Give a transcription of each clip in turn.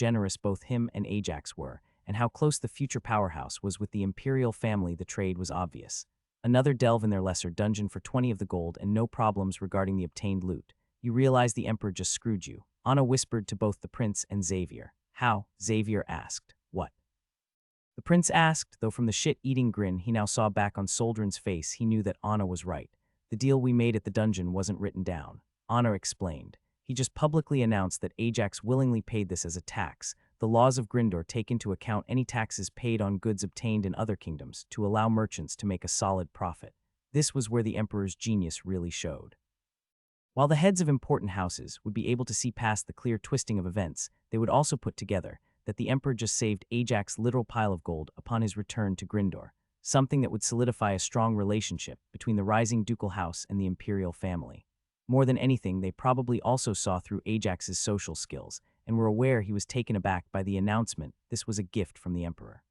generous both him and Ajax were, and how close the future powerhouse was with the imperial family. The trade was obvious. Another delve in their lesser dungeon for 20 of the gold and no problems regarding the obtained loot. You realize the Emperor just screwed you. Anna whispered to both the prince and Xavier. How? Xavier asked. What? The prince asked, though from the shit-eating grin he now saw back on Soldrin's face he knew that Anna was right. The deal we made at the dungeon wasn't written down. Anna explained. He just publicly announced that Ajax willingly paid this as a tax. The laws of Grindor take into account any taxes paid on goods obtained in other kingdoms to allow merchants to make a solid profit. This was where the Emperor's genius really showed. While the heads of important houses would be able to see past the clear twisting of events, they would also put together that the Emperor just saved Ajax's literal pile of gold upon his return to Grindor, something that would solidify a strong relationship between the rising ducal house and the imperial family. More than anything, they probably also saw through Ajax's social skills and were aware he was taken aback by the announcement this was a gift from the Emperor.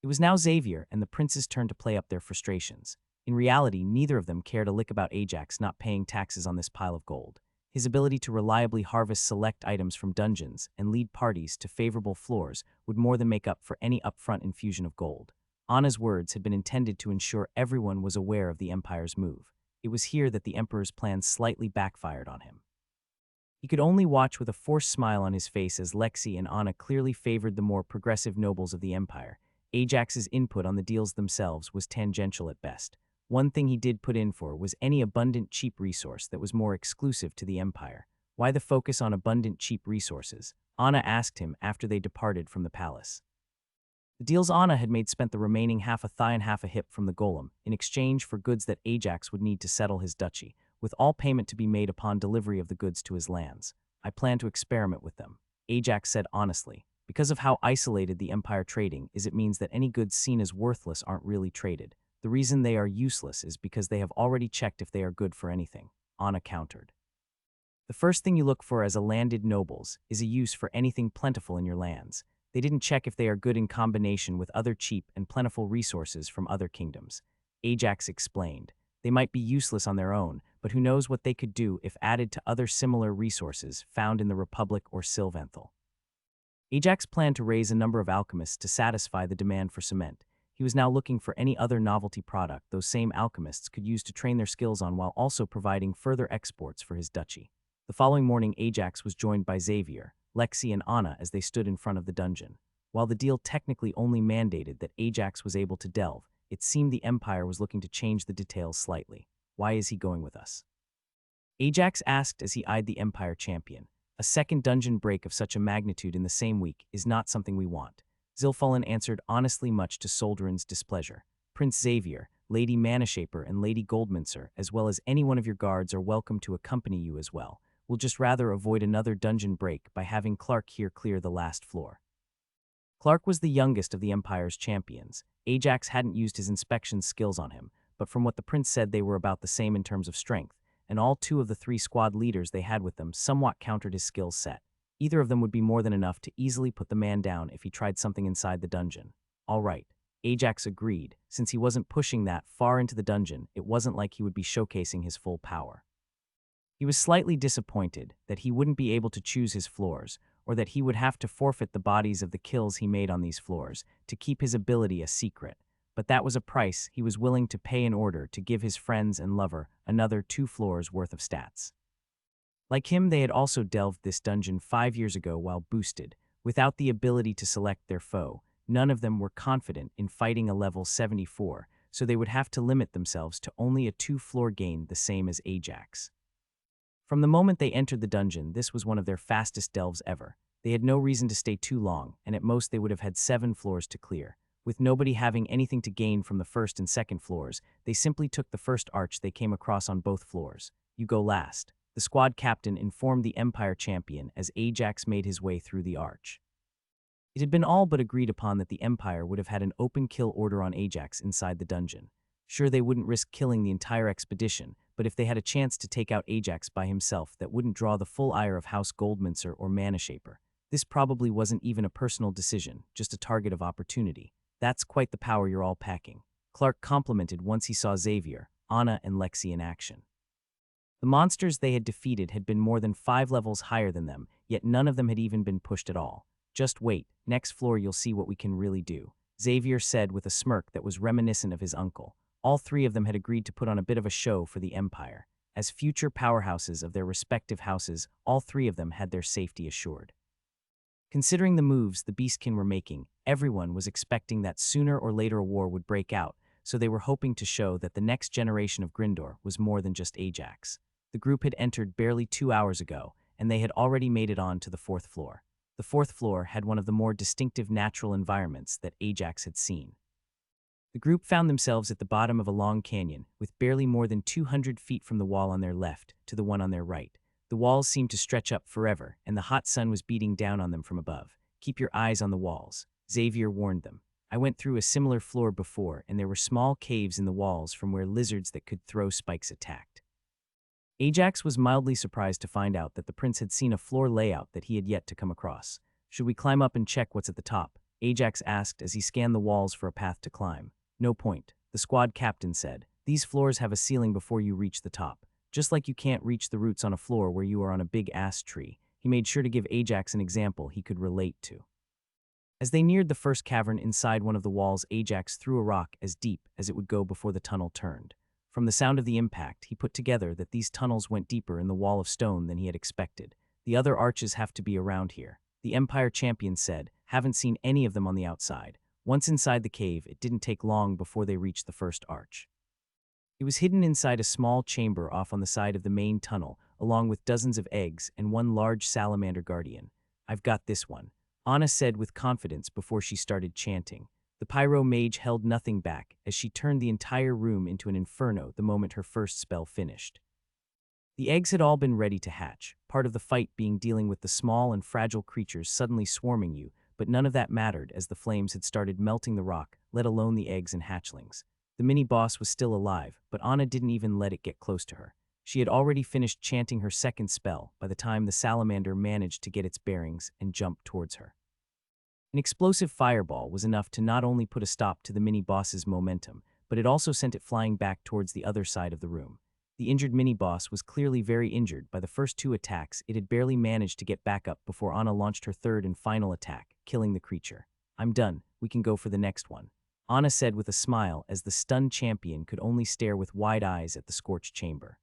It was now Xavier and the prince's turn to play up their frustrations. In reality, neither of them cared a lick about Ajax not paying taxes on this pile of gold. His ability to reliably harvest select items from dungeons and lead parties to favorable floors would more than make up for any upfront infusion of gold. Anna's words had been intended to ensure everyone was aware of the Empire's move. It was here that the Emperor's plans slightly backfired on him. He could only watch with a forced smile on his face as Lexi and Anna clearly favored the more progressive nobles of the Empire. Ajax's input on the deals themselves was tangential at best. One thing he did put in for was any abundant cheap resource that was more exclusive to the Empire. Why the focus on abundant cheap resources? Anna asked him after they departed from the palace. The deals Anna had made spent the remaining half a thigh and half a hip from the golem in exchange for goods that Ajax would need to settle his duchy, with all payment to be made upon delivery of the goods to his lands. I plan to experiment with them, Ajax said honestly. Because of how isolated the Empire trading is, it means that any goods seen as worthless aren't really traded. The reason they are useless is because they have already checked if they are good for anything, Anna countered. The first thing you look for as a landed nobles is a use for anything plentiful in your lands. They didn't check if they are good in combination with other cheap and plentiful resources from other kingdoms. Ajax explained. They might be useless on their own, but who knows what they could do if added to other similar resources found in the Republic or Sylvanthal. Ajax planned to raise a number of alchemists to satisfy the demand for cement. He was now looking for any other novelty product those same alchemists could use to train their skills on while also providing further exports for his duchy. The following morning, Ajax was joined by Xavier, Lexi, and Anna as they stood in front of the dungeon. While the deal technically only mandated that Ajax was able to delve, it seemed the Empire was looking to change the details slightly. Why is he going with us? Ajax asked as he eyed the Empire champion. A second dungeon break of such a magnitude in the same week is not something we want. Zilfallen answered honestly, much to Soldrin's displeasure. Prince Xavier, Lady Manashaper, and Lady Goldminster, as well as any one of your guards, are welcome to accompany you as well. We'll just rather avoid another dungeon break by having Clark here clear the last floor. Clark was the youngest of the Empire's champions. Ajax hadn't used his inspection skills on him, but from what the prince said they were about the same in terms of strength, and all two of the 3 squad leaders they had with them somewhat countered his skills set. Either of them would be more than enough to easily put the man down if he tried something inside the dungeon. All right, Ajax agreed. Since he wasn't pushing that far into the dungeon, it wasn't like he would be showcasing his full power. He was slightly disappointed that he wouldn't be able to choose his floors, or that he would have to forfeit the bodies of the kills he made on these floors to keep his ability a secret, but that was a price he was willing to pay in order to give his friends and lover another 2 floors worth of stats. Like him, they had also delved this dungeon 5 years ago while boosted. Without the ability to select their foe, none of them were confident in fighting a level 74, so they would have to limit themselves to only a 2-floor gain, the same as Ajax. From the moment they entered the dungeon, this was one of their fastest delves ever. They had no reason to stay too long, and at most they would have had 7 floors to clear. With nobody having anything to gain from the first and second floors, they simply took the first arch they came across on both floors. You go last, the squad captain informed the Empire champion as Ajax made his way through the arch. It had been all but agreed upon that the Empire would have had an open kill order on Ajax inside the dungeon. Sure, they wouldn't risk killing the entire expedition, but if they had a chance to take out Ajax by himself that wouldn't draw the full ire of House Goldminster or Manashaper. This probably wasn't even a personal decision, just a target of opportunity. That's quite the power you're all packing, Clark complimented once he saw Xavier, Anna, and Lexi in action. The monsters they had defeated had been more than 5 levels higher than them, yet none of them had even been pushed at all. Just wait, next floor you'll see what we can really do, Xavier said with a smirk that was reminiscent of his uncle. All three of them had agreed to put on a bit of a show for the Empire. As future powerhouses of their respective houses, all three of them had their safety assured. Considering the moves the Beastkin were making, everyone was expecting that sooner or later a war would break out, so they were hoping to show that the next generation of Grindor was more than just Ajax. The group had entered barely 2 hours ago, and they had already made it on to the 4th floor. The 4th floor had one of the more distinctive natural environments that Ajax had seen. The group found themselves at the bottom of a long canyon, with barely more than 200 feet from the wall on their left to the one on their right. The walls seemed to stretch up forever, and the hot sun was beating down on them from above. Keep your eyes on the walls, Xavier warned them. I went through a similar floor before, and there were small caves in the walls from where lizards that could throw spikes attacked. Ajax was mildly surprised to find out that the prince had seen a floor layout that he had yet to come across. Should we climb up and check what's at the top? Ajax asked as he scanned the walls for a path to climb. No point, the squad captain said. These floors have a ceiling before you reach the top. Just like you can't reach the roots on a floor where you are on a big ass tree. He made sure to give Ajax an example he could relate to. As they neared the first cavern inside one of the walls, Ajax threw a rock as deep as it would go before the tunnel turned. From the sound of the impact, he put together that these tunnels went deeper in the wall of stone than he had expected. The other arches have to be around here, the Empire champion said. Haven't seen any of them on the outside. Once inside the cave, it didn't take long before they reached the first arch. It was hidden inside a small chamber off on the side of the main tunnel, along with dozens of eggs and one large salamander guardian. I've got this one, Anna said with confidence before she started chanting. The pyro mage held nothing back as she turned the entire room into an inferno the moment her first spell finished. The eggs had all been ready to hatch, part of the fight being dealing with the small and fragile creatures suddenly swarming you, but none of that mattered as the flames had started melting the rock, let alone the eggs and hatchlings. The mini-boss was still alive, but Anna didn't even let it get close to her. She had already finished chanting her second spell by the time the salamander managed to get its bearings and jump towards her. An explosive fireball was enough to not only put a stop to the mini-boss's momentum, but it also sent it flying back towards the other side of the room. The injured mini-boss was clearly very injured by the first 2 attacks. It had barely managed to get back up before Anna launched her third and final attack, killing the creature. I'm done, we can go for the next one, Anna said with a smile as the stunned champion could only stare with wide eyes at the scorched chamber.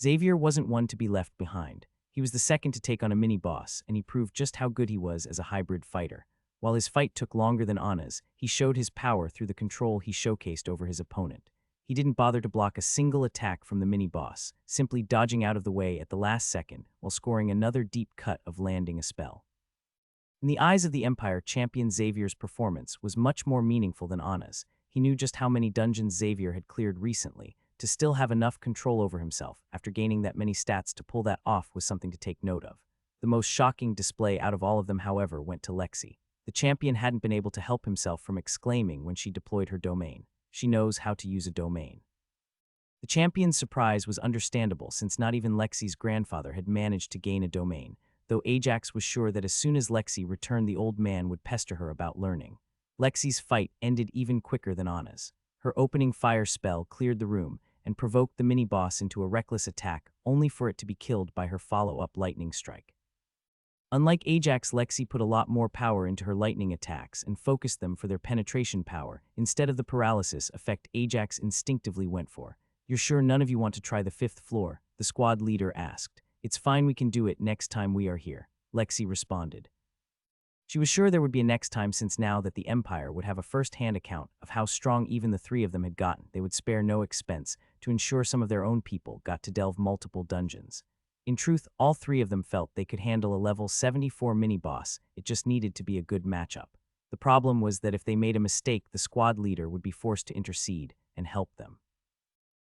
Xavier wasn't one to be left behind. He was the second to take on a mini-boss, and he proved just how good he was as a hybrid fighter. While his fight took longer than Anna's, he showed his power through the control he showcased over his opponent. He didn't bother to block a single attack from the mini-boss, simply dodging out of the way at the last second while scoring another deep cut of landing a spell. In the eyes of the Empire, champion Xavier's performance was much more meaningful than Anna's. He knew just how many dungeons Xavier had cleared recently. To still have enough control over himself after gaining that many stats to pull that off was something to take note of. The most shocking display out of all of them, however, went to Lexi. The champion hadn't been able to help himself from exclaiming when she deployed her domain. She knows how to use a domain. The champion's surprise was understandable since not even Lexi's grandfather had managed to gain a domain, though Ajax was sure that as soon as Lexi returned, the old man would pester her about learning. Lexi's fight ended even quicker than Anna's. Her opening fire spell cleared the room and provoked the mini-boss into a reckless attack, only for it to be killed by her follow-up lightning strike. Unlike Ajax, Lexi put a lot more power into her lightning attacks and focused them for their penetration power, instead of the paralysis effect Ajax instinctively went for. You're sure none of you want to try the 5th floor? The squad leader asked. It's fine, we can do it next time we are here, Lexi responded. She was sure there would be a next time since now that the Empire would have a first-hand account of how strong even the 3 of them had gotten. They would spare no expense to ensure some of their own people got to delve multiple dungeons. In truth, all 3 of them felt they could handle a level 74 mini-boss. It just needed to be a good matchup. The problem was that if they made a mistake, the squad leader would be forced to intercede and help them.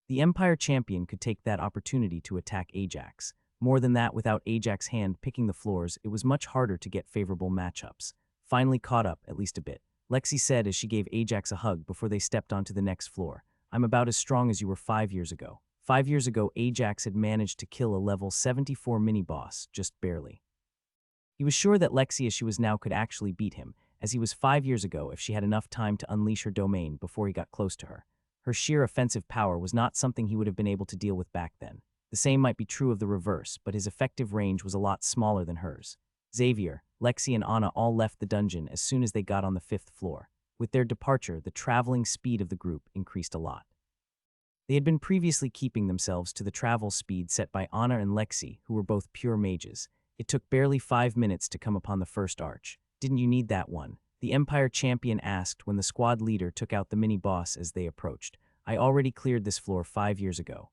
The Empire champion could take that opportunity to attack Ajax. More than that, without Ajax's hand picking the floors, it was much harder to get favorable matchups. Finally caught up, at least a bit, Lexi said as she gave Ajax a hug before they stepped onto the next floor. I'm about as strong as you were 5 years ago. 5 years ago, Ajax had managed to kill a level 74 mini-boss, just barely. He was sure that Lexi, as she was now, could actually beat him, as he was 5 years ago if she had enough time to unleash her domain before he got close to her. Her sheer offensive power was not something he would have been able to deal with back then. The same might be true of the reverse, but his effective range was a lot smaller than hers. Xavier, Lexi, and Anna all left the dungeon as soon as they got on the 5th floor. With their departure, the traveling speed of the group increased a lot. They had been previously keeping themselves to the travel speed set by Anna and Lexi, who were both pure mages. It took barely 5 minutes to come upon the first arch. "Didn't you need that one?" the Empire champion asked when the squad leader took out the mini-boss as they approached. "I already cleared this floor 5 years ago."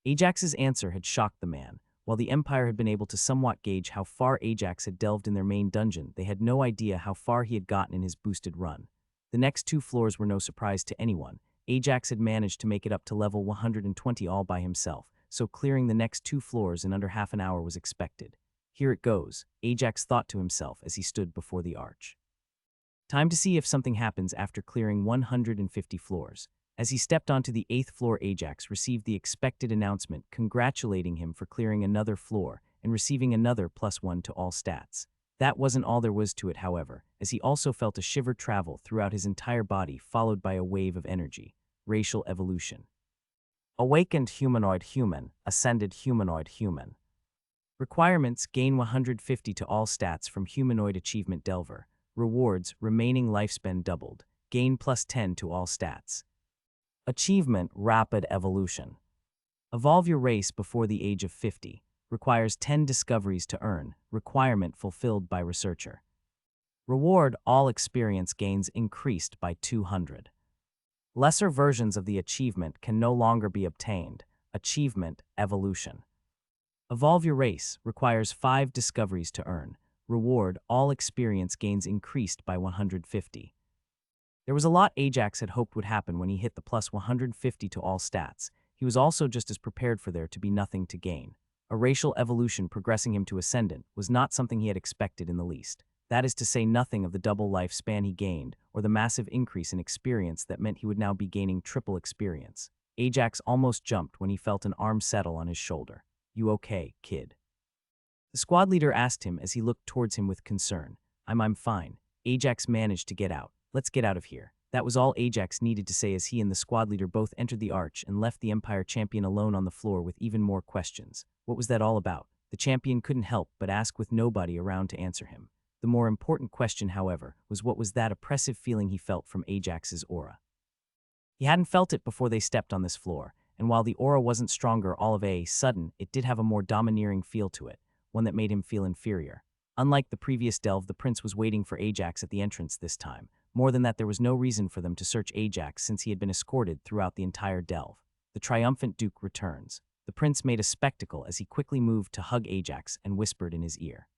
Ajax's answer had shocked the man. While the Empire had been able to somewhat gauge how far Ajax had delved in their main dungeon, they had no idea how far he had gotten in his boosted run. The next 2 floors were no surprise to anyone. Ajax had managed to make it up to level 120 all by himself, so clearing the next 2 floors in under half an hour was expected. "Here it goes," Ajax thought to himself as he stood before the arch. Time to see if something happens after clearing 150 floors. As he stepped onto the 8th floor, Ajax received the expected announcement congratulating him for clearing another floor and receiving another +1 to all stats. That wasn't all there was to it, however, as he also felt a shiver travel throughout his entire body, followed by a wave of energy. Racial evolution. Awakened humanoid human, ascended humanoid human. Requirements: gain 150 to all stats from humanoid achievement delver. Rewards: remaining lifespan doubled. Gain +10 to all stats. Achievement: rapid evolution. Evolve your race before the age of 50. Requires 10 discoveries to earn. Requirement fulfilled by researcher. Reward: all experience gains increased by 200. Lesser versions of the achievement can no longer be obtained. Achievement: evolution. Evolve your race requires 5 discoveries to earn. Reward: all experience gains increased by 150. There was a lot Ajax had hoped would happen when he hit the +150 to all stats. He was also just as prepared for there to be nothing to gain. A racial evolution progressing him to Ascendant was not something he had expected in the least. That is to say nothing of the double lifespan he gained, or the massive increase in experience that meant he would now be gaining triple experience. Ajax almost jumped when he felt an arm settle on his shoulder. "You okay, kid?" The squad leader asked him as he looked towards him with concern. I'm fine." Ajax managed to get out. "Let's get out of here." That was all Ajax needed to say as he and the squad leader both entered the arch and left the Empire champion alone on the floor with even more questions. What was that all about? The champion couldn't help but ask with nobody around to answer him. The more important question, however, was what was that oppressive feeling he felt from Ajax's aura. He hadn't felt it before they stepped on this floor, and while the aura wasn't stronger all of a sudden, it did have a more domineering feel to it, one that made him feel inferior. Unlike the previous delve, the prince was waiting for Ajax at the entrance this time. More than that, there was no reason for them to search Ajax since he had been escorted throughout the entire delve. The triumphant Duke returns. The prince made a spectacle as he quickly moved to hug Ajax and whispered in his ear.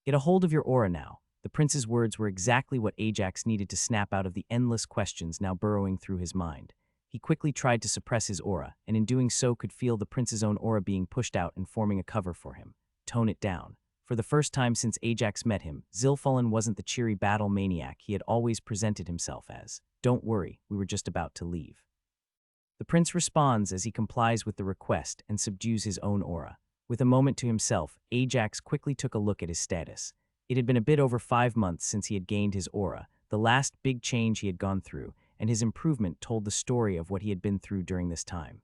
"Get a hold of your aura now." The prince's words were exactly what Ajax needed to snap out of the endless questions now burrowing through his mind. He quickly tried to suppress his aura, and in doing so could feel the prince's own aura being pushed out and forming a cover for him. Tone it down. For the first time since Ajax met him, Zilfullen wasn't the cheery battle maniac he had always presented himself as. "Don't worry, we were just about to leave." The prince responds as he complies with the request and subdues his own aura. With a moment to himself, Ajax quickly took a look at his status. It had been a bit over 5 months since he had gained his aura, the last big change he had gone through, and his improvement told the story of what he had been through during this time.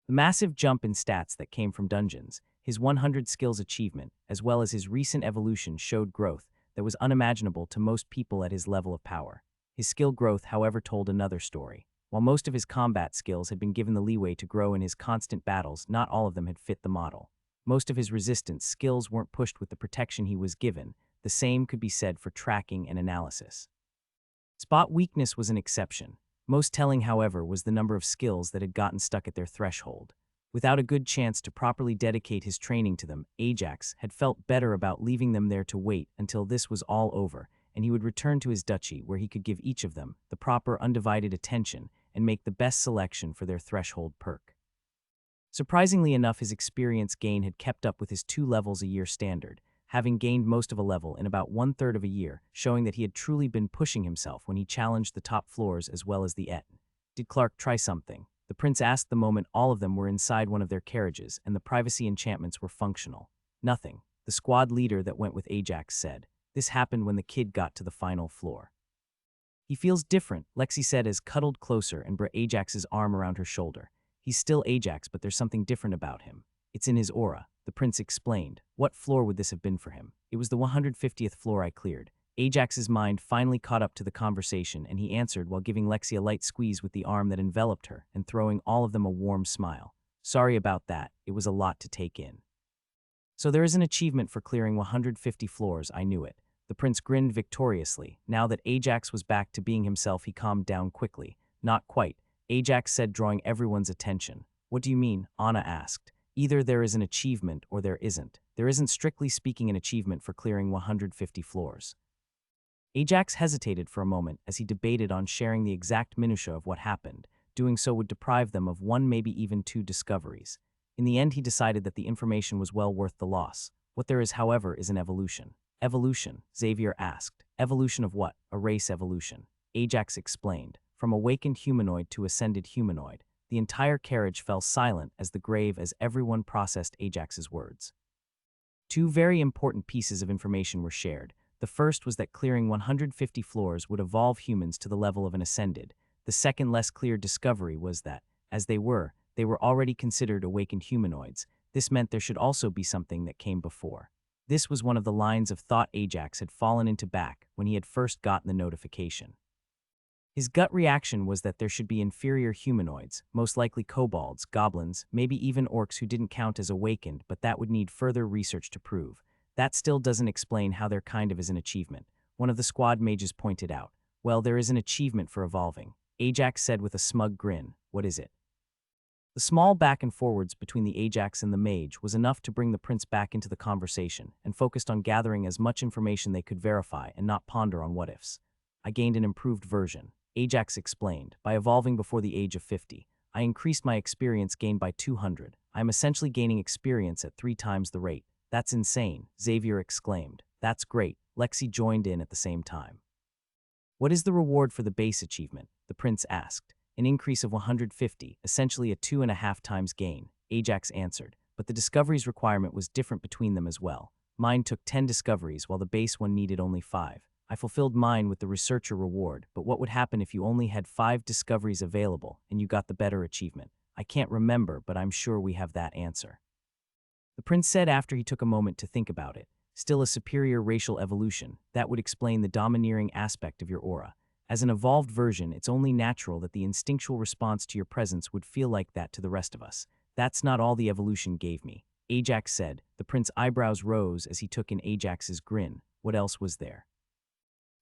The massive jump in stats that came from dungeons, his 100 skills achievement, as well as his recent evolution showed growth that was unimaginable to most people at his level of power. His skill growth, however, told another story. While most of his combat skills had been given the leeway to grow in his constant battles, not all of them had fit the model. Most of his resistance skills weren't pushed with the protection he was given. The same could be said for tracking and analysis. Spot weakness was an exception. Most telling, however, was the number of skills that had gotten stuck at their threshold. Without a good chance to properly dedicate his training to them, Ajax had felt better about leaving them there to wait until this was all over, and he would return to his duchy where he could give each of them the proper undivided attention and make the best selection for their threshold perk. Surprisingly enough, his experience gain had kept up with his 2 levels a year standard, having gained most of a level in about 1/3 of a year, showing that he had truly been pushing himself when he challenged the top floors as well as the Et. "Did Clark try something?" the prince asked the moment all of them were inside one of their carriages and the privacy enchantments were functional. "Nothing," the squad leader that went with Ajax said. "This happened when the kid got to the final floor." "He feels different," Lexi said as cuddled closer and brought Ajax's arm around her shoulder. "He's still Ajax, but there's something different about him. It's in his aura." the prince explained. What floor would this have been for him? It was the 150th floor I cleared. Ajax's mind finally caught up to the conversation, and he answered while giving Lexi a light squeeze with the arm that enveloped her and throwing all of them a warm smile. Sorry about that, it was a lot to take in. So there is an achievement for clearing 150 floors, I knew it. The prince grinned victoriously. Now that Ajax was back to being himself, he calmed down quickly. Not quite, Ajax said, drawing everyone's attention. What do you mean? Anna asked. Either there is an achievement or there isn't. There isn't, strictly speaking, an achievement for clearing 150 floors. Ajax hesitated for a moment as he debated on sharing the exact minutiae of what happened. Doing so would deprive them of one, maybe even two discoveries. In the end, he decided that the information was well worth the loss. What there is, however, is an evolution. Evolution? Xavier asked. Evolution of what? A race evolution. Ajax explained. From awakened humanoid to ascended humanoid. The entire carriage fell silent as the grave as everyone processed Ajax's words. Two very important pieces of information were shared. The first was that clearing 150 floors would evolve humans to the level of an ascended. The second, less clear discovery was that, as they were already considered awakened humanoids. This meant there should also be something that came before. This was one of the lines of thought Ajax had fallen into back when he had first gotten the notification. His gut reaction was that there should be inferior humanoids, most likely kobolds, goblins, maybe even orcs who didn't count as awakened, but that would need further research to prove. That still doesn't explain how there kind of is an achievement. One of the squad mages pointed out. Well, there is an achievement for evolving. Ajax said with a smug grin. What is it? The small back and forwards between the Ajax and the mage was enough to bring the prince back into the conversation and focused on gathering as much information they could verify and not ponder on what-ifs. I gained an improved version. Ajax explained. By evolving before the age of 50, I increased my experience gained by 200. I am essentially gaining experience at 3 times the rate. That's insane, Xavier exclaimed. That's great. Lexi joined in at the same time. What is the reward for the base achievement? The prince asked. An increase of 150, essentially a 2.5 times gain, Ajax answered, but the discoveries requirement was different between them as well. Mine took 10 discoveries while the base one needed only 5. I fulfilled mine with the researcher reward, but what would happen if you only had 5 discoveries available and you got the better achievement? I can't remember, but I'm sure we have that answer. The prince said after he took a moment to think about it. Still a superior racial evolution, that would explain the domineering aspect of your aura. As an evolved version, it's only natural that the instinctual response to your presence would feel like that to the rest of us. That's not all the evolution gave me, Ajax said. The prince's eyebrows rose as he took in Ajax's grin. What else was there?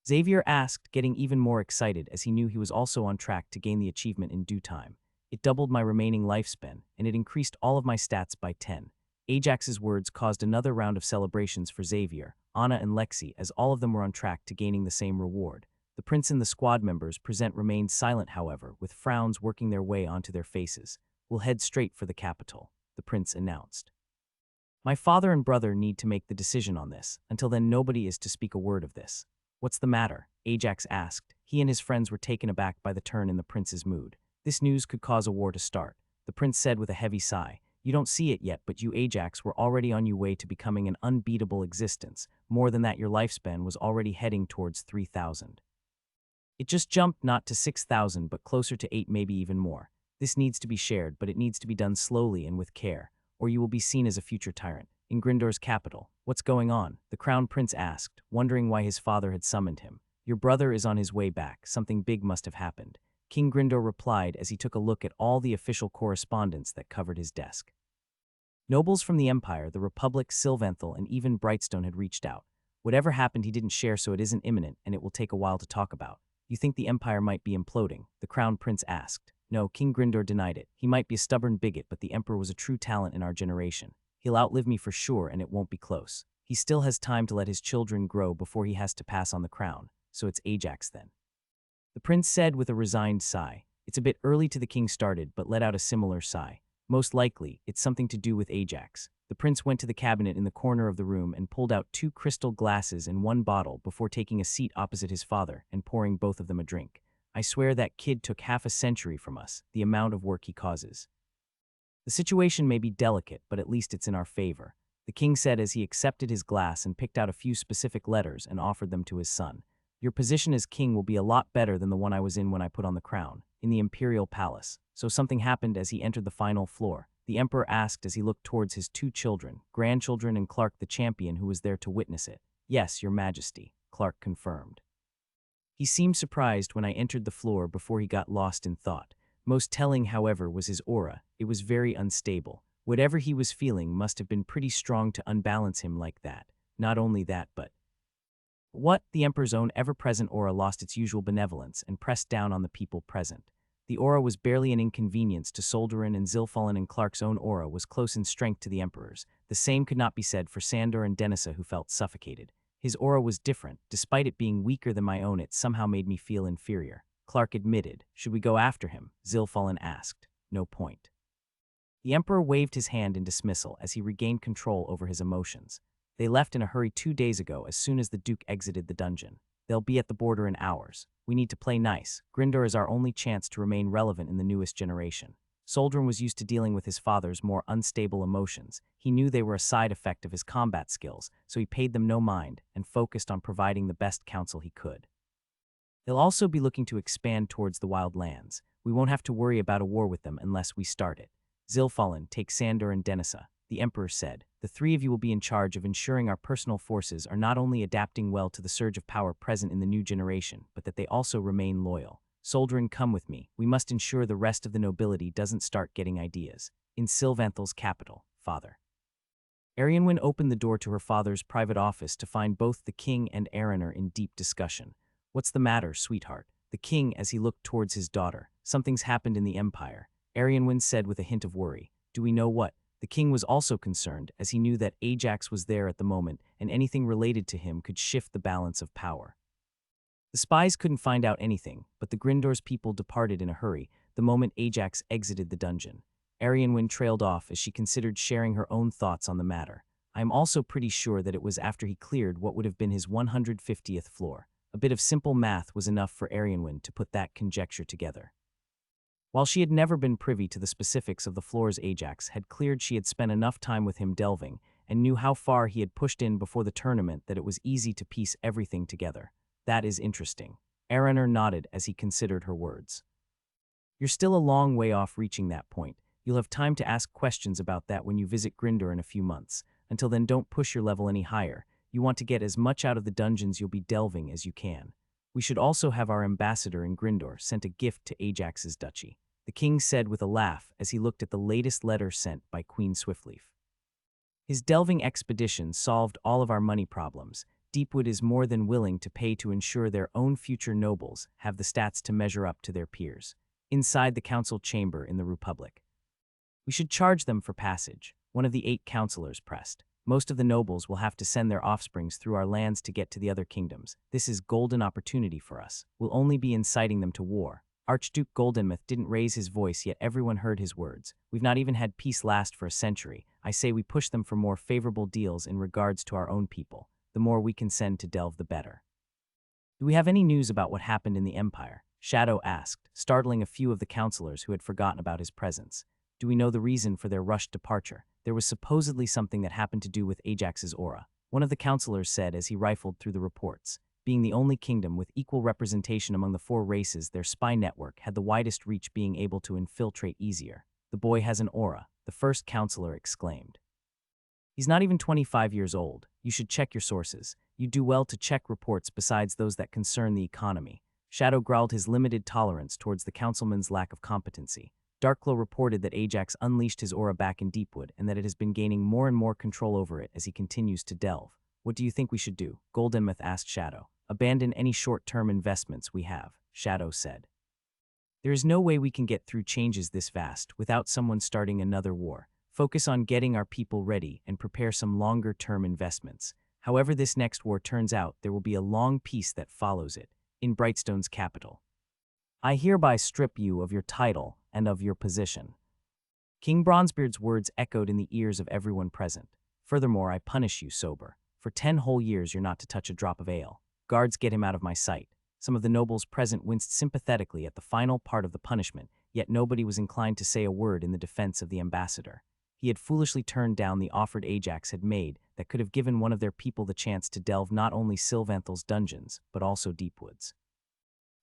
Xavier asked, getting even more excited as he knew he was also on track to gain the achievement in due time. It doubled my remaining lifespan, and it increased all of my stats by 10. Ajax's words caused another round of celebrations for Xavier, Anna, and Lexi, as all of them were on track to gaining the same reward. The prince and the squad members present remained silent, however, with frowns working their way onto their faces. We'll head straight for the capital, the prince announced. My father and brother need to make the decision on this. Until then, nobody is to speak a word of this. What's the matter? Ajax asked. He and his friends were taken aback by the turn in the prince's mood. This news could cause a war to start, the prince said with a heavy sigh. You don't see it yet, but you, Ajax, were already on your way to becoming an unbeatable existence. More than that, your lifespan was already heading towards 3,000. It just jumped not to 6,000, but closer to 8, maybe even more. This needs to be shared, but it needs to be done slowly and with care, or you will be seen as a future tyrant. In Gryndor's capital, what's going on? The crown prince asked, wondering why his father had summoned him. Your brother is on his way back. Something big must have happened. King Gryndor replied as he took a look at all the official correspondence that covered his desk. Nobles from the Empire, the Republic, Sylvanthal, and even Brightstone had reached out. Whatever happened, he didn't share, so it isn't imminent, and it will take a while to talk about. You think the Empire might be imploding? The Crown Prince asked. No, King Gryndor denied it. He might be a stubborn bigot, but the Emperor was a true talent in our generation. He'll outlive me for sure, and it won't be close. He still has time to let his children grow before he has to pass on the crown, so it's Ajax then. The prince said with a resigned sigh. It's a bit early to the king started, but let out a similar sigh. Most likely, it's something to do with Ajax. The prince went to the cabinet in the corner of the room and pulled out 2 crystal glasses and 1 bottle before taking a seat opposite his father and pouring both of them a drink. I swear that kid took half a century from us, the amount of work he causes. The situation may be delicate, but at least it's in our favor, the king said as he accepted his glass and picked out a few specific letters and offered them to his son. Your position as king will be a lot better than the one I was in when I put on the crown, in the imperial palace. So something happened as he entered the final floor. the emperor asked as he looked towards his two children, grandchildren and Clark the champion who was there to witness it. Yes, your majesty, Clark confirmed. He seemed surprised when I entered the floor before he got lost in thought. Most telling, however, was his aura. It was very unstable. Whatever he was feeling must have been pretty strong to unbalance him like that. Not only that, but what? The Emperor's own ever-present aura lost its usual benevolence and pressed down on the people present. The aura was barely an inconvenience to Solderin and Zilfallen, and Clark's own aura was close in strength to the Emperor's. The same could not be said for Sandor and Denisa, who felt suffocated. His aura was different. Despite it being weaker than my own, it somehow made me feel inferior. Clark admitted. Should we go after him? Zilfallen asked. No point. The Emperor waved his hand in dismissal as he regained control over his emotions. They left in a hurry 2 days ago as soon as the Duke exited the dungeon. They'll be at the border in hours. We need to play nice. Grindor is our only chance to remain relevant in the newest generation. Solderin was used to dealing with his father's more unstable emotions. He knew they were a side effect of his combat skills, so he paid them no mind and focused on providing the best counsel he could. They'll also be looking to expand towards the wild lands. We won't have to worry about a war with them unless we start it. Zilfallen, take Sandor and Denisa, the Emperor said. The three of you will be in charge of ensuring our personal forces are not only adapting well to the surge of power present in the new generation, but that they also remain loyal. Solderin, come with me. We must ensure the rest of the nobility doesn't start getting ideas. In Sylvanthal's capital, father. Arianwen opened the door to her father's private office to find both the king and Araner in deep discussion. What's the matter, sweetheart? The king, as he looked towards his daughter. Something's happened in the Empire, Arianwen said with a hint of worry. Do we know what? The king was also concerned, as he knew that Ajax was there at the moment, and anything related to him could shift the balance of power. The spies couldn't find out anything, but the Grindor's people departed in a hurry the moment Ajax exited the dungeon. Arianwen trailed off as she considered sharing her own thoughts on the matter. I am also pretty sure that it was after he cleared what would have been his 150th floor. A bit of simple math was enough for Arianwen to put that conjecture together. While she had never been privy to the specifics of the floors Ajax had cleared, she had spent enough time with him delving and knew how far he had pushed in before the tournament that it was easy to piece everything together. That is interesting. Araner nodded as he considered her words. You're still a long way off reaching that point. You'll have time to ask questions about that when you visit Grindor in a few months. Until then, don't push your level any higher. You want to get as much out of the dungeons you'll be delving as you can. We should also have our ambassador in Grindor sent a gift to Ajax's duchy, the king said with a laugh as he looked at the latest letter sent by Queen Swiftleaf. His delving expedition solved all of our money problems. Deepwood is more than willing to pay to ensure their own future nobles have the stats to measure up to their peers. Inside the council chamber in the Republic. We should charge them for passage, one of the 8 counselors pressed. Most of the nobles will have to send their offsprings through our lands to get to the other kingdoms. This is golden opportunity for us. We'll only be inciting them to war. Archduke Goldenmouth didn't raise his voice, yet everyone heard his words. We've not even had peace last for a century. I say we push them for more favorable deals in regards to our own people. The more we can send to delve, the better. Do we have any news about what happened in the Empire? Shadow asked, startling a few of the counselors who had forgotten about his presence. Do we know the reason for their rushed departure? There was supposedly something that happened to do with Ajax's aura, one of the counselors said as he rifled through the reports. Being the only kingdom with equal representation among the 4 races, their spy network had the widest reach, being able to infiltrate easier. The boy has an aura, the first counselor exclaimed. He's not even 25 years old. You should check your sources. You do well to check reports besides those that concern the economy. Shadow growled his limited tolerance towards the councilman's lack of competency. Darkglow reported that Ajax unleashed his aura back in Deepwood and that it has been gaining more and more control over it as he continues to delve. What do you think we should do? Goldenmouth asked Shadow. Abandon any short-term investments we have, Shadow said. There is no way we can get through changes this vast without someone starting another war. Focus on getting our people ready and prepare some longer-term investments. However this next war turns out, there will be a long peace that follows it, in Brightstone's capital. I hereby strip you of your title and of your position. King Bronzebeard's words echoed in the ears of everyone present. Furthermore, I punish you sober. For 10 whole years you're not to touch a drop of ale. Guards, get him out of my sight. Some of the nobles present winced sympathetically at the final part of the punishment, yet nobody was inclined to say a word in the defense of the ambassador. He had foolishly turned down the offer Ajax had made that could have given one of their people the chance to delve not only Sylvanthal's dungeons, but also Deepwood's.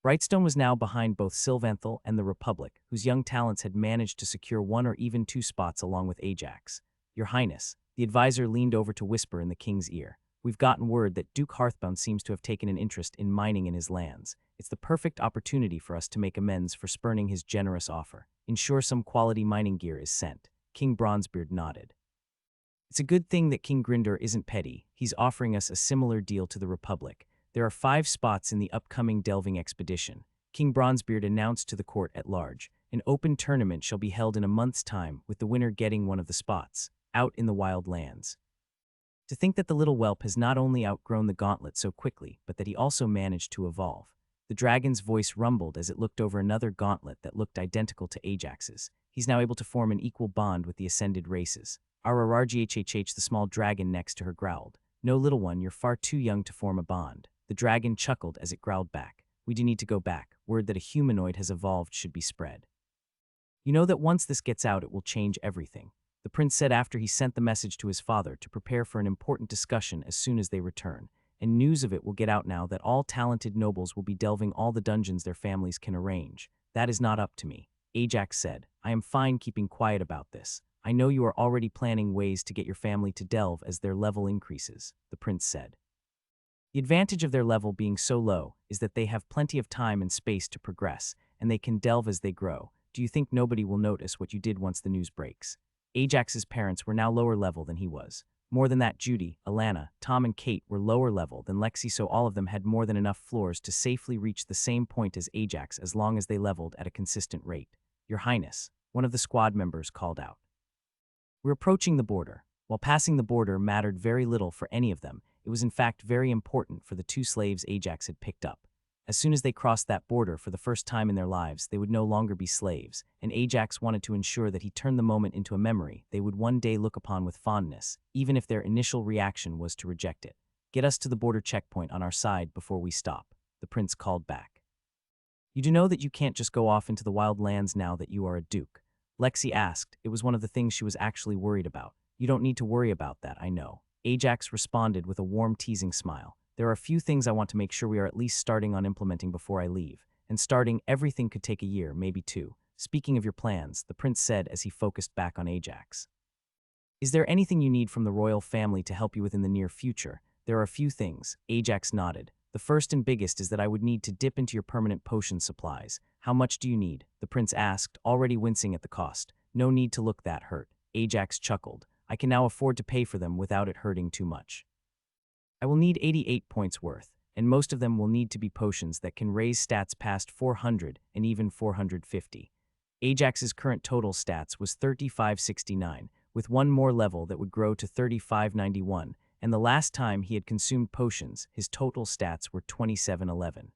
Brightstone was now behind both Sylvanthal and the Republic, whose young talents had managed to secure one or even two spots along with Ajax. Your Highness, the advisor leaned over to whisper in the king's ear. We've gotten word that Duke Hearthbound seems to have taken an interest in mining in his lands. It's the perfect opportunity for us to make amends for spurning his generous offer. Ensure some quality mining gear is sent. King Bronzebeard nodded. It's a good thing that King Grindor isn't petty. He's offering us a similar deal to the Republic. There are 5 spots in the upcoming delving expedition. King Bronzebeard announced to the court at large. An open tournament shall be held in a month's time, with the winner getting one of the spots, out in the wild lands. To think that the little whelp has not only outgrown the gauntlet so quickly, but that he also managed to evolve. The dragon's voice rumbled as it looked over another gauntlet that looked identical to Ajax's. He's now able to form an equal bond with the ascended races. Arararghhhh, the small dragon next to her growled. No, little one, you're far too young to form a bond. The dragon chuckled as it growled back. We do need to go back. Word that a humanoid has evolved should be spread. You know that once this gets out, it will change everything. The prince said after he sent the message to his father to prepare for an important discussion as soon as they return. And news of it will get out now that all talented nobles will be delving all the dungeons their families can arrange. That is not up to me. Ajax said, I am fine keeping quiet about this. I know you are already planning ways to get your family to delve as their level increases, the prince said. The advantage of their level being so low is that they have plenty of time and space to progress, and they can delve as they grow. Do you think nobody will notice what you did once the news breaks? Ajax's parents were now lower level than he was. More than that, Judy, Alana, Tom and Kate were lower level than Lexi, so all of them had more than enough floors to safely reach the same point as Ajax as long as they leveled at a consistent rate. Your Highness, one of the squad members called out. We're approaching the border. While passing the border mattered very little for any of them, it was in fact very important for the 2 slaves Ajax had picked up. As soon as they crossed that border for the first time in their lives, they would no longer be slaves, and Ajax wanted to ensure that he turned the moment into a memory they would one day look upon with fondness, even if their initial reaction was to reject it. Get us to the border checkpoint on our side before we stop, the prince called back. You do know that you can't just go off into the wild lands now that you are a duke? Lexi asked. It was one of the things she was actually worried about. You don't need to worry about that, I know. Ajax responded with a warm, teasing smile. There are a few things I want to make sure we are at least starting on implementing before I leave. And starting, everything could take a year, maybe 2. Speaking of your plans, the prince said as he focused back on Ajax. Is there anything you need from the royal family to help you within the near future? There are a few things, Ajax nodded. The first and biggest is that I would need to dip into your permanent potion supplies. How much do you need? The prince asked, already wincing at the cost. No need to look that hurt. Ajax chuckled. I can now afford to pay for them without it hurting too much. I will need 88 points worth, and most of them will need to be potions that can raise stats past 400 and even 450. Ajax's current total stats was 3569, with one more level that would grow to 3591, and the last time he had consumed potions, his total stats were 2711.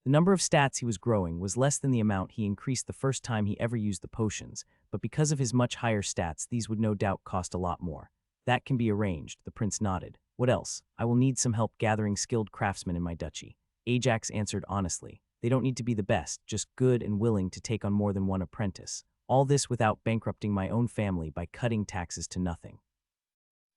The number of stats he was growing was less than the amount he increased the first time he ever used the potions, but because of his much higher stats, these would no doubt cost a lot more. That can be arranged, the prince nodded. What else? I will need some help gathering skilled craftsmen in my duchy. Ajax answered honestly. They don't need to be the best, just good and willing to take on more than one apprentice. All this without bankrupting my own family by cutting taxes to nothing.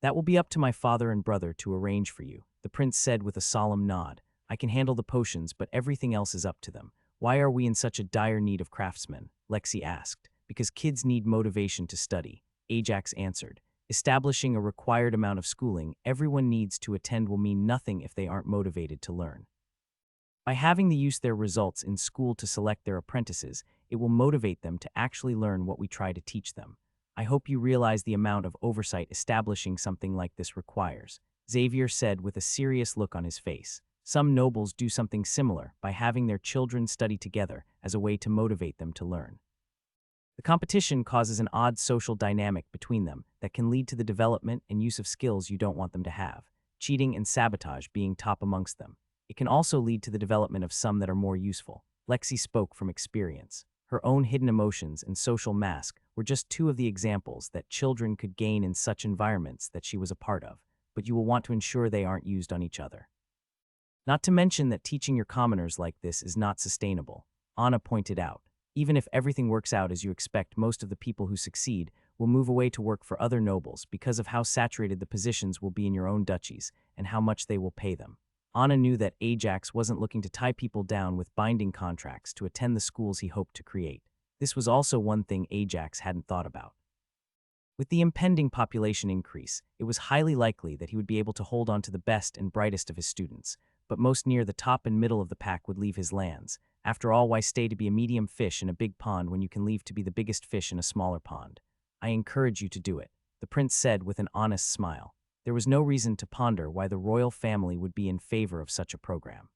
That will be up to my father and brother to arrange for you, the prince said with a solemn nod. I can handle the potions, but everything else is up to them. Why are we in such a dire need of craftsmen? Lexi asked. Because kids need motivation to study, Ajax answered. Establishing a required amount of schooling everyone needs to attend will mean nothing if they aren't motivated to learn. By having the use their results in school to select their apprentices, it will motivate them to actually learn what we try to teach them. I hope you realize the amount of oversight establishing something like this requires, Xavier said with a serious look on his face. Some nobles do something similar by having their children study together as a way to motivate them to learn. The competition causes an odd social dynamic between them that can lead to the development and use of skills you don't want them to have, cheating and sabotage being top amongst them. It can also lead to the development of some that are more useful. Lexi spoke from experience. Her own hidden emotions and social mask were just 2 of the examples that children could gain in such environments that she was a part of, but you will want to ensure they aren't used on each other. Not to mention that teaching your commoners like this is not sustainable, Anna pointed out. Even if everything works out as you expect, most of the people who succeed will move away to work for other nobles because of how saturated the positions will be in your own duchies and how much they will pay them. Anna knew that Ajax wasn't looking to tie people down with binding contracts to attend the schools he hoped to create. This was also one thing Ajax hadn't thought about. With the impending population increase, it was highly likely that he would be able to hold on to the best and brightest of his students, but most near the top and middle of the pack would leave his lands. After all, why stay to be a medium fish in a big pond when you can leave to be the biggest fish in a smaller pond? I encourage you to do it, the prince said with an honest smile. There was no reason to ponder why the royal family would be in favor of such a program.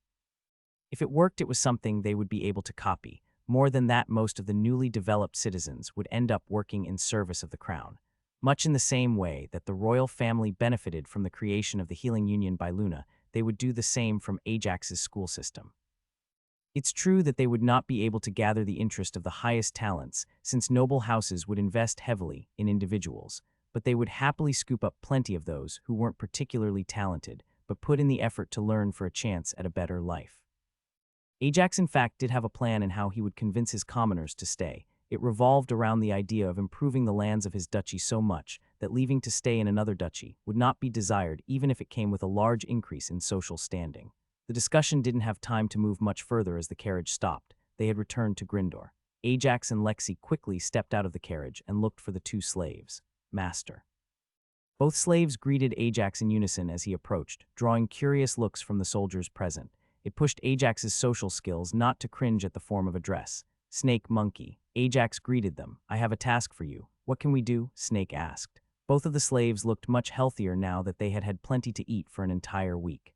If it worked, it was something they would be able to copy. More than that, most of the newly developed citizens would end up working in service of the crown. Much in the same way that the royal family benefited from the creation of the Healing Union by Luna, they would do the same from Ajax's school system. It's true that they would not be able to gather the interest of the highest talents, since noble houses would invest heavily in individuals, but they would happily scoop up plenty of those who weren't particularly talented, but put in the effort to learn for a chance at a better life. Ajax, in fact, did have a plan in how he would convince his commoners to stay. It revolved around the idea of improving the lands of his duchy so much that leaving to stay in another duchy would not be desired even if it came with a large increase in social standing. The discussion didn't have time to move much further as the carriage stopped. They had returned to Grindor. Ajax and Lexi quickly stepped out of the carriage and looked for the two slaves. Master. Both slaves greeted Ajax in unison as he approached, drawing curious looks from the soldiers present. It pushed Ajax's social skills not to cringe at the form of address. Snake, monkey. Ajax greeted them. I have a task for you. What can we do? Snake asked. Both of the slaves looked much healthier now that they had had plenty to eat for an entire week.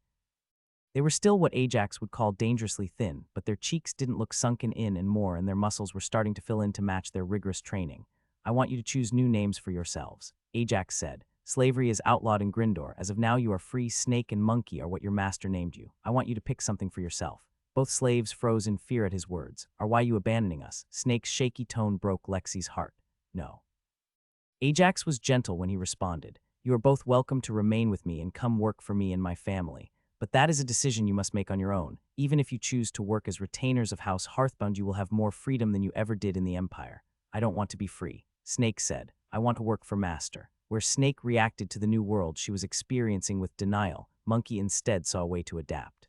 They were still what Ajax would call dangerously thin, but their cheeks didn't look sunken in and more, and their muscles were starting to fill in to match their rigorous training. I want you to choose new names for yourselves, Ajax said. Slavery is outlawed in Grindor. As of now, you are free. Snake and monkey are what your master named you. I want you to pick something for yourself. Both slaves froze in fear at his words. Are why you abandoning us? Snake's shaky tone broke Lexi's heart. No. Ajax was gentle when he responded. You are both welcome to remain with me and come work for me and my family. But that is a decision you must make on your own. Even if you choose to work as retainers of House Hearthbound, you will have more freedom than you ever did in the Empire. I don't want to be free, Snake said. I want to work for Master. Where Snake reacted to the new world she was experiencing with denial, Monkey instead saw a way to adapt.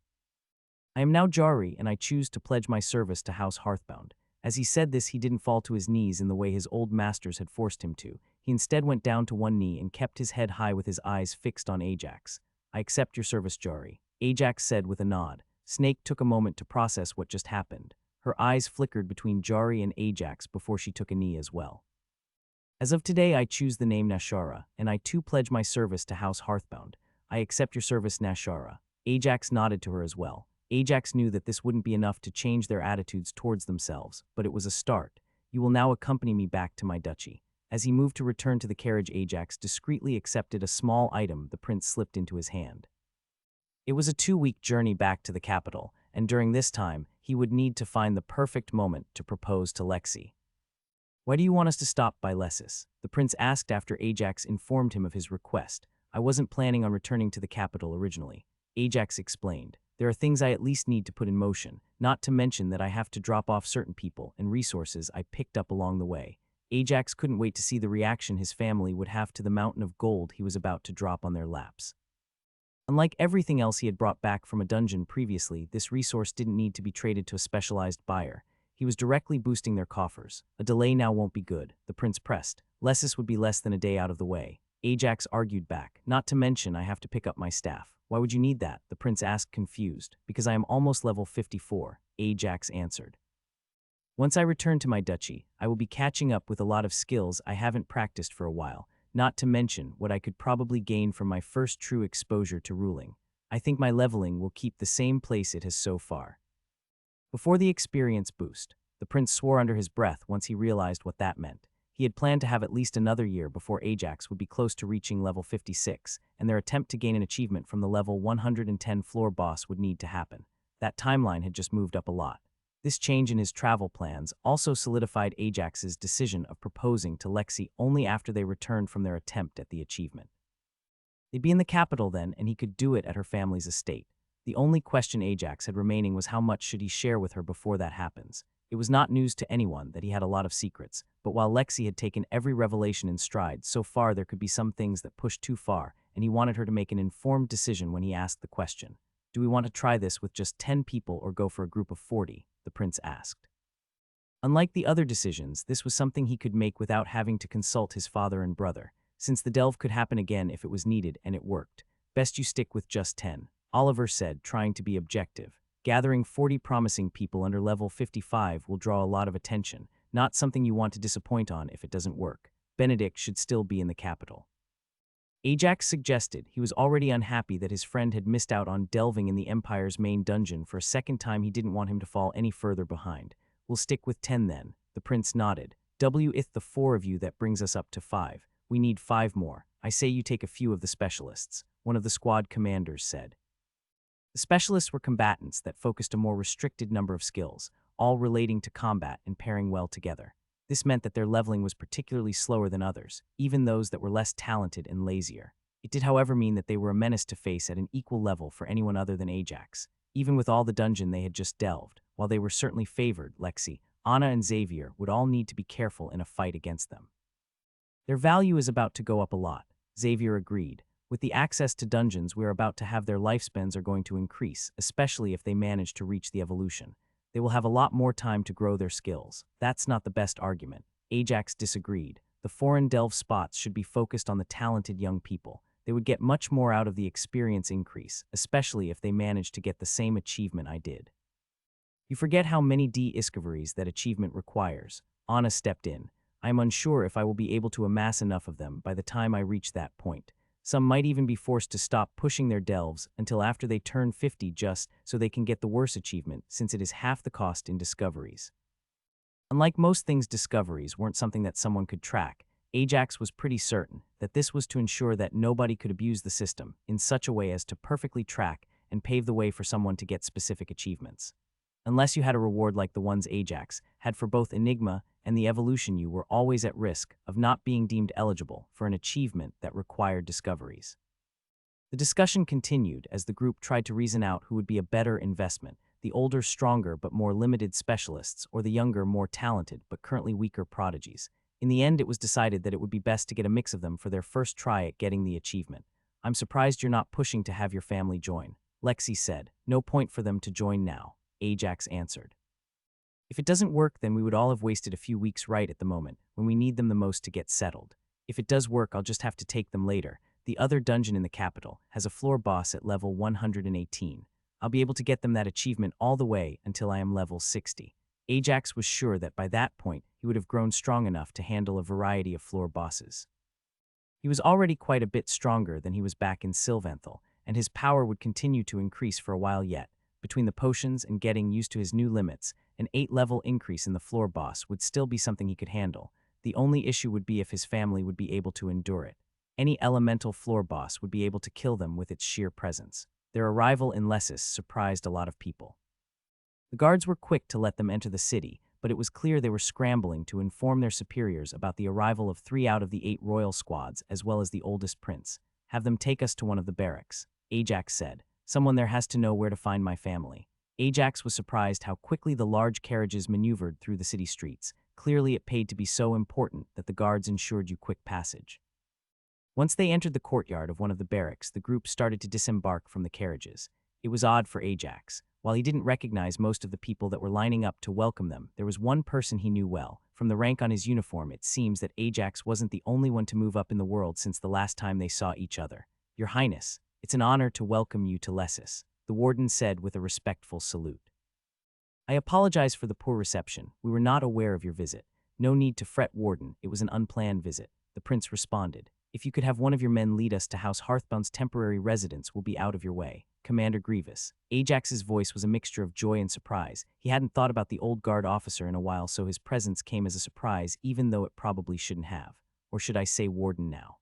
I am now Jari, and I choose to pledge my service to House Hearthbound. As he said this, he didn't fall to his knees in the way his old masters had forced him to. He instead went down to one knee and kept his head high with his eyes fixed on Ajax. I accept your service, Jari, Ajax said with a nod. Snake took a moment to process what just happened. Her eyes flickered between Jari and Ajax before she took a knee as well. As of today, I choose the name Nashara, and I too pledge my service to House Hearthbound. I accept your service, Nashara. Ajax nodded to her as well. Ajax knew that this wouldn't be enough to change their attitudes towards themselves, but it was a start. You will now accompany me back to my duchy. As he moved to return to the carriage, Ajax discreetly accepted a small item the prince slipped into his hand. It was a 2-week journey back to the capital, and during this time, he would need to find the perfect moment to propose to Lexi. Why do you want us to stop by Lessis? The prince asked after Ajax informed him of his request. I wasn't planning on returning to the capital originally. Ajax explained. There are things I at least need to put in motion, not to mention that I have to drop off certain people and resources I picked up along the way. Ajax couldn't wait to see the reaction his family would have to the mountain of gold he was about to drop on their laps. Unlike everything else he had brought back from a dungeon previously, this resource didn't need to be traded to a specialized buyer. He was directly boosting their coffers. A delay now won't be good, the prince pressed. Lessis would be less than a day out of the way. Ajax argued back. Not to mention I have to pick up my staff. Why would you need that? The prince asked, confused. Because I am almost level 54, Ajax answered. Once I return to my duchy, I will be catching up with a lot of skills I haven't practiced for a while, not to mention what I could probably gain from my first true exposure to ruling. I think my leveling will keep the same place it has so far. Before the experience boost, the prince swore under his breath once he realized what that meant. He had planned to have at least another year before Ajax would be close to reaching level 56, and their attempt to gain an achievement from the level 110 floor boss would need to happen. That timeline had just moved up a lot. This change in his travel plans also solidified Ajax's decision of proposing to Lexi only after they returned from their attempt at the achievement. They'd be in the capital then, and he could do it at her family's estate. The only question Ajax had remaining was how much should he share with her before that happens. It was not news to anyone that he had a lot of secrets, but while Lexi had taken every revelation in stride, so far there could be some things that pushed too far, and he wanted her to make an informed decision when he asked the question. Do we want to try this with just 10 people or go for a group of 40? The prince asked. Unlike the other decisions, this was something he could make without having to consult his father and brother, since the delve could happen again if it was needed, and it worked. Best you stick with just 10, Oliver said, trying to be objective. Gathering 40 promising people under level 55 will draw a lot of attention, not something you want to disappoint on if it doesn't work. Benedict should still be in the capital. Ajax suggested. He was already unhappy that his friend had missed out on delving in the Empire's main dungeon for a second time. He didn't want him to fall any further behind. We'll stick with 10 then. The prince nodded. If the 4 of you, that brings us up to 5. We need 5 more. I say you take a few of the specialists, one of the squad commanders said. The specialists were combatants that focused a more restricted number of skills, all relating to combat and pairing well together. This meant that their leveling was particularly slower than others, even those that were less talented and lazier. It did, however, mean that they were a menace to face at an equal level for anyone other than Ajax. Even with all the dungeon they had just delved, while they were certainly favored, Lexi, Anna, and Xavier would all need to be careful in a fight against them. Their value is about to go up a lot, Xavier agreed. With the access to dungeons we're about to have, their lifespans are going to increase, especially if they manage to reach the evolution. They will have a lot more time to grow their skills. That's not the best argument. Ajax disagreed. The foreign delve spots should be focused on the talented young people. They would get much more out of the experience increase, especially if they managed to get the same achievement I did. You forget how many discoveries that achievement requires. Anna stepped in. I am unsure if I will be able to amass enough of them by the time I reach that point. Some might even be forced to stop pushing their delves until after they turn 50 just so they can get the worse achievement, since it is half the cost in discoveries. Unlike most things, discoveries weren't something that someone could track. Ajax was pretty certain that this was to ensure that nobody could abuse the system in such a way as to perfectly track and pave the way for someone to get specific achievements. Unless you had a reward like the ones Ajax had for both Enigma and the evolution, you were always at risk of not being deemed eligible for an achievement that required discoveries. The discussion continued as the group tried to reason out who would be a better investment, the older, stronger but more limited specialists, or the younger, more talented but currently weaker prodigies. In the end, it was decided that it would be best to get a mix of them for their first try at getting the achievement. I'm surprised you're not pushing to have your family join, Lexi said. No point for them to join now, Ajax answered. If it doesn't work, then we would all have wasted a few weeks right at the moment, when we need them the most to get settled. If it does work, I'll just have to take them later. The other dungeon in the capital has a floor boss at level 118. I'll be able to get them that achievement all the way until I am level 60. Ajax was sure that by that point, he would have grown strong enough to handle a variety of floor bosses. He was already quite a bit stronger than he was back in Sylvanthal, and his power would continue to increase for a while yet. Between the potions and getting used to his new limits, an 8-level increase in the floor boss would still be something he could handle. The only issue would be if his family would be able to endure it. Any elemental floor boss would be able to kill them with its sheer presence. Their arrival in Lessus surprised a lot of people. The guards were quick to let them enter the city, but it was clear they were scrambling to inform their superiors about the arrival of 3 out of the 8 royal squads, as well as the oldest prince. Have them take us to one of the barracks, Ajax said. Someone there has to know where to find my family. Ajax was surprised how quickly the large carriages maneuvered through the city streets. Clearly it paid to be so important that the guards ensured you quick passage. Once they entered the courtyard of one of the barracks, the group started to disembark from the carriages. It was odd for Ajax. While he didn't recognize most of the people that were lining up to welcome them, there was one person he knew well. From the rank on his uniform, it seems that Ajax wasn't the only one to move up in the world since the last time they saw each other. Your Highness, it's an honor to welcome you to Lessus, the warden said with a respectful salute. I apologize for the poor reception. We were not aware of your visit. No need to fret, warden. It was an unplanned visit, the prince responded. If you could have one of your men lead us to House Hearthbound's temporary residence, will be out of your way. Commander Grievous. Ajax's voice was a mixture of joy and surprise. He hadn't thought about the old guard officer in a while, so his presence came as a surprise, even though it probably shouldn't have. Or should I say warden now?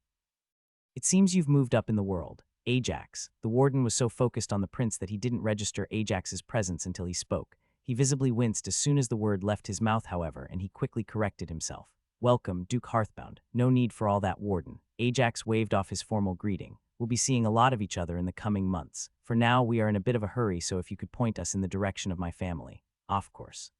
It seems you've moved up in the world. Ajax. The warden was so focused on the prince that he didn't register Ajax's presence until he spoke. He visibly winced as soon as the word left his mouth, however, and he quickly corrected himself. Welcome, Duke Hearthbound. No need for all that, warden. Ajax waved off his formal greeting. We'll be seeing a lot of each other in the coming months. For now, we are in a bit of a hurry, so if you could point us in the direction of my family. Of course.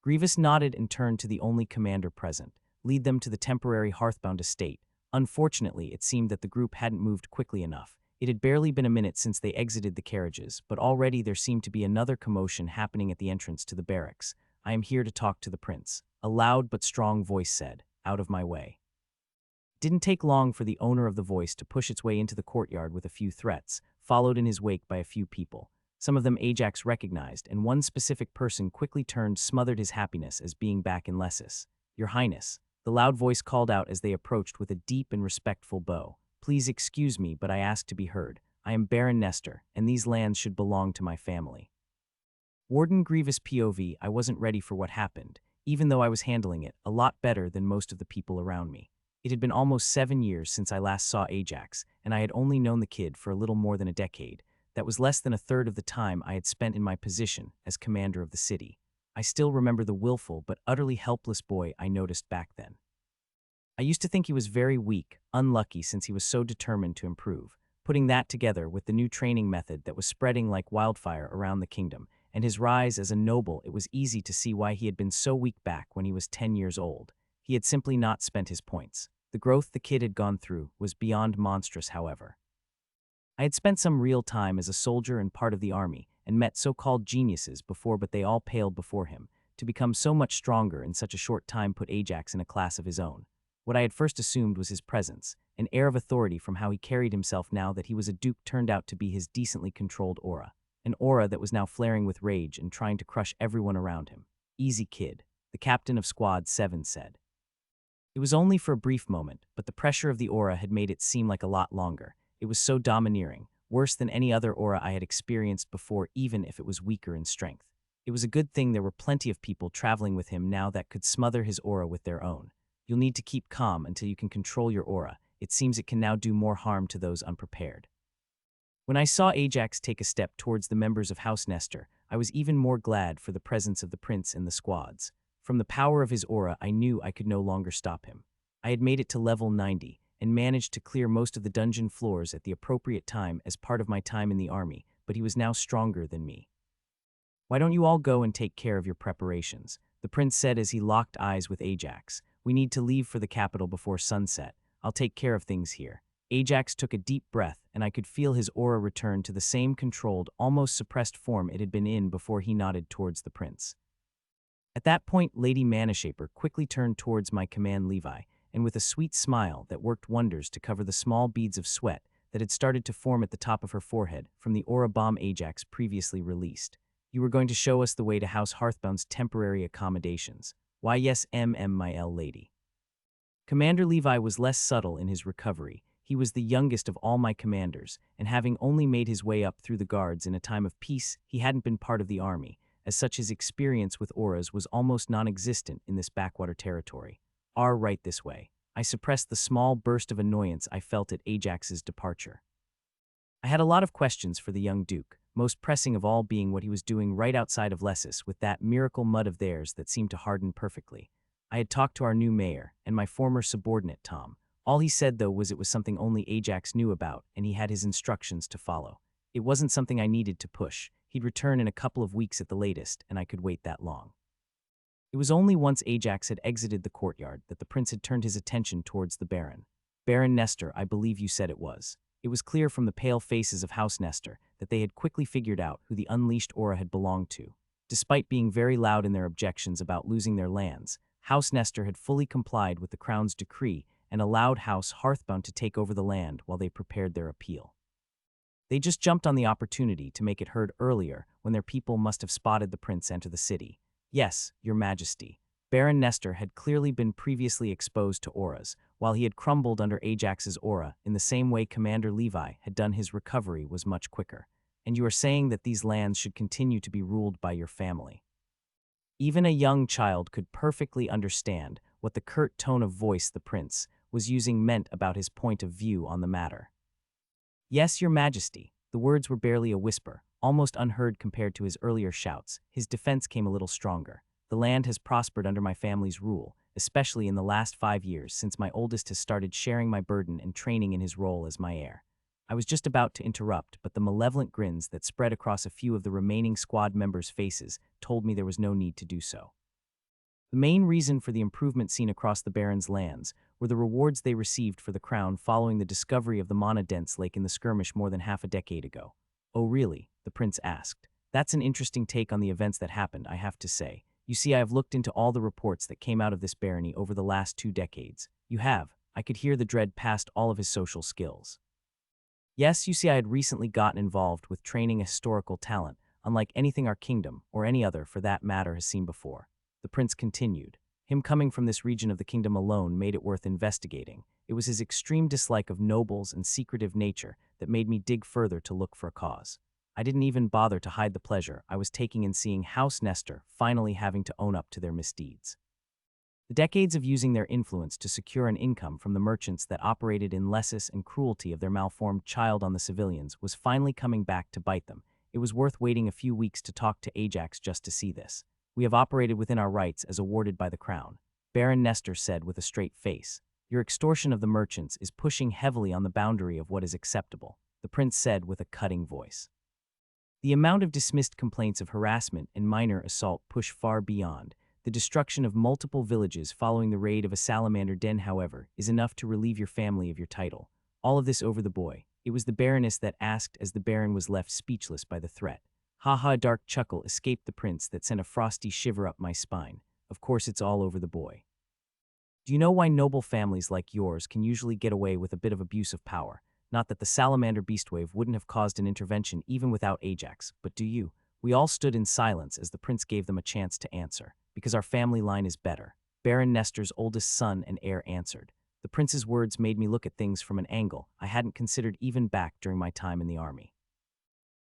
Grievous nodded and turned to the only commander present. Lead them to the temporary Hearthbound estate. Unfortunately, it seemed that the group hadn't moved quickly enough. It had barely been a minute since they exited the carriages, but already there seemed to be another commotion happening at the entrance to the barracks. "I am here to talk to the prince," a loud but strong voice said. "Out of my way." It didn't take long for the owner of the voice to push its way into the courtyard with a few threats, followed in his wake by a few people. Some of them Ajax recognized, and one specific person quickly turned, smothered his happiness as being back in Lessus. "Your Highness," the loud voice called out as they approached with a deep and respectful bow. "Please excuse me, but I ask to be heard. I am Baron Nestor, and these lands should belong to my family." Warden Grievous POV, I wasn't ready for what happened, even though I was handling it a lot better than most of the people around me. It had been almost 7 years since I last saw Ajax, and I had only known the kid for a little more than a decade. That was less than a third of the time I had spent in my position as commander of the city. I still remember the willful but utterly helpless boy I noticed back then. I used to think he was very weak, unlucky since he was so determined to improve. Putting that together with the new training method that was spreading like wildfire around the kingdom, and his rise as a noble, it was easy to see why he had been so weak back when he was 10 years old. He had simply not spent his points. The growth the kid had gone through was beyond monstrous, however. I had spent some real time as a soldier and part of the army, and met so-called geniuses before, but they all paled before him. To become so much stronger in such a short time put Ajax in a class of his own. What I had first assumed was his presence, an air of authority from how he carried himself now that he was a duke turned out to be his decently controlled aura. An aura that was now flaring with rage and trying to crush everyone around him. "Easy, kid," the captain of Squad 7 said. It was only for a brief moment, but the pressure of the aura had made it seem like a lot longer. It was so domineering, worse than any other aura I had experienced before, even if it was weaker in strength. It was a good thing there were plenty of people traveling with him now that could smother his aura with their own. You'll need to keep calm until you can control your aura. It seems it can now do more harm to those unprepared. When I saw Ajax take a step towards the members of House Nestor, I was even more glad for the presence of the prince in the squads. From the power of his aura, I knew I could no longer stop him. I had made it to level 90, and managed to clear most of the dungeon floors at the appropriate time as part of my time in the army, but he was now stronger than me. "Why don't you all go and take care of your preparations?" the prince said as he locked eyes with Ajax. "We need to leave for the capital before sunset. I'll take care of things here." Ajax took a deep breath, and I could feel his aura return to the same controlled, almost suppressed form it had been in before he nodded towards the prince. At that point, Lady Manashaper quickly turned towards my command Levi, and with a sweet smile that worked wonders to cover the small beads of sweat that had started to form at the top of her forehead from the aura bomb Ajax previously released. "You were going to show us the way to House Hearthbound's temporary accommodations." "Why yes, my lady." Commander Levi was less subtle in his recovery. He was the youngest of all my commanders, and having only made his way up through the guards in a time of peace, he hadn't been part of the army. As such, his experience with auras was almost non-existent in this backwater territory. Right this way." I suppressed the small burst of annoyance I felt at Ajax's departure. I had a lot of questions for the young duke, most pressing of all being what he was doing right outside of Lessus with that miracle mud of theirs that seemed to harden perfectly. I had talked to our new mayor, and my former subordinate, Tom. All he said, though, was it was something only Ajax knew about, and he had his instructions to follow. It wasn't something I needed to push. He'd return in a couple of weeks at the latest, and I could wait that long. It was only once Ajax had exited the courtyard that the prince had turned his attention towards the Baron. "Baron Nestor, I believe you said it was." It was clear from the pale faces of House Nestor that they had quickly figured out who the unleashed aura had belonged to. Despite being very loud in their objections about losing their lands, House Nestor had fully complied with the crown's decree and allowed House Hearthbound to take over the land while they prepared their appeal. They just jumped on the opportunity to make it heard earlier when their people must have spotted the prince enter the city. "Yes, your majesty." Baron Nestor had clearly been previously exposed to auras, while he had crumbled under Ajax's aura in the same way Commander Levi had done. His recovery was much quicker. "And you are saying that these lands should continue to be ruled by your family." Even a young child could perfectly understand what the curt tone of voice the prince was using meant about his point of view on the matter. "Yes, your majesty." The words were barely a whisper, almost unheard compared to his earlier shouts. His defense came a little stronger. "The land has prospered under my family's rule, especially in the last 5 years since my oldest has started sharing my burden and training in his role as my heir." I was just about to interrupt, but the malevolent grins that spread across a few of the remaining squad members' faces told me there was no need to do so. The main reason for the improvement seen across the Baron's lands were the rewards they received for the crown following the discovery of the manhwaedit lake in the skirmish more than half a decade ago. Oh really? The prince asked. That's an interesting take on the events that happened, I have to say. You see, I have looked into all the reports that came out of this barony over the last 2 decades. You have. I could hear the dread past all of his social skills. Yes, you see, I had recently gotten involved with training a historical talent, unlike anything our kingdom, or any other for that matter, has seen before. The prince continued. Him coming from this region of the kingdom alone made it worth investigating. It was his extreme dislike of nobles and secretive nature that made me dig further to look for a cause. I didn't even bother to hide the pleasure I was taking in seeing House Nestor finally having to own up to their misdeeds. The decades of using their influence to secure an income from the merchants that operated in lessus and cruelty of their malformed child on the civilians was finally coming back to bite them. It was worth waiting a few weeks to talk to Ajax just to see this. We have operated within our rights as awarded by the crown, Baron Nestor said with a straight face. Your extortion of the merchants is pushing heavily on the boundary of what is acceptable, the prince said with a cutting voice. The amount of dismissed complaints of harassment and minor assault push far beyond. The destruction of multiple villages following the raid of a salamander den, however, is enough to relieve your family of your title. All of this over the boy. It was the Baroness that asked as the Baron was left speechless by the threat. Ha ha, a dark chuckle escaped the prince that sent a frosty shiver up my spine. Of course it's all over the boy. Do you know why noble families like yours can usually get away with a bit of abuse of power? Not that the salamander beastwave wouldn't have caused an intervention even without Ajax, but do you? We all stood in silence as the prince gave them a chance to answer. Because our family line is better, Baron Nestor's oldest son and heir answered. The prince's words made me look at things from an angle I hadn't considered even back during my time in the army.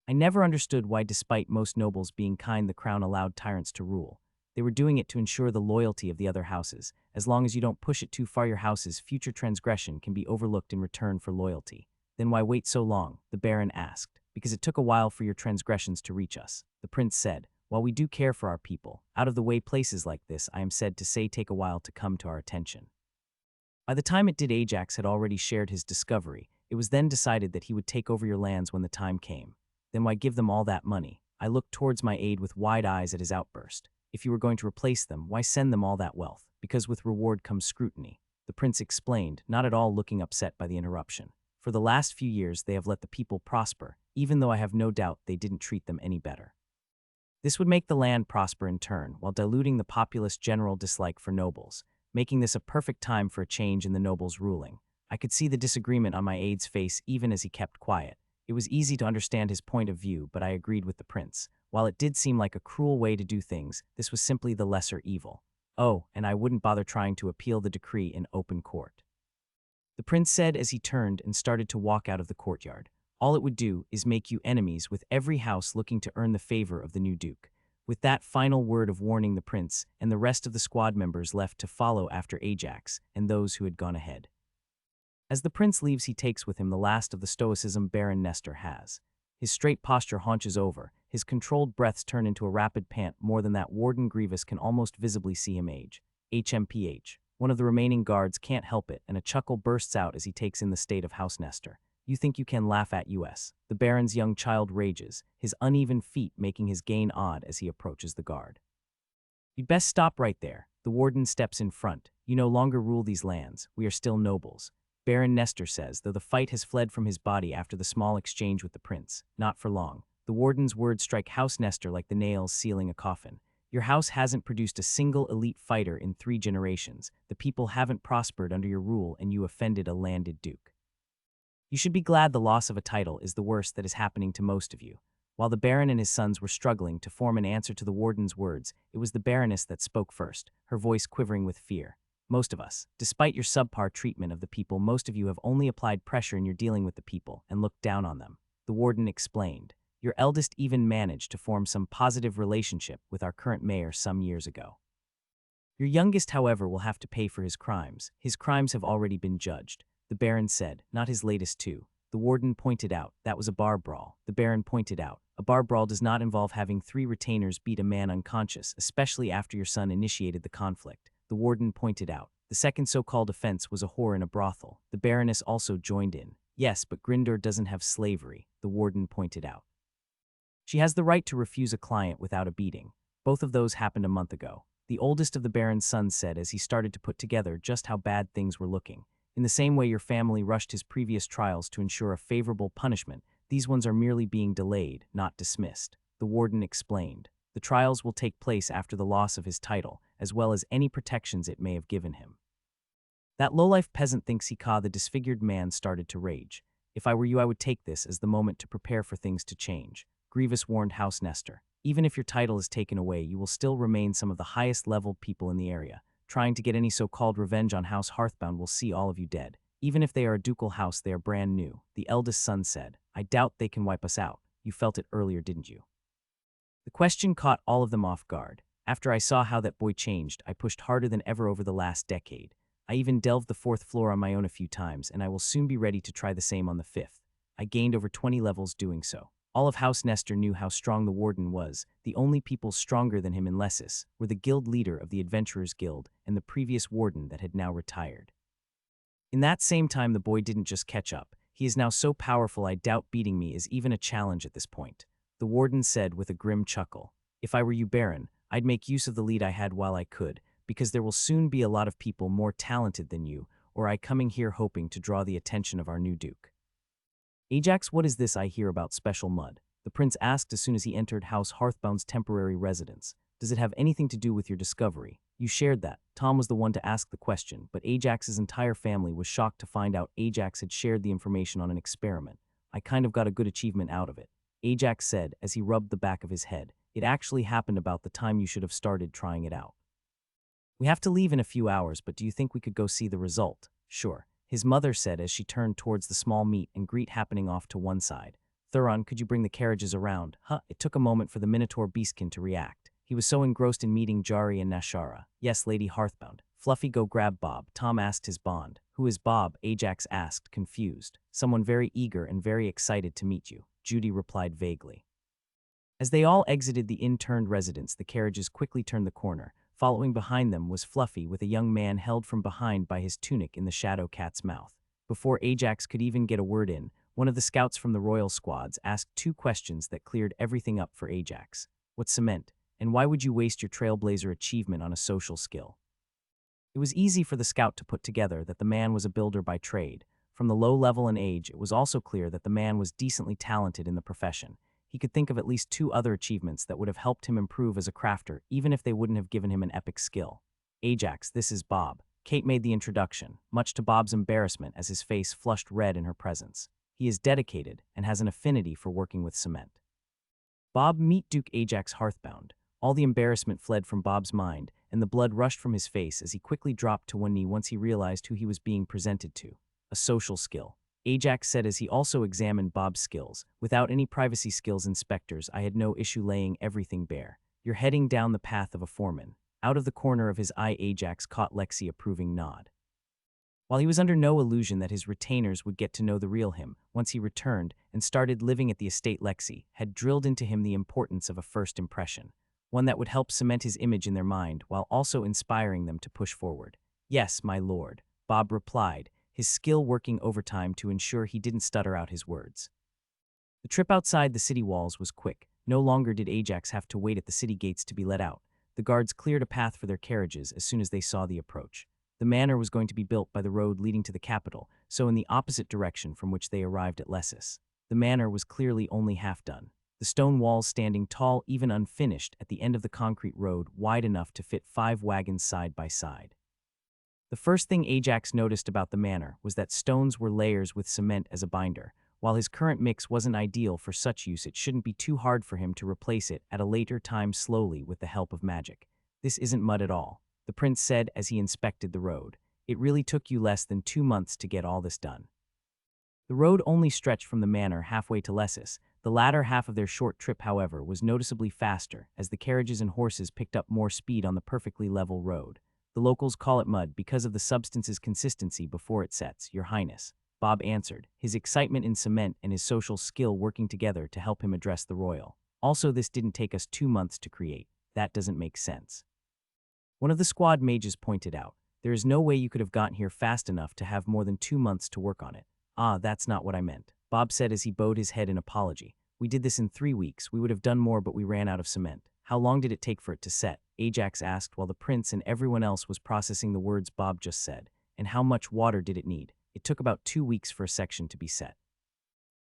I never understood why, despite most nobles being kind, the crown allowed tyrants to rule. They were doing it to ensure the loyalty of the other houses. As long as you don't push it too far, your house's future transgression can be overlooked in return for loyalty. Then why wait so long? The Baron asked. Because it took a while for your transgressions to reach us, the prince said. While we do care for our people, out-of-the-way places like this, I am said to say, take a while to come to our attention. By the time it did, Ajax had already shared his discovery. It was then decided that he would take over your lands when the time came. Then why give them all that money? I looked towards my aide with wide eyes at his outburst. If you were going to replace them, why send them all that wealth? Because with reward comes scrutiny, the prince explained, not at all looking upset by the interruption. For the last few years, they have let the people prosper, even though I have no doubt they didn't treat them any better. This would make the land prosper in turn, while diluting the populace general dislike for nobles, making this a perfect time for a change in the nobles' ruling. I could see the disagreement on my aide's face even as he kept quiet. It was easy to understand his point of view, but I agreed with the prince. While it did seem like a cruel way to do things, this was simply the lesser evil. Oh, and I wouldn't bother trying to appeal the decree in open court, the prince said as he turned and started to walk out of the courtyard. All it would do is make you enemies with every house looking to earn the favor of the new duke. With that final word of warning, the prince and the rest of the squad members left to follow after Ajax and those who had gone ahead. As the prince leaves, he takes with him the last of the stoicism Baron Nestor has. His straight posture haunches over, his controlled breaths turn into a rapid pant. More than that, Warden Grievous can almost visibly see him age. HMPH. One of the remaining guards can't help it, and a chuckle bursts out as he takes in the state of House Nestor. You think you can laugh at us. The Baron's young child rages, his uneven feet making his gain odd as he approaches the guard. You'd best stop right there. The warden steps in front. You no longer rule these lands. We are still nobles, Baron Nestor says, though the fight has fled from his body after the small exchange with the prince. Not for long. The warden's words strike House Nestor like the nails sealing a coffin. Your house hasn't produced a single elite fighter in 3 generations. The people haven't prospered under your rule, and you offended a landed duke. You should be glad the loss of a title is the worst that is happening to most of you. While the Baron and his sons were struggling to form an answer to the warden's words, it was the Baroness that spoke first, her voice quivering with fear. Most of us, despite your subpar treatment of the people, most of you have only applied pressure in your dealing with the people and looked down on them, the warden explained. Your eldest even managed to form some positive relationship with our current mayor some years ago. Your youngest, however, will have to pay for his crimes. His crimes have already been judged, the Baron said, not his latest too. The warden pointed out, that was a bar brawl. The Baron pointed out, a bar brawl does not involve having 3 retainers beat a man unconscious, especially after your son initiated the conflict. The warden pointed out, the second so-called offense was a whore in a brothel. The Baroness also joined in. Yes, but Grindor doesn't have slavery, the warden pointed out. She has the right to refuse a client without a beating. Both of those happened a month ago. the oldest of the Baron's sons said as he started to put together just how bad things were looking. In the same way your family rushed his previous trials to ensure a favorable punishment, these ones are merely being delayed, not dismissed. The warden explained. The trials will take place after the loss of his title, as well as any protections it may have given him. That lowlife peasant thinks he caught the disfigured man started to rage. If I were you, I would take this as the moment to prepare for things to change. Grievous warned House Nestor. Even if your title is taken away, you will still remain some of the highest-leveled people in the area. Trying to get any so-called revenge on House Hearthbound will see all of you dead. Even if they are a ducal house, they are brand new, the eldest son said. I doubt they can wipe us out. You felt it earlier, didn't you? The question caught all of them off guard. After I saw how that boy changed, I pushed harder than ever over the last decade. I even delved the 4th floor on my own a few times, and I will soon be ready to try the same on the 5th. I gained over 20 levels doing so. All of House Nestor knew how strong the warden was. The only people stronger than him in Lessus were the guild leader of the Adventurers Guild and the previous warden that had now retired. In that same time, the boy didn't just catch up. He is now so powerful I doubt beating me is even a challenge at this point. The warden said with a grim chuckle. If I were you, Baron, I'd make use of the lead I had while I could, because there will soon be a lot of people more talented than you, or I coming here hoping to draw the attention of our new duke. Ajax, what is this I hear about special mud? The prince asked as soon as he entered House Hearthbound's temporary residence. Does it have anything to do with your discovery? You shared that. Tom was the one to ask the question, but Ajax's entire family was shocked to find out Ajax had shared the information on an experiment. I kind of got a good achievement out of it, Ajax said as he rubbed the back of his head. It actually happened about the time you should have started trying it out. We have to leave in a few hours, but do you think we could go see the result? Sure, his mother said as she turned towards the small meet and greet happening off to one side. Thuron, could you bring the carriages around? It took a moment for the Minotaur Beastkin to react. He was so engrossed in meeting Jari and Nashara. Yes, Lady Hearthbound. Fluffy, go grab Bob. Tom asked his bond. Who is Bob? Ajax asked, confused. Someone very eager and very excited to meet you, Judy replied vaguely. As they all exited the interned residence, the carriages quickly turned the corner. Following behind them was Fluffy with a young man held from behind by his tunic in the Shadow Cat's mouth. Before Ajax could even get a word in, one of the scouts from the royal squads asked 2 questions that cleared everything up for Ajax. What's cement? And why would you waste your Trailblazer achievement on a social skill? It was easy for the scout to put together that the man was a builder by trade. From the low level and age, it was also clear that the man was decently talented in the profession. He could think of at least 2 other achievements that would have helped him improve as a crafter, even if they wouldn't have given him an epic skill. Ajax, this is Bob. Kate made the introduction, much to Bob's embarrassment as his face flushed red in her presence. He is dedicated and has an affinity for working with cement. Bob, meet Duke Ajax Hearthbound. All the embarrassment fled from Bob's mind, and the blood rushed from his face as he quickly dropped to one knee once he realized who he was being presented to. A social skill, Ajax said as he also examined Bob's skills. Without any privacy skills inspectors, I had no issue laying everything bare. You're heading down the path of a foreman. Out of the corner of his eye, Ajax caught Lexi approving nod. While he was under no illusion that his retainers would get to know the real him, once he returned and started living at the estate, Lexi had drilled into him the importance of a first impression, one that would help cement his image in their mind while also inspiring them to push forward. Yes, my lord, Bob replied, his skill working overtime to ensure he didn't stutter out his words. The trip outside the city walls was quick. No longer did Ajax have to wait at the city gates to be let out. The guards cleared a path for their carriages as soon as they saw the approach. The manor was going to be built by the road leading to the capital, so in the opposite direction from which they arrived at Lessus. The manor was clearly only half done. The stone walls standing tall, even unfinished, at the end of the concrete road, wide enough to fit 5 wagons side by side. The first thing Ajax noticed about the manor was that stones were layers with cement as a binder. While his current mix wasn't ideal for such use, it shouldn't be too hard for him to replace it at a later time slowly with the help of magic. This isn't mud at all, the prince said as he inspected the road. It really took you less than 2 months to get all this done. The road only stretched from the manor halfway to Lessus. The latter half of their short trip, however, was noticeably faster as the carriages and horses picked up more speed on the perfectly level road. The locals call it mud because of the substance's consistency before it sets, Your Highness, Bob answered, his excitement in cement and his social skill working together to help him address the royal. Also, this didn't take us 2 months to create. That doesn't make sense. One of the squad mages pointed out, there is no way you could have gotten here fast enough to have more than 2 months to work on it. That's not what I meant, Bob said as he bowed his head in apology. We did this in 3 weeks. We would have done more, but we ran out of cement. How long did it take for it to set? Ajax asked while the prince and everyone else was processing the words Bob just said. And how much water did it need? It took about 2 weeks for a section to be set.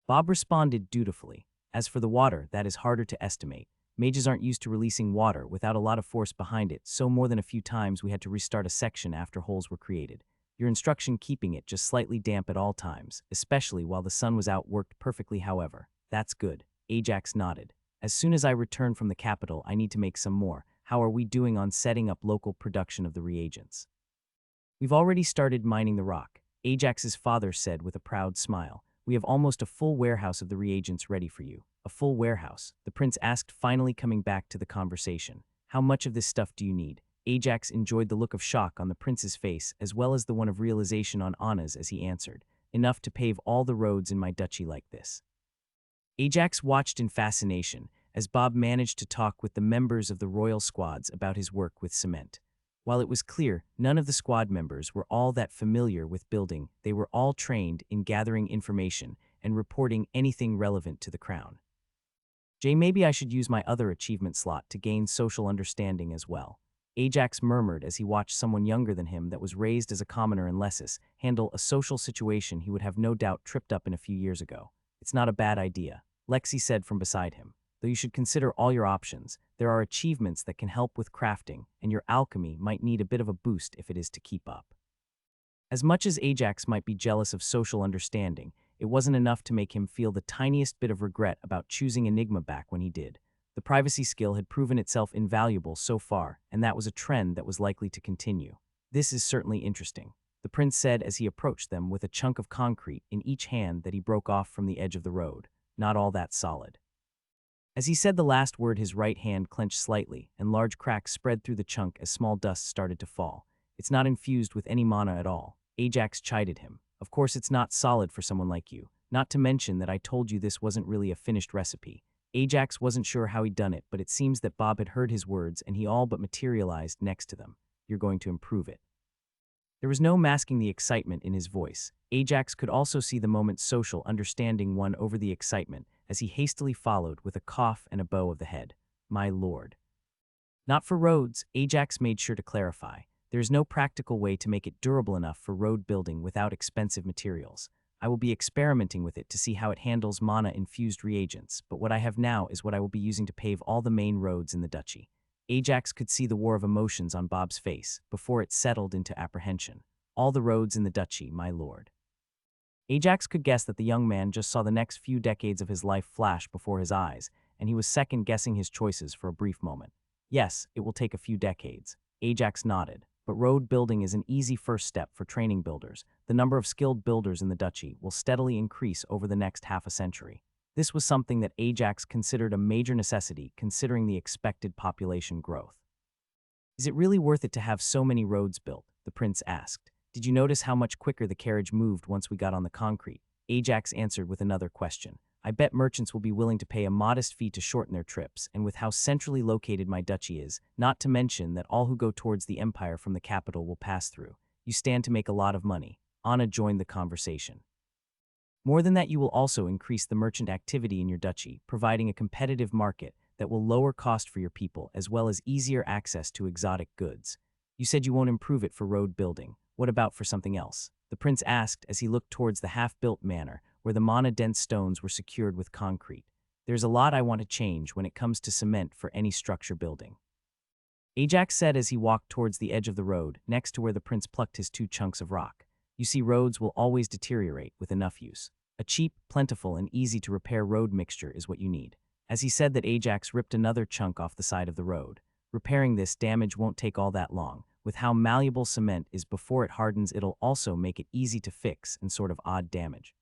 Bob responded dutifully. As for the water, that is harder to estimate. Mages aren't used to releasing water without a lot of force behind it, so more than a few times we had to restart a section after holes were created. Your instruction keeping it just slightly damp at all times, especially while the sun was out, worked perfectly however. That's good. Ajax nodded. As soon as I return from the capital, I need to make some more. How are we doing on setting up local production of the reagents? We've already started mining the rock, Ajax's father said with a proud smile. We have almost a full warehouse of the reagents ready for you. A full warehouse, the prince asked, finally coming back to the conversation. How much of this stuff do you need? Ajax enjoyed the look of shock on the prince's face as well as the one of realization on Anna's as he answered. Enough to pave all the roads in my duchy like this. Ajax watched in fascination as Bob managed to talk with the members of the royal squads about his work with cement. While it was clear none of the squad members were all that familiar with building, they were all trained in gathering information and reporting anything relevant to the crown. Maybe I should use my other achievement slot to gain social understanding as well. Ajax murmured as he watched someone younger than him that was raised as a commoner in Lessus handle a social situation he would have no doubt tripped up in a few years ago. It's not a bad idea, Lexi said from beside him. Though you should consider all your options, there are achievements that can help with crafting, and your alchemy might need a bit of a boost if it is to keep up. As much as Ajax might be jealous of social understanding, it wasn't enough to make him feel the tiniest bit of regret about choosing Enigma back when he did. The privacy skill had proven itself invaluable so far, and that was a trend that was likely to continue. This is certainly interesting, the prince said as he approached them with a chunk of concrete in each hand that he broke off from the edge of the road. Not all that solid. As he said the last word, his right hand clenched slightly, and large cracks spread through the chunk as small dust started to fall. It's not infused with any mana at all, Ajax chided him. Of course it's not solid for someone like you, not to mention that I told you this wasn't really a finished recipe. Ajax wasn't sure how he'd done it, but it seems that Bob had heard his words and he all but materialized next to them. You're going to improve it. There was no masking the excitement in his voice. Ajax could also see the moment's social understanding won over the excitement as he hastily followed with a cough and a bow of the head. My lord. Not for roads, Ajax made sure to clarify. There is no practical way to make it durable enough for road building without expensive materials. I will be experimenting with it to see how it handles mana-infused reagents, but what I have now is what I will be using to pave all the main roads in the duchy. Ajax could see the war of emotions on Bob's face before it settled into apprehension. All the roads in the duchy, my lord. Ajax could guess that the young man just saw the next few decades of his life flash before his eyes, and he was second-guessing his choices for a brief moment. Yes, it will take a few decades. Ajax nodded. But road building is an easy first step for training builders. The number of skilled builders in the duchy will steadily increase over the next half a century. This was something that Ajax considered a major necessity considering the expected population growth. Is it really worth it to have so many roads built? The prince asked. Did you notice how much quicker the carriage moved once we got on the concrete? Ajax answered with another question. I bet merchants will be willing to pay a modest fee to shorten their trips, and with how centrally located my duchy is, not to mention that all who go towards the empire from the capital will pass through, you stand to make a lot of money. Anna joined the conversation. More than that, you will also increase the merchant activity in your duchy, providing a competitive market that will lower cost for your people as well as easier access to exotic goods. You said you won't improve it for road building. What about for something else? The prince asked as he looked towards the half-built manor, where the mana-dense stones were secured with concrete. There's a lot I want to change when it comes to cement for any structure building. Ajax said as he walked towards the edge of the road, next to where the prince plucked his 2 chunks of rock. You see, roads will always deteriorate with enough use. A cheap, plentiful, and easy-to-repair road mixture is what you need. As he said that, Ajax ripped another chunk off the side of the road. Repairing this damage won't take all that long. With how malleable cement is before it hardens, it'll also make it easy to fix and sort of odd damage.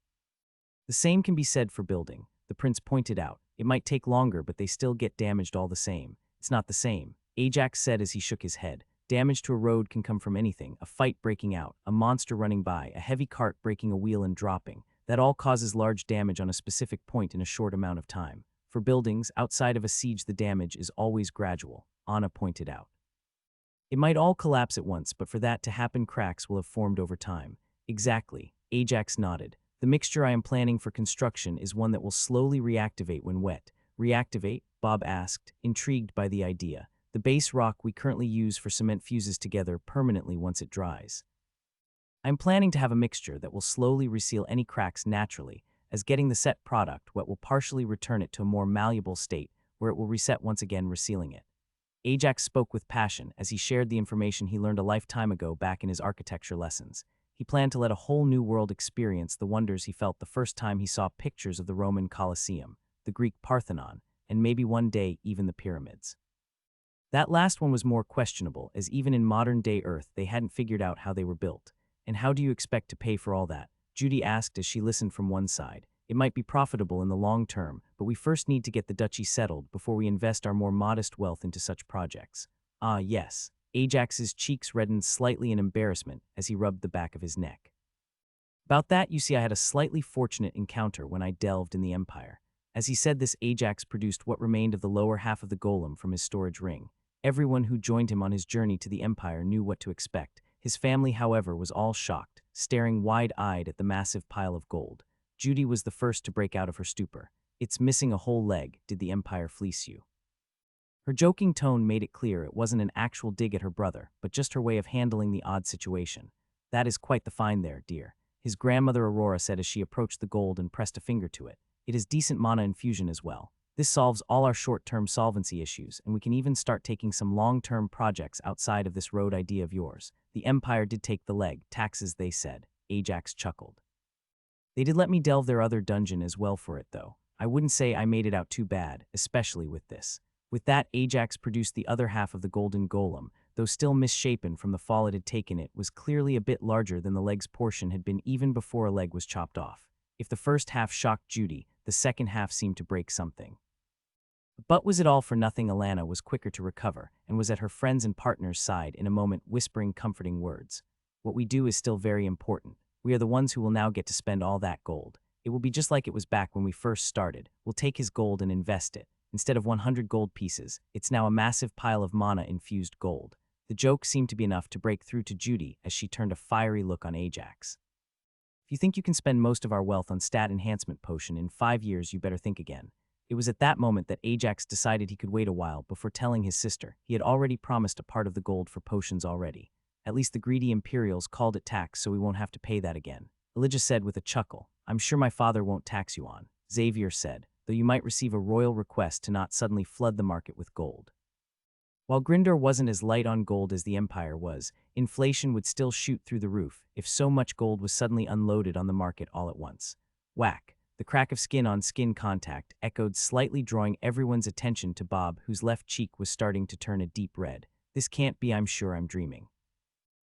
The same can be said for building, the prince pointed out. It might take longer, but they still get damaged all the same. It's not the same, Ajax said as he shook his head. Damage to a road can come from anything, a fight breaking out, a monster running by, a heavy cart breaking a wheel and dropping. That all causes large damage on a specific point in a short amount of time. For buildings, outside of a siege, the damage is always gradual, Anna pointed out. It might all collapse at once, but for that to happen, cracks will have formed over time. Exactly, Ajax nodded. The mixture I am planning for construction is one that will slowly reactivate when wet. Reactivate? Bob asked, intrigued by the idea. The base rock we currently use for cement fuses together permanently once it dries. I'm planning to have a mixture that will slowly reseal any cracks naturally, as getting the set product wet will partially return it to a more malleable state, where it will reset once again, resealing it. Ajax spoke with passion as he shared the information he learned a lifetime ago back in his architecture lessons. He planned to let a whole new world experience the wonders he felt the first time he saw pictures of the Roman Colosseum, the Greek Parthenon, and maybe one day even the pyramids. That last one was more questionable, as even in modern-day Earth they hadn't figured out how they were built. And how do you expect to pay for all that? Judy asked as she listened from one side. It might be profitable in the long term, but we first need to get the duchy settled before we invest our more modest wealth into such projects. Ah, yes. Ajax's cheeks reddened slightly in embarrassment as he rubbed the back of his neck. About that, you see, I had a slightly fortunate encounter when I delved in the Empire. As he said this, Ajax produced what remained of the lower half of the golem from his storage ring. Everyone who joined him on his journey to the Empire knew what to expect. His family, however, was all shocked, staring wide-eyed at the massive pile of gold. Judy was the first to break out of her stupor. It's missing a whole leg. Did the Empire fleece you? Her joking tone made it clear it wasn't an actual dig at her brother, but just her way of handling the odd situation. That is quite the find there, dear, his grandmother Aurora said as she approached the gold and pressed a finger to it. It is decent mana infusion as well. This solves all our short-term solvency issues, and we can even start taking some long-term projects outside of this road idea of yours. The Empire did take the leg, taxes they said. Ajax chuckled. They did let me delve their other dungeon as well for it, though. I wouldn't say I made it out too bad, especially with this. With that, Ajax produced the other half of the golden golem, though still misshapen from the fall it had taken. It was clearly a bit larger than the leg's portion had been even before a leg was chopped off. If the first half shocked Judy, the second half seemed to break something. But was it all for nothing? Alana was quicker to recover and was at her friends and partner's side in a moment, whispering comforting words. What we do is still very important. We are the ones who will now get to spend all that gold. It will be just like it was back when we first started. We'll take his gold and invest it. Instead of 100 gold pieces, it's now a massive pile of mana-infused gold. The joke seemed to be enough to break through to Judy as she turned a fiery look on Ajax. If you think you can spend most of our wealth on stat enhancement potion in 5 years, you better think again. It was at that moment that Ajax decided he could wait a while before telling his sister. He had already promised a part of the gold for potions already. At least the greedy Imperials called it tax, so we won't have to pay that again. Elijah said with a chuckle. I'm sure my father won't tax you on. Xavier said, though you might receive a royal request to not suddenly flood the market with gold. While Grindor wasn't as light on gold as the Empire was, inflation would still shoot through the roof if so much gold was suddenly unloaded on the market all at once. Whack! The crack of skin-on-skin contact echoed slightly, drawing everyone's attention to Bob, whose left cheek was starting to turn a deep red. This can't be, I'm sure I'm dreaming.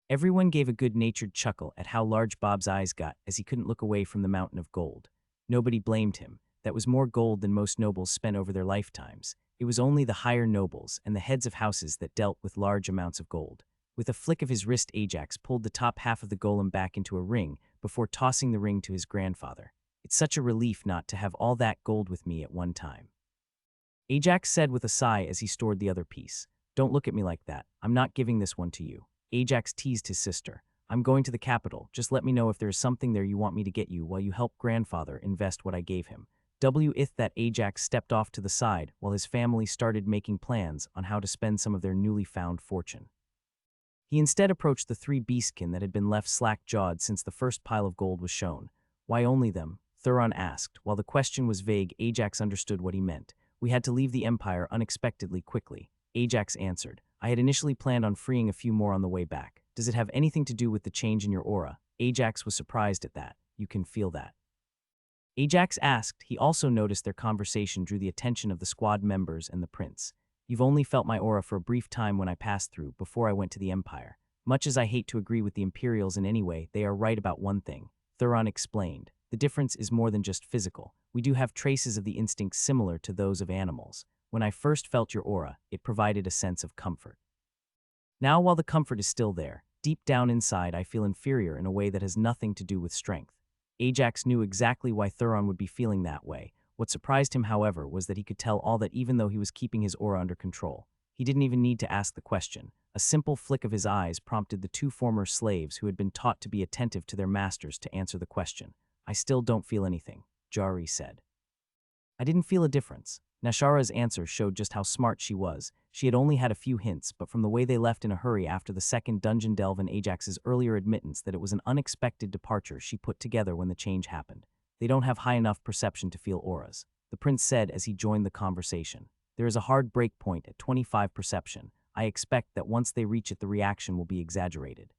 Everyone gave a good-natured chuckle at how large Bob's eyes got as he couldn't look away from the mountain of gold. Nobody blamed him. That was more gold than most nobles spent over their lifetimes. It was only the higher nobles and the heads of houses that dealt with large amounts of gold. With a flick of his wrist, Ajax pulled the top half of the golem back into a ring before tossing the ring to his grandfather. It's such a relief not to have all that gold with me at one time, Ajax said with a sigh as he stored the other piece. Don't look at me like that. I'm not giving this one to you. Ajax teased his sister. I'm going to the capital. Just let me know if there's something there you want me to get you while you help grandfather invest what I gave him. That Ajax stepped off to the side while his family started making plans on how to spend some of their newly found fortune. He instead approached the 3 beastkin that had been left slack-jawed since the first pile of gold was shown. Why only them? Thuron asked. While the question was vague, Ajax understood what he meant. We had to leave the Empire unexpectedly quickly. Ajax answered. I had initially planned on freeing a few more on the way back. Does it have anything to do with the change in your aura? Ajax was surprised at that. You can feel that? Ajax asked. He also noticed their conversation drew the attention of the squad members and the prince. You've only felt my aura for a brief time when I passed through, before I went to the Empire. Much as I hate to agree with the Imperials in any way, they are right about one thing. Thuron explained. The difference is more than just physical. We do have traces of the instincts similar to those of animals. When I first felt your aura, it provided a sense of comfort. Now, while the comfort is still there, deep down inside I feel inferior in a way that has nothing to do with strength. Ajax knew exactly why Thuron would be feeling that way. What surprised him, however, was that he could tell all that even though he was keeping his aura under control. He didn't even need to ask the question. A simple flick of his eyes prompted the 2 former slaves who had been taught to be attentive to their masters to answer the question. I still don't feel anything, Jari said. I didn't feel a difference. Nashara's answer showed just how smart she was. She had only had a few hints, but from the way they left in a hurry after the second dungeon delve and Ajax's earlier admittance that it was an unexpected departure, she put together when the change happened. They don't have high enough perception to feel auras, the prince said as he joined the conversation. There is a hard break point at 25 perception. I expect that once they reach it, the reaction will be exaggerated.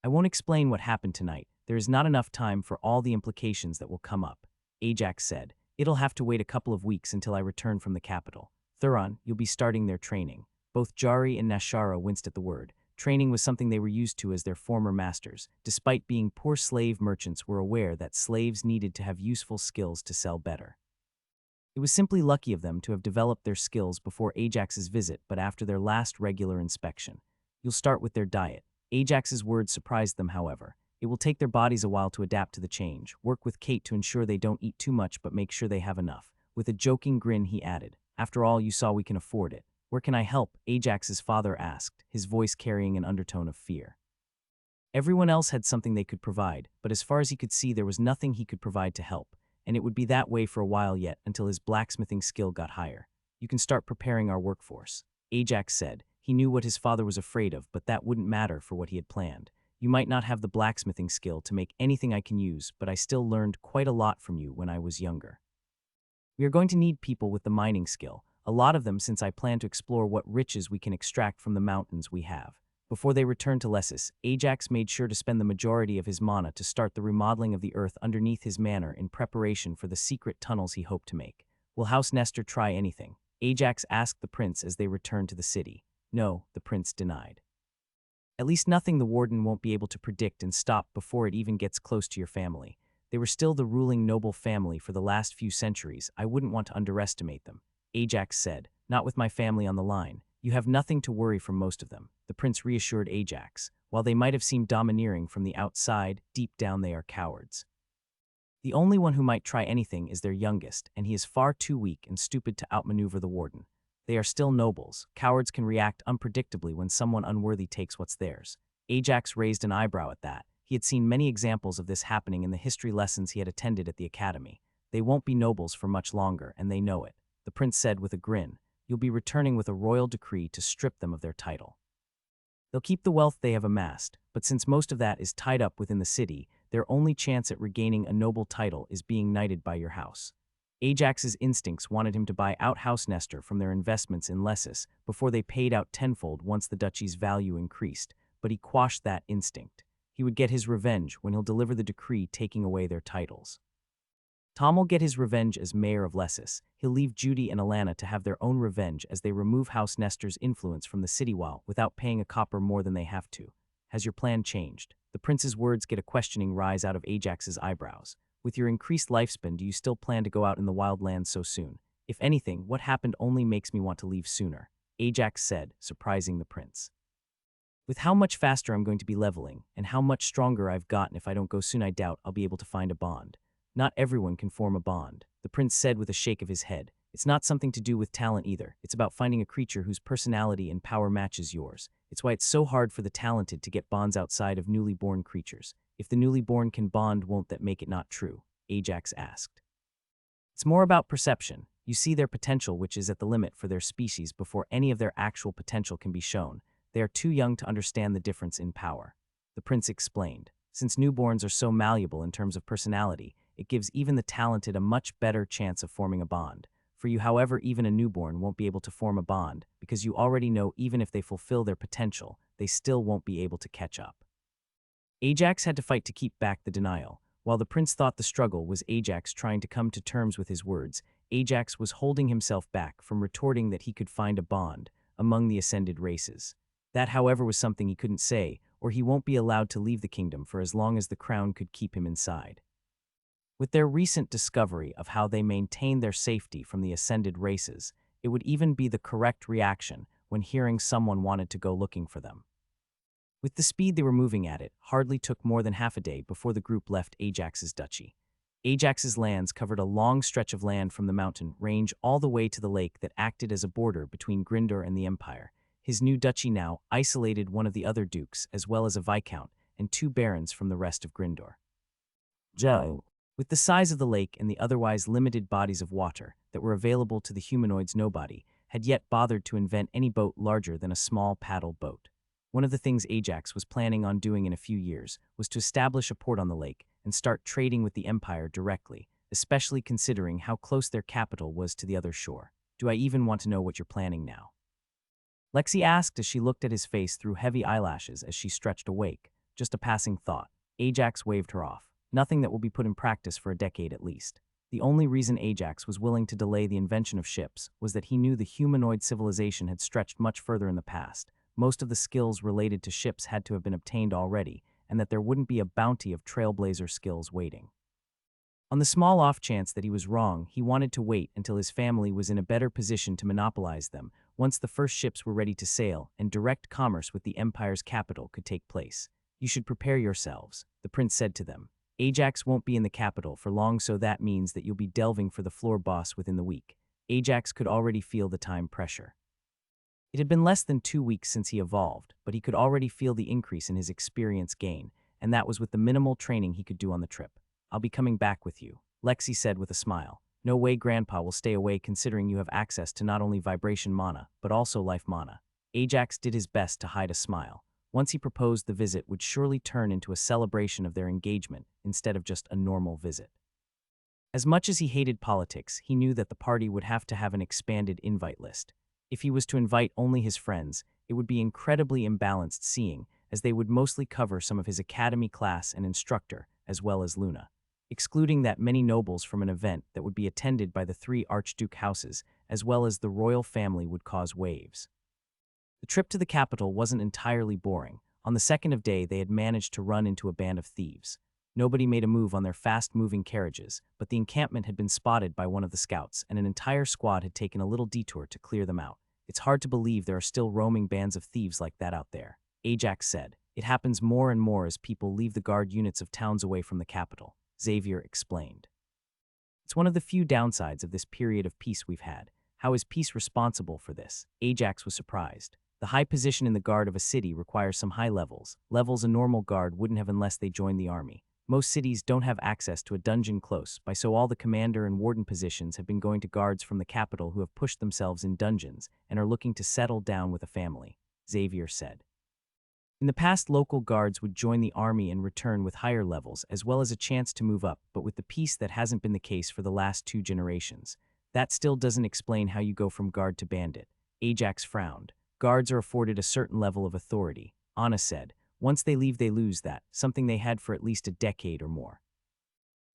I won't explain what happened tonight. There is not enough time for all the implications that will come up, Ajax said. It'll have to wait a couple of weeks until I return from the capital. Thuron, you'll be starting their training. Both Jari and Nashara winced at the word. Training was something they were used to as their former masters. Despite being poor slave merchants, were aware that slaves needed to have useful skills to sell better. It was simply lucky of them to have developed their skills before Ajax's visit, but after their last regular inspection. You'll start with their diet. Ajax's words surprised them, however. It will take their bodies a while to adapt to the change. Work with Kate to ensure they don't eat too much, but make sure they have enough. With a joking grin, he added, after all, you saw we can afford it. Where can I help? Ajax's father asked, his voice carrying an undertone of fear. Everyone else had something they could provide, but as far as he could see, there was nothing he could provide to help, and it would be that way for a while yet until his blacksmithing skill got higher. You can start preparing our workforce, Ajax said. He knew what his father was afraid of, but that wouldn't matter for what he had planned. You might not have the blacksmithing skill to make anything I can use, but I still learned quite a lot from you when I was younger. We are going to need people with the mining skill, a lot of them, since I plan to explore what riches we can extract from the mountains we have. Before they returned to Lessus, Ajax made sure to spend the majority of his mana to start the remodeling of the earth underneath his manor in preparation for the secret tunnels he hoped to make. Will House Nestor try anything? Ajax asked the prince as they returned to the city. No, the prince denied. At least nothing the warden won't be able to predict and stop before it even gets close to your family. They were still the ruling noble family for the last few centuries. I wouldn't want to underestimate them, Ajax said. Not with my family on the line. You have nothing to worry from most of them, the prince reassured Ajax. While they might have seemed domineering from the outside, deep down they are cowards. The only one who might try anything is their youngest, and he is far too weak and stupid to outmaneuver the warden. They are still nobles. Cowards can react unpredictably when someone unworthy takes what's theirs. Ajax raised an eyebrow at that. He had seen many examples of this happening in the history lessons he had attended at the academy. They won't be nobles for much longer, and they know it, the prince said with a grin. You'll be returning with a royal decree to strip them of their title. They'll keep the wealth they have amassed, but since most of that is tied up within the city, their only chance at regaining a noble title is being knighted by your house. Ajax's instincts wanted him to buy out House Nestor from their investments in Lessus before they paid out tenfold once the duchy's value increased, but he quashed that instinct. He would get his revenge when he'll deliver the decree taking away their titles. Tom will get his revenge as mayor of Lessus. He'll leave Judy and Alana to have their own revenge as they remove House Nestor's influence from the city without paying a copper more than they have to. Has your plan changed? The prince's words get a questioning rise out of Ajax's eyebrows. With your increased lifespan, do you still plan to go out in the wild lands so soon? If anything, what happened only makes me want to leave sooner, Ajax said, surprising the prince. With how much faster I'm going to be leveling, and how much stronger I've gotten, if I don't go soon, I doubt I'll be able to find a bond. Not everyone can form a bond, the prince said with a shake of his head. It's not something to do with talent either. It's about finding a creature whose personality and power matches yours. It's why it's so hard for the talented to get bonds outside of newly born creatures. If the newly born can bond, won't that make it not true? Ajax asked. It's more about perception. You see their potential, which is at the limit for their species, before any of their actual potential can be shown. They are too young to understand the difference in power, the prince explained. Since newborns are so malleable in terms of personality, it gives even the talented a much better chance of forming a bond. For you, however, even a newborn won't be able to form a bond, because you already know even if they fulfill their potential, they still won't be able to catch up. Ajax had to fight to keep back the denial. While the prince thought the struggle was Ajax trying to come to terms with his words, Ajax was holding himself back from retorting that he could find a bond among the ascended races. That, however, was something he couldn't say, or he won't be allowed to leave the kingdom for as long as the crown could keep him inside. With their recent discovery of how they maintain their safety from the ascended races, it would even be the correct reaction when hearing someone wanted to go looking for them. With the speed they were moving at, it hardly took more than half a day before the group left Ajax's duchy. Ajax's lands covered a long stretch of land from the mountain range all the way to the lake that acted as a border between Grindor and the Empire. His new duchy now isolated one of the other dukes, as well as a viscount and 2 barons from the rest of Grindor. Joe. With the size of the lake and the otherwise limited bodies of water, that were available to the humanoids nobody had yet bothered to invent any boat larger than a small paddle boat. One of the things Ajax was planning on doing in a few years was to establish a port on the lake and start trading with the Empire directly, especially considering how close their capital was to the other shore. Do I even want to know what you're planning now? Lexi asked as she looked at his face through heavy eyelashes as she stretched awake. Just a passing thought. Ajax waved her off. Nothing that will be put in practice for a decade at least. The only reason Ajax was willing to delay the invention of ships was that he knew the humanoid civilization had stretched much further in the past. Most of the skills related to ships had to have been obtained already, and that there wouldn't be a bounty of trailblazer skills waiting. On the small off chance that he was wrong, he wanted to wait until his family was in a better position to monopolize them once the first ships were ready to sail and direct commerce with the Empire's capital could take place. You should prepare yourselves, the prince said to them. Ajax won't be in the capital for long, so that means that you'll be delving for the floor boss within the week. Ajax could already feel the time pressure. It had been less than 2 weeks since he evolved, but he could already feel the increase in his experience gain, and that was with the minimal training he could do on the trip. I'll be coming back with you, Lexi said with a smile. No way Grandpa will stay away considering you have access to not only vibration mana, but also life mana. Ajax did his best to hide a smile. Once he proposed, the visit would surely turn into a celebration of their engagement instead of just a normal visit. As much as he hated politics, he knew that the party would have to have an expanded invite list. If he was to invite only his friends, it would be incredibly imbalanced seeing, as they would mostly cover some of his academy class and instructor, as well as Luna. Excluding that many nobles from an event that would be attended by the 3 Archduke houses, as well as the royal family, would cause waves. The trip to the capital wasn't entirely boring. On the second day, they had managed to run into a band of thieves. Nobody made a move on their fast-moving carriages, but the encampment had been spotted by one of the scouts, and an entire squad had taken a little detour to clear them out. It's hard to believe there are still roaming bands of thieves like that out there, Ajax said. It happens more and more as people leave the guard units of towns away from the capital, Xavier explained. It's one of the few downsides of this period of peace we've had. How is peace responsible for this? Ajax was surprised. The high position in the guard of a city requires some high levels a normal guard wouldn't have unless they joined the army. Most cities don't have access to a dungeon close by, so all the commander and warden positions have been going to guards from the capital who have pushed themselves in dungeons and are looking to settle down with a family, Xavier said. In the past, local guards would join the army and return with higher levels as well as a chance to move up, but with the peace that hasn't been the case for the last 2 generations. That still doesn't explain how you go from guard to bandit. Ajax frowned. Guards are afforded a certain level of authority, Anna said. Once they leave, they lose that, something they had for at least a decade or more.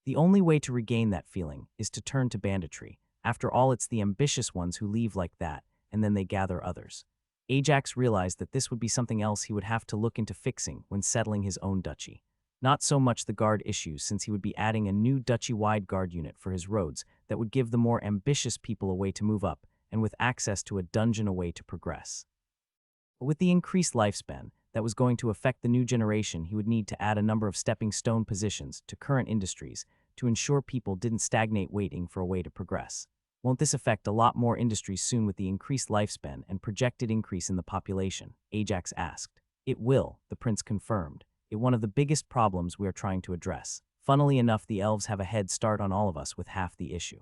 The only way to regain that feeling is to turn to banditry. After all, it's the ambitious ones who leave like that, and then they gather others. Ajax realized that this would be something else he would have to look into fixing when settling his own duchy. Not so much the guard issues, since he would be adding a new duchy-wide guard unit for his roads that would give the more ambitious people a way to move up, and with access to a dungeon a way to progress. But with the increased lifespan that was going to affect the new generation, he would need to add a number of stepping stone positions to current industries to ensure people didn't stagnate waiting for a way to progress. Won't this affect a lot more industries soon with the increased lifespan and projected increase in the population? Ajax asked. It will, the prince confirmed. It's one of the biggest problems we are trying to address. Funnily enough, the elves have a head start on all of us with half the issue.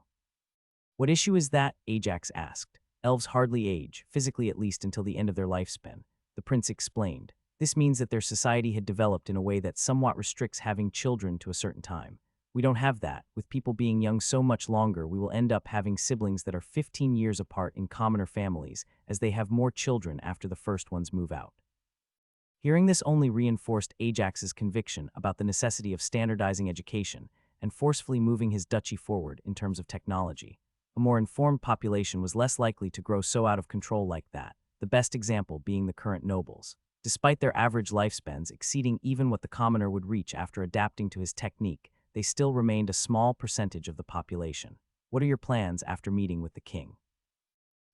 What issue is that? Ajax asked. Elves hardly age, physically at least, until the end of their lifespan, the prince explained. This means that their society had developed in a way that somewhat restricts having children to a certain time. We don't have that. With people being young so much longer, we will end up having siblings that are 15 years apart in commoner families, as they have more children after the first ones move out. Hearing this only reinforced Ajax's conviction about the necessity of standardizing education and forcefully moving his duchy forward in terms of technology. A more informed population was less likely to grow so out of control like that, the best example being the current nobles. Despite their average lifespans exceeding even what the commoner would reach after adapting to his technique, they still remained a small percentage of the population. What are your plans after meeting with the king?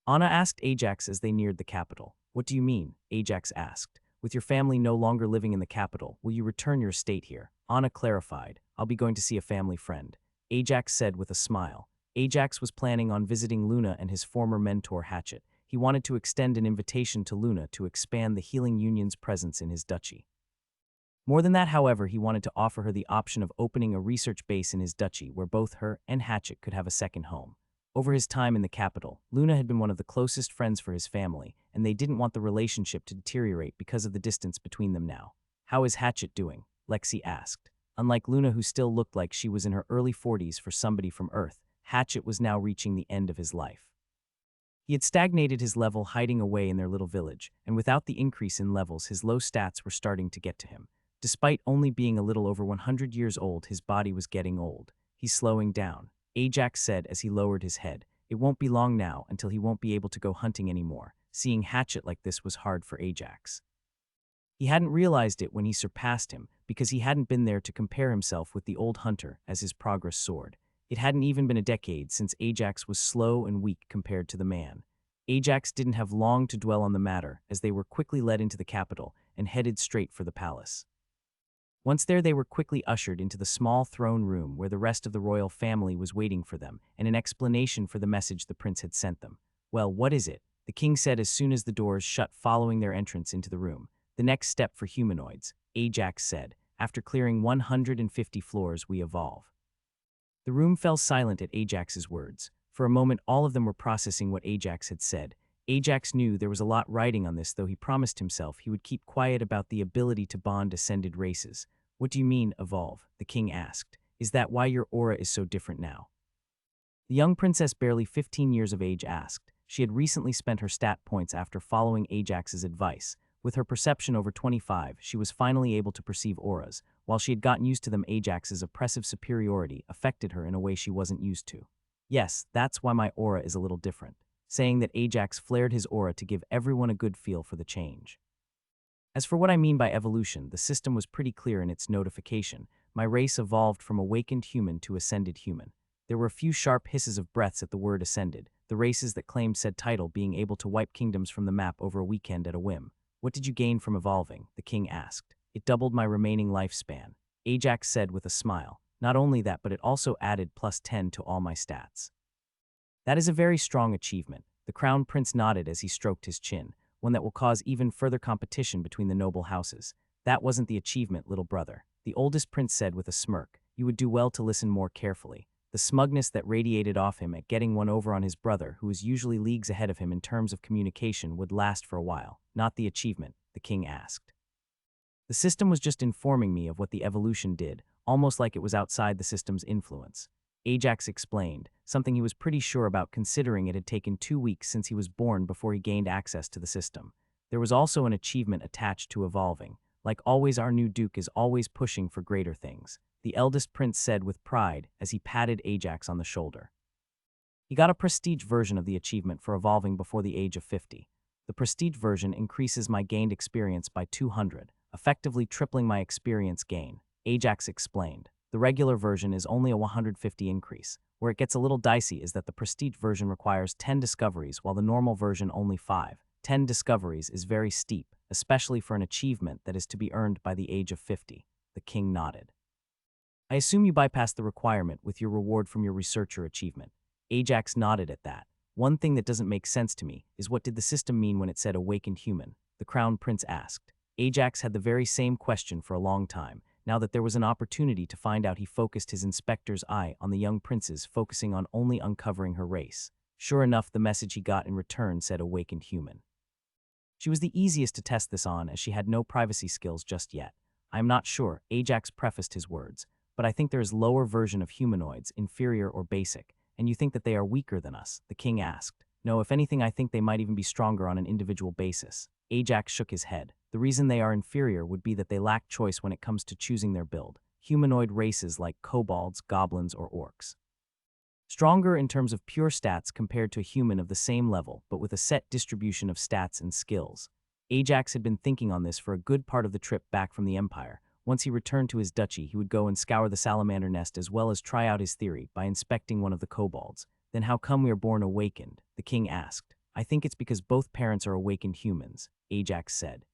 Anna asked Ajax as they neared the capital. What do you mean? Ajax asked. With your family no longer living in the capital, will you return your estate here? Anna clarified. I'll be going to see a family friend, Ajax said with a smile. Ajax was planning on visiting Luna and his former mentor Hatchet. He wanted to extend an invitation to Luna to expand the Healing Union's presence in his duchy. More than that, however, he wanted to offer her the option of opening a research base in his duchy where both her and Hatchet could have a second home. Over his time in the capital, Luna had been one of the closest friends for his family, and they didn't want the relationship to deteriorate because of the distance between them now. "How is Hatchet doing?" Lexi asked. Unlike Luna, who still looked like she was in her early 40s for somebody from Earth, Hatchet was now reaching the end of his life. He had stagnated his level hiding away in their little village, and without the increase in levels, his low stats were starting to get to him. Despite only being a little over 100 years old, his body was getting old. "He's slowing down," Ajax said as he lowered his head. "It won't be long now until he won't be able to go hunting anymore." Seeing Hatchet like this was hard for Ajax. He hadn't realized it when he surpassed him, because he hadn't been there to compare himself with the old hunter as his progress soared. It hadn't even been a decade since Ajax was slow and weak compared to the man. Ajax didn't have long to dwell on the matter, as they were quickly led into the capital and headed straight for the palace. Once there, they were quickly ushered into the small throne room where the rest of the royal family was waiting for them, and an explanation for the message the prince had sent them. "Well, what is it?" the king said as soon as the doors shut following their entrance into the room. "The next step for humanoids," Ajax said. "After clearing 150 floors, we evolve." The room fell silent at Ajax's words. For a moment, all of them were processing what Ajax had said. Ajax knew there was a lot riding on this, though he promised himself he would keep quiet about the ability to bond ascended races. "What do you mean, evolve?" the king asked. "Is that why your aura is so different now?" The young princess, barely 15 years of age, asked. She had recently spent her stat points after following Ajax's advice. With her perception over 25, she was finally able to perceive auras. While she had gotten used to them, Ajax's oppressive superiority affected her in a way she wasn't used to. "Yes, that's why my aura is a little different," saying that Ajax flared his aura to give everyone a good feel for the change. "As for what I mean by evolution, the system was pretty clear in its notification. My race evolved from awakened human to ascended human." There were a few sharp hisses of breaths at the word ascended, the races that claimed said title being able to wipe kingdoms from the map over a weekend at a whim. "What did you gain from evolving?" the king asked. "It doubled my remaining lifespan," Ajax said with a smile. "Not only that, but it also added +10 to all my stats." "That is a very strong achievement," the crown prince nodded as he stroked his chin. "One that will cause even further competition between the noble houses." "That wasn't the achievement, little brother," the oldest prince said with a smirk. "You would do well to listen more carefully." The smugness that radiated off him at getting one over on his brother, who was usually leagues ahead of him in terms of communication, would last for a while. "Not the achievement?" the king asked. "The system was just informing me of what the evolution did, almost like it was outside the system's influence," Ajax explained, something he was pretty sure about considering it had taken 2 weeks since he was born before he gained access to the system. "There was also an achievement attached to evolving. Like always, our new duke is always pushing for greater things," the eldest prince said with pride as he patted Ajax on the shoulder. "He got a prestige version of the achievement for evolving before the age of 50. The prestige version increases my gained experience by 200, effectively tripling my experience gain," Ajax explained. "The regular version is only a 150 increase. Where it gets a little dicey is that the prestige version requires 10 discoveries while the normal version only 5. 10 discoveries is very steep, especially for an achievement that is to be earned by the age of 50. The king nodded. "I assume you bypassed the requirement with your reward from your researcher achievement." Ajax nodded at that. "One thing that doesn't make sense to me is what did the system mean when it said awakened human?" the crown prince asked. Ajax had the very same question for a long time. Now that there was an opportunity to find out, he focused his inspector's eye on the young princess, focusing on only uncovering her race. Sure enough, the message he got in return said awakened human. She was the easiest to test this on, as she had no privacy skills just yet. "I am not sure," Ajax prefaced his words, "but I think there is lower version of humanoids, inferior or basic." "And you think that they are weaker than us?" the king asked. "No, if anything, I think they might even be stronger on an individual basis." Ajax shook his head. "The reason they are inferior would be that they lack choice when it comes to choosing their build. Humanoid races like kobolds, goblins, or orcs. Stronger in terms of pure stats compared to a human of the same level, but with a set distribution of stats and skills." Ajax had been thinking on this for a good part of the trip back from the Empire. Once he returned to his duchy, he would go and scour the salamander nest as well as try out his theory by inspecting one of the kobolds. "Then how come we are born awakened?" the king asked. "I think it's because both parents are awakened humans," Ajax said.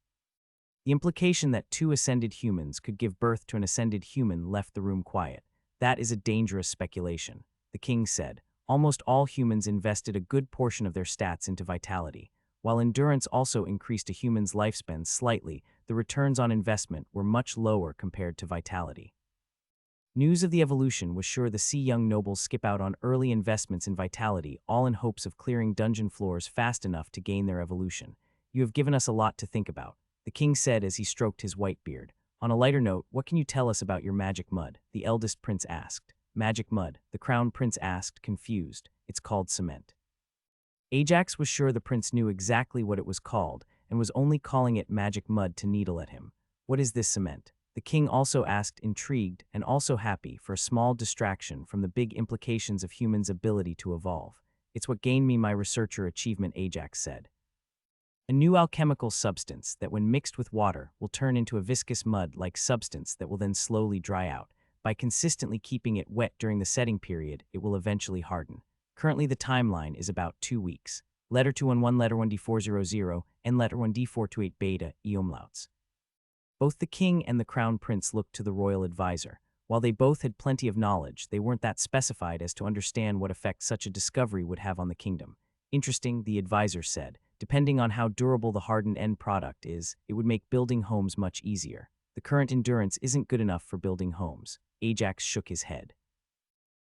The implication that 2 ascended humans could give birth to an ascended human left the room quiet. "That is a dangerous speculation," the king said. "Almost all humans invested a good portion of their stats into vitality. While endurance also increased a human's lifespan slightly, the returns on investment were much lower compared to vitality." News of the evolution was sure the sea young nobles skip out on early investments in vitality, all in hopes of clearing dungeon floors fast enough to gain their evolution. You have given us a lot to think about, the king said as he stroked his white beard. On a lighter note, what can you tell us about your magic mud? The eldest prince asked. Magic mud, the crown prince asked, confused. It's called cement. Ajax was sure the prince knew exactly what it was called and was only calling it magic mud to needle at him. What is this cement? The king also asked, intrigued and also happy for a small distraction from the big implications of humans' ability to evolve. It's what gained me my researcher achievement, Ajax said. A new alchemical substance that when mixed with water will turn into a viscous mud-like substance that will then slowly dry out. By consistently keeping it wet during the setting period, it will eventually harden. Currently the timeline is about 2 weeks. Letter 211, letter 1D400, and letter 1D428 beta, e umlauts. Both the king and the crown prince looked to the royal advisor. While they both had plenty of knowledge, they weren't that specified as to understand what effect such a discovery would have on the kingdom. Interesting, the advisor said. Depending on how durable the hardened end product is, it would make building homes much easier. The current endurance isn't good enough for building homes. Ajax shook his head.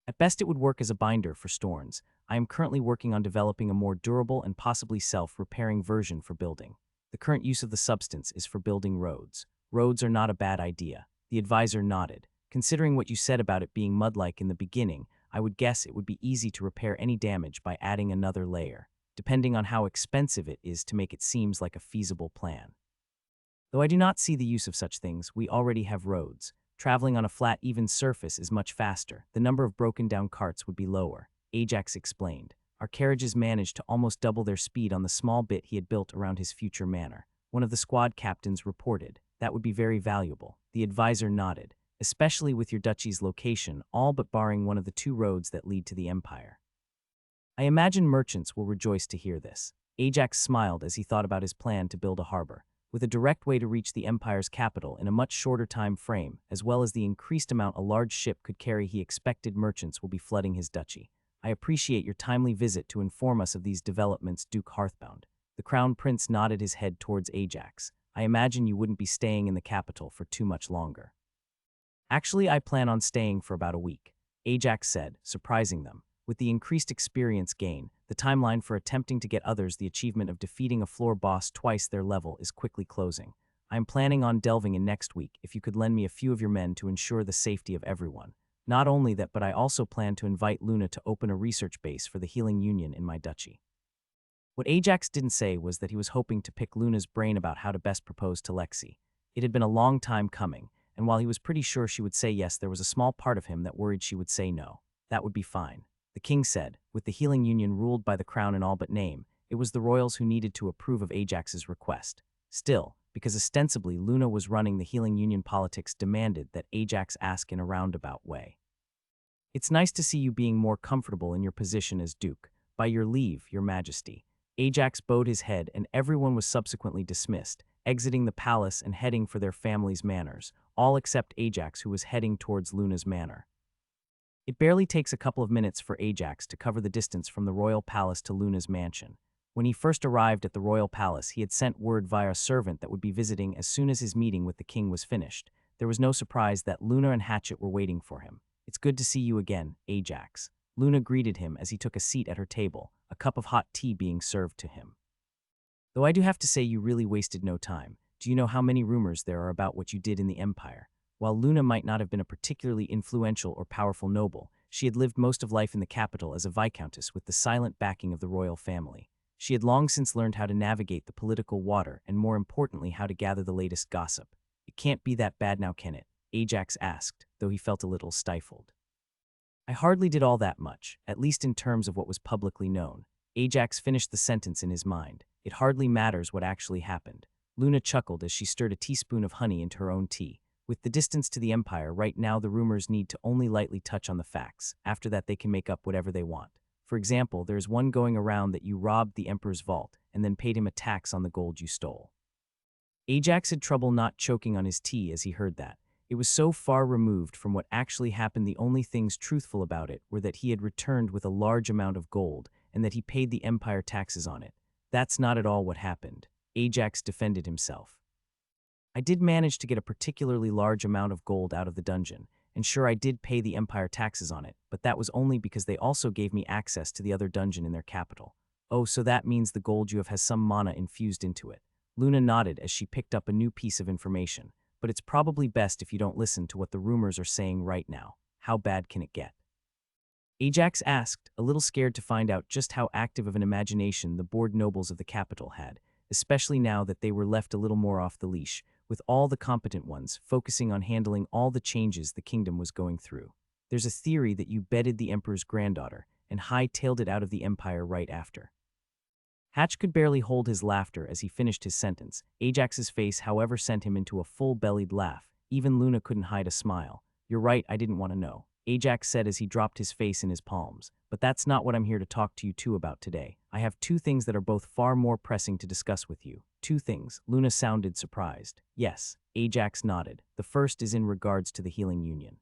At best it would work as a binder for storms. I am currently working on developing a more durable and possibly self-repairing version for building. The current use of the substance is for building roads. Roads are not a bad idea. The advisor nodded. Considering what you said about it being mud-like in the beginning, I would guess it would be easy to repair any damage by adding another layer, depending on how expensive it is to make it seems like a feasible plan. Though I do not see the use of such things, we already have roads. Traveling on a flat, even surface is much faster. The number of broken-down carts would be lower, Ajax explained. Our carriages managed to almost double their speed on the small bit he had built around his future manor. One of the squad captains reported. That would be very valuable. The advisor nodded, especially with your duchy's location, all but barring one of the 2 roads that lead to the empire. I imagine merchants will rejoice to hear this. Ajax smiled as he thought about his plan to build a harbor. With a direct way to reach the empire's capital in a much shorter time frame, as well as the increased amount a large ship could carry, he expected merchants will be flooding his duchy. I appreciate your timely visit to inform us of these developments, Duke Hearthbound. The crown prince nodded his head towards Ajax. I imagine you wouldn't be staying in the capital for too much longer. Actually, I plan on staying for about a week, Ajax said, surprising them. With the increased experience gain, the timeline for attempting to get others the achievement of defeating a floor boss twice their level is quickly closing. I am planning on delving in next week if you could lend me a few of your men to ensure the safety of everyone. Not only that, but I also plan to invite Luna to open a research base for the Healing Union in my duchy. What Ajax didn't say was that he was hoping to pick Luna's brain about how to best propose to Lexi. It had been a long time coming, and while he was pretty sure she would say yes, there was a small part of him that worried she would say no. That would be fine, the king said. With the Healing Union ruled by the crown in all but name, it was the royals who needed to approve of Ajax's request. Still, because ostensibly Luna was running the Healing Union, politics demanded that Ajax ask in a roundabout way. It's nice to see you being more comfortable in your position as Duke. By your leave, your majesty. Ajax bowed his head and everyone was subsequently dismissed, exiting the palace and heading for their family's manors, all except Ajax, who was heading towards Luna's manor. It barely takes a couple of minutes for Ajax to cover the distance from the royal palace to Luna's mansion. When he first arrived at the royal palace, he had sent word via a servant that would be visiting as soon as his meeting with the king was finished. There was no surprise that Luna and Hatchet were waiting for him. It's good to see you again, Ajax. Luna greeted him as he took a seat at her table, a cup of hot tea being served to him. Though I do have to say you really wasted no time. Do you know how many rumors there are about what you did in the Empire? While Luna might not have been a particularly influential or powerful noble, she had lived most of life in the capital as a viscountess with the silent backing of the royal family. She had long since learned how to navigate the political water and, more importantly, how to gather the latest gossip. It can't be that bad now, can it? Ajax asked, though he felt a little stifled. I hardly did all that much, at least in terms of what was publicly known. Ajax finished the sentence in his mind. It hardly matters what actually happened. Luna chuckled as she stirred a teaspoon of honey into her own tea. With the distance to the Empire, right now the rumors need to only lightly touch on the facts. After that they can make up whatever they want. For example, there is one going around that you robbed the Emperor's vault and then paid him a tax on the gold you stole. Ajax had trouble not choking on his tea as he heard that. It was so far removed from what actually happened. The only things truthful about it were that he had returned with a large amount of gold and that he paid the Empire taxes on it. That's not at all what happened. Ajax defended himself. I did manage to get a particularly large amount of gold out of the dungeon, and sure I did pay the Empire taxes on it, but that was only because they also gave me access to the other dungeon in their capital. Oh, so that means the gold you have has some mana infused into it. Luna nodded as she picked up a new piece of information, but it's probably best if you don't listen to what the rumors are saying right now. How bad can it get? Ajax asked, a little scared to find out just how active of an imagination the bored nobles of the capital had, especially now that they were left a little more off the leash, with all the competent ones focusing on handling all the changes the kingdom was going through. There's a theory that you bedded the emperor's granddaughter and hightailed it out of the empire right after. Hatch could barely hold his laughter as he finished his sentence. Ajax's face, however, sent him into a full-bellied laugh. Even Luna couldn't hide a smile. You're right, I didn't want to know, Ajax said as he dropped his face in his palms. But that's not what I'm here to talk to you two about today. I have two things that are both far more pressing to discuss with you. Two things. Luna sounded surprised. Yes, Ajax nodded. The first is in regards to the Healing Union.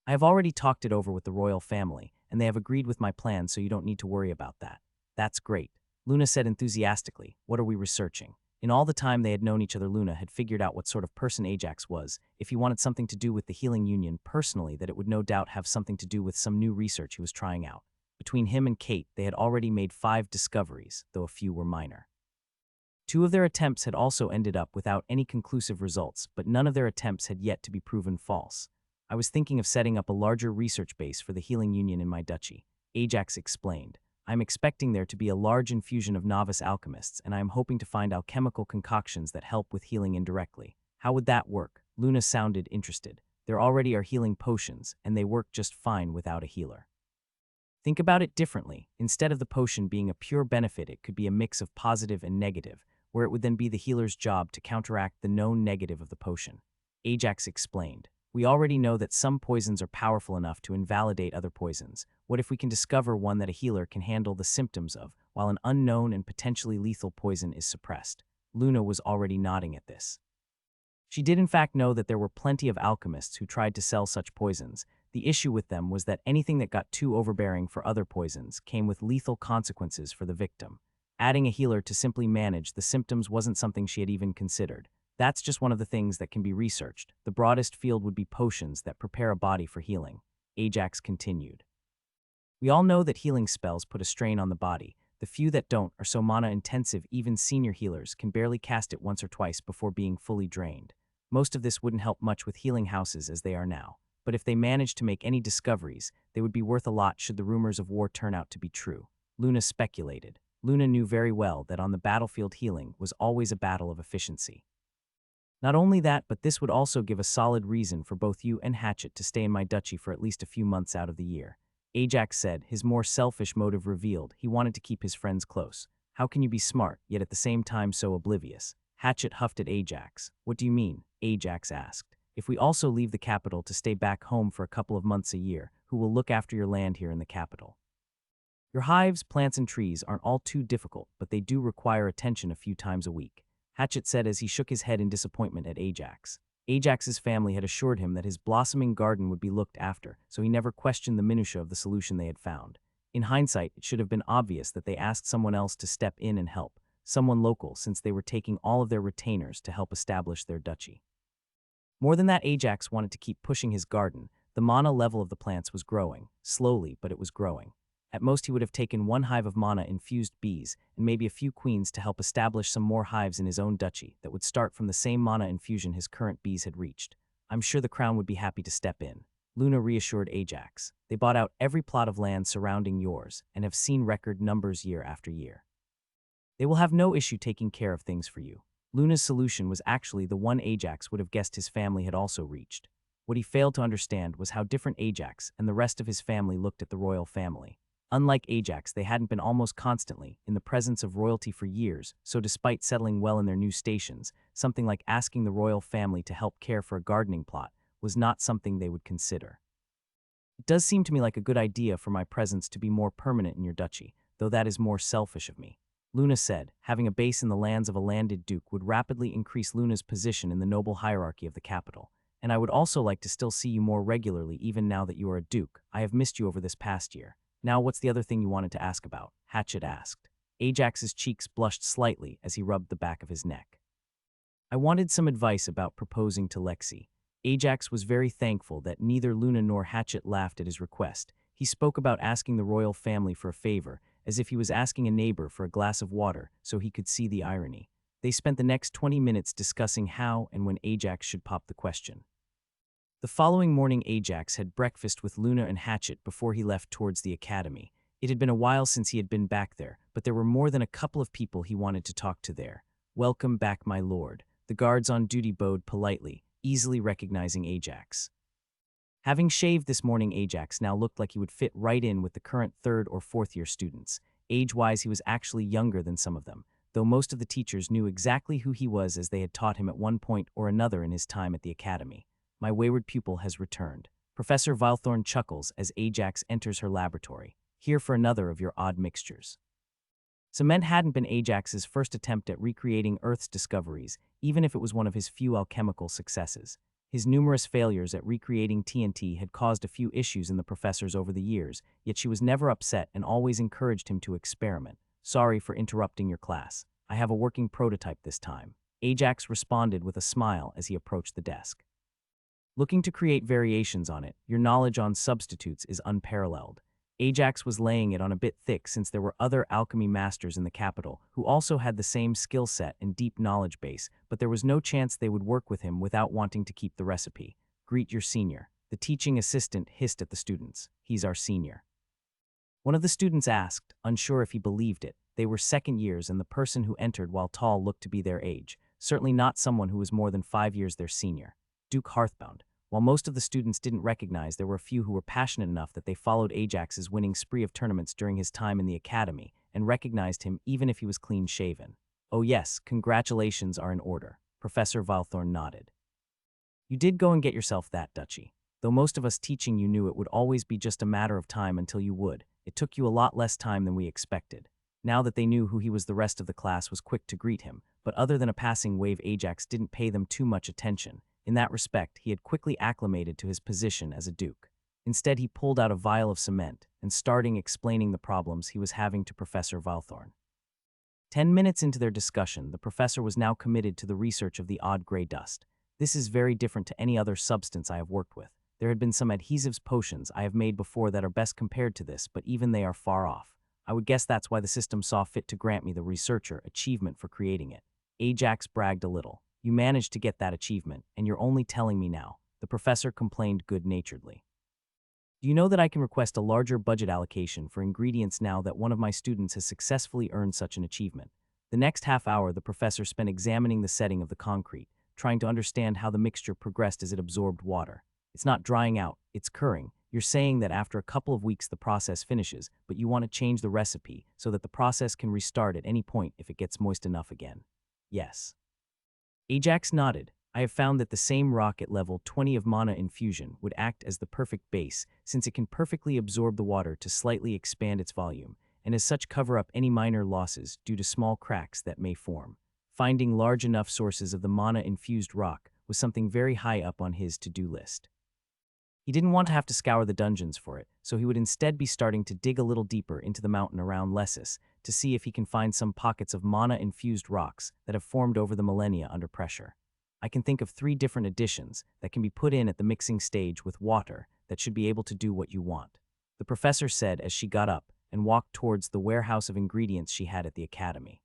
I have already talked it over with the royal family, and they have agreed with my plan, so you don't need to worry about that. That's great, Luna said enthusiastically. What are we researching? In all the time they had known each other, Luna had figured out what sort of person Ajax was. If he wanted something to do with the Healing Union personally, that it would no doubt have something to do with some new research he was trying out. Between him and Kate, they had already made 5 discoveries, though a few were minor. 2 of their attempts had also ended up without any conclusive results, but none of their attempts had yet to be proven false. I was thinking of setting up a larger research base for the Healing Union in my duchy, Ajax explained. I'm expecting there to be a large infusion of novice alchemists, and I am hoping to find alchemical concoctions that help with healing indirectly. How would that work? Luna sounded interested. There already are healing potions, and they work just fine without a healer. Think about it differently. Instead of the potion being a pure benefit, it could be a mix of positive and negative, where it would then be the healer's job to counteract the known negative of the potion. Ajax explained. We already know that some poisons are powerful enough to invalidate other poisons. What if we can discover one that a healer can handle the symptoms of, while an unknown and potentially lethal poison is suppressed? Luna was already nodding at this. She did in fact know that there were plenty of alchemists who tried to sell such poisons. The issue with them was that anything that got too overbearing for other poisons came with lethal consequences for the victim. Adding a healer to simply manage the symptoms wasn't something she had even considered. That's just one of the things that can be researched. The broadest field would be potions that prepare a body for healing, Ajax continued. We all know that healing spells put a strain on the body. The few that don't are so mana-intensive even senior healers can barely cast it once or twice before being fully drained. Most of this wouldn't help much with healing houses as they are now. But if they managed to make any discoveries, they would be worth a lot should the rumors of war turn out to be true. Luna speculated. Luna knew very well that on the battlefield healing was always a battle of efficiency. Not only that, but this would also give a solid reason for both you and Hatchet to stay in my duchy for at least a few months out of the year. Ajax said, his more selfish motive revealed. He wanted to keep his friends close. How can you be smart, yet at the same time so oblivious? Hatchet huffed at Ajax. What do you mean? Ajax asked. If we also leave the capital to stay back home for a couple of months a year, who will look after your land here in the capital? Your hives, plants, and trees aren't all too difficult, but they do require attention a few times a week, Hatchet said as he shook his head in disappointment at Ajax. Ajax's family had assured him that his blossoming garden would be looked after, so he never questioned the minutiae of the solution they had found. In hindsight, it should have been obvious that they asked someone else to step in and help, someone local, since they were taking all of their retainers to help establish their duchy. More than that, Ajax wanted to keep pushing his garden. The mana level of the plants was growing, slowly, but it was growing. At most, he would have taken 1 hive of mana-infused bees and maybe a few queens to help establish some more hives in his own duchy that would start from the same mana infusion his current bees had reached. I'm sure the crown would be happy to step in, Luna reassured Ajax. They bought out every plot of land surrounding yours and have seen record numbers year after year. They will have no issue taking care of things for you. Luna's solution was actually the one Ajax would have guessed his family had also reached. What he failed to understand was how different Ajax and the rest of his family looked at the royal family. Unlike Ajax, they hadn't been almost constantly in the presence of royalty for years, so despite settling well in their new stations, something like asking the royal family to help care for a gardening plot was not something they would consider. It does seem to me like a good idea for my presence to be more permanent in your duchy, though that is more selfish of me, Luna said. Having a base in the lands of a landed duke would rapidly increase Luna's position in the noble hierarchy of the capital, and I would also like to still see you more regularly even now that you are a duke. I have missed you over this past year. Now what's the other thing you wanted to ask about? Hatchet asked. Ajax's cheeks blushed slightly as he rubbed the back of his neck. I wanted some advice about proposing to Lexi, Ajax was very thankful that neither Luna nor Hatchet laughed at his request. He spoke about asking the royal family for a favor, as if he was asking a neighbor for a glass of water, so he could see the irony. They spent the next 20 minutes discussing how and when Ajax should pop the question. The following morning, Ajax had breakfast with Luna and Hatchet before he left towards the academy. It had been a while since he had been back there, but there were more than a couple of people he wanted to talk to there. "Welcome back, my lord," the guards on duty bowed politely, easily recognizing Ajax. Having shaved this morning, Ajax now looked like he would fit right in with the current third or fourth year students. Age-wise, he was actually younger than some of them, though most of the teachers knew exactly who he was as they had taught him at one point or another in his time at the academy. "My wayward pupil has returned." Professor Vilethorn chuckles as Ajax enters her laboratory. "Here for another of your odd mixtures." Cement hadn't been Ajax's first attempt at recreating Earth's discoveries, even if it was one of his few alchemical successes. His numerous failures at recreating TNT had caused a few issues in the professors over the years, yet she was never upset and always encouraged him to experiment. "Sorry for interrupting your class. I have a working prototype this time." Ajax responded with a smile as he approached the desk. "Looking to create variations on it, your knowledge on substitutes is unparalleled." Ajax was laying it on a bit thick since there were other alchemy masters in the capital who also had the same skill set and deep knowledge base, but there was no chance they would work with him without wanting to keep the recipe. "Greet your senior." The teaching assistant hissed at the students. "He's our senior." One of the students asked, unsure if he believed it. They were second years, and the person who entered while tall looked to be their age, certainly not someone who was more than 5 years their senior. Duke Hearthbound. While most of the students didn't recognize, there were a few who were passionate enough that they followed Ajax's winning spree of tournaments during his time in the academy and recognized him even if he was clean-shaven. "Oh yes, congratulations are in order." Professor Vilethorn nodded. "You did go and get yourself that, Dutchie. Though most of us teaching you knew it would always be just a matter of time until you would, it took you a lot less time than we expected." Now that they knew who he was, the rest of the class was quick to greet him, but other than a passing wave, Ajax didn't pay them too much attention. In that respect, he had quickly acclimated to his position as a duke. Instead, he pulled out a vial of cement and started explaining the problems he was having to Professor Vilethorn. 10 minutes into their discussion, the professor was now committed to the research of the odd gray dust. "This is very different to any other substance I have worked with. There had been some adhesives potions I have made before that are best compared to this, but even they are far off. I would guess that's why the system saw fit to grant me the researcher achievement for creating it." Ajax bragged a little. "You managed to get that achievement, and you're only telling me now," the professor complained good-naturedly. "Do you know that I can request a larger budget allocation for ingredients now that one of my students has successfully earned such an achievement?" The next half hour, the professor spent examining the setting of the concrete, trying to understand how the mixture progressed as it absorbed water. "It's not drying out, it's curing. You're saying that after a couple of weeks the process finishes, but you want to change the recipe so that the process can restart at any point if it gets moist enough again." "Yes." Ajax nodded. "I have found that the same rock at level 20 of mana infusion would act as the perfect base, since it can perfectly absorb the water to slightly expand its volume, and as such cover up any minor losses due to small cracks that may form." Finding large enough sources of the mana-infused rock was something very high up on his to-do list. He didn't want to have to scour the dungeons for it, so he would instead be starting to dig a little deeper into the mountain around Lessus to see if he can find some pockets of mana-infused rocks that have formed over the millennia under pressure. "I can think of 3 different additions that can be put in at the mixing stage with water that should be able to do what you want," the professor said as she got up and walked towards the warehouse of ingredients she had at the academy.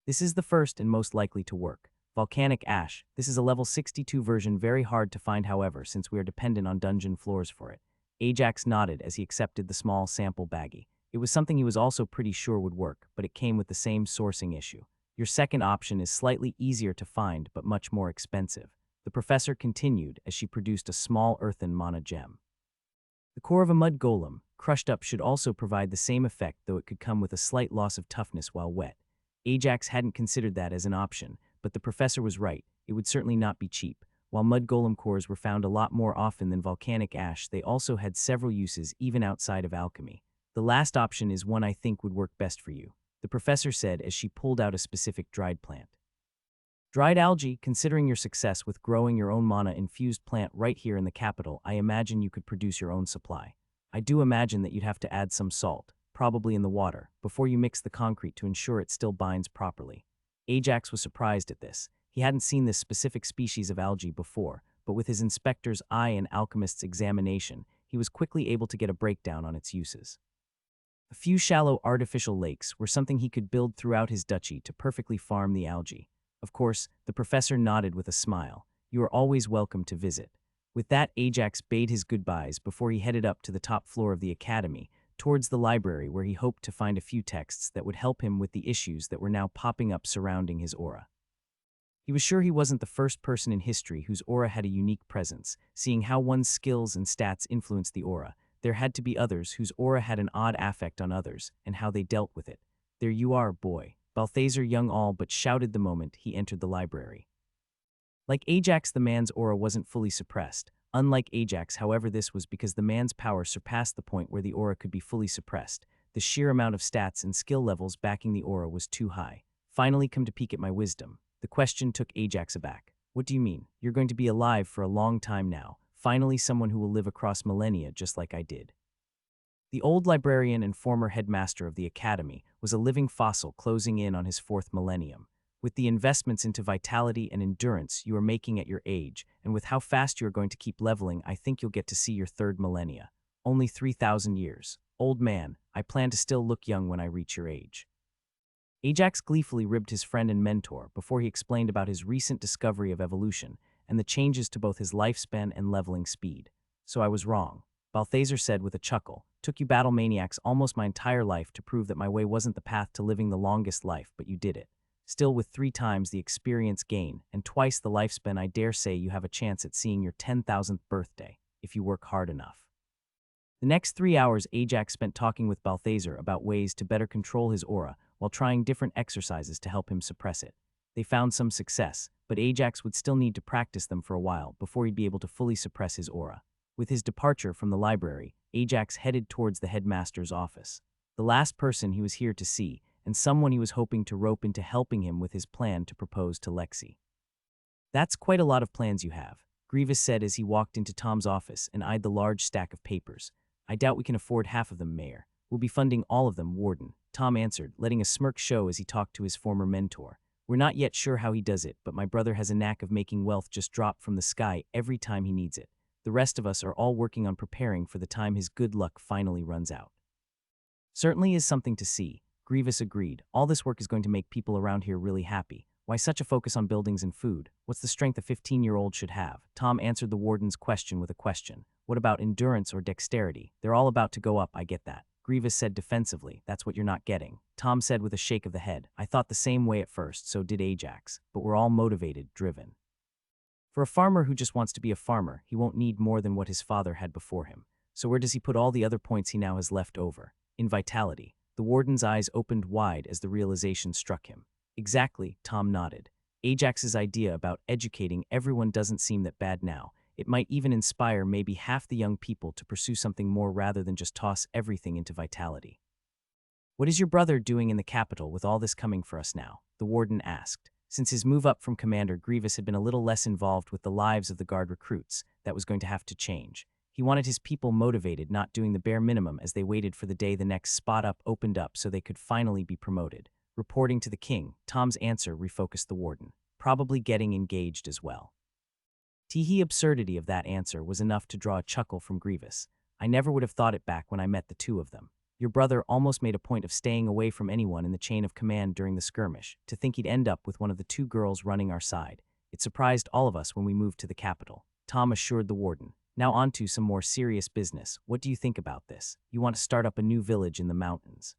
"This is the first and most likely to work. Volcanic ash. This is a level 62 version, very hard to find however, since we are dependent on dungeon floors for it." Ajax nodded as he accepted the small sample baggie. It was something he was also pretty sure would work, but it came with the same sourcing issue. "Your second option is slightly easier to find, but much more expensive," the professor continued as she produced a small earthen mana gem. "The core of a mud golem, crushed up, should also provide the same effect, though it could come with a slight loss of toughness while wet." Ajax hadn't considered that as an option, but the professor was right. It would certainly not be cheap. While mud golem cores were found a lot more often than volcanic ash, they also had several uses even outside of alchemy. "The last option is one I think would work best for you," the professor said as she pulled out a specific dried plant. "Dried algae. Considering your success with growing your own mana-infused plant right here in the capital, I imagine you could produce your own supply. I do imagine that you'd have to add some salt, probably in the water, before you mix the concrete to ensure it still binds properly." Ajax was surprised at this. He hadn't seen this specific species of algae before, but with his inspector's eye and alchemist's examination, he was quickly able to get a breakdown on its uses. A few shallow artificial lakes were something he could build throughout his duchy to perfectly farm the algae. Of course, the professor nodded with a smile. You are always welcome to visit. With that, Ajax bade his goodbyes before he headed up to the top floor of the academy, towards the library where he hoped to find a few texts that would help him with the issues that were now popping up surrounding his aura. He was sure he wasn't the first person in history whose aura had a unique presence. Seeing how one's skills and stats influenced the aura, there had to be others whose aura had an odd affect on others, and how they dealt with it. There you are, boy, Balthazar young all but shouted the moment he entered the library. Like Ajax, the man's aura wasn't fully suppressed. Unlike Ajax, however, this was because the man's power surpassed the point where the aura could be fully suppressed. The sheer amount of stats and skill levels backing the aura was too high. Finally come to peek at my wisdom. The question took Ajax aback. What do you mean? You're going to be alive for a long time now. Finally someone who will live across millennia just like I did. The old librarian and former headmaster of the academy was a living fossil closing in on his 4th millennium. With the investments into vitality and endurance you are making at your age, and with how fast you are going to keep leveling, I think you'll get to see your 3rd millennia. Only 3,000 years. Old man, I plan to still look young when I reach your age. Ajax gleefully ribbed his friend and mentor before he explained about his recent discovery of evolution and the changes to both his lifespan and leveling speed. So I was wrong, Balthazar said with a chuckle. Took you battle maniacs almost my entire life to prove that my way wasn't the path to living the longest life, but you did it. Still, with 3 times the experience gain and twice the lifespan, I dare say you have a chance at seeing your 10,000th birthday, if you work hard enough. The next 3 hours Ajax spent talking with Balthazar about ways to better control his aura while trying different exercises to help him suppress it. They found some success, but Ajax would still need to practice them for a while before he'd be able to fully suppress his aura. With his departure from the library, Ajax headed towards the headmaster's office. The last person he was here to see, and someone he was hoping to rope into helping him with his plan to propose to Lexi. That's quite a lot of plans you have, Grievous said as he walked into Tom's office and eyed the large stack of papers. I doubt we can afford half of them, Mayor. We'll be funding all of them, Warden, Tom answered, letting a smirk show as he talked to his former mentor. We're not yet sure how he does it, but my brother has a knack of making wealth just drop from the sky every time he needs it. The rest of us are all working on preparing for the time his good luck finally runs out. Certainly is something to see, Grievous agreed. All this work is going to make people around here really happy. Why such a focus on buildings and food? What's the strength a 15-year-old should have? Tom answered the warden's question with a question. What about endurance or dexterity? They're all about to go up, I get that. Grievous said defensively. That's what you're not getting. Tom said with a shake of the head. I thought the same way at first, so did Ajax. But we're all motivated, driven. For a farmer who just wants to be a farmer, he won't need more than what his father had before him. So where does he put all the other points he now has left over? In vitality. The warden's eyes opened wide as the realization struck him. Exactly, Tom nodded. Ajax's idea about educating everyone doesn't seem that bad now. It might even inspire maybe half the young people to pursue something more rather than just toss everything into vitality. What is your brother doing in the capital with all this coming for us now? The warden asked. Since his move up from commander, Grievous had been a little less involved with the lives of the guard recruits. That was going to have to change. He wanted his people motivated, not doing the bare minimum as they waited for the day the next spot up opened up so they could finally be promoted. Reporting to the king, Tom's answer refocused the warden. Probably getting engaged as well. The absurdity of that answer was enough to draw a chuckle from Grievous. I never would have thought it back when I met the two of them. Your brother almost made a point of staying away from anyone in the chain of command during the skirmish. To think he'd end up with one of the 2 girls running our side. It surprised all of us when we moved to the capital. Tom assured the warden. Now on to some more serious business. What do you think about this? You want to start up a new village in the mountains?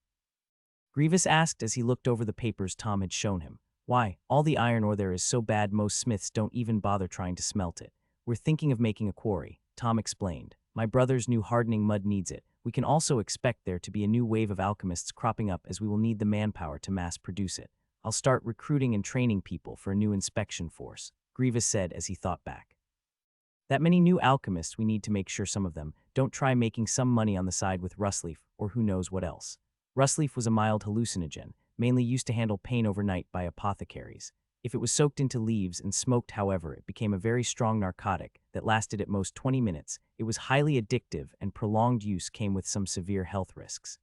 Grievous asked as he looked over the papers Tom had shown him. Why, all the iron ore there is so bad most smiths don't even bother trying to smelt it. We're thinking of making a quarry, Tom explained. My brother's new hardening mud needs it. We can also expect there to be a new wave of alchemists cropping up as we will need the manpower to mass produce it. I'll start recruiting and training people for a new inspection force, Grievous said as he thought back. That many new alchemists, we need to make sure some of them don't try making some money on the side with Rustleaf or who knows what else. Rustleaf was a mild hallucinogen, mainly used to handle pain overnight by apothecaries. If it was soaked into leaves and smoked, however, it became a very strong narcotic that lasted at most 20 minutes. It was highly addictive and prolonged use came with some severe health risks.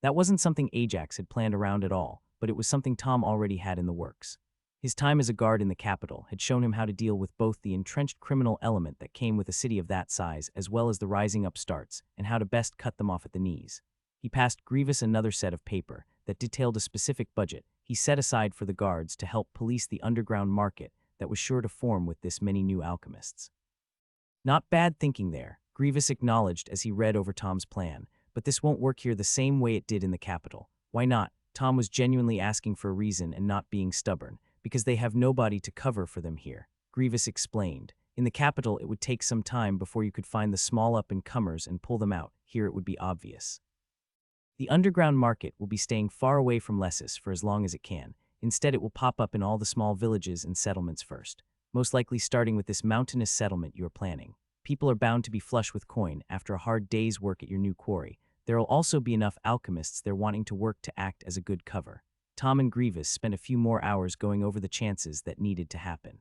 That wasn't something Ajax had planned around at all, but it was something Tom already had in the works. His time as a guard in the capital had shown him how to deal with both the entrenched criminal element that came with a city of that size as well as the rising upstarts and how to best cut them off at the knees. He passed Grievous another set of paper that detailed a specific budget he set aside for the guards to help police the underground market that was sure to form with this many new alchemists. Not bad thinking there, Grievous acknowledged as he read over Tom's plan, but this won't work here the same way it did in the capital. Why not? Tom was genuinely asking for a reason and not being stubborn, because they have nobody to cover for them here. Grievous explained. In the capital, it would take some time before you could find the small up-and-comers and pull them out. Here it would be obvious. The underground market will be staying far away from Lessus for as long as it can. Instead, it will pop up in all the small villages and settlements first, most likely starting with this mountainous settlement you are planning. People are bound to be flush with coin after a hard day's work at your new quarry. There will also be enough alchemists there wanting to work to act as a good cover. Tom and Grievous spent a few more hours going over the chances that needed to happen.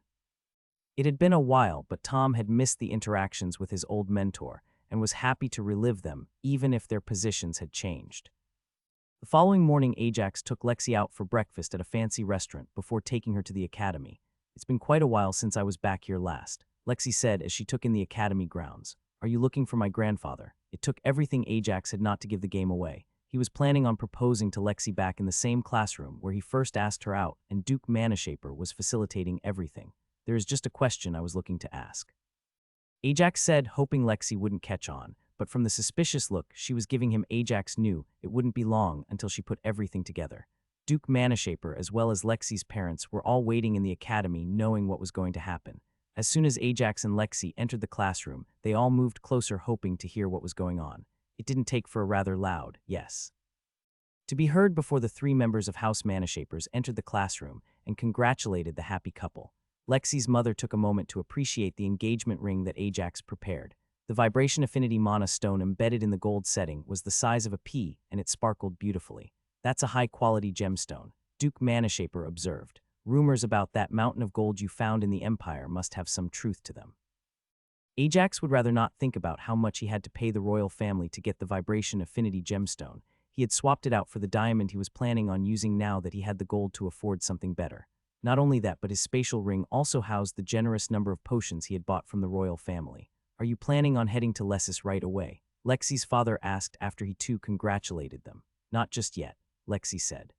It had been a while, but Tom had missed the interactions with his old mentor and was happy to relive them, even if their positions had changed. The following morning, Ajax took Lexi out for breakfast at a fancy restaurant before taking her to the academy. "It's been quite a while since I was back here last," Lexi said as she took in the academy grounds. "Are you looking for my grandfather?" It took everything Ajax had not to give the game away. He was planning on proposing to Lexi back in the same classroom where he first asked her out, and Duke Manashaper was facilitating everything. "There is just a question I was looking to ask," Ajax said, hoping Lexi wouldn't catch on, but from the suspicious look she was giving him, Ajax knew it wouldn't be long until she put everything together. Duke Manashaper, as well as Lexi's parents, were all waiting in the academy knowing what was going to happen. As soon as Ajax and Lexi entered the classroom, they all moved closer hoping to hear what was going on. It didn't take for a rather loud yes to be heard before the three members of House Manashapers entered the classroom and congratulated the happy couple. Lexi's mother took a moment to appreciate the engagement ring that Ajax prepared. The vibration affinity mana stone embedded in the gold setting was the size of a pea, and it sparkled beautifully. "That's a high-quality gemstone," Duke Manashaper observed. "Rumors about that mountain of gold you found in the Empire must have some truth to them." Ajax would rather not think about how much he had to pay the royal family to get the vibration affinity gemstone. He had swapped it out for the diamond he was planning on using now that he had the gold to afford something better. Not only that, but his spatial ring also housed the generous number of potions he had bought from the royal family. "Are you planning on heading to Lessus right away?" Lexi's father asked after he too congratulated them. "Not just yet," Lexi said.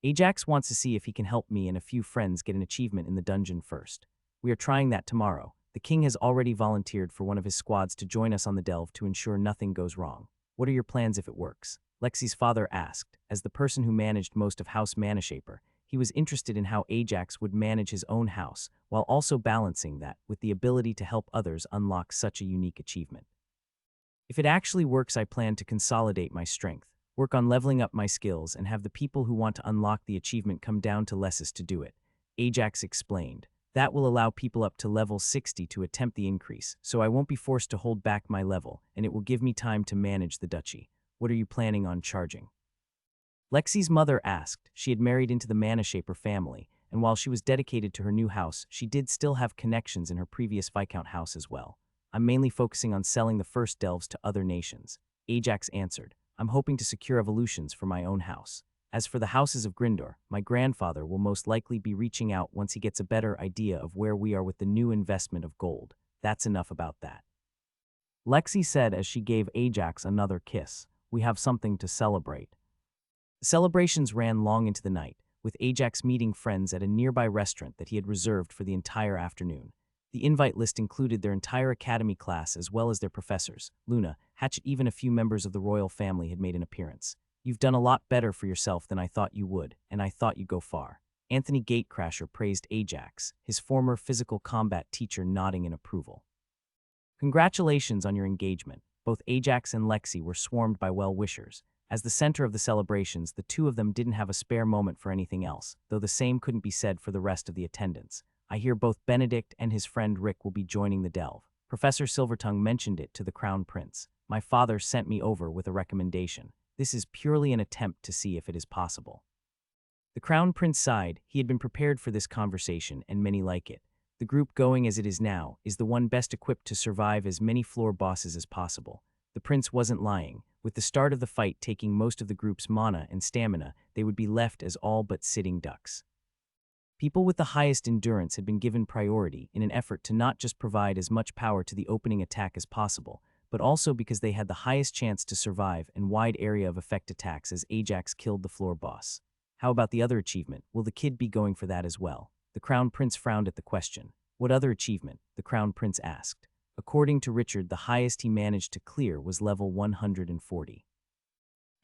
"Ajax wants to see if he can help me and a few friends get an achievement in the dungeon first. We are trying that tomorrow. The king has already volunteered for one of his squads to join us on the delve to ensure nothing goes wrong. What are your plans if it works?" Lexi's father asked. As the person who managed most of House Manashaper, he was interested in how Ajax would manage his own house, while also balancing that with the ability to help others unlock such a unique achievement. "If it actually works, I plan to consolidate my strength, work on leveling up my skills, and have the people who want to unlock the achievement come down to Lessus to do it," Ajax explained. "That will allow people up to level 60 to attempt the increase, so I won't be forced to hold back my level, and it will give me time to manage the duchy. What are you planning on charging?" Lexi's mother asked. She had married into the Manashaper family, and while she was dedicated to her new house, she did still have connections in her previous Viscount house as well. "I'm mainly focusing on selling the first delves to other nations," Ajax answered. "I'm hoping to secure evolutions for my own house. As for the houses of Grindor, my grandfather will most likely be reaching out once he gets a better idea of where we are with the new investment of gold. That's enough about that," Lexi said as she gave Ajax another kiss. "We have something to celebrate." The celebrations ran long into the night, with Ajax meeting friends at a nearby restaurant that he had reserved for the entire afternoon. The invite list included their entire academy class as well as their professors. Luna, Hatchet, even a few members of the royal family had made an appearance. "You've done a lot better for yourself than I thought you would, and I thought you'd go far." Anthony Gatecrasher praised Ajax, his former physical combat teacher, nodding in approval. "Congratulations on your engagement." Both Ajax and Lexi were swarmed by well-wishers. As the center of the celebrations, the two of them didn't have a spare moment for anything else, though the same couldn't be said for the rest of the attendants. "I hear both Benedict and his friend Rick will be joining the delve." Professor Silvertongue mentioned it to the Crown Prince. "My father sent me over with a recommendation. This is purely an attempt to see if it is possible." The Crown Prince sighed. He had been prepared for this conversation, and many like it. The group going as it is now is the one best equipped to survive as many floor bosses as possible. The prince wasn't lying. With the start of the fight taking most of the group's mana and stamina, they would be left as all but sitting ducks. People with the highest endurance had been given priority in an effort to not just provide as much power to the opening attack as possible, but also because they had the highest chance to survive and wide area of effect attacks as Ajax killed the floor boss. How about the other achievement? Will the kid be going for that as well? The Crown Prince frowned at the question. What other achievement? The Crown Prince asked. According to Richard, the highest he managed to clear was level 140.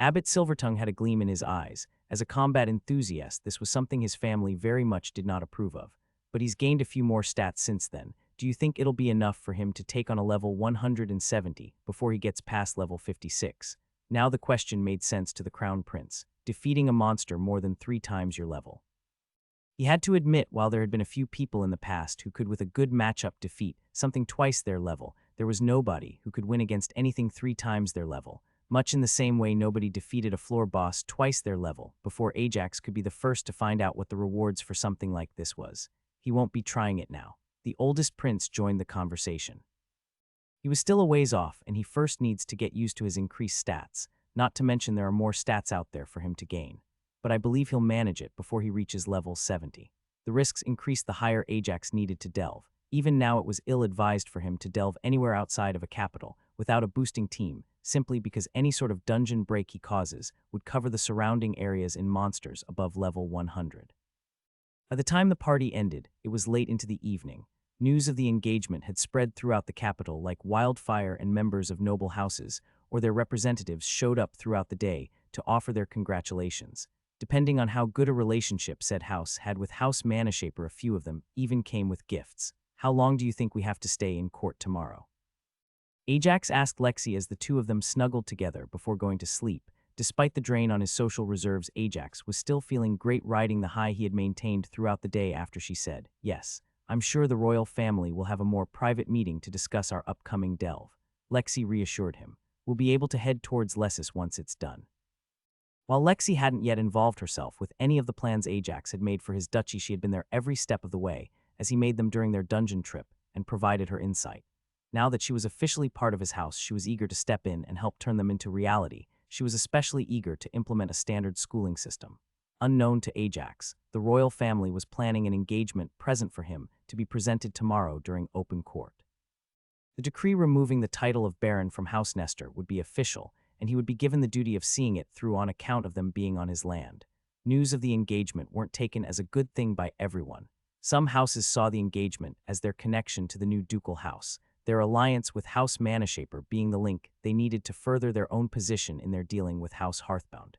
Abbot Silvertongue had a gleam in his eyes. As a combat enthusiast, this was something his family very much did not approve of. But he's gained a few more stats since then. Do you think it'll be enough for him to take on a level 170 before he gets past level 56? Now the question made sense to the Crown Prince. Defeating a monster more than 3 times your level. He had to admit, while there had been a few people in the past who could with a good matchup defeat something twice their level, there was nobody who could win against anything 3 times their level. Much in the same way nobody defeated a floor boss twice their level before Ajax could be the first to find out what the rewards for something like this was. He won't be trying it now. The oldest prince joined the conversation. He was still a ways off, and he first needs to get used to his increased stats, not to mention there are more stats out there for him to gain. But I believe he'll manage it before he reaches level 70. The risks increased the higher Ajax needed to delve. Even now it was ill-advised for him to delve anywhere outside of a capital without a boosting team, simply because any sort of dungeon break he causes would cover the surrounding areas in monsters above level 100. By the time the party ended, it was late into the evening. News of the engagement had spread throughout the capital like wildfire, and members of noble houses or their representatives showed up throughout the day to offer their congratulations. Depending on how good a relationship said house had with House Manhwaeshaper, a few of them even came with gifts. How long do you think we have to stay in court tomorrow? Ajax asked Lexi as the two of them snuggled together before going to sleep. Despite the drain on his social reserves, Ajax was still feeling great, riding the high he had maintained throughout the day after she said, "Yes, I'm sure the royal family will have a more private meeting to discuss our upcoming delve." Lexi reassured him. "We'll be able to head towards Lessus once it's done." While Lexi hadn't yet involved herself with any of the plans Ajax had made for his duchy, she had been there every step of the way, as he made them during their dungeon trip, and provided her insight. Now that she was officially part of his house, she was eager to step in and help turn them into reality. She was especially eager to implement a standard schooling system. Unknown to Ajax, the royal family was planning an engagement present for him to be presented tomorrow during open court. The decree removing the title of Baron from House Nestor would be official, and he would be given the duty of seeing it through on account of them being on his land. News of the engagement weren't taken as a good thing by everyone. Some houses saw the engagement as their connection to the new ducal house, their alliance with House Manhwaeshaper being the link they needed to further their own position in their dealing with House Hearthbound.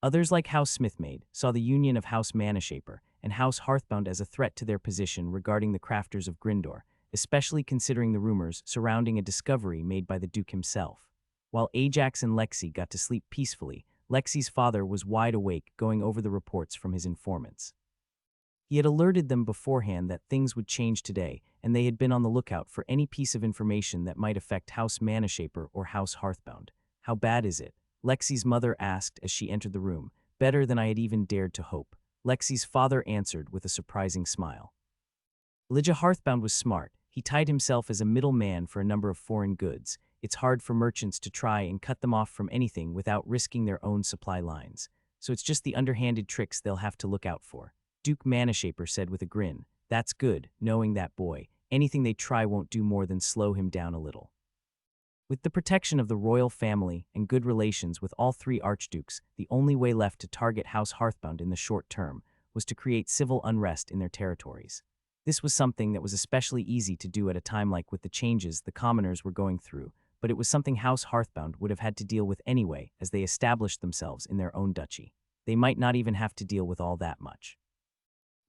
Others, like House Smithmaid, saw the union of House Manhwaeshaper and House Hearthbound as a threat to their position regarding the crafters of Grindor, especially considering the rumors surrounding a discovery made by the Duke himself. While Ajax and Lexi got to sleep peacefully, Lexi's father was wide awake going over the reports from his informants. He had alerted them beforehand that things would change today, and they had been on the lookout for any piece of information that might affect House Manhwaeshaper or House Hearthbound. "How bad is it?" Lexi's mother asked as she entered the room. "Better than I had even dared to hope," Lexi's father answered with a surprising smile. Elijah Hearthbound was smart. He tied himself as a middleman for a number of foreign goods. It's hard for merchants to try and cut them off from anything without risking their own supply lines. So it's just the underhanded tricks they'll have to look out for. Duke Manhwaeshaper said with a grin. "That's good, knowing that boy. Anything they try won't do more than slow him down a little." With the protection of the royal family and good relations with all 3 archdukes, the only way left to target House Hearthbound in the short term was to create civil unrest in their territories. This was something that was especially easy to do at a time like with the changes the commoners were going through, but it was something House Hearthbound would have had to deal with anyway as they established themselves in their own duchy. They might not even have to deal with all that much.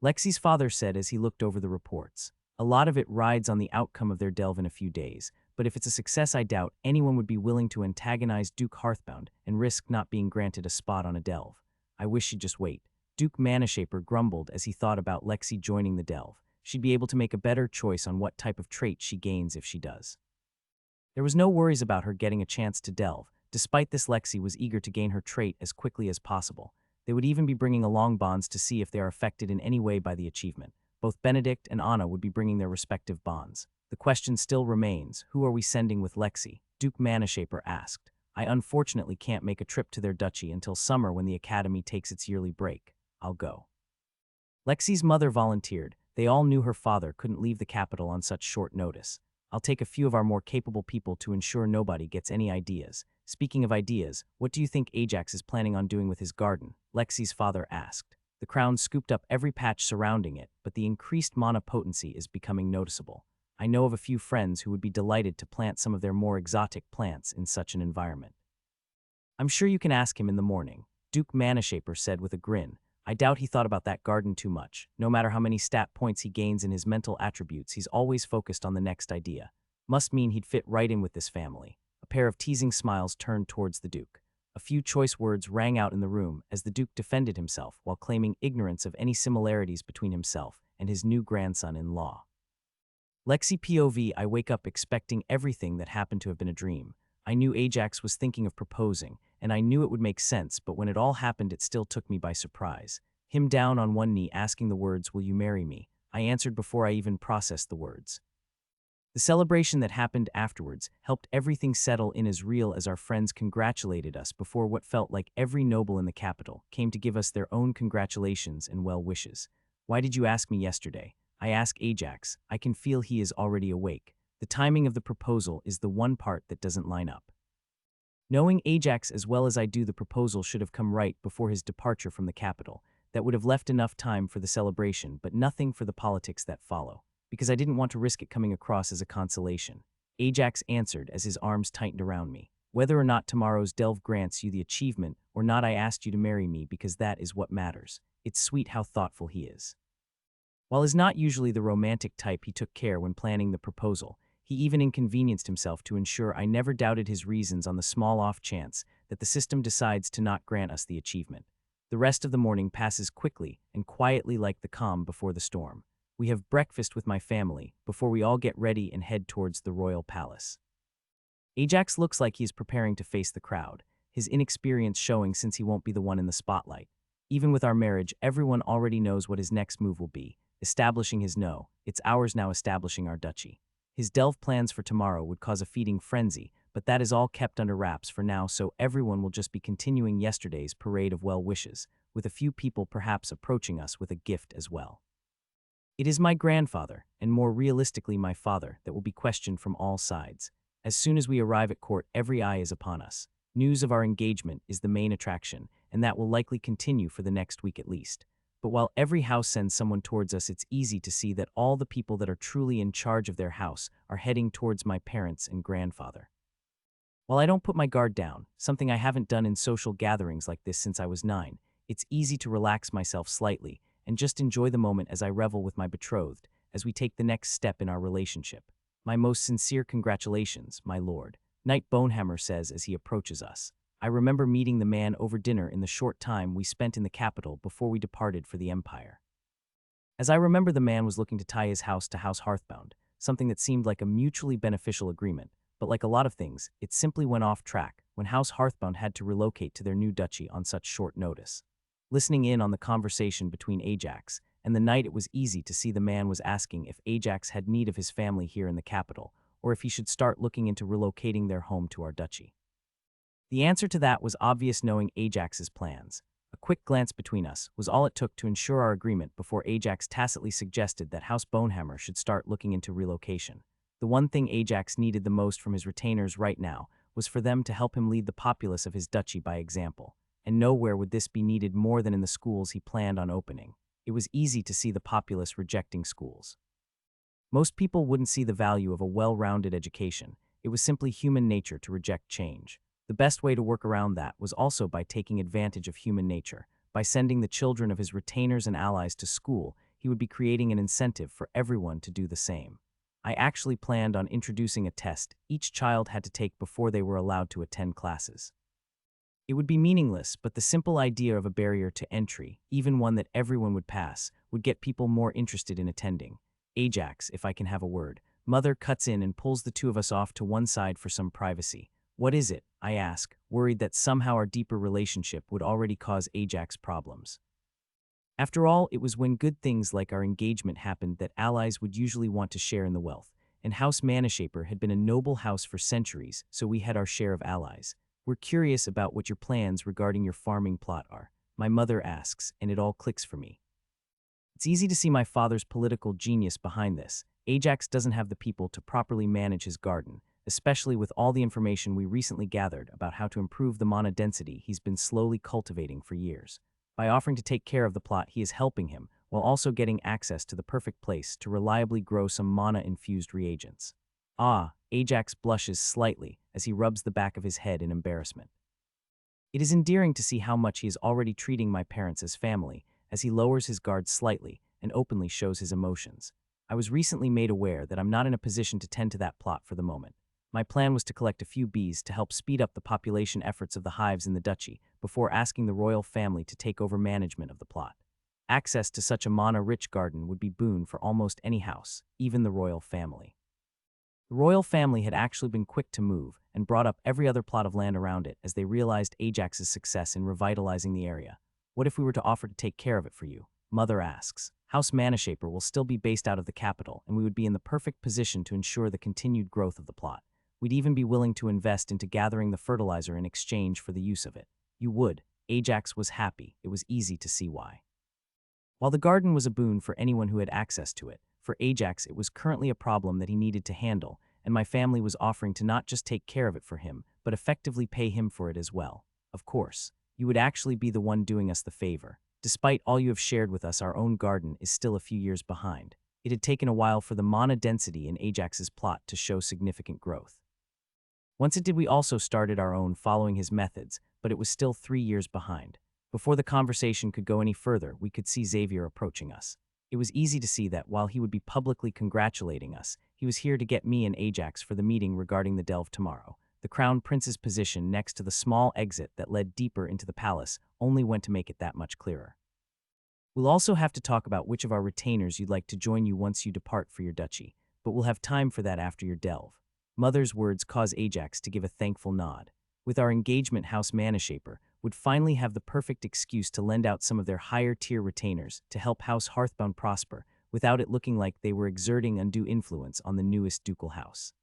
Lexi's father said as he looked over the reports. "A lot of it rides on the outcome of their delve in a few days, but if it's a success I doubt anyone would be willing to antagonize Duke Hearthbound and risk not being granted a spot on a delve. I wish she'd just wait." Duke Manhwaeshaper grumbled as he thought about Lexi joining the delve. She'd be able to make a better choice on what type of trait she gains if she does. There was no worries about her getting a chance to delve. Despite this, Lexi was eager to gain her trait as quickly as possible. They would even be bringing along bonds to see if they are affected in any way by the achievement. Both Benedict and Anna would be bringing their respective bonds. The question still remains, who are we sending with Lexi? Duke Manhwaeshaper asked. "I unfortunately can't make a trip to their duchy until summer when the academy takes its yearly break. I'll go." Lexi's mother volunteered. They all knew her father couldn't leave the capital on such short notice. I'll take a few of our more capable people to ensure nobody gets any ideas. Speaking of ideas, what do you think Ajax is planning on doing with his garden? Lexi's father asked. The crown scooped up every patch surrounding it, but the increased mana potency is becoming noticeable. I know of a few friends who would be delighted to plant some of their more exotic plants in such an environment. I'm sure you can ask him in the morning, Duke Manashaper said with a grin. I doubt he thought about that garden too much. No matter how many stat points he gains in his mental attributes, he's always focused on the next idea. Must mean he'd fit right in with this family. A pair of teasing smiles turned towards the Duke. A few choice words rang out in the room as the Duke defended himself while claiming ignorance of any similarities between himself and his new grandson-in-law. Lexi POV. I wake up expecting everything that happened to have been a dream. I knew Ajax was thinking of proposing, and I knew it would make sense, but when it all happened it still took me by surprise. Him down on one knee asking the words, "Will you marry me?" I answered before I even processed the words. The celebration that happened afterwards helped everything settle in as real as our friends congratulated us before what felt like every noble in the capital came to give us their own congratulations and well wishes. Why did you ask me yesterday? I ask Ajax. I can feel he is already awake. The timing of the proposal is the one part that doesn't line up. Knowing Ajax as well as I do, the proposal should have come right before his departure from the capital. That would have left enough time for the celebration, but nothing for the politics that follow, because I didn't want to risk it coming across as a consolation. Ajax answered as his arms tightened around me. Whether or not tomorrow's delve grants you the achievement or not, I asked you to marry me because that is what matters. It's sweet how thoughtful he is. While he's not usually the romantic type, he took care when planning the proposal. He even inconvenienced himself to ensure I never doubted his reasons on the small off chance that the system decides to not grant us the achievement. The rest of the morning passes quickly and quietly like the calm before the storm. We have breakfast with my family before we all get ready and head towards the royal palace. Ajax looks like he is preparing to face the crowd, his inexperience showing since he won't be the one in the spotlight. Even with our marriage, everyone already knows what his next move will be, establishing his no. It's ours now, establishing our duchy. His delve plans for tomorrow would cause a feeding frenzy, but that is all kept under wraps for now, so everyone will just be continuing yesterday's parade of well wishes, with a few people perhaps approaching us with a gift as well. It is my grandfather, and more realistically my father, that will be questioned from all sides. As soon as we arrive at court, every eye is upon us. News of our engagement is the main attraction, and that will likely continue for the next week at least. But while every house sends someone towards us, it's easy to see that all the people that are truly in charge of their house are heading towards my parents and grandfather. While I don't put my guard down, something I haven't done in social gatherings like this since I was 9, it's easy to relax myself slightly and just enjoy the moment as I revel with my betrothed as we take the next step in our relationship. My most sincere congratulations, my lord, Knight Bonehammer says as he approaches us. I remember meeting the man over dinner in the short time we spent in the capital before we departed for the Empire. As I remember, the man was looking to tie his house to House Hearthbound, something that seemed like a mutually beneficial agreement, but like a lot of things, it simply went off track when House Hearthbound had to relocate to their new duchy on such short notice. Listening in on the conversation between Ajax and the knight, it was easy to see the man was asking if Ajax had need of his family here in the capital, or if he should start looking into relocating their home to our duchy. The answer to that was obvious, knowing Ajax's plans. A quick glance between us was all it took to ensure our agreement before Ajax tacitly suggested that House Bonehammer should start looking into relocation. The one thing Ajax needed the most from his retainers right now was for them to help him lead the populace of his duchy by example, and nowhere would this be needed more than in the schools he planned on opening. It was easy to see the populace rejecting schools. Most people wouldn't see the value of a well-rounded education. It was simply human nature to reject change. The best way to work around that was also by taking advantage of human nature. By sending the children of his retainers and allies to school, he would be creating an incentive for everyone to do the same. I actually planned on introducing a test each child had to take before they were allowed to attend classes. It would be meaningless, but the simple idea of a barrier to entry, even one that everyone would pass, would get people more interested in attending. Ajax, if I can have a word. Mother cuts in and pulls the two of us off to one side for some privacy. What is it? I ask, worried that somehow our deeper relationship would already cause Ajax problems. After all, it was when good things like our engagement happened that allies would usually want to share in the wealth, and House Manashaper had been a noble house for centuries, so we had our share of allies. We're curious about what your plans regarding your farming plot are, my mother asks, and it all clicks for me. It's easy to see my father's political genius behind this. Ajax doesn't have the people to properly manage his garden, especially with all the information we recently gathered about how to improve the mana density he's been slowly cultivating for years. By offering to take care of the plot, he is helping him, while also getting access to the perfect place to reliably grow some mana-infused reagents. Ah, Ajax blushes slightly as he rubs the back of his head in embarrassment. It is endearing to see how much he is already treating my parents as family, as he lowers his guard slightly and openly shows his emotions. I was recently made aware that I'm not in a position to tend to that plot for the moment. My plan was to collect a few bees to help speed up the population efforts of the hives in the duchy before asking the royal family to take over management of the plot. Access to such a mana-rich garden would be boon for almost any house, even the royal family. The royal family had actually been quick to move and brought up every other plot of land around it as they realized Ajax's success in revitalizing the area. What if we were to offer to take care of it for you? Mother asks. House Manashaper will still be based out of the capital, and we would be in the perfect position to ensure the continued growth of the plot. We'd even be willing to invest into gathering the fertilizer in exchange for the use of it. You would. Ajax was happy. It was easy to see why. While the garden was a boon for anyone who had access to it, for Ajax it was currently a problem that he needed to handle, and my family was offering to not just take care of it for him, but effectively pay him for it as well. Of course, you would actually be the one doing us the favor. Despite all you have shared with us, our own garden is still a few years behind. It had taken a while for the mana density in Ajax's plot to show significant growth. Once it did, we also started our own following his methods, but it was still 3 years behind. Before the conversation could go any further, we could see Xavier approaching us. It was easy to see that while he would be publicly congratulating us, he was here to get me and Ajax for the meeting regarding the delve tomorrow. The crown prince's position next to the small exit that led deeper into the palace only went to make it that much clearer. We'll also have to talk about which of our retainers you'd like to join you once you depart for your duchy, but we'll have time for that after your delve. Mother's words cause Ajax to give a thankful nod. With our engagement, House Manashaper would finally have the perfect excuse to lend out some of their higher-tier retainers to help House Hearthbound prosper without it looking like they were exerting undue influence on the newest ducal house.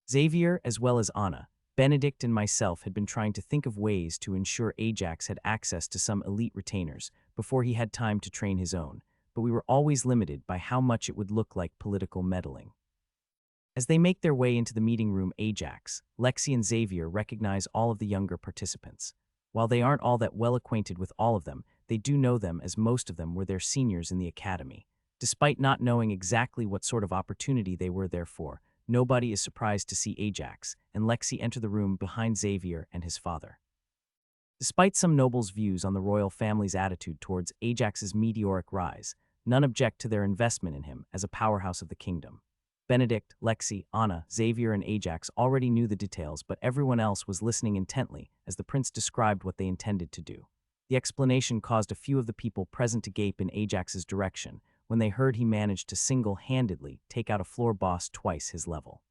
Xavier, as well as Anna, Benedict, and myself had been trying to think of ways to ensure Ajax had access to some elite retainers before he had time to train his own, but we were always limited by how much it would look like political meddling. As they make their way into the meeting room, Ajax, Lexi, and Xavier recognize all of the younger participants. While they aren't all that well acquainted with all of them, they do know them as most of them were their seniors in the academy. Despite not knowing exactly what sort of opportunity they were there for, nobody is surprised to see Ajax and Lexi enter the room behind Xavier and his father. Despite some nobles' views on the royal family's attitude towards Ajax's meteoric rise, none object to their investment in him as a powerhouse of the kingdom. Benedict, Lexi, Anna, Xavier, and Ajax already knew the details, but everyone else was listening intently as the prince described what they intended to do. The explanation caused a few of the people present to gape in Ajax's direction when they heard he managed to single-handedly take out a floor boss twice his level.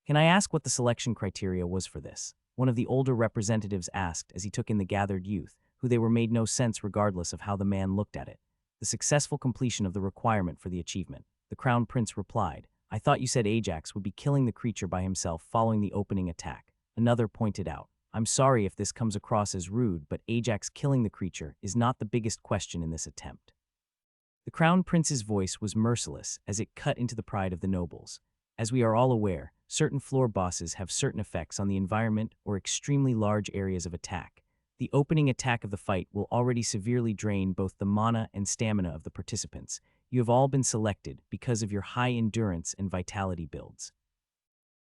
"Can I ask what the selection criteria was for this?" one of the older representatives asked as he took in the gathered youth, who they were made no sense regardless of how the man looked at it. "The successful completion of the requirement for the achievement," the crown prince replied. "I thought you said Ajax would be killing the creature by himself following the opening attack," another pointed out. "I'm sorry if this comes across as rude, but Ajax killing the creature is not the biggest question in this attempt." The crown prince's voice was merciless as it cut into the pride of the nobles. As we are all aware, certain floor bosses have certain effects on the environment or extremely large areas of attack. The opening attack of the fight will already severely drain both the mana and stamina of the participants. You have all been selected because of your high endurance and vitality builds.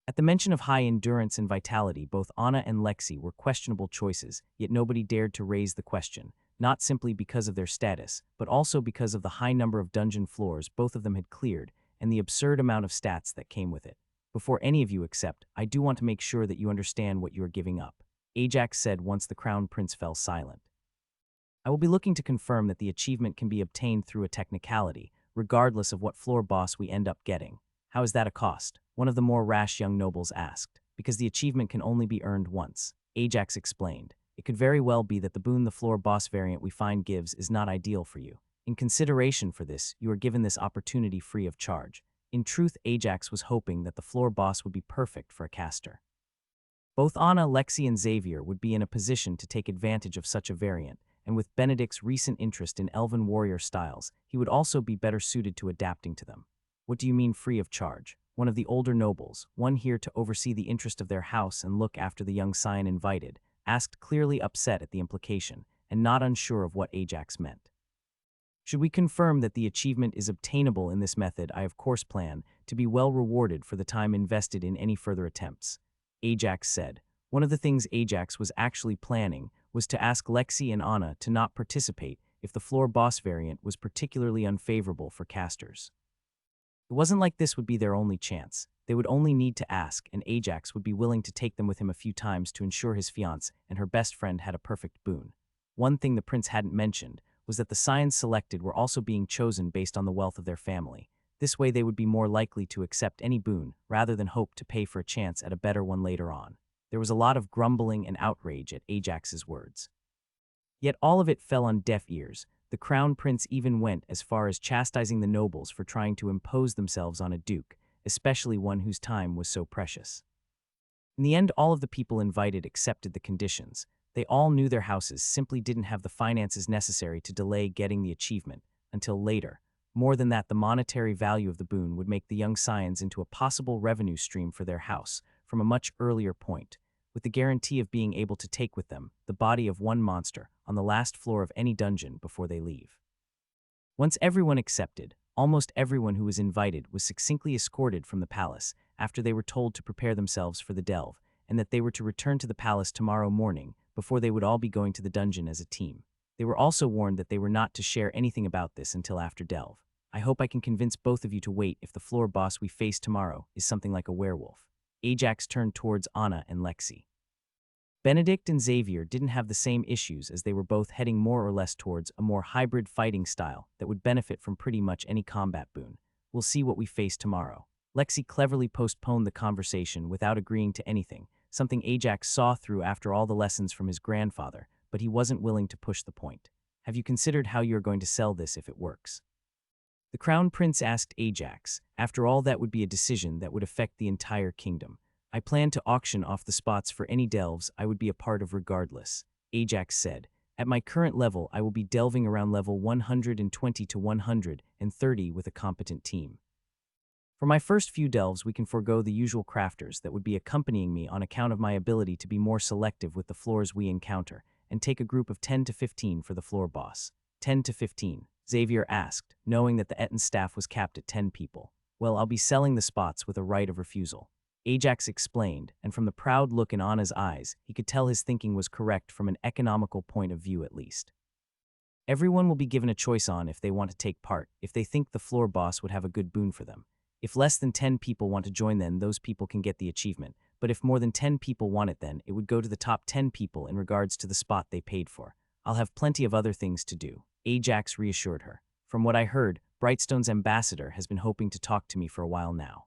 At the mention of high endurance and vitality, both Anna and Lexi were questionable choices, yet nobody dared to raise the question, not simply because of their status, but also because of the high number of dungeon floors both of them had cleared and the absurd amount of stats that came with it. "Before any of you accept, I do want to make sure that you understand what you are giving up," Ajax said once the crown prince fell silent. "I will be looking to confirm that the achievement can be obtained through a technicality, regardless of what floor boss we end up getting." "How is that a cost?" one of the more rash young nobles asked. "Because the achievement can only be earned once," Ajax explained. "It could very well be that the boon the floor boss variant we find gives is not ideal for you. In consideration for this, you are given this opportunity free of charge." In truth, Ajax was hoping that the floor boss would be perfect for a caster. Both Anna, Lexi, and Xavier would be in a position to take advantage of such a variant, and with Benedict's recent interest in elven warrior styles, he would also be better suited to adapting to them. What do you mean free of charge? One of the older nobles, one here to oversee the interest of their house and look after the young scion invited, asked, clearly upset at the implication, and not unsure of what Ajax meant. Should we confirm that the achievement is obtainable in this method, I of course plan to be well rewarded for the time invested in any further attempts. Ajax said. One of the things Ajax was actually planning was to ask Lexi and Anna to not participate if the floor boss variant was particularly unfavorable for casters. It wasn't like this would be their only chance. They would only need to ask, and Ajax would be willing to take them with him a few times to ensure his fiancée and her best friend had a perfect boon. One thing the prince hadn't mentioned was that the scions selected were also being chosen based on the wealth of their family. This way they would be more likely to accept any boon rather than hope to pay for a chance at a better one later on. There was a lot of grumbling and outrage at Ajax's words. Yet all of it fell on deaf ears. The crown prince even went as far as chastising the nobles for trying to impose themselves on a duke, especially one whose time was so precious. In the end, all of the people invited accepted the conditions. They all knew their houses simply didn't have the finances necessary to delay getting the achievement until later. More than that, the monetary value of the boon would make the young scions into a possible revenue stream for their house from a much earlier point, with the guarantee of being able to take with them the body of one monster on the last floor of any dungeon before they leave. Once everyone accepted, almost everyone who was invited was succinctly escorted from the palace after they were told to prepare themselves for the delve and that they were to return to the palace tomorrow morning before they would all be going to the dungeon as a team. They were also warned that they were not to share anything about this until after delve. I hope I can convince both of you to wait if the floor boss we face tomorrow is something like a werewolf. Ajax turned towards Anna and Lexi. Benedict and Xavier didn't have the same issues as they were both heading more or less towards a more hybrid fighting style that would benefit from pretty much any combat boon. We'll see what we face tomorrow. Lexi cleverly postponed the conversation without agreeing to anything, something Ajax saw through after all the lessons from his grandfather, but he wasn't willing to push the point. Have you considered how you are going to sell this if it works? The crown prince asked Ajax. After all, that would be a decision that would affect the entire kingdom. I plan to auction off the spots for any delves I would be a part of regardless, Ajax said. At my current level, I will be delving around level 120 to 130 with a competent team. For my first few delves, we can forego the usual crafters that would be accompanying me on account of my ability to be more selective with the floors we encounter, and take a group of 10 to 15 for the floor boss. 10 to 15, Xavier asked, knowing that the Eton staff was capped at 10 people. Well, I'll be selling the spots with a right of refusal, Ajax explained, and from the proud look in Anna's eyes, he could tell his thinking was correct from an economical point of view at least. Everyone will be given a choice on if they want to take part, if they think the floor boss would have a good boon for them. If less than 10 people want to join, then those people can get the achievement, but if more than 10 people want it, then it would go to the top 10 people in regards to the spot they paid for. I'll have plenty of other things to do, Ajax reassured her. From what I heard, Brightstone's ambassador has been hoping to talk to me for a while now.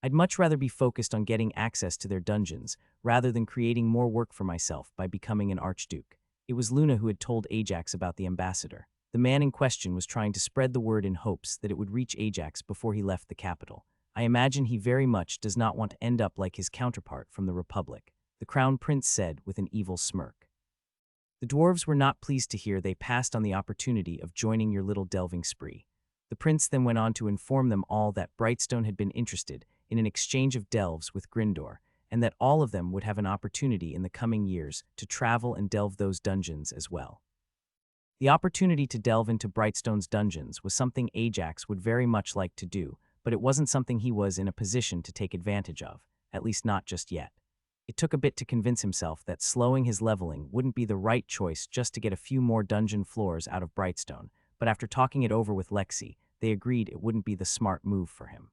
I'd much rather be focused on getting access to their dungeons, rather than creating more work for myself by becoming an archduke. It was Luna who had told Ajax about the ambassador. The man in question was trying to spread the word in hopes that it would reach Ajax before he left the capital. I imagine he very much does not want to end up like his counterpart from the Republic, the Crown Prince said with an evil smirk. The dwarves were not pleased to hear they passed on the opportunity of joining your little delving spree. The prince then went on to inform them all that Brightstone had been interested in an exchange of delves with Grindor, and that all of them would have an opportunity in the coming years to travel and delve those dungeons as well. The opportunity to delve into Brightstone's dungeons was something Ajax would very much like to do, but it wasn't something he was in a position to take advantage of, at least not just yet. It took a bit to convince himself that slowing his leveling wouldn't be the right choice just to get a few more dungeon floors out of Brightstone, but after talking it over with Lexi, they agreed it wouldn't be the smart move for him.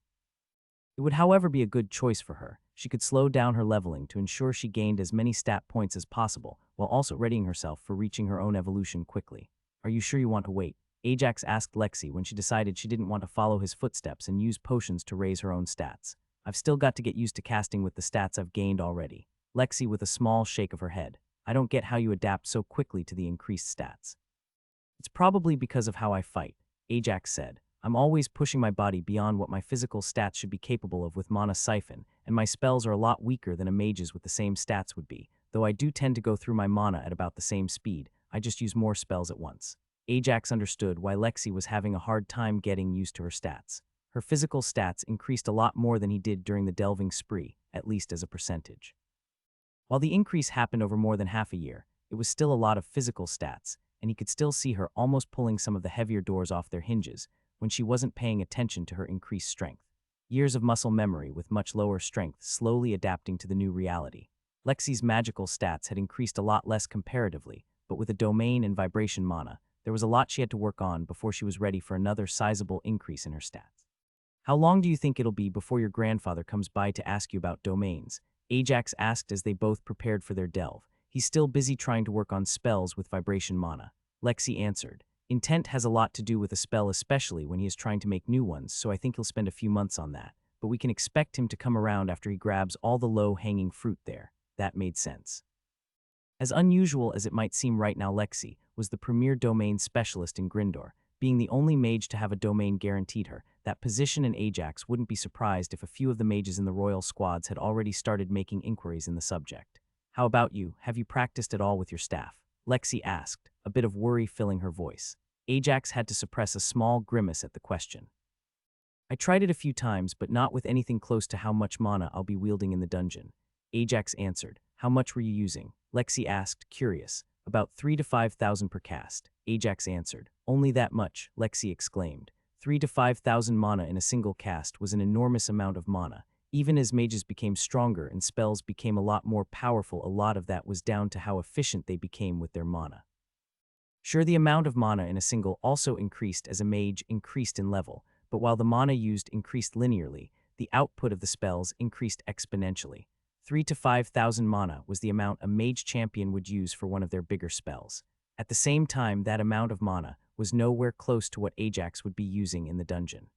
It would, however, be a good choice for her. She could slow down her leveling to ensure she gained as many stat points as possible, while also readying herself for reaching her own evolution quickly. Are you sure you want to wait? Ajax asked Lexi when she decided she didn't want to follow his footsteps and use potions to raise her own stats. I've still got to get used to casting with the stats I've gained already. Lexi with a small shake of her head. I don't get how you adapt so quickly to the increased stats. It's probably because of how I fight, Ajax said. I'm always pushing my body beyond what my physical stats should be capable of with Mana Siphon, and my spells are a lot weaker than a mage's with the same stats would be, though I do tend to go through my mana at about the same speed. I just use more spells at once. Ajax understood why Lexi was having a hard time getting used to her stats. Her physical stats increased a lot more than he did during the delving spree, at least as a percentage. While the increase happened over more than half a year, it was still a lot of physical stats, and he could still see her almost pulling some of the heavier doors off their hinges when she wasn't paying attention to her increased strength. Years of muscle memory with much lower strength slowly adapting to the new reality. Lexi's magical stats had increased a lot less comparatively, but with a domain and vibration mana, there was a lot she had to work on before she was ready for another sizable increase in her stats. How long do you think it'll be before your grandfather comes by to ask you about domains? Ajax asked as they both prepared for their delve. He's still busy trying to work on spells with vibration mana. Lexi answered. Intent has a lot to do with a spell, especially when he is trying to make new ones, so I think he'll spend a few months on that. But we can expect him to come around after he grabs all the low-hanging fruit there. That made sense. As unusual as it might seem right now, Lexi was the premier domain specialist in Grindor. Being the only mage to have a domain guaranteed her that position, and Ajax wouldn't be surprised if a few of the mages in the royal squads had already started making inquiries in the subject. How about you? Have you practiced at all with your staff? Lexi asked, a bit of worry filling her voice. Ajax had to suppress a small grimace at the question. I tried it a few times, but not with anything close to how much mana I'll be wielding in the dungeon. Ajax answered. How much were you using? Lexi asked, curious. About 3,000 to 5,000 per cast. Ajax answered. Only that much, Lexi exclaimed. 3,000 to 5,000 mana in a single cast was an enormous amount of mana. Even as mages became stronger and spells became a lot more powerful, a lot of that was down to how efficient they became with their mana. Sure, the amount of mana in a single also increased as a mage increased in level, but while the mana used increased linearly, the output of the spells increased exponentially. 3,000 to 5,000 mana was the amount a mage champion would use for one of their bigger spells. At the same time, that amount of mana was nowhere close to what Ajax would be using in the dungeon.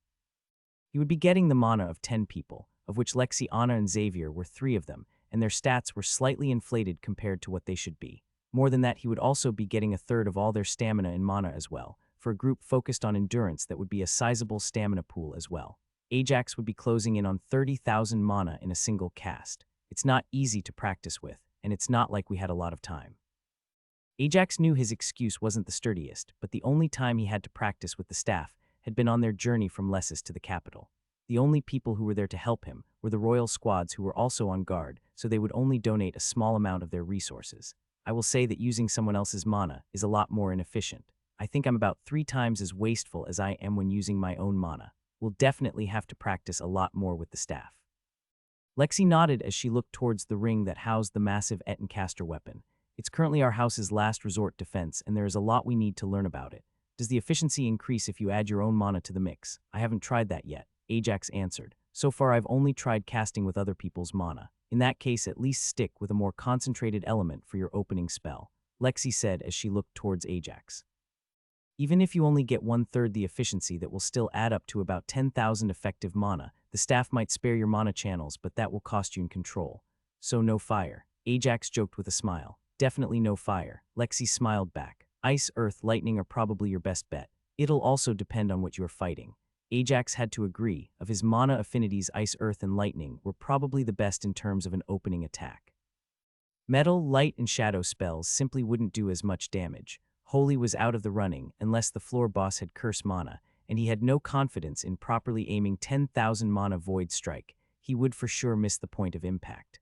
He would be getting the mana of 10 people, of which Lexi, Anna, and Xavier were 3 of them, and their stats were slightly inflated compared to what they should be. More than that, he would also be getting a third of all their stamina and mana as well. For a group focused on endurance, that would be a sizable stamina pool as well. Ajax would be closing in on 30,000 mana in a single cast. It's not easy to practice with, and it's not like we had a lot of time. Ajax knew his excuse wasn't the sturdiest, but the only time he had to practice with the staff had been on their journey from Lessus to the capital. The only people who were there to help him were the royal squads, who were also on guard, so they would only donate a small amount of their resources. I will say that using someone else's mana is a lot more inefficient. I think I'm about 3 times as wasteful as I am when using my own mana. We'll definitely have to practice a lot more with the staff. Lexi nodded as she looked towards the ring that housed the massive Ettencaster weapon. It's currently our house's last resort defense, and there is a lot we need to learn about it. Does the efficiency increase if you add your own mana to the mix? I haven't tried that yet, Ajax answered. So far I've only tried casting with other people's mana. In that case, at least stick with a more concentrated element for your opening spell, Lexi said as she looked towards Ajax. Even if you only get 1/3 the efficiency, that will still add up to about 10,000 effective mana. The staff might spare your mana channels, but that will cost you in control. So no fire, Ajax joked with a smile. Definitely no fire, Lexi smiled back. Ice, earth, lightning are probably your best bet. It'll also depend on what you're fighting. Ajax had to agree. Of his mana affinities, ice, earth, and lightning were probably the best in terms of an opening attack. Metal, light, and shadow spells simply wouldn't do as much damage. Holy was out of the running unless the floor boss had curse mana, and he had no confidence in properly aiming 10,000 mana void strike. He would for sure miss the point of impact.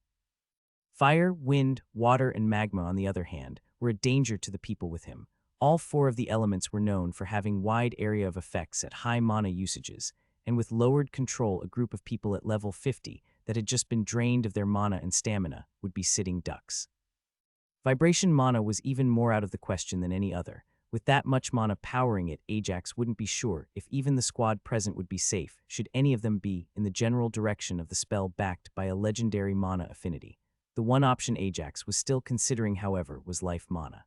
Fire, wind, water, and magma, on the other hand, were a danger to the people with him. All 4 of the elements were known for having wide area of effects at high mana usages, and with lowered control, a group of people at level 50 that had just been drained of their mana and stamina would be sitting ducks. Vibration mana was even more out of the question than any other. With that much mana powering it, Ajax wouldn't be sure if even the squad present would be safe, should any of them be in the general direction of the spell backed by a legendary mana affinity. The one option Ajax was still considering, however, was life mana.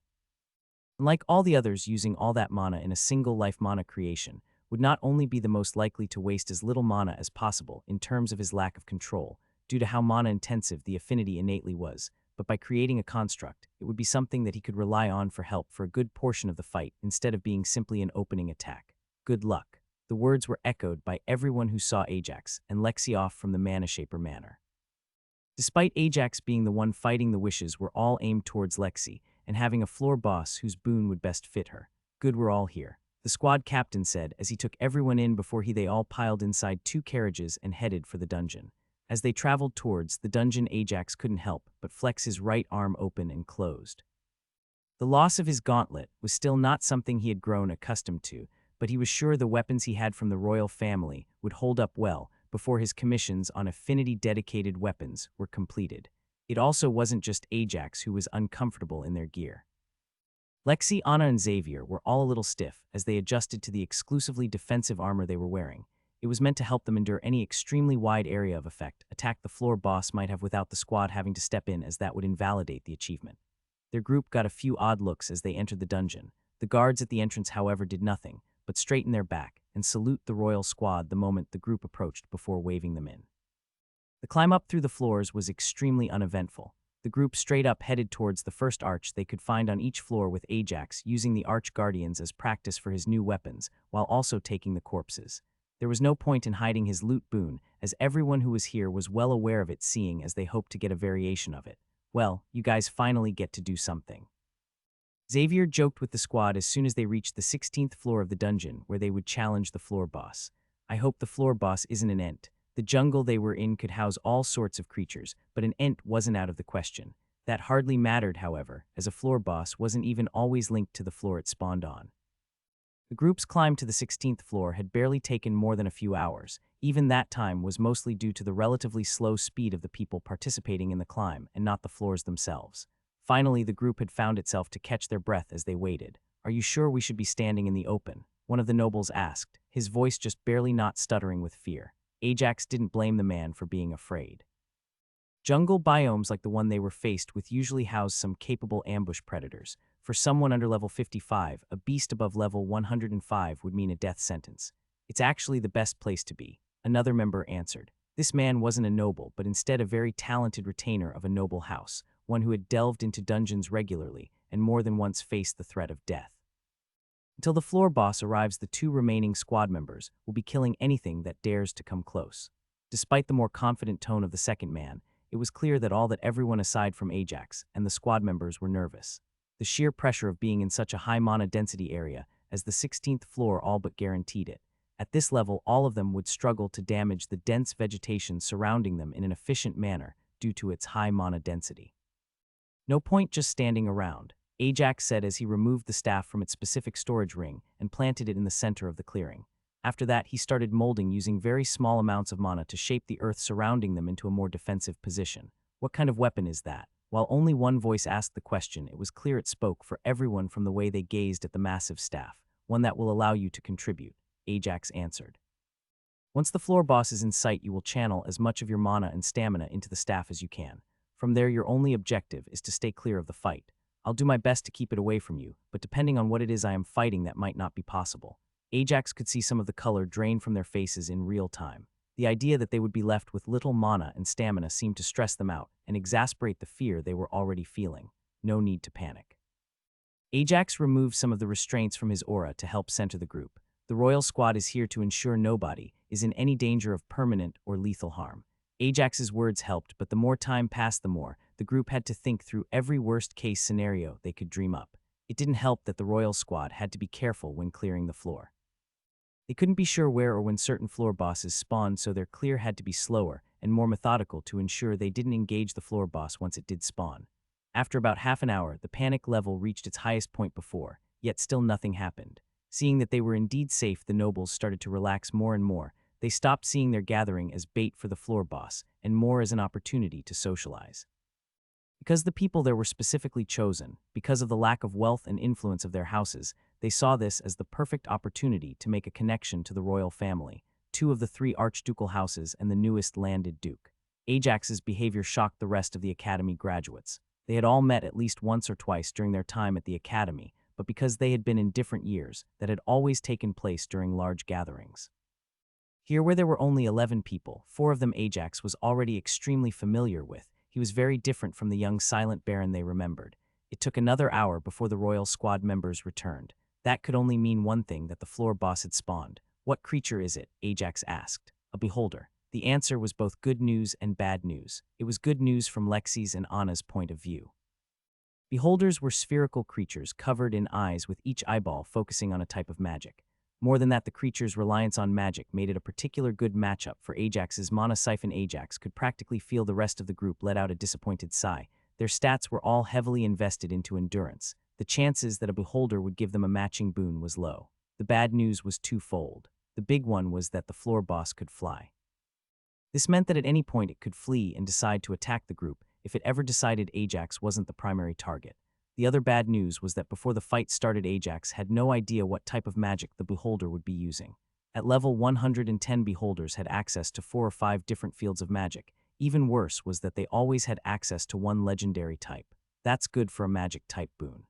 Unlike all the others, using all that mana in a single life mana creation would not only be the most likely to waste as little mana as possible in terms of his lack of control, due to how mana-intensive the affinity innately was, but by creating a construct, it would be something that he could rely on for help for a good portion of the fight instead of being simply an opening attack. Good luck. The words were echoed by everyone who saw Ajax and Lexi off from the Mana Shaper Manor. Despite Ajax being the one fighting, the wishes were all aimed towards Lexi, and having a floor boss whose boon would best fit her. Good, we're all here, the squad captain said as he took everyone in before they all piled inside 2 carriages and headed for the dungeon. As they traveled towards the dungeon, Ajax couldn't help but flex his right arm open and closed. The loss of his gauntlet was still not something he had grown accustomed to, but he was sure the weapons he had from the royal family would hold up well before his commissions on affinity-dedicated weapons were completed. It also wasn't just Ajax who was uncomfortable in their gear. Lexi, Anna, and Xavier were all a little stiff as they adjusted to the exclusively defensive armor they were wearing. It was meant to help them endure any extremely wide area of effect attack the floor boss might have without the squad having to step in, as that would invalidate the achievement. Their group got a few odd looks as they entered the dungeon. The guards at the entrance, however, did nothing but straighten their back and salute the royal squad the moment the group approached before waving them in. The climb up through the floors was extremely uneventful. The group straight up headed towards the first arch they could find on each floor, with Ajax using the arch guardians as practice for his new weapons while also taking the corpses. There was no point in hiding his loot boon, as everyone who was here was well aware of it, seeing as they hoped to get a variation of it. Well, you guys finally get to do something. Xavier joked with the squad as soon as they reached the 16th floor of the dungeon, where they would challenge the floor boss. I hope the floor boss isn't an ent. The jungle they were in could house all sorts of creatures, but an ent wasn't out of the question. That hardly mattered, however, as a floor boss wasn't even always linked to the floor it spawned on. The group's climb to the 16th floor had barely taken more than a few hours. Even that time was mostly due to the relatively slow speed of the people participating in the climb and not the floors themselves. Finally, the group had found itself to catch their breath as they waited. "Are you sure we should be standing in the open?" one of the nobles asked, his voice just barely not stuttering with fear. Ajax didn't blame the man for being afraid. Jungle biomes like the one they were faced with usually house some capable ambush predators. For someone under level 55, a beast above level 105 would mean a death sentence. "It's actually the best place to be," another member answered. This man wasn't a noble, but instead a very talented retainer of a noble house, one who had delved into dungeons regularly and more than once faced the threat of death. Until the floor boss arrives, the 2 remaining squad members will be killing anything that dares to come close. Despite the more confident tone of the second man, it was clear that everyone aside from Ajax and the squad members were nervous. The sheer pressure of being in such a high mana density area as the 16th floor all but guaranteed it. At this level, all of them would struggle to damage the dense vegetation surrounding them in an efficient manner due to its high mana density. "No point just standing around," Ajax said as he removed the staff from its specific storage ring and planted it in the center of the clearing. After that, he started molding using very small amounts of mana to shape the earth surrounding them into a more defensive position. "What kind of weapon is that?" While only one voice asked the question, it was clear it spoke for everyone from the way they gazed at the massive staff. "One that will allow you to contribute," Ajax answered. "Once the floor boss is in sight, you will channel as much of your mana and stamina into the staff as you can. From there, your only objective is to stay clear of the fight. I'll do my best to keep it away from you, but depending on what it is I am fighting, that might not be possible." Ajax could see some of the color drain from their faces in real time. The idea that they would be left with little mana and stamina seemed to stress them out and exasperate the fear they were already feeling. No need to panic. Ajax removed some of the restraints from his aura to help center the group. The royal squad is here to ensure nobody is in any danger of permanent or lethal harm. Ajax's words helped, but the more time passed, the more the group had to think through every worst-case scenario they could dream up. It didn't help that the royal squad had to be careful when clearing the floor. They couldn't be sure where or when certain floor bosses spawned, so their clear had to be slower and more methodical to ensure they didn't engage the floor boss once it did spawn. After about half an hour, the panic level reached its highest point before, yet still nothing happened. Seeing that they were indeed safe, the nobles started to relax more and more. They stopped seeing their gathering as bait for the floor boss and more as an opportunity to socialize. Because the people there were specifically chosen, because of the lack of wealth and influence of their houses, they saw this as the perfect opportunity to make a connection to the royal family, 2 of the 3 archducal houses and the newest landed duke. Ajax's behavior shocked the rest of the academy graduates. They had all met at least once or twice during their time at the academy, but because they had been in different years, that had always taken place during large gatherings. Here, where there were only 11 people, 4 of them Ajax was already extremely familiar with. He was very different from the young silent baron they remembered. It took another hour before the royal squad members returned. That could only mean one thing, that the floor boss had spawned. "What creature is it?" Ajax asked. "A beholder." The answer was both good news and bad news. It was good news from Lexi's and Anna's point of view. Beholders were spherical creatures covered in eyes with each eyeball focusing on a type of magic. More than that, the creature's reliance on magic made it a particular good matchup for Ajax's Monosyphon. Ajax could practically feel the rest of the group let out a disappointed sigh. Their stats were all heavily invested into endurance. The chances that a beholder would give them a matching boon was low. The bad news was twofold. The big one was that the floor boss could fly. This meant that at any point it could flee and decide to attack the group if it ever decided Ajax wasn't the primary target. The other bad news was that before the fight started, Ajax had no idea what type of magic the beholder would be using. At level 110, beholders had access to 4 or 5 different fields of magic. Even worse was that they always had access to one legendary type. That's good for a magic type boon.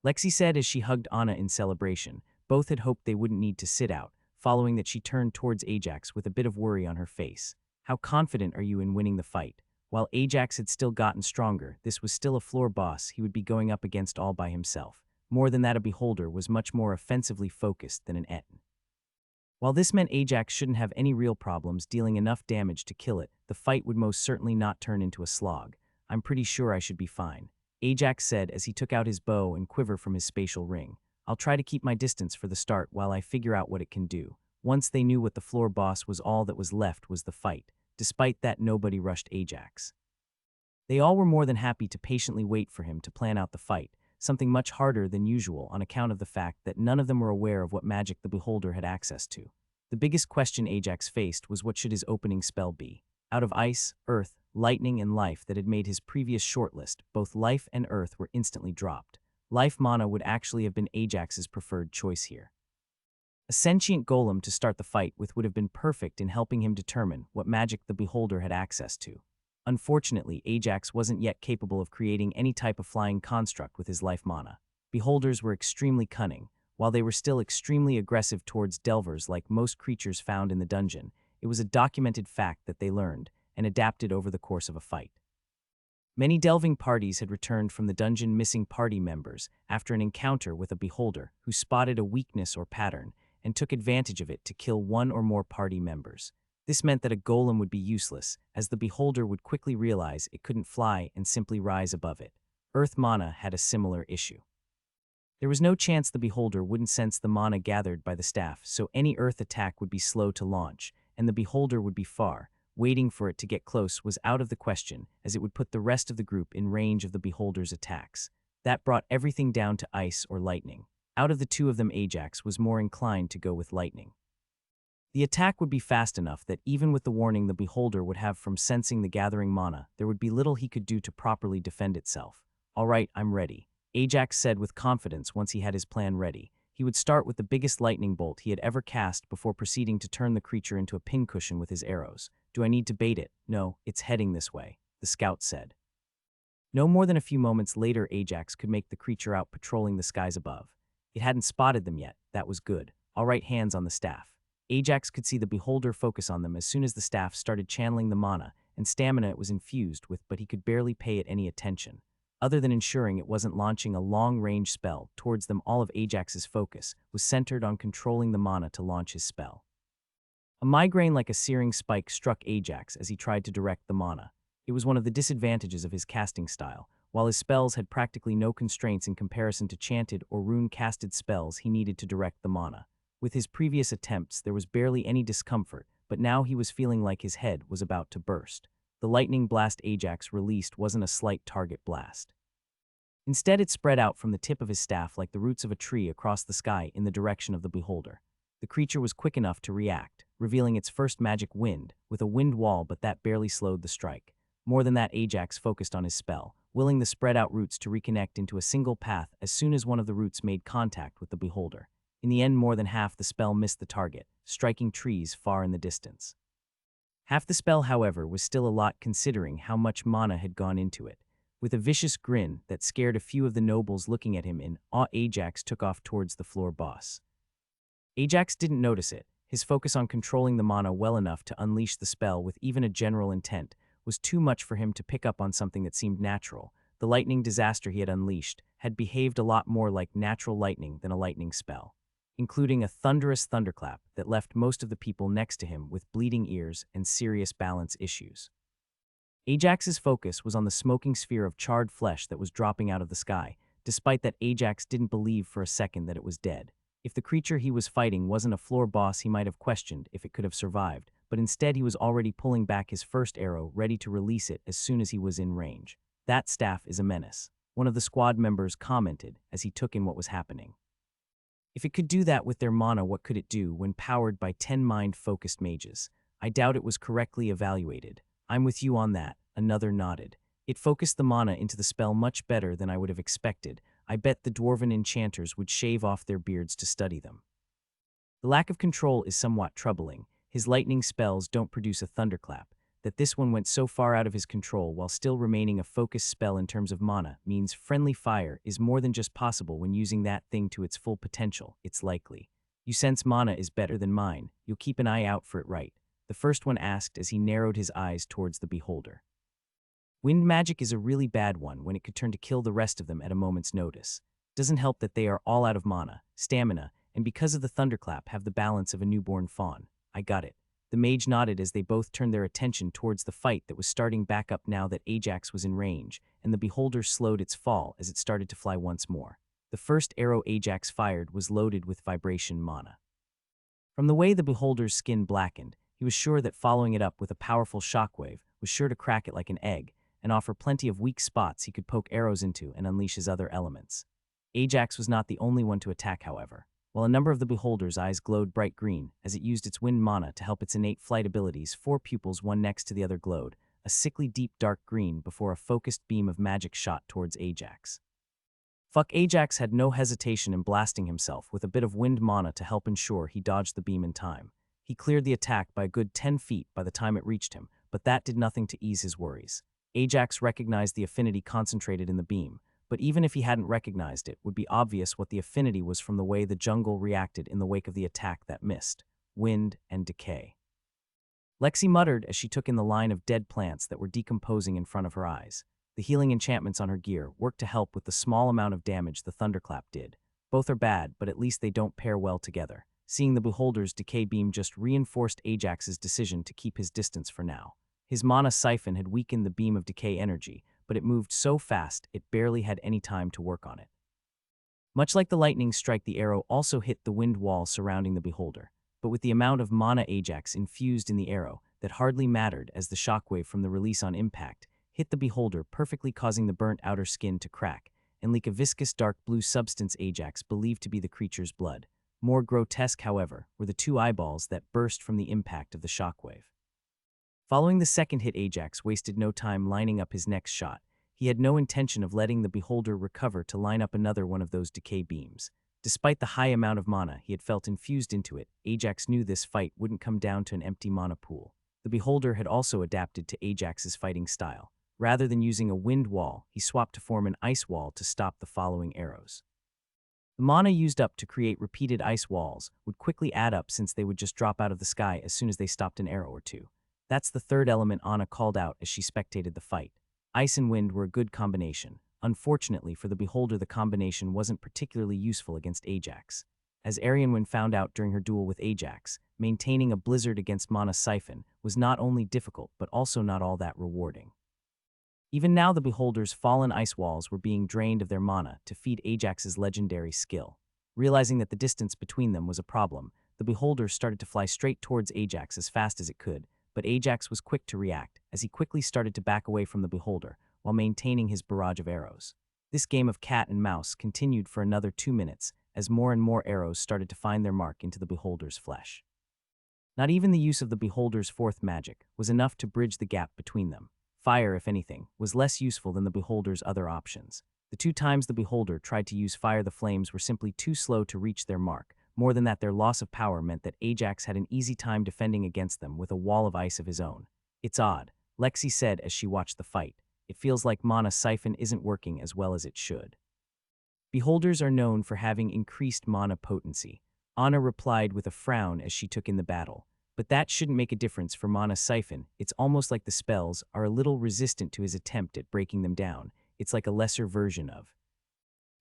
Lexi said as she hugged Anna in celebration. Both had hoped they wouldn't need to sit out, following that she turned towards Ajax with a bit of worry on her face. How confident are you in winning the fight? While Ajax had still gotten stronger, this was still a floor boss he would be going up against all by himself. More than that, a beholder was much more offensively focused than an Etten. While this meant Ajax shouldn't have any real problems dealing enough damage to kill it, the fight would most certainly not turn into a slog. I'm pretty sure I should be fine, Ajax said as he took out his bow and quiver from his spatial ring. I'll try to keep my distance for the start while I figure out what it can do. Once they knew what the floor boss was, all that was left was the fight. Despite that, nobody rushed Ajax. They all were more than happy to patiently wait for him to plan out the fight, something much harder than usual on account of the fact that none of them were aware of what magic the beholder had access to. The biggest question Ajax faced was what should his opening spell be. Out of ice, earth, lightning, and life that had made his previous shortlist, both life and earth were instantly dropped. Life mana would actually have been Ajax's preferred choice here. A sentient golem to start the fight with would have been perfect in helping him determine what magic the beholder had access to. Unfortunately, Ajax wasn't yet capable of creating any type of flying construct with his life mana. Beholders were extremely cunning. While they were still extremely aggressive towards delvers like most creatures found in the dungeon, it was a documented fact that they learned and adapted over the course of a fight. Many delving parties had returned from the dungeon missing party members after an encounter with a beholder who spotted a weakness or pattern and took advantage of it to kill one or more party members. This meant that a golem would be useless, as the beholder would quickly realize it couldn't fly and simply rise above it. Earth mana had a similar issue. There was no chance the beholder wouldn't sense the mana gathered by the staff, so any earth attack would be slow to launch, and the beholder would be far. Waiting for it to get close was out of the question, as it would put the rest of the group in range of the beholder's attacks. That brought everything down to ice or lightning. Out of the two of them, Ajax was more inclined to go with lightning. The attack would be fast enough that even with the warning the beholder would have from sensing the gathering mana, there would be little he could do to properly defend itself. All right, I'm ready, Ajax said with confidence once he had his plan ready. He would start with the biggest lightning bolt he had ever cast before proceeding to turn the creature into a pincushion with his arrows. Do I need to bait it? No, it's heading this way, the scout said. No more than a few moments later, Ajax could make the creature out patrolling the skies above. It hadn't spotted them yet. That was good. All right, hands on the staff. Ajax could see the beholder focus on them as soon as the staff started channeling the mana and stamina it was infused with, but he could barely pay it any attention. Other than ensuring it wasn't launching a long-range spell towards them, all of Ajax's focus was centered on controlling the mana to launch his spell. A migraine like a searing spike struck Ajax as he tried to direct the mana. It was one of the disadvantages of his casting style. While his spells had practically no constraints in comparison to chanted or rune-casted spells he needed to direct the mana. With his previous attempts, there was barely any discomfort, but now he was feeling like his head was about to burst. The lightning blast Ajax released wasn't a slight target blast. Instead, it spread out from the tip of his staff like the roots of a tree across the sky in the direction of the beholder. The creature was quick enough to react, revealing its first magic wind, with a wind wall, but that barely slowed the strike. More than that, Ajax focused on his spell, willing the spread-out roots to reconnect into a single path as soon as one of the roots made contact with the beholder. In the end, more than half the spell missed the target, striking trees far in the distance. Half the spell, however, was still a lot considering how much mana had gone into it. With a vicious grin that scared a few of the nobles looking at him in awe, Ajax took off towards the floor boss. Ajax didn't notice it. His focus on controlling the mana well enough to unleash the spell with even a general intent was too much for him to pick up on something that seemed natural. The lightning disaster he had unleashed had behaved a lot more like natural lightning than a lightning spell, including a thunderous thunderclap that left most of the people next to him with bleeding ears and serious balance issues. Ajax's focus was on the smoking sphere of charred flesh that was dropping out of the sky, despite that Ajax didn't believe for a second that it was dead. If the creature he was fighting wasn't a floor boss, he might have questioned if it could have survived, but instead he was already pulling back his first arrow, ready to release it as soon as he was in range. That staff is a menace, one of the squad members commented as he took in what was happening. If it could do that with their mana, what could it do when powered by 10 mind-focused mages? I doubt it was correctly evaluated. I'm with you on that, another nodded. It focused the mana into the spell much better than I would have expected. I bet the dwarven enchanters would shave off their beards to study them. The lack of control is somewhat troubling. His lightning spells don't produce a thunderclap. That this one went so far out of his control while still remaining a focused spell in terms of mana means friendly fire is more than just possible when using that thing to its full potential. It's likely. You sense mana is better than mine. You'll keep an eye out for it, right? The first one asked as he narrowed his eyes towards the beholder. Wind magic is a really bad one when it could turn to kill the rest of them at a moment's notice. Doesn't help that they are all out of mana, stamina, and because of the thunderclap have the balance of a newborn fawn. I got it. The mage nodded as they both turned their attention towards the fight that was starting back up now that Ajax was in range, and the beholder slowed its fall as it started to fly once more. The first arrow Ajax fired was loaded with vibration mana. From the way the beholder's skin blackened, he was sure that following it up with a powerful shockwave was sure to crack it like an egg and offer plenty of weak spots he could poke arrows into and unleash his other elements. Ajax was not the only one to attack, however. While a number of the beholder's eyes glowed bright green as it used its wind mana to help its innate flight abilities, 4 pupils one next to the other glowed, a sickly deep dark green before a focused beam of magic shot towards Ajax. Ajax had no hesitation in blasting himself with a bit of wind mana to help ensure he dodged the beam in time. He cleared the attack by a good 10 feet by the time it reached him, but that did nothing to ease his worries. Ajax recognized the affinity concentrated in the beam, but even if he hadn't recognized it, would be obvious what the affinity was from the way the jungle reacted in the wake of the attack that missed: wind and decay. Lexi muttered as she took in the line of dead plants that were decomposing in front of her eyes. The healing enchantments on her gear worked to help with the small amount of damage the thunderclap did. Both are bad, but at least they don't pair well together. Seeing the beholder's decay beam just reinforced Ajax's decision to keep his distance for now. His mana siphon had weakened the beam of decay energy, but it moved so fast it barely had any time to work on it. Much like the lightning strike, the arrow also hit the wind wall surrounding the beholder, but with the amount of mana Ajax infused in the arrow, that hardly mattered as the shockwave from the release on impact hit the beholder, perfectly causing the burnt outer skin to crack and leak a viscous dark blue substance Ajax believed to be the creature's blood. More grotesque, however, were the 2 eyeballs that burst from the impact of the shockwave. Following the second hit, Ajax wasted no time lining up his next shot. He had no intention of letting the beholder recover to line up another one of those decay beams. Despite the high amount of mana he had felt infused into it, Ajax knew this fight wouldn't come down to an empty mana pool. The beholder had also adapted to Ajax's fighting style. Rather than using a wind wall, he swapped to form an ice wall to stop the following arrows. The mana used up to create repeated ice walls would quickly add up since they would just drop out of the sky as soon as they stopped an arrow or two. That's the third element Anna called out as she spectated the fight. Ice and wind were a good combination. Unfortunately for the beholder, the combination wasn't particularly useful against Ajax. As Arianwen found out during her duel with Ajax, maintaining a blizzard against mana siphon was not only difficult but also not all that rewarding. Even now the beholder's fallen ice walls were being drained of their mana to feed Ajax's legendary skill. Realizing that the distance between them was a problem, the beholder started to fly straight towards Ajax as fast as it could, but Ajax was quick to react, as he quickly started to back away from the beholder, while maintaining his barrage of arrows. This game of cat and mouse continued for another 2 minutes, as more and more arrows started to find their mark into the beholder's flesh. Not even the use of the beholder's fourth magic was enough to bridge the gap between them. Fire, if anything, was less useful than the beholder's other options. The 2 times the beholder tried to use fire, the flames were simply too slow to reach their mark. More than that, their loss of power meant that Ajax had an easy time defending against them with a wall of ice of his own. It's odd, Lexi said as she watched the fight. It feels like mana siphon isn't working as well as it should. Beholders are known for having increased mana potency. Anna replied with a frown as she took in the battle. But that shouldn't make a difference for mana siphon. It's almost like the spells are a little resistant to his attempt at breaking them down. It's like a lesser version of.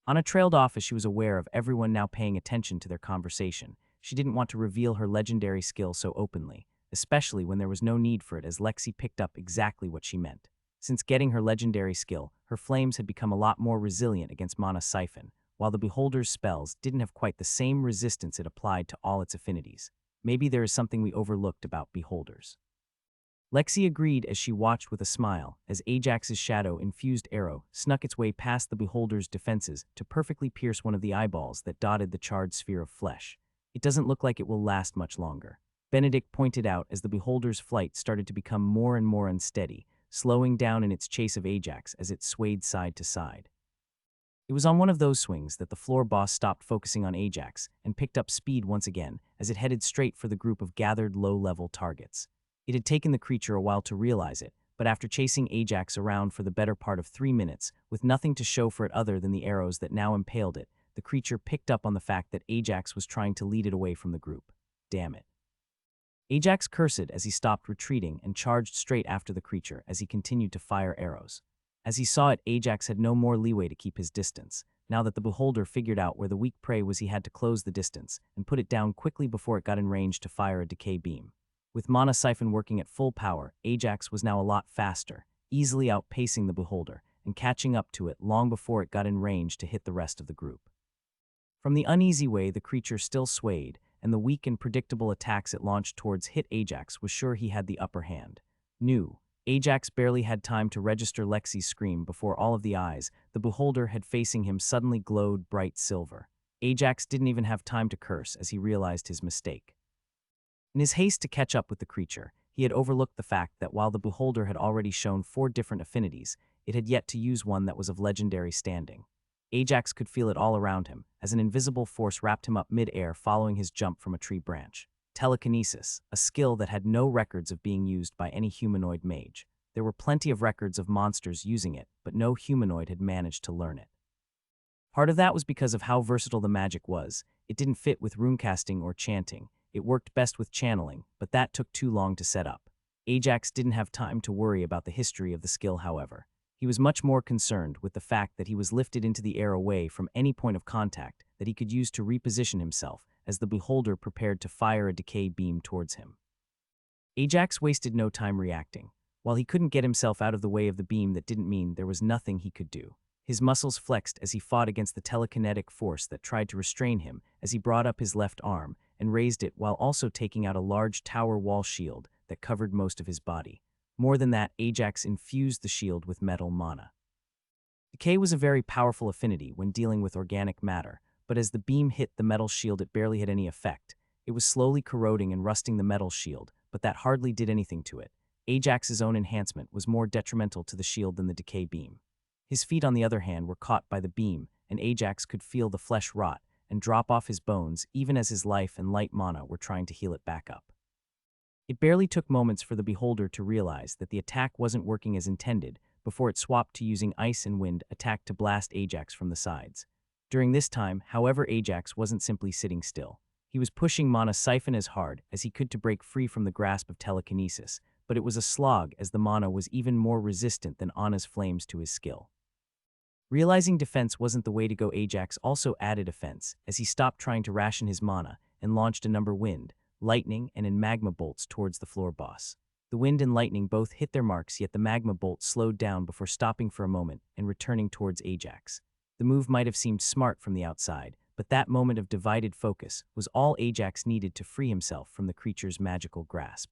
Anna trailed off as she was aware of everyone now paying attention to their conversation. She didn't want to reveal her legendary skill so openly. especially when there was no need for it as Lexi picked up exactly what she meant. Since getting her legendary skill, her flames had become a lot more resilient against Mana Siphon, while the Beholder's spells didn't have quite the same resistance it applied to all its affinities. Maybe there is something we overlooked about Beholders. Lexi agreed as she watched with a smile as Ajax's shadow-infused arrow snuck its way past the Beholder's defenses to perfectly pierce one of the eyeballs that dotted the charred sphere of flesh. It doesn't look like it will last much longer, Benedict pointed out as the Beholder's flight started to become more and more unsteady, slowing down in its chase of Ajax as it swayed side to side. It was on one of those swings that the floor boss stopped focusing on Ajax and picked up speed once again as it headed straight for the group of gathered low-level targets. It had taken the creature a while to realize it, but after chasing Ajax around for the better part of 3 minutes, with nothing to show for it other than the arrows that now impaled it, the creature picked up on the fact that Ajax was trying to lead it away from the group. Damn it. Ajax cursed as he stopped retreating and charged straight after the creature as he continued to fire arrows. As he saw it, Ajax had no more leeway to keep his distance. Now that the Beholder figured out where the weak prey was, he had to close the distance and put it down quickly before it got in range to fire a decay beam. With Mana Siphon working at full power, Ajax was now a lot faster, easily outpacing the Beholder and catching up to it long before it got in range to hit the rest of the group. From the uneasy way the creature still swayed, and the weak and predictable attacks it launched towards hit Ajax was sure he had the upper hand. Ajax barely had time to register Lexi's scream before all of the eyes the Beholder had facing him suddenly glowed bright silver. Ajax didn't even have time to curse as he realized his mistake. In his haste to catch up with the creature, he had overlooked the fact that while the Beholder had already shown 4 different affinities, it had yet to use one that was of legendary standing. Ajax could feel it all around him, as an invisible force wrapped him up mid-air following his jump from a tree branch. Telekinesis, a skill that had no records of being used by any humanoid mage. There were plenty of records of monsters using it, but no humanoid had managed to learn it. Part of that was because of how versatile the magic was. It didn't fit with runecasting or chanting. It worked best with channeling, but that took too long to set up. Ajax didn't have time to worry about the history of the skill, however. He was much more concerned with the fact that he was lifted into the air away from any point of contact that he could use to reposition himself as the Beholder prepared to fire a decay beam towards him. Ajax wasted no time reacting. While he couldn't get himself out of the way of the beam, that didn't mean there was nothing he could do. His muscles flexed as he fought against the telekinetic force that tried to restrain him as he brought up his left arm and raised it while also taking out a large tower wall shield that covered most of his body. More than that, Ajax infused the shield with metal mana. Decay was a very powerful affinity when dealing with organic matter, but as the beam hit the metal shield it barely had any effect. It was slowly corroding and rusting the metal shield, but that hardly did anything to it. Ajax's own enhancement was more detrimental to the shield than the decay beam. His feet, on the other hand, were caught by the beam, and Ajax could feel the flesh rot and drop off his bones even as his life and light mana were trying to heal it back up. It barely took moments for the Beholder to realize that the attack wasn't working as intended before it swapped to using ice and wind attack to blast Ajax from the sides. During this time, however, Ajax wasn't simply sitting still. He was pushing Mana Siphon as hard as he could to break free from the grasp of telekinesis, but it was a slog as the mana was even more resistant than Anna's flames to his skill. Realizing defense wasn't the way to go, Ajax also added offense as he stopped trying to ration his mana and launched a number wind, lightning, and magma bolts towards the floor boss. The wind and lightning both hit their marks, yet the magma bolt slowed down before stopping for a moment and returning towards Ajax. The move might have seemed smart from the outside, but that moment of divided focus was all Ajax needed to free himself from the creature's magical grasp.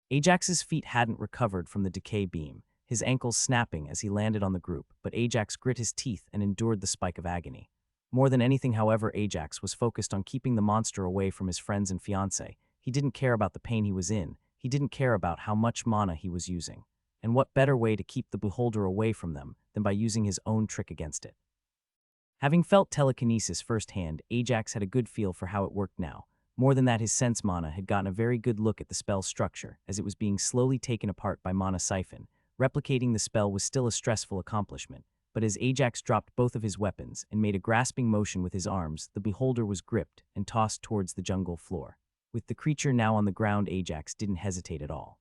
Ajax's feet hadn't recovered from the decay beam, his ankles snapping as he landed on the group, but Ajax grit his teeth and endured the spike of agony. More than anything, however, Ajax was focused on keeping the monster away from his friends and fiancé. He didn't care about the pain he was in. He didn't care about how much mana he was using. And what better way to keep the Beholder away from them than by using his own trick against it? Having felt telekinesis firsthand, Ajax had a good feel for how it worked now. More than that, his sense mana had gotten a very good look at the spell's structure as it was being slowly taken apart by Mana Siphon. Replicating the spell was still a stressful accomplishment, but as Ajax dropped both of his weapons and made a grasping motion with his arms, the Beholder was gripped and tossed towards the jungle floor. With the creature now on the ground, Ajax didn't hesitate at all.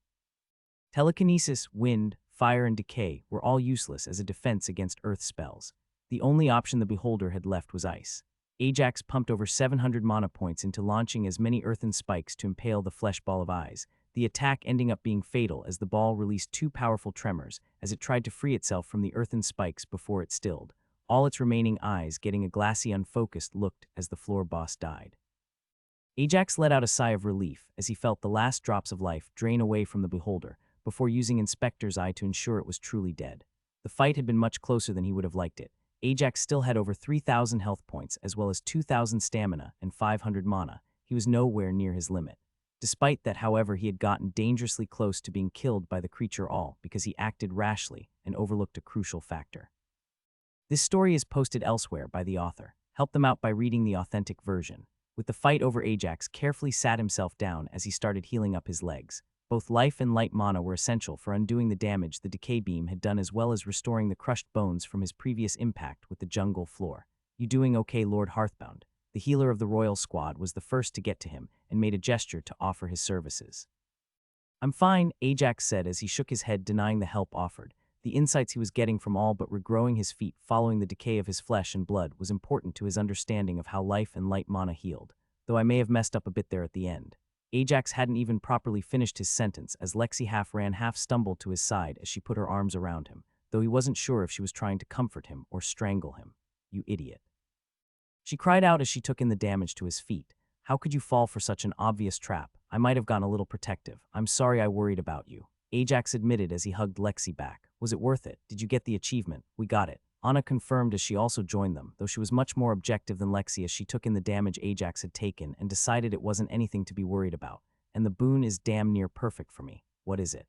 Telekinesis, wind, fire, and decay were all useless as a defense against earth spells. The only option the Beholder had left was ice. Ajax pumped over 700 mana points into launching as many earthen spikes to impale the flesh ball of eyes, the attack ending up being fatal as the ball released two powerful tremors as it tried to free itself from the earthen spikes before it stilled, all its remaining eyes getting a glassy unfocused look as the floor boss died. Ajax let out a sigh of relief as he felt the last drops of life drain away from the beholder before using Inspector's Eye to ensure it was truly dead. The fight had been much closer than he would have liked it. Ajax still had over 3,000 health points as well as 2,000 stamina and 500 mana. He was nowhere near his limit. Despite that, however, he had gotten dangerously close to being killed by the creature all because he acted rashly and overlooked a crucial factor. This story is posted elsewhere by the author. Help them out by reading the authentic version. With the fight over, Ajax carefully sat himself down as he started healing up his legs. Both life and light mana were essential for undoing the damage the decay beam had done as well as restoring the crushed bones from his previous impact with the jungle floor. "You doing okay, Lord Hearthbound?" The healer of the royal squad was the first to get to him and made a gesture to offer his services. "I'm fine," Ajax said as he shook his head denying the help offered. The insights he was getting from all but regrowing his feet following the decay of his flesh and blood was important to his understanding of how life and light mana healed, though I may have messed up a bit there at the end. Ajax hadn't even properly finished his sentence as Lexi half-ran half-stumbled to his side as she put her arms around him, though he wasn't sure if she was trying to comfort him or strangle him. "You idiot." She cried out as she took in the damage to his feet. "How could you fall for such an obvious trap? I might have gone a little protective. I'm sorry I worried about you." Ajax admitted as he hugged Lexi back. "Was it worth it? Did you get the achievement?" "We got it." Anna confirmed as she also joined them, though she was much more objective than Lexi as she took in the damage Ajax had taken and decided it wasn't anything to be worried about. "And the boon is damn near perfect for me. What is it?"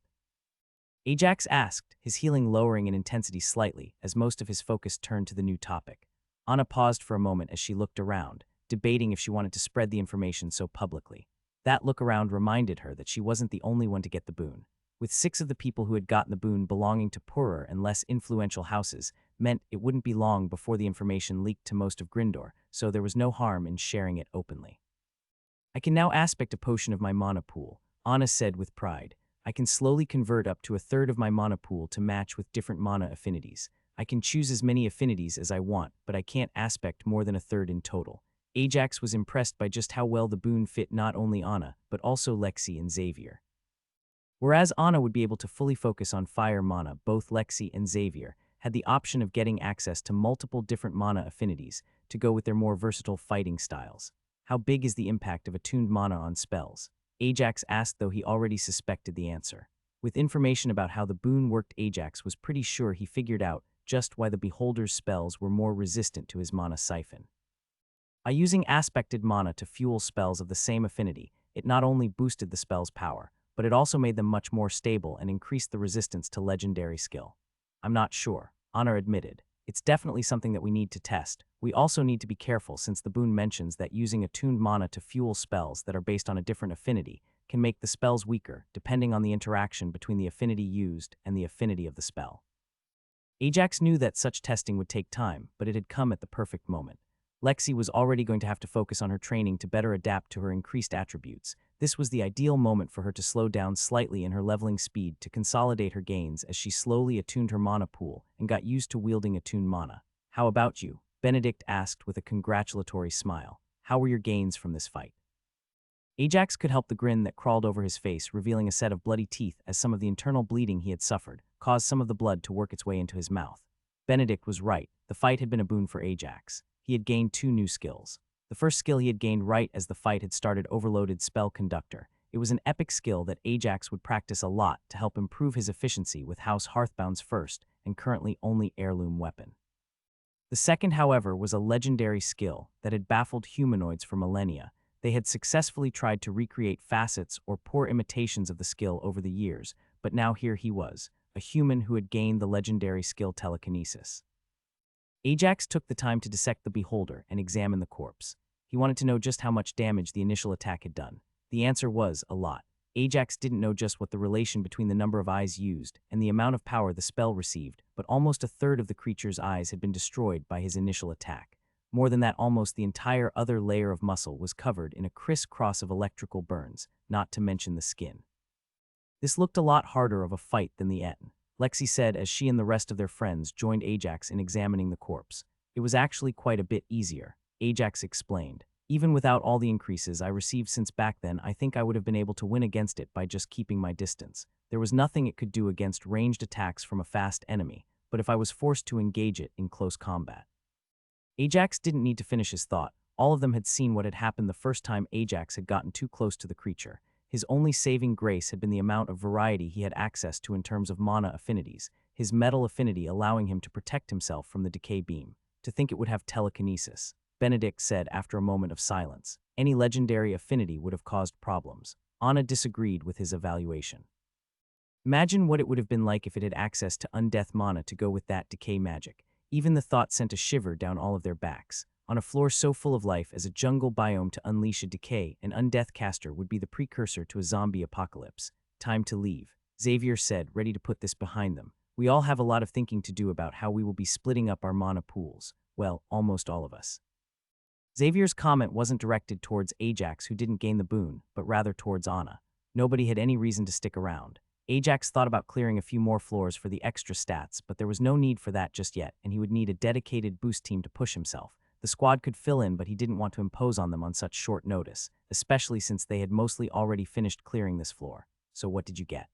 Ajax asked, his healing lowering in intensity slightly as most of his focus turned to the new topic. Anna paused for a moment as she looked around, debating if she wanted to spread the information so publicly. That look around reminded her that she wasn't the only one to get the boon. With 6 of the people who had gotten the boon belonging to poorer and less influential houses, meant it wouldn't be long before the information leaked to most of Grindor, so there was no harm in sharing it openly. "I can now aspect a potion of my mana pool," Anna said with pride. "I can slowly convert up to a third of my mana pool to match with different mana affinities. I can choose as many affinities as I want, but I can't aspect more than a third in total." Ajax was impressed by just how well the boon fit not only Anna, but also Lexi and Xavier. Whereas Anna would be able to fully focus on fire mana, both Lexi and Xavier had the option of getting access to multiple different mana affinities to go with their more versatile fighting styles. "How big is the impact of attuned mana on spells?" Ajax asked, though he already suspected the answer. With information about how the boon worked, Ajax was pretty sure he figured out just why the beholder's spells were more resistant to his mana siphon. By using aspected mana to fuel spells of the same affinity, it not only boosted the spell's power, but it also made them much more stable and increased the resistance to legendary skill. "I'm not sure," Anna admitted. "It's definitely something that we need to test. We also need to be careful since the boon mentions that using attuned mana to fuel spells that are based on a different affinity can make the spells weaker depending on the interaction between the affinity used and the affinity of the spell." Ajax knew that such testing would take time, but it had come at the perfect moment. Lexi was already going to have to focus on her training to better adapt to her increased attributes. This was the ideal moment for her to slow down slightly in her leveling speed to consolidate her gains as she slowly attuned her mana pool and got used to wielding attuned mana. "How about you?" Benedict asked with a congratulatory smile. "How were your gains from this fight?" Ajax could help the grin that crawled over his face, revealing a set of bloody teeth as some of the internal bleeding he had suffered caused some of the blood to work its way into his mouth. Benedict was right. The fight had been a boon for Ajax. He had gained 2 new skills. The first skill he had gained right as the fight had started, Overloaded Spell Conductor. It was an epic skill that Ajax would practice a lot to help improve his efficiency with House Hearthbound's first and currently only heirloom weapon. The second, however, was a legendary skill that had baffled humanoids for millennia. They had successfully tried to recreate facets or poor imitations of the skill over the years, but now here he was, a human who had gained the legendary skill Telekinesis. Ajax took the time to dissect the beholder and examine the corpse. He wanted to know just how much damage the initial attack had done. The answer was a lot. Ajax didn't know just what the relation between the number of eyes used and the amount of power the spell received, but almost a third of the creature's eyes had been destroyed by his initial attack. More than that, almost the entire other layer of muscle was covered in a crisscross of electrical burns, not to mention the skin. This looked a lot harder of a fight than the end, Lexi said as she and the rest of their friends joined Ajax in examining the corpse. It was actually quite a bit easier. Ajax explained. Even without all the increases I received since back then, I think I would have been able to win against it by just keeping my distance. There was nothing it could do against ranged attacks from a fast enemy, but if I was forced to engage it in close combat. Ajax didn't need to finish his thought. All of them had seen what had happened the first time Ajax had gotten too close to the creature. His only saving grace had been the amount of variety he had access to in terms of mana affinities, his metal affinity allowing him to protect himself from the decay beam. To think it would have telekinesis, Benedict said after a moment of silence. Any legendary affinity would have caused problems. Anna disagreed with his evaluation. Imagine what it would have been like if it had access to undeath mana to go with that decay magic. Even the thought sent a shiver down all of their backs. On a floor so full of life as a jungle biome to unleash a decay, an undeath caster would be the precursor to a zombie apocalypse. Time to leave, Xavier said, ready to put this behind them. We all have a lot of thinking to do about how we will be splitting up our mana pools. Well, almost all of us. Xavier's comment wasn't directed towards Ajax, who didn't gain the boon, but rather towards Anna. Nobody had any reason to stick around. Ajax thought about clearing a few more floors for the extra stats, but there was no need for that just yet, and he would need a dedicated boost team to push himself. The squad could fill in, but he didn't want to impose on them on such short notice, especially since they had mostly already finished clearing this floor. So what did you get?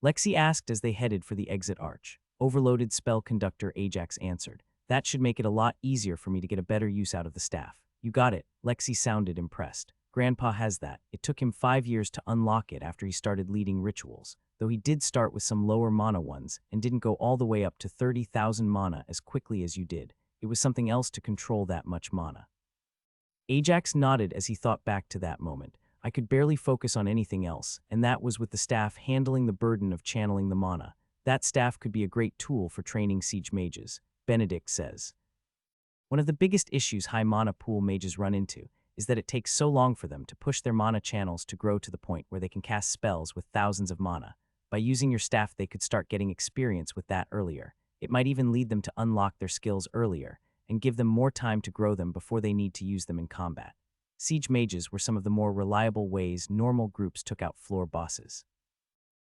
Lexi asked as they headed for the exit arch. Overloaded spell conductor, Ajax answered. That should make it a lot easier for me to get a better use out of the staff. You got it, Lexi sounded impressed. Grandpa has that. It took him 5 years to unlock it after he started leading rituals, though he did start with some lower mana ones and didn't go all the way up to 30,000 mana as quickly as you did. It was something else to control that much mana. Ajax nodded as he thought back to that moment. I could barely focus on anything else, and that was with the staff handling the burden of channeling the mana. That staff could be a great tool for training siege mages, Benedict says. One of the biggest issues high mana pool mages run into is that it takes so long for them to push their mana channels to grow to the point where they can cast spells with thousands of mana. By using your staff, they could start getting experience with that earlier. It might even lead them to unlock their skills earlier and give them more time to grow them before they need to use them in combat. Siege mages were some of the more reliable ways normal groups took out floor bosses.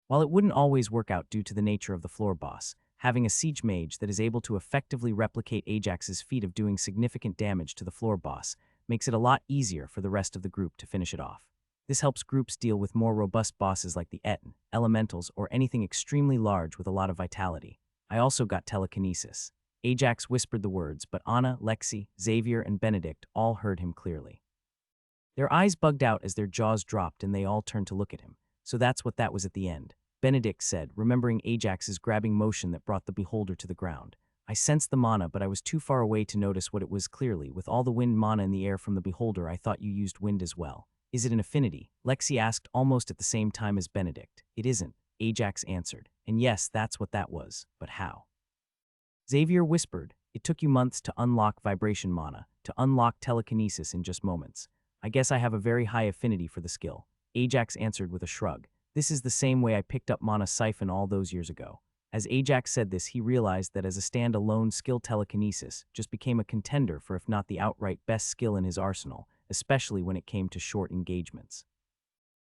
While it wouldn't always work out due to the nature of the floor boss, having a siege mage that is able to effectively replicate Ajax's feat of doing significant damage to the floor boss makes it a lot easier for the rest of the group to finish it off. This helps groups deal with more robust bosses like the Etten, elementals, or anything extremely large with a lot of vitality. I also got telekinesis. Ajax whispered the words, but Anna, Lexi, Xavier, and Benedict all heard him clearly. Their eyes bugged out as their jaws dropped and they all turned to look at him. So that's what that was at the end, Benedict said, remembering Ajax's grabbing motion that brought the beholder to the ground. I sensed the mana, but I was too far away to notice what it was clearly. With all the wind mana in the air from the beholder, I thought you used wind as well. Is it an affinity? Lexi asked almost at the same time as Benedict. It isn't, Ajax answered. And yes, that's what that was. But how? Xavier whispered. It took you months to unlock vibration mana, to unlock telekinesis in just moments. I guess I have a very high affinity for the skill. Ajax answered with a shrug. This is the same way I picked up mana siphon all those years ago. As Ajax said this, he realized that as a stand-alone skill, telekinesis just became a contender for if not the outright best skill in his arsenal, especially when it came to short engagements.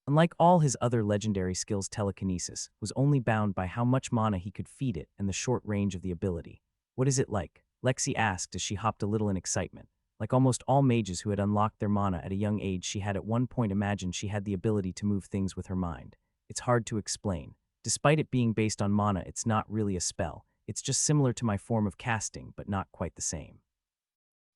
Unlike all his other legendary skills, telekinesis was only bound by how much mana he could feed it and the short range of the ability. What is it like? Lexi asked as she hopped a little in excitement. Like almost all mages who had unlocked their mana at a young age, she had at one point imagined she had the ability to move things with her mind. It's hard to explain. Despite it being based on mana, it's not really a spell. It's just similar to my form of casting, but not quite the same.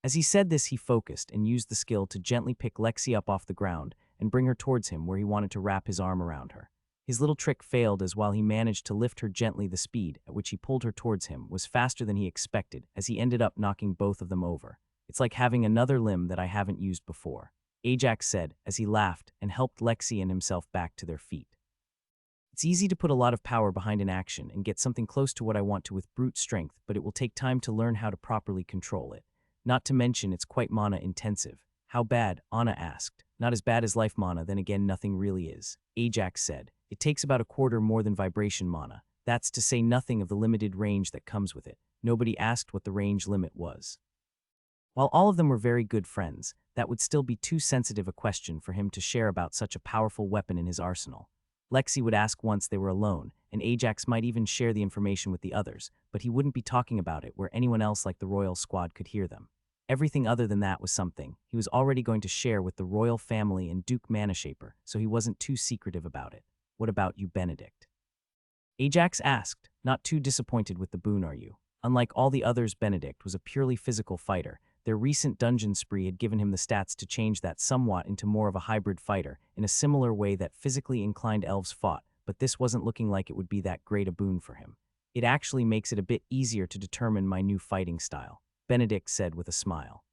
As he said this, he focused and used the skill to gently pick Lexi up off the ground and bring her towards him where he wanted to wrap his arm around her. His little trick failed, as while he managed to lift her gently, the speed at which he pulled her towards him was faster than he expected, as he ended up knocking both of them over. It's like having another limb that I haven't used before, Ajax said as he laughed and helped Lexi and himself back to their feet. It's easy to put a lot of power behind an action and get something close to what I want to with brute strength, but it will take time to learn how to properly control it. Not to mention it's quite mana intensive. How bad? Anna asked. Not as bad as life mana, then again nothing really is, Ajax said. It takes about a quarter more than vibration mana. That's to say nothing of the limited range that comes with it. Nobody asked what the range limit was. While all of them were very good friends, that would still be too sensitive a question for him to share about such a powerful weapon in his arsenal. Lexi would ask once they were alone, and Ajax might even share the information with the others, but he wouldn't be talking about it where anyone else like the royal squad could hear them. Everything other than that was something he was already going to share with the royal family and Duke Manashaper, so he wasn't too secretive about it. What about you, Benedict? Ajax asked, not too disappointed with the boon, are you? Unlike all the others, Benedict was a purely physical fighter. Their recent dungeon spree had given him the stats to change that somewhat into more of a hybrid fighter, in a similar way that physically inclined elves fought, but this wasn't looking like it would be that great a boon for him. It actually makes it a bit easier to determine my new fighting style, Benedict said with a smile.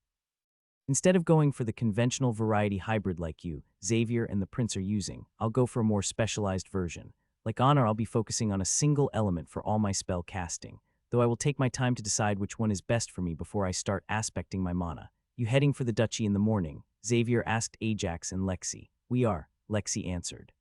Instead of going for the conventional variety hybrid like you, Xavier, and the Prince are using, I'll go for a more specialized version. Like Honor, I'll be focusing on a single element for all my spell casting, though I will take my time to decide which one is best for me before I start aspecting my mana. You heading for the duchy in the morning? Xavier asked Ajax and Lexi. We are, Lexi answered.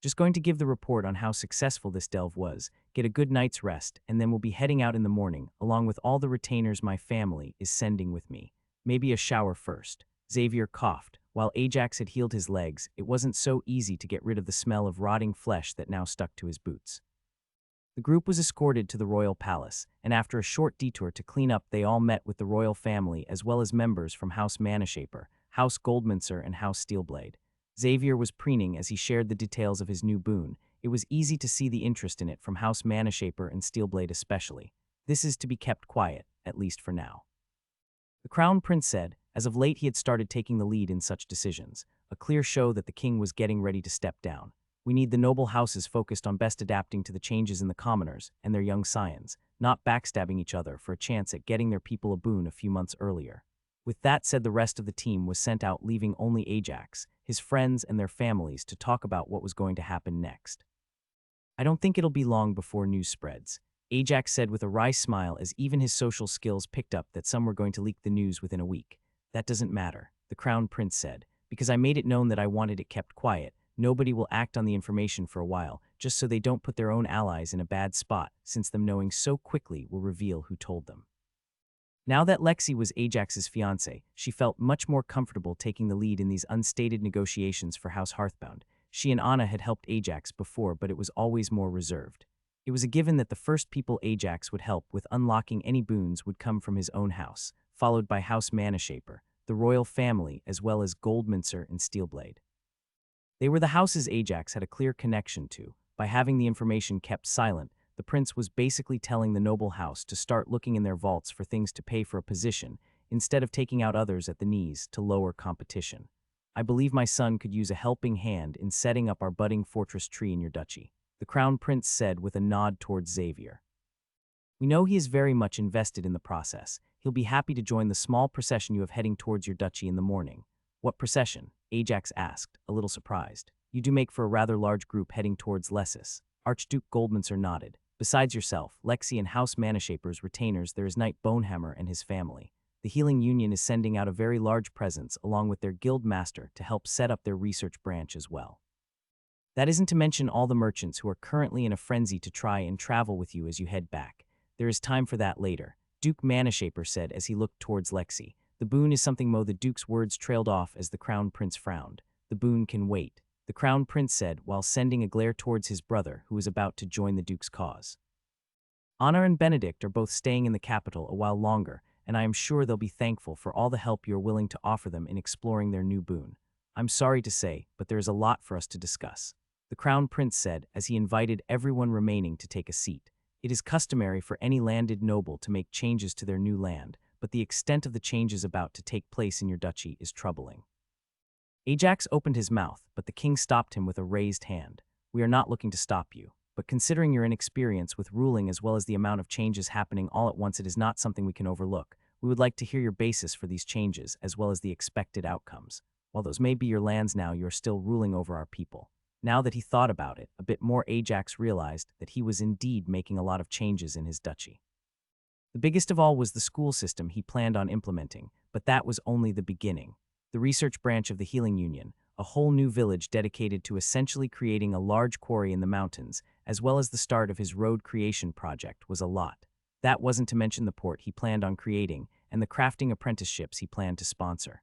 Just going to give the report on how successful this delve was, get a good night's rest, and then we'll be heading out in the morning, along with all the retainers my family is sending with me. Maybe a shower first. Xavier coughed. While Ajax had healed his legs, it wasn't so easy to get rid of the smell of rotting flesh that now stuck to his boots. The group was escorted to the royal palace, and after a short detour to clean up, they all met with the royal family as well as members from House Manashaper, House Goldmancer, and House Steelblade. Xavier was preening as he shared the details of his new boon. It was easy to see the interest in it from House Manashaper and Steelblade especially. This is to be kept quiet, at least for now. The Crown Prince said, as of late he had started taking the lead in such decisions, a clear show that the king was getting ready to step down. We need the noble houses focused on best adapting to the changes in the commoners and their young scions, not backstabbing each other for a chance at getting their people a boon a few months earlier. With that said, the rest of the team was sent out, leaving only Ajax, his friends, and their families to talk about what was going to happen next. I don't think it'll be long before news spreads, Ajax said with a wry smile as even his social skills picked up that some were going to leak the news within a week. That doesn't matter, the Crown Prince said, because I made it known that I wanted it kept quiet. Nobody will act on the information for a while, just so they don't put their own allies in a bad spot, since them knowing so quickly will reveal who told them. Now that Lexi was Ajax's fiancée, she felt much more comfortable taking the lead in these unstated negotiations for House Hearthbound. She and Anna had helped Ajax before, but it was always more reserved. It was a given that the first people Ajax would help with unlocking any boons would come from his own house, followed by House Manashaper, the royal family, as well as Goldmancer and Steelblade. They were the houses Ajax had a clear connection to. By having the information kept silent, the prince was basically telling the noble house to start looking in their vaults for things to pay for a position, instead of taking out others at the knees to lower competition. I believe my son could use a helping hand in setting up our budding fortress tree in your duchy, the Crown Prince said with a nod towards Xavier. We know he is very much invested in the process. He'll be happy to join the small procession you have heading towards your duchy in the morning. What procession? Ajax asked, a little surprised. You do make for a rather large group heading towards Lessus. Archduke Goldmancer nodded. Besides yourself, Lexi, and House Manashaper's retainers, there is Knight Bonehammer and his family. The Healing Union is sending out a very large presence along with their guild master to help set up their research branch as well. That isn't to mention all the merchants who are currently in a frenzy to try and travel with you as you head back. There is time for that later, Duke Manashaper said as he looked towards Lexi. The boon is something Mo. The Duke's words trailed off as the Crown Prince frowned. The boon can wait, the Crown Prince said while sending a glare towards his brother who was about to join the Duke's cause. Anna and Benedict are both staying in the capital a while longer, and I am sure they'll be thankful for all the help you are willing to offer them in exploring their new boon. I'm sorry to say, but there is a lot for us to discuss, the Crown Prince said as he invited everyone remaining to take a seat. It is customary for any landed noble to make changes to their new land, but the extent of the changes about to take place in your duchy is troubling. Ajax opened his mouth, but the king stopped him with a raised hand. We are not looking to stop you, but considering your inexperience with ruling as well as the amount of changes happening all at once, it is not something we can overlook. We would like to hear your basis for these changes as well as the expected outcomes. While those may be your lands now, you are still ruling over our people. Now that he thought about it a bit more, Ajax realized that he was indeed making a lot of changes in his duchy. The biggest of all was the school system he planned on implementing, but that was only the beginning. The research branch of the Healing Union, a whole new village dedicated to essentially creating a large quarry in the mountains, as well as the start of his road creation project, was a lot. That wasn't to mention the port he planned on creating and the crafting apprenticeships he planned to sponsor.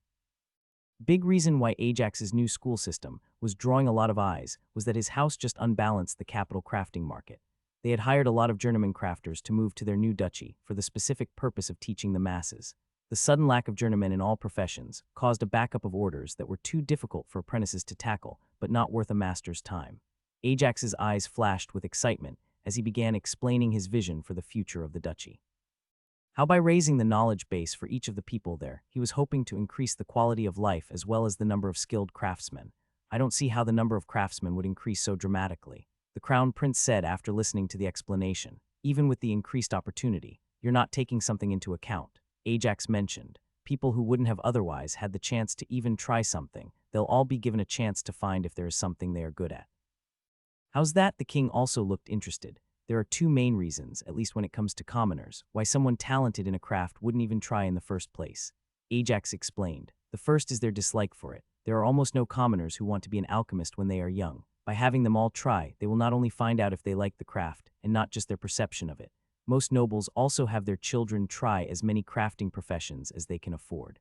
Big reason why Ajax's new school system was drawing a lot of eyes was that his house just unbalanced the capital crafting market. They had hired a lot of journeyman crafters to move to their new duchy for the specific purpose of teaching the masses. The sudden lack of journeymen in all professions caused a backup of orders that were too difficult for apprentices to tackle, but not worth a master's time. Ajax's eyes flashed with excitement as he began explaining his vision for the future of the duchy. How by raising the knowledge base for each of the people there, he was hoping to increase the quality of life as well as the number of skilled craftsmen. I don't see how the number of craftsmen would increase so dramatically, the Crown Prince said after listening to the explanation. Even with the increased opportunity, you're not taking something into account. Ajax mentioned, people who wouldn't have otherwise had the chance to even try something, they'll all be given a chance to find if there is something they are good at. How's that? The king also looked interested. There are two main reasons, at least when it comes to commoners, why someone talented in a craft wouldn't even try in the first place. Ajax explained. The first is their dislike for it. There are almost no commoners who want to be an alchemist when they are young. By having them all try, they will not only find out if they like the craft, and not just their perception of it. Most nobles also have their children try as many crafting professions as they can afford.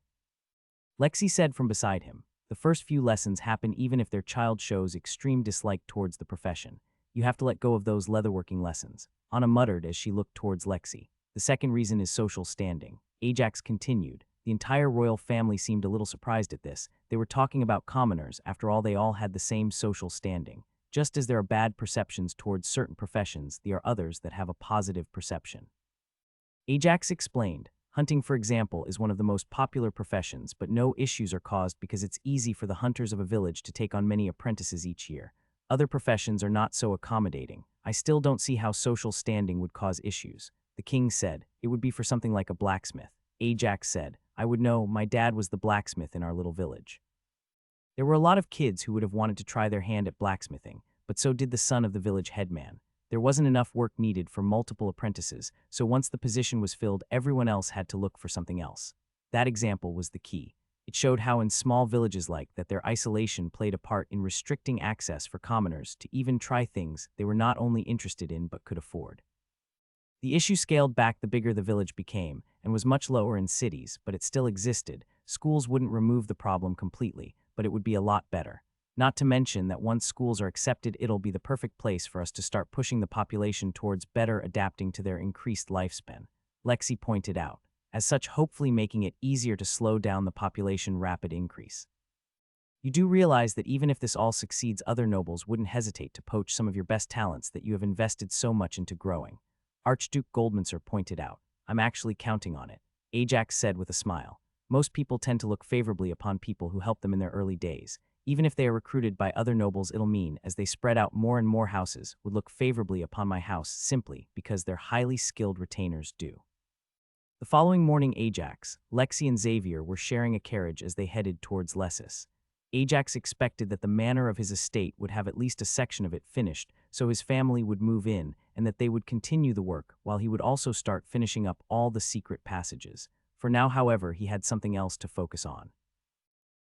Lexi said from beside him. The first few lessons happen even if their child shows extreme dislike towards the profession. You have to let go of those leatherworking lessons. Anna muttered as she looked towards Lexi. The second reason is social standing. Ajax continued. The entire royal family seemed a little surprised at this. They were talking about commoners, after all they all had the same social standing. Just as there are bad perceptions towards certain professions, there are others that have a positive perception. Ajax explained. Hunting, for example, is one of the most popular professions, but no issues are caused because it's easy for the hunters of a village to take on many apprentices each year. Other professions are not so accommodating. I still don't see how social standing would cause issues. The king said, it would be for something like a blacksmith. Ajax said, I would know, my dad was the blacksmith in our little village. There were a lot of kids who would have wanted to try their hand at blacksmithing, but so did the son of the village headman. There wasn't enough work needed for multiple apprentices, so once the position was filled, everyone else had to look for something else. That example was the key. It showed how in small villages like that their isolation played a part in restricting access for commoners to even try things they were not only interested in but could afford. The issue scaled back the bigger the village became, and was much lower in cities, but it still existed. Schools wouldn't remove the problem completely, but it would be a lot better. Not to mention that once schools are accepted, it'll be the perfect place for us to start pushing the population towards better adapting to their increased lifespan, Lexi pointed out, as such hopefully making it easier to slow down the population rapid increase. You do realize that even if this all succeeds, other nobles wouldn't hesitate to poach some of your best talents that you have invested so much into growing. Archduke Goldmancer pointed out, I'm actually counting on it. Ajax said with a smile. Most people tend to look favorably upon people who help them in their early days. Even if they are recruited by other nobles, it'll mean, as they spread out, more and more houses would look favorably upon my house simply because their highly skilled retainers do. The following morning, Ajax, Lexi and Xavier were sharing a carriage as they headed towards Lessus. Ajax expected that the manor of his estate would have at least a section of it finished, so his family would move in, and that they would continue the work, while he would also start finishing up all the secret passages. For now, however, he had something else to focus on.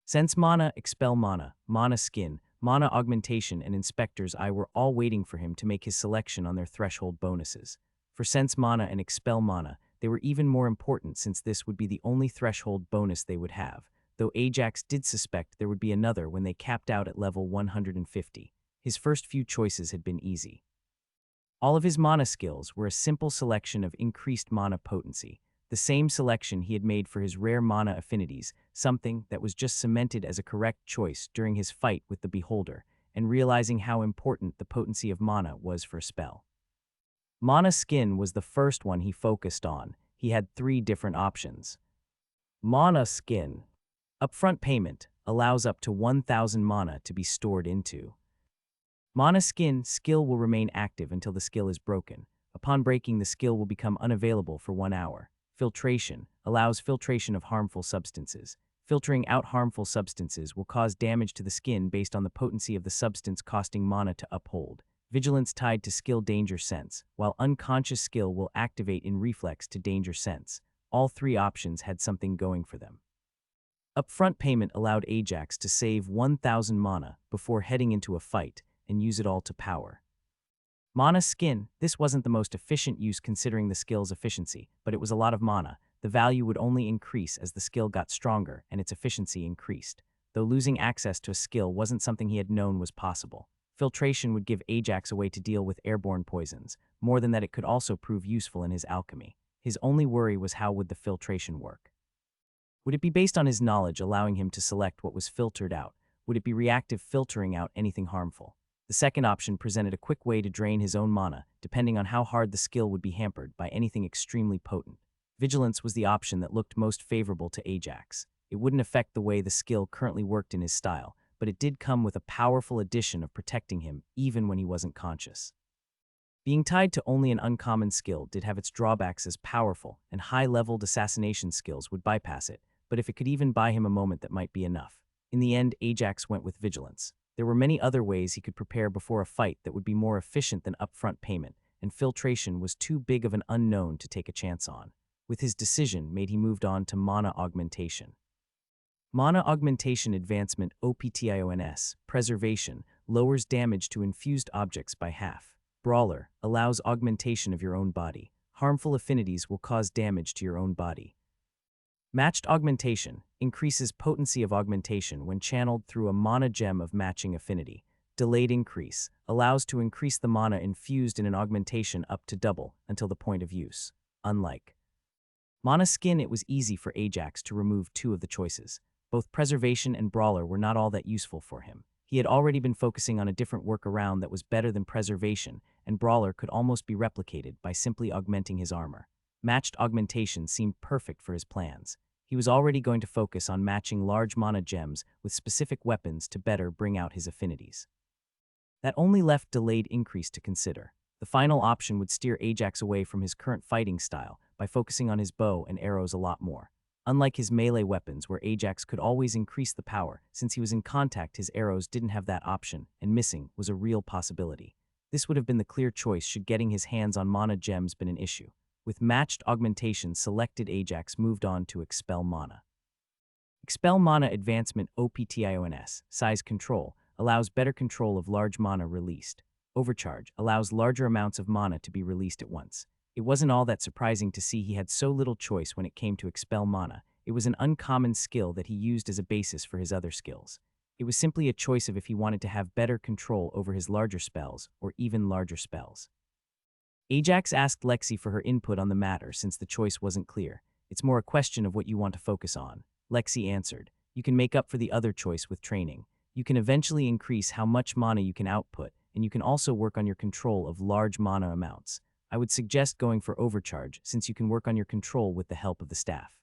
Sense Mana, Expel Mana, Mana Skin, Mana Augmentation, and Inspector's Eye were all waiting for him to make his selection on their threshold bonuses. For Sense Mana and Expel Mana, they were even more important since this would be the only threshold bonus they would have, though Ajax did suspect there would be another when they capped out at level 150. His first few choices had been easy. All of his mana skills were a simple selection of increased mana potency, the same selection he had made for his rare mana affinities, something that was just cemented as a correct choice during his fight with the Beholder, and realizing how important the potency of mana was for a spell. Mana Skin was the first one he focused on. He had 3 different options. Mana Skin. Upfront payment allows up to 1,000 mana to be stored into. Mana Skin skill will remain active until the skill is broken. Upon breaking, the skill will become unavailable for 1 hour. Filtration allows filtration of harmful substances. Filtering out harmful substances will cause damage to the skin based on the potency of the substance costing mana to uphold. Vigilance tied to skill Danger Sense, while unconscious skill will activate in reflex to Danger Sense. All 3 options had something going for them. Upfront payment allowed Ajax to save 1,000 mana before heading into a fight and use it all to power. Mana Skin, this wasn't the most efficient use considering the skill's efficiency, but it was a lot of mana. The value would only increase as the skill got stronger and its efficiency increased, though losing access to a skill wasn't something he had known was possible. Filtration would give Ajax a way to deal with airborne poisons, more than that it could also prove useful in his alchemy. His only worry was how would the filtration work. Would it be based on his knowledge, allowing him to select what was filtered out? Would it be reactive, filtering out anything harmful? The second option presented a quick way to drain his own mana, depending on how hard the skill would be hampered by anything extremely potent. Vigilance was the option that looked most favorable to Ajax. It wouldn't affect the way the skill currently worked in his style, but it did come with a powerful addition of protecting him even when he wasn't conscious. Being tied to only an uncommon skill did have its drawbacks, as powerful and high-leveled assassination skills would bypass it, but if it could even buy him a moment, that might be enough. In the end, Ajax went with Vigilance. There were many other ways he could prepare before a fight that would be more efficient than upfront payment, and filtration was too big of an unknown to take a chance on. With his decision made, he moved on to mana augmentation. Mana augmentation advancement options, preservation, lowers damage to infused objects by half. Brawler allows augmentation of your own body. Harmful affinities will cause damage to your own body. Matched augmentation increases potency of augmentation when channeled through a mana gem of matching affinity. Delayed increase allows to increase the mana infused in an augmentation up to double until the point of use. Unlike Mana Skin, it was easy for Ajax to remove two of the choices. Both Preservation and Brawler were not all that useful for him. He had already been focusing on a different workaround that was better than Preservation, and Brawler could almost be replicated by simply augmenting his armor. Matched augmentation seemed perfect for his plans. He was already going to focus on matching large mana gems with specific weapons to better bring out his affinities. That only left delayed increase to consider. The final option would steer Ajax away from his current fighting style by focusing on his bow and arrows a lot more. Unlike his melee weapons, where Ajax could always increase the power, since he was in contact, his arrows didn't have that option, and missing was a real possibility. This would have been the clear choice should getting his hands on mana gems been an issue. With matched augmentation selected, Ajax moved on to Expel Mana. Expel Mana advancement options, size control, allows better control of large mana released. Overcharge allows larger amounts of mana to be released at once. It wasn't all that surprising to see he had so little choice when it came to Expel Mana. It was an uncommon skill that he used as a basis for his other skills. It was simply a choice of if he wanted to have better control over his larger spells or even larger spells. Ajax asked Lexi for her input on the matter since the choice wasn't clear. It's more a question of what you want to focus on. Lexi answered, you can make up for the other choice with training. You can eventually increase how much mana you can output, and you can also work on your control of large mana amounts. I would suggest going for Overcharge, since you can work on your control with the help of the staff.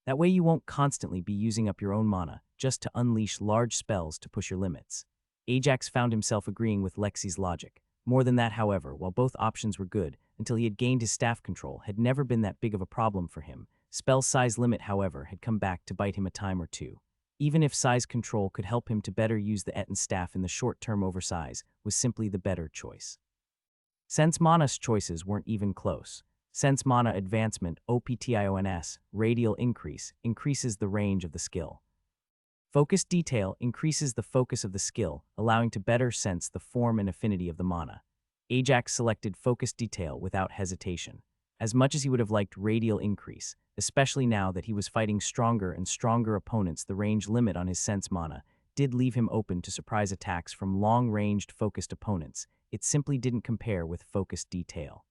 That way you won't constantly be using up your own mana just to unleash large spells to push your limits. Ajax found himself agreeing with Lexi's logic. More than that, however, while both options were good, until he had gained his staff control had never been that big of a problem for him. Spell size limit, however, had come back to bite him a time or two. Even if size control could help him to better use the Etten staff in the short term, oversize was simply the better choice. Sense Mana's choices weren't even close. Sense Mana advancement options, radial increase, increases the range of the skill. Focus detail increases the focus of the skill, allowing to better sense the form and affinity of the mana. Ajax selected focus detail without hesitation. As much as he would have liked radial increase, especially now that he was fighting stronger and stronger opponents, the range limit on his sense mana did leave him open to surprise attacks from long-ranged focused opponents. It simply didn't compare with focus detail.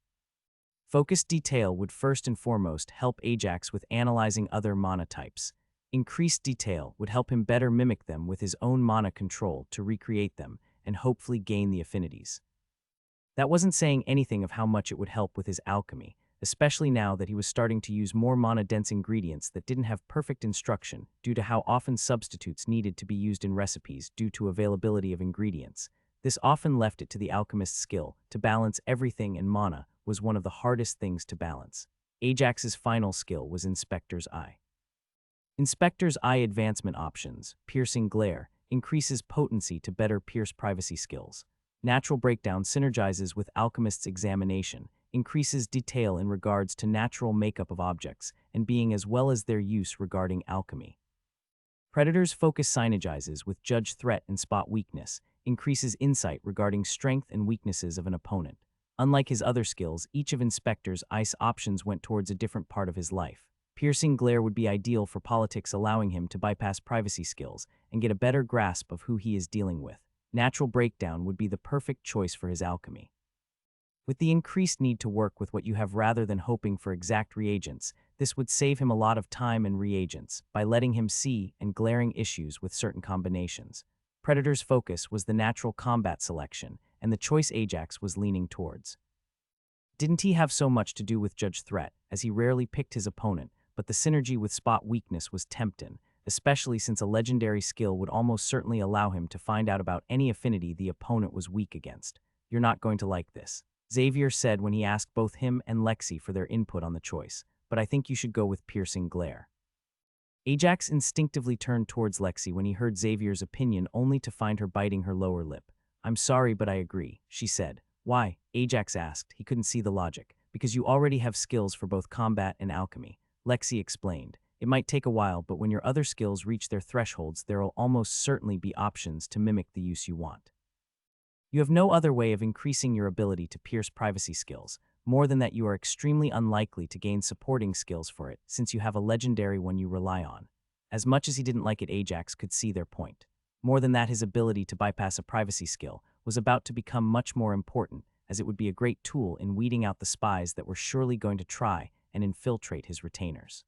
Focus detail would first and foremost help Ajax with analyzing other mana types. Increased detail would help him better mimic them with his own mana control to recreate them and hopefully gain the affinities. That wasn't saying anything of how much it would help with his alchemy, especially now that he was starting to use more mana-dense ingredients that didn't have perfect instruction due to how often substitutes needed to be used in recipes due to availability of ingredients. This often left it to the alchemist's skill to balance everything, and mana was one of the hardest things to balance. Ajax's final skill was Inspector's Eye. Inspector's Eye advancement options, Piercing Glare, increases potency to better pierce privacy skills. Natural Breakdown synergizes with Alchemist's Examination, increases detail in regards to natural makeup of objects and being as well as their use regarding alchemy. Predator's Focus synergizes with Judge Threat and Spot Weakness, increases insight regarding strength and weaknesses of an opponent. Unlike his other skills, each of Inspector's Eye's options went towards a different part of his life. Piercing Glare would be ideal for politics, allowing him to bypass privacy skills and get a better grasp of who he is dealing with. Natural Breakdown would be the perfect choice for his alchemy. With the increased need to work with what you have rather than hoping for exact reagents, this would save him a lot of time and reagents by letting him see and glaring issues with certain combinations. Predator's focus was the natural combat selection, and the choice Ajax was leaning towards. Didn't he have so much to do with Judge Threat, as he rarely picked his opponent, but the synergy with Spot Weakness was tempting, especially since a legendary skill would almost certainly allow him to find out about any affinity the opponent was weak against. You're not going to like this, Xavier said when he asked both him and Lexi for their input on the choice, but I think you should go with Piercing Glare. Ajax instinctively turned towards Lexi when he heard Xavier's opinion only to find her biting her lower lip. I'm sorry, but I agree, she said. Why? Ajax asked. He couldn't see the logic. Because you already have skills for both combat and alchemy, Lexi explained. It might take a while, but when your other skills reach their thresholds, there will almost certainly be options to mimic the use you want. You have no other way of increasing your ability to pierce privacy skills, more than that you are extremely unlikely to gain supporting skills for it, since you have a legendary one you rely on. As much as he didn't like it, Ajax could see their point. More than that, his ability to bypass a privacy skill was about to become much more important, as it would be a great tool in weeding out the spies that were surely going to try and infiltrate his retainers.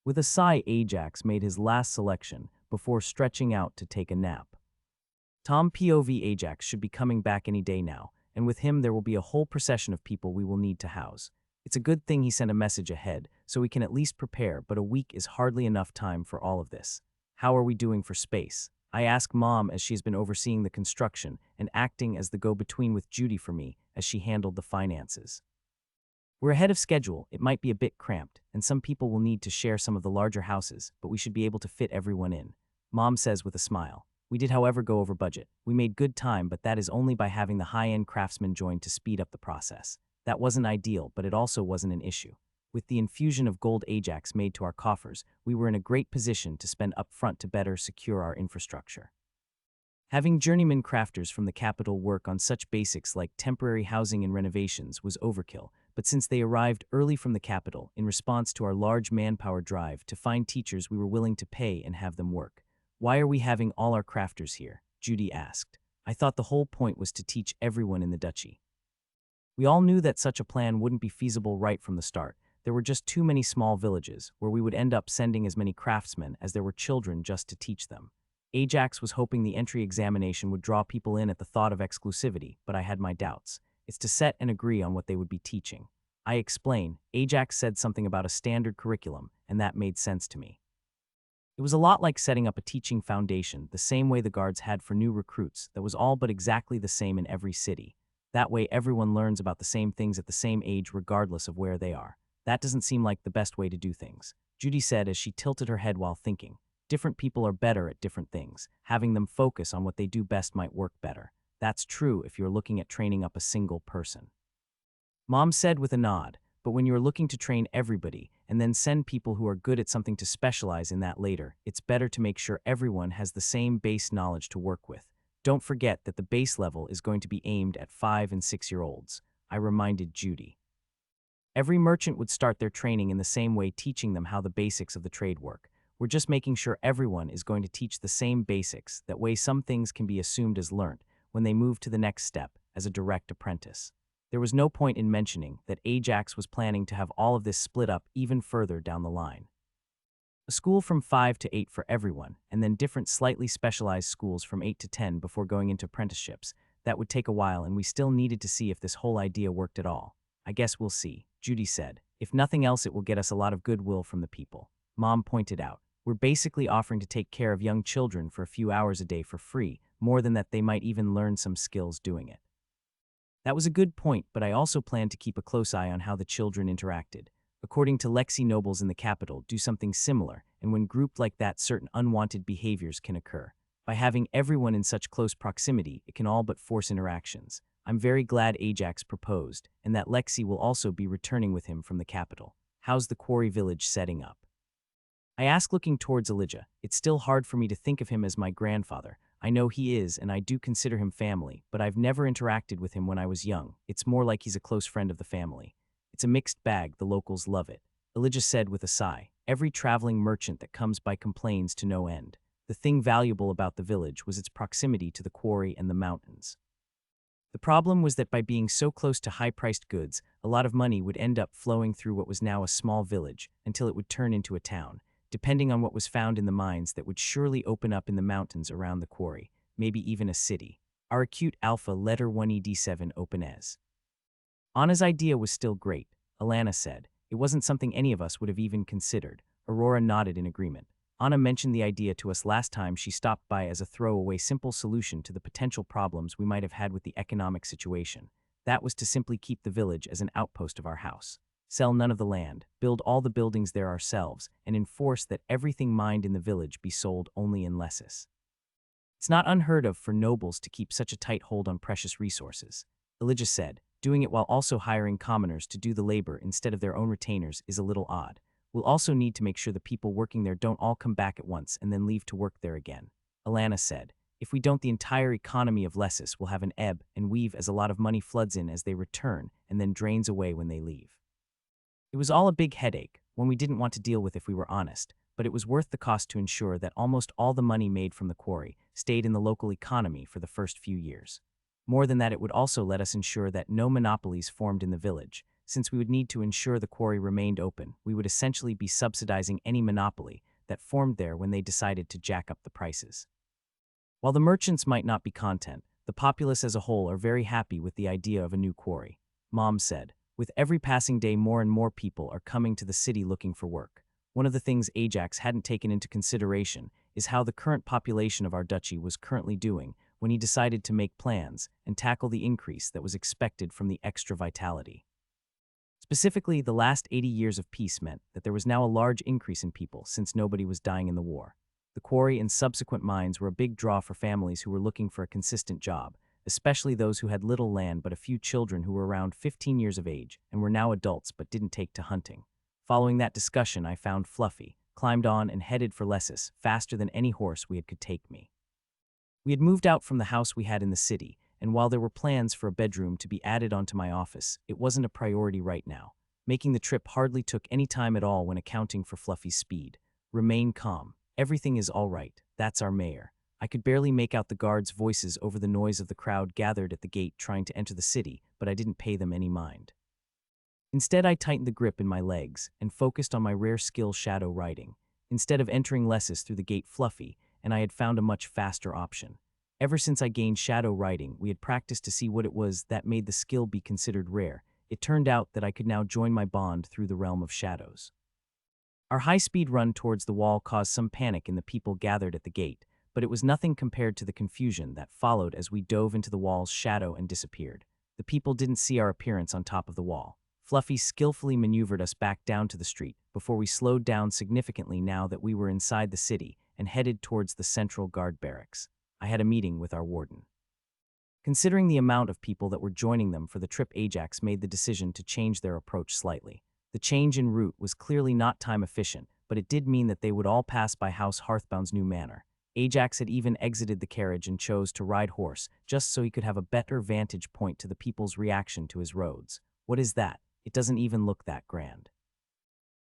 With a sigh, Ajax made his last selection before stretching out to take a nap. Tom POV Ajax should be coming back any day now, and with him there will be a whole procession of people we will need to house. It's a good thing he sent a message ahead, so we can at least prepare, but a week is hardly enough time for all of this. How are we doing for space? I ask Mom as she has been overseeing the construction and acting as the go-between with Judy for me as she handled the finances. We're ahead of schedule. It might be a bit cramped, and some people will need to share some of the larger houses, but we should be able to fit everyone in, Mom says with a smile. We did, however, go over budget. We made good time, but that is only by having the high-end craftsmen join to speed up the process. That wasn't ideal, but it also wasn't an issue. With the infusion of gold Ajax made to our coffers, we were in a great position to spend upfront to better secure our infrastructure. Having journeyman crafters from the capital work on such basics like temporary housing and renovations was overkill, but since they arrived early from the capital in response to our large manpower drive to find teachers we were willing to pay and have them work. Why are we having all our crafters here? Judy asked. I thought the whole point was to teach everyone in the duchy. We all knew that such a plan wouldn't be feasible right from the start. There were just too many small villages where we would end up sending as many craftsmen as there were children just to teach them. Ajax was hoping the entry examination would draw people in at the thought of exclusivity, but I had my doubts. It's to set and agree on what they would be teaching. I explain. Ajax said something about a standard curriculum, and that made sense to me. It was a lot like setting up a teaching foundation, the same way the guards had for new recruits, that was all but exactly the same in every city. That way everyone learns about the same things at the same age regardless of where they are. That doesn't seem like the best way to do things, Judy said as she tilted her head while thinking. Different people are better at different things. Having them focus on what they do best might work better. That's true if you're looking at training up a single person. Mom said with a nod, but when you're looking to train everybody and then send people who are good at something to specialize in that later, it's better to make sure everyone has the same base knowledge to work with. Don't forget that the base level is going to be aimed at 5- and 6-year-olds, I reminded Judy. Every merchant would start their training in the same way, teaching them how the basics of the trade work. We're just making sure everyone is going to teach the same basics. That way some things can be assumed as learnt when they move to the next step as a direct apprentice. There was no point in mentioning that Ajax was planning to have all of this split up even further down the line. A school from 5 to 8 for everyone, and then different slightly specialized schools from 8 to 10 before going into apprenticeships. That would take a while, and we still needed to see if this whole idea worked at all. I guess we'll see, Judy said. If nothing else, it will get us a lot of goodwill from the people. Mom pointed out. We're basically offering to take care of young children for a few hours a day for free, more than that they might even learn some skills doing it. That was a good point, but I also planned to keep a close eye on how the children interacted. According to Lexi, nobles in the capital do something similar, and when grouped like that, certain unwanted behaviors can occur. By having everyone in such close proximity, it can all but force interactions. I'm very glad Ajax proposed, and that Lexi will also be returning with him from the capital. How's the quarry village setting up? I ask, looking towards Elijah. It's still hard for me to think of him as my grandfather. I know he is, and I do consider him family, but I've never interacted with him when I was young. It's more like he's a close friend of the family. It's a mixed bag, the locals love it, Elijah said with a sigh. Every traveling merchant that comes by complains to no end. The thing valuable about the village was its proximity to the quarry and the mountains. The problem was that by being so close to high-priced goods, a lot of money would end up flowing through what was now a small village until it would turn into a town, depending on what was found in the mines that would surely open up in the mountains around the quarry, maybe even a city. Our acute alpha letter 1ED7 open as. Anna's idea was still great, Alana said. It wasn't something any of us would have even considered. Aurora nodded in agreement. Anna mentioned the idea to us last time she stopped by as a throwaway simple solution to the potential problems we might have had with the economic situation. That was to simply keep the village as an outpost of our house. Sell none of the land, build all the buildings there ourselves, and enforce that everything mined in the village be sold only in lesses. It's not unheard of for nobles to keep such a tight hold on precious resources, Elijah said. Doing it while also hiring commoners to do the labor instead of their own retainers is a little odd. We'll also need to make sure the people working there don't all come back at once and then leave to work there again, Alana said. If we don't, the entire economy of Lessus will have an ebb and weave as a lot of money floods in as they return and then drains away when they leave. It was all a big headache, one we didn't want to deal with if we were honest, but it was worth the cost to ensure that almost all the money made from the quarry stayed in the local economy for the first few years. More than that, it would also let us ensure that no monopolies formed in the village. Since we would need to ensure the quarry remained open, we would essentially be subsidizing any monopoly that formed there when they decided to jack up the prices. While the merchants might not be content, the populace as a whole are very happy with the idea of a new quarry, Mom said. With every passing day, more and more people are coming to the city looking for work. One of the things Ajax hadn't taken into consideration is how the current population of our duchy was currently doing when he decided to make plans and tackle the increase that was expected from the extra vitality. Specifically, the last 80 years of peace meant that there was now a large increase in people since nobody was dying in the war. The quarry and subsequent mines were a big draw for families who were looking for a consistent job, especially those who had little land but a few children who were around 15 years of age and were now adults but didn't take to hunting. Following that discussion, I found Fluffy, climbed on and headed for Lessus faster than any horse we had could take me. We had moved out from the house we had in the city, and while there were plans for a bedroom to be added onto my office, it wasn't a priority right now. Making the trip hardly took any time at all when accounting for Fluffy's speed. Remain calm. Everything is all right. That's our mayor. I could barely make out the guards' voices over the noise of the crowd gathered at the gate trying to enter the city, but I didn't pay them any mind. Instead, I tightened the grip in my legs and focused on my rare skill, shadow riding. Instead of entering Lessus through the gate Fluffy, and I had found a much faster option. Ever since I gained shadow riding, we had practiced to see what it was that made the skill be considered rare. It turned out that I could now join my bond through the realm of shadows. Our high-speed run towards the wall caused some panic in the people gathered at the gate, but it was nothing compared to the confusion that followed as we dove into the wall's shadow and disappeared. The people didn't see our appearance on top of the wall. Fluffy skillfully maneuvered us back down to the street before we slowed down significantly now that we were inside the city and headed towards the central guard barracks. I had a meeting with our warden. Considering the amount of people that were joining them for the trip, Ajax made the decision to change their approach slightly. The change in route was clearly not time efficient, but it did mean that they would all pass by House Hearthbound's new manor. Ajax had even exited the carriage and chose to ride horse, just so he could have a better vantage point to the people's reaction to his roads. What is that? It doesn't even look that grand.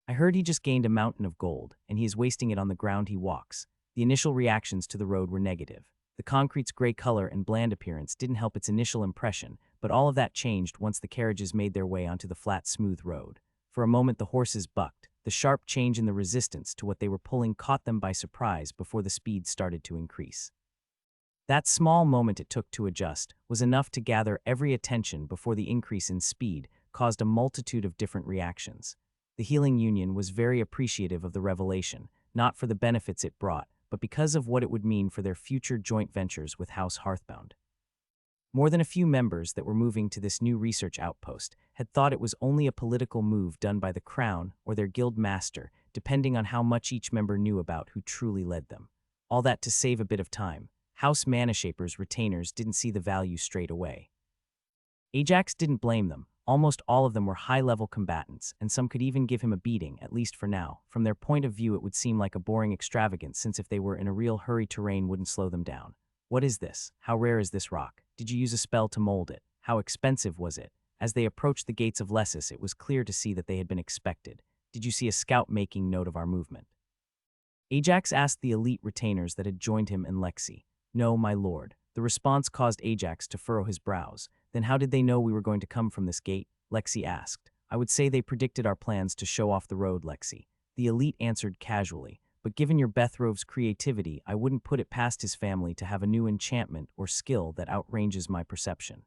I heard he just gained a mountain of gold, and he is wasting it on the ground he walks. The initial reactions to the road were negative. The concrete's gray color and bland appearance didn't help its initial impression, but all of that changed once the carriages made their way onto the flat, smooth road. For a moment, the horses bucked. The sharp change in the resistance to what they were pulling caught them by surprise before the speed started to increase. That small moment it took to adjust was enough to gather every attention before the increase in speed caused a multitude of different reactions. The Healing Union was very appreciative of the revelation, not for the benefits it brought, but because of what it would mean for their future joint ventures with House Hearthbound. More than a few members that were moving to this new research outpost had thought it was only a political move done by the Crown or their guild master, depending on how much each member knew about who truly led them. All that to save a bit of time. House Manashapers retainers didn't see the value straight away. Ajax didn't blame them. Almost all of them were high-level combatants, and some could even give him a beating, at least for now. From their point of view, it would seem like a boring extravagance, since if they were in a real hurry, terrain wouldn't slow them down. What is this? How rare is this rock? Did you use a spell to mold it? How expensive was it? As they approached the gates of Lessus, it was clear to see that they had been expected. Did you see a scout making note of our movement? Ajax asked the elite retainers that had joined him and Lexi. No, my lord. The response caused Ajax to furrow his brows. Then how did they know we were going to come from this gate? Lexi asked. I would say they predicted our plans to show off the road, Lexi. The elite answered casually. But given your Bethrove's creativity, I wouldn't put it past his family to have a new enchantment or skill that outranges my perception.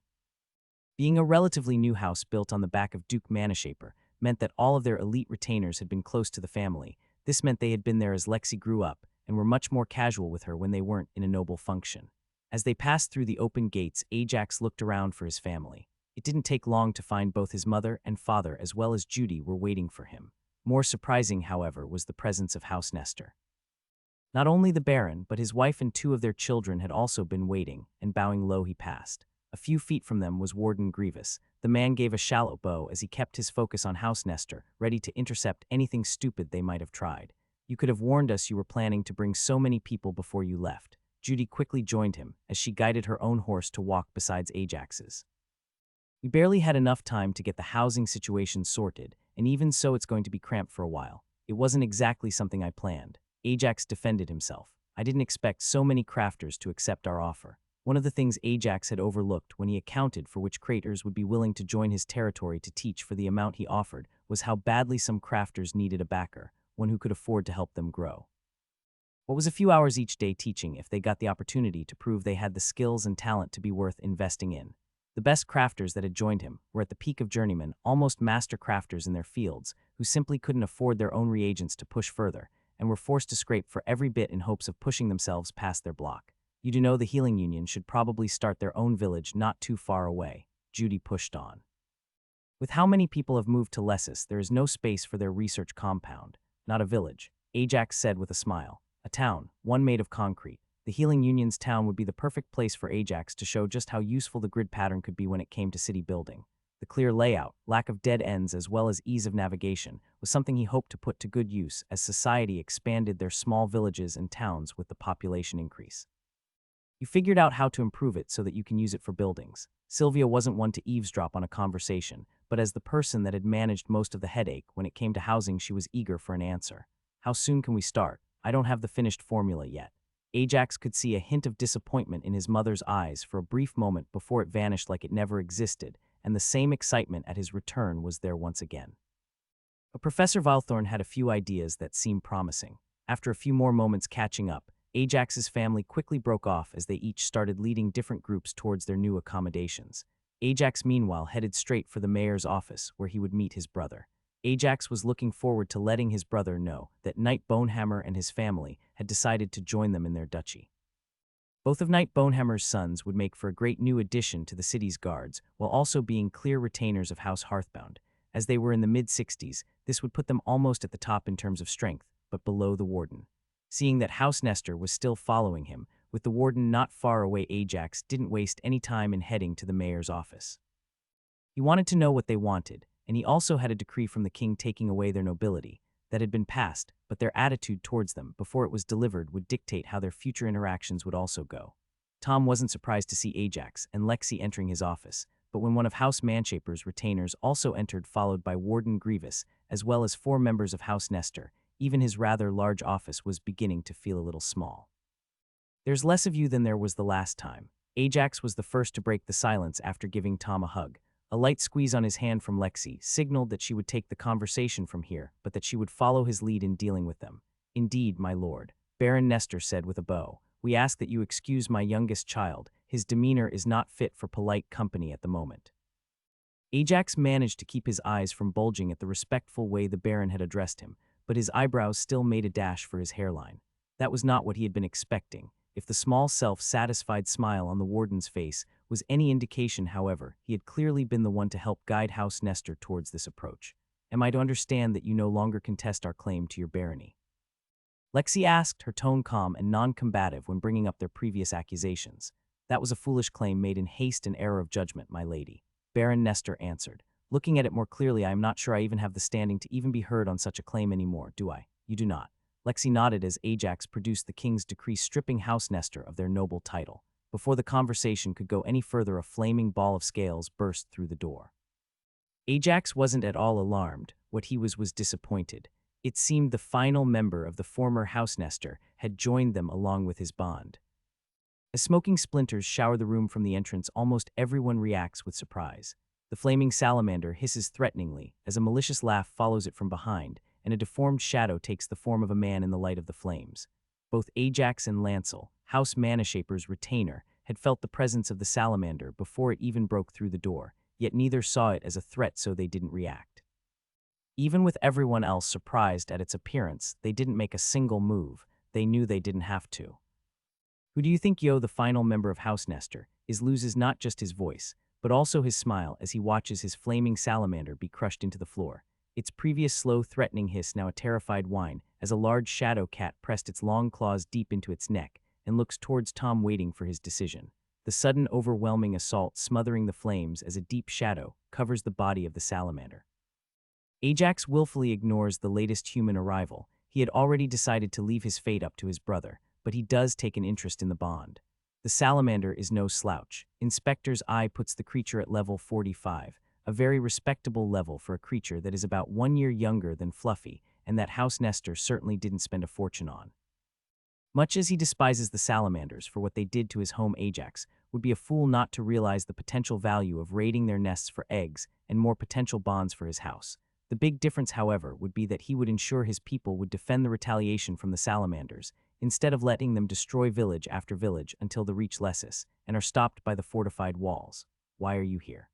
Being a relatively new house built on the back of Duke Manashaper meant that all of their elite retainers had been close to the family. This meant they had been there as Lexi grew up and were much more casual with her when they weren't in a noble function. As they passed through the open gates, Ajax looked around for his family. It didn't take long to find both his mother and father as well as Judy were waiting for him. More surprising, however, was the presence of House Nestor. Not only the Baron, but his wife and two of their children had also been waiting, and bowing low he passed. A few feet from them was Warden Grievous. The man gave a shallow bow as he kept his focus on House Nestor, ready to intercept anything stupid they might have tried. You could have warned us you were planning to bring so many people before you left. Judy quickly joined him, as she guided her own horse to walk beside Ajax's. We barely had enough time to get the housing situation sorted, and even so it's going to be cramped for a while. It wasn't exactly something I planned. Ajax defended himself. I didn't expect so many crafters to accept our offer. One of the things Ajax had overlooked when he accounted for which creators would be willing to join his territory to teach for the amount he offered was how badly some crafters needed a backer, one who could afford to help them grow. What was a few hours each day teaching if they got the opportunity to prove they had the skills and talent to be worth investing in? The best crafters that had joined him were at the peak of journeymen, almost master crafters in their fields, who simply couldn't afford their own reagents to push further, and were forced to scrape for every bit in hopes of pushing themselves past their block. You do know the Healing Union should probably start their own village not too far away. Judy pushed on. With how many people have moved to Lessus, there is no space for their research compound. Not a village, Ajax said with a smile. A town, one made of concrete. The Healing Union's town would be the perfect place for Ajax to show just how useful the grid pattern could be when it came to city building. The clear layout, lack of dead ends as well as ease of navigation was something he hoped to put to good use as society expanded their small villages and towns with the population increase. You figured out how to improve it so that you can use it for buildings. Sylvia wasn't one to eavesdrop on a conversation, but as the person that had managed most of the headache when it came to housing, she was eager for an answer. How soon can we start? I don't have the finished formula yet. Ajax could see a hint of disappointment in his mother's eyes for a brief moment before it vanished like it never existed, and the same excitement at his return was there once again. But Professor Valthorn had a few ideas that seemed promising. After a few more moments catching up, Ajax's family quickly broke off as they each started leading different groups towards their new accommodations. Ajax, meanwhile, headed straight for the mayor's office, where he would meet his brother. Ajax was looking forward to letting his brother know that Knight Bonehammer and his family had decided to join them in their duchy. Both of Knight Bonehammer's sons would make for a great new addition to the city's guards, while also being clear retainers of House Hearthbound. As they were in the mid-60s, this would put them almost at the top in terms of strength, but below the warden. Seeing that House Nestor was still following him, with the warden not far away, Ajax didn't waste any time in heading to the mayor's office. He wanted to know what they wanted, and he also had a decree from the king taking away their nobility that had been passed, but their attitude towards them before it was delivered would dictate how their future interactions would also go. Tom wasn't surprised to see Ajax and Lexi entering his office, but when one of House Manshaper's retainers also entered, followed by Warden Grievous, as well as 4 members of House Nestor, even his rather large office was beginning to feel a little small. There's less of you than there was the last time. Ajax was the first to break the silence after giving Tom a hug. A light squeeze on his hand from Lexi signaled that she would take the conversation from here, but that she would follow his lead in dealing with them. Indeed, my lord, Baron Nestor said with a bow. We ask that you excuse my youngest child. His demeanor is not fit for polite company at the moment. Ajax managed to keep his eyes from bulging at the respectful way the Baron had addressed him, but his eyebrows still made a dash for his hairline. That was not what he had been expecting. If the small self-satisfied smile on the warden's face was any indication, however, he had clearly been the one to help guide House Nestor towards this approach. Am I to understand that you no longer contest our claim to your barony? Lexi asked, her tone calm and non-combative when bringing up their previous accusations. That was a foolish claim made in haste and error of judgment, my lady. Baron Nestor answered. Looking at it more clearly, I am not sure I even have the standing to even be heard on such a claim anymore, do I? You do not. Lexi nodded as Ajax produced the king's decree stripping House Nestor of their noble title. Before the conversation could go any further, a flaming ball of scales burst through the door. Ajax wasn't at all alarmed. What he was disappointed. It seemed the final member of the former House Nestor had joined them along with his bond. As smoking splinters shower the room from the entrance, almost everyone reacts with surprise. The flaming salamander hisses threateningly as a malicious laugh follows it from behind, and a deformed shadow takes the form of a man in the light of the flames. Both Ajax and Lancel, House Manashaper's retainer, had felt the presence of the salamander before it even broke through the door, yet neither saw it as a threat, so they didn't react. Even with everyone else surprised at its appearance, they didn't make a single move. They knew they didn't have to. Who do you think Yo, the final member of House Nestor, loses not just his voice, but also his smile as he watches his flaming salamander be crushed into the floor? Its previous slow, threatening hiss now a terrified whine as a large shadow cat pressed its long claws deep into its neck and looks towards Tom, waiting for his decision. The sudden, overwhelming assault smothering the flames as a deep shadow covers the body of the salamander. Ajax willfully ignores the latest human arrival. He had already decided to leave his fate up to his brother, but he does take an interest in the bond. The salamander is no slouch. Inspector's eye puts the creature at level 45, a very respectable level for a creature that is about 1 year younger than Fluffy, and that House Nestor certainly didn't spend a fortune on. Much as he despises the salamanders for what they did to his home, Ajax would be a fool not to realize the potential value of raiding their nests for eggs and more potential bonds for his house. The big difference, however, would be that he would ensure his people would defend the retaliation from the salamanders, instead of letting them destroy village after village until they reach Lessus and are stopped by the fortified walls. Why are you here?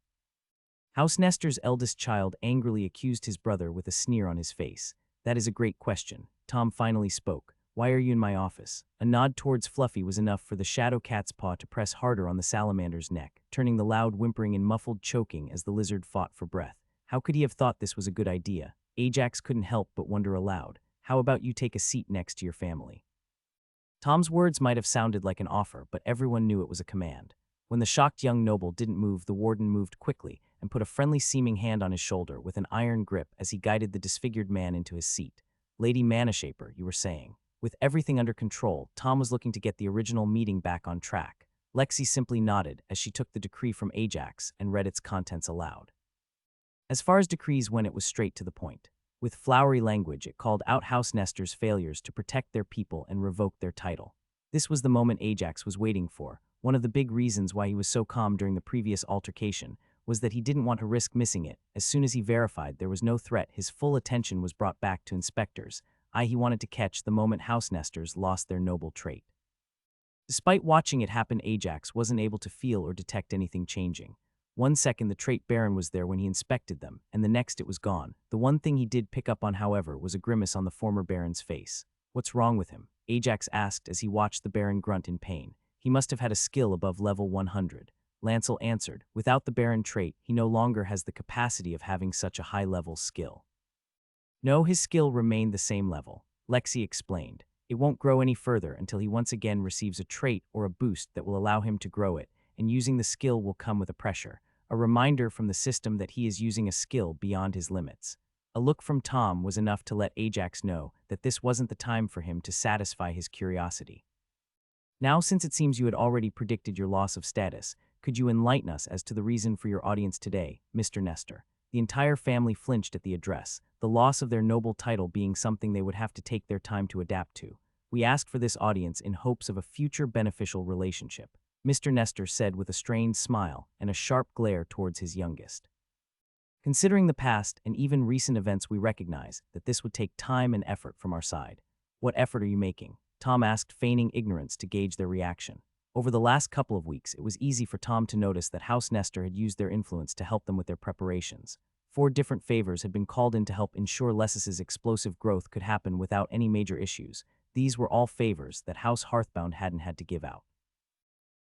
House Nestor's eldest child angrily accused his brother with a sneer on his face. That is a great question. Tom finally spoke. Why are you in my office? A nod towards Fluffy was enough for the shadow cat's paw to press harder on the salamander's neck, turning the loud whimpering and muffled choking as the lizard fought for breath. How could he have thought this was a good idea? Ajax couldn't help but wonder aloud. How about you take a seat next to your family? Tom's words might have sounded like an offer, but everyone knew it was a command. When the shocked young noble didn't move, the warden moved quickly and put a friendly-seeming hand on his shoulder with an iron grip as he guided the disfigured man into his seat. Lady Manashaper, you were saying. With everything under control, Tom was looking to get the original meeting back on track. Lexi simply nodded as she took the decree from Ajax and read its contents aloud. As far as decrees went, it was straight to the point. With flowery language, it called out House Nestor's failures to protect their people and revoke their title. This was the moment Ajax was waiting for. One of the big reasons why he was so calm during the previous altercation was that he didn't want to risk missing it. As soon as he verified there was no threat, his full attention was brought back to inspectors. He wanted to catch the moment House Nestors lost their noble trait. Despite watching it happen, Ajax wasn't able to feel or detect anything changing. 1 second the trait baron was there when he inspected them, and the next it was gone. The one thing he did pick up on, however, was a grimace on the former baron's face. What's wrong with him? Ajax asked as he watched the baron grunt in pain. He must have had a skill above level 100. Lancel answered, without the baron trait, he no longer has the capacity of having such a high-level skill. No, his skill remained the same level. Lexi explained. It won't grow any further until he once again receives a trait or a boost that will allow him to grow it, and using the skill will come with a pressure, a reminder from the system that he is using a skill beyond his limits. A look from Tom was enough to let Ajax know that this wasn't the time for him to satisfy his curiosity. Now, since it seems you had already predicted your loss of status, could you enlighten us as to the reason for your audience today, Mr. Nestor? The entire family flinched at the address, the loss of their noble title being something they would have to take their time to adapt to. We asked for this audience in hopes of a future beneficial relationship, Mr. Nestor said with a strained smile and a sharp glare towards his youngest. Considering the past and even recent events, we recognize that this would take time and effort from our side. What effort are you making? Tom asked, feigning ignorance to gauge their reaction. Over the last couple of weeks, it was easy for Tom to notice that House Nestor had used their influence to help them with their preparations. 4 different favors had been called in to help ensure Lessus's explosive growth could happen without any major issues. These were all favors that House Hearthbound hadn't had to give out.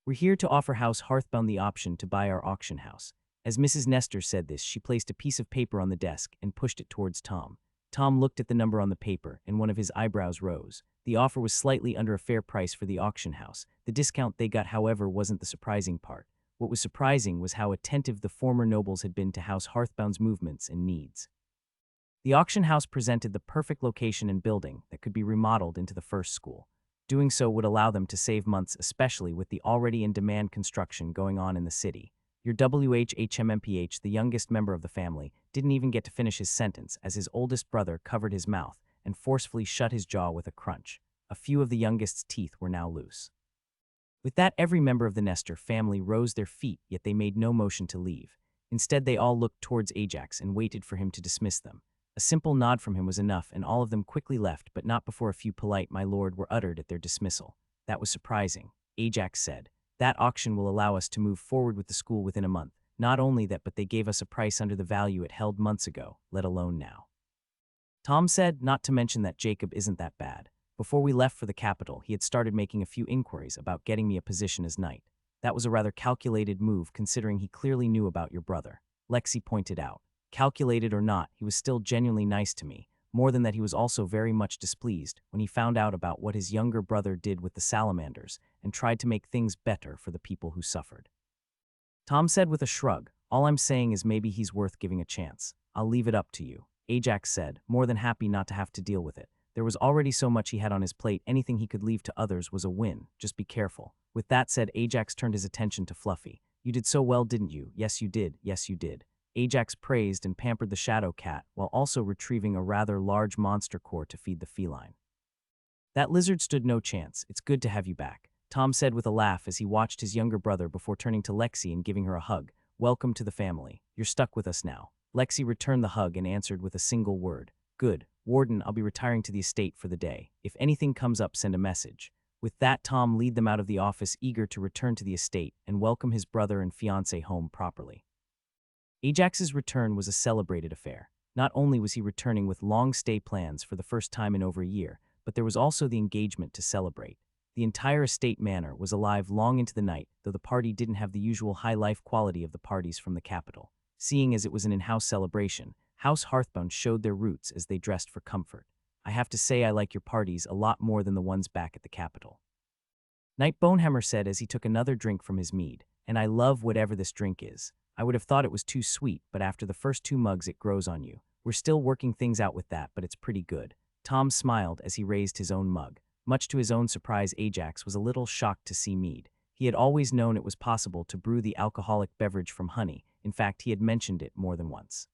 We're here to offer House Hearthbound the option to buy our auction house. As Mrs. Nestor said this, she placed a piece of paper on the desk and pushed it towards Tom. Tom looked at the number on the paper, and one of his eyebrows rose. The offer was slightly under a fair price for the auction house. The discount they got, however, wasn't the surprising part. What was surprising was how attentive the former nobles had been to House Hearthbound's movements and needs. The auction house presented the perfect location and building that could be remodeled into the first school. Doing so would allow them to save months, especially with the already in-demand construction going on in the city. Your WHHMMPH, the youngest member of the family, didn't even get to finish his sentence as his oldest brother covered his mouth and forcefully shut his jaw with a crunch. A few of the youngest's teeth were now loose. With that, every member of the Nestor family rose their feet, yet they made no motion to leave. Instead, they all looked towards Ajax and waited for him to dismiss them. A simple nod from him was enough, and all of them quickly left, but not before a few polite "my lord" were uttered at their dismissal. That was surprising. Ajax said, "That auction will allow us to move forward with the school within a month. Not only that, but they gave us a price under the value it held months ago, let alone now." Tom said, "Not to mention that Jacob isn't that bad. Before we left for the capital, he had started making a few inquiries about getting me a position as knight. That was a rather calculated move considering he clearly knew about your brother," Lexi pointed out. "Calculated or not, he was still genuinely nice to me. More than that, he was also very much displeased when he found out about what his younger brother did with the salamanders and tried to make things better for the people who suffered." Tom said with a shrug, "All I'm saying is maybe he's worth giving a chance. I'll leave it up to you." Ajax said, more than happy not to have to deal with it. There was already so much he had on his plate, anything he could leave to others was a win. Just be careful. With that said, Ajax turned his attention to Fluffy. "You did so well, didn't you? Yes, you did. Yes, you did." Ajax praised and pampered the shadow cat while also retrieving a rather large monster core to feed the feline. "That lizard stood no chance. It's good to have you back," Tom said with a laugh as he watched his younger brother before turning to Lexi and giving her a hug. "Welcome to the family. You're stuck with us now." Lexi returned the hug and answered with a single word, "Good. Warden, I'll be retiring to the estate for the day. If anything comes up, send a message." With that, Tom led them out of the office, eager to return to the estate and welcome his brother and fiancé home properly. Ajax's return was a celebrated affair. Not only was he returning with long stay plans for the first time in over a year, but there was also the engagement to celebrate. The entire estate manor was alive long into the night, though the party didn't have the usual high life quality of the parties from the capital. Seeing as it was an in-house celebration, House Hearthbound showed their roots as they dressed for comfort. "I have to say I like your parties a lot more than the ones back at the capital," Knight Bonehammer said as he took another drink from his mead. "And I love whatever this drink is. I would have thought it was too sweet, but after the first 2 mugs it grows on you. We're still working things out with that, but it's pretty good." Tom smiled as he raised his own mug. Much to his own surprise, Ajax was a little shocked to see mead. He had always known it was possible to brew the alcoholic beverage from honey. In fact, he had mentioned it more than once.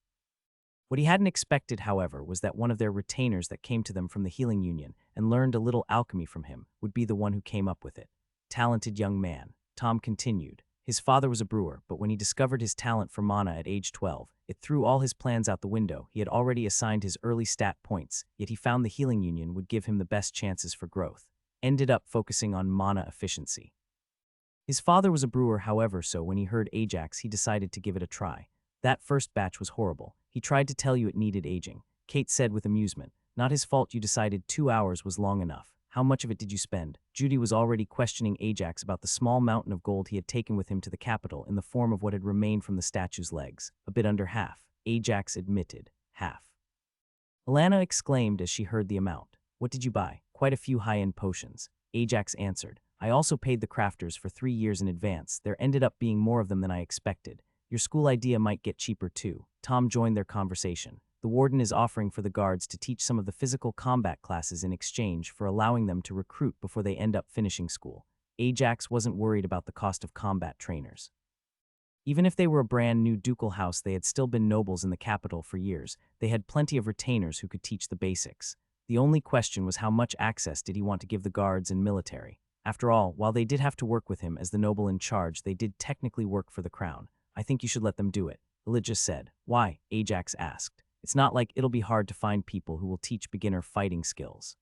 What he hadn't expected, however, was that one of their retainers that came to them from the Healing Union and learned a little alchemy from him would be the one who came up with it. "Talented young man," Tom continued. His father was a brewer, but when he discovered his talent for mana at age 12, it threw all his plans out the window. He had already assigned his early stat points, yet he found the Healing Union would give him the best chances for growth. Ended up focusing on mana efficiency. His father was a brewer, however, so when he heard Ajax, he decided to give it a try. "That first batch was horrible. He tried to tell you it needed aging," Kate said with amusement. "Not his fault you decided 2 hours was long enough. How much of it did you spend?" Judy was already questioning Ajax about the small mountain of gold he had taken with him to the capital in the form of what had remained from the statue's legs. "A bit under half," Ajax admitted. "Half." Alana exclaimed as she heard the amount. "What did you buy?" "Quite a few high-end potions," Ajax answered. "I also paid the crafters for 3 years in advance. There ended up being more of them than I expected. Your school idea might get cheaper too." Tom joined their conversation. "The warden is offering for the guards to teach some of the physical combat classes in exchange for allowing them to recruit before they end up finishing school." Ajax wasn't worried about the cost of combat trainers. Even if they were a brand new ducal house, they had still been nobles in the capital for years. They had plenty of retainers who could teach the basics. The only question was how much access did he want to give the guards and military. After all, while they did have to work with him as the noble in charge, they did technically work for the crown. "I think you should let them do it," Elijah said. "Why?" Ajax asked. "It's not like it'll be hard to find people who will teach beginner fighting skills."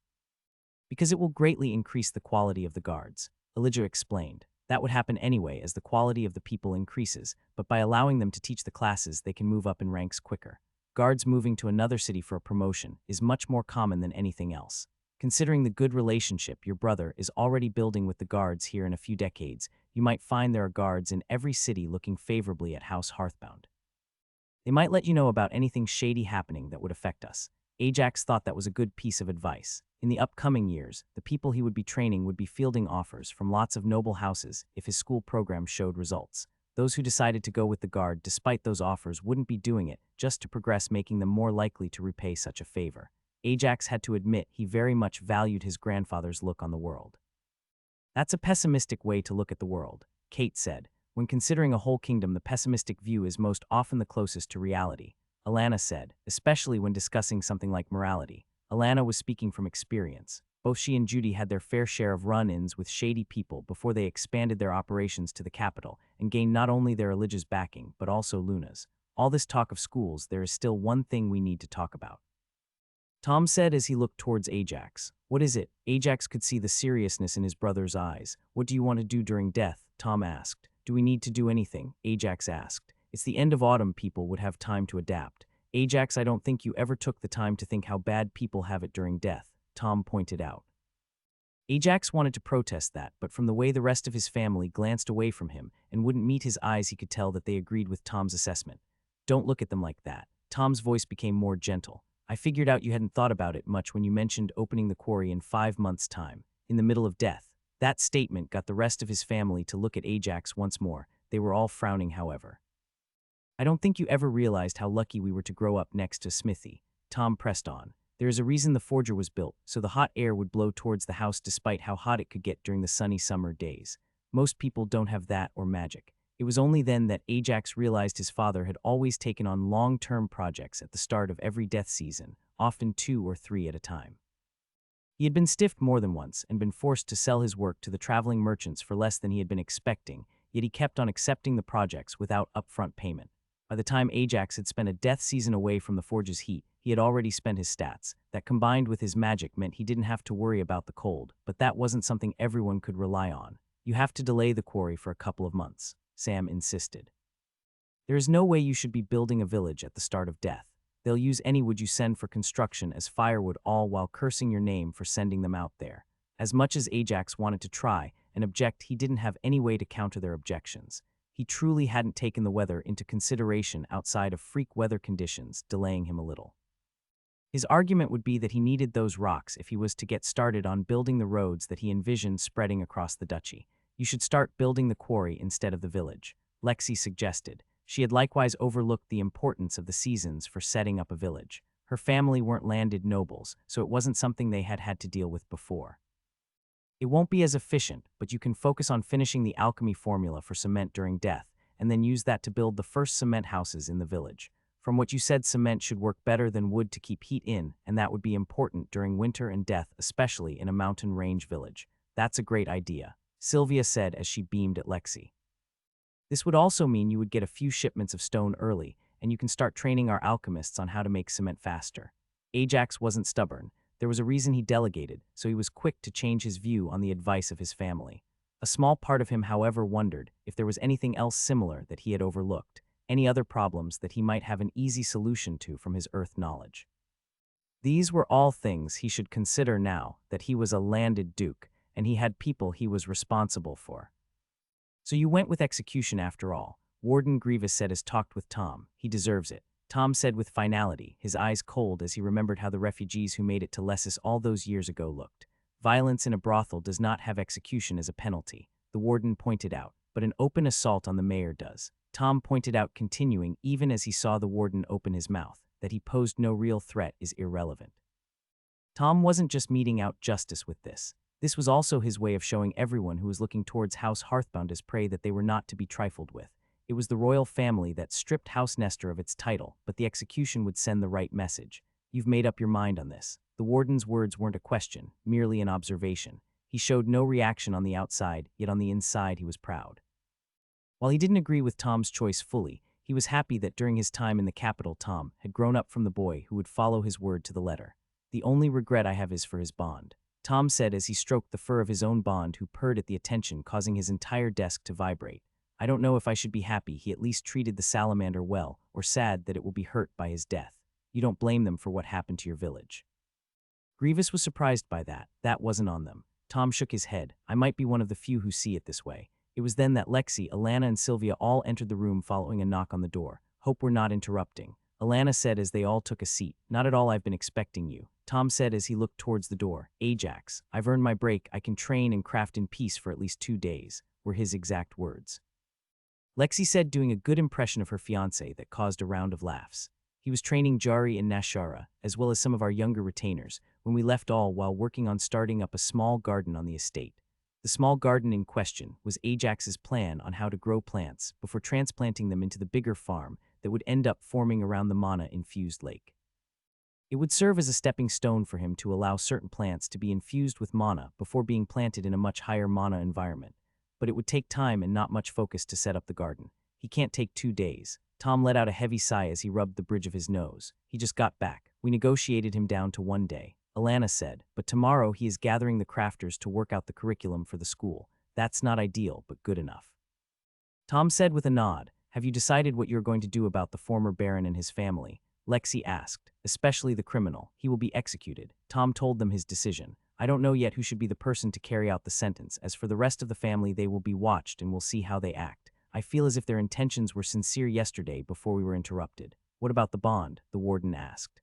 "Because it will greatly increase the quality of the guards," Elijah explained. "That would happen anyway as the quality of the people increases, but by allowing them to teach the classes, they can move up in ranks quicker. Guards moving to another city for a promotion is much more common than anything else. Considering the good relationship your brother is already building with the guards here in a few decades, you might find there are guards in every city looking favorably at House Hearthbound. They might let you know about anything shady happening that would affect us." Ajax thought that was a good piece of advice. In the upcoming years, the people he would be training would be fielding offers from lots of noble houses if his school program showed results. Those who decided to go with the guard despite those offers wouldn't be doing it just to progress, making them more likely to repay such a favor. Ajax had to admit he very much valued his grandfather's look on the world. "That's a pessimistic way to look at the world," Kate said. "When considering a whole kingdom, the pessimistic view is most often the closest to reality," Alana said, especially when discussing something like morality. Alana was speaking from experience. Both she and Judy had their fair share of run-ins with shady people before they expanded their operations to the capital and gained not only their Elijah's backing, but also Luna's. All this talk of schools, there is still one thing we need to talk about, Tom said as he looked towards Ajax. What is it? Ajax could see the seriousness in his brother's eyes. What do you want to do during death? Tom asked. Do we need to do anything? Ajax asked. It's the end of autumn, people would have time to adapt. Ajax, I don't think you ever took the time to think how bad people have it during death, Tom pointed out. Ajax wanted to protest that, but from the way the rest of his family glanced away from him and wouldn't meet his eyes, he could tell that they agreed with Tom's assessment. Don't look at them like that. Tom's voice became more gentle. I figured out you hadn't thought about it much when you mentioned opening the quarry in 5 months' time, in the middle of death. That statement got the rest of his family to look at Ajax once more. They were all frowning, however. I don't think you ever realized how lucky we were to grow up next to Smithy. Tom pressed on. There is a reason the forger was built, so the hot air would blow towards the house despite how hot it could get during the sunny summer days. Most people don't have that or magic. It was only then that Ajax realized his father had always taken on long-term projects at the start of every death season, often 2 or 3 at a time. He had been stiffed more than once and been forced to sell his work to the traveling merchants for less than he had been expecting, yet he kept on accepting the projects without upfront payment. By the time Ajax had spent a death season away from the forge's heat, he had already spent his stats. That combined with his magic meant he didn't have to worry about the cold, but that wasn't something everyone could rely on. You have to delay the quarry for a couple of months, Sam insisted. There is no way you should be building a village at the start of death. They'll use any wood you send for construction as firewood, all while cursing your name for sending them out there. As much as Ajax wanted to try and object, he didn't have any way to counter their objections. He truly hadn't taken the weather into consideration outside of freak weather conditions, delaying him a little. His argument would be that he needed those rocks if he was to get started on building the roads that he envisioned spreading across the duchy. You should start building the quarry instead of the village, Lexi suggested. She had likewise overlooked the importance of the seasons for setting up a village. Her family weren't landed nobles, so it wasn't something they had had to deal with before. It won't be as efficient, but you can focus on finishing the alchemy formula for cement during death, and then use that to build the first cement houses in the village. From what you said, cement should work better than wood to keep heat in, and that would be important during winter and death, especially in a mountain range village. That's a great idea, Sylvia said as she beamed at Lexi. This would also mean you would get a few shipments of stone early, and you can start training our alchemists on how to make cement faster. Ajax wasn't stubborn. There was a reason he delegated, so he was quick to change his view on the advice of his family. A small part of him, however, wondered if there was anything else similar that he had overlooked, any other problems that he might have an easy solution to from his earth knowledge. These were all things he should consider now that he was a landed duke, and he had people he was responsible for. So you went with execution after all, Warden Grievous said as talked with Tom. He deserves it, Tom said with finality, his eyes cold as he remembered how the refugees who made it to Lessus all those years ago looked. Violence in a brothel does not have execution as a penalty, the warden pointed out, but an open assault on the mayor does. Tom pointed out, continuing even as he saw the warden open his mouth, that he posed no real threat is irrelevant. Tom wasn't just meting out justice with this. This was also his way of showing everyone who was looking towards House Hearthbound as prey that they were not to be trifled with. It was the royal family that stripped House Nestor of its title, but the execution would send the right message. You've made up your mind on this. The warden's words weren't a question, merely an observation. He showed no reaction on the outside, yet on the inside he was proud. While he didn't agree with Tom's choice fully, he was happy that during his time in the capital Tom had grown up from the boy who would follow his word to the letter. The only regret I have is for his bond, Tom said as he stroked the fur of his own bond, who purred at the attention, causing his entire desk to vibrate. I don't know if I should be happy he at least treated the salamander well, or sad that it will be hurt by his death. You don't blame them for what happened to your village. Grievous was surprised by that. That wasn't on them. Tom shook his head. I might be one of the few who see it this way. It was then that Lexi, Alana, and Sylvia all entered the room following a knock on the door. Hope we're not interrupting, Alana said as they all took a seat. Not at all, I've been expecting you, Tom said as he looked towards the door. Ajax, I've earned my break. I can train and craft in peace for at least 2 days, were his exact words. Lexi said, doing a good impression of her fiancé that caused a round of laughs. He was training Jari and Nashara, as well as some of our younger retainers, when we left, all while working on starting up a small garden on the estate. The small garden in question was Ajax's plan on how to grow plants before transplanting them into the bigger farm that would end up forming around the mana-infused lake. It would serve as a stepping stone for him to allow certain plants to be infused with mana before being planted in a much higher mana environment. But it would take time and not much focus to set up the garden. He can't take 2 days. Tom let out a heavy sigh as he rubbed the bridge of his nose. He just got back. We negotiated him down to 1 day. Alana said, but tomorrow he is gathering the crafters to work out the curriculum for the school. That's not ideal, but good enough. Tom said with a nod, have you decided what you're going to do about the former Baron and his family? Lexi asked, especially the criminal. He will be executed. Tom told them his decision. I don't know yet who should be the person to carry out the sentence. As for the rest of the family, they will be watched and we'll see how they act. I feel as if their intentions were sincere yesterday before we were interrupted. What about the bond? The warden asked.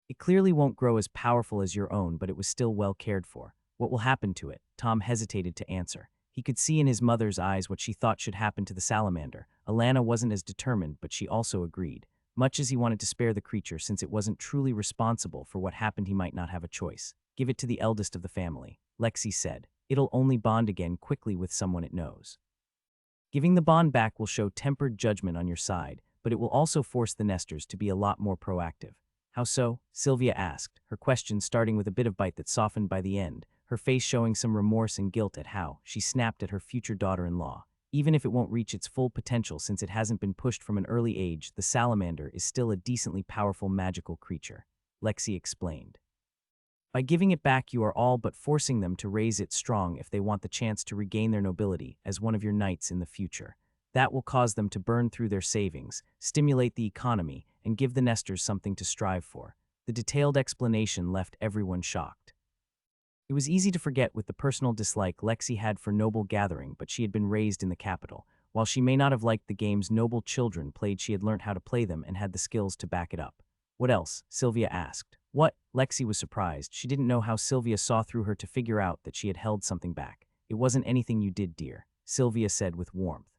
It clearly won't grow as powerful as your own, but it was still well cared for. What will happen to it? Tom hesitated to answer. He could see in his mother's eyes what she thought should happen to the salamander. Alana wasn't as determined, but she also agreed. Much as he wanted to spare the creature, since it wasn't truly responsible for what happened, he might not have a choice. Give it to the eldest of the family, Lexi said. It'll only bond again quickly with someone it knows. Giving the bond back will show tempered judgment on your side, but it will also force the nesters to be a lot more proactive. How so? Sylvia asked, her question starting with a bit of bite that softened by the end, her face showing some remorse and guilt at how she snapped at her future daughter-in-law. Even if it won't reach its full potential since it hasn't been pushed from an early age, the salamander is still a decently powerful magical creature, Lexi explained. By giving it back, you are all but forcing them to raise it strong if they want the chance to regain their nobility as one of your knights in the future. That will cause them to burn through their savings, stimulate the economy, and give the nesters something to strive for. The detailed explanation left everyone shocked. It was easy to forget with the personal dislike Lexi had for noble gathering, but she had been raised in the capital. While she may not have liked the games noble children played, she had learned how to play them and had the skills to back it up. What else? Sylvia asked. What? Lexi was surprised. She didn't know how Sylvia saw through her to figure out that she had held something back. It wasn't anything you did, dear, Sylvia said with warmth.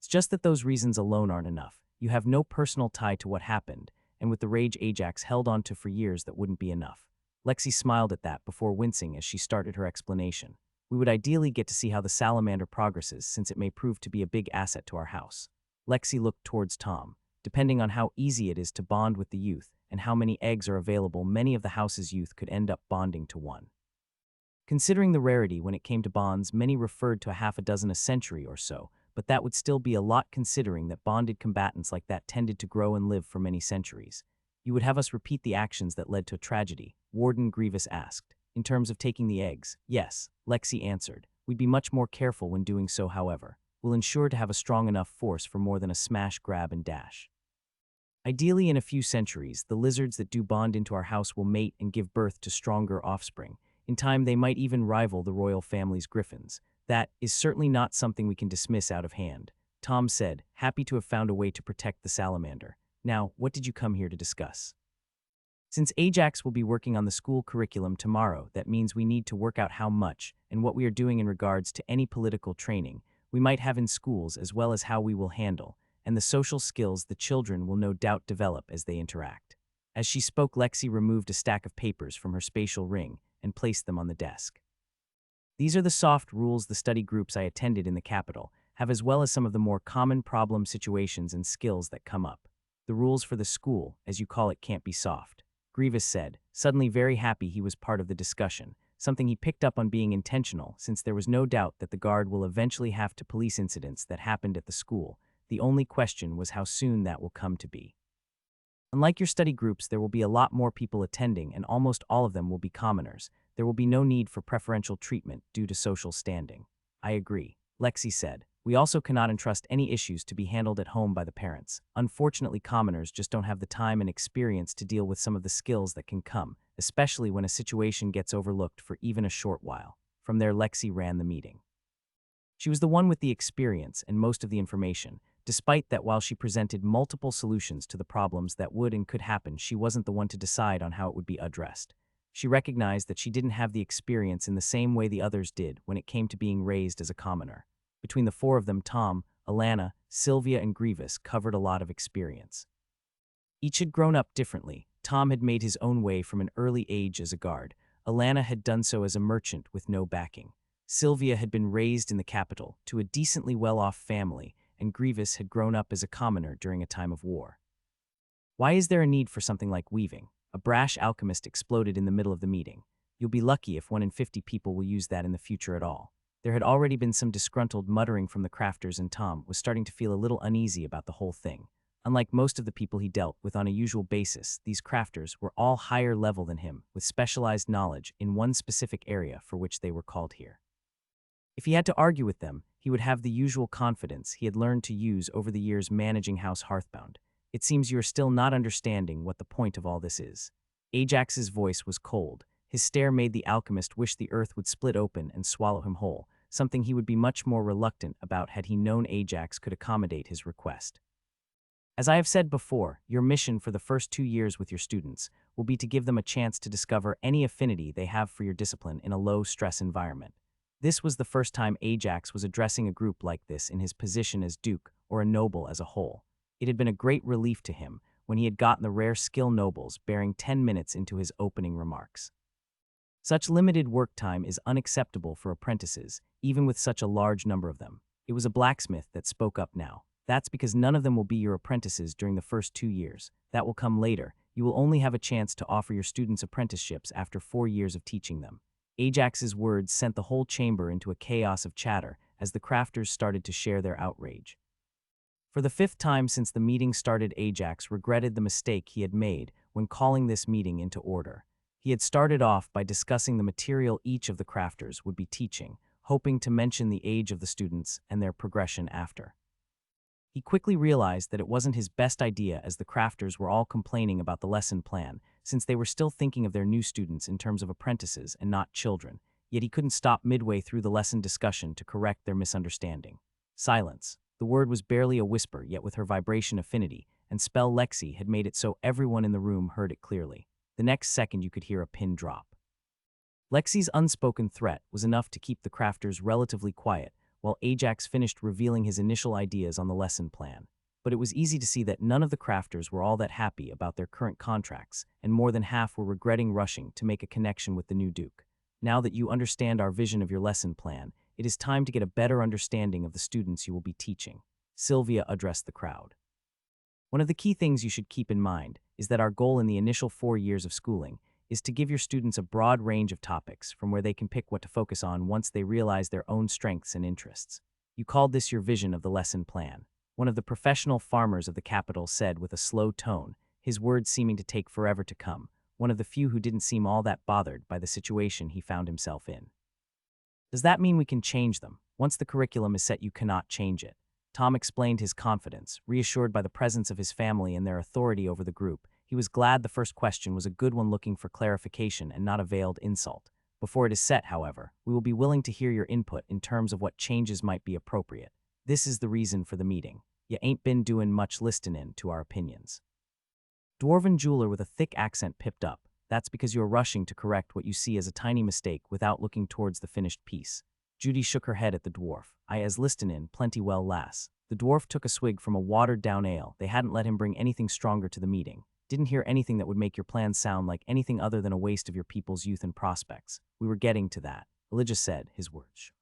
It's just that those reasons alone aren't enough. You have no personal tie to what happened, and with the rage Ajax held on to for years, that wouldn't be enough. Lexi smiled at that before wincing as she started her explanation. We would ideally get to see how the salamander progresses, since it may prove to be a big asset to our house. Lexi looked towards Tom. Depending on how easy it is to bond with the youth and how many eggs are available, many of the house's youth could end up bonding to one. Considering the rarity when it came to bonds, many referred to half a dozen a century or so, but that would still be a lot considering that bonded combatants like that tended to grow and live for many centuries. You would have us repeat the actions that led to a tragedy? Warden Grievous asked. In terms of taking the eggs, yes, Lexi answered. We'd be much more careful when doing so, however. We'll ensure to have a strong enough force for more than a smash, grab, and dash. Ideally, in a few centuries, the lizards that do bond into our house will mate and give birth to stronger offspring. In time, they might even rival the royal family's griffins. That is certainly not something we can dismiss out of hand, Tom said, happy to have found a way to protect the salamander. Now, what did you come here to discuss? Since Ajax will be working on the school curriculum tomorrow, that means we need to work out how much and what we are doing in regards to any political training we might have in schools, as well as how we will handle and the social skills the children will no doubt develop as they interact. As she spoke, Lexi removed a stack of papers from her spatial ring and placed them on the desk. These are the soft rules the study groups I attended in the capital have, as well as some of the more common problem situations and skills that come up. The rules for the school, as you call it, can't be soft, Grievous said, suddenly very happy he was part of the discussion, something he picked up on being intentional, since there was no doubt that the guard will eventually have to police incidents that happened at the school. The only question was how soon that will come to be. Unlike your study groups, there will be a lot more people attending, and almost all of them will be commoners. There will be no need for preferential treatment due to social standing. I agree, Lexi said. We also cannot entrust any issues to be handled at home by the parents. Unfortunately, commoners just don't have the time and experience to deal with some of the skills that can come, especially when a situation gets overlooked for even a short while. From there, Lexi ran the meeting. She was the one with the experience and most of the information. Despite that, while she presented multiple solutions to the problems that would and could happen, she wasn't the one to decide on how it would be addressed. She recognized that she didn't have the experience in the same way the others did when it came to being raised as a commoner. Between the four of them, Tom, Alana, Sylvia, and Grievous covered a lot of experience. Each had grown up differently. Tom had made his own way from an early age as a guard. Alana had done so as a merchant with no backing. Sylvia had been raised in the capital to a decently well-off family, and Grievous had grown up as a commoner during a time of war. Why is there a need for something like weaving? A brash alchemist exploded in the middle of the meeting. You'll be lucky if 1 in 50 people will use that in the future at all. There had already been some disgruntled muttering from the crafters, and Tom was starting to feel a little uneasy about the whole thing. Unlike most of the people he dealt with on a usual basis, these crafters were all higher level than him, with specialized knowledge in one specific area for which they were called here. If he had to argue with them, he would have the usual confidence he had learned to use over the years managing House Hearthbound. It seems you are still not understanding what the point of all this is. Ajax's voice was cold. His stare made the alchemist wish the earth would split open and swallow him whole, something he would be much more reluctant about had he known Ajax could accommodate his request. As I have said before, your mission for the first 2 years with your students will be to give them a chance to discover any affinity they have for your discipline in a low-stress environment. This was the first time Ajax was addressing a group like this in his position as Duke or a noble as a whole. It had been a great relief to him when he had gotten the rare skill nobles bearing 10 minutes into his opening remarks. Such limited work time is unacceptable for apprentices, even with such a large number of them. It was a blacksmith that spoke up now. That's because none of them will be your apprentices during the first 2 years. That will come later. You will only have a chance to offer your students apprenticeships after 4 years of teaching them. Ajax's words sent the whole chamber into a chaos of chatter as the crafters started to share their outrage. For the 5th time since the meeting started, Ajax regretted the mistake he had made when calling this meeting into order. He had started off by discussing the material each of the crafters would be teaching, hoping to mention the age of the students and their progression after. He quickly realized that it wasn't his best idea, as the crafters were all complaining about the lesson plan, since they were still thinking of their new students in terms of apprentices and not children, yet he couldn't stop midway through the lesson discussion to correct their misunderstanding. Silence. The word was barely a whisper, yet with her vibration affinity and spell Lexi had made it so everyone in the room heard it clearly. The next second you could hear a pin drop. Lexi's unspoken threat was enough to keep the crafters relatively quiet, while Ajax finished revealing his initial ideas on the lesson plan. But it was easy to see that none of the crafters were all that happy about their current contracts, and more than half were regretting rushing to make a connection with the new Duke. Now that you understand our vision of your lesson plan, it is time to get a better understanding of the students you will be teaching. Sylvia addressed the crowd. One of the key things you should keep in mind is that our goal in the initial 4 years of schooling is to give your students a broad range of topics from where they can pick what to focus on once they realize their own strengths and interests. You called this your vision of the lesson plan. One of the professional farmers of the capital said with a slow tone, his words seeming to take forever to come, one of the few who didn't seem all that bothered by the situation he found himself in. Does that mean we can change them? Once the curriculum is set, you cannot change it. Tom explained his confidence, reassured by the presence of his family and their authority over the group. He was glad the first question was a good one, looking for clarification and not a veiled insult. Before it is set, however, we will be willing to hear your input in terms of what changes might be appropriate. This is the reason for the meeting. You ain't been doing much listening to our opinions. Dwarven jeweler with a thick accent pipped up. That's because you are rushing to correct what you see as a tiny mistake without looking towards the finished piece. Judy shook her head at the dwarf. I as listenin' plenty well, lass. The dwarf took a swig from a watered-down ale. They hadn't let him bring anything stronger to the meeting. Didn't hear anything that would make your plans sound like anything other than a waste of your people's youth and prospects. We were getting to that, Elijah said, his words.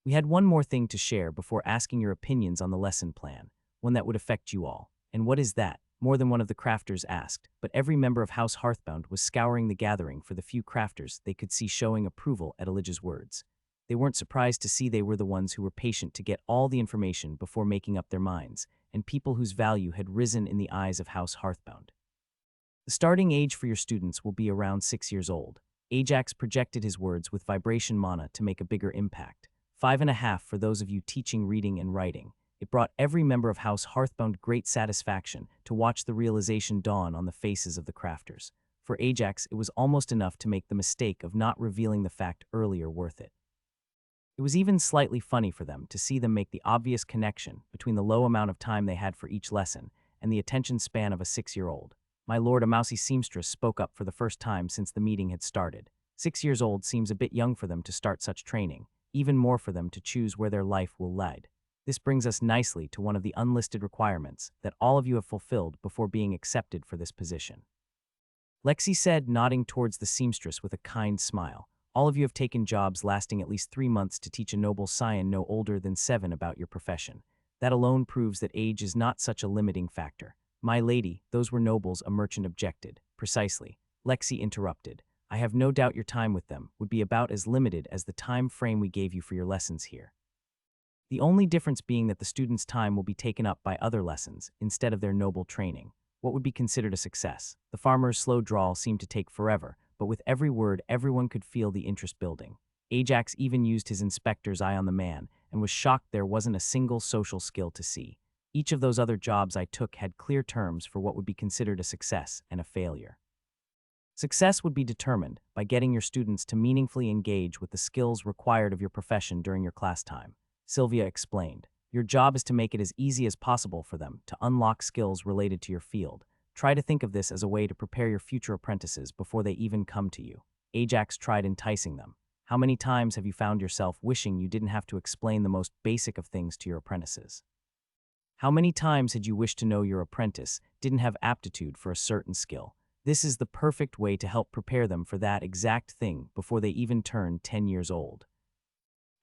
We had one more thing to share before asking your opinions on the lesson plan, one that would affect you all. And what is that? More than one of the crafters asked, but every member of House Hearthbound was scouring the gathering for the few crafters they could see showing approval at Elijah's words. They weren't surprised to see they were the ones who were patient to get all the information before making up their minds, and people whose value had risen in the eyes of House Hearthbound. The starting age for your students will be around 6 years old. Ajax projected his words with vibration mana to make a bigger impact. 5.5 for those of you teaching reading and writing. It brought every member of House Hearthbound great satisfaction to watch the realization dawn on the faces of the crafters. For Ajax, it was almost enough to make the mistake of not revealing the fact earlier worth it. It was even slightly funny for them to see them make the obvious connection between the low amount of time they had for each lesson and the attention span of a 6-year-old. My lord, a mousy seamstress spoke up for the first time since the meeting had started. 6 years old seems a bit young for them to start such training, even more for them to choose where their life will lead. This brings us nicely to one of the unlisted requirements that all of you have fulfilled before being accepted for this position. Lexi said, nodding towards the seamstress with a kind smile. All of you have taken jobs lasting at least 3 months to teach a noble scion no older than 7 about your profession. That alone proves that age is not such a limiting factor. My lady, those were nobles, a merchant objected. Precisely. Lexi interrupted. I have no doubt your time with them would be about as limited as the time frame we gave you for your lessons here. The only difference being that the students' time will be taken up by other lessons instead of their noble training. What would be considered a success? The farmer's slow drawl seemed to take forever, but with every word everyone could feel the interest building. Ajax even used his inspector's eye on the man and was shocked there wasn't a single social skill to see. Each of those other jobs I took had clear terms for what would be considered a success and a failure. Success would be determined by getting your students to meaningfully engage with the skills required of your profession during your class time. Sylvia explained. Your job is to make it as easy as possible for them to unlock skills related to your field. Try to think of this as a way to prepare your future apprentices before they even come to you. Ajax tried enticing them. How many times have you found yourself wishing you didn't have to explain the most basic of things to your apprentices? How many times had you wished to know your apprentice didn't have aptitude for a certain skill? This is the perfect way to help prepare them for that exact thing before they even turn 10 years old.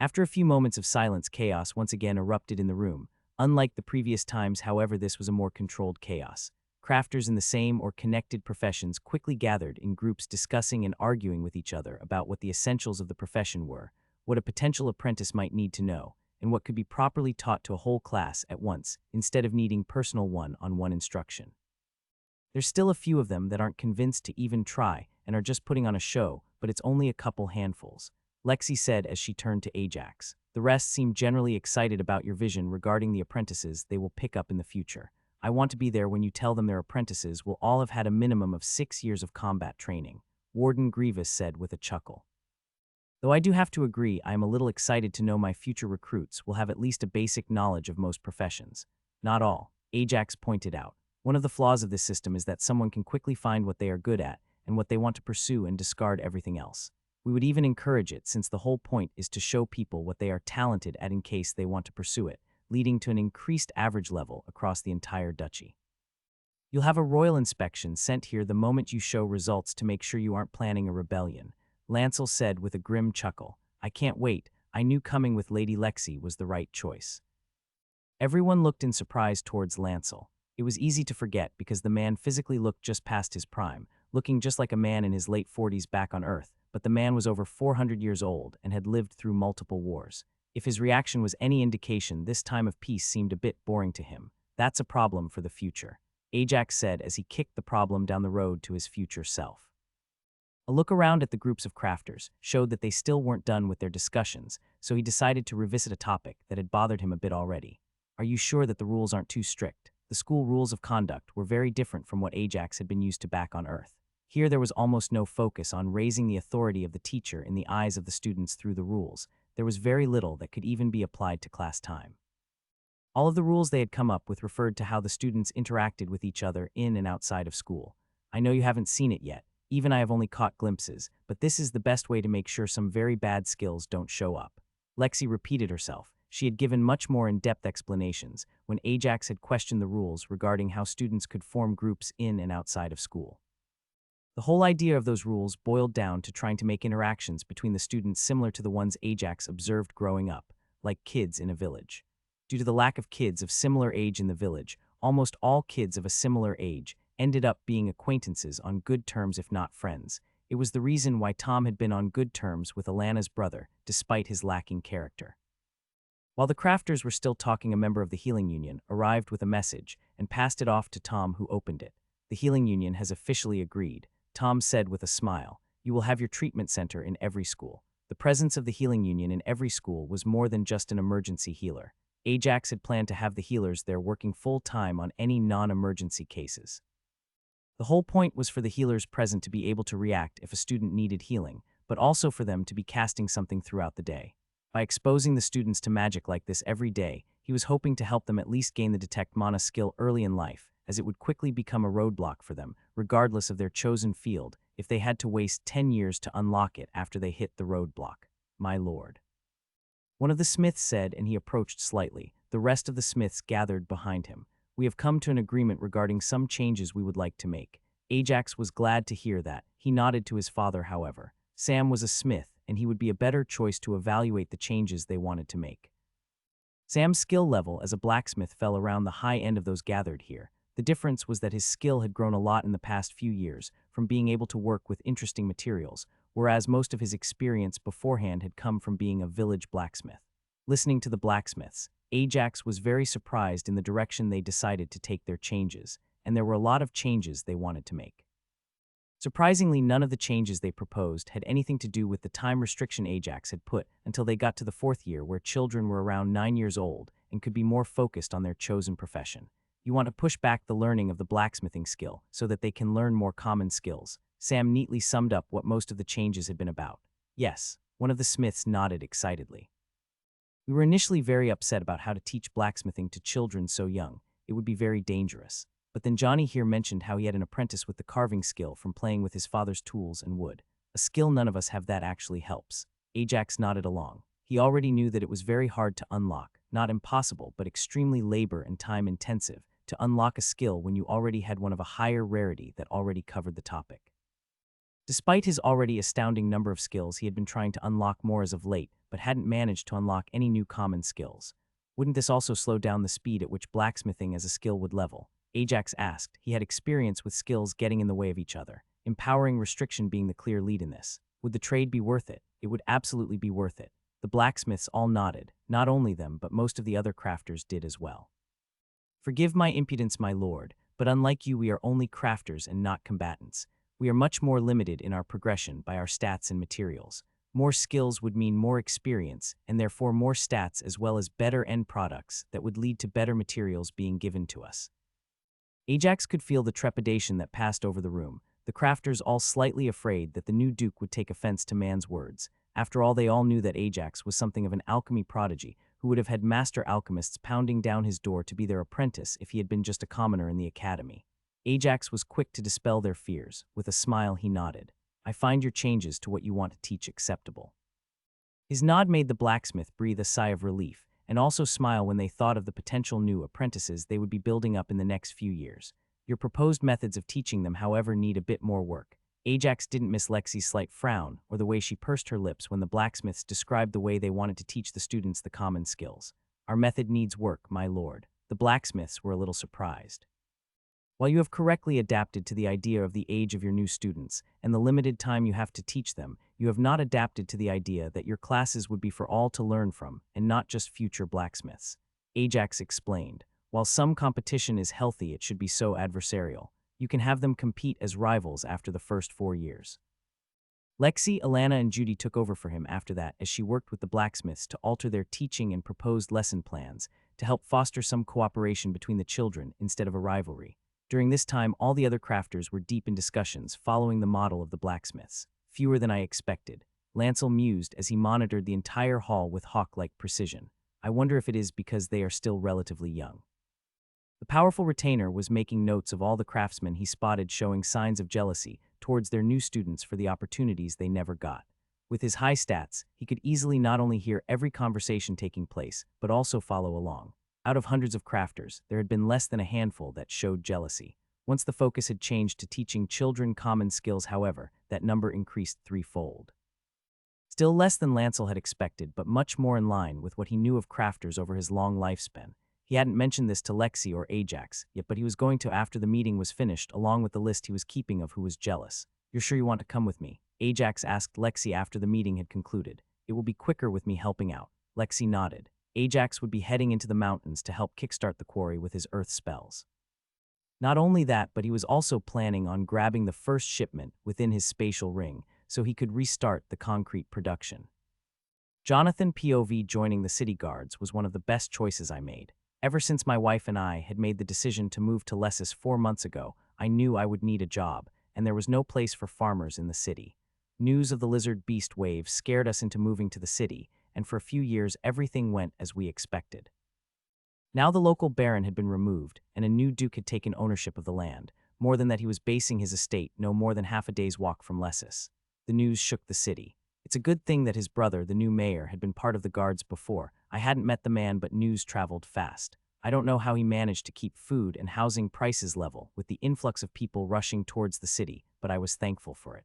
After a few moments of silence, chaos once again erupted in the room. Unlike the previous times, however, this was a more controlled chaos. Crafters in the same or connected professions quickly gathered in groups discussing and arguing with each other about what the essentials of the profession were, what a potential apprentice might need to know, and what could be properly taught to a whole class at once instead of needing personal one-on-one instruction. There's still a few of them that aren't convinced to even try and are just putting on a show, but it's only a couple handfuls. Lexi said as she turned to Ajax. The rest seem generally excited about your vision regarding the apprentices they will pick up in the future. I want to be there when you tell them their apprentices will all have had a minimum of 6 years of combat training, Warden Grievous said with a chuckle. Though I do have to agree, I am a little excited to know my future recruits will have at least a basic knowledge of most professions. Not all, Ajax pointed out. One of the flaws of this system is that someone can quickly find what they are good at and what they want to pursue and discard everything else. We would even encourage it since the whole point is to show people what they are talented at in case they want to pursue it, leading to an increased average level across the entire duchy. You'll have a royal inspection sent here the moment you show results to make sure you aren't planning a rebellion, Lancel said with a grim chuckle. I can't wait. I knew coming with Lady Lexi was the right choice. Everyone looked in surprise towards Lancel. It was easy to forget because the man physically looked just past his prime, looking just like a man in his late 40s back on Earth, but the man was over 400 years old and had lived through multiple wars. If his reaction was any indication, this time of peace seemed a bit boring to him. That's a problem for the future, Ajax said as he kicked the problem down the road to his future self. A look around at the groups of crafters showed that they still weren't done with their discussions, so he decided to revisit a topic that had bothered him a bit already. Are you sure that the rules aren't too strict? The school rules of conduct were very different from what Ajax had been used to back on Earth. Here there was almost no focus on raising the authority of the teacher in the eyes of the students through the rules. There was very little that could even be applied to class time. All of the rules they had come up with referred to how the students interacted with each other in and outside of school. I know you haven't seen it yet, even I have only caught glimpses, but this is the best way to make sure some very bad skills don't show up. Lexi repeated herself. She had given much more in-depth explanations when Ajax had questioned the rules regarding how students could form groups in and outside of school. The whole idea of those rules boiled down to trying to make interactions between the students similar to the ones Ajax observed growing up, like kids in a village. Due to the lack of kids of similar age in the village, almost all kids of a similar age ended up being acquaintances on good terms if not friends. It was the reason why Tom had been on good terms with Alana's brother, despite his lacking character. While the crafters were still talking, a member of the Healing Union arrived with a message and passed it off to Tom, who opened it. The Healing Union has officially agreed, Tom said with a smile. You will have your treatment center in every school. The presence of the Healing Union in every school was more than just an emergency healer. Ajax had planned to have the healers there working full-time on any non-emergency cases. The whole point was for the healers present to be able to react if a student needed healing, but also for them to be casting something throughout the day. By exposing the students to magic like this every day, he was hoping to help them at least gain the detect mana skill early in life, as it would quickly become a roadblock for them, regardless of their chosen field, if they had to waste 10 years to unlock it after they hit the roadblock. My lord. One of the smiths said, and he approached slightly. The rest of the smiths gathered behind him. We have come to an agreement regarding some changes we would like to make. Ajax was glad to hear that. He nodded to his father, however. Sam was a smith, and he would be a better choice to evaluate the changes they wanted to make. Sam's skill level as a blacksmith fell around the high end of those gathered here. The difference was that his skill had grown a lot in the past few years from being able to work with interesting materials, whereas most of his experience beforehand had come from being a village blacksmith. Listening to the blacksmiths, Ajax was very surprised in the direction they decided to take their changes, and there were a lot of changes they wanted to make. Surprisingly, none of the changes they proposed had anything to do with the time restriction Ajax had put until they got to the 4th year, where children were around 9 years old and could be more focused on their chosen profession. You want to push back the learning of the blacksmithing skill so that they can learn more common skills. Sam neatly summed up what most of the changes had been about. Yes, one of the smiths nodded excitedly. We were initially very upset about how to teach blacksmithing to children so young. It would be very dangerous. But then Johnny here mentioned how he had an apprentice with the carving skill from playing with his father's tools and wood. A skill none of us have that actually helps. Ajax nodded along. He already knew that it was very hard to unlock, not impossible, but extremely labor and time intensive, to unlock a skill when you already had one of a higher rarity that already covered the topic. Despite his already astounding number of skills, he had been trying to unlock more as of late, but hadn't managed to unlock any new common skills. Wouldn't this also slow down the speed at which blacksmithing as a skill would level? Ajax asked. He had experience with skills getting in the way of each other, empowering restriction being the clear lead in this. Would the trade be worth it? It would absolutely be worth it. The blacksmiths all nodded. Not only them, but most of the other crafters did as well. Forgive my impudence, my lord, but unlike you, we are only crafters and not combatants. We are much more limited in our progression by our stats and materials. More skills would mean more experience, and therefore more stats as well as better end products that would lead to better materials being given to us. Ajax could feel the trepidation that passed over the room, the crafters all slightly afraid that the new duke would take offense to man's words. After all, they all knew that Ajax was something of an alchemy prodigy who would have had master alchemists pounding down his door to be their apprentice if he had been just a commoner in the academy. Ajax was quick to dispel their fears. With a smile, he nodded. I find your changes to what you want to teach acceptable. His nod made the blacksmith breathe a sigh of relief, and also smile when they thought of the potential new apprentices they would be building up in the next few years. Your proposed methods of teaching them, however, need a bit more work. Ajax didn't miss Lexi's slight frown or the way she pursed her lips when the blacksmiths described the way they wanted to teach the students the common skills. Our method needs work, my lord. The blacksmiths were a little surprised. While you have correctly adapted to the idea of the age of your new students and the limited time you have to teach them, you have not adapted to the idea that your classes would be for all to learn from and not just future blacksmiths. Ajax explained, while some competition is healthy, it should be so adversarial. You can have them compete as rivals after the first 4 years. Lexi, Alana, and Judy took over for him after that as she worked with the blacksmiths to alter their teaching and proposed lesson plans to help foster some cooperation between the children instead of a rivalry. During this time, all the other crafters were deep in discussions following the model of the blacksmiths. Fewer than I expected. Lancel mused as he monitored the entire hall with hawk-like precision. I wonder if it is because they are still relatively young. The powerful retainer was making notes of all the craftsmen he spotted showing signs of jealousy towards their new students for the opportunities they never got. With his high stats, he could easily not only hear every conversation taking place, but also follow along. Out of hundreds of crafters, there had been less than a handful that showed jealousy. Once the focus had changed to teaching children common skills, however, that number increased threefold. Still less than Lancel had expected, but much more in line with what he knew of crafters over his long lifespan. He hadn't mentioned this to Lexi or Ajax, yet but he was going to after the meeting was finished, along with the list he was keeping of who was jealous. You're sure you want to come with me? Ajax asked Lexi after the meeting had concluded. It will be quicker with me helping out. Lexi nodded. Ajax would be heading into the mountains to help kickstart the quarry with his earth spells. Not only that, but he was also planning on grabbing the first shipment within his spatial ring so he could restart the concrete production. Jonathan POV joining the city guards was one of the best choices I made. Ever since my wife and I had made the decision to move to Lessus 4 months ago, I knew I would need a job, and there was no place for farmers in the city. News of the lizard beast wave scared us into moving to the city, and for a few years everything went as we expected. Now the local baron had been removed, and a new duke had taken ownership of the land. More than that, he was basing his estate no more than half a day's walk from Lessus. The news shook the city. It's a good thing that his brother, the new mayor, had been part of the guards before. I hadn't met the man, but news traveled fast. I don't know how he managed to keep food and housing prices level with the influx of people rushing towards the city, but I was thankful for it.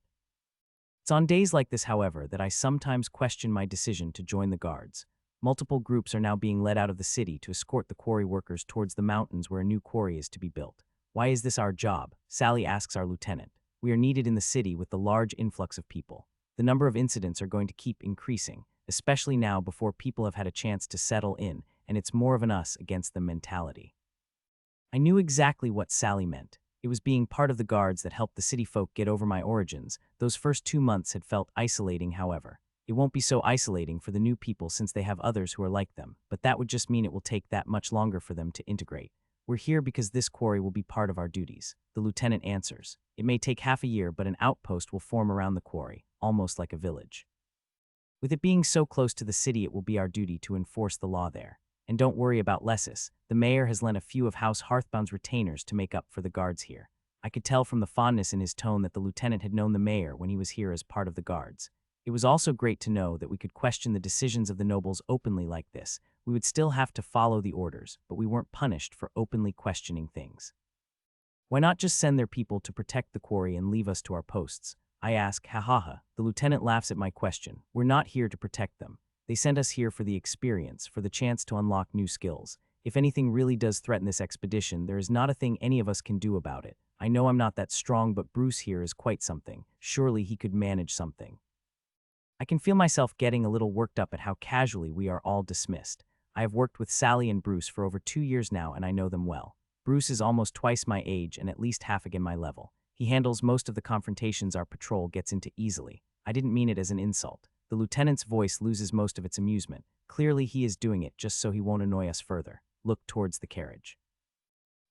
It's on days like this, however, that I sometimes question my decision to join the guards. Multiple groups are now being led out of the city to escort the quarry workers towards the mountains where a new quarry is to be built. Why is this our job? Sally asks our lieutenant. We are needed in the city with the large influx of people. The number of incidents are going to keep increasing, especially now before people have had a chance to settle in, and it's more of an us against them mentality. I knew exactly what Sally meant. It was being part of the guards that helped the city folk get over my origins. Those first 2 months had felt isolating, however. It won't be so isolating for the new people since they have others who are like them, but that would just mean it will take that much longer for them to integrate. We're here because this quarry will be part of our duties. The lieutenant answers. It may take half a year, but an outpost will form around the quarry, almost like a village. With it being so close to the city, it will be our duty to enforce the law there. And don't worry about Lessis. The mayor has lent a few of House Hearthbound's retainers to make up for the guards here. I could tell from the fondness in his tone that the lieutenant had known the mayor when he was here as part of the guards. It was also great to know that we could question the decisions of the nobles openly like this. We would still have to follow the orders, but we weren't punished for openly questioning things. Why not just send their people to protect the quarry and leave us to our posts? I ask, ha ha ha. The lieutenant laughs at my question. We're not here to protect them. They sent us here for the experience, for the chance to unlock new skills. If anything really does threaten this expedition, there is not a thing any of us can do about it. I know I'm not that strong, but Bruce here is quite something. Surely he could manage something. I can feel myself getting a little worked up at how casually we are all dismissed. I have worked with Sally and Bruce for over 2 years now, and I know them well. Bruce is almost twice my age and at least half again my level. He handles most of the confrontations our patrol gets into easily. I didn't mean it as an insult. The lieutenant's voice loses most of its amusement. Clearly he is doing it just so he won't annoy us further. Look towards the carriage.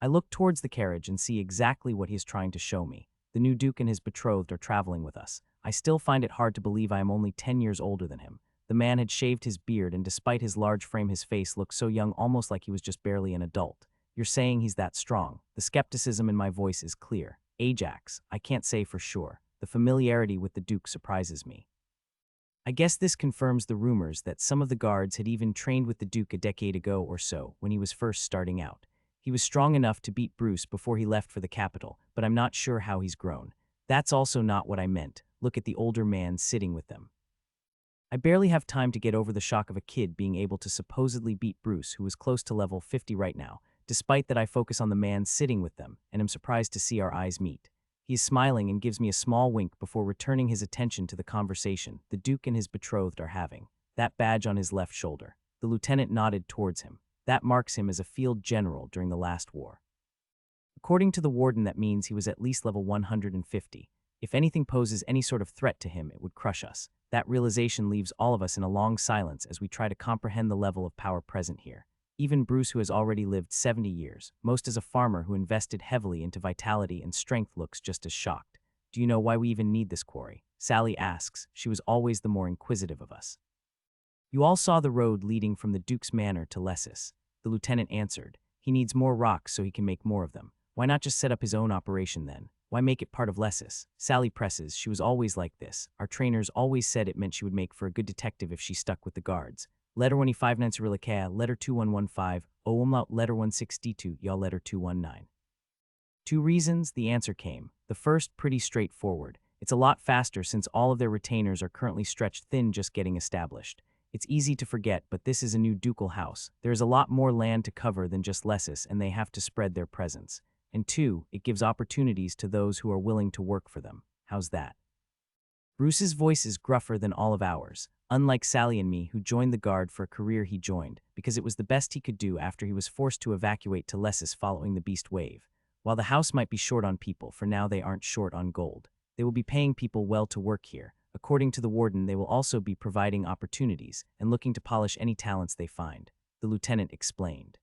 I look towards the carriage and see exactly what he is trying to show me. The new Duke and his betrothed are traveling with us. I still find it hard to believe I am only 10 years older than him. The man had shaved his beard, and despite his large frame, his face looked so young, almost like he was just barely an adult. You're saying he's that strong? The skepticism in my voice is clear. Ajax, I can't say for sure. The familiarity with the Duke surprises me. I guess this confirms the rumors that some of the guards had even trained with the Duke a decade ago or so, when he was first starting out. He was strong enough to beat Bruce before he left for the capital, but I'm not sure how he's grown. That's also not what I meant. Look at the older man sitting with them. I barely have time to get over the shock of a kid being able to supposedly beat Bruce, who is close to level 50 right now, despite that I focus on the man sitting with them, and am surprised to see our eyes meet. He is smiling and gives me a small wink before returning his attention to the conversation the Duke and his betrothed are having. That badge on his left shoulder. The lieutenant nodded towards him. That marks him as a field general during the last war. According to the warden, that means he was at least level 150. If anything poses any sort of threat to him, it would crush us. That realization leaves all of us in a long silence as we try to comprehend the level of power present here. Even Bruce, who has already lived 70 years, most as a farmer who invested heavily into vitality and strength, looks just as shocked. Do you know why we even need this quarry? Sally asks. She was always the more inquisitive of us. You all saw the road leading from the Duke's manor to Lessis. The lieutenant answered. He needs more rocks so he can make more of them. Why not just set up his own operation then? Why make it part of Lessis? Sally presses. She was always like this. Our trainers always said it meant she would make for a good detective if she stuck with the guards. Letter 159 Cyrillica, letter 2115, umlaut letter 162, y'all letter 219. 2 reasons, the answer came. The first, pretty straightforward. It's a lot faster since all of their retainers are currently stretched thin just getting established. It's easy to forget, but this is a new ducal house. There is a lot more land to cover than just Lessis, and they have to spread their presence. And 2, it gives opportunities to those who are willing to work for them. How's that? Bruce's voice is gruffer than all of ours, unlike Sally and me, who joined the guard for a career he joined, because it was the best he could do after he was forced to evacuate to Lessis following the beast wave. While the house might be short on people, for now they aren't short on gold. They will be paying people well to work here. According to the warden, they will also be providing opportunities and looking to polish any talents they find, the lieutenant explained.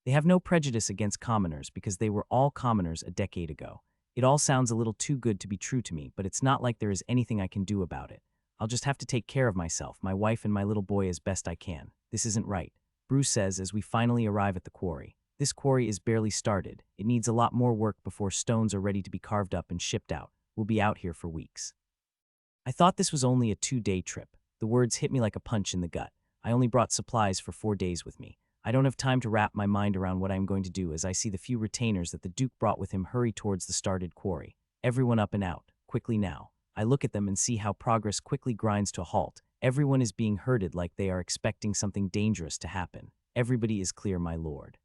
They have no prejudice against commoners because they were all commoners a decade ago. It all sounds a little too good to be true to me, but it's not like there is anything I can do about it. I'll just have to take care of myself, my wife and my little boy as best I can. This isn't right, Bruce says as we finally arrive at the quarry. This quarry is barely started. It needs a lot more work before stones are ready to be carved up and shipped out. We'll be out here for weeks. I thought this was only a 2-day trip. The words hit me like a punch in the gut. I only brought supplies for 4 days with me. I don't have time to wrap my mind around what I am going to do as I see the few retainers that the Duke brought with him hurry towards the started quarry. Everyone up and out, quickly now. I look at them and see how progress quickly grinds to a halt. Everyone is being herded like they are expecting something dangerous to happen. Everybody is clear, my lord.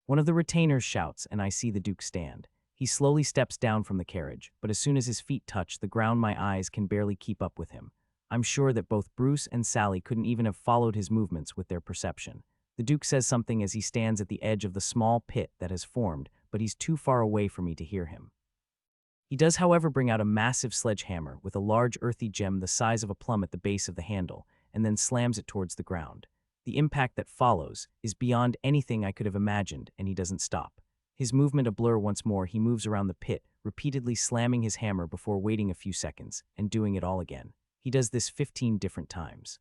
One of the retainers shouts, and I see the Duke stand. He slowly steps down from the carriage, but as soon as his feet touch the ground, my eyes can barely keep up with him. I'm sure that both Bruce and Sally couldn't even have followed his movements with their perception. The Duke says something as he stands at the edge of the small pit that has formed, but he's too far away for me to hear him. He does, however, bring out a massive sledgehammer with a large earthy gem the size of a plum at the base of the handle, and then slams it towards the ground. The impact that follows is beyond anything I could have imagined, and he doesn't stop. His movement a blur once more, he moves around the pit, repeatedly slamming his hammer before waiting a few seconds, and doing it all again. He does this 15 different times.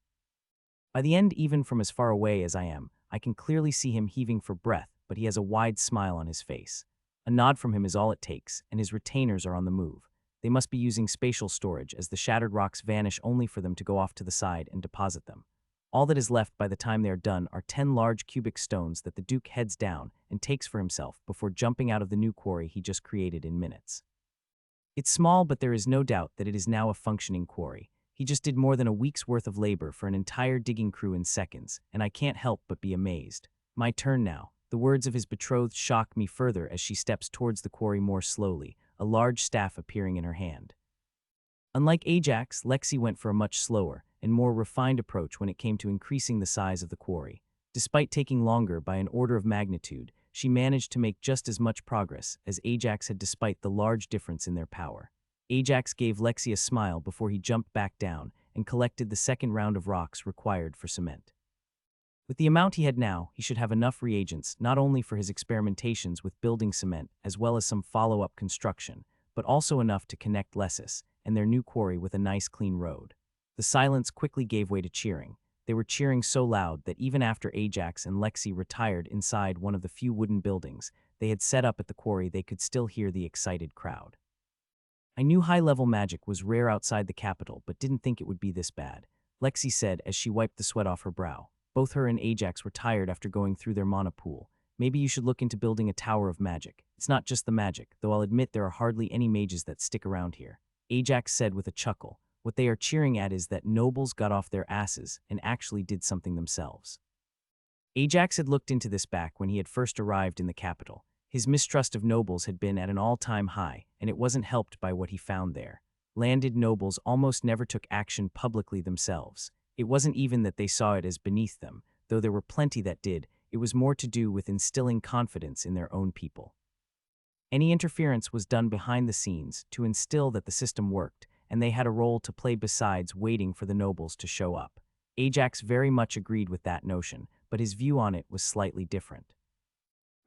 By the end, even from as far away as I am, I can clearly see him heaving for breath, but he has a wide smile on his face. A nod from him is all it takes, and his retainers are on the move. They must be using spatial storage, as the shattered rocks vanish only for them to go off to the side and deposit them. All that is left by the time they are done are 10 large cubic stones that the Duke heads down and takes for himself before jumping out of the new quarry he just created in minutes. It's small, but there is no doubt that it is now a functioning quarry. He just did more than a week's worth of labor for an entire digging crew in seconds, and I can't help but be amazed. My turn now. The words of his betrothed shock me further as she steps towards the quarry more slowly, a large staff appearing in her hand. Unlike Ajax, Lexi went for a much slower and more refined approach when it came to increasing the size of the quarry. Despite taking longer by an order of magnitude, she managed to make just as much progress as Ajax had despite the large difference in their power. Ajax gave Lexi a smile before he jumped back down and collected the second round of rocks required for cement. With the amount he had now, he should have enough reagents not only for his experimentations with building cement as well as some follow-up construction, but also enough to connect Lessis and their new quarry with a nice clean road. The silence quickly gave way to cheering. They were cheering so loud that even after Ajax and Lexi retired inside one of the few wooden buildings they had set up at the quarry, they could still hear the excited crowd. I knew high-level magic was rare outside the capital, but didn't think it would be this bad, Lexi said as she wiped the sweat off her brow. Both her and Ajax were tired after going through their mana pool. Maybe you should look into building a tower of magic. It's not just the magic, though I'll admit there are hardly any mages that stick around here. Ajax said with a chuckle. What they are cheering at is that nobles got off their asses and actually did something themselves. Ajax had looked into this back when he had first arrived in the capital. His mistrust of nobles had been at an all-time high, and it wasn't helped by what he found there. Landed nobles almost never took action publicly themselves. It wasn't even that they saw it as beneath them, though there were plenty that did. It was more to do with instilling confidence in their own people. Any interference was done behind the scenes to instill that the system worked, and they had a role to play besides waiting for the nobles to show up. Ajax very much agreed with that notion, but his view on it was slightly different.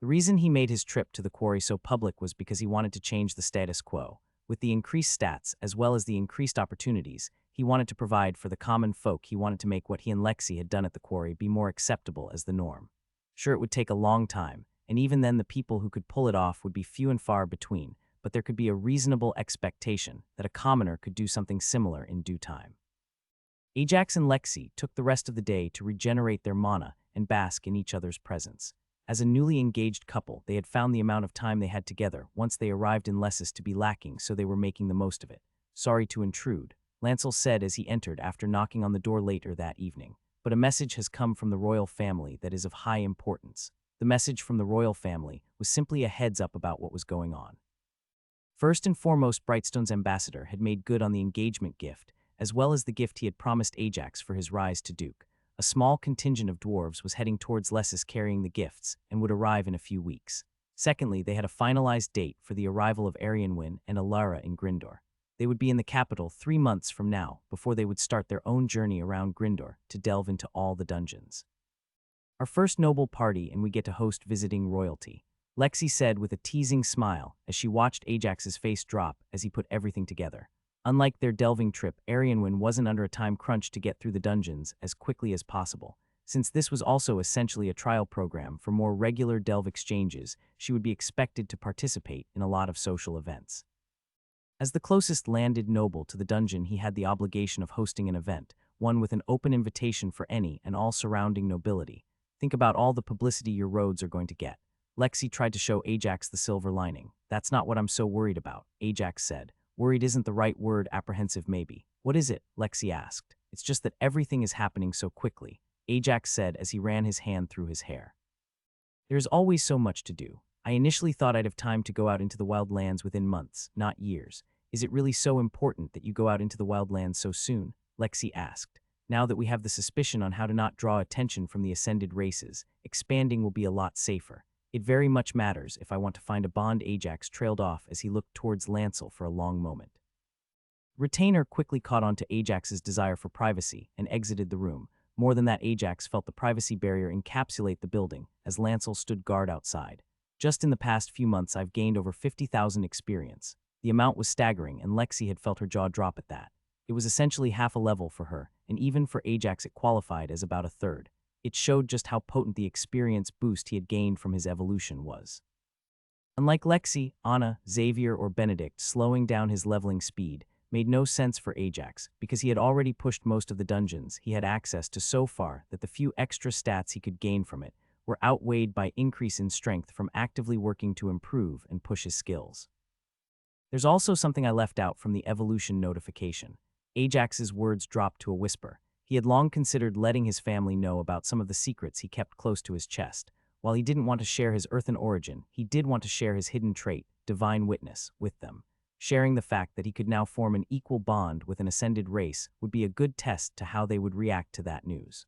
The reason he made his trip to the quarry so public was because he wanted to change the status quo. With the increased stats, as well as the increased opportunities, he wanted to provide for the common folk. He wanted to make what he and Lexi had done at the quarry be more acceptable as the norm. Sure, it would take a long time, and even then the people who could pull it off would be few and far between, but there could be a reasonable expectation that a commoner could do something similar in due time. Ajax and Lexi took the rest of the day to regenerate their mana and bask in each other's presence. As a newly engaged couple, they had found the amount of time they had together once they arrived in Lessis to be lacking, so they were making the most of it. Sorry to intrude, Lancel said as he entered after knocking on the door later that evening. But a message has come from the royal family that is of high importance. The message from the royal family was simply a heads up about what was going on. First and foremost, Brightstone's ambassador had made good on the engagement gift, as well as the gift he had promised Ajax for his rise to Duke. A small contingent of dwarves was heading towards Lessis carrying the gifts and would arrive in a few weeks. Secondly, they had a finalized date for the arrival of Arianwyn and Alara in Grindor. They would be in the capital 3 months from now before they would start their own journey around Grindor to delve into all the dungeons. Our first noble party, and we get to host visiting royalty, Lexi said with a teasing smile as she watched Ajax's face drop as he put everything together. Unlike their delving trip, Arianwyn wasn't under a time crunch to get through the dungeons as quickly as possible. Since this was also essentially a trial program for more regular delve exchanges, she would be expected to participate in a lot of social events. As the closest landed noble to the dungeon, he had the obligation of hosting an event, one with an open invitation for any and all surrounding nobility. Think about all the publicity your roads are going to get. Lexi tried to show Ajax the silver lining. That's not what I'm so worried about, Ajax said. Worried isn't the right word, apprehensive maybe. What is it? Lexi asked. It's just that everything is happening so quickly, Ajax said as he ran his hand through his hair. There's always so much to do. I initially thought I'd have time to go out into the wild lands within months, not years. Is it really so important that you go out into the wild lands so soon? Lexi asked. Now that we have the suspicion on how to not draw attention from the ascended races, expanding will be a lot safer. It very much matters if I want to find a bond. Ajax trailed off as he looked towards Lancel for a long moment. Retainer quickly caught on to Ajax's desire for privacy and exited the room. More than that, Ajax felt the privacy barrier encapsulate the building as Lancel stood guard outside. Just in the past few months, I've gained over 50,000 experience. The amount was staggering, and Lexi had felt her jaw drop at that. It was essentially half a level for her, and even for Ajax it qualified as about a third. It showed just how potent the experience boost he had gained from his evolution was. Unlike Lexi, Anna, Xavier, or Benedict, slowing down his leveling speed made no sense for Ajax because he had already pushed most of the dungeons he had access to so far that the few extra stats he could gain from it were outweighed by increase in strength from actively working to improve and push his skills. There's also something I left out from the evolution notification. Ajax's words dropped to a whisper. He had long considered letting his family know about some of the secrets he kept close to his chest. While he didn't want to share his earthen origin, he did want to share his hidden trait, divine witness, with them. Sharing the fact that he could now form an equal bond with an ascended race would be a good test to how they would react to that news.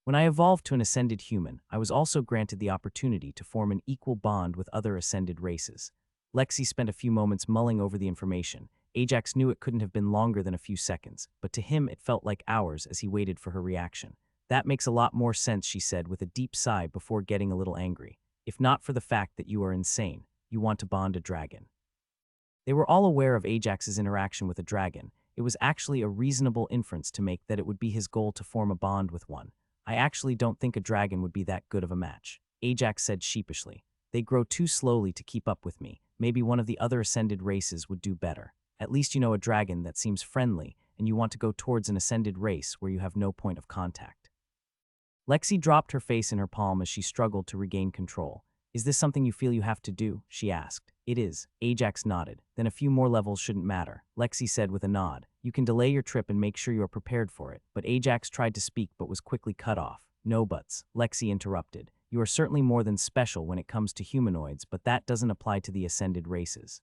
When I evolved to an ascended human, I was also granted the opportunity to form an equal bond with other ascended races. Lexi spent a few moments mulling over the information. Ajax knew it couldn't have been longer than a few seconds, but to him it felt like hours as he waited for her reaction. That makes a lot more sense, she said with a deep sigh before getting a little angry. If not for the fact that you are insane, you want to bond a dragon. They were all aware of Ajax's interaction with a dragon. It was actually a reasonable inference to make that it would be his goal to form a bond with one. I actually don't think a dragon would be that good of a match, Ajax said sheepishly. They grow too slowly to keep up with me. Maybe one of the other ascended races would do better. At least you know a dragon that seems friendly, and you want to go towards an ascended race where you have no point of contact. Lexi dropped her face in her palm as she struggled to regain control. Is this something you feel you have to do? She asked. It is. Ajax nodded. Then a few more levels shouldn't matter, Lexi said with a nod. You can delay your trip and make sure you are prepared for it. But Ajax tried to speak but was quickly cut off. No buts, Lexi interrupted. You are certainly more than special when it comes to humanoids, but that doesn't apply to the ascended races.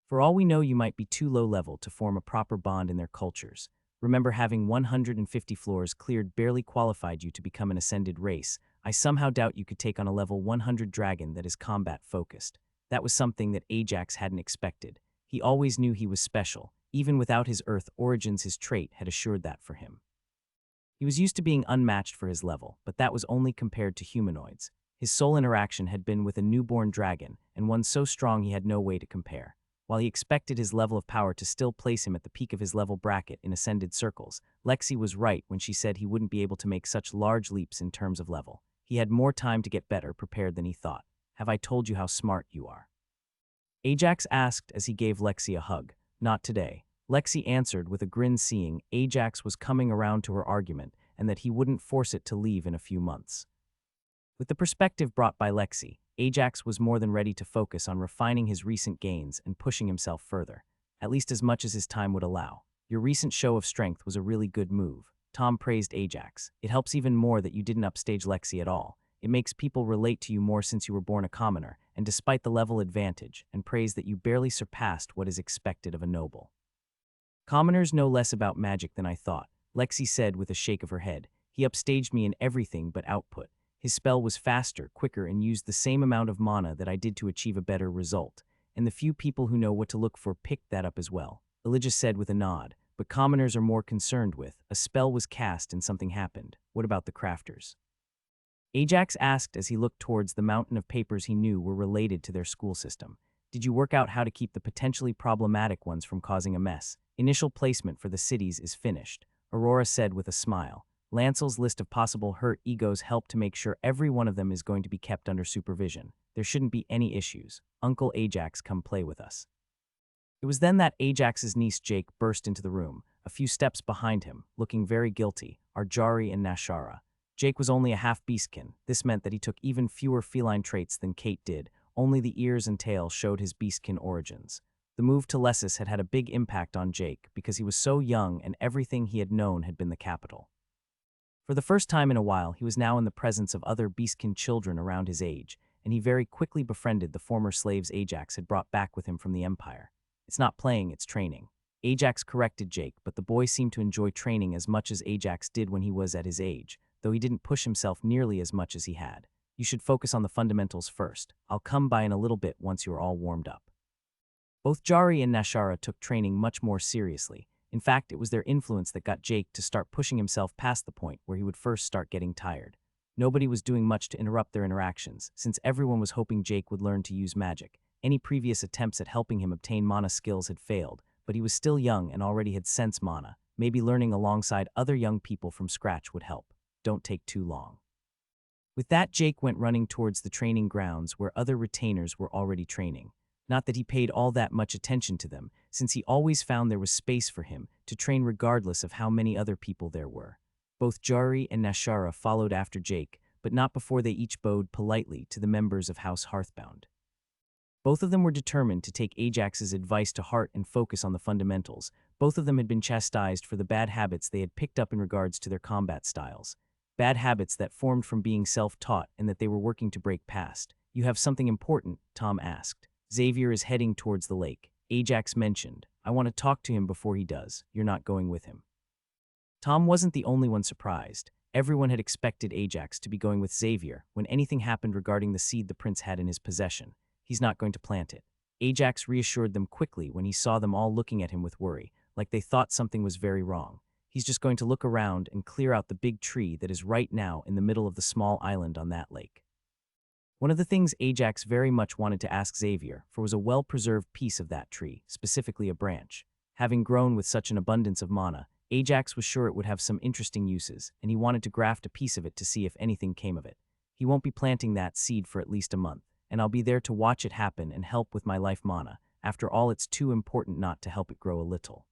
For all we know, you might be too low level to form a proper bond in their cultures. Remember, having 150 floors cleared barely qualified you to become an ascended race. I somehow doubt you could take on a level 100 dragon that is combat-focused. That was something that Ajax hadn't expected. He always knew he was special. Even without his Earth origins, his trait had assured that for him. He was used to being unmatched for his level, but that was only compared to humanoids. His sole interaction had been with a newborn dragon, and one so strong he had no way to compare. While he expected his level of power to still place him at the peak of his level bracket in ascended circles, Lexi was right when she said he wouldn't be able to make such large leaps in terms of level. He had more time to get better prepared than he thought. Have I told you how smart you are? Ajax asked as he gave Lexi a hug. Not today. Lexi answered with a grin, seeing Ajax was coming around to her argument and that he wouldn't force it to leave in a few months. With the perspective brought by Lexi, Ajax was more than ready to focus on refining his recent gains and pushing himself further, at least as much as his time would allow. Your recent show of strength was a really good move, Tom praised Ajax. It helps even more that you didn't upstage Lexi at all. It makes people relate to you more since you were born a commoner, and despite the level advantage, and praise that you barely surpassed what is expected of a noble. Commoners know less about magic than I thought, Lexi said with a shake of her head. He upstaged me in everything but output. His spell was faster, quicker, and used the same amount of mana that I did to achieve a better result, and the few people who know what to look for picked that up as well, Elijah said with a nod. But commoners are more concerned with, a spell was cast and something happened. What about the crafters? Ajax asked as he looked towards the mountain of papers he knew were related to their school system. Did you work out how to keep the potentially problematic ones from causing a mess? Initial placement for the cities is finished, Aurora said with a smile. Lancel's list of possible hurt egos helped to make sure every one of them is going to be kept under supervision. There shouldn't be any issues. Uncle Ajax, come play with us. It was then that Ajax's niece Jake burst into the room, a few steps behind him, looking very guilty, Arjari and Nashara. Jake was only a half-beastkin. This meant that he took even fewer feline traits than Kate did. Only the ears and tail showed his beastkin origins. The move to Lessus had had a big impact on Jake because he was so young and everything he had known had been the capital. For the first time in a while, he was now in the presence of other beastkin children around his age, and he very quickly befriended the former slaves Ajax had brought back with him from the Empire. It's not playing, it's training. Ajax corrected Jake, but the boy seemed to enjoy training as much as Ajax did when he was at his age, though he didn't push himself nearly as much as he had. You should focus on the fundamentals first. I'll come by in a little bit once you're all warmed up. Both Jari and Nashara took training much more seriously. In fact, it was their influence that got Jake to start pushing himself past the point where he would first start getting tired. Nobody was doing much to interrupt their interactions, since everyone was hoping Jake would learn to use magic. Any previous attempts at helping him obtain mana skills had failed, but he was still young and already had sense mana. Maybe learning alongside other young people from scratch would help. Don't take too long. With that, Jake went running towards the training grounds where other retainers were already training. Not that he paid all that much attention to them, since he always found there was space for him to train regardless of how many other people there were. Both Jari and Nashara followed after Jake, but not before they each bowed politely to the members of House Hearthbound. Both of them were determined to take Ajax's advice to heart and focus on the fundamentals. Both of them had been chastised for the bad habits they had picked up in regards to their combat styles. Bad habits that formed from being self-taught and that they were working to break past. You have something important, Tom asked. Xavier is heading towards the lake. Ajax mentioned. I want to talk to him before he does. You're not going with him. Tom wasn't the only one surprised. Everyone had expected Ajax to be going with Xavier when anything happened regarding the seed the prince had in his possession. He's not going to plant it. Ajax reassured them quickly when he saw them all looking at him with worry, like they thought something was very wrong. He's just going to look around and clear out the big tree that is right now in the middle of the small island on that lake. One of the things Ajax very much wanted to ask Xavier for was a well-preserved piece of that tree, specifically a branch. Having grown with such an abundance of mana, Ajax was sure it would have some interesting uses, and he wanted to graft a piece of it to see if anything came of it. He won't be planting that seed for at least a month, and I'll be there to watch it happen and help with my life mana. After all, it's too important not to help it grow a little.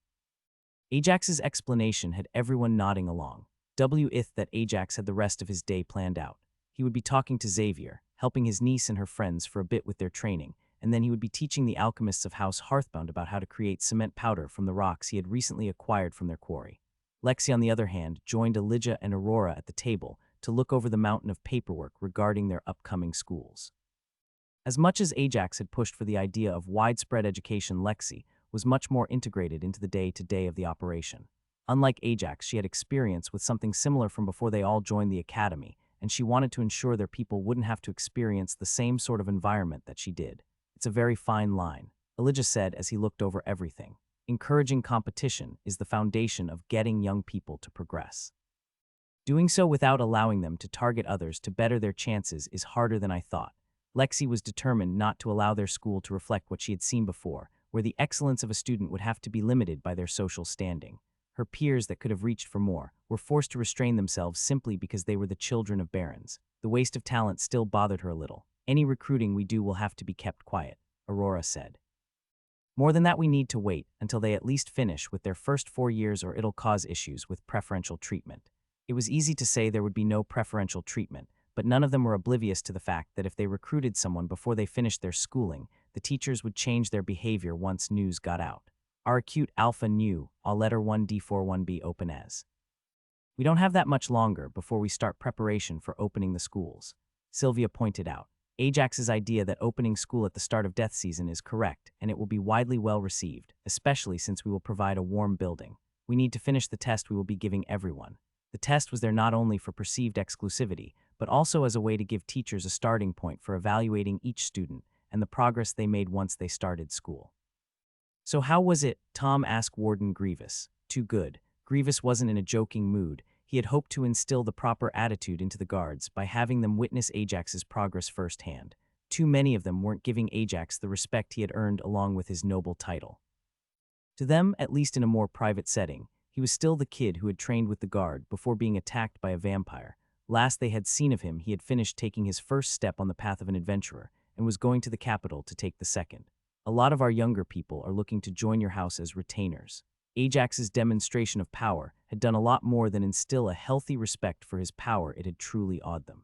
Ajax's explanation had everyone nodding along. With that Ajax had the rest of his day planned out. He would be talking to Xavier, helping his niece and her friends for a bit with their training, and then he would be teaching the alchemists of House Hearthbound about how to create cement powder from the rocks he had recently acquired from their quarry. Lexi, on the other hand, joined Elijah and Aurora at the table to look over the mountain of paperwork regarding their upcoming schools. As much as Ajax had pushed for the idea of widespread education, Lexi was much more integrated into the day-to-day of the operation. Unlike Ajax, she had experience with something similar from before they all joined the academy, and she wanted to ensure their people wouldn't have to experience the same sort of environment that she did. It's a very fine line, Elijah said as he looked over everything. Encouraging competition is the foundation of getting young people to progress. Doing so without allowing them to target others to better their chances is harder than I thought. Lexi was determined not to allow their school to reflect what she had seen before, where the excellence of a student would have to be limited by their social standing. Her peers that could have reached for more were forced to restrain themselves simply because they were the children of barons. The waste of talent still bothered her a little. Any recruiting we do will have to be kept quiet, Aurora said. More than that, we need to wait until they at least finish with their first 4 years or it'll cause issues with preferential treatment. It was easy to say there would be no preferential treatment, but none of them were oblivious to the fact that if they recruited someone before they finished their schooling, the teachers would change their behavior once news got out. Our acute alpha knew, all letter 1D41B open as. We don't have that much longer before we start preparation for opening the schools, Sylvia pointed out. Ajax's idea that opening school at the start of death season is correct, and it will be widely well received, especially since we will provide a warm building. We need to finish the test we will be giving everyone. The test was there not only for perceived exclusivity, but also as a way to give teachers a starting point for evaluating each student and the progress they made once they started school. So how was it? Tom asked Warden Grievous. Too good. Grievous wasn't in a joking mood. He had hoped to instill the proper attitude into the guards by having them witness Ajax's progress firsthand. Too many of them weren't giving Ajax the respect he had earned along with his noble title. To them, at least in a more private setting, he was still the kid who had trained with the guard before being attacked by a vampire. Last they had seen of him, he had finished taking his first step on the path of an adventurer and was going to the capital to take the second. A lot of our younger people are looking to join your house as retainers. Ajax's demonstration of power had done a lot more than instill a healthy respect for his power. It had truly awed them.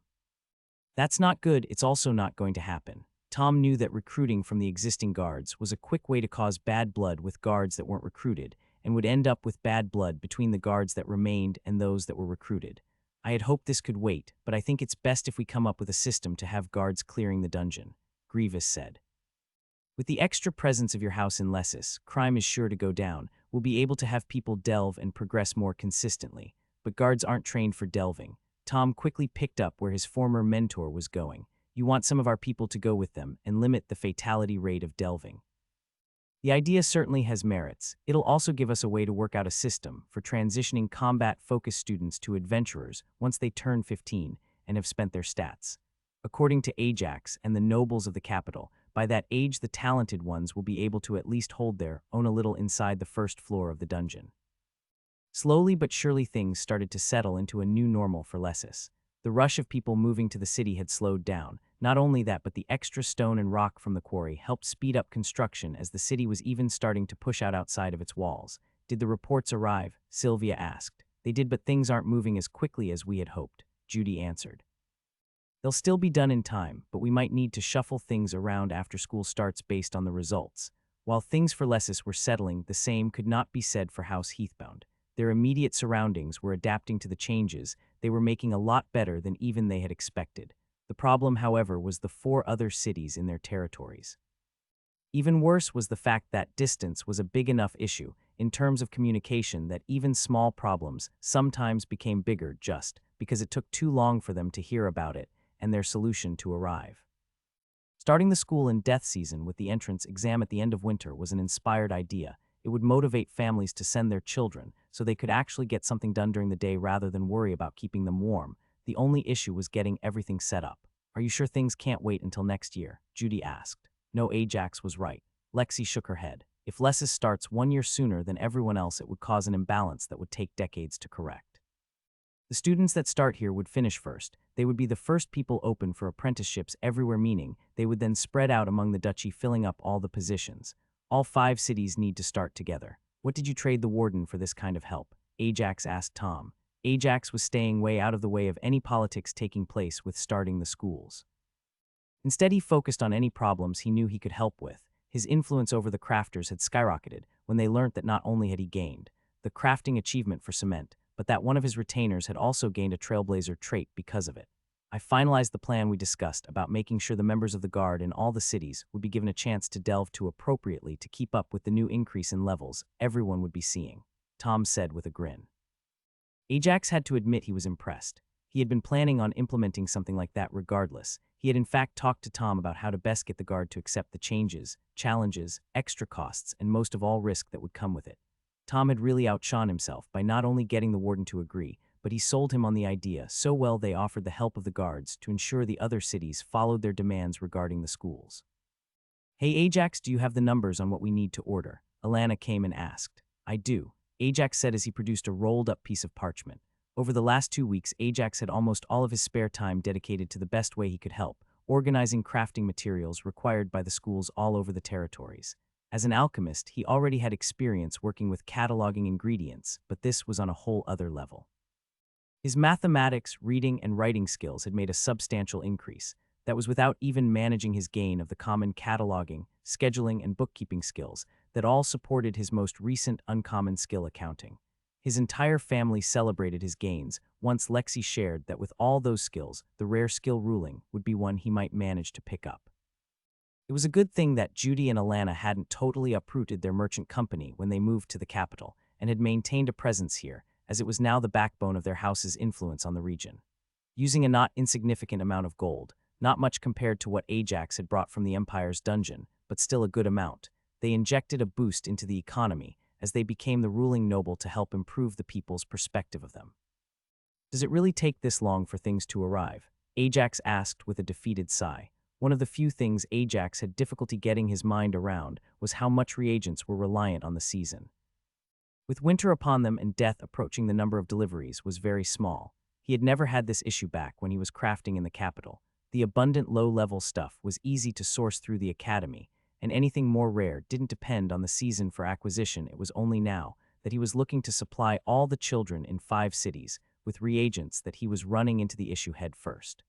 That's not good. It's also not going to happen. Tom knew that recruiting from the existing guards was a quick way to cause bad blood with guards that weren't recruited, and would end up with bad blood between the guards that remained and those that were recruited. I had hoped this could wait, but I think it's best if we come up with a system to have guards clearing the dungeon, Grievous said. With the extra presence of your house in Lessus, crime is sure to go down. We'll be able to have people delve and progress more consistently. But guards aren't trained for delving. Tom quickly picked up where his former mentor was going. You want some of our people to go with them and limit the fatality rate of delving. The idea certainly has merits. It'll also give us a way to work out a system for transitioning combat-focused students to adventurers once they turn 15 and have spent their stats. According to Ajax and the nobles of the capital, by that age the talented ones will be able to at least hold their own a little inside the first floor of the dungeon. Slowly but surely things started to settle into a new normal for Lessus. The rush of people moving to the city had slowed down. Not only that, but the extra stone and rock from the quarry helped speed up construction as the city was even starting to push out outside of its walls. Did the reports arrive? Sylvia asked. They did, but things aren't moving as quickly as we had hoped, Judy answered. They'll still be done in time, but we might need to shuffle things around after school starts based on the results. While things for Lessus were settling, the same could not be said for House Heathbound. Their immediate surroundings were adapting to the changes. They were making a lot better than even they had expected. The problem, however, was the 4 other cities in their territories. Even worse was the fact that distance was a big enough issue in terms of communication that even small problems sometimes became bigger just because it took too long for them to hear about it and their solution to arrive. Starting the school in death season with the entrance exam at the end of winter was an inspired idea. It would motivate families to send their children so they could actually get something done during the day rather than worry about keeping them warm. The only issue was getting everything set up. Are you sure things can't wait until next year? Judy asked. No, Ajax was right. Lexi shook her head. If Lessus starts 1 year sooner than everyone else, it would cause an imbalance that would take decades to correct. The students that start here would finish first. They would be the first people open for apprenticeships everywhere, meaning they would then spread out among the duchy, filling up all the positions. All 5 cities need to start together. What did you trade the warden for this kind of help? Ajax asked Tom. Ajax was staying way out of the way of any politics taking place with starting the schools. Instead, he focused on any problems he knew he could help with. His influence over the crafters had skyrocketed when they learned that not only had he gained the crafting achievement for cement, but that one of his retainers had also gained a trailblazer trait because of it. I finalized the plan we discussed about making sure the members of the guard in all the cities would be given a chance to delve too appropriately to keep up with the new increase in levels everyone would be seeing, Tom said with a grin. Ajax had to admit he was impressed. He had been planning on implementing something like that regardless. He had in fact talked to Tom about how to best get the guard to accept the changes, challenges, extra costs, and most of all risk that would come with it. Tom had really outshone himself by not only getting the warden to agree, but he sold him on the idea so well they offered the help of the guards to ensure the other cities followed their demands regarding the schools. Hey Ajax, do you have the numbers on what we need to order? Alana came and asked. I do, Ajax said as he produced a rolled-up piece of parchment. Over the last 2 weeks, Ajax had almost all of his spare time dedicated to the best way he could help, organizing crafting materials required by the schools all over the territories. As an alchemist, he already had experience working with cataloging ingredients, but this was on a whole other level. His mathematics, reading, and writing skills had made a substantial increase. That was without even managing his gain of the common cataloging, scheduling, and bookkeeping skills that all supported his most recent uncommon skill, accounting. His entire family celebrated his gains once Lexi shared that with all those skills, the rare skill ruling would be one he might manage to pick up. It was a good thing that Judy and Alana hadn't totally uprooted their merchant company when they moved to the capital and had maintained a presence here, as it was now the backbone of their house's influence on the region. Using a not insignificant amount of gold, not much compared to what Ajax had brought from the Empire's dungeon, but still a good amount, they injected a boost into the economy as they became the ruling noble to help improve the people's perspective of them. Does it really take this long for things to arrive? Ajax asked with a defeated sigh. One of the few things Ajax had difficulty getting his mind around was how much reagents were reliant on the season. With winter upon them and death approaching, the number of deliveries was very small. He had never had this issue back when he was crafting in the capital. The abundant low-level stuff was easy to source through the academy, and anything more rare didn't depend on the season for acquisition. It was only now that he was looking to supply all the children in 5 cities with reagents that he was running into the issue head first.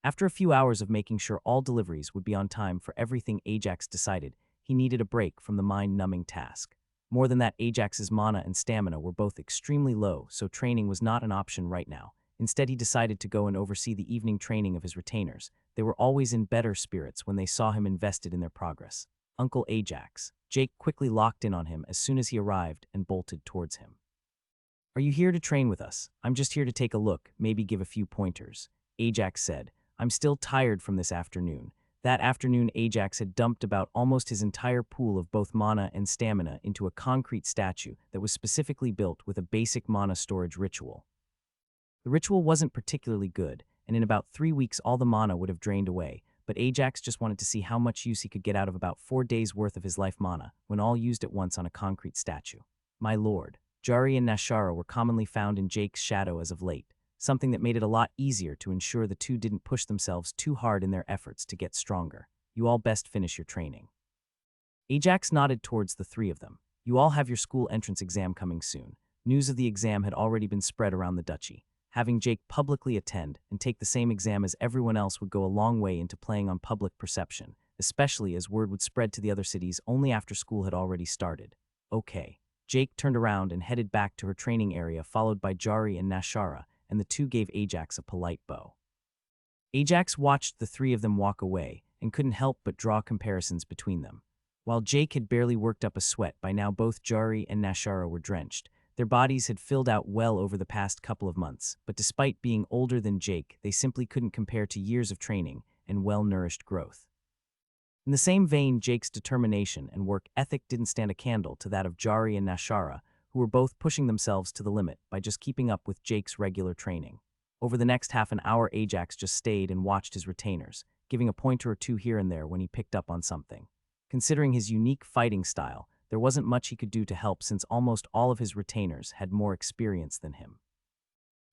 After a few hours of making sure all deliveries would be on time for everything, Ajax decided he needed a break from the mind-numbing task. More than that, Ajax's mana and stamina were both extremely low, so training was not an option right now. Instead, he decided to go and oversee the evening training of his retainers. They were always in better spirits when they saw him invested in their progress. Uncle Ajax. Jake quickly locked in on him as soon as he arrived and bolted towards him. "Are you here to train with us? I'm just here to take a look, maybe give a few pointers," Ajax said. "I'm still tired from this afternoon." That afternoon, Ajax had dumped about almost his entire pool of both mana and stamina into a concrete statue that was specifically built with a basic mana storage ritual. The ritual wasn't particularly good, and in about 3 weeks all the mana would have drained away, but Ajax just wanted to see how much use he could get out of about 4 days' worth of his life mana, when all used at once on a concrete statue. My lord, Jari and Nashara were commonly found in Jake's shadow as of late, something that made it a lot easier to ensure the two didn't push themselves too hard in their efforts to get stronger. You all best finish your training. Ajax nodded towards the three of them. You all have your school entrance exam coming soon. News of the exam had already been spread around the duchy. Having Jake publicly attend and take the same exam as everyone else would go a long way into playing on public perception, especially as word would spread to the other cities only after school had already started. Okay. Jake turned around and headed back to her training area, followed by Jari and Nashara, and the two gave Ajax a polite bow. Ajax watched the three of them walk away and couldn't help but draw comparisons between them. While Jake had barely worked up a sweat, by now both Jari and Nashara were drenched. Their bodies had filled out well over the past couple of months, but despite being older than Jake, they simply couldn't compare to years of training and well-nourished growth. In the same vein, Jake's determination and work ethic didn't stand a candle to that of Jari and Nashara, who were both pushing themselves to the limit by just keeping up with Jake's regular training. Over the next half an hour, Ajax just stayed and watched his retainers, giving a pointer or two here and there when he picked up on something. Considering his unique fighting style, there wasn't much he could do to help since almost all of his retainers had more experience than him.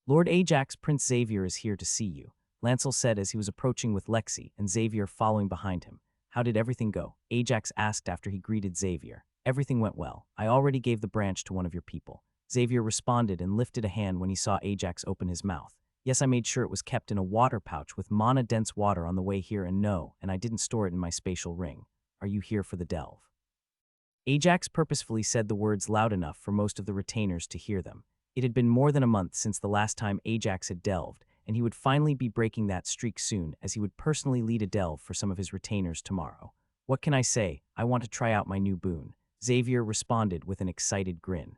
"Lord Ajax, Prince Xavier is here to see you," Lancel said as he was approaching with Lexi and Xavier following behind him. "How did everything go?" Ajax asked after he greeted Xavier. "Everything went well. I already gave the branch to one of your people." Xavier responded and lifted a hand when he saw Ajax open his mouth. "Yes, I made sure it was kept in a water pouch with mana-dense water on the way here, and I didn't store it in my spatial ring. Are you here for the delve?" Ajax purposefully said the words loud enough for most of the retainers to hear them. It had been more than a month since the last time Ajax had delved, and he would finally be breaking that streak soon, as he would personally lead a delve for some of his retainers tomorrow. "What can I say? I want to try out my new boon," Xavier responded with an excited grin.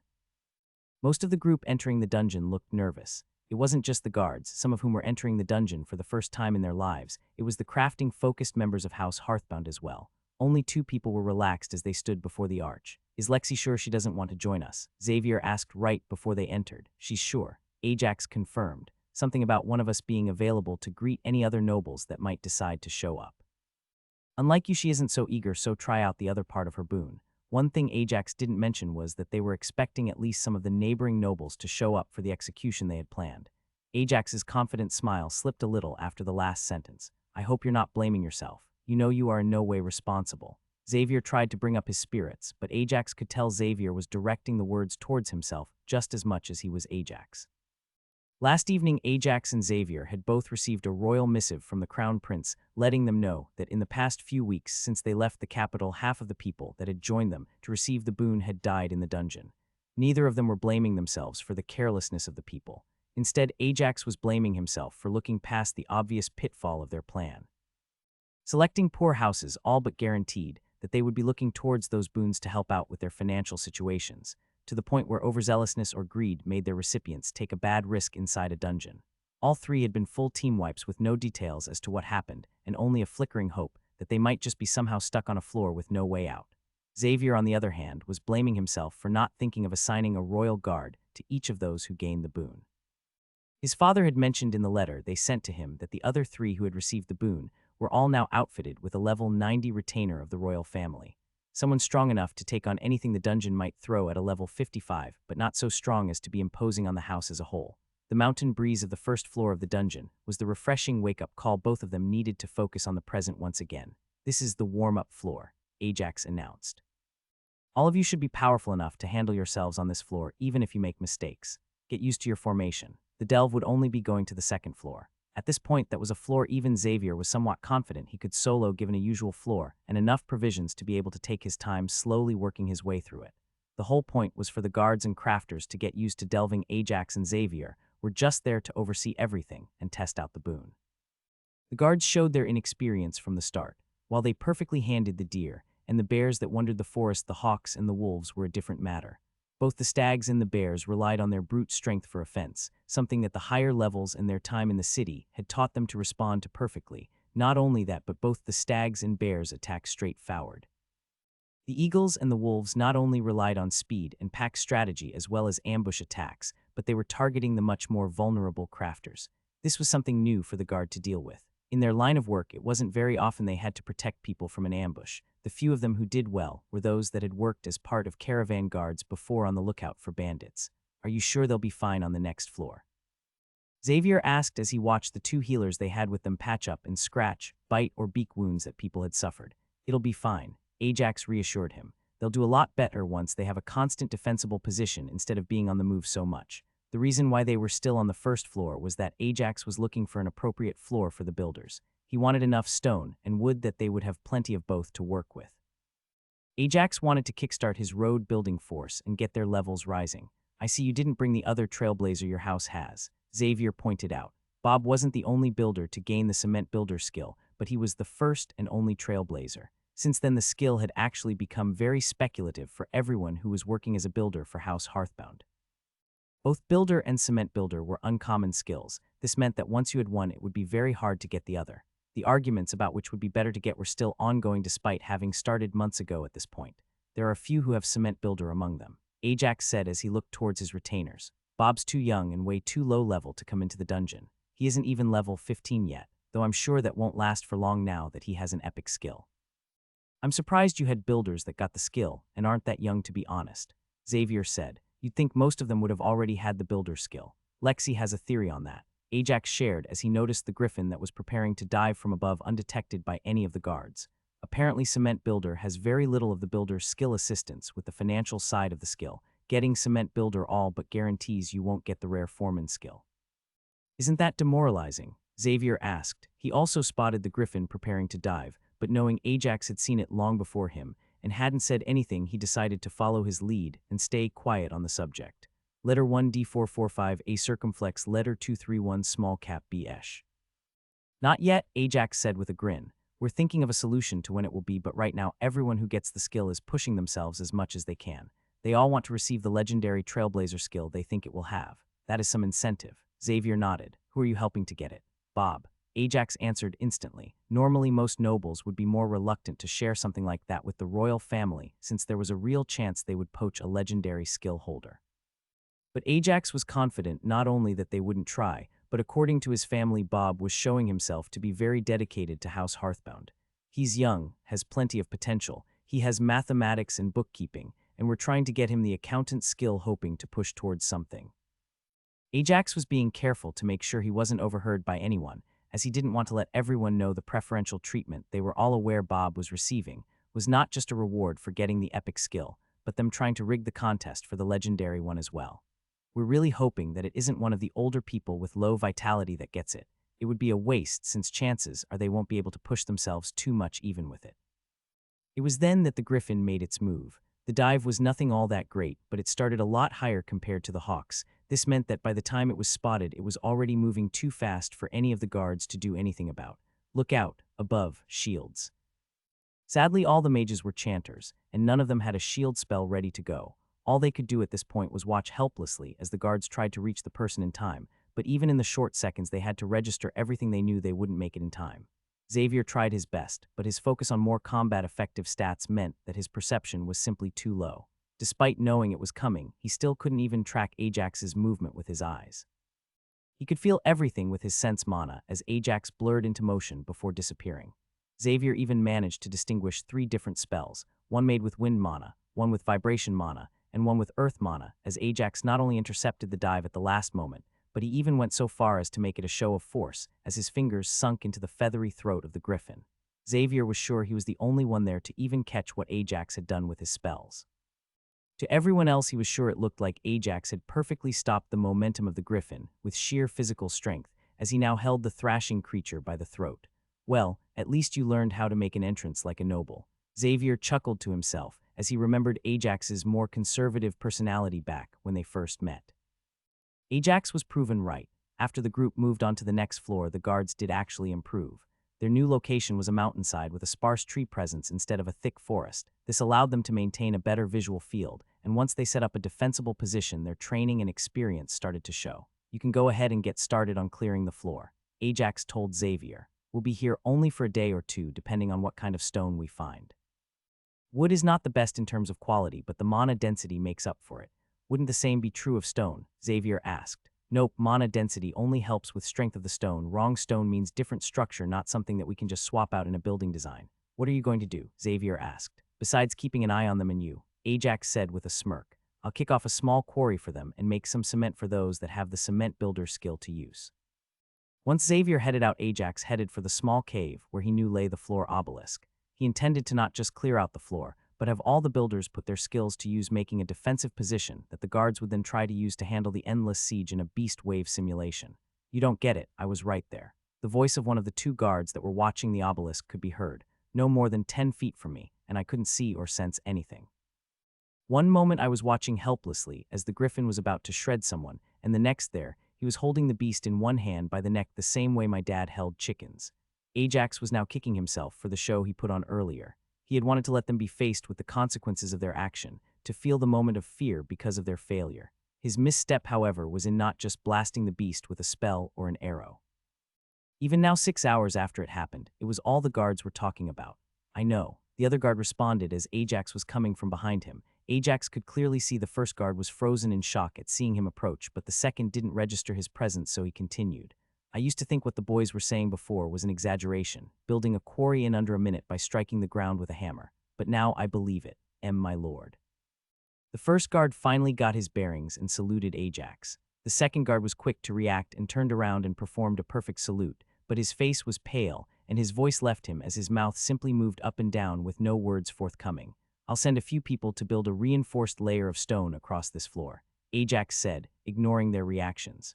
Most of the group entering the dungeon looked nervous. It wasn't just the guards, some of whom were entering the dungeon for the first time in their lives. It was the crafting-focused members of House Hearthbound as well. Only 2 people were relaxed as they stood before the arch. "Is Lexi sure she doesn't want to join us?" Xavier asked right before they entered. "She's sure," Ajax confirmed. "Something about one of us being available to greet any other nobles that might decide to show up." "Unlike you, she isn't so eager, so try out the other part of her boon." One thing Ajax didn't mention was that they were expecting at least some of the neighboring nobles to show up for the execution they had planned. Ajax's confident smile slipped a little after the last sentence. "I hope you're not blaming yourself. You know you are in no way responsible." Xavier tried to bring up his spirits, but Ajax could tell Xavier was directing the words towards himself just as much as he was Ajax. Last evening, Ajax and Xavier had both received a royal missive from the Crown Prince, letting them know that in the past few weeks since they left the capital, half of the people that had joined them to receive the boon had died in the dungeon. Neither of them were blaming themselves for the carelessness of the people. Instead, Ajax was blaming himself for looking past the obvious pitfall of their plan. Selecting poor houses all but guaranteed that they would be looking towards those boons to help out with their financial situations, to the point where overzealousness or greed made their recipients take a bad risk inside a dungeon. All 3 had been full team wipes with no details as to what happened, and only a flickering hope that they might just be somehow stuck on a floor with no way out. Xavier, on the other hand, was blaming himself for not thinking of assigning a royal guard to each of those who gained the boon. His father had mentioned in the letter they sent to him that the other 3 who had received the boon were all now outfitted with a level 90 retainer of the royal family. Someone strong enough to take on anything the dungeon might throw at a level 55, but not so strong as to be imposing on the house as a whole. The mountain breeze of the first floor of the dungeon was the refreshing wake-up call both of them needed to focus on the present once again. "This is the warm-up floor," Ajax announced. "All of you should be powerful enough to handle yourselves on this floor even if you make mistakes. Get used to your formation." The delve would only be going to the 2nd floor. At this point, that was a floor even Xavier was somewhat confident he could solo given a usual floor and enough provisions to be able to take his time slowly working his way through it. The whole point was for the guards and crafters to get used to delving Ajax and Xavier, were just there to oversee everything and test out the boon. The guards showed their inexperience from the start. While they perfectly handled the deer and the bears that wandered the forest, the hawks and the wolves were a different matter. Both the stags and the bears relied on their brute strength for offense, something that the higher levels and their time in the city had taught them to respond to perfectly. Not only that, but both the stags and bears attacked straight forward. The eagles and the wolves not only relied on speed and pack strategy as well as ambush attacks, but they were targeting the much more vulnerable crafters. This was something new for the guard to deal with. In their line of work, it wasn't very often they had to protect people from an ambush. The few of them who did well were those that had worked as part of caravan guards before on the lookout for bandits. Are you sure they'll be fine on the next floor? Xavier asked as he watched the two healers they had with them patch up and scratch, bite, or beak wounds that people had suffered. It'll be fine, Ajax reassured him. They'll do a lot better once they have a constant defensible position instead of being on the move so much. The reason why they were still on the first floor was that Ajax was looking for an appropriate floor for the builders. He wanted enough stone and wood that they would have plenty of both to work with. Ajax wanted to kickstart his road building force and get their levels rising. I see you didn't bring the other trailblazer your house has, Xavier pointed out. Bob wasn't the only builder to gain the cement builder skill, but he was the first and only trailblazer. Since then, the skill had actually become very speculative for everyone who was working as a builder for House Hearthbound. Both builder and cement builder were uncommon skills. This meant that once you had one, it would be very hard to get the other. The arguments about which would be better to get were still ongoing despite having started months ago at this point. There are a few who have cement builder among them, Ajax said as he looked towards his retainers. Bob's too young and way too low level to come into the dungeon. He isn't even level 15 yet, though I'm sure that won't last for long now that he has an epic skill. I'm surprised you had builders that got the skill and aren't that young, to be honest, Xavier said. You'd think most of them would have already had the builder skill. Lexi has a theory on that, Ajax shared as he noticed the griffin that was preparing to dive from above undetected by any of the guards. Apparently, cement builder has very little of the builder's skill assistance with the financial side of the skill. Getting cement builder all but guarantees you won't get the rare foreman skill. Isn't that demoralizing? Xavier asked. He also spotted the griffin preparing to dive, but knowing Ajax had seen it long before him and hadn't said anything, he decided to follow his lead and stay quiet on the subject. Letter 1 D445 A circumflex letter 231 small cap BS. Not yet, Ajax said with a grin. We're thinking of a solution to when it will be, but right now everyone who gets the skill is pushing themselves as much as they can. They all want to receive the legendary Trailblazer skill they think it will have. That is some incentive. Xavier nodded. Who are you helping to get it? Bob. Ajax answered instantly. Normally, most nobles would be more reluctant to share something like that with the royal family, since there was a real chance they would poach a legendary skill holder. But Ajax was confident not only that they wouldn't try, but according to his family, Bob was showing himself to be very dedicated to House Hearthbound. He's young, has plenty of potential, he has mathematics and bookkeeping, and we're trying to get him the accountant skill, hoping to push towards something. Ajax was being careful to make sure he wasn't overheard by anyone, as he didn't want to let everyone know the preferential treatment they were all aware Bob was receiving was not just a reward for getting the epic skill, but them trying to rig the contest for the legendary one as well. We're really hoping that it isn't one of the older people with low vitality that gets it. It would be a waste, since chances are they won't be able to push themselves too much even with it. It was then that the griffin made its move. The dive was nothing all that great, but it started a lot higher compared to the hawks. This meant that by the time it was spotted, it was already moving too fast for any of the guards to do anything about. Look out, above, shields. Sadly, all the mages were chanters, and none of them had a shield spell ready to go. All they could do at this point was watch helplessly as the guards tried to reach the person in time, but even in the short seconds they had to register everything, they knew they wouldn't make it in time. Xavier tried his best, but his focus on more combat-effective stats meant that his perception was simply too low. Despite knowing it was coming, he still couldn't even track Ajax's movement with his eyes. He could feel everything with his sense mana as Ajax blurred into motion before disappearing. Xavier even managed to distinguish 3 different spells, one made with wind mana, one with vibration mana, and one with earth mana, as Ajax not only intercepted the dive at the last moment, but he even went so far as to make it a show of force as his fingers sunk into the feathery throat of the griffin. Xavier was sure he was the only one there to even catch what Ajax had done with his spells. To everyone else, he was sure it looked like Ajax had perfectly stopped the momentum of the griffin with sheer physical strength, as he now held the thrashing creature by the throat. Well, at least you learned how to make an entrance like a noble. Xavier chuckled to himself as he remembered Ajax's more conservative personality back when they first met. Ajax was proven right. After the group moved on to the next floor, the guards did actually improve. Their new location was a mountainside with a sparse tree presence instead of a thick forest. This allowed them to maintain a better visual field, and once they set up a defensible position, their training and experience started to show. You can go ahead and get started on clearing the floor, Ajax told Xavier. We'll be here only for a day or two, depending on what kind of stone we find. Wood is not the best in terms of quality, but the mana density makes up for it. Wouldn't the same be true of stone? Xavier asked. Nope, mana density only helps with strength of the stone. Wrong stone means different structure, not something that we can just swap out in a building design. What are you going to do? Xavier asked. Besides keeping an eye on them and you, Ajax said with a smirk. I'll kick off a small quarry for them and make some cement for those that have the cement builder skill to use. Once Xavier headed out, Ajax headed for the small cave where he knew lay the floor obelisk. He intended to not just clear out the floor, but have all the builders put their skills to use, making a defensive position that the guards would then try to use to handle the endless siege in a beast wave simulation. You don't get it, I was right there. The voice of one of the two guards that were watching the obelisk could be heard, no more than 10 feet from me, and I couldn't see or sense anything. One moment I was watching helplessly as the griffin was about to shred someone, and the next he was holding the beast in one hand by the neck the same way my dad held chickens. Ajax was now kicking himself for the show he put on earlier. He had wanted to let them be faced with the consequences of their action, to feel the moment of fear because of their failure. His misstep, however, was in not just blasting the beast with a spell or an arrow. Even now, 6 hours after it happened, it was all the guards were talking about. I know, the other guard responded as Ajax was coming from behind him. Ajax could clearly see the first guard was frozen in shock at seeing him approach, but the second didn't register his presence, so he continued. I used to think what the boys were saying before was an exaggeration, building a quarry in under a minute by striking the ground with a hammer. But now I believe it, my lord. The first guard finally got his bearings and saluted Ajax. The second guard was quick to react and turned around and performed a perfect salute, but his face was pale and his voice left him as his mouth simply moved up and down with no words forthcoming. I'll send a few people to build a reinforced layer of stone across this floor, Ajax said, ignoring their reactions.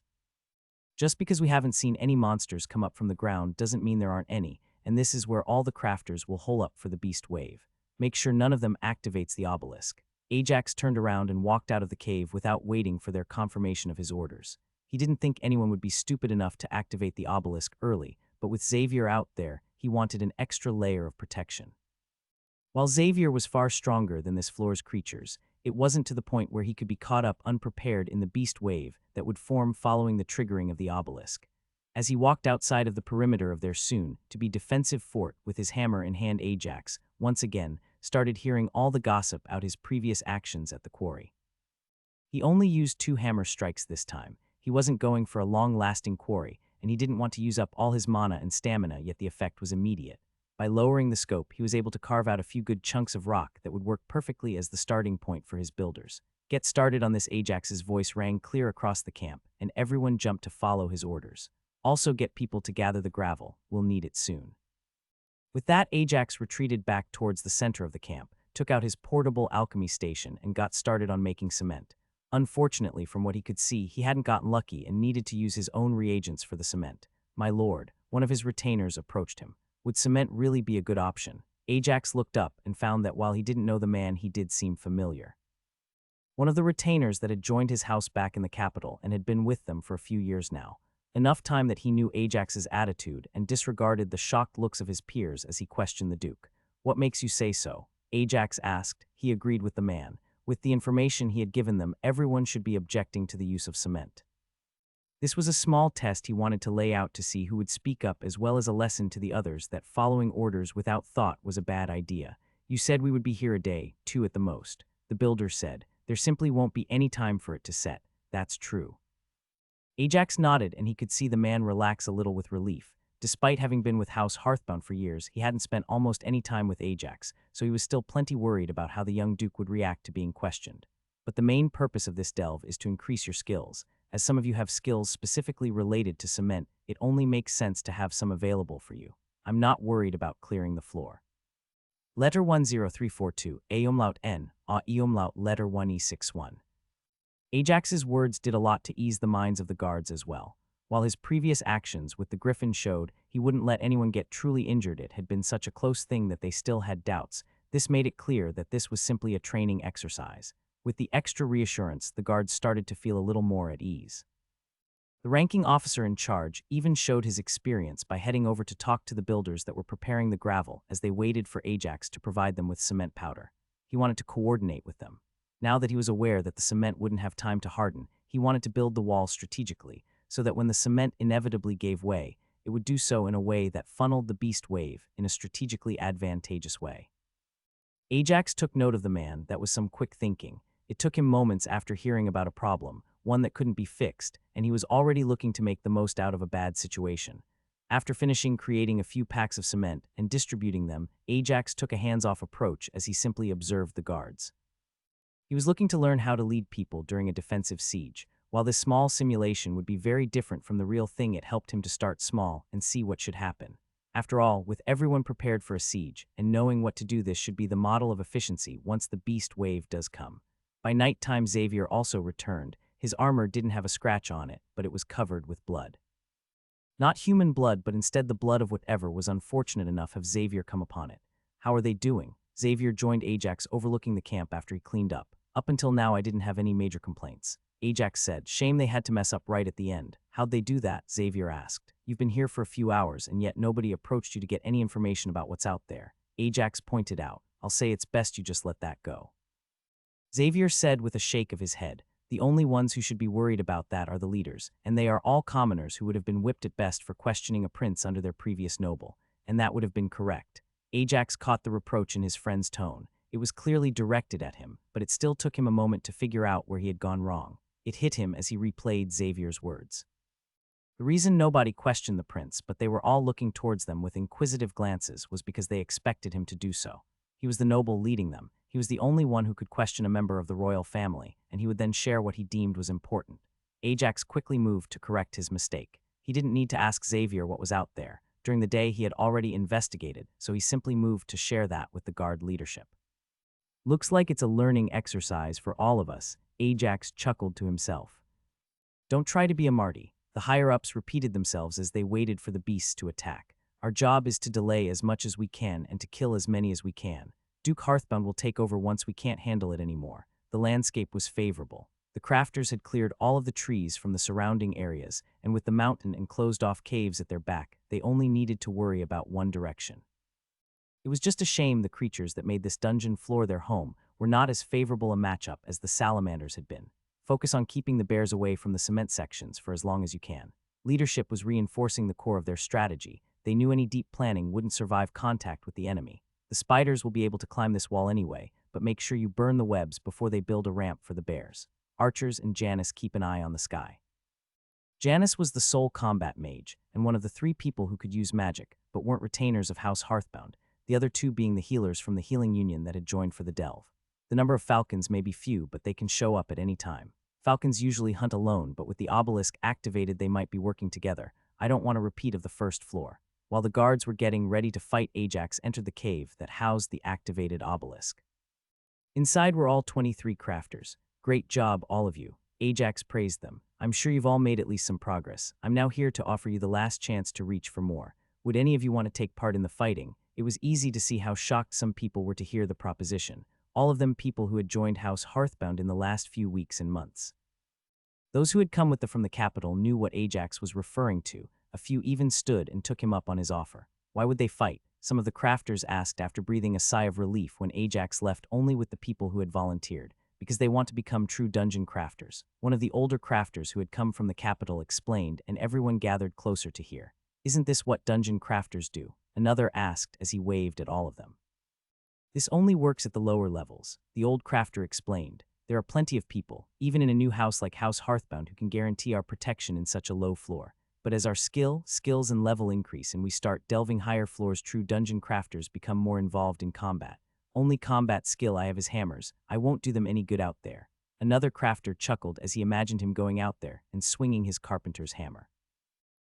Just because we haven't seen any monsters come up from the ground doesn't mean there aren't any, and this is where all the crafters will hole up for the beast wave. Make sure none of them activates the obelisk. Ajax turned around and walked out of the cave without waiting for their confirmation of his orders. He didn't think anyone would be stupid enough to activate the obelisk early, but with Xavier out there, he wanted an extra layer of protection. While Xavier was far stronger than this floor's creatures, it wasn't to the point where he could be caught up unprepared in the beast wave that would form following the triggering of the obelisk. As he walked outside of the perimeter of their soon-to-be defensive fort with his hammer in hand, Ajax, once again, started hearing all the gossip out his previous actions at the quarry. He only used 2 hammer strikes this time. He wasn't going for a long-lasting quarry, and he didn't want to use up all his mana and stamina, yet the effect was immediate. By lowering the scope, he was able to carve out a few good chunks of rock that would work perfectly as the starting point for his builders. Get started on this, Ajax's voice rang clear across the camp, and everyone jumped to follow his orders. Also get people to gather the gravel, we'll need it soon. With that, Ajax retreated back towards the center of the camp, took out his portable alchemy station, and got started on making cement. Unfortunately, from what he could see, he hadn't gotten lucky and needed to use his own reagents for the cement. My lord, one of his retainers approached him. Would cement really be a good option? Ajax looked up and found that while he didn't know the man, he did seem familiar. One of the retainers that had joined his house back in the capital and had been with them for a few years now. Enough time that he knew Ajax's attitude and disregarded the shocked looks of his peers as he questioned the Duke. What makes you say so? Ajax asked. He agreed with the man. With the information he had given them, everyone should be objecting to the use of cement. This was a small test he wanted to lay out to see who would speak up, as well as a lesson to the others that following orders without thought was a bad idea. You said we would be here a day, 2 at the most. The builder said. There simply won't be any time for it to set. That's true. Ajax nodded, and he could see the man relax a little with relief. Despite having been with House Hearthbound for years, he hadn't spent almost any time with Ajax, so he was still plenty worried about how the young Duke would react to being questioned. But the main purpose of this delve is to increase your skills. As some of you have skills specifically related to cement, it only makes sense to have some available for you. I'm not worried about clearing the floor. Letter 10342, A-umlaut N, A-umlaut letter 1E61. Ajax's words did a lot to ease the minds of the guards as well. While his previous actions with the griffin showed he wouldn't let anyone get truly injured, it had been such a close thing that they still had doubts. This made it clear that this was simply a training exercise. With the extra reassurance, the guards started to feel a little more at ease. The ranking officer in charge even showed his experience by heading over to talk to the builders that were preparing the gravel as they waited for Ajax to provide them with cement powder. He wanted to coordinate with them. Now that he was aware that the cement wouldn't have time to harden, he wanted to build the wall strategically, so that when the cement inevitably gave way, it would do so in a way that funneled the beast wave in a strategically advantageous way. Ajax took note of the man. That was some quick thinking. It took him moments after hearing about a problem, one that couldn't be fixed, and he was already looking to make the most out of a bad situation. After finishing creating a few packs of cement and distributing them, Ajax took a hands-off approach as he simply observed the guards. He was looking to learn how to lead people during a defensive siege. While this small simulation would be very different from the real thing, it helped him to start small and see what should happen. After all, with everyone prepared for a siege, and knowing what to do, this should be the model of efficiency once the beast wave does come. By nighttime, Xavier also returned. His armor didn't have a scratch on it, but it was covered with blood. Not human blood, but instead the blood of whatever was unfortunate enough have Xavier come upon it. How are they doing? Xavier joined Ajax overlooking the camp after he cleaned up. Up until now I didn't have any major complaints. Ajax said, shame they had to mess up right at the end. How'd they do that? Xavier asked. You've been here for a few hours and yet nobody approached you to get any information about what's out there. Ajax pointed out, I'll say it's best you just let that go. Xavier said with a shake of his head, the only ones who should be worried about that are the leaders, and they are all commoners who would have been whipped at best for questioning a prince under their previous noble, and that would have been correct. Ajax caught the reproach in his friend's tone. It was clearly directed at him, but it still took him a moment to figure out where he had gone wrong. It hit him as he replayed Xavier's words. The reason nobody questioned the prince, but they were all looking towards them with inquisitive glances, was because they expected him to do so. He was the noble leading them. He was the only one who could question a member of the royal family, and he would then share what he deemed was important. Ajax quickly moved to correct his mistake. He didn't need to ask Xavier what was out there. During the day he had already investigated, so he simply moved to share that with the guard leadership. Looks like it's a learning exercise for all of us, Ajax chuckled to himself. Don't try to be a Marty. The higher-ups repeated themselves as they waited for the beasts to attack. Our job is to delay as much as we can and to kill as many as we can. Duke Hearthbound will take over once we can't handle it anymore. The landscape was favorable. The crafters had cleared all of the trees from the surrounding areas, and with the mountain and closed-off caves at their back, they only needed to worry about one direction. It was just a shame the creatures that made this dungeon floor their home were not as favorable a matchup as the salamanders had been. Focus on keeping the bears away from the cement sections for as long as you can. Leadership was reinforcing the core of their strategy. They knew any deep planning wouldn't survive contact with the enemy. The spiders will be able to climb this wall anyway, but make sure you burn the webs before they build a ramp for the bears. Archers and Janice keep an eye on the sky. Janice was the sole combat mage, and one of the 3 people who could use magic, but weren't retainers of House Hearthbound, the other 2 being the healers from the healing union that had joined for the delve. The number of falcons may be few, but they can show up at any time. Falcons usually hunt alone, but with the obelisk activated they might be working together. I don't want a repeat of the first floor. While the guards were getting ready to fight, Ajax entered the cave that housed the activated obelisk. Inside were all 23 crafters. Great job, all of you. Ajax praised them. I'm sure you've all made at least some progress. I'm now here to offer you the last chance to reach for more. Would any of you want to take part in the fighting? It was easy to see how shocked some people were to hear the proposition. All of them people who had joined House Hearthbound in the last few weeks and months. Those who had come from the capital knew what Ajax was referring to. A few even stood and took him up on his offer. Why would they fight? Some of the crafters asked after breathing a sigh of relief when Ajax left only with the people who had volunteered, because they want to become true dungeon crafters. One of the older crafters who had come from the capital explained, and everyone gathered closer to hear. Isn't this what dungeon crafters do? Another asked as he waved at all of them. This only works at the lower levels, the old crafter explained. There are plenty of people, even in a new house like House Hearthbound, who can guarantee our protection in such a low floor. But as our skills and level increase and we start delving higher floors, true dungeon crafters become more involved in combat. Only combat skill I have is hammers. I won't do them any good out there. Another crafter chuckled as he imagined him going out there and swinging his carpenter's hammer.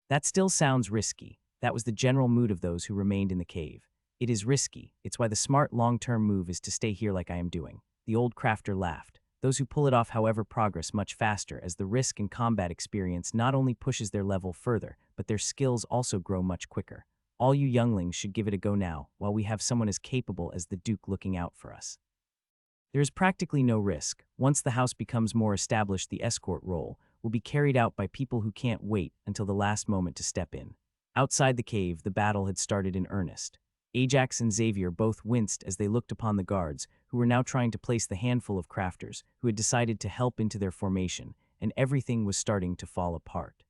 That still sounds risky. That was the general mood of those who remained in the cave. It is risky. It's why the smart long-term move is to stay here like I am doing. The old crafter laughed. Those who pull it off, however, progress much faster, as the risk and combat experience not only pushes their level further, but their skills also grow much quicker. All you younglings should give it a go now, while we have someone as capable as the Duke looking out for us. There is practically no risk. Once the house becomes more established, the escort role will be carried out by people who can't wait until the last moment to step in. Outside the cave, the battle had started in earnest. Ajax and Xavier both winced as they looked upon the guards, who were now trying to place the handful of crafters who had decided to help into their formation, and everything was starting to fall apart.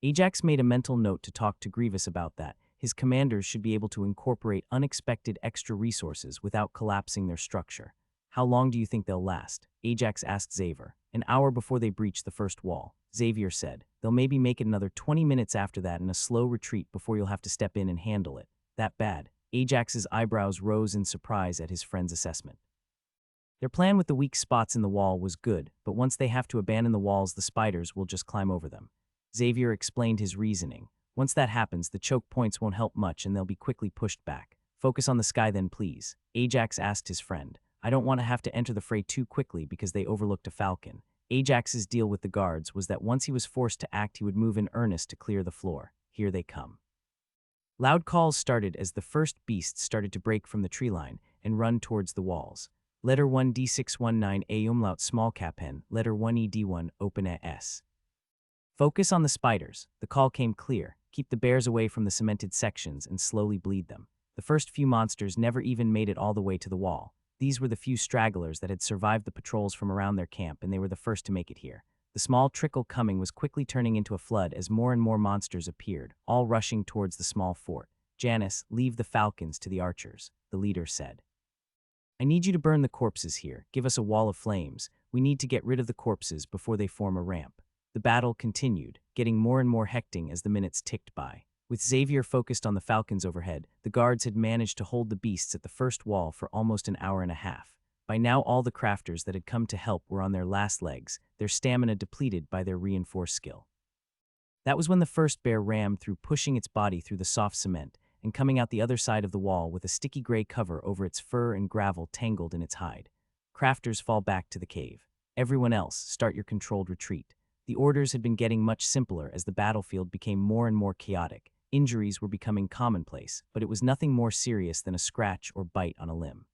Ajax made a mental note to talk to Grievous about that. His commanders should be able to incorporate unexpected extra resources without collapsing their structure. How long do you think they'll last? Ajax asked Xavier. An hour before they breach the first wall. Xavier said. They'll maybe make it another 20 minutes after that in a slow retreat before you'll have to step in and handle it. That bad? Ajax's eyebrows rose in surprise at his friend's assessment. Their plan with the weak spots in the wall was good, but once they have to abandon the walls, the spiders will just climb over them. Xavier explained his reasoning. Once that happens, the choke points won't help much and they'll be quickly pushed back. Focus on the sky then, please. Ajax asked his friend. I don't want to have to enter the fray too quickly because they overlooked a falcon. Ajax's deal with the guards was that once he was forced to act, he would move in earnest to clear the floor. Here they come. Loud calls started as the first beasts started to break from the tree line and run towards the walls. Letter 1 D619 A umlaut small cap N, letter 1 ED1 open a S. Focus on the spiders. The call came clear. Keep the bears away from the cemented sections and slowly bleed them. The first few monsters never even made it all the way to the wall. These were the few stragglers that had survived the patrols from around their camp, and they were the first to make it here. The small trickle coming was quickly turning into a flood as more and more monsters appeared, all rushing towards the small fort. Janice, leave the falcons to the archers, the leader said. I need you to burn the corpses here. Give us a wall of flames. We need to get rid of the corpses before they form a ramp. The battle continued, getting more and more hectic as the minutes ticked by. With Xavier focused on the falcons overhead, the guards had managed to hold the beasts at the first wall for almost an hour and a half. By now all the crafters that had come to help were on their last legs, their stamina depleted by their reinforced skill. That was when the first bear rammed through, pushing its body through the soft cement, and coming out the other side of the wall with a sticky gray cover over its fur and gravel tangled in its hide. Crafters fall back to the cave. Everyone else, start your controlled retreat. The orders had been getting much simpler as the battlefield became more and more chaotic. Injuries were becoming commonplace, but it was nothing more serious than a scratch or bite on a limb.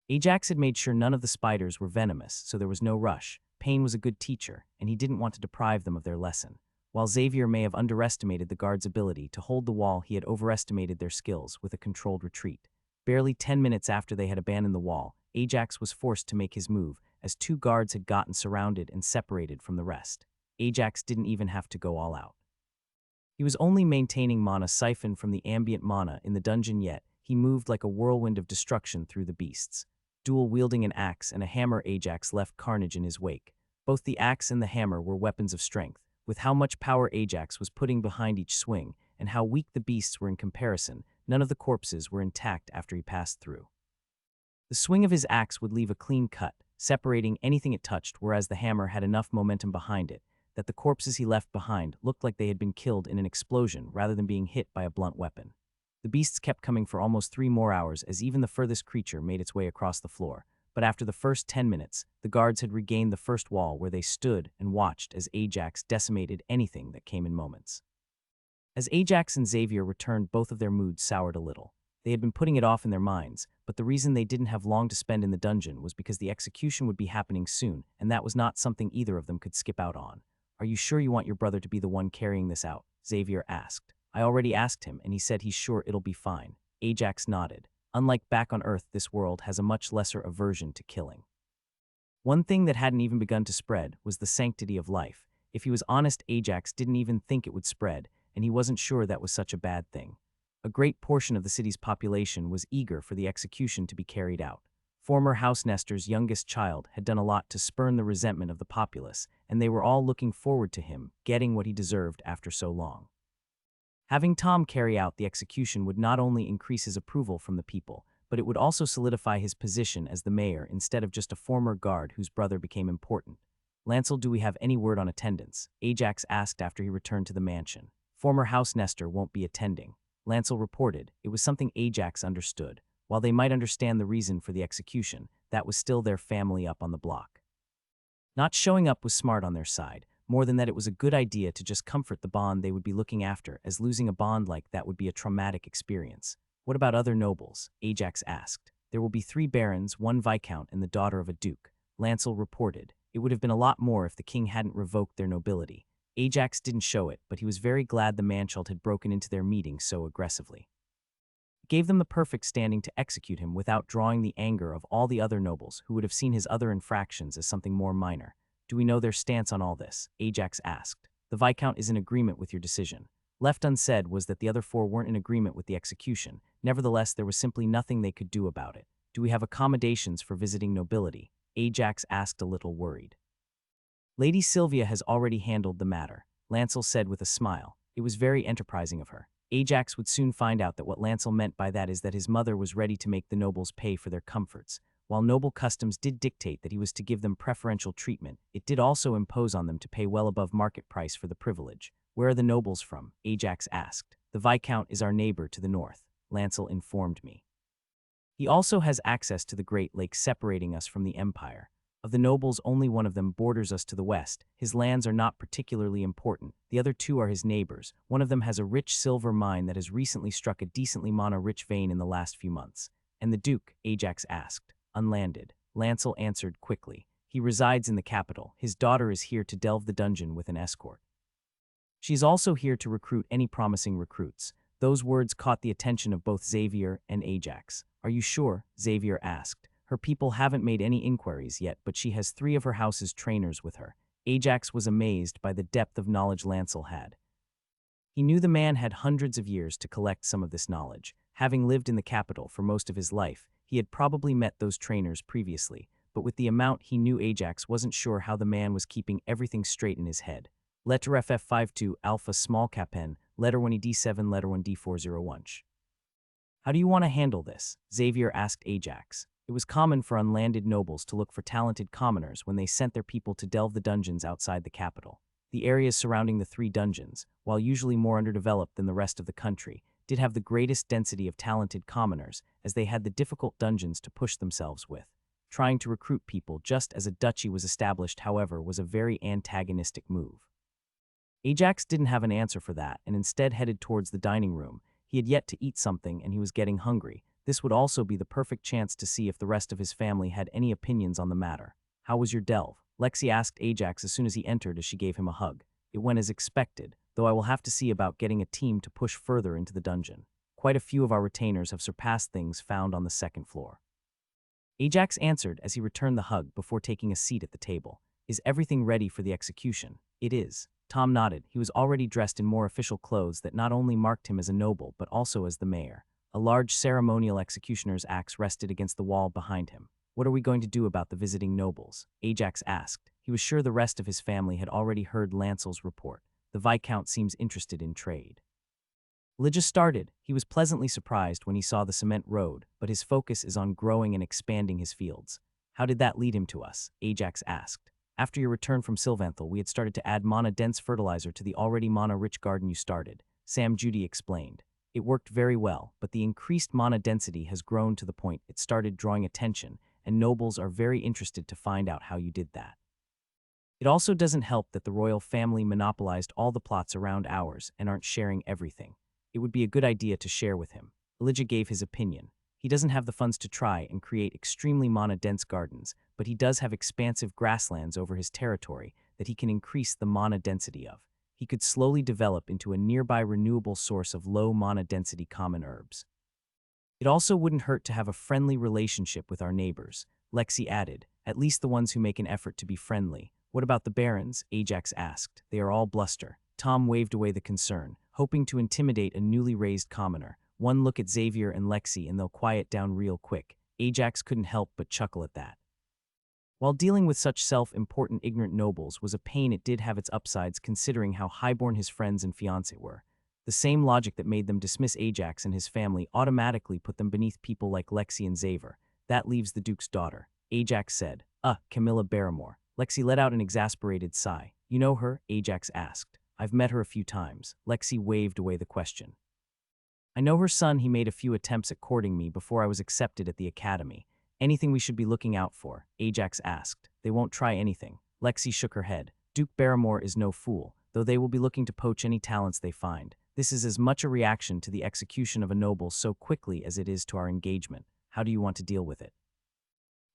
Ajax had made sure none of the spiders were venomous, so there was no rush. Pain was a good teacher, and he didn't want to deprive them of their lesson. While Xavier may have underestimated the guards' ability to hold the wall, he had overestimated their skills with a controlled retreat. Barely 10 minutes after they had abandoned the wall, Ajax was forced to make his move, as 2 guards had gotten surrounded and separated from the rest. Ajax didn't even have to go all out. He was only maintaining mana siphoned from the ambient mana in the dungeon, yet he moved like a whirlwind of destruction through the beasts. Dual-wielding an axe and a hammer, Ajax left carnage in his wake. Both the axe and the hammer were weapons of strength. With how much power Ajax was putting behind each swing, and how weak the beasts were in comparison, none of the corpses were intact after he passed through. The swing of his axe would leave a clean cut, separating anything it touched, whereas the hammer had enough momentum behind it that the corpses he left behind looked like they had been killed in an explosion rather than being hit by a blunt weapon. The beasts kept coming for almost 3 more hours as even the furthest creature made its way across the floor. But after the first 10 minutes, the guards had regained the first wall where they stood and watched as Ajax decimated anything that came in moments. As Ajax and Xavier returned, both of their moods soured a little. They had been putting it off in their minds, but the reason they didn't have long to spend in the dungeon was because the execution would be happening soon, and that was not something either of them could skip out on. Are you sure you want your brother to be the one carrying this out? Xavier asked. I already asked him, and he said he's sure it'll be fine. Ajax nodded. Unlike back on Earth, this world has a much lesser aversion to killing. One thing that hadn't even begun to spread was the sanctity of life. If he was honest, Ajax didn't even think it would spread, and he wasn't sure that was such a bad thing. A great portion of the city's population was eager for the execution to be carried out. Former House Nestor's youngest child had done a lot to spurn the resentment of the populace, and they were all looking forward to him getting what he deserved after so long. Having Tom carry out the execution would not only increase his approval from the people, but it would also solidify his position as the mayor instead of just a former guard whose brother became important. Lancel, do we have any word on attendance? Ajax asked after he returned to the mansion. Former House Nestor won't be attending. Lancel reported. It was something Ajax understood. While they might understand the reason for the execution, that was still their family up on the block. Not showing up was smart on their side, more than that it was a good idea to just comfort the bond they would be looking after, as losing a bond like that would be a traumatic experience. What about other nobles? Ajax asked. There will be 3 barons, 1 viscount, and the daughter of a duke. Lancel reported. It would have been a lot more if the king hadn't revoked their nobility. Ajax didn't show it, but he was very glad the manchild had broken into their meeting so aggressively. It gave them the perfect standing to execute him without drawing the anger of all the other nobles who would have seen his other infractions as something more minor. Do we know their stance on all this? Ajax asked. The Viscount is in agreement with your decision. Left unsaid was that the other four weren't in agreement with the execution. Nevertheless, there was simply nothing they could do about it. Do we have accommodations for visiting nobility? Ajax asked, a little worried. Lady Sylvia has already handled the matter, Lancel said with a smile. It was very enterprising of her. Ajax would soon find out that what Lancel meant by that is that his mother was ready to make the nobles pay for their comforts. While noble customs did dictate that he was to give them preferential treatment, it did also impose on them to pay well above market price for the privilege. Where are the nobles from? Ajax asked. The Viscount is our neighbor to the north, Lancel informed me. He also has access to the Great Lake separating us from the Empire. Of the nobles, only one of them borders us to the west. His lands are not particularly important. The other two are his neighbors. One of them has a rich silver mine that has recently struck a decently mana-rich vein in the last few months. And the Duke? Ajax asked. Unlanded. Lancel answered quickly. He resides in the capital. His daughter is here to delve the dungeon with an escort. She is also here to recruit any promising recruits. Those words caught the attention of both Xavier and Ajax. Are you sure? Xavier asked. Her people haven't made any inquiries yet, but she has 3 of her house's trainers with her. Ajax was amazed by the depth of knowledge Lancel had. He knew the man had hundreds of years to collect some of this knowledge. Having lived in the capital for most of his life, he had probably met those trainers previously, but with the amount he knew, Ajax wasn't sure how the man was keeping everything straight in his head. Letter FF52 Alpha Small Cap N, Letter 1 D7, Letter 1 D401. How do you want to handle this? Xavier asked Ajax. It was common for unlanded nobles to look for talented commoners when they sent their people to delve the dungeons outside the capital. The areas surrounding the 3 dungeons, while usually more underdeveloped than the rest of the country, did have the greatest density of talented commoners, as they had the difficult dungeons to push themselves with. Trying to recruit people just as a duchy was established, however, was a very antagonistic move. Ajax didn't have an answer for that and instead headed towards the dining room. He had yet to eat something and he was getting hungry. This would also be the perfect chance to see if the rest of his family had any opinions on the matter. How was your delve? Lexi asked Ajax as soon as he entered as she gave him a hug. It went as expected, though I will have to see about getting a team to push further into the dungeon. Quite a few of our retainers have surpassed things found on the 2nd floor. Ajax answered as he returned the hug before taking a seat at the table. Is everything ready for the execution? It is. Tom nodded. He was already dressed in more official clothes that not only marked him as a noble but also as the mayor. A large ceremonial executioner's axe rested against the wall behind him. What are we going to do about the visiting nobles? Ajax asked. He was sure the rest of his family had already heard Lancel's report. The Viscount seems interested in trade. Lygia started. He was pleasantly surprised when he saw the cement road, but his focus is on growing and expanding his fields. How did that lead him to us? Ajax asked. After your return from Sylvanthal, we had started to add mana-dense fertilizer to the already mana-rich garden you started, Sam Judy explained. It worked very well, but the increased mana density has grown to the point it started drawing attention, and nobles are very interested to find out how you did that. It also doesn't help that the royal family monopolized all the plots around ours and aren't sharing everything. It would be a good idea to share with him. Elijah gave his opinion. He doesn't have the funds to try and create extremely mana-dense gardens, but he does have expansive grasslands over his territory that he can increase the mana density of. He could slowly develop into a nearby renewable source of low mana density common herbs. It also wouldn't hurt to have a friendly relationship with our neighbors, Lexi added, at least the ones who make an effort to be friendly. What about the barons? Ajax asked. They are all bluster. Tom waved away the concern, hoping to intimidate a newly raised commoner. One look at Xavier and Lexi and they'll quiet down real quick. Ajax couldn't help but chuckle at that. While dealing with such self-important ignorant nobles was a pain, it did have its upsides considering how highborn his friends and fiancé were. The same logic that made them dismiss Ajax and his family automatically put them beneath people like Lexi and Xavier. That leaves the Duke's daughter. Ajax said, Camilla Barrymore. Lexi let out an exasperated sigh. You know her? Ajax asked. I've met her a few times. Lexi waved away the question. I know her son. He made a few attempts at courting me before I was accepted at the academy. Anything we should be looking out for? Ajax asked. They won't try anything. Lexi shook her head. Duke Barrymore is no fool, though they will be looking to poach any talents they find. This is as much a reaction to the execution of a noble so quickly as it is to our engagement. How do you want to deal with it?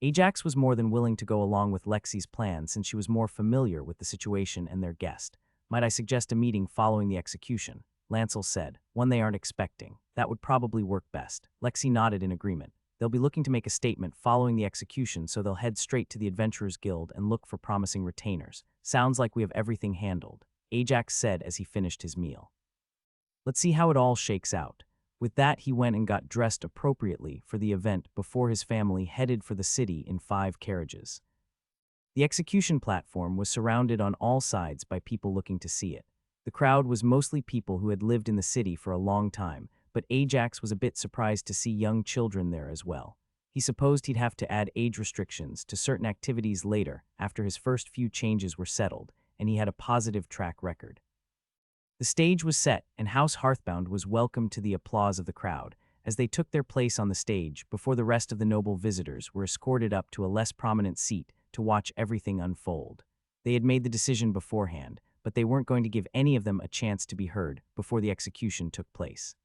Ajax was more than willing to go along with Lexi's plan since she was more familiar with the situation and their guest. Might I suggest a meeting following the execution? Lancel said, one they aren't expecting. That would probably work best. Lexi nodded in agreement. They'll be looking to make a statement following the execution, so they'll head straight to the Adventurers Guild and look for promising retainers. Sounds like we have everything handled, Ajax said as he finished his meal. Let's see how it all shakes out. With that, he went and got dressed appropriately for the event before his family headed for the city in 5 carriages. The execution platform was surrounded on all sides by people looking to see it. The crowd was mostly people who had lived in the city for a long time, but Ajax was a bit surprised to see young children there as well. He supposed he'd have to add age restrictions to certain activities later after his first few changes were settled, and he had a positive track record. The stage was set, and House Hearthbound was welcomed to the applause of the crowd as they took their place on the stage before the rest of the noble visitors were escorted up to a less prominent seat to watch everything unfold. They had made the decision beforehand, but they weren't going to give any of them a chance to be heard before the execution took place.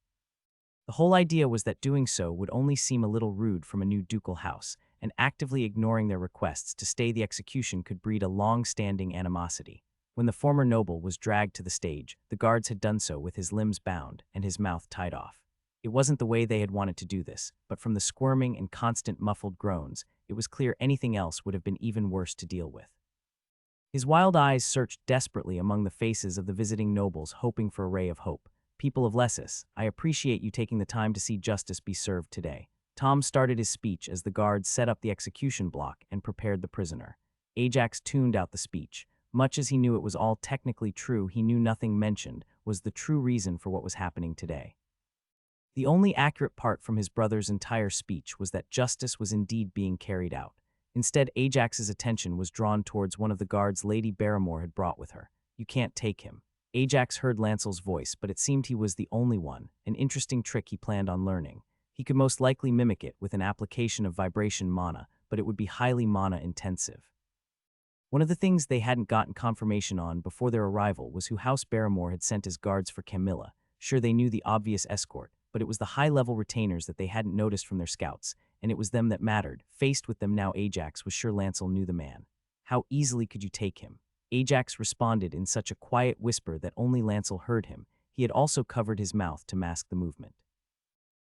The whole idea was that doing so would only seem a little rude from a new ducal house, and actively ignoring their requests to stay the execution could breed a long-standing animosity. When the former noble was dragged to the stage, the guards had done so with his limbs bound and his mouth tied off. It wasn't the way they had wanted to do this, but from the squirming and constant muffled groans, it was clear anything else would have been even worse to deal with. His wild eyes searched desperately among the faces of the visiting nobles, hoping for a ray of hope. People of Lessus, I appreciate you taking the time to see justice be served today. Tom started his speech as the guards set up the execution block and prepared the prisoner. Ajax tuned out the speech. Much as he knew it was all technically true, he knew nothing mentioned was the true reason for what was happening today. The only accurate part from his brother's entire speech was that justice was indeed being carried out. Instead, Ajax's attention was drawn towards one of the guards Lady Barrymore had brought with her. You can't take him. Ajax heard Lancel's voice, but it seemed he was the only one, an interesting trick he planned on learning. He could most likely mimic it with an application of vibration mana, but it would be highly mana-intensive. One of the things they hadn't gotten confirmation on before their arrival was who House Barrymore had sent as guards for Camilla. Sure, they knew the obvious escort, but it was the high-level retainers that they hadn't noticed from their scouts, and it was them that mattered. Faced with them now, Ajax was sure Lancel knew the man. How easily could you take him? Ajax responded in such a quiet whisper that only Lancel heard him. He had also covered his mouth to mask the movement.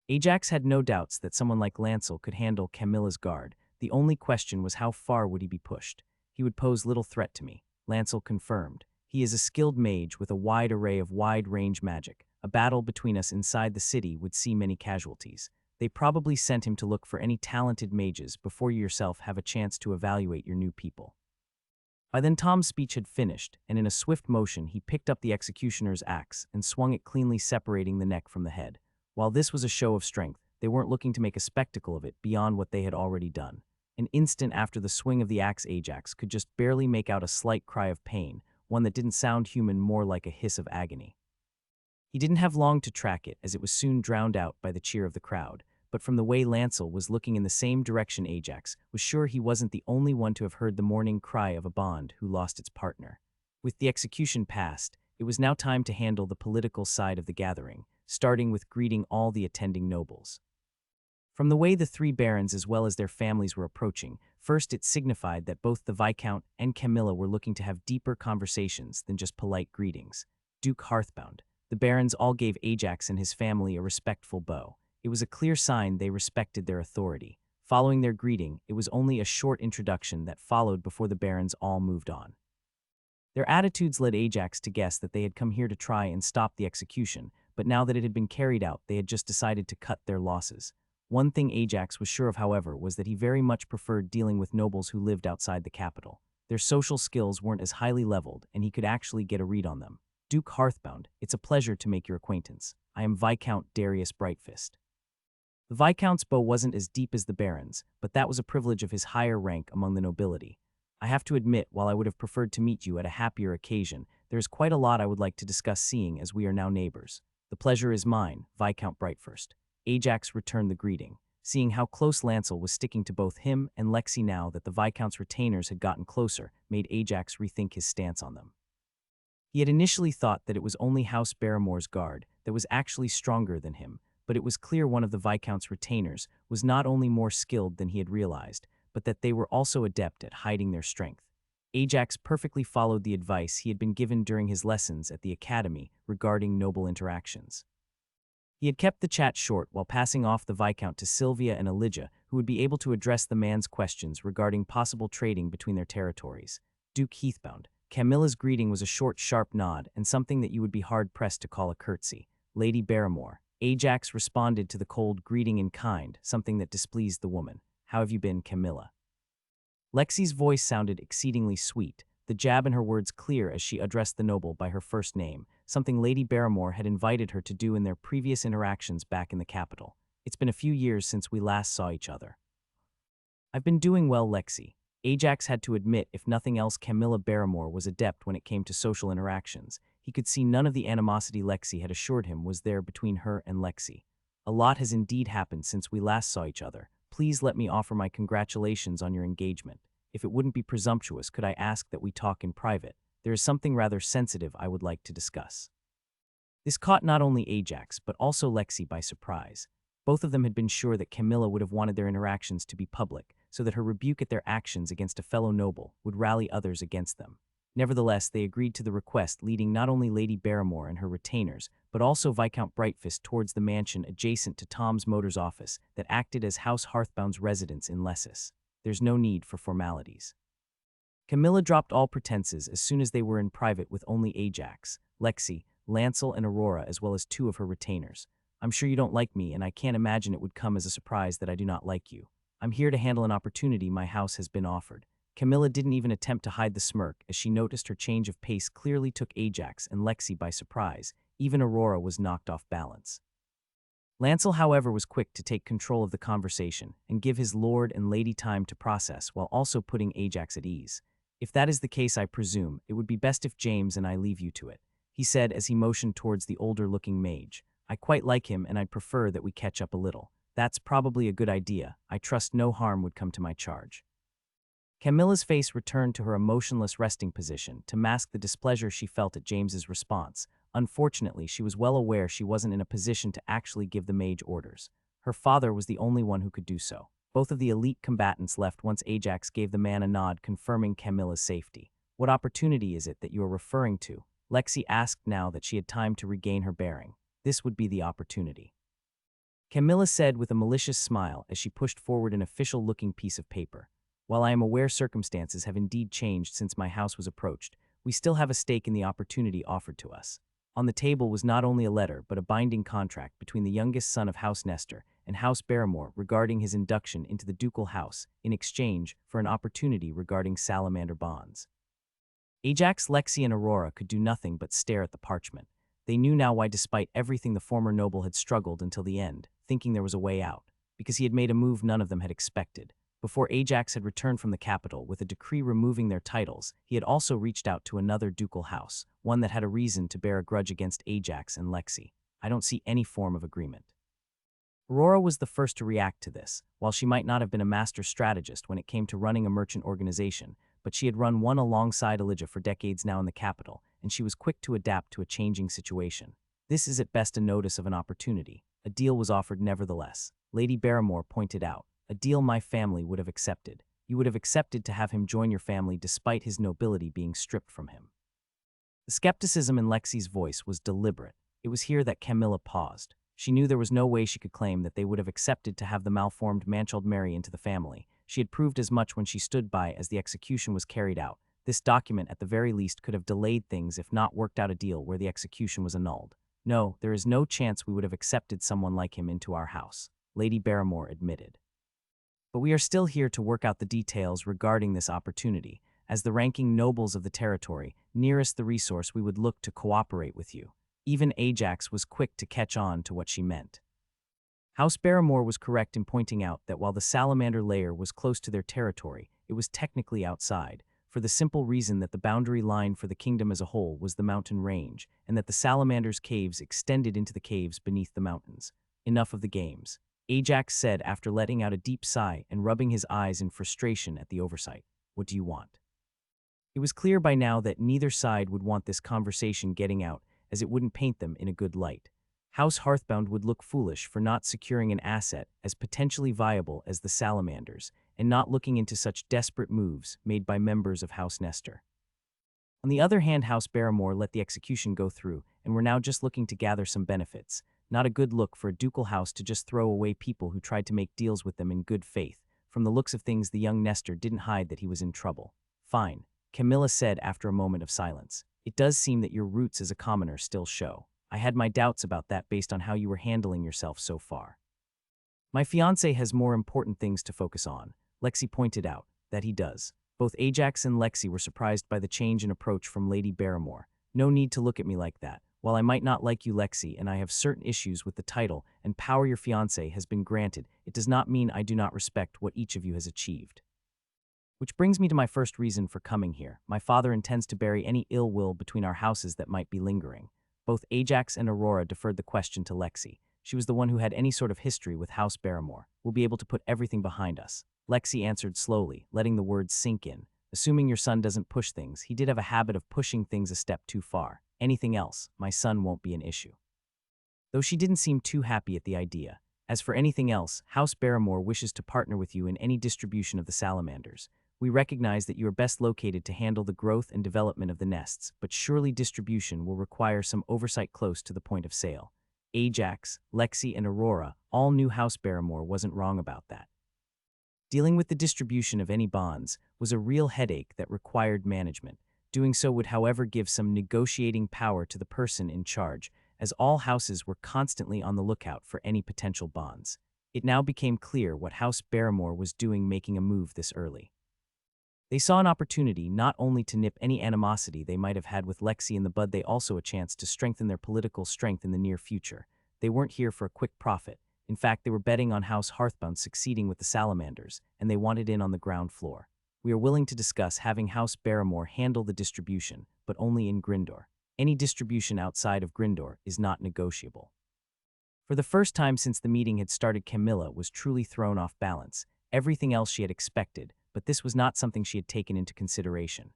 Ajax had no doubts that someone like Lancel could handle Camilla's guard. The only question was how far would he be pushed. He would pose little threat to me, Lancel confirmed. He is a skilled mage with a wide array of wide-range magic. A battle between us inside the city would see many casualties. They probably sent him to look for any talented mages before you yourself have a chance to evaluate your new people. By then Tom's speech had finished, and in a swift motion he picked up the executioner's axe and swung it, cleanly separating the neck from the head. While this was a show of strength, they weren't looking to make a spectacle of it beyond what they had already done. An instant after the swing of the axe, Ajax could just barely make out a slight cry of pain, one that didn't sound human, more like a hiss of agony. He didn't have long to track it, as it was soon drowned out by the cheer of the crowd, but from the way Lancel was looking in the same direction, Ajax was sure he wasn't the only one to have heard the mourning cry of a bond who lost its partner. With the execution past, it was now time to handle the political side of the gathering, starting with greeting all the attending nobles. From the way the 3 barons as well as their families were approaching, first it signified that both the Viscount and Camilla were looking to have deeper conversations than just polite greetings. Duke Hearthbound. The barons all gave Ajax and his family a respectful bow. It was a clear sign they respected their authority. Following their greeting, it was only a short introduction that followed before the barons all moved on. Their attitudes led Ajax to guess that they had come here to try and stop the execution, but now that it had been carried out, they had just decided to cut their losses. One thing Ajax was sure of, however, was that he very much preferred dealing with nobles who lived outside the capital. Their social skills weren't as highly leveled, and he could actually get a read on them. Duke Hearthbound, it's a pleasure to make your acquaintance. I am Viscount Darius Brightfist. The Viscount's bow wasn't as deep as the Baron's, but that was a privilege of his higher rank among the nobility. I have to admit, while I would have preferred to meet you at a happier occasion, there is quite a lot I would like to discuss, seeing as we are now neighbors. The pleasure is mine, Viscount Brightfist. Ajax returned the greeting, seeing how close Lancel was sticking to both him and Lexi now that the Viscount's retainers had gotten closer, made Ajax rethink his stance on them. He had initially thought that it was only House Barrymore's guard that was actually stronger than him, but it was clear one of the Viscount's retainers was not only more skilled than he had realized, but that they were also adept at hiding their strength. Ajax perfectly followed the advice he had been given during his lessons at the academy regarding noble interactions. He had kept the chat short while passing off the Viscount to Sylvia and Elijah, who would be able to address the man's questions regarding possible trading between their territories. Duke Heathbound. Camilla's greeting was a short, sharp nod and something that you would be hard-pressed to call a curtsy. Lady Barrymore. Ajax responded to the cold greeting in kind, something that displeased the woman. How have you been, Camilla? Lexi's voice sounded exceedingly sweet, the jab in her words clear as she addressed the noble by her first name, something Lady Barrymore had invited her to do in their previous interactions back in the capital. It's been a few years since we last saw each other. I've been doing well, Lexi. Ajax had to admit, if nothing else, Camilla Barrymore was adept when it came to social interactions. He could see none of the animosity Lexi had assured him was there between her and Lexi. A lot has indeed happened since we last saw each other. Please let me offer my congratulations on your engagement. If it wouldn't be presumptuous, could I ask that we talk in private? There is something rather sensitive I would like to discuss. This caught not only Ajax, but also Lexi by surprise. Both of them had been sure that Camilla would have wanted their interactions to be public, so that her rebuke at their actions against a fellow noble would rally others against them. Nevertheless, they agreed to the request, leading not only Lady Barrymore and her retainers, but also Viscount Brightfist towards the mansion adjacent to Tom's Motors office that acted as House Hearthbound's residence in Lessus. There's no need for formalities. Camilla dropped all pretenses as soon as they were in private with only Ajax, Lexi, Lancel, and Aurora, as well as 2 of her retainers. I'm sure you don't like me, and I can't imagine it would come as a surprise that I do not like you. I'm here to handle an opportunity my house has been offered. Camilla didn't even attempt to hide the smirk as she noticed her change of pace clearly took Ajax and Lexi by surprise. Even Aurora was knocked off balance. Lancel, however, was quick to take control of the conversation and give his lord and lady time to process while also putting Ajax at ease. If that is the case, I presume, it would be best if James and I leave you to it, he said as he motioned towards the older-looking mage. I quite like him and I'd prefer that we catch up a little. That's probably a good idea. I trust no harm would come to my charge. Camilla's face returned to her emotionless resting position to mask the displeasure she felt at James's response. Unfortunately, she was well aware she wasn't in a position to actually give the mage orders. Her father was the only one who could do so. Both of the elite combatants left once Ajax gave the man a nod confirming Camilla's safety. What opportunity is it that you are referring to? Lexi asked now that she had time to regain her bearing. This would be the opportunity. Camilla said with a malicious smile as she pushed forward an official-looking piece of paper. While I am aware circumstances have indeed changed since my house was approached, we still have a stake in the opportunity offered to us. On the table was not only a letter but a binding contract between the youngest son of House Nestor and House Barrymore regarding his induction into the ducal house in exchange for an opportunity regarding salamander bonds. Ajax, Lexi, and Aurora could do nothing but stare at the parchment. They knew now why, despite everything, the former noble had struggled until the end, thinking there was a way out, because he had made a move none of them had expected. Before Ajax had returned from the capital with a decree removing their titles, he had also reached out to another ducal house, one that had a reason to bear a grudge against Ajax and Lexi. I don't see any form of agreement. Aurora was the first to react to this. While she might not have been a master strategist when it came to running a merchant organization, but she had run one alongside Elijah for decades now in the capital, and she was quick to adapt to a changing situation. This is at best a notice of an opportunity. A deal was offered nevertheless. Lady Barrymore pointed out. A deal my family would have accepted. You would have accepted to have him join your family despite his nobility being stripped from him. The skepticism in Lexi's voice was deliberate. It was here that Camilla paused. She knew there was no way she could claim that they would have accepted to have the malformed Manchild marry into the family. She had proved as much when she stood by as the execution was carried out. This document at the very least could have delayed things if not worked out a deal where the execution was annulled. No, there is no chance we would have accepted someone like him into our house, Lady Barrymore admitted. But we are still here to work out the details regarding this opportunity. As the ranking nobles of the territory, nearest the resource, we would look to cooperate with you. Even Ajax was quick to catch on to what she meant. House Barrymore was correct in pointing out that while the salamander lair was close to their territory, it was technically outside, for the simple reason that the boundary line for the kingdom as a whole was the mountain range, and that the salamander's caves extended into the caves beneath the mountains. Enough of the games, Ajax said after letting out a deep sigh and rubbing his eyes in frustration at the oversight. What do you want? It was clear by now that neither side would want this conversation getting out, as it wouldn't paint them in a good light. House Hearthbound would look foolish for not securing an asset as potentially viable as the salamanders, and not looking into such desperate moves made by members of House Nestor. On the other hand, House Barrymore let the execution go through, and were now just looking to gather some benefits. Not a good look for a ducal house to just throw away people who tried to make deals with them in good faith. From the looks of things, the young Nestor didn't hide that he was in trouble. Fine, Camilla said after a moment of silence. It does seem that your roots as a commoner still show. I had my doubts about that based on how you were handling yourself so far. My fiancé has more important things to focus on, Lexi pointed out. That he does. Both Ajax and Lexi were surprised by the change in approach from Lady Barrymore. No need to look at me like that. While I might not like you, Lexi, and I have certain issues with the title and power your fiancé has been granted, it does not mean I do not respect what each of you has achieved. Which brings me to my first reason for coming here. My father intends to bury any ill will between our houses that might be lingering. Both Ajax and Aurora deferred the question to Lexi. She was the one who had any sort of history with House Barrymore. We'll be able to put everything behind us. Lexi answered slowly, letting the words sink in. Assuming your son doesn't push things, he did have a habit of pushing things a step too far. Anything else, my son won't be an issue. Though she didn't seem too happy at the idea. As for anything else, House Barrymore wishes to partner with you in any distribution of the salamanders. We recognize that you are best located to handle the growth and development of the nests, but surely distribution will require some oversight close to the point of sale. Ajax, Lexi, and Aurora all knew House Barrymore wasn't wrong about that. Dealing with the distribution of any bonds was a real headache that required management. Doing so would, however, give some negotiating power to the person in charge, as all houses were constantly on the lookout for any potential bonds. It now became clear what House Barrymore was doing making a move this early. They saw an opportunity not only to nip any animosity they might have had with Lexi in the bud, they also a chance to strengthen their political strength in the near future. They weren't here for a quick profit. In fact, they were betting on House Hearthbound succeeding with the salamanders, and they wanted in on the ground floor. We are willing to discuss having House Barrymore handle the distribution, but only in Grindor. Any distribution outside of Grindor is not negotiable. For the first time since the meeting had started, Camilla was truly thrown off balance. Everything else she had expected, but this was not something she had taken into consideration.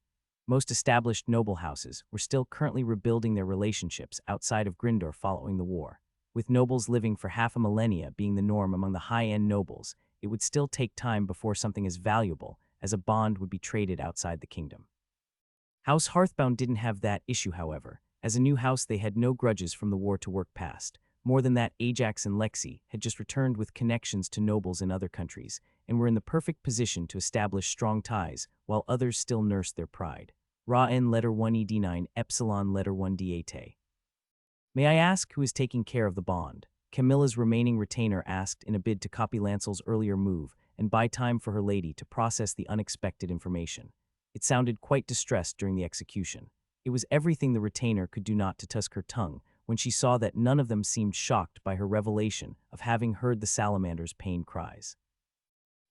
Most established noble houses were still currently rebuilding their relationships outside of Grindor following the war. With nobles living for half a millennia being the norm among the high-end nobles, it would still take time before something as valuable as a bond would be traded outside the kingdom. House Hearthbound didn't have that issue, however. As a new house, they had no grudges from the war to work past. More than that, Ajax and Lexi had just returned with connections to nobles in other countries, and were in the perfect position to establish strong ties, while others still nursed their pride. Ra N letter 1ed9 Epsilon letter 1d8. May I ask who is taking care of the bond? Camilla's remaining retainer asked in a bid to copy Lancel's earlier move and buy time for her lady to process the unexpected information. It sounded quite distressed during the execution. It was everything the retainer could do not to tusk her tongue when she saw that none of them seemed shocked by her revelation of having heard the salamander's pain cries.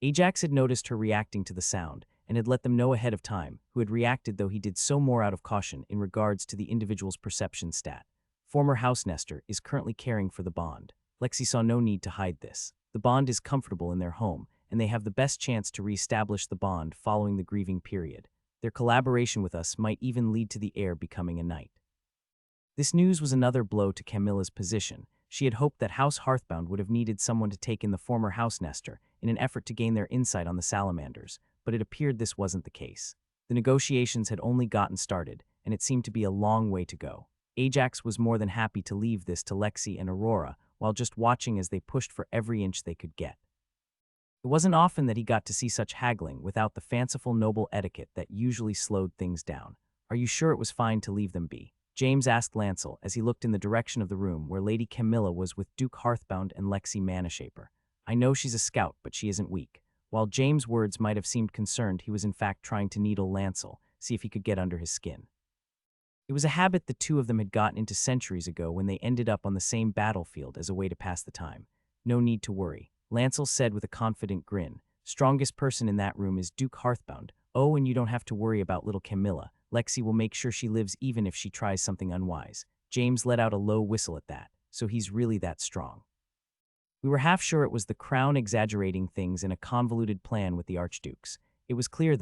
Ajax had noticed her reacting to the sound and had let them know ahead of time, who had reacted though he did so more out of caution in regards to the individual's perception stat. Former house Nestor is currently caring for the bond. Lexi saw no need to hide this. The bond is comfortable in their home, and they have the best chance to re-establish the bond following the grieving period. Their collaboration with us might even lead to the heir becoming a knight. This news was another blow to Camilla's position. She had hoped that House Hearthbound would have needed someone to take in the former house Nestor in an effort to gain their insight on the salamanders, but it appeared this wasn't the case. The negotiations had only gotten started, and it seemed to be a long way to go. Ajax was more than happy to leave this to Lexi and Aurora, while just watching as they pushed for every inch they could get. It wasn't often that he got to see such haggling without the fanciful noble etiquette that usually slowed things down. Are you sure it was fine to leave them be? James asked Lancel as he looked in the direction of the room where Lady Camilla was with Duke Hearthbound and Lexi Manashaper. I know she's a scout, but she isn't weak. While James' words might have seemed concerned, he was in fact trying to needle Lancel, see if he could get under his skin. It was a habit the two of them had gotten into centuries ago when they ended up on the same battlefield as a way to pass the time. No need to worry, Lancel said with a confident grin. Strongest person in that room is Duke Hearthbound. Oh, and you don't have to worry about little Camilla. Lexi will make sure she lives even if she tries something unwise. James let out a low whistle at that, so he's really that strong. We were half sure it was the crown exaggerating things in a convoluted plan with the archdukes. It was clear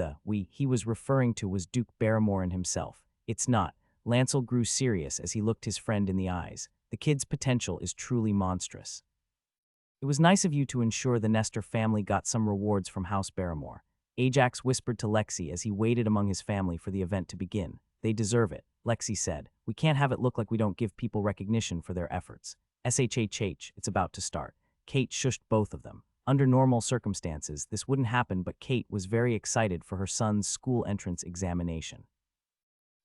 he was referring to was Duke Barrymore and himself. It's not. Lancel grew serious as he looked his friend in the eyes. The kid's potential is truly monstrous. It was nice of you to ensure the Nestor family got some rewards from House Barrymore. Ajax whispered to Lexi as he waited among his family for the event to begin. They deserve it, Lexi said. We can't have it look like we don't give people recognition for their efforts. SHHH, it's about to start. Kate shushed both of them. Under normal circumstances, this wouldn't happen, but Kate was very excited for her son's school entrance examination.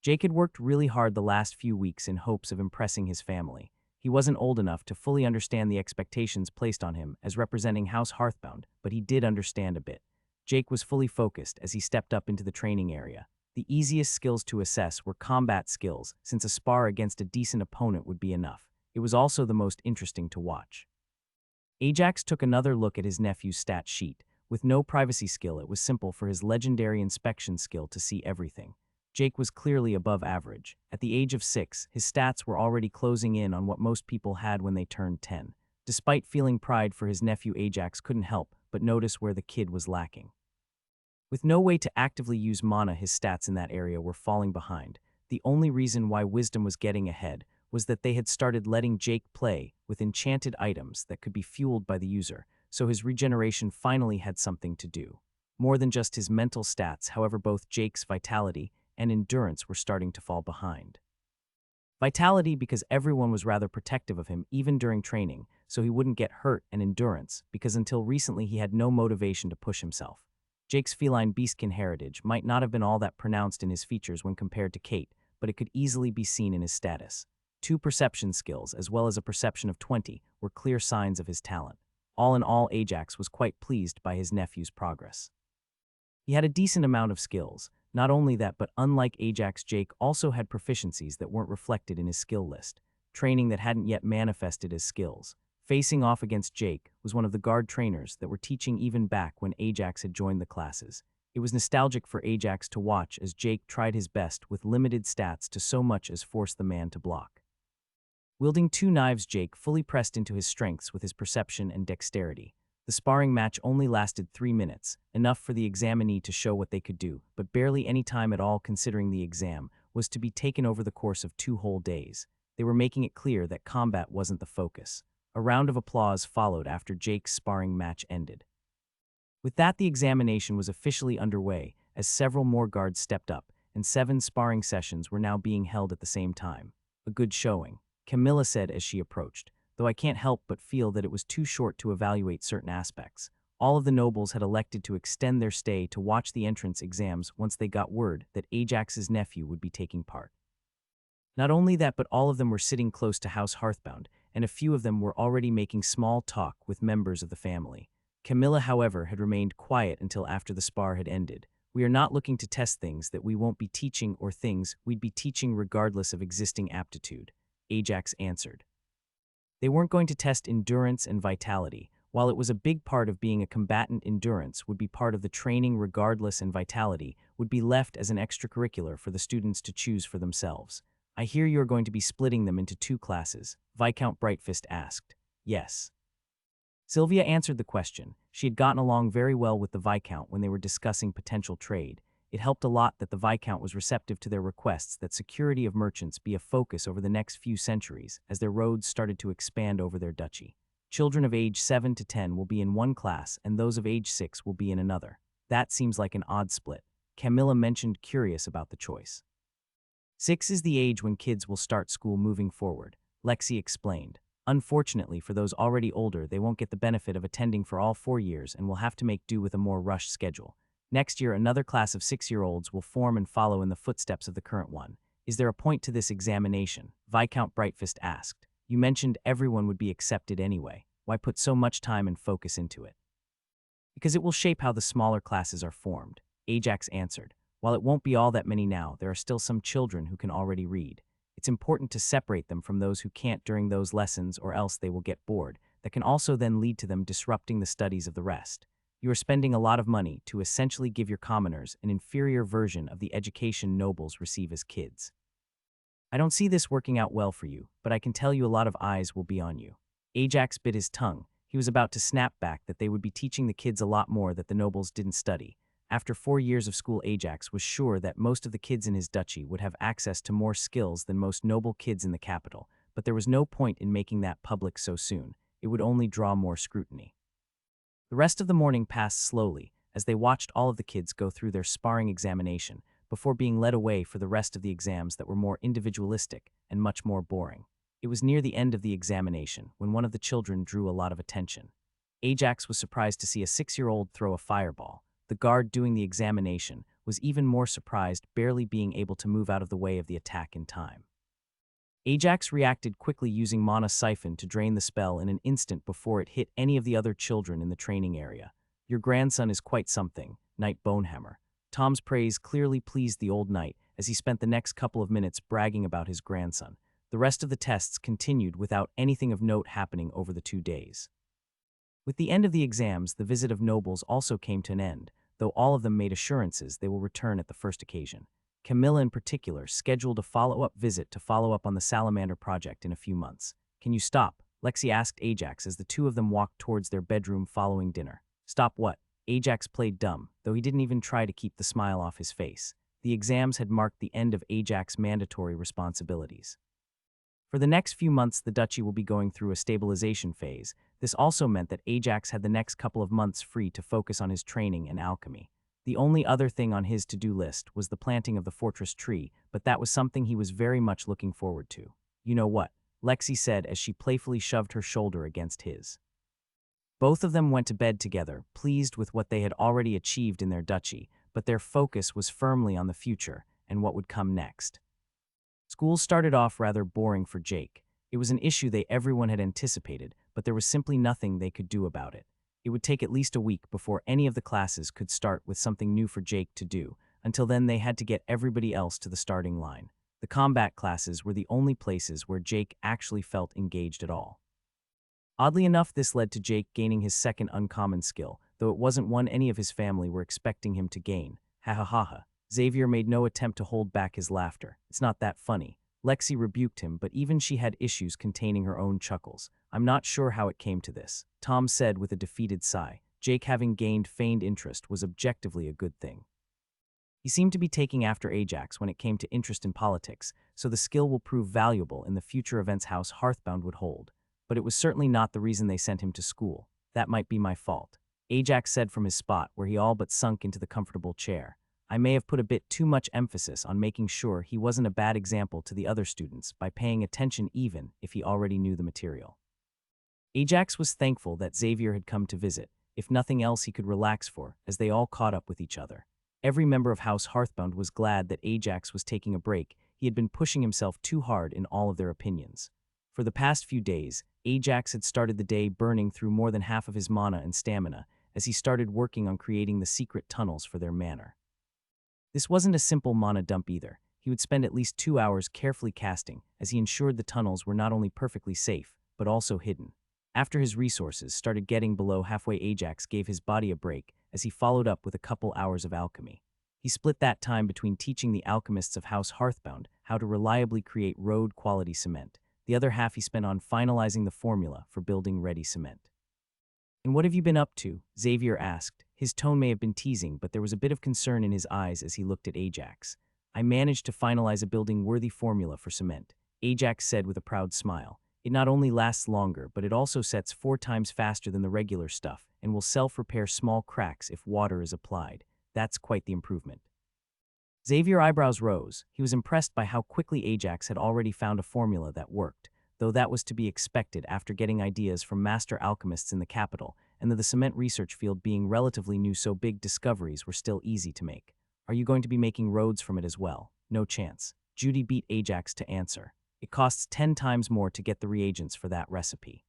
Jake had worked really hard the last few weeks in hopes of impressing his family. He wasn't old enough to fully understand the expectations placed on him as representing House Hearthbound, but he did understand a bit. Jake was fully focused as he stepped up into the training area. The easiest skills to assess were combat skills, since a spar against a decent opponent would be enough. It was also the most interesting to watch. Ajax took another look at his nephew's stat sheet. With no privacy skill, it was simple for his legendary inspection skill to see everything. Jake was clearly above average. At the age of 6, his stats were already closing in on what most people had when they turned 10. Despite feeling pride for his nephew, Ajax couldn't help but notice where the kid was lacking. With no way to actively use mana, his stats in that area were falling behind. The only reason why Wisdom was getting ahead was that they had started letting Jake play with enchanted items that could be fueled by the user, so his regeneration finally had something to do. More than just his mental stats, however, both Jake's vitality and endurance were starting to fall behind. Vitality because everyone was rather protective of him even during training, so he wouldn't get hurt, and endurance because until recently he had no motivation to push himself. Jake's feline beastkin heritage might not have been all that pronounced in his features when compared to Kate, but it could easily be seen in his status. 2 perception skills as well as a perception of 20 were clear signs of his talent. All in all, Ajax was quite pleased by his nephew's progress. He had a decent amount of skills. Not only that, but unlike Ajax, Jake also had proficiencies that weren't reflected in his skill list, training that hadn't yet manifested as skills. Facing off against Jake was one of the guard trainers that were teaching even back when Ajax had joined the classes. It was nostalgic for Ajax to watch as Jake tried his best with limited stats to so much as force the man to block. Wielding 2 knives, Jake fully pressed into his strengths with his perception and dexterity. The sparring match only lasted 3 minutes, enough for the examinee to show what they could do, but barely any time at all considering the exam was to be taken over the course of 2 whole days. They were making it clear that combat wasn't the focus. A round of applause followed after Jake's sparring match ended. With that, the examination was officially underway as several more guards stepped up, and 7 sparring sessions were now being held at the same time. A good showing, Camilla said as she approached, though I can't help but feel that it was too short to evaluate certain aspects. All of the nobles had elected to extend their stay to watch the entrance exams once they got word that Ajax's nephew would be taking part. Not only that, but all of them were sitting close to House Hearthbound, and a few of them were already making small talk with members of the family. Camilla, however, had remained quiet until after the spar had ended. We are not looking to test things that we won't be teaching or things we'd be teaching regardless of existing aptitude, Ajax answered. They weren't going to test endurance and vitality. While it was a big part of being a combatant, endurance would be part of the training regardless, and vitality would be left as an extracurricular for the students to choose for themselves. I hear you are going to be splitting them into 2 classes, Viscount Brightfist asked. Yes. Sylvia answered the question. She had gotten along very well with the Viscount when they were discussing potential trade. It helped a lot that the Viscount was receptive to their requests that security of merchants be a focus over the next few centuries as their roads started to expand over their duchy. Children of age 7 to 10 will be in one class and those of age 6 will be in another. That seems like an odd split, Camilla mentioned, curious about the choice. 6 is the age when kids will start school moving forward, Lexi explained. Unfortunately, for those already older, they won't get the benefit of attending for all 4 years and will have to make do with a more rushed schedule. Next year, another class of 6-year-olds will form and follow in the footsteps of the current one. Is there a point to this examination? Viscount Brightfist asked. You mentioned everyone would be accepted anyway. Why put so much time and focus into it? Because it will shape how the smaller classes are formed, Ajax answered. While it won't be all that many now, there are still some children who can already read. It's important to separate them from those who can't during those lessons, or else they will get bored. That can also then lead to them disrupting the studies of the rest. You are spending a lot of money to essentially give your commoners an inferior version of the education nobles receive as kids. I don't see this working out well for you, but I can tell you a lot of eyes will be on you. Ajax bit his tongue. He was about to snap back that they would be teaching the kids a lot more that the nobles didn't study. After 4 years of school, Ajax was sure that most of the kids in his duchy would have access to more skills than most noble kids in the capital, but there was no point in making that public so soon. it would only draw more scrutiny. The rest of the morning passed slowly, as they watched all of the kids go through their sparring examination before being led away for the rest of the exams that were more individualistic and much more boring. It was near the end of the examination when one of the children drew a lot of attention. Ajax was surprised to see a 6-year-old throw a fireball. The guard doing the examination was even more surprised, barely being able to move out of the way of the attack in time. Ajax reacted quickly, using Mana Siphon to drain the spell in an instant before it hit any of the other children in the training area. "Your grandson is quite something, Knight Bonehammer." Tom's praise clearly pleased the old knight as he spent the next couple of minutes bragging about his grandson. The rest of the tests continued without anything of note happening over the 2 days. With the end of the exams, the visit of nobles also came to an end, though all of them made assurances they will return at the first occasion. Camilla in particular scheduled a follow-up visit to follow up on the Salamander project in a few months. "Can you stop?" Lexi asked Ajax as the two of them walked towards their bedroom following dinner. "Stop what?" Ajax played dumb, though he didn't even try to keep the smile off his face. The exams had marked the end of Ajax's mandatory responsibilities. For the next few months, the duchy will be going through a stabilization phase. This also meant that Ajax had the next couple of months free to focus on his training and alchemy. The only other thing on his to-do list was the planting of the fortress tree, but that was something he was very much looking forward to. "You know what?" Lexi said as she playfully shoved her shoulder against his. Both of them went to bed together, pleased with what they had already achieved in their duchy, but their focus was firmly on the future and what would come next. School started off rather boring for Jake. It was an issue everyone had anticipated, but there was simply nothing they could do about it. It would take at least a week before any of the classes could start with something new for Jake to do. Until then, they had to get everybody else to the starting line. The combat classes were the only places where Jake actually felt engaged at all. Oddly enough, this led to Jake gaining his second uncommon skill, though it wasn't one any of his family were expecting him to gain. Ha ha ha ha. Xavier made no attempt to hold back his laughter. "It's not that funny." Lexi rebuked him, but even she had issues containing her own chuckles. "I'm not sure how it came to this," Tom said with a defeated sigh. Jake having gained feigned interest was objectively a good thing. He seemed to be taking after Ajax when it came to interest in politics, so the skill will prove valuable in the future events House Hearthbound would hold. But it was certainly not the reason they sent him to school. "That might be my fault," Ajax said from his spot, where he all but sunk into the comfortable chair. "I may have put a bit too much emphasis on making sure he wasn't a bad example to the other students by paying attention even if he already knew the material." Ajax was thankful that Xavier had come to visit. If nothing else, he could relax for, as they all caught up with each other. Every member of House Hearthbound was glad that Ajax was taking a break. He had been pushing himself too hard in all of their opinions. For the past few days, Ajax had started the day burning through more than half of his mana and stamina as he started working on creating the secret tunnels for their manor. This wasn't a simple mana dump either. He would spend at least 2 hours carefully casting, as he ensured the tunnels were not only perfectly safe, but also hidden. After his resources started getting below halfway, Ajax gave his body a break as he followed up with a couple hours of alchemy. He split that time between teaching the alchemists of House Hearthbound how to reliably create road-quality cement. The other half he spent on finalizing the formula for building ready cement. "And what have you been up to?" Xavier asked. His tone may have been teasing, but there was a bit of concern in his eyes as he looked at Ajax. "I managed to finalize a building-worthy formula for cement," Ajax said with a proud smile. "It not only lasts longer, but it also sets 4 times faster than the regular stuff and will self-repair small cracks if water is applied. That's quite the improvement." Xavier's eyebrows rose. He was impressed by how quickly Ajax had already found a formula that worked, though that was to be expected after getting ideas from master alchemists in the capital, and the cement research field being relatively new, so big discoveries were still easy to make. "Are you going to be making roads from it as well?" "No chance." Judy beat Ajax to answer. "It costs 10 times more to get the reagents for that recipe.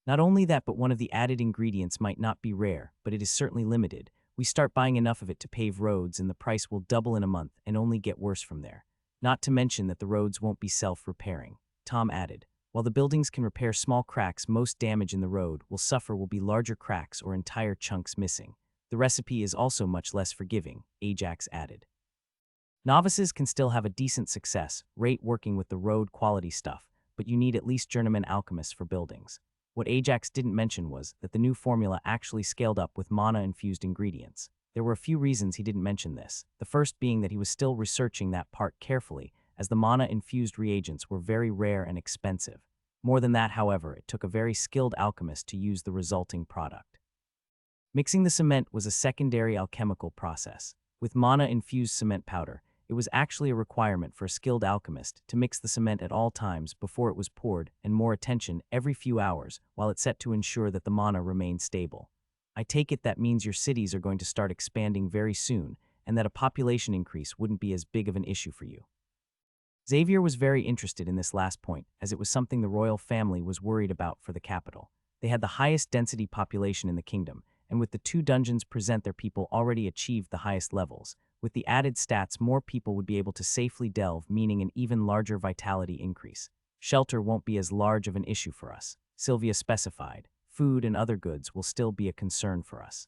Not only that, but one of the added ingredients might not be rare, but it is certainly limited. We start buying enough of it to pave roads and the price will double in a month and only get worse from there. Not to mention that the roads won't be self-repairing," Tom added. "While the buildings can repair small cracks, most damage in the road will be larger cracks or entire chunks missing. The recipe is also much less forgiving," Ajax added. "Novices can still have a decent success rate working with the road quality stuff, but you need at least journeyman alchemists for buildings." What Ajax didn't mention was that the new formula actually scaled up with mana-infused ingredients. There were a few reasons he didn't mention this, the first being that he was still researching that part carefully, as the mana-infused reagents were very rare and expensive. More than that, however, it took a very skilled alchemist to use the resulting product. Mixing the cement was a secondary alchemical process. With mana-infused cement powder, it was actually a requirement for a skilled alchemist to mix the cement at all times before it was poured, and more attention every few hours while it's set to ensure that the mana remains stable. I take it that means your cities are going to start expanding very soon, and that a population increase wouldn't be as big of an issue for you. Xavier was very interested in this last point, as it was something the royal family was worried about for the capital. They had the highest density population in the kingdom, and with the 2 dungeons present, their people already achieved the highest levels. With the added stats, more people would be able to safely delve, meaning an even larger vitality increase. Shelter won't be as large of an issue for us, Sylvia specified. Food and other goods will still be a concern for us.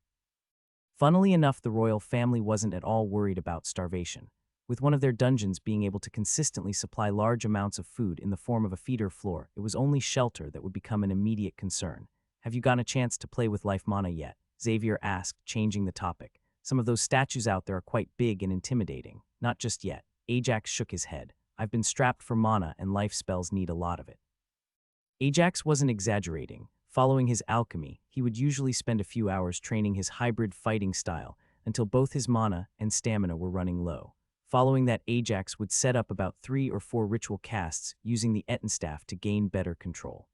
Funnily enough, the royal family wasn't at all worried about starvation. With one of their dungeons being able to consistently supply large amounts of food in the form of a feeder floor, it was only shelter that would become an immediate concern. Have you gotten a chance to play with life mana yet? Xavier asked, changing the topic. Some of those statues out there are quite big and intimidating. Not just yet. Ajax shook his head. I've been strapped for mana and life spells need a lot of it. Ajax wasn't exaggerating. Following his alchemy, he would usually spend a few hours training his hybrid fighting style until both his mana and stamina were running low. Following that, Ajax would set up about 3 or 4 ritual casts using the Etten staff to gain better control.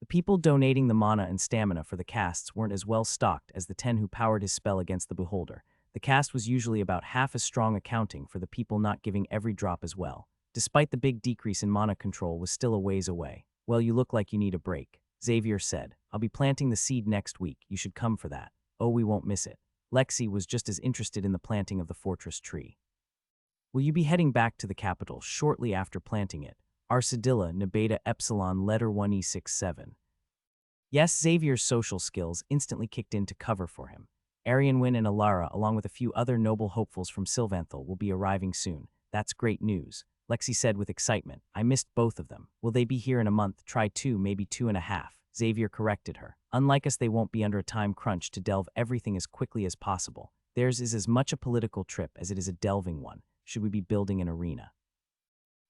The people donating the mana and stamina for the casts weren't as well stocked as the 10 who powered his spell against the beholder. The cast was usually about half as strong, accounting for the people not giving every drop as well. Despite the big decrease in mana, control was still a ways away. Well, you look like you need a break, Xavier said. I'll be planting the seed next week. You should come for that. Oh, we won't miss it. Lexi was just as interested in the planting of the fortress tree. Will you be heading back to the capital shortly after planting it? Arsadilla Nebeta Epsilon letter 1E67. Yes, Xavier's social skills instantly kicked in to cover for him. Arianwin and Alara, along with a few other noble hopefuls from Sylvanthal, will be arriving soon. That's great news, Lexi said with excitement. I missed both of them. Will they be here in a month? Try 2, maybe 2.5. Xavier corrected her. Unlike us, they won't be under a time crunch to delve everything as quickly as possible. Theirs is as much a political trip as it is a delving one. Should we be building an arena?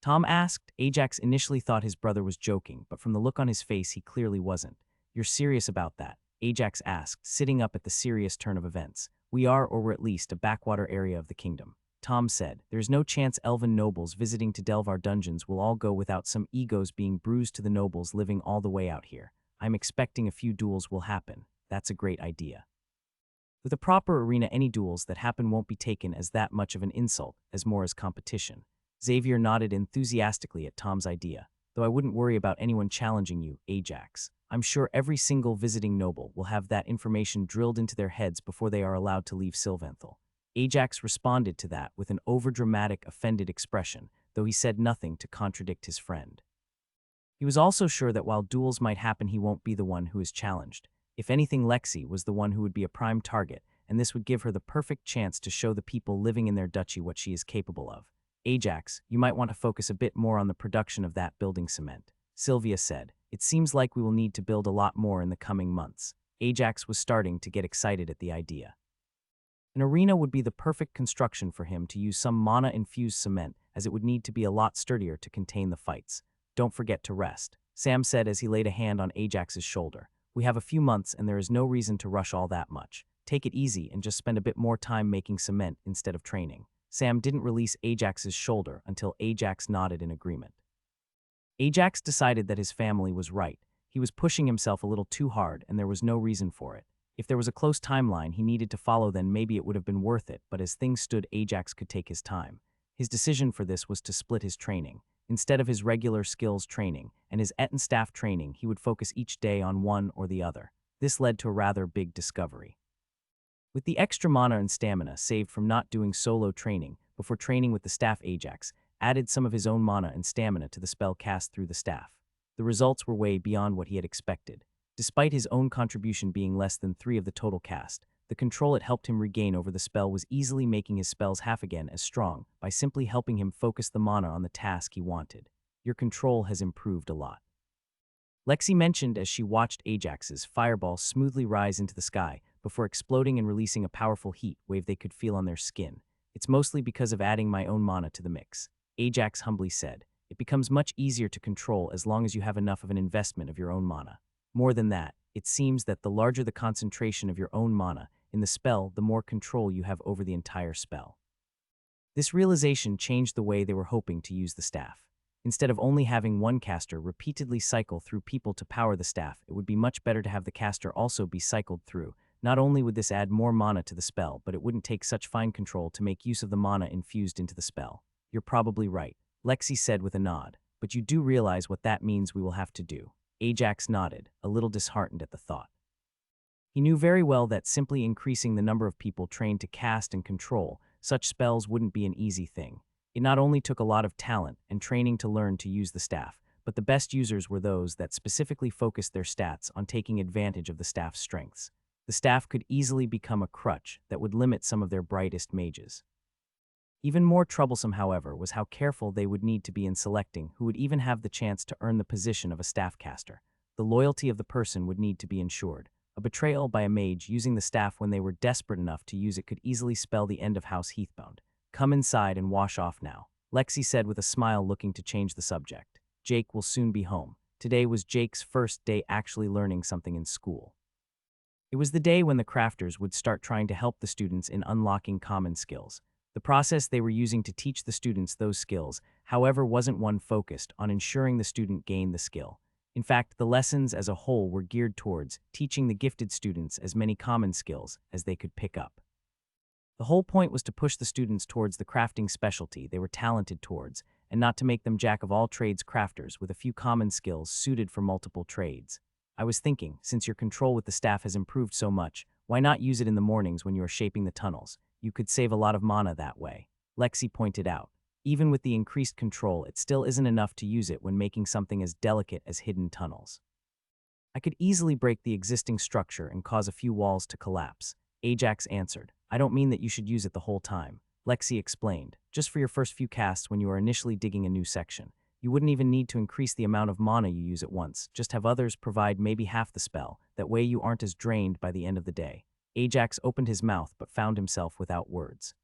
Tom asked. Ajax initially thought his brother was joking, but from the look on his face, he clearly wasn't. You're serious about that? Ajax asked, sitting up at the serious turn of events. We are, or we're at least, a backwater area of the kingdom. Tom said, there's no chance elven nobles visiting to delve our dungeons will all go without some egos being bruised to the nobles living all the way out here. I'm expecting a few duels will happen. That's a great idea. With a proper arena, any duels that happen won't be taken as that much of an insult, as more as competition. Xavier nodded enthusiastically at Tom's idea. Though I wouldn't worry about anyone challenging you, Ajax. I'm sure every single visiting noble will have that information drilled into their heads before they are allowed to leave Sylvanthal. Ajax responded to that with an overdramatic, offended expression, though he said nothing to contradict his friend. He was also sure that while duels might happen, he won't be the one who is challenged. If anything, Lexi was the one who would be a prime target, and this would give her the perfect chance to show the people living in their duchy what she is capable of. Ajax, you might want to focus a bit more on the production of that building cement, Sylvia said. It seems like we will need to build a lot more in the coming months. Ajax was starting to get excited at the idea. An arena would be the perfect construction for him to use some mana-infused cement, as it would need to be a lot sturdier to contain the fights. Don't forget to rest, Sam said as he laid a hand on Ajax's shoulder. We have a few months and there is no reason to rush all that much. Take it easy and just spend a bit more time making cement instead of training. Sam didn't release Ajax's shoulder until Ajax nodded in agreement. Ajax decided that his family was right. He was pushing himself a little too hard and there was no reason for it. If there was a close timeline he needed to follow, then maybe it would have been worth it, but as things stood, Ajax could take his time. His decision for this was to split his training. Instead of his regular skills training and his Etten staff training, he would focus each day on one or the other. This led to a rather big discovery. With the extra mana and stamina saved from not doing solo training before training with the staff, Ajax added some of his own mana and stamina to the spell cast through the staff. The results were way beyond what he had expected. Despite his own contribution being less than 3 of the total cast, the control it helped him regain over the spell was easily making his spells half again as strong by simply helping him focus the mana on the task he wanted. Your control has improved a lot, Lexi mentioned as she watched Ajax's fireball smoothly rise into the sky before exploding and releasing a powerful heat wave they could feel on their skin. It's mostly because of adding my own mana to the mix, Ajax humbly said. It becomes much easier to control as long as you have enough of an investment of your own mana. More than that, it seems that the larger the concentration of your own mana in the spell, the more control you have over the entire spell. This realization changed the way they were hoping to use the staff. Instead of only having one caster repeatedly cycle through people to power the staff, it would be much better to have the caster also be cycled through. Not only would this add more mana to the spell, but it wouldn't take such fine control to make use of the mana infused into the spell. You're probably right, Lexi said with a nod, but you do realize what that means we will have to do. Ajax nodded, a little disheartened at the thought. He knew very well that simply increasing the number of people trained to cast and control such spells wouldn't be an easy thing. It not only took a lot of talent and training to learn to use the staff, but the best users were those that specifically focused their stats on taking advantage of the staff's strengths. The staff could easily become a crutch that would limit some of their brightest mages. Even more troublesome, however, was how careful they would need to be in selecting who would even have the chance to earn the position of a staff caster. The loyalty of the person would need to be ensured. A betrayal by a mage using the staff when they were desperate enough to use it could easily spell the end of House Heathbound. Come inside and wash off now, Lexi said with a smile, looking to change the subject. Jake will soon be home. Today was Jake's first day actually learning something in school. It was the day when the crafters would start trying to help the students in unlocking common skills. The process they were using to teach the students those skills, however, wasn't one focused on ensuring the student gained the skill. In fact, the lessons as a whole were geared towards teaching the gifted students as many common skills as they could pick up. The whole point was to push the students towards the crafting specialty they were talented towards, and not to make them jack-of-all-trades crafters with a few common skills suited for multiple trades. I was thinking, since your control with the staff has improved so much, why not use it in the mornings when you are shaping the tunnels? You could save a lot of mana that way, Lexi pointed out. Even with the increased control, it still isn't enough to use it when making something as delicate as hidden tunnels. I could easily break the existing structure and cause a few walls to collapse, Ajax answered. I don't mean that you should use it the whole time, Lexi explained, just for your first few casts when you are initially digging a new section. You wouldn't even need to increase the amount of mana you use at once, just have others provide maybe half the spell, that way you aren't as drained by the end of the day. Ajax opened his mouth but found himself without words.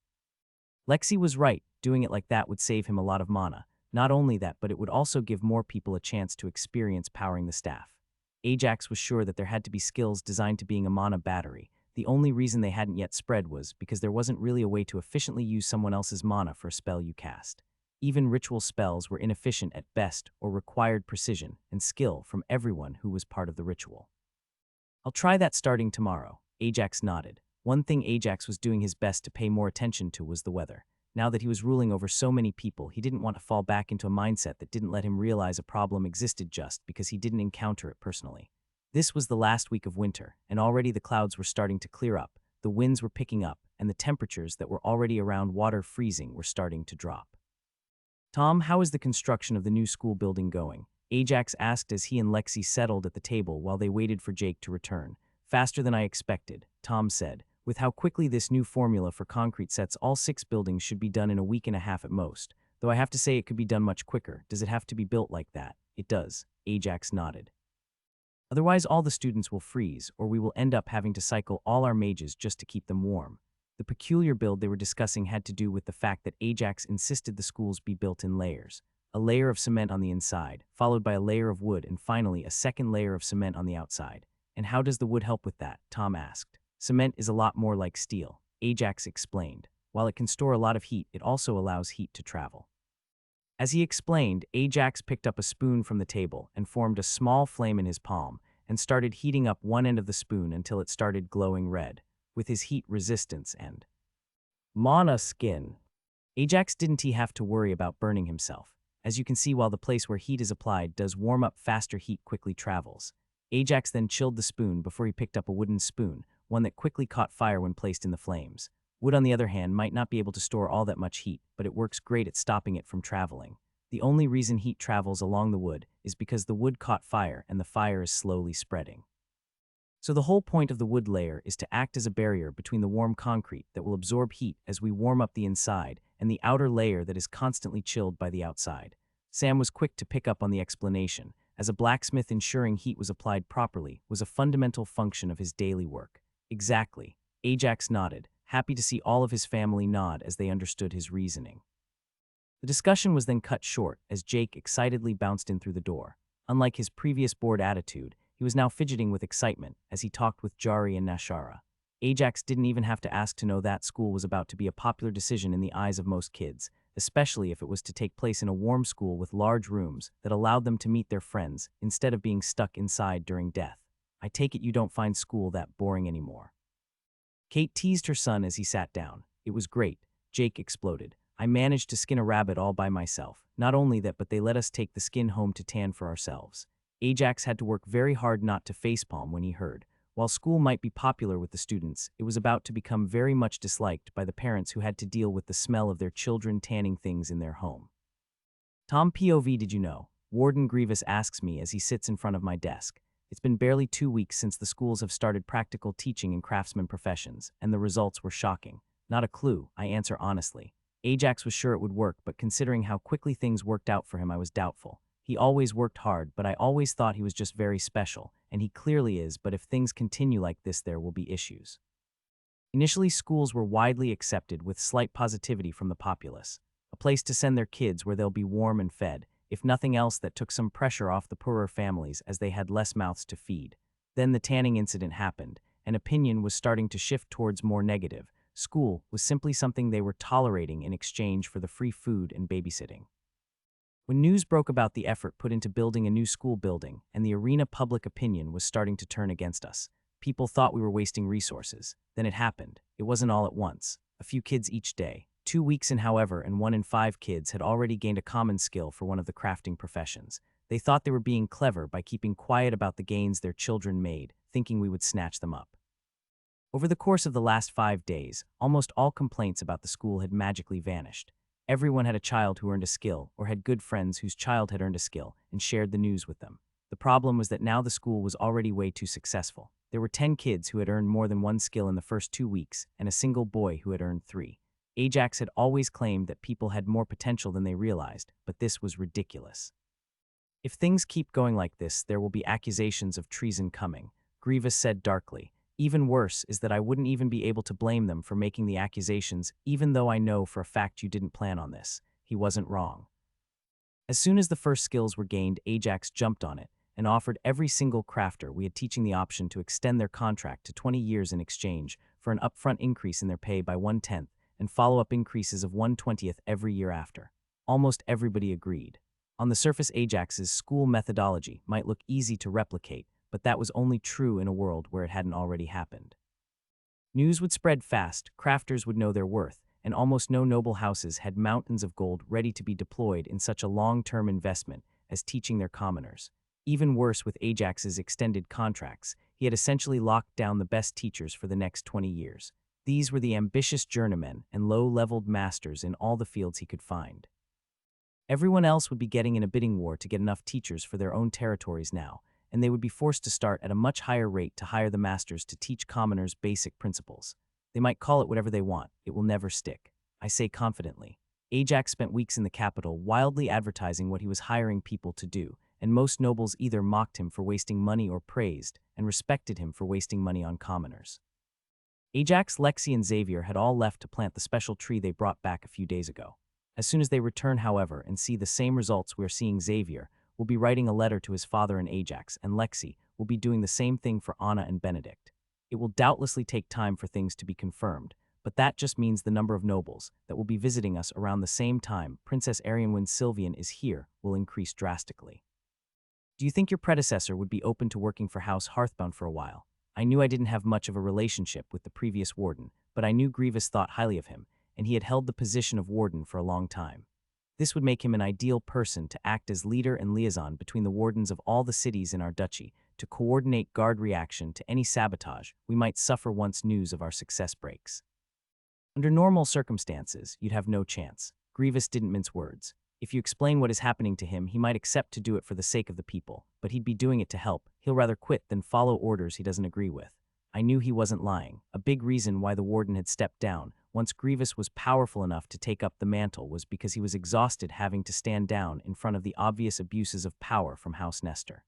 Lexi was right, doing it like that would save him a lot of mana. Not only that, but it would also give more people a chance to experience powering the staff. Ajax was sure that there had to be skills designed to being a mana battery. The only reason they hadn't yet spread was because there wasn't really a way to efficiently use someone else's mana for a spell you cast. Even ritual spells were inefficient at best or required precision and skill from everyone who was part of the ritual. I'll try that starting tomorrow, Ajax nodded. One thing Ajax was doing his best to pay more attention to was the weather. Now that he was ruling over so many people, he didn't want to fall back into a mindset that didn't let him realize a problem existed just because he didn't encounter it personally. This was the last week of winter, and already the clouds were starting to clear up, the winds were picking up, and the temperatures that were already around water freezing were starting to drop. Tom, how is the construction of the new school building going? Ajax asked as he and Lexi settled at the table while they waited for Jake to return. Faster than I expected, Tom said. With how quickly this new formula for concrete sets, all 6 buildings should be done in a week and a half at most. Though I have to say it could be done much quicker. Does it have to be built like that? It does, Ajax nodded. Otherwise all the students will freeze, or we will end up having to cycle all our mages just to keep them warm. The peculiar build they were discussing had to do with the fact that Ajax insisted the schools be built in layers. A layer of cement on the inside, followed by a layer of wood, and finally a second layer of cement on the outside. And how does the wood help with that? Tom asked. Cement is a lot more like steel, Ajax explained. While it can store a lot of heat, it also allows heat to travel. As he explained, Ajax picked up a spoon from the table and formed a small flame in his palm and started heating up one end of the spoon until it started glowing red, with his heat resistance and mana skin. Ajax didn't have to worry about burning himself. As you can see, while the place where heat is applied does warm up faster, heat quickly travels. Ajax then chilled the spoon before he picked up a wooden spoon, one that quickly caught fire when placed in the flames. Wood, on the other hand, might not be able to store all that much heat, but it works great at stopping it from traveling. The only reason heat travels along the wood is because the wood caught fire and the fire is slowly spreading. So the whole point of the wood layer is to act as a barrier between the warm concrete that will absorb heat as we warm up the inside and the outer layer that is constantly chilled by the outside. Sam was quick to pick up on the explanation, as a blacksmith ensuring heat was applied properly was a fundamental function of his daily work. Exactly, Ajax nodded, happy to see all of his family nod as they understood his reasoning. The discussion was then cut short as Jake excitedly bounced in through the door. Unlike his previous bored attitude, he was now fidgeting with excitement as he talked with Jari and Nashara. Ajax didn't even have to ask to know that school was about to be a popular decision in the eyes of most kids, especially if it was to take place in a warm school with large rooms that allowed them to meet their friends instead of being stuck inside during death. I take it you don't find school that boring anymore. Kate teased her son as he sat down. It was great, Jake exploded. I managed to skin a rabbit all by myself. Not only that, but they let us take the skin home to tan for ourselves. Ajax had to work very hard not to facepalm when he heard. While school might be popular with the students, it was about to become very much disliked by the parents who had to deal with the smell of their children tanning things in their home. Tom POV, did you know? Warden Grievous asks me as he sits in front of my desk. It's been barely 2 weeks since the schools have started practical teaching in craftsman professions, and the results were shocking. Not a clue, I answer honestly. Ajax was sure it would work, but considering how quickly things worked out for him, I was doubtful. He always worked hard, but I always thought he was just very special, and he clearly is, but if things continue like this, there will be issues. Initially, schools were widely accepted with slight positivity from the populace. A place to send their kids where they'll be warm and fed, if nothing else that took some pressure off the poorer families as they had less mouths to feed. Then the tanning incident happened, and opinion was starting to shift towards more negative. School was simply something they were tolerating in exchange for the free food and babysitting. When news broke about the effort put into building a new school building and the arena, public opinion was starting to turn against us. People thought we were wasting resources. Then it happened. It wasn't all at once. A few kids each day. 2 weeks in, however, and 1 in 5 kids had already gained a common skill for one of the crafting professions. They thought they were being clever by keeping quiet about the gains their children made, thinking we would snatch them up. Over the course of the last 5 days, almost all complaints about the school had magically vanished. Everyone had a child who earned a skill or had good friends whose child had earned a skill and shared the news with them. The problem was that now the school was already way too successful. There were 10 kids who had earned more than 1 skill in the first 2 weeks and a single boy who had earned 3. Ajax had always claimed that people had more potential than they realized, but this was ridiculous. If things keep going like this, there will be accusations of treason coming, Grievous said darkly. Even worse is that I wouldn't even be able to blame them for making the accusations, even though I know for a fact you didn't plan on this. He wasn't wrong. As soon as the first skills were gained, Ajax jumped on it and offered every single crafter we had teaching the option to extend their contract to 20 years in exchange for an upfront increase in their pay by 1/10 and follow-up increases of 1/20 every year after. Almost everybody agreed. On the surface, Ajax's school methodology might look easy to replicate, but that was only true in a world where it hadn't already happened. News would spread fast, crafters would know their worth, and almost no noble houses had mountains of gold ready to be deployed in such a long-term investment as teaching their commoners. Even worse, with Ajax's extended contracts, he had essentially locked down the best teachers for the next 20 years. These were the ambitious journeymen and low-leveled masters in all the fields he could find. Everyone else would be getting in a bidding war to get enough teachers for their own territories now, and they would be forced to start at a much higher rate to hire the masters to teach commoners basic principles. They might call it whatever they want, it will never stick. I say confidently. Ajax spent weeks in the capital wildly advertising what he was hiring people to do, and most nobles either mocked him for wasting money or praised and respected him for wasting money on commoners. Ajax, Lexi, and Xavier had all left to plant the special tree they brought back a few days ago. As soon as they return, however, and see the same results we are seeing, Xavier will be writing a letter to his father and Ajax, and Lexi will be doing the same thing for Anna and Benedict. It will doubtlessly take time for things to be confirmed, but that just means the number of nobles that will be visiting us around the same time Princess Arianwyn Sylvian is here will increase drastically. Do you think your predecessor would be open to working for House Hearthbound for a while? I knew I didn't have much of a relationship with the previous warden, but I knew Grievous thought highly of him, and he had held the position of warden for a long time. This would make him an ideal person to act as leader and liaison between the wardens of all the cities in our duchy, to coordinate guard reaction to any sabotage we might suffer once news of our success breaks. Under normal circumstances, you'd have no chance. Grievous didn't mince words. If you explain what is happening to him, he might accept to do it for the sake of the people, but he'd be doing it to help. He'll rather quit than follow orders he doesn't agree with. I knew he wasn't lying. A big reason why the warden had stepped down once Grievous was powerful enough to take up the mantle was because he was exhausted having to stand down in front of the obvious abuses of power from House Nestor.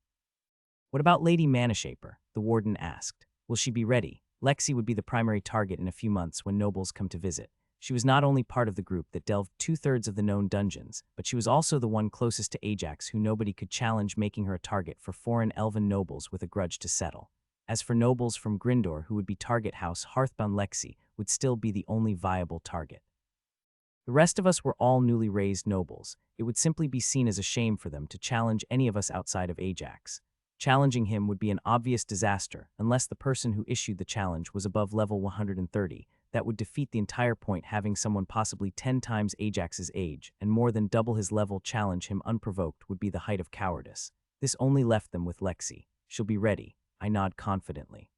What about Lady Manhwaedit? The warden asked. Will she be ready? Lexi would be the primary target in a few months when nobles come to visit. She was not only part of the group that delved two-thirds of the known dungeons, but she was also the one closest to Ajax who nobody could challenge, making her a target for foreign elven nobles with a grudge to settle. As for nobles from Grindor who would be target house, Hearthbound Lexi would still be the only viable target. The rest of us were all newly raised nobles. It would simply be seen as a shame for them to challenge any of us outside of Ajax. Challenging him would be an obvious disaster unless the person who issued the challenge was above level 130. That would defeat the entire point, having someone possibly 10 times Ajax's age and more than double his level challenge him unprovoked would be the height of cowardice. This only left them with Lexi. She'll be ready. I nod confidently.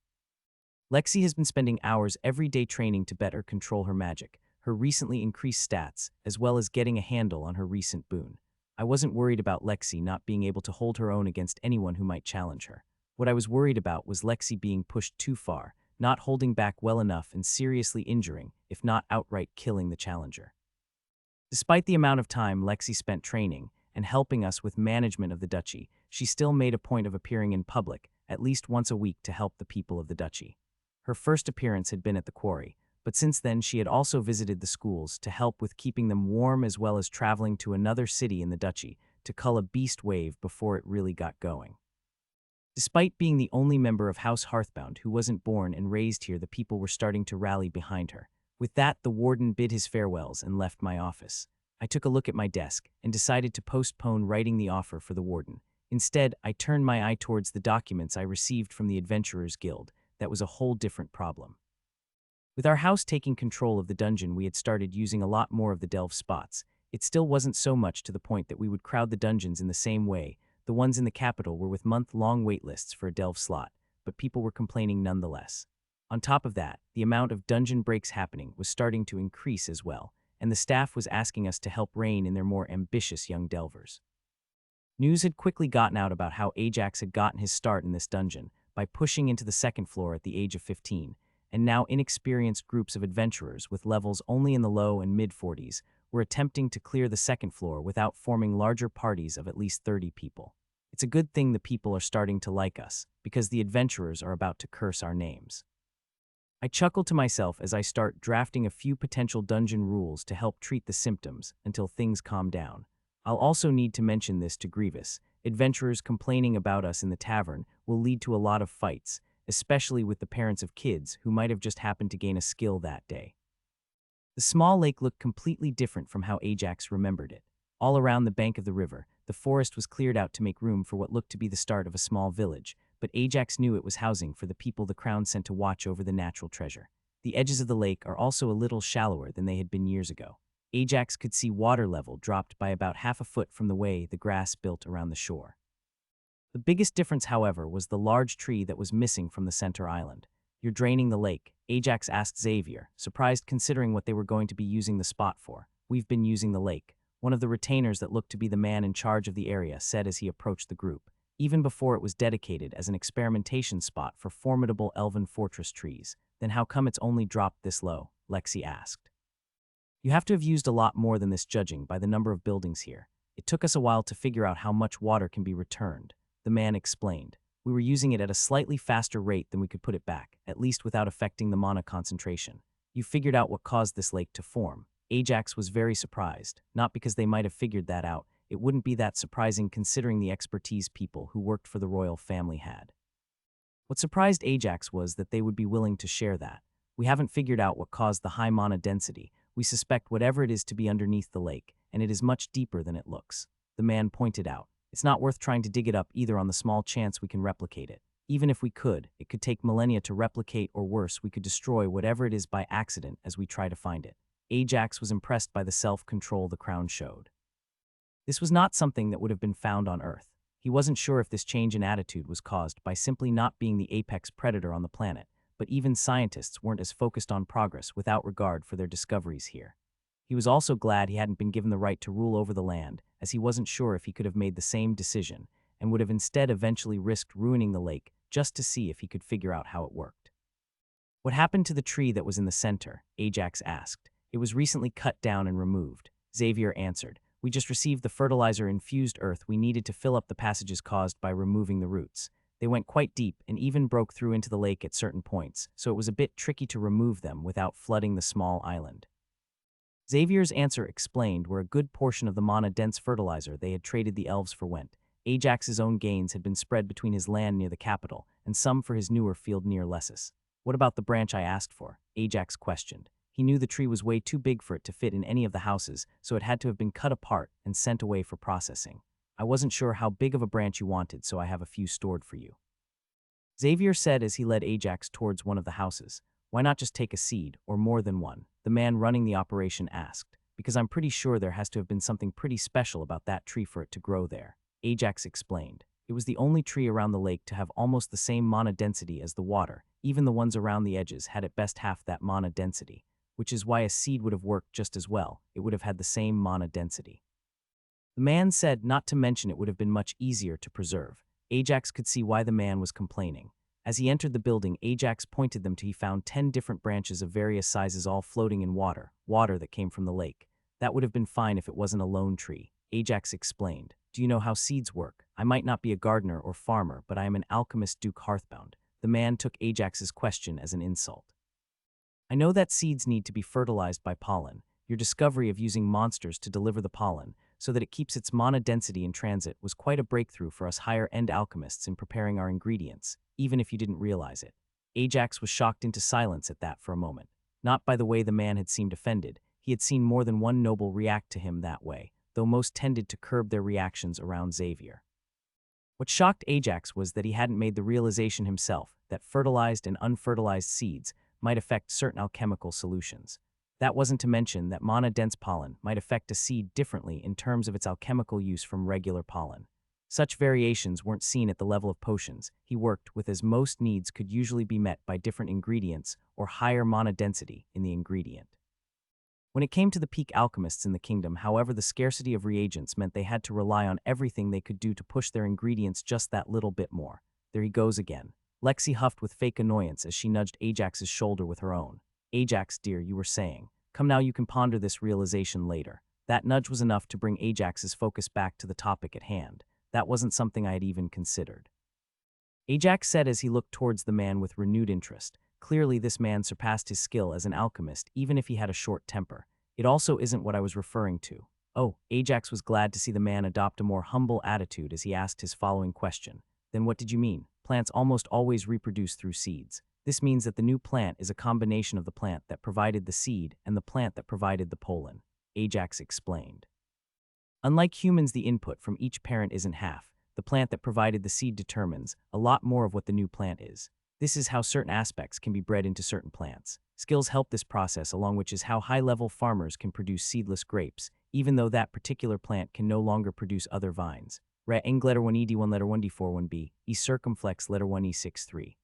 Lexi has been spending hours every day training to better control her magic, her recently increased stats, as well as getting a handle on her recent boon. I wasn't worried about Lexi not being able to hold her own against anyone who might challenge her. What I was worried about was Lexi being pushed too far, not holding back well enough and seriously injuring, if not outright killing the challenger. Despite the amount of time Lexi spent training and helping us with management of the duchy, she still made a point of appearing in public at least once a week to help the people of the duchy. Her first appearance had been at the quarry, but since then she had also visited the schools to help with keeping them warm, as well as traveling to another city in the duchy to cull a beast wave before it really got going. Despite being the only member of House Hearthbound who wasn't born and raised here, the people were starting to rally behind her. With that, the warden bid his farewells and left my office. I took a look at my desk and decided to postpone writing the offer for the warden. Instead, I turned my eye towards the documents I received from the Adventurers Guild. That was a whole different problem. With our house taking control of the dungeon, we had started using a lot more of the delve spots. It still wasn't so much to the point that we would crowd the dungeons in the same way. The ones in the capital were with month-long waitlists for a delve slot, but people were complaining nonetheless. On top of that, the amount of dungeon breaks happening was starting to increase as well, and the staff was asking us to help rein in their more ambitious young delvers. News had quickly gotten out about how Ajax had gotten his start in this dungeon by pushing into the second floor at the age of 15, and now inexperienced groups of adventurers with levels only in the low and mid-40s were attempting to clear the second floor without forming larger parties of at least 30 people. It's a good thing the people are starting to like us, because the adventurers are about to curse our names. I chuckled to myself as I start drafting a few potential dungeon rules to help treat the symptoms until things calm down. I'll also need to mention this to Grievous. Adventurers complaining about us in the tavern will lead to a lot of fights, especially with the parents of kids who might have just happened to gain a skill that day. The small lake looked completely different from how Ajax remembered it. All around the bank of the river, the forest was cleared out to make room for what looked to be the start of a small village, but Ajax knew it was housing for the people the crown sent to watch over the natural treasure. The edges of the lake are also a little shallower than they had been years ago. Ajax could see water level dropped by about half a foot from the way the grass built around the shore. The biggest difference, however, was the large tree that was missing from the center island. "You're draining the lake?" Ajax asked Xavier, surprised considering what they were going to be using the spot for. "We've been using the lake," one of the retainers that looked to be the man in charge of the area said as he approached the group, even before it was dedicated as an experimentation spot for formidable elven fortress trees. "Then how come it's only dropped this low?" Lexi asked. "You have to have used a lot more than this, judging by the number of buildings here. It took us a while to figure out how much water can be returned," the man explained. "We were using it at a slightly faster rate than we could put it back, at least without affecting the mana concentration. You figured out what caused this lake to form." Ajax was very surprised, not because they might have figured that out. It wouldn't be that surprising considering the expertise people who worked for the royal family had. What surprised Ajax was that they would be willing to share that. "We haven't figured out what caused the high mana density. We suspect whatever it is to be underneath the lake, and it is much deeper than it looks," the man pointed out. "It's not worth trying to dig it up either on the small chance we can replicate it. Even if we could, it could take millennia to replicate, or worse, we could destroy whatever it is by accident as we try to find it." Ajax was impressed by the self-control the crown showed. This was not something that would have been found on Earth. He wasn't sure if this change in attitude was caused by simply not being the apex predator on the planet, but even scientists weren't as focused on progress without regard for their discoveries here. He was also glad he hadn't been given the right to rule over the land, as he wasn't sure if he could have made the same decision, and would have instead eventually risked ruining the lake just to see if he could figure out how it worked. "What happened to the tree that was in the center?" Ajax asked. "It was recently cut down and removed," Xavier answered. "We just received the fertilizer-infused earth we needed to fill up the passages caused by removing the roots. They went quite deep and even broke through into the lake at certain points, so it was a bit tricky to remove them without flooding the small island." Xavier's answer explained where a good portion of the mana-dense fertilizer they had traded the elves for went. Ajax's own gains had been spread between his land near the capital and some for his newer field near Lessus. What about the branch I asked for? Ajax questioned. He knew the tree was way too big for it to fit in any of the houses, so it had to have been cut apart and sent away for processing. I wasn't sure how big of a branch you wanted, so I have a few stored for you. Xavier said as he led Ajax towards one of the houses. Why not just take a seed, or more than one? The man running the operation asked. Because I'm pretty sure there has to have been something pretty special about that tree for it to grow there. Ajax explained. It was the only tree around the lake to have almost the same mana density as the water. Even the ones around the edges had at best half that mana density, which is why a seed would have worked just as well. It would have had the same mana density. The man said not to mention it would have been much easier to preserve. Ajax could see why the man was complaining. As he entered the building, Ajax pointed them to he found 10 different branches of various sizes all floating in water that came from the lake. That would have been fine if it wasn't a lone tree. Ajax explained. Do you know how seeds work? I might not be a gardener or farmer, but I am an alchemist Duke Hearthbound. The man took Ajax's question as an insult. I know that seeds need to be fertilized by pollen. Your discovery of using monsters to deliver the pollen so that it keeps its mana density in transit was quite a breakthrough for us higher-end alchemists in preparing our ingredients, even if you didn't realize it. Ajax was shocked into silence at that for a moment. Not by the way the man had seemed offended. He had seen more than one noble react to him that way, though most tended to curb their reactions around Xavier. What shocked Ajax was that he hadn't made the realization himself that fertilized and unfertilized seeds might affect certain alchemical solutions. That wasn't to mention that mana-dense pollen might affect a seed differently in terms of its alchemical use from regular pollen. Such variations weren't seen at the level of potions he worked with, as most needs could usually be met by different ingredients or higher mana density in the ingredient. When it came to the peak alchemists in the kingdom, however, the scarcity of reagents meant they had to rely on everything they could do to push their ingredients just that little bit more. There he goes again. Lexi huffed with fake annoyance as she nudged Ajax's shoulder with her own. Ajax, dear, you were saying. Come now, you can ponder this realization later. That nudge was enough to bring Ajax's focus back to the topic at hand. That wasn't something I had even considered. Ajax said as he looked towards the man with renewed interest. Clearly, this man surpassed his skill as an alchemist, even if he had a short temper. It also isn't what I was referring to. Oh, Ajax was glad to see the man adopt a more humble attitude as he asked his following question. Then what did you mean? Plants almost always reproduce through seeds. This means that the new plant is a combination of the plant that provided the seed and the plant that provided the pollen. Ajax explained. Unlike humans, the input from each parent isn't half. The plant that provided the seed determines a lot more of what the new plant is. This is how certain aspects can be bred into certain plants. Skills help this process, along which is how high-level farmers can produce seedless grapes, even though that particular plant can no longer produce other vines. Ra ing letter 1 ed 1 letter 1 d4 1 b, e circumflex letter 1 e6 3.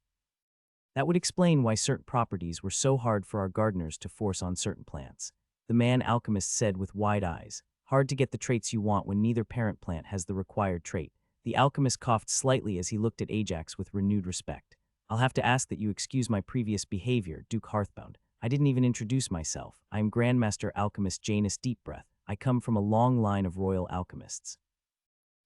That would explain why certain properties were so hard for our gardeners to force on certain plants. The man alchemist said with wide eyes. Hard to get the traits you want when neither parent plant has the required trait. The alchemist coughed slightly as he looked at Ajax with renewed respect. I'll have to ask that you excuse my previous behavior, Duke Hearthbound. I didn't even introduce myself. I am Grandmaster Alchemist Janus Deepbreath. I come from a long line of royal alchemists.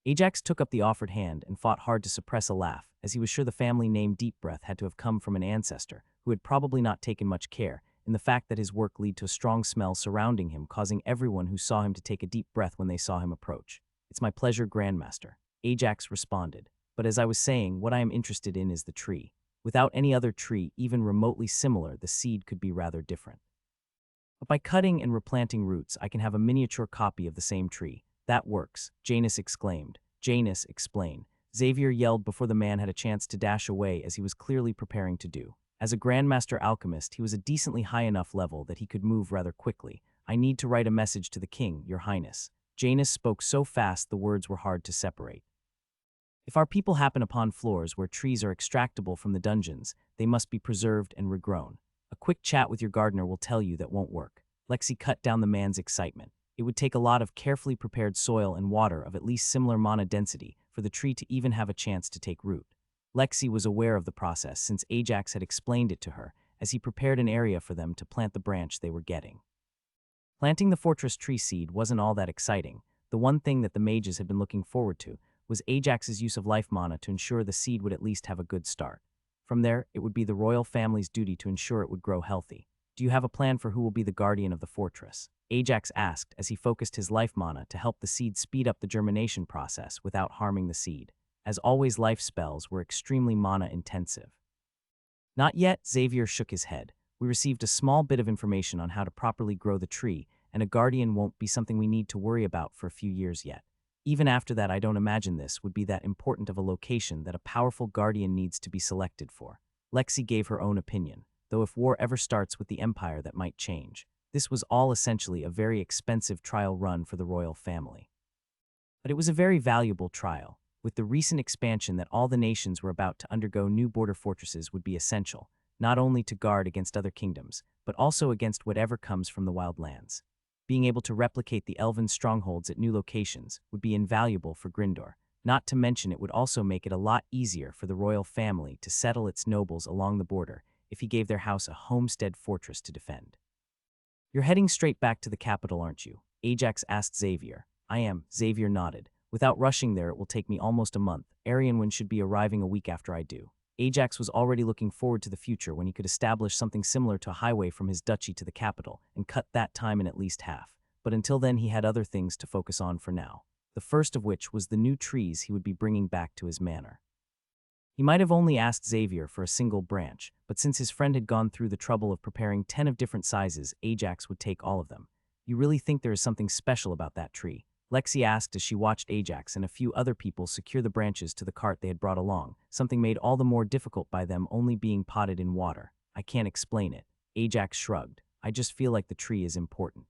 Ajax took up the offered hand and fought hard to suppress a laugh, as he was sure the family name Deepbreath had to have come from an ancestor who had probably not taken much care in the fact that his work led to a strong smell surrounding him, causing everyone who saw him to take a deep breath when they saw him approach. It's my pleasure, Grandmaster. Ajax responded. But as I was saying, what I am interested in is the tree. Without any other tree, even remotely similar, the seed could be rather different. But by cutting and replanting roots, I can have a miniature copy of the same tree. That works, Janus exclaimed. Janus, explain. Xavier yelled before the man had a chance to dash away, as he was clearly preparing to do. As a Grandmaster Alchemist, he was a decently high enough level that he could move rather quickly. I need to write a message to the king, Your Highness. Janus spoke so fast the words were hard to separate. If our people happen upon floors where trees are extractable from the dungeons, they must be preserved and regrown. A quick chat with your gardener will tell you that won't work. Lexi cut down the man's excitement. It would take a lot of carefully prepared soil and water of at least similar mana density for the tree to even have a chance to take root. Lexi was aware of the process since Ajax had explained it to her as he prepared an area for them to plant the branch they were getting. Planting the fortress tree seed wasn't all that exciting. The one thing that the mages had been looking forward to was Ajax's use of life mana to ensure the seed would at least have a good start. From there, it would be the royal family's duty to ensure it would grow healthy. Do you have a plan for who will be the guardian of the fortress? Ajax asked as he focused his life mana to help the seed speed up the germination process without harming the seed. As always, life spells were extremely mana intensive. Not yet, Xavier shook his head. We received a small bit of information on how to properly grow the tree, and a guardian won't be something we need to worry about for a few years yet. Even after that, I don't imagine this would be that important of a location that a powerful guardian needs to be selected for. Lexi gave her own opinion, though if war ever starts with the Empire, that might change. This was all essentially a very expensive trial run for the royal family. But it was a very valuable trial. With the recent expansion that all the nations were about to undergo, new border fortresses would be essential, not only to guard against other kingdoms, but also against whatever comes from the wildlands. Being able to replicate the elven strongholds at new locations would be invaluable for Grindor, not to mention it would also make it a lot easier for the royal family to settle its nobles along the border if he gave their house a homestead fortress to defend. You're heading straight back to the capital, aren't you? Ajax asked Xavier. I am, Xavier nodded. Without rushing there, it will take me almost a month. Arianwin should be arriving a week after I do. Ajax was already looking forward to the future when he could establish something similar to a highway from his duchy to the capital and cut that time in at least half. But until then, he had other things to focus on for now. The first of which was the new trees he would be bringing back to his manor. He might have only asked Xavier for a single branch, but since his friend had gone through the trouble of preparing 10 of different sizes, Ajax would take all of them. You really think there is something special about that tree? Lexi asked as she watched Ajax and a few other people secure the branches to the cart they had brought along, something made all the more difficult by them only being potted in water. I can't explain it. Ajax shrugged. I just feel like the tree is important.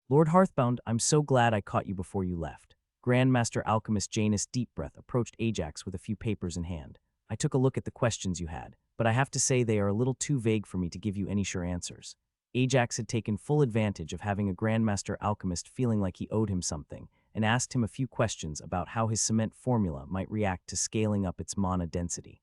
Lord Hearthbound, I'm so glad I caught you before you left. Grandmaster Alchemist Janus Deepbreath approached Ajax with a few papers in hand. I took a look at the questions you had, but I have to say they are a little too vague for me to give you any sure answers. Ajax had taken full advantage of having a Grandmaster Alchemist feeling like he owed him something, and asked him a few questions about how his cement formula might react to scaling up its mana density.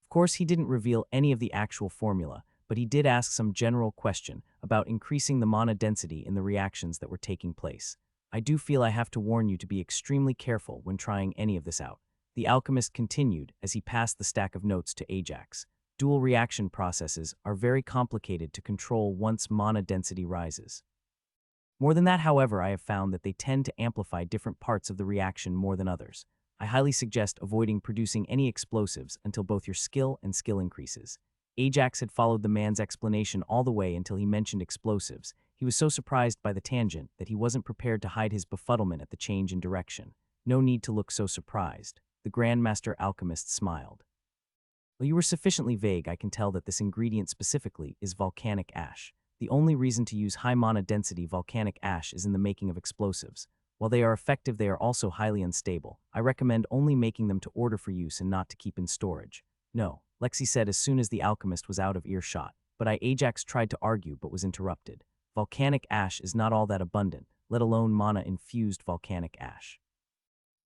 Of course, he didn't reveal any of the actual formula, but he did ask some general question about increasing the mana density in the reactions that were taking place. I do feel I have to warn you to be extremely careful when trying any of this out. The alchemist continued as he passed the stack of notes to Ajax. Dual reaction processes are very complicated to control once mana density rises. More than that, however, I have found that they tend to amplify different parts of the reaction more than others. I highly suggest avoiding producing any explosives until both your skill and skill increases. Ajax had followed the man's explanation all the way until he mentioned explosives. He was so surprised by the tangent that he wasn't prepared to hide his befuddlement at the change in direction. No need to look so surprised. The Grandmaster Alchemist smiled. Well, you were sufficiently vague, I can tell that this ingredient specifically is volcanic ash. The only reason to use high mana density volcanic ash is in the making of explosives. While they are effective, they are also highly unstable. I recommend only making them to order for use and not to keep in storage. No, Lexi said as soon as the alchemist was out of earshot, but Ajax tried to argue but was interrupted. Volcanic ash is not all that abundant, let alone mana-infused volcanic ash.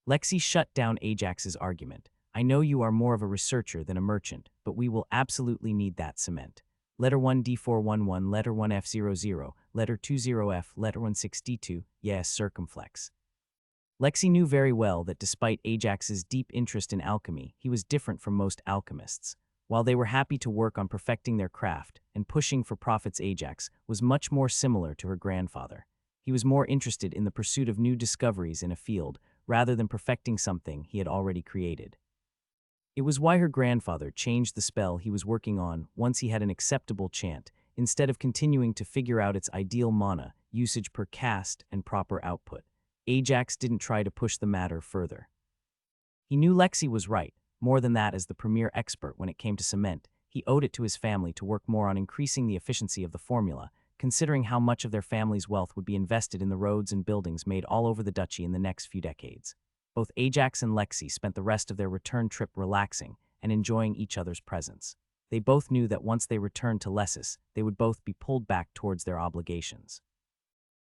Lexi shut down Ajax's argument. I know you are more of a researcher than a merchant, but we will absolutely need that cement. Letter 1 D411, letter 1 F00, letter 20F, letter 16D2, yes, circumflex. Lexi knew very well that despite Ajax's deep interest in alchemy, he was different from most alchemists. While they were happy to work on perfecting their craft and pushing for profits, Ajax was much more similar to her grandfather. He was more interested in the pursuit of new discoveries in a field rather than perfecting something he had already created. It was why her grandfather changed the spell he was working on once he had an acceptable chant, instead of continuing to figure out its ideal mana, usage per cast, and proper output. Ajax didn't try to push the matter further. He knew Lexi was right. More than that, as the premier expert when it came to cement, he owed it to his family to work more on increasing the efficiency of the formula, considering how much of their family's wealth would be invested in the roads and buildings made all over the duchy in the next few decades. Both Ajax and Lexi spent the rest of their return trip relaxing and enjoying each other's presence. They both knew that once they returned to Lessus, they would both be pulled back towards their obligations.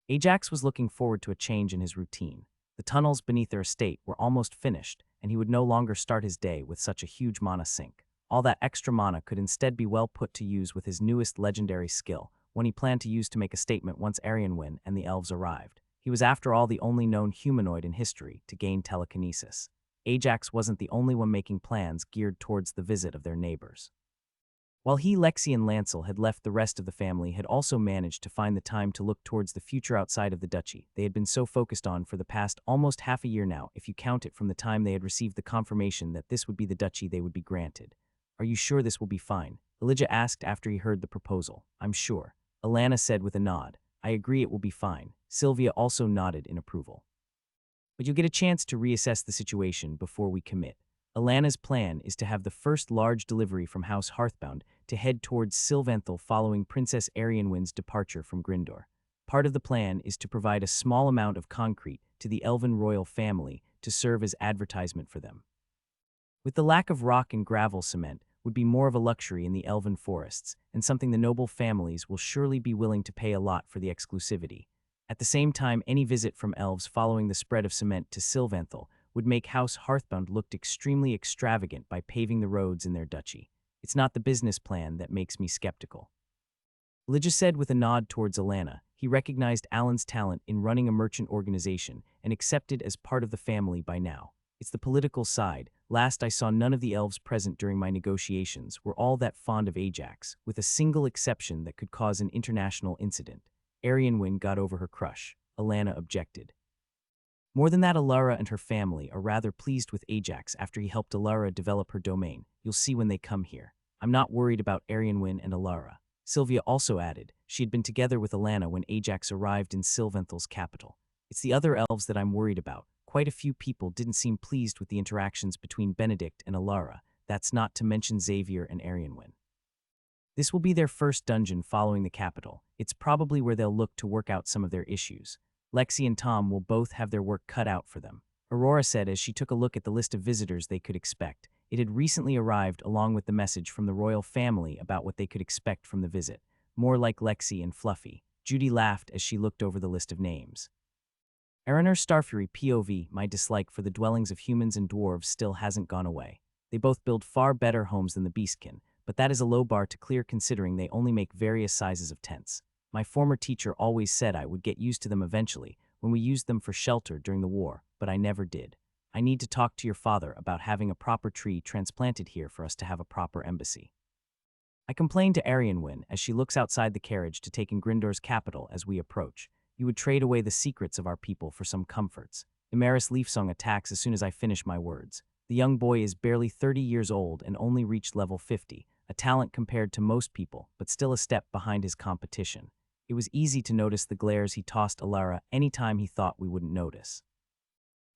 Ajax was looking forward to a change in his routine. The tunnels beneath their estate were almost finished, and he would no longer start his day with such a huge mana sink. All that extra mana could instead be well put to use with his newest legendary skill, one he planned to use to make a statement once Arianwin and the elves arrived. He was after all the only known humanoid in history to gain telekinesis. Ajax wasn't the only one making plans geared towards the visit of their neighbors. While he, Lexi, and Lancel had left, the rest of the family had also managed to find the time to look towards the future outside of the duchy they had been so focused on for the past almost half a year now, if you count it from the time they had received the confirmation that this would be the duchy they would be granted. "Are you sure this will be fine?" Elijah asked after he heard the proposal. "I'm sure," Alana said with a nod. "I agree it will be fine." Sylvia also nodded in approval. "But you'll get a chance to reassess the situation before we commit. Alana's plan is to have the first large delivery from House Hearthbound to head towards Sylvanthal following Princess Arianwyn's departure from Grindor. Part of the plan is to provide a small amount of concrete to the Elven royal family to serve as advertisement for them. With the lack of rock and gravel, cement would be more of a luxury in the Elven forests, and something the noble families will surely be willing to pay a lot for the exclusivity. At the same time, any visit from elves following the spread of cement to Sylvanthal would make House Hearthbound look extremely extravagant by paving the roads in their duchy. It's not the business plan that makes me skeptical." Elijah said with a nod towards Alana. He recognized Alan's talent in running a merchant organization and accepted as part of the family by now. "It's the political side. Last I saw, none of the elves present during my negotiations were all that fond of Ajax, with a single exception that could cause an international incident. Arianwyn got over her crush," Alana objected. "More than that, Alara and her family are rather pleased with Ajax after he helped Alara develop her domain. You'll see when they come here. I'm not worried about Arianwyn and Alara." Sylvia also added she had been together with Alana when Ajax arrived in Sylvanthal's capital. "It's the other elves that I'm worried about. Quite a few people didn't seem pleased with the interactions between Benedict and Alara. That's not to mention Xavier and Arianwyn. This will be their first dungeon following the capital. It's probably where they'll look to work out some of their issues. Lexi and Tom will both have their work cut out for them." Aurora said as she took a look at the list of visitors they could expect. It had recently arrived along with the message from the royal family about what they could expect from the visit. More like Lexi and Fluffy. Judy laughed as she looked over the list of names. Araner Starfury POV, my dislike for the dwellings of humans and dwarves still hasn't gone away. They both build far better homes than the Beastkin, but that is a low bar to clear considering they only make various sizes of tents. My former teacher always said I would get used to them eventually when we used them for shelter during the war, but I never did. I need to talk to your father about having a proper tree transplanted here for us to have a proper embassy. I complained to Arianwyn as she looks outside the carriage to take in Grindor's capital as we approach. You would trade away the secrets of our people for some comforts. Imaris Leafsong attacks as soon as I finish my words. The young boy is barely 30 years old and only reached level 50, a talent compared to most people, but still a step behind his competition. It was easy to notice the glares he tossed Alara any time he thought we wouldn't notice.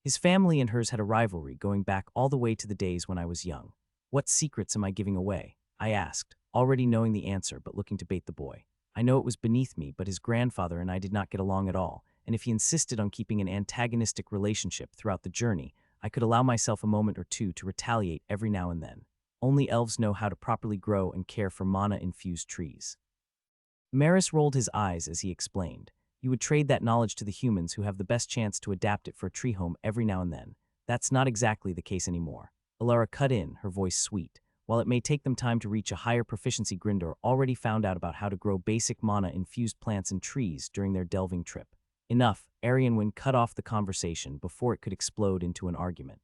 His family and hers had a rivalry going back all the way to the days when I was young. "What secrets am I giving away?" I asked, already knowing the answer but looking to bait the boy. I know it was beneath me, but his grandfather and I did not get along at all, and if he insisted on keeping an antagonistic relationship throughout the journey, I could allow myself a moment or two to retaliate every now and then. Only elves know how to properly grow and care for mana-infused trees. Maris rolled his eyes as he explained. You would trade that knowledge to the humans who have the best chance to adapt it for a tree home every now and then. That's not exactly the case anymore. Alara cut in, her voice sweet. While it may take them time to reach a higher proficiency, Grindor already found out about how to grow basic mana-infused plants and trees during their delving trip. Enough, Arianwyn cut off the conversation before it could explode into an argument.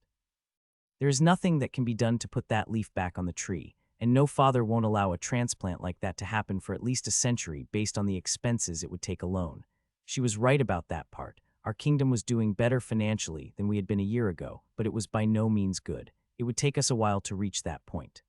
There is nothing that can be done to put that leaf back on the tree, and no father won't allow a transplant like that to happen for at least a century based on the expenses it would take alone. She was right about that part. Our kingdom was doing better financially than we had been a year ago, but it was by no means good. It would take us a while to reach that point.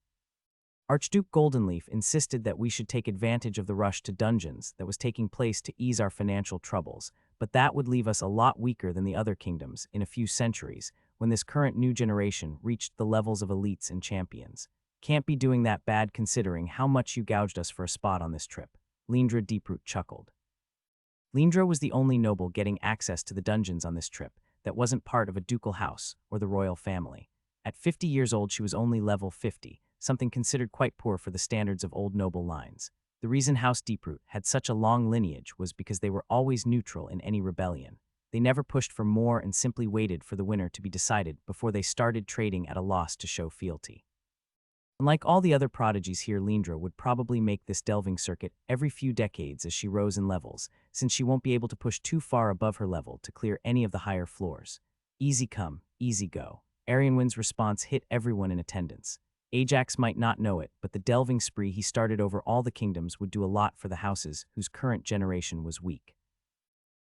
Archduke Goldenleaf insisted that we should take advantage of the rush to dungeons that was taking place to ease our financial troubles, but that would leave us a lot weaker than the other kingdoms in a few centuries when this current new generation reached the levels of elites and champions. Can't be doing that bad considering how much you gouged us for a spot on this trip. Lindra Deeproot chuckled. Lindra was the only noble getting access to the dungeons on this trip that wasn't part of a ducal house or the royal family. At 50 years old, she was only level 50, something considered quite poor for the standards of old noble lines. The reason House Deeproot had such a long lineage was because they were always neutral in any rebellion. They never pushed for more and simply waited for the winner to be decided before they started trading at a loss to show fealty. Unlike all the other prodigies here, Lindra would probably make this delving circuit every few decades as she rose in levels, since she won't be able to push too far above her level to clear any of the higher floors. Easy come, easy go. Arianwyn's response hit everyone in attendance. Ajax might not know it, but the delving spree he started over all the kingdoms would do a lot for the houses whose current generation was weak.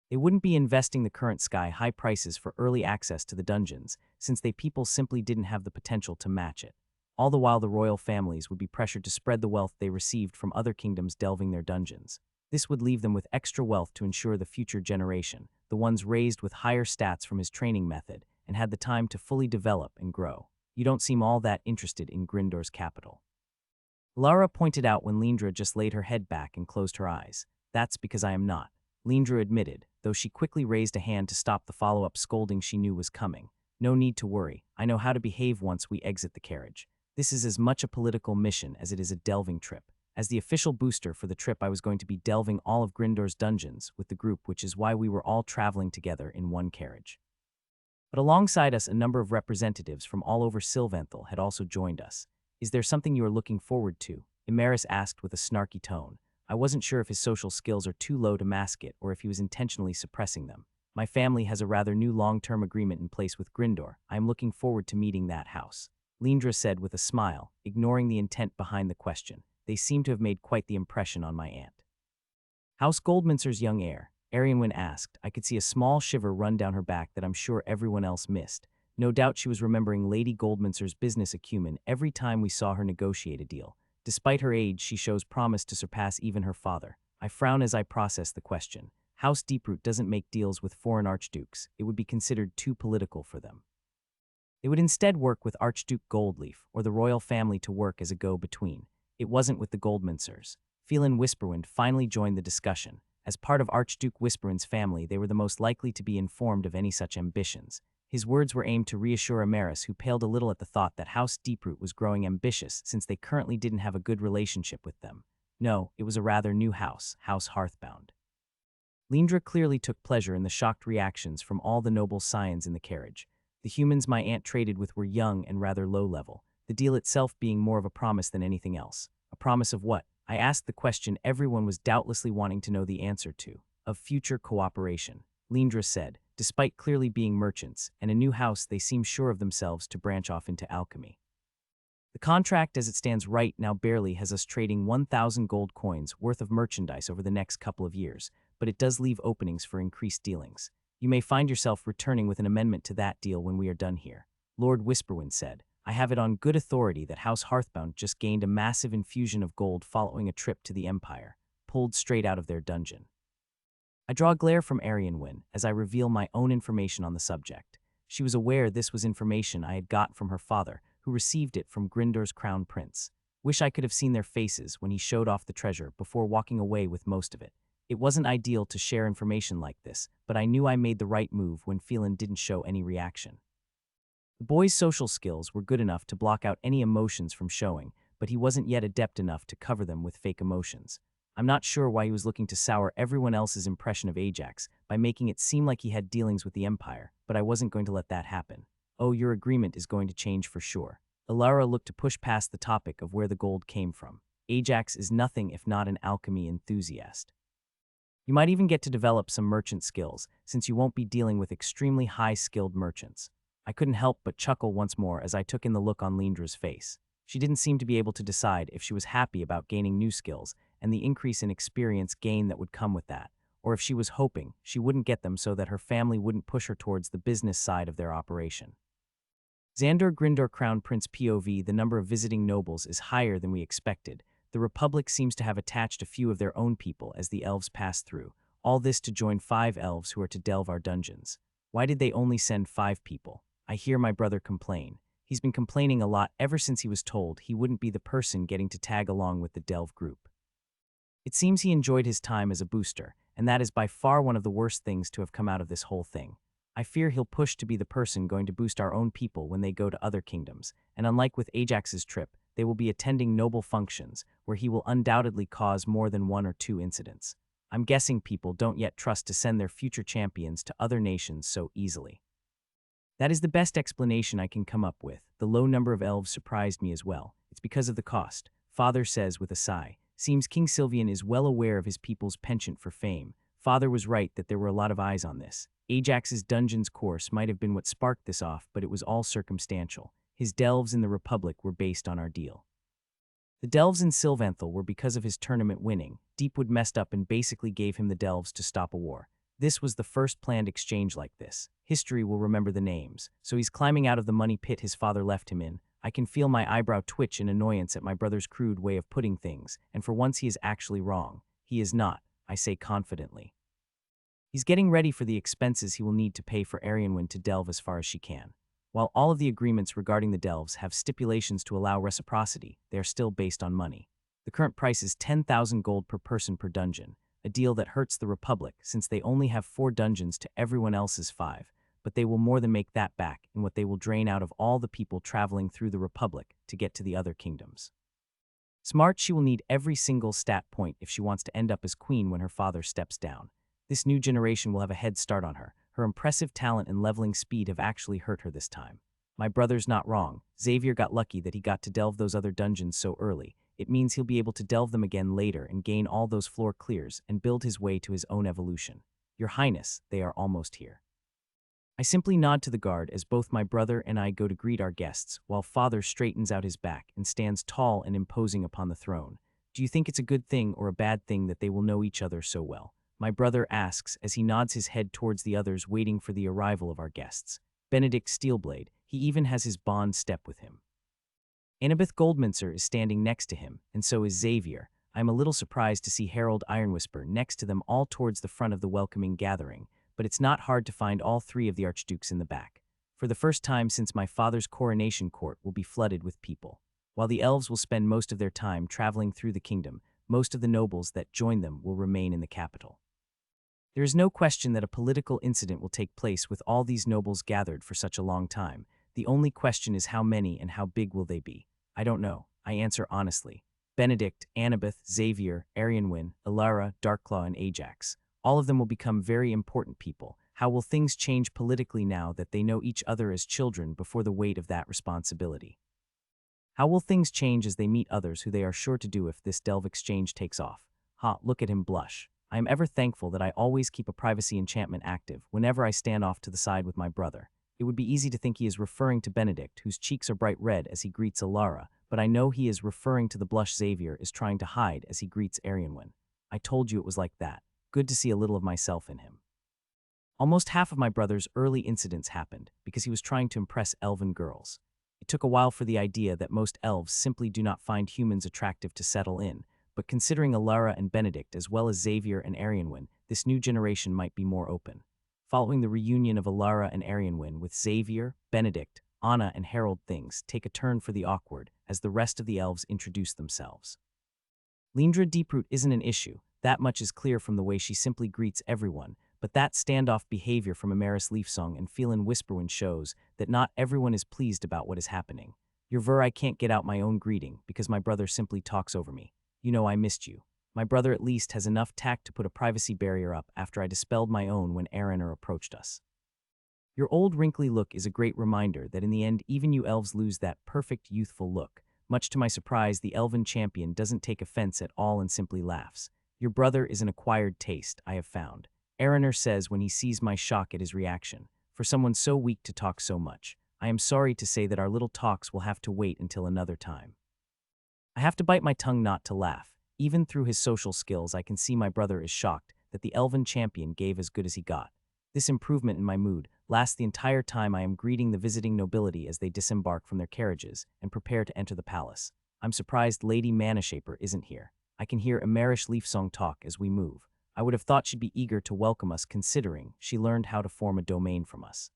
They wouldn't be investing the current sky-high prices for early access to the dungeons, since they people simply didn't have the potential to match it. All the while the royal families would be pressured to spread the wealth they received from other kingdoms delving their dungeons. This would leave them with extra wealth to ensure the future generation, the ones raised with higher stats from his training method, and had the time to fully develop and grow. You don't seem all that interested in Gryndor's capital. Lara pointed out when Lindra just laid her head back and closed her eyes. That's because I am not, Lindra admitted, though she quickly raised a hand to stop the follow-up scolding she knew was coming. No need to worry, I know how to behave once we exit the carriage. This is as much a political mission as it is a delving trip. As the official booster for the trip, I was going to be delving all of Gryndor's dungeons with the group, which is why we were all traveling together in one carriage. But alongside us, a number of representatives from all over Sylvanthal had also joined us. Is there something you are looking forward to? Imaris asked with a snarky tone. I wasn't sure if his social skills are too low to mask it or if he was intentionally suppressing them. My family has a rather new long-term agreement in place with Gryndor. I am looking forward to meeting that house, Lindra said with a smile, ignoring the intent behind the question. They seem to have made quite the impression on my aunt. House Goldminster's young heir, Arianwyn asked. I could see a small shiver run down her back that I'm sure everyone else missed. No doubt she was remembering Lady Goldminster's business acumen every time we saw her negotiate a deal. Despite her age, she shows promise to surpass even her father. I frown as I process the question. House Deeproot doesn't make deals with foreign archdukes. It would be considered too political for them. They would instead work with Archduke Goldleaf or the royal family to work as a go-between. It wasn't with the Goldminsters. Phelan Whisperwind finally joined the discussion. As part of Archduke Whisperwind's family, they were the most likely to be informed of any such ambitions. His words were aimed to reassure Imaris, who paled a little at the thought that House Deeproot was growing ambitious since they currently didn't have a good relationship with them. No, it was a rather new house, House Hearthbound. Lindra clearly took pleasure in the shocked reactions from all the noble scions in the carriage. The humans my aunt traded with were young and rather low-level, the deal itself being more of a promise than anything else. A promise of what? I asked the question everyone was doubtlessly wanting to know the answer to. Of future cooperation, Lindra said. Despite clearly being merchants and a new house, they seem sure of themselves to branch off into alchemy. The contract as it stands right now barely has us trading 1,000 gold coins worth of merchandise over the next couple of years, but it does leave openings for increased dealings. You may find yourself returning with an amendment to that deal when we are done here, Lord Whisperwind said. I have it on good authority that House Hearthbound just gained a massive infusion of gold following a trip to the Empire, pulled straight out of their dungeon. I draw a glare from Arianwyn as I reveal my own information on the subject. She was aware this was information I had got from her father, who received it from Gryndor's crown prince. Wish I could have seen their faces when he showed off the treasure before walking away with most of it. It wasn't ideal to share information like this, but I knew I made the right move when Phelan didn't show any reaction. The boy's social skills were good enough to block out any emotions from showing, but he wasn't yet adept enough to cover them with fake emotions. I'm not sure why he was looking to sour everyone else's impression of Ajax by making it seem like he had dealings with the Empire, but I wasn't going to let that happen. Oh, your agreement is going to change for sure. Ilara looked to push past the topic of where the gold came from. Ajax is nothing if not an alchemy enthusiast. You might even get to develop some merchant skills, since you won't be dealing with extremely high-skilled merchants. I couldn't help but chuckle once more as I took in the look on Lindra's face. She didn't seem to be able to decide if she was happy about gaining new skills and the increase in experience gain that would come with that, or if she was hoping she wouldn't get them so that her family wouldn't push her towards the business side of their operation. Xandor Gryndor Crown Prince POV, the number of visiting nobles is higher than we expected. The Republic seems to have attached a few of their own people as the elves pass through, all this to join 5 elves who are to delve our dungeons. Why did they only send 5 people? I hear my brother complain. He's been complaining a lot ever since he was told he wouldn't be the person getting to tag along with the delve group. It seems he enjoyed his time as a booster, and that is by far one of the worst things to have come out of this whole thing. I fear he'll push to be the person going to boost our own people when they go to other kingdoms, and unlike with Ajax's trip, they will be attending noble functions, where he will undoubtedly cause more than 1 or 2 incidents. I'm guessing people don't yet trust to send their future champions to other nations so easily. That is the best explanation I can come up with. The low number of elves surprised me as well. It's because of the cost, Father says with a sigh. Seems King Sylvian is well aware of his people's penchant for fame. Father was right that there were a lot of eyes on this. Ajax's dungeons course might have been what sparked this off, but it was all circumstantial. His delves in the Republic were based on our deal. The delves in Sylvanthal were because of his tournament winning. Deepwood messed up and basically gave him the delves to stop a war. This was the first planned exchange like this. History will remember the names. So he's climbing out of the money pit his father left him in. I can feel my eyebrow twitch in annoyance at my brother's crude way of putting things, and for once he is actually wrong. He is not, I say confidently. He's getting ready for the expenses he will need to pay for Arianwen to delve as far as she can. While all of the agreements regarding the delves have stipulations to allow reciprocity, they are still based on money. The current price is 10,000 gold per person per dungeon, a deal that hurts the Republic since they only have 4 dungeons to everyone else's 5, but they will more than make that back in what they will drain out of all the people traveling through the Republic to get to the other kingdoms. Smart, she will need every single stat point if she wants to end up as queen when her father steps down. This new generation will have a head start on her. Her impressive talent and leveling speed have actually hurt her this time. My brother's not wrong. Xavier got lucky that he got to delve those other dungeons so early. It means he'll be able to delve them again later and gain all those floor clears and build his way to his own evolution. Your Highness, they are almost here. I simply nod to the guard as both my brother and I go to greet our guests, while father straightens out his back and stands tall and imposing upon the throne. Do you think it's a good thing or a bad thing that they will know each other so well? My brother asks as he nods his head towards the others waiting for the arrival of our guests. Benedict Steelblade, he even has his bond step with him. Annabeth Goldminster is standing next to him, and so is Xavier. I am a little surprised to see Harold Ironwhisper next to them all towards the front of the welcoming gathering, but it's not hard to find all 3 of the archdukes in the back. For the first time since my father's coronation court will be flooded with people. While the elves will spend most of their time traveling through the kingdom, most of the nobles that join them will remain in the capital. There is no question that a political incident will take place with all these nobles gathered for such a long time. The only question is how many and how big will they be? I don't know. I answer honestly. Benedict, Annabeth, Xavier, Arianwen, Ilara, Darkclaw, and Ajax. All of them will become very important people. How will things change politically now that they know each other as children before the weight of that responsibility? How will things change as they meet others who they are sure to do if this delve exchange takes off? Look at him blush. I am ever thankful that I always keep a privacy enchantment active whenever I stand off to the side with my brother. It would be easy to think he is referring to Benedict, whose cheeks are bright red as he greets Ilara, but I know he is referring to the blush Xavier is trying to hide as he greets Arianwen. I told you it was like that. Good to see a little of myself in him. Almost half of my brother's early incidents happened because he was trying to impress elven girls. It took a while for the idea that most elves simply do not find humans attractive to settle in, but considering Ilara and Benedict as well as Xavier and Arianwen, this new generation might be more open. Following the reunion of Ilara and Arianwen with Xavier, Benedict, Anna, and Harold, things take a turn for the awkward as the rest of the elves introduce themselves. Lindra Deeproot isn't an issue. That much is clear from the way she simply greets everyone, but that standoff behavior from Amaris Leafsong and Phelan Whisperwind shows that not everyone is pleased about what is happening. Your ver, I can't get out my own greeting because my brother simply talks over me. You know I missed you. My brother at least has enough tact to put a privacy barrier up after I dispelled my own when Araner approached us. Your old wrinkly look is a great reminder that in the end even you elves lose that perfect youthful look. Much to my surprise, the elven champion doesn't take offense at all and simply laughs. Your brother is an acquired taste, I have found. Araner says when he sees my shock at his reaction. For someone so weak to talk so much, I am sorry to say that our little talks will have to wait until another time. I have to bite my tongue not to laugh. Even through his social skills, I can see my brother is shocked that the elven champion gave as good as he got. This improvement in my mood lasts the entire time I am greeting the visiting nobility as they disembark from their carriages and prepare to enter the palace. I'm surprised Lady Manashaper isn't here. I can hear Amarish Leafsong talk as we move. I would have thought she'd be eager to welcome us considering she learned how to form a domain from us.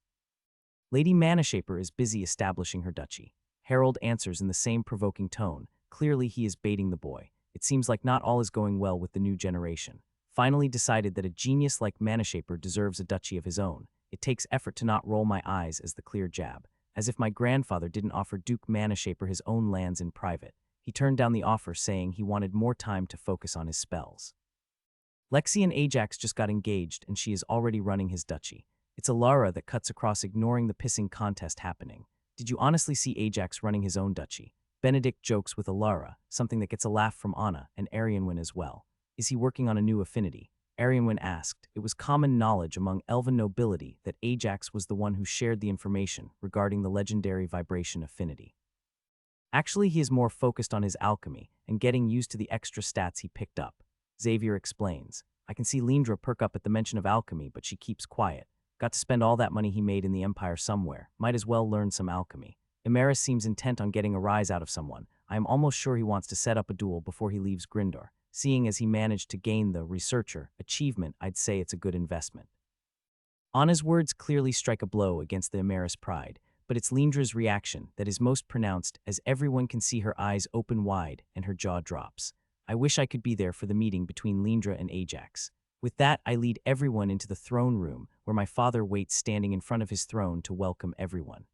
Lady Manashaper is busy establishing her duchy. Harold answers in the same provoking tone. Clearly he is baiting the boy. It seems like not all is going well with the new generation. Finally decided that a genius like Manashaper deserves a duchy of his own. It takes effort to not roll my eyes as the clear jab. As if my grandfather didn't offer Duke Manashaper his own lands in private. He turned down the offer saying he wanted more time to focus on his spells. Lexi and Ajax just got engaged and she is already running his duchy. It's Ilara that cuts across ignoring the pissing contest happening. Did you honestly see Ajax running his own duchy? Benedict jokes with Ilara, something that gets a laugh from Anna and Arianwen as well. Is he working on a new affinity? Arianwen asked. It was common knowledge among elven nobility that Ajax was the one who shared the information regarding the legendary vibration affinity. Actually, he is more focused on his alchemy and getting used to the extra stats he picked up. Xavier explains. I can see Lindra perk up at the mention of alchemy, but she keeps quiet. Got to spend all that money he made in the Empire somewhere. Might as well learn some alchemy. Emeris seems intent on getting a rise out of someone. I am almost sure he wants to set up a duel before he leaves Grindor. Seeing as he managed to gain the researcher achievement, I'd say it's a good investment. Anna's words clearly strike a blow against the Emeris pride, but it's Lindra's reaction that is most pronounced as everyone can see her eyes open wide and her jaw drops. I wish I could be there for the meeting between Lindra and Ajax. With that, I lead everyone into the throne room, where my father waits standing in front of his throne to welcome everyone.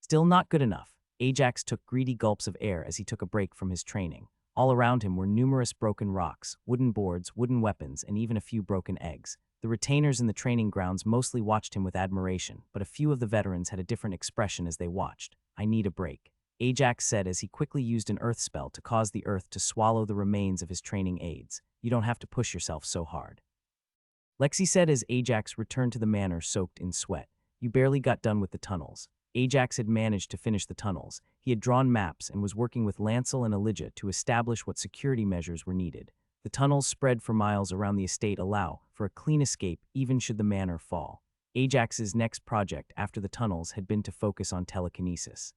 Still not good enough. Ajax took greedy gulps of air as he took a break from his training. All around him were numerous broken rocks, wooden boards, wooden weapons, and even a few broken eggs. The retainers in the training grounds mostly watched him with admiration, but a few of the veterans had a different expression as they watched. I need a break, Ajax said as he quickly used an earth spell to cause the earth to swallow the remains of his training aids. You don't have to push yourself so hard, Lexi said as Ajax returned to the manor soaked in sweat. You barely got done with the tunnels. Ajax had managed to finish the tunnels. He had drawn maps and was working with Lancel and Elijah to establish what security measures were needed. The tunnels spread for miles around the estate allow for a clean escape even should the manor fall. Ajax's next project after the tunnels had been to focus on telekinesis.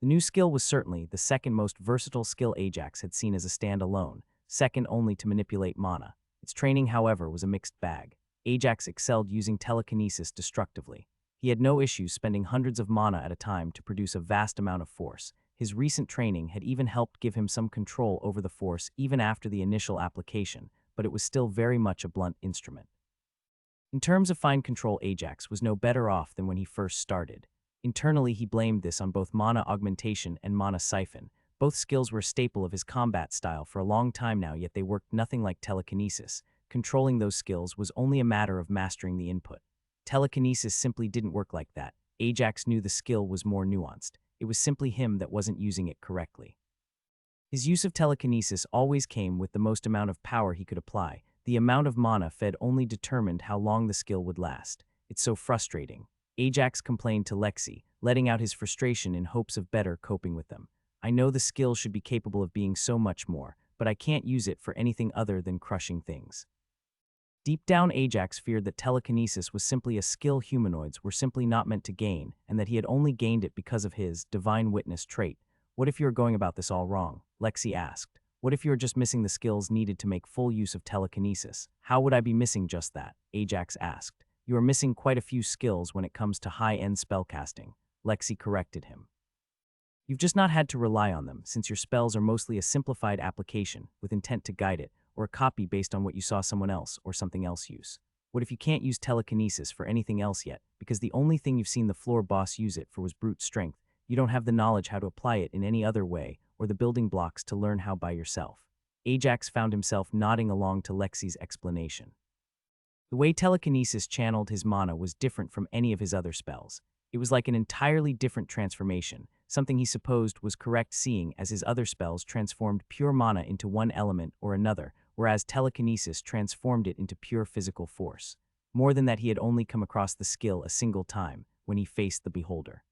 The new skill was certainly the second most versatile skill Ajax had seen as a standalone, second only to manipulate mana. Its training, however, was a mixed bag. Ajax excelled using telekinesis destructively. He had no issues spending hundreds of mana at a time to produce a vast amount of force. His recent training had even helped give him some control over the force even after the initial application, but it was still very much a blunt instrument. In terms of fine control, Ajax was no better off than when he first started. Internally, he blamed this on both mana augmentation and mana siphon. Both skills were a staple of his combat style for a long time now, yet they worked nothing like telekinesis. Controlling those skills was only a matter of mastering the input. Telekinesis simply didn't work like that. Ajax knew the skill was more nuanced. It was simply him that wasn't using it correctly. His use of telekinesis always came with the most amount of power he could apply. The amount of mana fed only determined how long the skill would last. It's so frustrating. Ajax complained to Lexi, letting out his frustration in hopes of better coping with them. I know the skill should be capable of being so much more, but I can't use it for anything other than crushing things. Deep down, Ajax feared that telekinesis was simply a skill humanoids were simply not meant to gain, and that he had only gained it because of his divine witness trait. What if you are going about this all wrong? Lexi asked. What if you are just missing the skills needed to make full use of telekinesis? How would I be missing just that? Ajax asked. You are missing quite a few skills when it comes to high-end spellcasting, Lexi corrected him. You've just not had to rely on them, since your spells are mostly a simplified application with intent to guide it, or a copy based on what you saw someone else or something else use. What if you can't use telekinesis for anything else yet, because the only thing you've seen the floor boss use it for was brute strength? You don't have the knowledge how to apply it in any other way, or the building blocks to learn how by yourself. Ajax found himself nodding along to Lexi's explanation. The way telekinesis channeled his mana was different from any of his other spells. It was like an entirely different transformation, something he supposed was correct seeing as his other spells transformed pure mana into one element or another, whereas telekinesis transformed it into pure physical force. More than that, he had only come across the skill a single time, when he faced the beholder.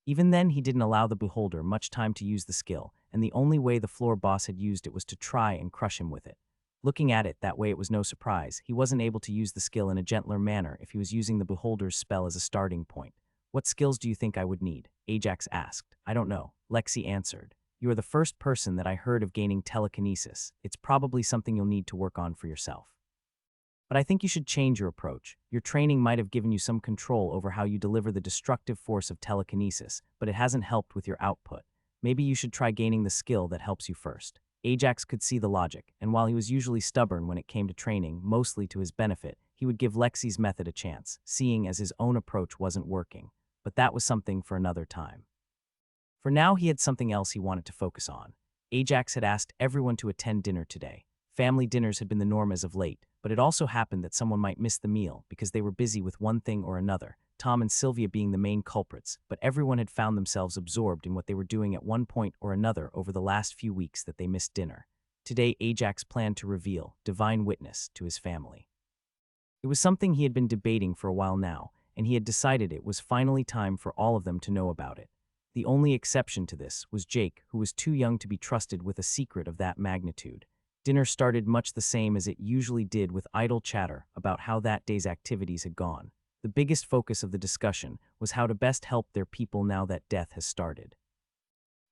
Even then, he didn't allow the beholder much time to use the skill, and the only way the floor boss had used it was to try and crush him with it. Looking at it that way, it was no surprise. He wasn't able to use the skill in a gentler manner if he was using the beholder's spell as a starting point. What skills do you think I would need? Ajax asked. I don't know, Lexi answered. You are the first person that I heard of gaining telekinesis. It's probably something you'll need to work on for yourself. But I think you should change your approach. Your training might have given you some control over how you deliver the destructive force of telekinesis, but it hasn't helped with your output. Maybe you should try gaining the skill that helps you first. Ajax could see the logic, and while he was usually stubborn when it came to training, mostly to his benefit, he would give Lexi's method a chance, seeing as his own approach wasn't working. But that was something for another time. For now, he had something else he wanted to focus on. Ajax had asked everyone to attend dinner today. Family dinners had been the norm as of late, but it also happened that someone might miss the meal because they were busy with one thing or another, Tom and Sylvia being the main culprits, but everyone had found themselves absorbed in what they were doing at one point or another over the last few weeks that they missed dinner. Today, Ajax planned to reveal divine witness to his family. It was something he had been debating for a while now, and he had decided it was finally time for all of them to know about it. The only exception to this was Jake, who was too young to be trusted with a secret of that magnitude. Dinner started much the same as it usually did, with idle chatter about how that day's activities had gone. The biggest focus of the discussion was how to best help their people now that death has started.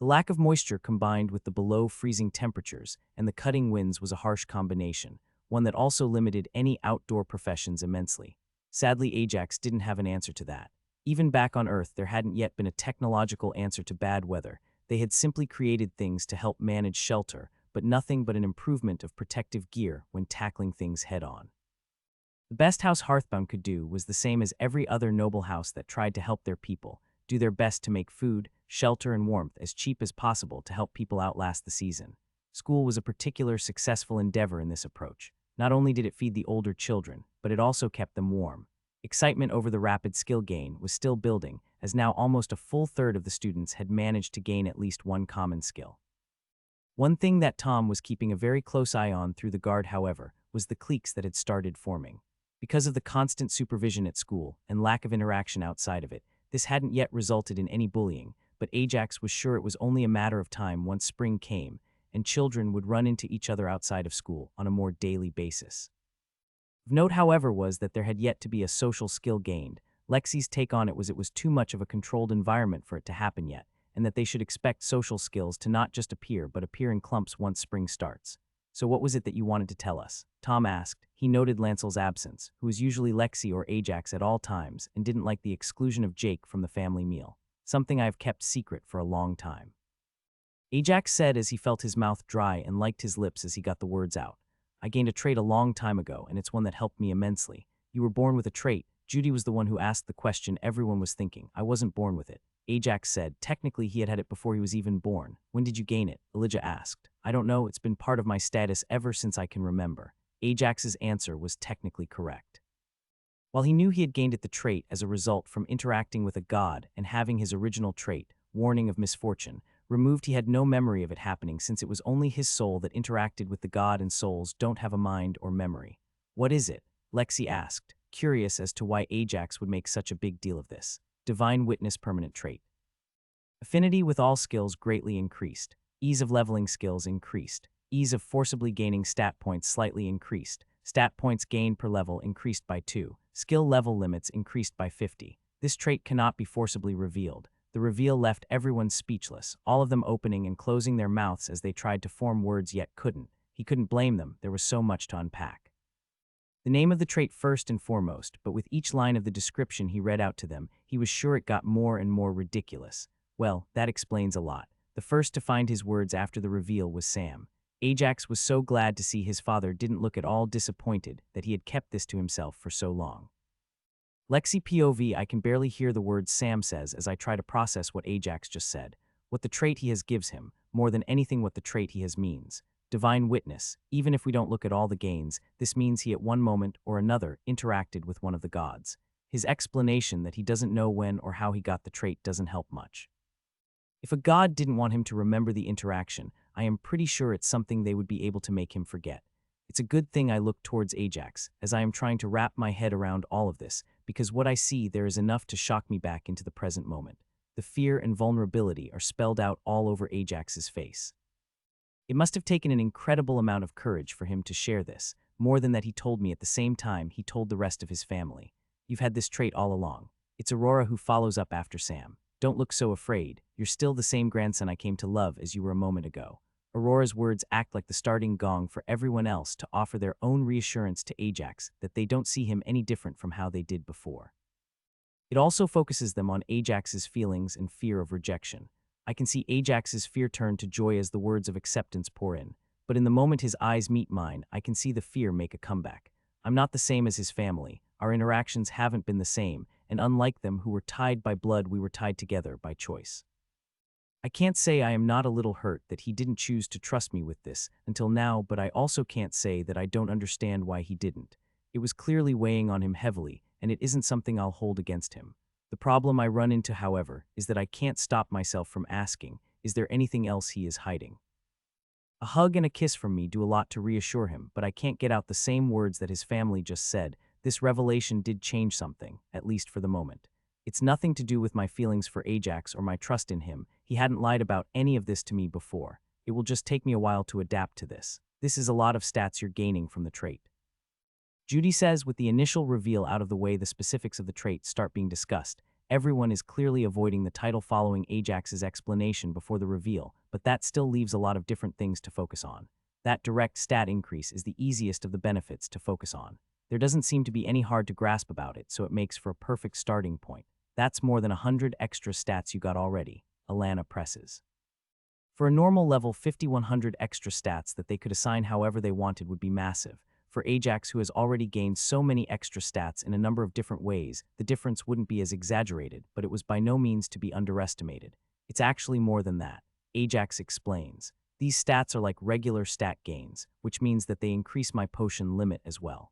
The lack of moisture combined with the below-freezing temperatures and the cutting winds was a harsh combination, one that also limited any outdoor professions immensely. Sadly, Ajax didn't have an answer to that. Even back on Earth, there hadn't yet been a technological answer to bad weather. They had simply created things to help manage shelter, but nothing but an improvement of protective gear when tackling things head-on. The best house Hearthbound could do was the same as every other noble house that tried to help their people, do their best to make food, shelter, and warmth as cheap as possible to help people outlast the season. School was a particular successful endeavor in this approach. Not only did it feed the older children, but it also kept them warm. Excitement over the rapid skill gain was still building, as now almost a full third of the students had managed to gain at least one common skill. One thing that Tom was keeping a very close eye on through the guard, however, was the cliques that had started forming. Because of the constant supervision at school and lack of interaction outside of it, this hadn't yet resulted in any bullying, but Ajax was sure it was only a matter of time once spring came, and children would run into each other outside of school on a more daily basis. Of note, however, was that there had yet to be a social skill gained. Lexi's take on it was too much of a controlled environment for it to happen yet, and that they should expect social skills to not just appear but appear in clumps once spring starts. So what was it that you wanted to tell us? Tom asked. He noted Lancel's absence, who was usually Lexi or Ajax at all times, and didn't like the exclusion of Jake from the family meal, something I have kept secret for a long time. Ajax said as he felt his mouth dry and liked his lips as he got the words out. I gained a trait a long time ago, and it's one that helped me immensely. You were born with a trait. Judy was the one who asked the question everyone was thinking. I wasn't born with it. Ajax said. Technically, he had it before he was even born. When did you gain it? Elijah asked. I don't know. It's been part of my status ever since I can remember. Ajax's answer was technically correct. While he knew he had gained it the trait as a result from interacting with a god and having his original trait, warning of misfortune, removed, he had no memory of it happening since it was only his soul that interacted with the god, and souls don't have a mind or memory. What is it? Lexi asked, curious as to why Ajax would make such a big deal of this. Divine Witness permanent trait. Affinity with all skills greatly increased. Ease of leveling skills increased. Ease of forcibly gaining stat points slightly increased. Stat points gained per level increased by 2. Skill level limits increased by 50. This trait cannot be forcibly revealed. The reveal left everyone speechless, all of them opening and closing their mouths as they tried to form words yet couldn't. He couldn't blame them, there was so much to unpack. The name of the trait first and foremost, but with each line of the description he read out to them, he was sure it got more and more ridiculous. Well, that explains a lot. The first to find his words after the reveal was Sam. Ajax was so glad to see his father didn't look at all disappointed that he had kept this to himself for so long. Lexi POV. I can barely hear the words Sam says as I try to process what Ajax just said. What the trait he has gives him, more than anything what the trait he has means. Divine Witness. Even if we don't look at all the gains, this means he at one moment or another interacted with one of the gods. His explanation that he doesn't know when or how he got the trait doesn't help much. If a god didn't want him to remember the interaction, I am pretty sure it's something they would be able to make him forget. It's a good thing I look towards Ajax, as I am trying to wrap my head around all of this, because what I see there is enough to shock me back into the present moment. The fear and vulnerability are spelled out all over Ajax's face. It must have taken an incredible amount of courage for him to share this, more than that he told me at the same time he told the rest of his family. You've had this trait all along. It's Aurora who follows up after Sam. Don't look so afraid. You're still the same grandson I came to love as you were a moment ago. Aurora's words act like the starting gong for everyone else to offer their own reassurance to Ajax that they don't see him any different from how they did before. It also focuses them on Ajax's feelings and fear of rejection. I can see Ajax's fear turn to joy as the words of acceptance pour in, but in the moment his eyes meet mine, I can see the fear make a comeback. I'm not the same as his family. Our interactions haven't been the same, and unlike them who were tied by blood, we were tied together by choice. I can't say I am not a little hurt that he didn't choose to trust me with this until now, but I also can't say that I don't understand why he didn't. It was clearly weighing on him heavily, and it isn't something I'll hold against him. The problem I run into, however, is that I can't stop myself from asking, is there anything else he is hiding? A hug and a kiss from me do a lot to reassure him, but I can't get out the same words that his family just said. This revelation did change something, at least for the moment. It's nothing to do with my feelings for Ajax or my trust in him. He hadn't lied about any of this to me before. It will just take me a while to adapt to this. This is a lot of stats you're gaining from the trait. Judy says with the initial reveal out of the way, the specifics of the trait start being discussed. Everyone is clearly avoiding the title following Ajax's explanation before the reveal, but that still leaves a lot of different things to focus on. That direct stat increase is the easiest of the benefits to focus on. There doesn't seem to be any hard to grasp about it, so it makes for a perfect starting point. That's more than 100 extra stats you got already, Alana presses. For a normal level, 5100 extra stats that they could assign however they wanted would be massive. For Ajax, who has already gained so many extra stats in a number of different ways, the difference wouldn't be as exaggerated, but it was by no means to be underestimated. It's actually more than that. Ajax explains. These stats are like regular stat gains, which means that they increase my potion limit as well.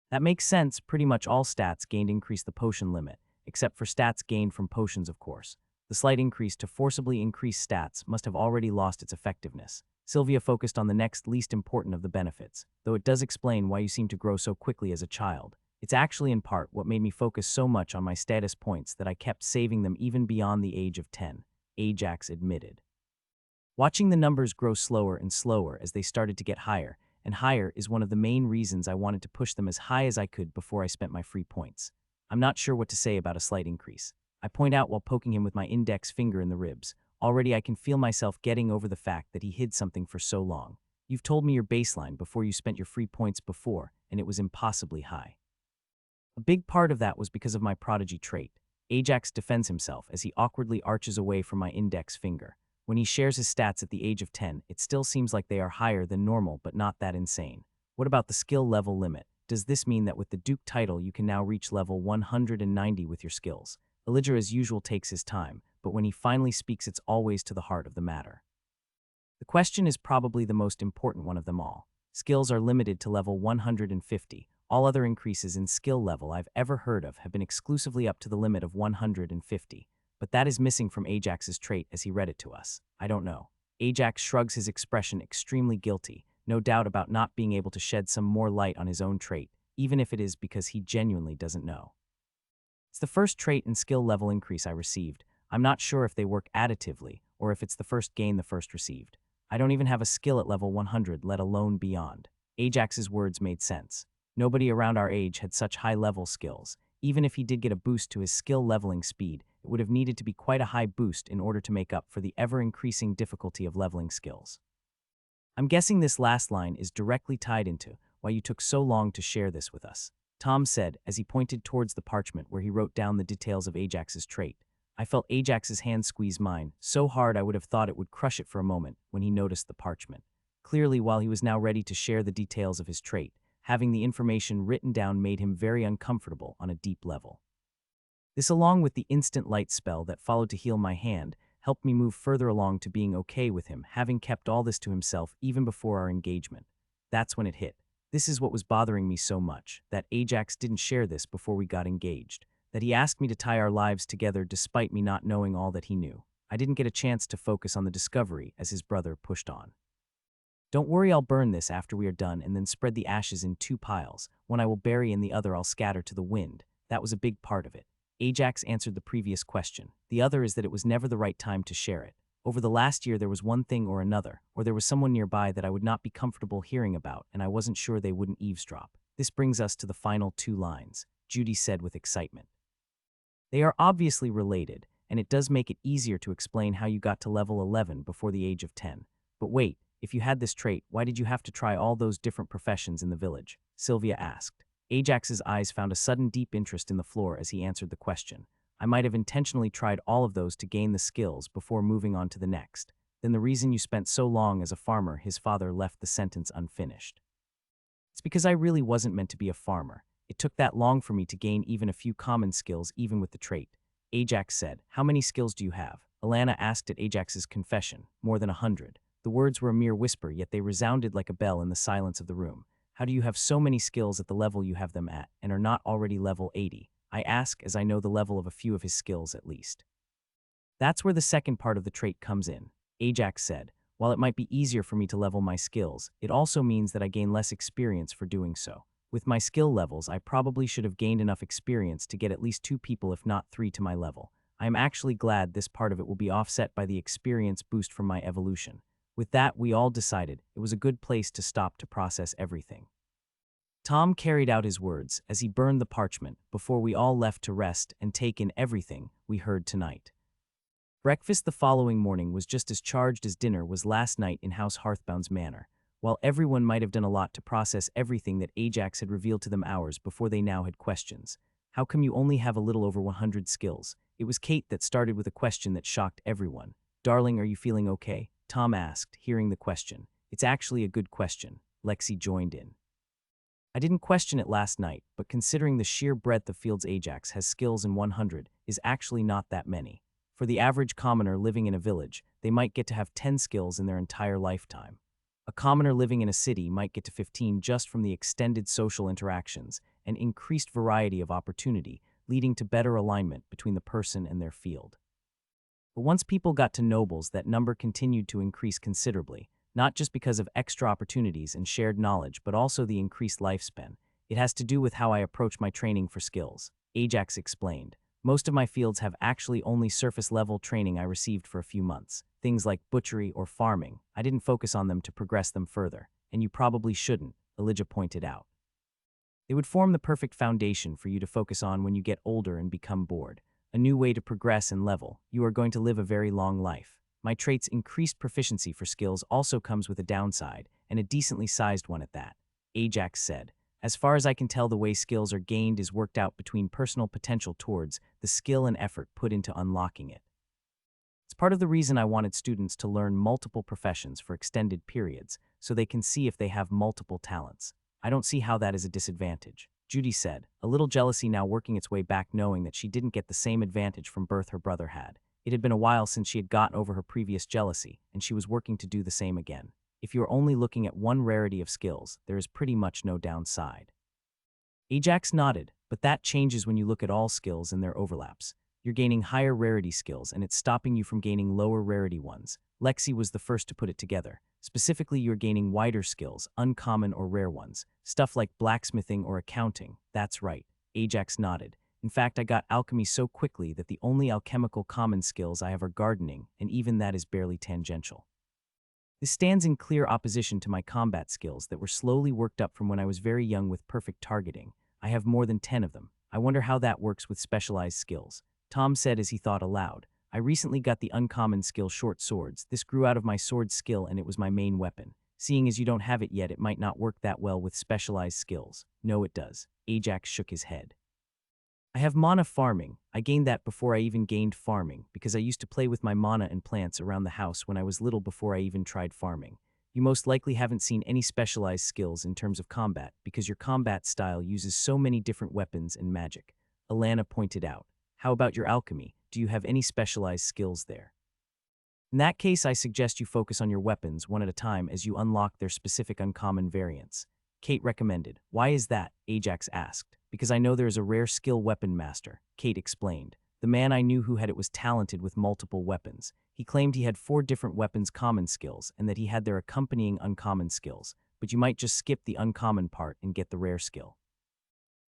That makes sense. Pretty much all stats gained increase the potion limit, except for stats gained from potions, of course. The slight increase to forcibly increase stats must have already lost its effectiveness. Sylvia focused on the next least important of the benefits, though it does explain why you seem to grow so quickly as a child. It's actually in part what made me focus so much on my status points that I kept saving them even beyond the age of 10, Ajax admitted. Watching the numbers grow slower and slower as they started to get higher and higher is one of the main reasons I wanted to push them as high as I could before I spent my free points. I'm not sure what to say about a slight increase. I point out while poking him with my index finger in the ribs. Already I can feel myself getting over the fact that he hid something for so long. You've told me your baseline before you spent your free points before, and it was impossibly high. A big part of that was because of my prodigy trait. Ajax defends himself as he awkwardly arches away from my index finger. When he shares his stats at the age of 10, it still seems like they are higher than normal but not that insane. What about the skill level limit? Does this mean that with the Duke title you can now reach level 190 with your skills? Elijah as usual takes his time, but when he finally speaks it's always to the heart of the matter. The question is probably the most important one of them all. Skills are limited to level 150. All other increases in skill level I've ever heard of have been exclusively up to the limit of 150. But that is missing from Ajax's trait as he read it to us. I don't know. Ajax shrugs his expression extremely guilty, no doubt about not being able to shed some more light on his own trait, even if it is because he genuinely doesn't know. It's the first trait and skill level increase I received. I'm not sure if they work additively, or if it's the first gain the first received. I don't even have a skill at level 100, let alone beyond. Ajax's words made sense. Nobody around our age had such high-level skills. Even if he did get a boost to his skill leveling speed, it would have needed to be quite a high boost in order to make up for the ever-increasing difficulty of leveling skills. I'm guessing this last line is directly tied into why you took so long to share this with us, Tom said as he pointed towards the parchment where he wrote down the details of Ajax's trait. I felt Ajax's hand squeeze mine, so hard I would have thought it would crush it for a moment when he noticed the parchment. Clearly, while he was now ready to share the details of his trait, having the information written down made him very uncomfortable on a deep level. This, along with the instant light spell that followed to heal my hand, helped me move further along to being okay with him having kept all this to himself even before our engagement. That's when it hit. This is what was bothering me so much, that Ajax didn't share this before we got engaged, that he asked me to tie our lives together despite me not knowing all that he knew. I didn't get a chance to focus on the discovery as his brother pushed on. Don't worry, I'll burn this after we are done and then spread the ashes in 2 piles. One I will bury and the other I'll scatter to the wind. That was a big part of it. Ajax answered the previous question. The other is that it was never the right time to share it. Over the last year there was one thing or another, or there was someone nearby that I would not be comfortable hearing about, and I wasn't sure they wouldn't eavesdrop. This brings us to the final 2 lines, Judy said with excitement. They are obviously related, and it does make it easier to explain how you got to level 11 before the age of 10. But wait, if you had this trait, why did you have to try all those different professions in the village? Sylvia asked. Ajax's eyes found a sudden deep interest in the floor as he answered the question. I might have intentionally tried all of those to gain the skills before moving on to the next. Then the reason you spent so long as a farmer, his father left the sentence unfinished. It's because I really wasn't meant to be a farmer. It took that long for me to gain even a few common skills even with the trait. Ajax said, how many skills do you have? Alana asked at Ajax's confession. More than 100. The words were a mere whisper, yet they resounded like a bell in the silence of the room. How do you have so many skills at the level you have them at, and are not already level 80? I ask as I know the level of a few of his skills at least. That's where the second part of the trait comes in, Ajax said. While it might be easier for me to level my skills, it also means that I gain less experience for doing so. With my skill levels, I probably should have gained enough experience to get at least 2 people if not 3 to my level. I am actually glad this part of it will be offset by the experience boost from my evolution. With that, we all decided it was a good place to stop to process everything. Tom carried out his words as he burned the parchment before we all left to rest and take in everything we heard tonight. Breakfast the following morning was just as charged as dinner was last night in House Hearthbound's manor. While everyone might have done a lot to process everything that Ajax had revealed to them hours before, they now had questions. How come you only have a little over 100 skills? It was Kate that started with a question that shocked everyone. Darling, are you feeling okay? Tom asked, hearing the question. It's actually a good question. Lexi joined in. I didn't question it last night, but considering the sheer breadth of fields Ajax has skills in 100 is actually not that many. For the average commoner living in a village, they might get to have 10 skills in their entire lifetime. A commoner living in a city might get to 15 just from the extended social interactions and increased variety of opportunity, leading to better alignment between the person and their field. But once people got to nobles, that number continued to increase considerably, not just because of extra opportunities and shared knowledge, but also the increased lifespan. It has to do with how I approach my training for skills. Ajax explained. Most of my fields have actually only surface-level training I received for a few months. Things like butchery or farming, I didn't focus on them to progress them further, and you probably shouldn't, Elijah pointed out. They would form the perfect foundation for you to focus on when you get older and become bored. A new way to progress and level. You are going to live a very long life. My trait's increased proficiency for skills also comes with a downside, and a decently sized one at that, Ajax said. As far as I can tell, the way skills are gained is worked out between personal potential towards the skill and effort put into unlocking it. It's part of the reason I wanted students to learn multiple professions for extended periods, so they can see if they have multiple talents. I don't see how that is a disadvantage, Judy said, a little jealousy now working its way back, knowing that she didn't get the same advantage from birth her brother had. It had been a while since she had gotten over her previous jealousy, and she was working to do the same again. If you are only looking at one rarity of skills, there is pretty much no downside. Ajax nodded, but that changes when you look at all skills and their overlaps. You're gaining higher rarity skills, and it's stopping you from gaining lower rarity ones. Lexi was the first to put it together. Specifically, you're gaining wider skills, uncommon or rare ones. Stuff like blacksmithing or accounting. That's right. Ajax nodded. In fact, I got alchemy so quickly that the only alchemical common skills I have are gardening, and even that is barely tangential. This stands in clear opposition to my combat skills that were slowly worked up from when I was very young with perfect targeting. I have more than 10 of them. I wonder how that works with specialized skills. Tom said as he thought aloud. I recently got the uncommon skill short swords. This grew out of my sword skill and it was my main weapon. Seeing as you don't have it yet, it might not work that well with specialized skills. No, it does. Ajax shook his head. I have mana farming. I gained that before I even gained farming, because I used to play with my mana and plants around the house when I was little before I even tried farming. You most likely haven't seen any specialized skills in terms of combat, because your combat style uses so many different weapons and magic. Alana pointed out. How about your alchemy? Do you have any specialized skills there? In that case, I suggest you focus on your weapons one at a time as you unlock their specific uncommon variants. Kate recommended. Why is that? Ajax asked. Because I know there is a rare skill weapon master, Kate explained. The man I knew who had it was talented with multiple weapons. He claimed he had 4 different weapons common skills and that he had their accompanying uncommon skills, but you might just skip the uncommon part and get the rare skill.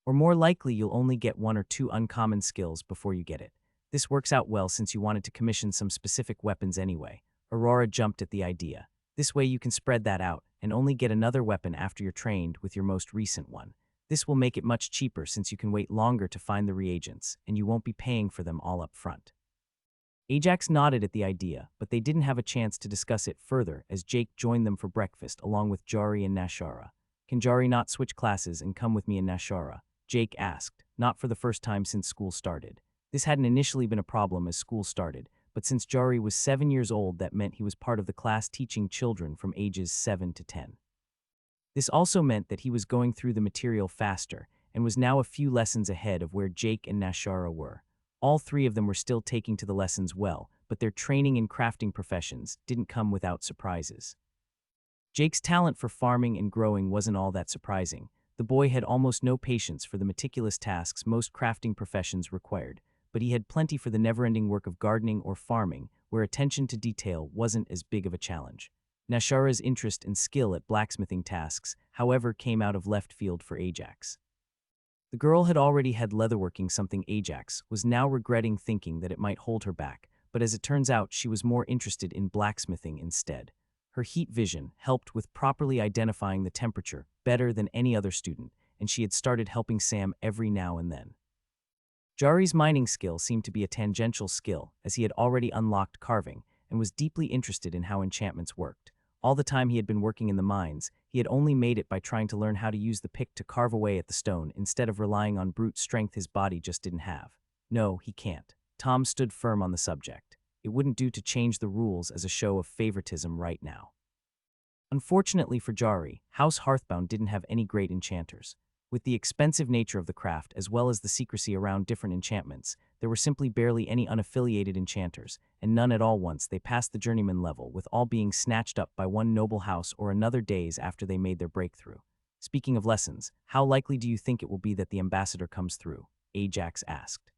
Or more likely, you'll only get 1 or 2 uncommon skills before you get it. This works out well since you wanted to commission some specific weapons anyway. Aurora jumped at the idea. This way you can spread that out and only get another weapon after you're trained with your most recent one. This will make it much cheaper since you can wait longer to find the reagents, and you won't be paying for them all up front. Ajax nodded at the idea, but they didn't have a chance to discuss it further as Jake joined them for breakfast along with Jari and Nashara. Can Jari not switch classes and come with me and Nashara? Jake asked, not for the first time since school started. This hadn't initially been a problem as school started, but since Jari was 7 years old, that meant he was part of the class teaching children from ages 7 to 10. This also meant that he was going through the material faster and was now a few lessons ahead of where Jake and Nashara were. All 3 of them were still taking to the lessons well, but their training in crafting professions didn't come without surprises. Jake's talent for farming and growing wasn't all that surprising. The boy had almost no patience for the meticulous tasks most crafting professions required, but he had plenty for the never-ending work of gardening or farming, where attention to detail wasn't as big of a challenge. Nashara's interest and skill at blacksmithing tasks, however, came out of left field for Ajax. The girl had already had leatherworking something Ajax was now regretting thinking that it might hold her back, but as it turns out she was more interested in blacksmithing instead. Her heat vision helped with properly identifying the temperature better than any other student, and she had started helping Sam every now and then. Jari's mining skill seemed to be a tangential skill, as he had already unlocked carving, and was deeply interested in how enchantments worked. All the time he had been working in the mines, he had only made it by trying to learn how to use the pick to carve away at the stone instead of relying on brute strength his body just didn't have. No, he can't. Tom stood firm on the subject. It wouldn't do to change the rules as a show of favoritism right now. Unfortunately for Jari, House Hearthbound didn't have any great enchanters. With the expensive nature of the craft as well as the secrecy around different enchantments, there were simply barely any unaffiliated enchanters, and none at all once they passed the journeyman level, with all being snatched up by one noble house or another days after they made their breakthrough. Speaking of lessons, how likely do you think it will be that the ambassador comes through? Ajax asked.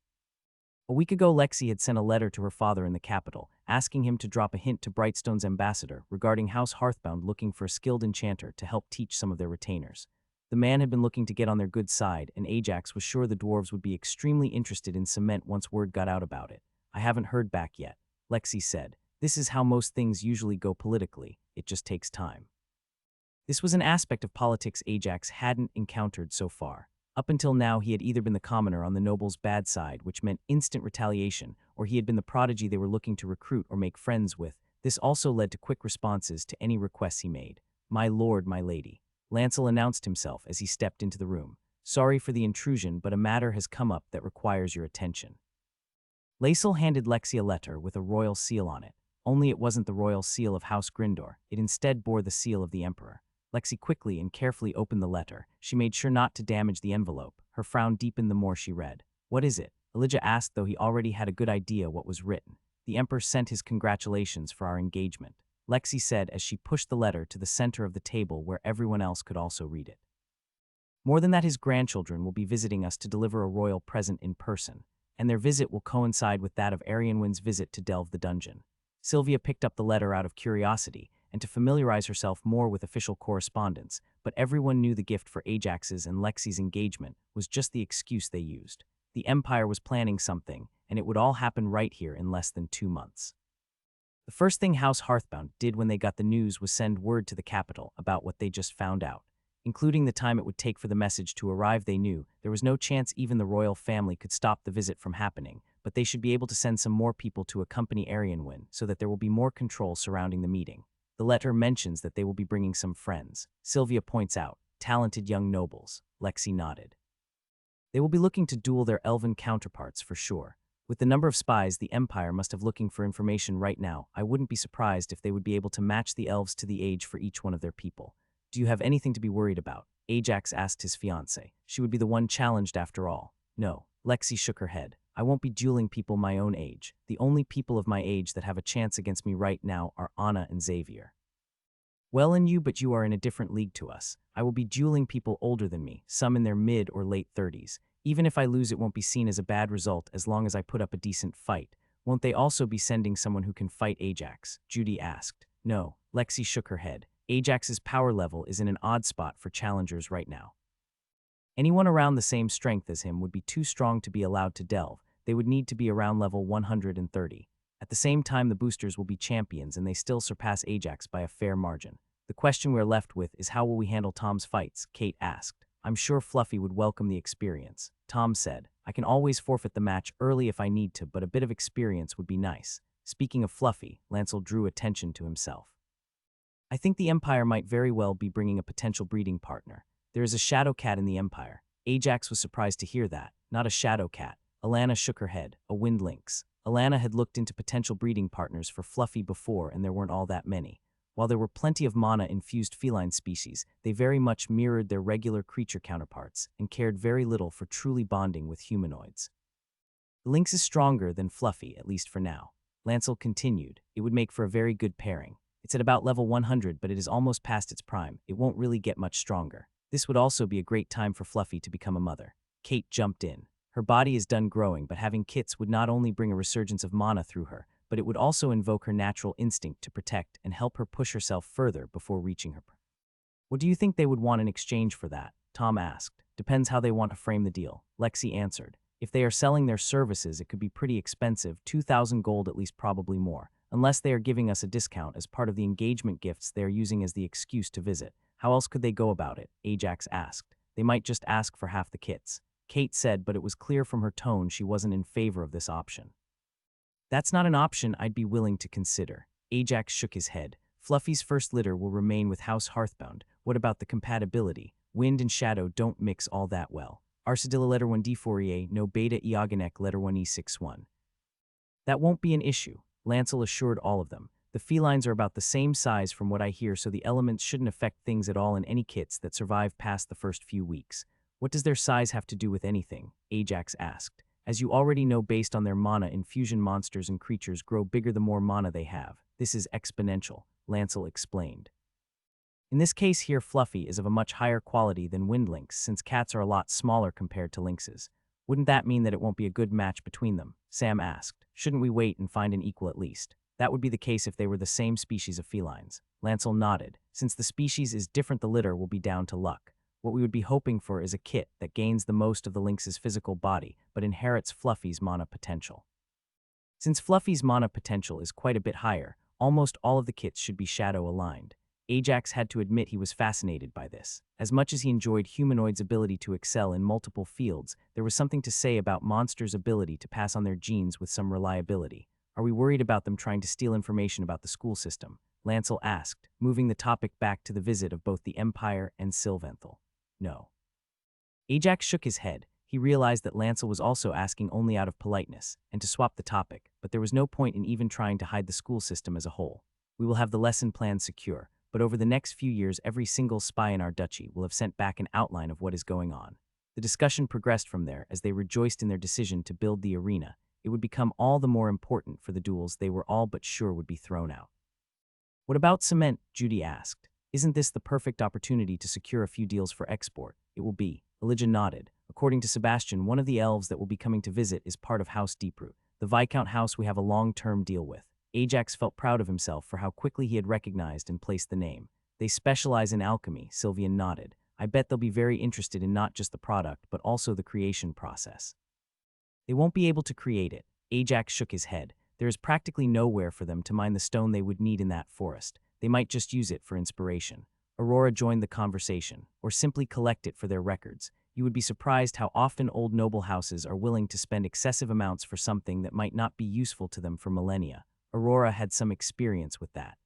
A week ago, Lexi had sent a letter to her father in the capital, asking him to drop a hint to Brightstone's ambassador regarding House Hearthbound looking for a skilled enchanter to help teach some of their retainers. The man had been looking to get on their good side, and Ajax was sure the dwarves would be extremely interested in cement once word got out about it. I haven't heard back yet, Lexi said. This is how most things usually go politically. It just takes time. This was an aspect of politics Ajax hadn't encountered so far. Up until now, he had either been the commoner on the noble's bad side, which meant instant retaliation, or he had been the prodigy they were looking to recruit or make friends with. This also led to quick responses to any requests he made. My lord, my lady. Lancel announced himself as he stepped into the room. Sorry for the intrusion, but a matter has come up that requires your attention. Lancel handed Lexi a letter with a royal seal on it. Only it wasn't the royal seal of House Grindor. It instead bore the seal of the Emperor. Lexi quickly and carefully opened the letter. She made sure not to damage the envelope. Her frown deepened the more she read. What is it? Elijah asked, though he already had a good idea what was written. The Emperor sent his congratulations for our engagement, Lexi said as she pushed the letter to the center of the table where everyone else could also read it. More than that, his grandchildren will be visiting us to deliver a royal present in person, and their visit will coincide with that of Arianwin's visit to delve the dungeon. Sylvia picked up the letter out of curiosity and to familiarize herself more with official correspondence, but everyone knew the gift for Ajax's and Lexi's engagement was just the excuse they used. The Empire was planning something, and it would all happen right here in less than 2 months. The first thing House Hearthbound did when they got the news was send word to the capital about what they just found out. Including the time it would take for the message to arrive, they knew there was no chance even the royal family could stop the visit from happening, but they should be able to send some more people to accompany Arianwin so that there will be more control surrounding the meeting. The letter mentions that they will be bringing some friends. Sylvia points out, talented young nobles. Lexi nodded. They will be looking to duel their elven counterparts for sure. With the number of spies the Empire must have looking for information right now, I wouldn't be surprised if they would be able to match the elves to the age for each one of their people. Do you have anything to be worried about? Ajax asked his fiancée. She would be the one challenged after all. No, Lexi shook her head. I won't be dueling people my own age. The only people of my age that have a chance against me right now are Anna and Xavier. Well, and you, but you are in a different league to us. I will be dueling people older than me, some in their mid or late 30s. Even if I lose, it won't be seen as a bad result as long as I put up a decent fight. Won't they also be sending someone who can fight Ajax? Judy asked. No, Lexi shook her head. Ajax's power level is in an odd spot for challengers right now. Anyone around the same strength as him would be too strong to be allowed to delve. They would need to be around level 130. At the same time, the boosters will be champions and they still surpass Ajax by a fair margin. The question we're left with is how will we handle Tom's fights? Kate asked. I'm sure Fluffy would welcome the experience. Tom said, I can always forfeit the match early if I need to, but a bit of experience would be nice. Speaking of Fluffy, Lancel drew attention to himself. I think the Empire might very well be bringing a potential breeding partner. There is a shadow cat in the Empire. Ajax was surprised to hear that. Not a shadow cat. Alana shook her head. A wind lynx. Alana had looked into potential breeding partners for Fluffy before, and there weren't all that many. While there were plenty of mana-infused feline species, they very much mirrored their regular creature counterparts and cared very little for truly bonding with humanoids. The lynx is stronger than Fluffy, at least for now. Lancel continued. It would make for a very good pairing. It's at about level 100, but it is almost past its prime. It won't really get much stronger. This would also be a great time for Fluffy to become a mother. Kate jumped in. Her body is done growing, but having kits would not only bring a resurgence of mana through her, but it would also invoke her natural instinct to protect and help her push herself further before reaching her. What do you think they would want in exchange for that? Tom asked. Depends how they want to frame the deal, Lexi answered. If they are selling their services, it could be pretty expensive, 2,000 gold at least, probably more, unless they are giving us a discount as part of the engagement gifts they are using as the excuse to visit. How else could they go about it? Ajax asked. They might just ask for half the kits, Kate said, but it was clear from her tone she wasn't in favor of this option. That's not an option I'd be willing to consider. Ajax shook his head. Fluffy's first litter will remain with House Hearthbound. What about the compatibility? Wind and shadow don't mix all that well. Arsadilla letter 1 D Fourier, no beta Eoganek letter 1 E61. That won't be an issue, Lancel assured all of them. The felines are about the same size from what I hear, so the elements shouldn't affect things at all in any kits that survive past the first few weeks. What does their size have to do with anything? Ajax asked. As you already know, based on their mana, infusion monsters and creatures grow bigger the more mana they have. This is exponential, Lancel explained. In this case here, Fluffy is of a much higher quality than wind lynx, since cats are a lot smaller compared to lynxes. Wouldn't that mean that it won't be a good match between them? Sam asked. Shouldn't we wait and find an equal at least? That would be the case if they were the same species of felines. Lancel nodded. Since the species is different, the litter will be down to luck. What we would be hoping for is a kit that gains the most of the lynx's physical body, but inherits Fluffy's mana potential. Since Fluffy's mana potential is quite a bit higher, almost all of the kits should be shadow-aligned. Ajax had to admit he was fascinated by this. As much as he enjoyed humanoids' ability to excel in multiple fields, there was something to say about monsters' ability to pass on their genes with some reliability. Are we worried about them trying to steal information about the school system? Lancel asked, moving the topic back to the visit of both the Empire and Sylvanthal. No. Ajax shook his head. He realized that Lancel was also asking only out of politeness, and to swap the topic, but there was no point in even trying to hide the school system as a whole. We will have the lesson plan secure, but over the next few years every single spy in our duchy will have sent back an outline of what is going on. The discussion progressed from there as they rejoiced in their decision to build the arena. It would become all the more important for the duels they were all but sure would be thrown out. What about cement? Judy asked. Isn't this the perfect opportunity to secure a few deals for export? It will be. Elijah nodded. According to Sebastian, one of the elves that will be coming to visit is part of House Deeproot, the Viscount house we have a long-term deal with. Ajax felt proud of himself for how quickly he had recognized and placed the name. They specialize in alchemy, Sylvian nodded. I bet they'll be very interested in not just the product, but also the creation process. They won't be able to create it. Ajax shook his head. There is practically nowhere for them to mine the stone they would need in that forest. They might just use it for inspiration. Aurora joined the conversation, or simply collect it for their records. You would be surprised how often old noble houses are willing to spend excessive amounts for something that might not be useful to them for millennia. Aurora had some experience with that.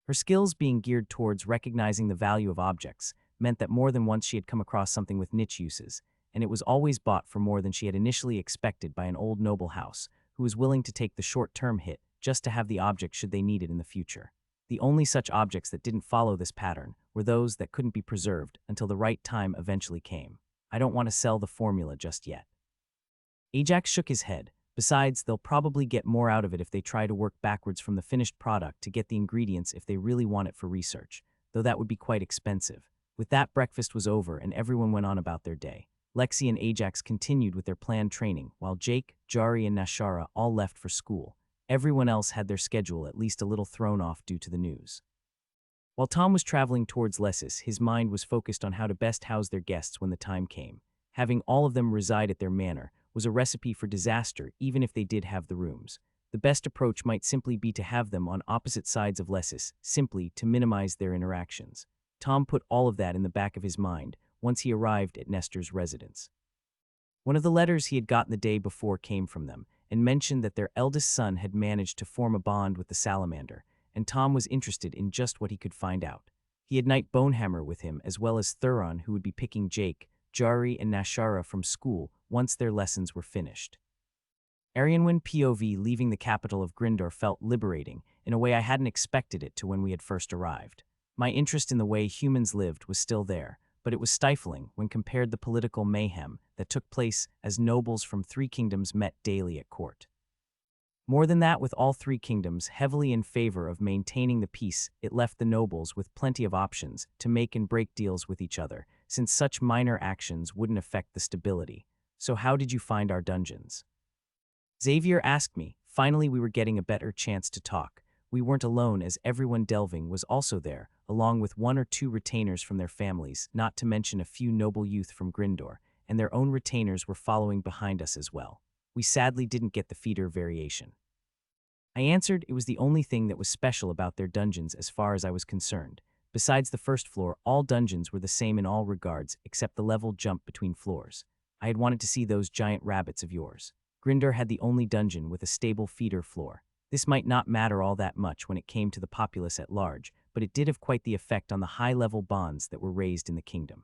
Her skills being geared towards recognizing the value of objects meant that more than once she had come across something with niche uses, and it was always bought for more than she had initially expected by an old noble house who was willing to take the short-term hit just to have the object should they need it in the future. The only such objects that didn't follow this pattern were those that couldn't be preserved until the right time eventually came. I don't want to sell the formula just yet. Ajax shook his head. Besides, they'll probably get more out of it if they try to work backwards from the finished product to get the ingredients if they really want it for research, though that would be quite expensive. With that, breakfast was over and everyone went on about their day. Lexi and Ajax continued with their planned training, while Jake, Jari, and Nashara all left for school. Everyone else had their schedule at least a little thrown off due to the news. While Tom was traveling towards Lessis, his mind was focused on how to best house their guests when the time came. Having all of them reside at their manor was a recipe for disaster even if they did have the rooms. The best approach might simply be to have them on opposite sides of Lessis, simply to minimize their interactions. Tom put all of that in the back of his mind once he arrived at Nestor's residence. One of the letters he had gotten the day before came from them, and mentioned that their eldest son had managed to form a bond with the salamander, and Tom was interested in just what he could find out. He had Knight Bonehammer with him, as well as Thuron, who would be picking Jake, Jari, and Nashara from school once their lessons were finished. Arianwin POV leaving the capital of Grindor felt liberating in a way I hadn't expected it to when we had first arrived. My interest in the way humans lived was still there, but it was stifling when compared the political mayhem that took place as nobles from three kingdoms met daily at court. More than that, with all three kingdoms heavily in favor of maintaining the peace, it left the nobles with plenty of options to make and break deals with each other, since such minor actions wouldn't affect the stability. So how did you find our dungeons? Xavier asked me, Finally, we were getting a better chance to talk. We weren't alone as everyone delving was also there, along with one or two retainers from their families, not to mention a few noble youth from Grindor, and their own retainers were following behind us as well. We sadly didn't get the feeder variation. I answered it was the only thing that was special about their dungeons as far as I was concerned. Besides the first floor, all dungeons were the same in all regards except the level jump between floors. I had wanted to see those giant rabbits of yours. Grindor had the only dungeon with a stable feeder floor. This might not matter all that much when it came to the populace at large, but it did have quite the effect on the high-level bonds that were raised in the kingdom.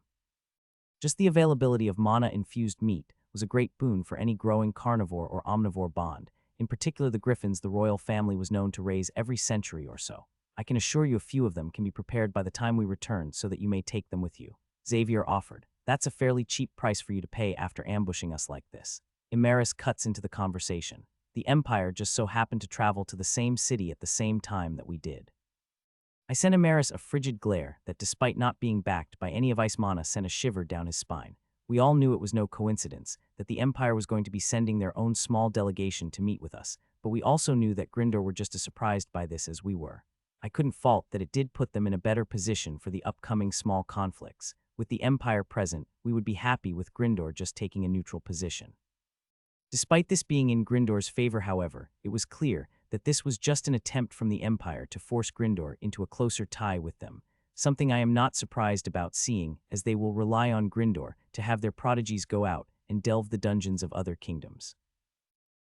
Just the availability of mana-infused meat was a great boon for any growing carnivore or omnivore bond. In particular, the griffins the royal family was known to raise every century or so. I can assure you a few of them can be prepared by the time we return so that you may take them with you. Xavier offered. That's a fairly cheap price for you to pay after ambushing us like this. Imaris cuts into the conversation. The Empire just so happened to travel to the same city at the same time that we did. I sent Imaris a frigid glare that, despite not being backed by any of Ice Mana, sent a shiver down his spine. We all knew it was no coincidence that the Empire was going to be sending their own small delegation to meet with us, but we also knew that Grindor were just as surprised by this as we were. I couldn't fault that it did put them in a better position for the upcoming small conflicts. With the Empire present, we would be happy with Grindor just taking a neutral position. Despite this being in Grindor's favor, however, it was clear that this was just an attempt from the Empire to force Grindor into a closer tie with them, something I am not surprised about seeing, as they will rely on Grindor to have their prodigies go out and delve the dungeons of other kingdoms.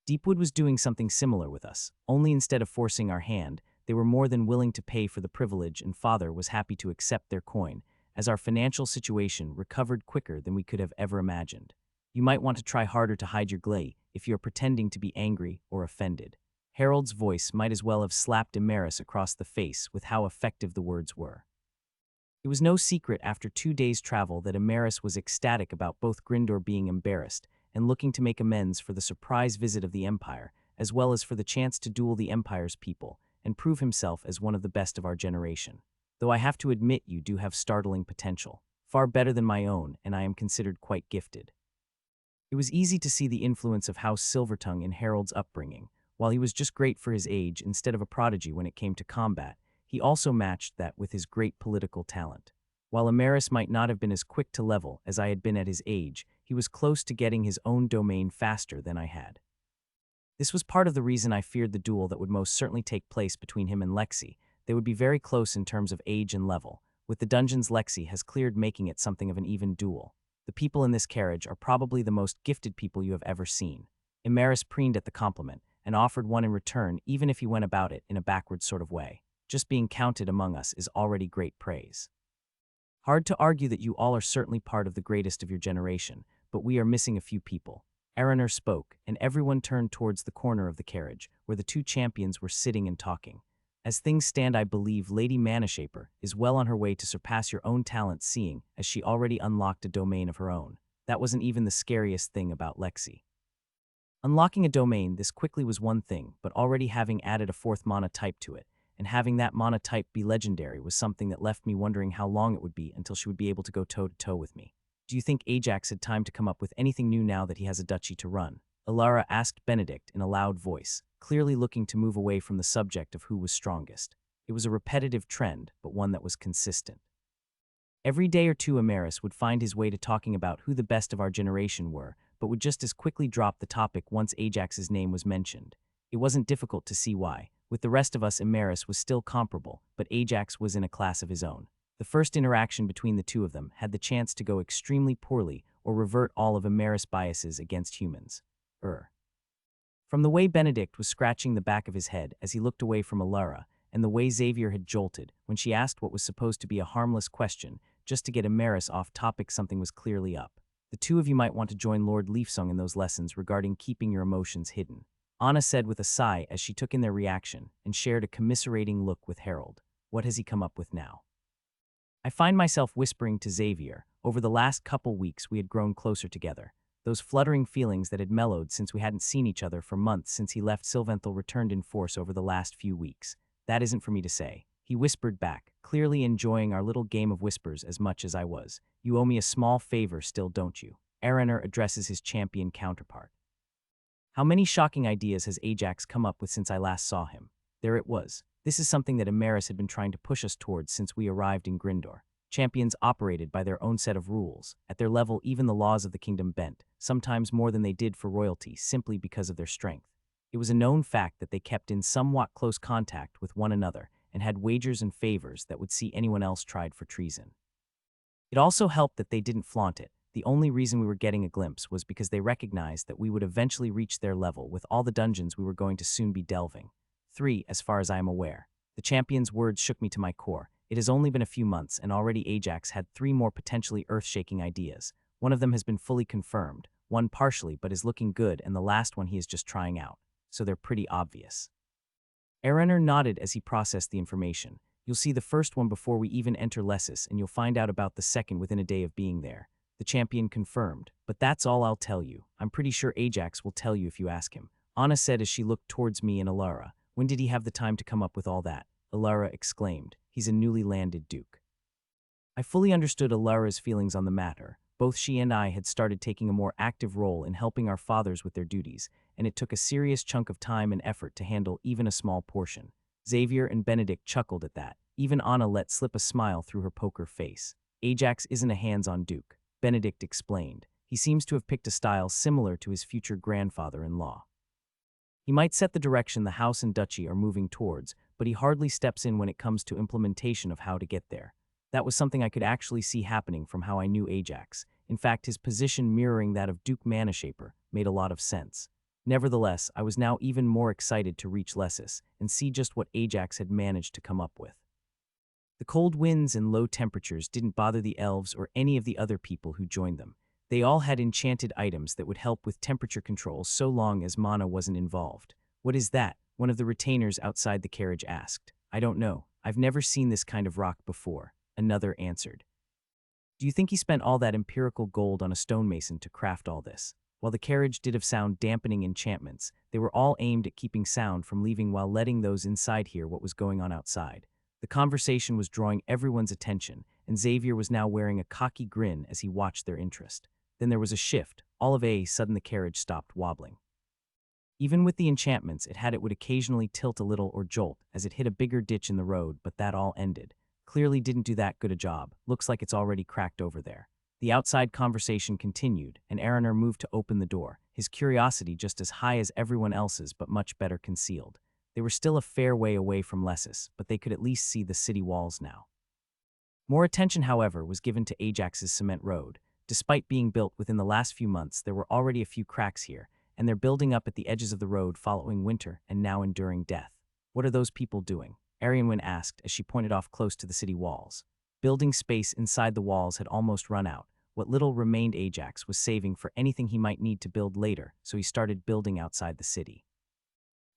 Deepwood was doing something similar with us, only instead of forcing our hand, they were more than willing to pay for the privilege, and Father was happy to accept their coin, as our financial situation recovered quicker than we could have ever imagined. You might want to try harder to hide your glee if you're pretending to be angry or offended. Harold's voice might as well have slapped Imaris across the face with how effective the words were. It was no secret after 2 days' travel that Imaris was ecstatic about both Grindor being embarrassed and looking to make amends for the surprise visit of the Empire, as well as for the chance to duel the Empire's people and prove himself as one of the best of our generation. Though I have to admit you do have startling potential, far better than my own, and I am considered quite gifted. It was easy to see the influence of House Silvertongue in Harold's upbringing. While he was just great for his age instead of a prodigy when it came to combat, he also matched that with his great political talent. While Imaris might not have been as quick to level as I had been at his age, he was close to getting his own domain faster than I had. This was part of the reason I feared the duel that would most certainly take place between him and Lexi. They would be very close in terms of age and level. With the dungeons Lexi has cleared, making it something of an even duel. The people in this carriage are probably the most gifted people you have ever seen. Imaris preened at the compliment and offered one in return, even if he went about it in a backward sort of way. Just being counted among us is already great praise. Hard to argue that you all are certainly part of the greatest of your generation, but we are missing a few people. Araner spoke, and everyone turned towards the corner of the carriage, where the two champions were sitting and talking. As things stand, I believe Lady Manashaper is well on her way to surpass your own talents, seeing as she already unlocked a domain of her own. That wasn't even the scariest thing about Lexi. Unlocking a domain this quickly was one thing, but already having added a fourth mana type to it, and having that mana type be legendary was something that left me wondering how long it would be until she would be able to go toe-to-toe with me. Do you think Ajax had time to come up with anything new now that he has a duchy to run? Alara asked Benedict in a loud voice, clearly looking to move away from the subject of who was strongest. It was a repetitive trend, but one that was consistent. Every day or two Imaris would find his way to talking about who the best of our generation were, but would just as quickly drop the topic once Ajax's name was mentioned. It wasn't difficult to see why. With the rest of us, Imaris was still comparable, but Ajax was in a class of his own. The first interaction between the two of them had the chance to go extremely poorly or revert all of Imaris' biases against humans. From the way Benedict was scratching the back of his head as he looked away from Alara, and the way Xavier had jolted when she asked what was supposed to be a harmless question just to get Imaris off topic, something was clearly up. The two of you might want to join Lord Leafsong in those lessons regarding keeping your emotions hidden, Anna said with a sigh as she took in their reaction and shared a commiserating look with Harold. What has he come up with now? I find myself whispering to Xavier. Over the last couple weeks we had grown closer together. Those fluttering feelings that had mellowed since we hadn't seen each other for months since he left Sylventhal returned in force over the last few weeks. That isn't for me to say, he whispered back, clearly enjoying our little game of whispers as much as I was. You owe me a small favor still, don't you? Araner addresses his champion counterpart. How many shocking ideas has Ajax come up with since I last saw him? There it was. This is something that Emeris had been trying to push us towards since we arrived in Grindor. Champions operated by their own set of rules. At their level, even the laws of the kingdom bent, sometimes more than they did for royalty, simply because of their strength. It was a known fact that they kept in somewhat close contact with one another and had wagers and favors that would see anyone else tried for treason. It also helped that they didn't flaunt it. The only reason we were getting a glimpse was because they recognized that we would eventually reach their level with all the dungeons we were going to soon be delving. 3, as far as I am aware. The champion's words shook me to my core. It has only been a few months, and already Ajax had 3 more potentially earth-shaking ideas. One of them has been fully confirmed, one partially but is looking good, and the last one he is just trying out. So they're pretty obvious. Erener nodded as he processed the information. You'll see the first one before we even enter Lessus, and you'll find out about the second within a day of being there. The champion confirmed. But that's all I'll tell you. I'm pretty sure Ajax will tell you if you ask him. Anna said as she looked towards me and Alara. When did he have the time to come up with all that? Alara exclaimed. He's a newly landed duke. I fully understood Alara's feelings on the matter. Both she and I had started taking a more active role in helping our fathers with their duties, and it took a serious chunk of time and effort to handle even a small portion. Xavier and Benedict chuckled at that. Even Anna let slip a smile through her poker face. Ajax isn't a hands-on duke, Benedict explained. He seems to have picked a style similar to his future grandfather-in-law. He might set the direction the house and duchy are moving towards, but he hardly steps in when it comes to implementation of how to get there. That was something I could actually see happening from how I knew Ajax. In fact, his position mirroring that of Duke Manashaper made a lot of sense. Nevertheless, I was now even more excited to reach Lessus and see just what Ajax had managed to come up with. The cold winds and low temperatures didn't bother the elves or any of the other people who joined them. They all had enchanted items that would help with temperature control so long as mana wasn't involved. What is that? One of the retainers outside the carriage asked. I don't know. I've never seen this kind of rock before, another answered. Do you think he spent all that empirical gold on a stonemason to craft all this? While the carriage did have sound-dampening enchantments, they were all aimed at keeping sound from leaving while letting those inside hear what was going on outside. The conversation was drawing everyone's attention, and Xavier was now wearing a cocky grin as he watched their interest. Then there was a shift. All of a sudden the carriage stopped wobbling. Even with the enchantments, it would occasionally tilt a little or jolt as it hit a bigger ditch in the road, but that all ended. Clearly didn't do that good a job. Looks like it's already cracked over there. The outside conversation continued, and Erener moved to open the door, his curiosity just as high as everyone else's but much better concealed. They were still a fair way away from Lessus, but they could at least see the city walls now. More attention, however, was given to Ajax's cement road. Despite being built within the last few months, there were already a few cracks here, and they're building up at the edges of the road following winter and now enduring death. What are those people doing? Arianwen asked as she pointed off close to the city walls. Building space inside the walls had almost run out. What little remained Ajax was saving for anything he might need to build later, so he started building outside the city.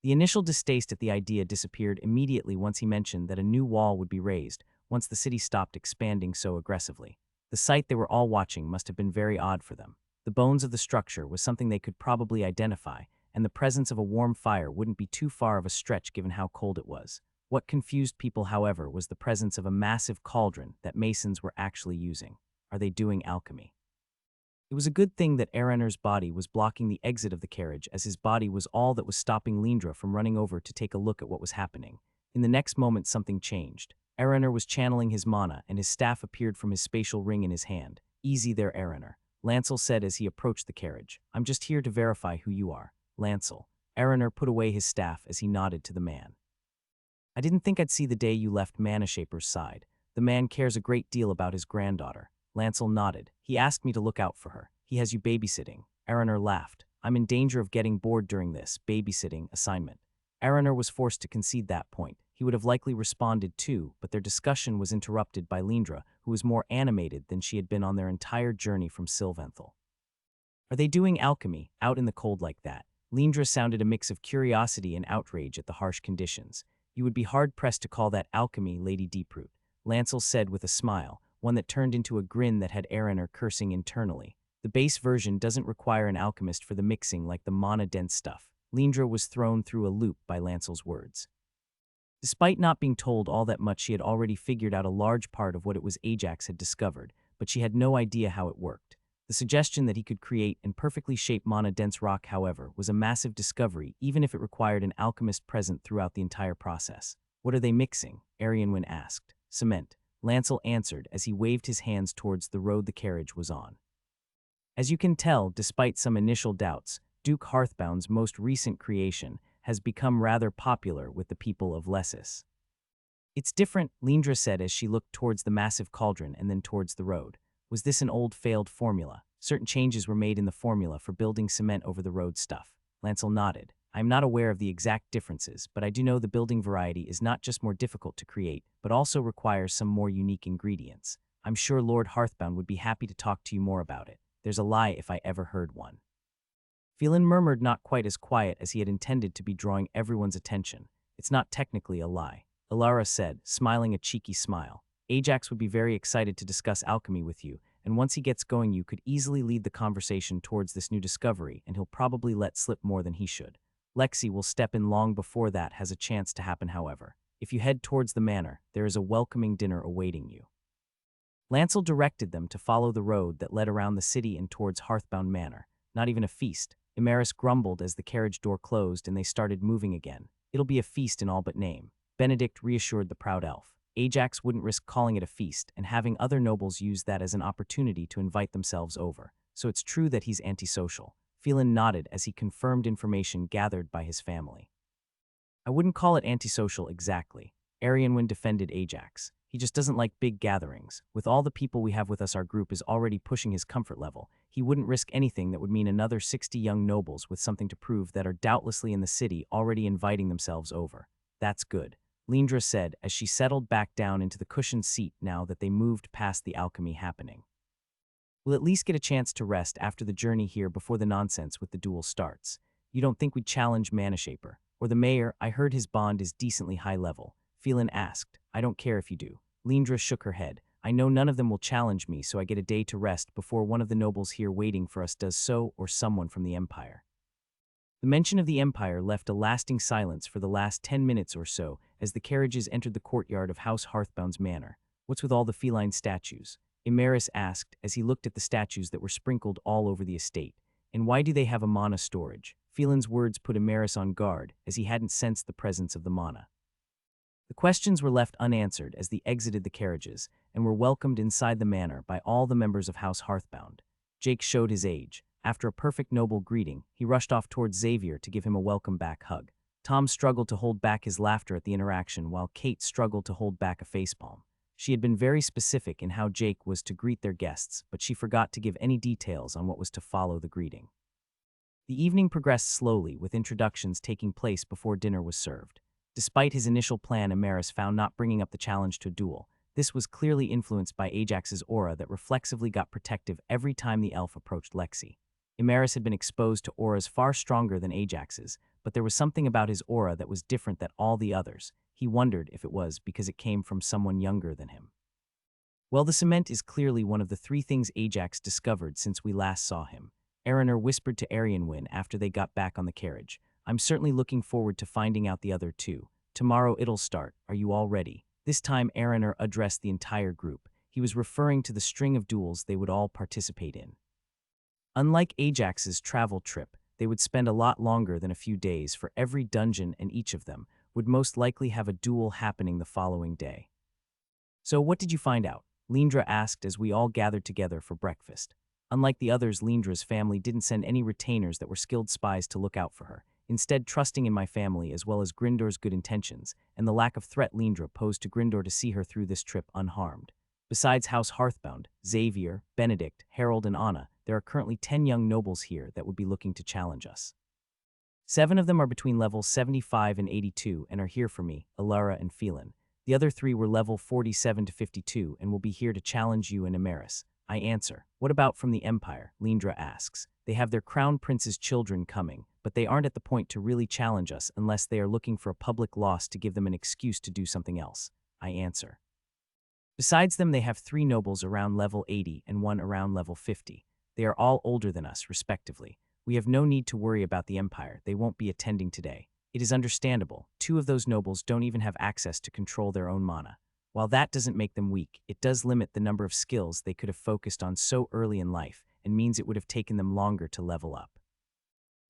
The initial distaste at the idea disappeared immediately once he mentioned that a new wall would be raised once the city stopped expanding so aggressively. The sight they were all watching must have been very odd for them. The bones of the structure was something they could probably identify, and the presence of a warm fire wouldn't be too far of a stretch given how cold it was. What confused people, however, was the presence of a massive cauldron that masons were actually using. Are they doing alchemy? It was a good thing that Erener's body was blocking the exit of the carriage, as his body was all that was stopping Lindra from running over to take a look at what was happening. In the next moment, something changed. Erener was channeling his mana, and his staff appeared from his spatial ring in his hand. Easy there, Erener, Lancel said as he approached the carriage. I'm just here to verify who you are. Lancel. Erener put away his staff as he nodded to the man. I didn't think I'd see the day you left Manashaper's side. The man cares a great deal about his granddaughter. Lancel nodded. He asked me to look out for her. He has you babysitting. Erener laughed. I'm in danger of getting bored during this babysitting assignment. Erener was forced to concede that point. He would have likely responded too, but their discussion was interrupted by Lindra, who was more animated than she had been on their entire journey from Sylvanthal. Are they doing alchemy, out in the cold like that? Lindra sounded a mix of curiosity and outrage at the harsh conditions. You would be hard-pressed to call that alchemy, Lady Deeproot, Lancel said with a smile, one that turned into a grin that had Erener cursing internally. The base version doesn't require an alchemist for the mixing like the mana-dense stuff. Lindra was thrown through a loop by Lancel's words. Despite not being told all that much, she had already figured out a large part of what it was Ajax had discovered, but she had no idea how it worked. The suggestion that he could create and perfectly shape mana-dense rock, however, was a massive discovery, even if it required an alchemist present throughout the entire process. What are they mixing? Arianwen asked. Cement, Lancel answered as he waved his hands towards the road the carriage was on. As you can tell, despite some initial doubts, Duke Hearthbound's most recent creation has become rather popular with the people of Lessis. It's different, Lindra said as she looked towards the massive cauldron and then towards the road. Was this an old failed formula? Certain changes were made in the formula for building cement over the road stuff. Lancel nodded. I am not aware of the exact differences, but I do know the building variety is not just more difficult to create, but also requires some more unique ingredients. I'm sure Lord Hearthbound would be happy to talk to you more about it. There's a lie if I ever heard one. Phelan murmured, not quite as quiet as he had intended to be, drawing everyone's attention. It's not technically a lie, Ilara said, smiling a cheeky smile. Ajax would be very excited to discuss alchemy with you, and once he gets going you could easily lead the conversation towards this new discovery, and he'll probably let slip more than he should. Lexi will step in long before that has a chance to happen, however. If you head towards the manor, there is a welcoming dinner awaiting you. Lancel directed them to follow the road that led around the city and towards Hearthbound Manor. Not even a feast. Imaris grumbled as the carriage door closed and they started moving again. It'll be a feast in all but name, Benedict reassured the proud elf. Ajax wouldn't risk calling it a feast and having other nobles use that as an opportunity to invite themselves over. So it's true that he's antisocial. Phelan nodded as he confirmed information gathered by his family. I wouldn't call it antisocial exactly, Arianwen defended Ajax. He just doesn't like big gatherings. With all the people we have with us, our group is already pushing his comfort level. He wouldn't risk anything that would mean another 60 young nobles with something to prove that are doubtlessly in the city already inviting themselves over. That's good, Lindra said as she settled back down into the cushioned seat now that they moved past the alchemy happening. We'll at least get a chance to rest after the journey here before the nonsense with the duel starts. You don't think we'd challenge Manashaper? Or the mayor? I heard his bond is decently high level. Phelan asked. I don't care if you do. Lindra shook her head. I know none of them will challenge me, so I get a day to rest before one of the nobles here waiting for us does so, or someone from the Empire. The mention of the Empire left a lasting silence for the last 10 minutes or so as the carriages entered the courtyard of House Hearthbound's manor. What's with all the feline statues? Imaris asked as he looked at the statues that were sprinkled all over the estate. And why do they have a mana storage? Phelan's words put Imaris on guard as he hadn't sensed the presence of the mana. The questions were left unanswered as they exited the carriages and were welcomed inside the manor by all the members of House Hearthbound. Jake showed his age. After a perfect noble greeting, he rushed off towards Xavier to give him a welcome-back hug. Tom struggled to hold back his laughter at the interaction while Kate struggled to hold back a facepalm. She had been very specific in how Jake was to greet their guests, but she forgot to give any details on what was to follow the greeting. The evening progressed slowly, with introductions taking place before dinner was served. Despite his initial plan, Imaris found not bringing up the challenge to a duel. This was clearly influenced by Ajax's aura that reflexively got protective every time the elf approached Lexi. Imaris had been exposed to auras far stronger than Ajax's, but there was something about his aura that was different than all the others. He wondered if it was because it came from someone younger than him. Well, the cement is clearly one of the 3 things Ajax discovered since we last saw him, Araner whispered to Arianwen after they got back on the carriage. I'm certainly looking forward to finding out the other 2. Tomorrow it'll start. Are you all ready? This time Araner addressed the entire group. He was referring to the string of duels they would all participate in. Unlike Ajax's travel trip, they would spend a lot longer than a few days for every dungeon, and each of them would most likely have a duel happening the following day. So what did you find out? Lindra asked as we all gathered together for breakfast. Unlike the others, Lindra's family didn't send any retainers that were skilled spies to look out for her, instead trusting in my family as well as Grindor's good intentions and the lack of threat Lindra posed to Grindor to see her through this trip unharmed. Besides House Hearthbound, Xavier, Benedict, Harold, and Anna, there are currently 10 young nobles here that would be looking to challenge us. 7 of them are between levels 75 and 82 and are here for me, Ilara and Phelan. The other 3 were level 47 to 52 and will be here to challenge you and Imaris. I answer. What about from the Empire? Lindra asks. They have their crown prince's children coming, but they aren't at the point to really challenge us unless they are looking for a public loss to give them an excuse to do something else. I answer. Besides them, they have 3 nobles around level 80 and 1 around level 50. They are all older than us, respectively. We have no need to worry about the Empire. They won't be attending today. It is understandable. 2 of those nobles don't even have access to control their own mana. While that doesn't make them weak, it does limit the number of skills they could have focused on so early in life, and means it would have taken them longer to level up.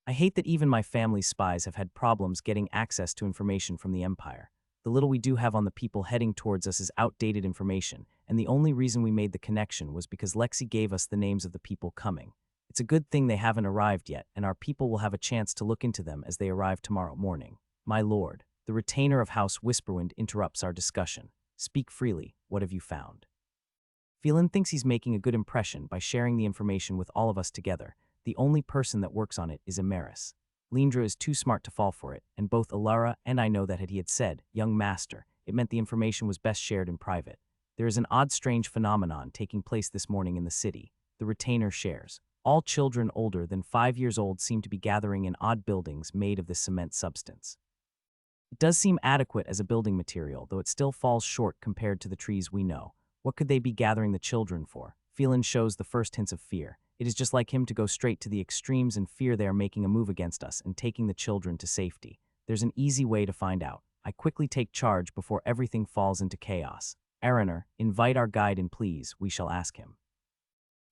I hate that even my family's spies have had problems getting access to information from the Empire. The little we do have on the people heading towards us is outdated information, and the only reason we made the connection was because Lexi gave us the names of the people coming. It's a good thing they haven't arrived yet, and our people will have a chance to look into them as they arrive tomorrow morning. My lord, the retainer of House Whisperwind interrupts our discussion. Speak freely, what have you found? Phelan thinks he's making a good impression by sharing the information with all of us together. The only person that works on it is Emeris. Lindra is too smart to fall for it, and both Alara and I know that had he had said, young master, it meant the information was best shared in private. There is an odd strange phenomenon taking place this morning in the city. The retainer shares. All children older than 5 years old seem to be gathering in odd buildings made of this cement substance. It does seem adequate as a building material, though it still falls short compared to the trees we know. What could they be gathering the children for? Phelan shows the first hints of fear. It is just like him to go straight to the extremes and fear they are making a move against us and taking the children to safety. There's an easy way to find out. I quickly take charge before everything falls into chaos. Araner, invite our guide in please, we shall ask him.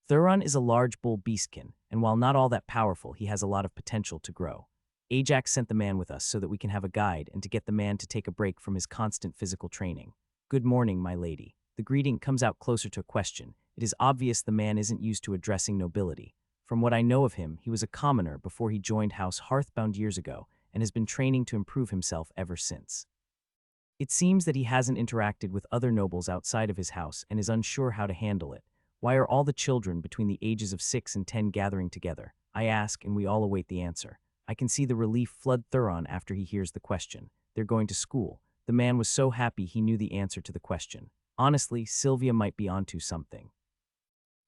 Thuron is a large bull beastkin, and while not all that powerful, he has a lot of potential to grow. Ajax sent the man with us so that we can have a guide and to get the man to take a break from his constant physical training. Good morning, my lady. The greeting comes out closer to a question. It is obvious the man isn't used to addressing nobility. From what I know of him, he was a commoner before he joined House Hearthbound years ago and has been training to improve himself ever since. It seems that he hasn't interacted with other nobles outside of his house and is unsure how to handle it. Why are all the children between the ages of 6 and 10 gathering together? I ask, and we all await the answer. I can see the relief flood Thuron after he hears the question. They're going to school. The man was so happy he knew the answer to the question. Honestly, Sylvia might be onto something.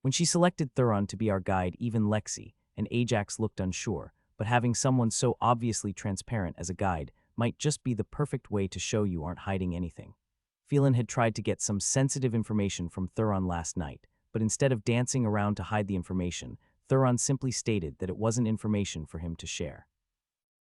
When she selected Thuron to be our guide, even Lexi and Ajax looked unsure, but having someone so obviously transparent as a guide might just be the perfect way to show you aren't hiding anything. Phelan had tried to get some sensitive information from Thuron last night, but instead of dancing around to hide the information, Thuron simply stated that it wasn't information for him to share.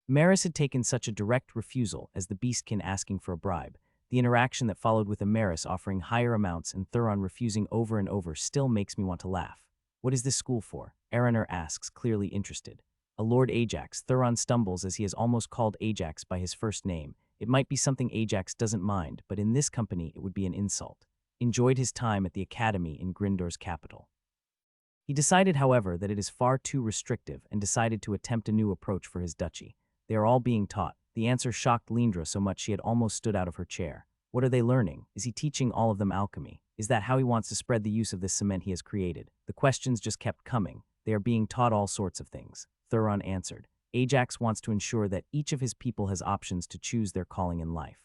Emeris had taken such a direct refusal as the beastkin asking for a bribe. The interaction that followed with Emeris offering higher amounts and Thuron refusing over and over still makes me want to laugh. What is this school for? Araner asks, clearly interested. A Lord Ajax, Thuron stumbles as he has almost called Ajax by his first name. It might be something Ajax doesn't mind, but in this company it would be an insult. Enjoyed his time at the academy in Grindor's capital. He decided, however, that it is far too restrictive and decided to attempt a new approach for his duchy. They are all being taught. The answer shocked Lindra so much she had almost stood out of her chair. What are they learning? Is he teaching all of them alchemy? Is that how he wants to spread the use of this cement he has created? The questions just kept coming. They are being taught all sorts of things. Thuron answered. Ajax wants to ensure that each of his people has options to choose their calling in life.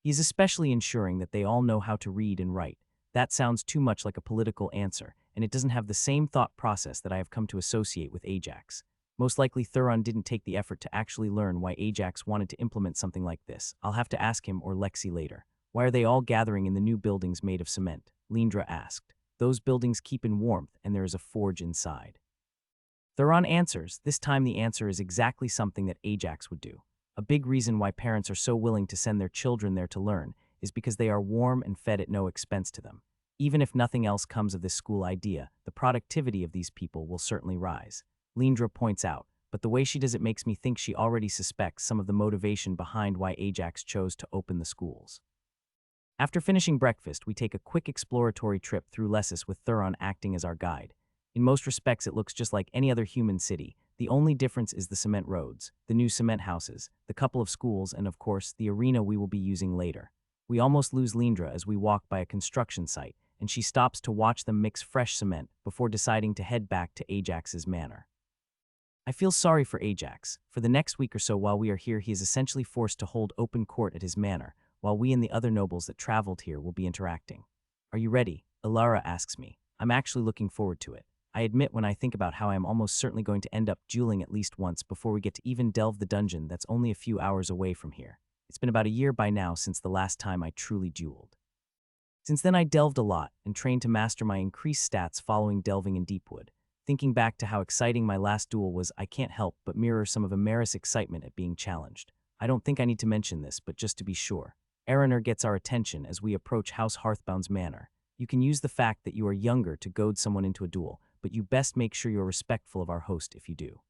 He is especially ensuring that they all know how to read and write. That sounds too much like a political answer, and it doesn't have the same thought process that I have come to associate with Ajax. Most likely Thuron didn't take the effort to actually learn why Ajax wanted to implement something like this. I'll have to ask him or Lexi later. Why are they all gathering in the new buildings made of cement? Lindra asked. Those buildings keep in warmth and there is a forge inside. Thuron answers. This time the answer is exactly something that Ajax would do. A big reason why parents are so willing to send their children there to learn is because they are warm and fed at no expense to them. Even if nothing else comes of this school idea, the productivity of these people will certainly rise. Lindra points out, but the way she does it makes me think she already suspects some of the motivation behind why Ajax chose to open the schools. After finishing breakfast, we take a quick exploratory trip through Lessus with Thuron acting as our guide. In most respects, it looks just like any other human city. The only difference is the cement roads, the new cement houses, the couple of schools, and of course, the arena we will be using later. We almost lose Lindra as we walk by a construction site, and she stops to watch them mix fresh cement before deciding to head back to Ajax's manor. I feel sorry for Ajax. For the next week or so while we are here, he is essentially forced to hold open court at his manor, while we and the other nobles that traveled here will be interacting. Are you ready? Alara asks me. I'm actually looking forward to it. I admit when I think about how I am almost certainly going to end up dueling at least once before we get to even delve the dungeon that's only a few hours away from here. It's been about a year by now since the last time I truly dueled. Since then I delved a lot and trained to master my increased stats following delving in Deepwood. Thinking back to how exciting my last duel was, I can't help but mirror some of Emeris' excitement at being challenged. I don't think I need to mention this, but just to be sure. Araner gets our attention as we approach House Hearthbound's manor. You can use the fact that you are younger to goad someone into a duel, but you best make sure you're respectful of our host if you do.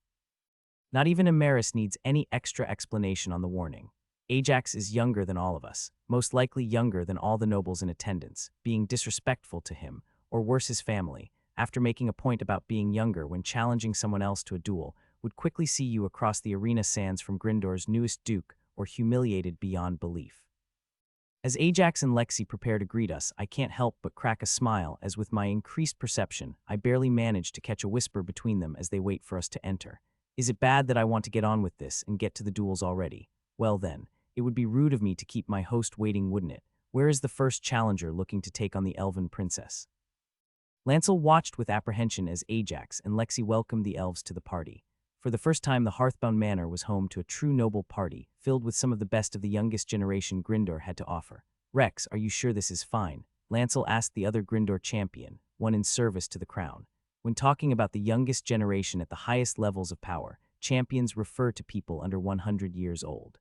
Not even Emeris needs any extra explanation on the warning. Ajax is younger than all of us, most likely younger than all the nobles in attendance, being disrespectful to him, or worse his family, after making a point about being younger when challenging someone else to a duel, would quickly see you across the arena sands from Gryndor's newest duke, or humiliated beyond belief. As Ajax and Lexi prepare to greet us, I can't help but crack a smile as with my increased perception, I barely manage to catch a whisper between them as they wait for us to enter. Is it bad that I want to get on with this and get to the duels already? Well then, it would be rude of me to keep my host waiting, wouldn't it? Where is the first challenger looking to take on the elven princess? Lancel watched with apprehension as Ajax and Lexi welcomed the elves to the party. For the first time, the Hearthbound Manor was home to a true noble party, filled with some of the best of the youngest generation Gryndor had to offer. Rex, are you sure this is fine? Lancel asked the other Gryndor champion, one in service to the crown. When talking about the youngest generation at the highest levels of power, champions refer to people under 100 years old.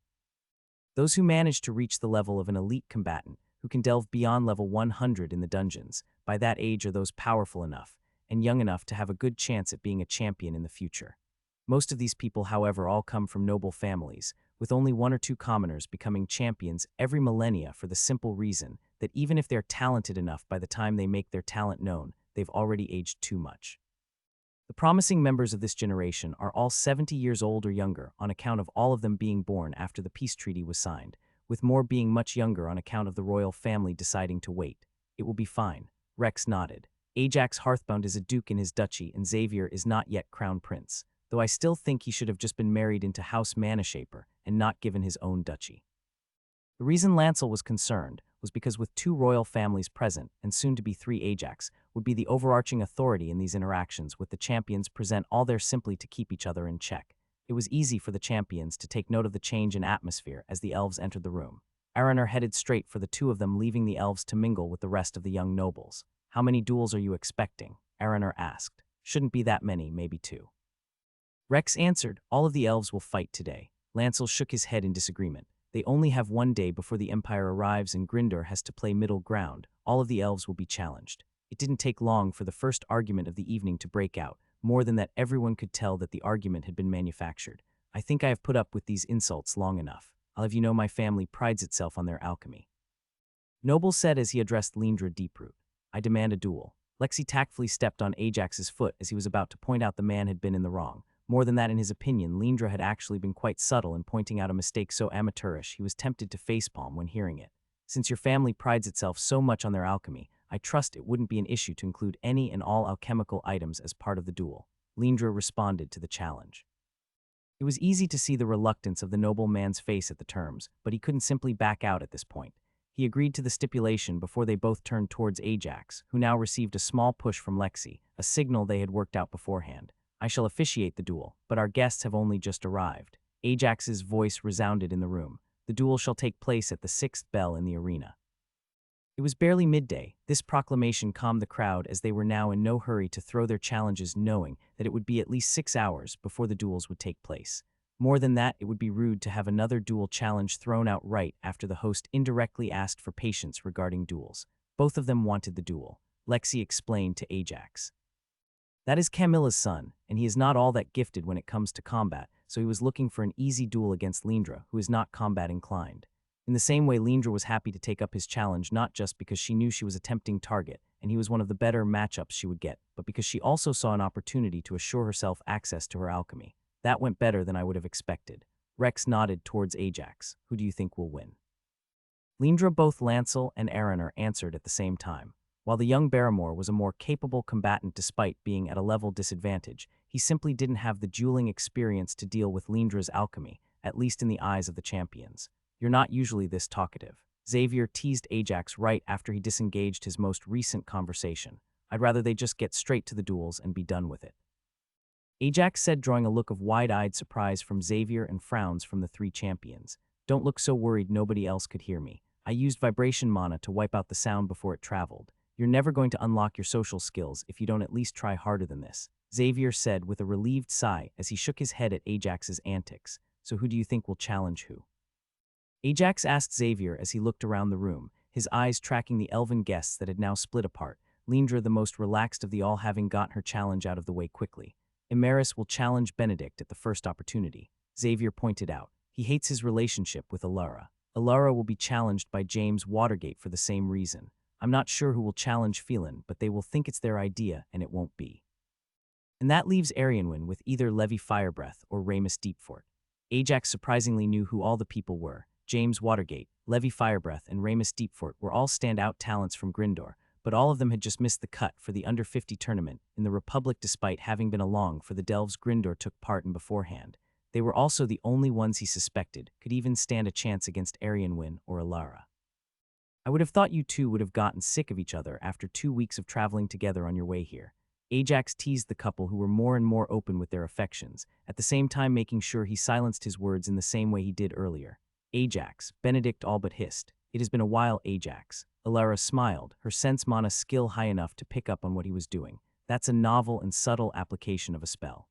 Those who manage to reach the level of an elite combatant, who can delve beyond level 100 in the dungeons, by that age are those powerful enough and young enough to have a good chance at being a champion in the future. Most of these people, however, all come from noble families, with only one or two commoners becoming champions every millennia for the simple reason that even if they're talented enough by the time they make their talent known, they've already aged too much. The promising members of this generation are all 70 years old or younger on account of all of them being born after the peace treaty was signed, with more being much younger on account of the royal family deciding to wait. It will be fine. Rex nodded. Ajax Hearthbound is a duke in his duchy and Xavier is not yet crown prince, though I still think he should have just been married into House Manashaper and not given his own duchy. The reason Lancel was concerned was because with two royal families present, and soon to be three, Ajax would be the overarching authority in these interactions, with the champions present all there simply to keep each other in check. It was easy for the champions to take note of the change in atmosphere as the elves entered the room. Araner headed straight for the two of them, leaving the elves to mingle with the rest of the young nobles. How many duels are you expecting? Araner asked. Shouldn't be that many, maybe two. Rex answered, all of the elves will fight today. Lancel shook his head in disagreement. They only have one day before the Empire arrives and Gryndor has to play middle ground. All of the elves will be challenged. It didn't take long for the first argument of the evening to break out. More than that, everyone could tell that the argument had been manufactured. I think I have put up with these insults long enough. I'll have you know my family prides itself on their alchemy. Noble said as he addressed Lindra Deeproot. I demand a duel. Lexi tactfully stepped on Ajax's foot as he was about to point out the man had been in the wrong. More than that, in his opinion, Lindra had actually been quite subtle in pointing out a mistake so amateurish he was tempted to facepalm when hearing it. Since your family prides itself so much on their alchemy, I trust it wouldn't be an issue to include any and all alchemical items as part of the duel. Lindra responded to the challenge. It was easy to see the reluctance of the noble man's face at the terms, but he couldn't simply back out at this point. He agreed to the stipulation before they both turned towards Ajax, who now received a small push from Lexi, a signal they had worked out beforehand. I shall officiate the duel, but our guests have only just arrived. Ajax's voice resounded in the room. The duel shall take place at the 6th bell in the arena. It was barely midday. This proclamation calmed the crowd as they were now in no hurry to throw their challenges, knowing that it would be at least 6 hours before the duels would take place. More than that, it would be rude to have another duel challenge thrown out right after the host indirectly asked for patience regarding duels. Both of them wanted the duel. Lexi explained to Ajax. That is Camilla's son, and he is not all that gifted when it comes to combat, so he was looking for an easy duel against Lindra, who is not combat inclined. In the same way, Lindra was happy to take up his challenge not just because she knew she was a tempting target, and he was one of the better matchups she would get, but because she also saw an opportunity to assure herself access to her alchemy. That went better than I would have expected. Rex nodded towards Ajax. Who do you think will win? Lindra, both Lancel and Araner answered at the same time. While the young Barrymore was a more capable combatant despite being at a level disadvantage, he simply didn't have the dueling experience to deal with Lindra's alchemy, at least in the eyes of the champions. You're not usually this talkative. Xavier teased Ajax right after he disengaged his most recent conversation. I'd rather they just get straight to the duels and be done with it. Ajax said, drawing a look of wide-eyed surprise from Xavier and frowns from the three champions. Don't look so worried, nobody else could hear me. I used vibration mana to wipe out the sound before it traveled. You're never going to unlock your social skills if you don't at least try harder than this, Xavier said with a relieved sigh as he shook his head at Ajax's antics. So who do you think will challenge who? Ajax asked Xavier as he looked around the room, his eyes tracking the elven guests that had now split apart, Lindra the most relaxed of the all, having gotten her challenge out of the way quickly. Emeris will challenge Benedict at the first opportunity, Xavier pointed out. He hates his relationship with Alara. Alara will be challenged by James Watergate for the same reason. I'm not sure who will challenge Phelan, but they will think it's their idea and it won't be. And that leaves Arianwin with either Levi Firebreath or Ramus Deepfort. Ajax surprisingly knew who all the people were. James Watergate, Levi Firebreath, and Ramus Deepfort were all standout talents from Grindor, but all of them had just missed the cut for the under-50 tournament in the Republic despite having been along for the delves Grindor took part in beforehand. They were also the only ones he suspected could even stand a chance against Arianwin or Alara. I would have thought you two would have gotten sick of each other after 2 weeks of traveling together on your way here. Ajax teased the couple who were more and more open with their affections, at the same time making sure he silenced his words in the same way he did earlier. Ajax, Benedict all but hissed. It has been a while, Ajax. Alara smiled, her sense mana skill high enough to pick up on what he was doing. That's a novel and subtle application of a spell.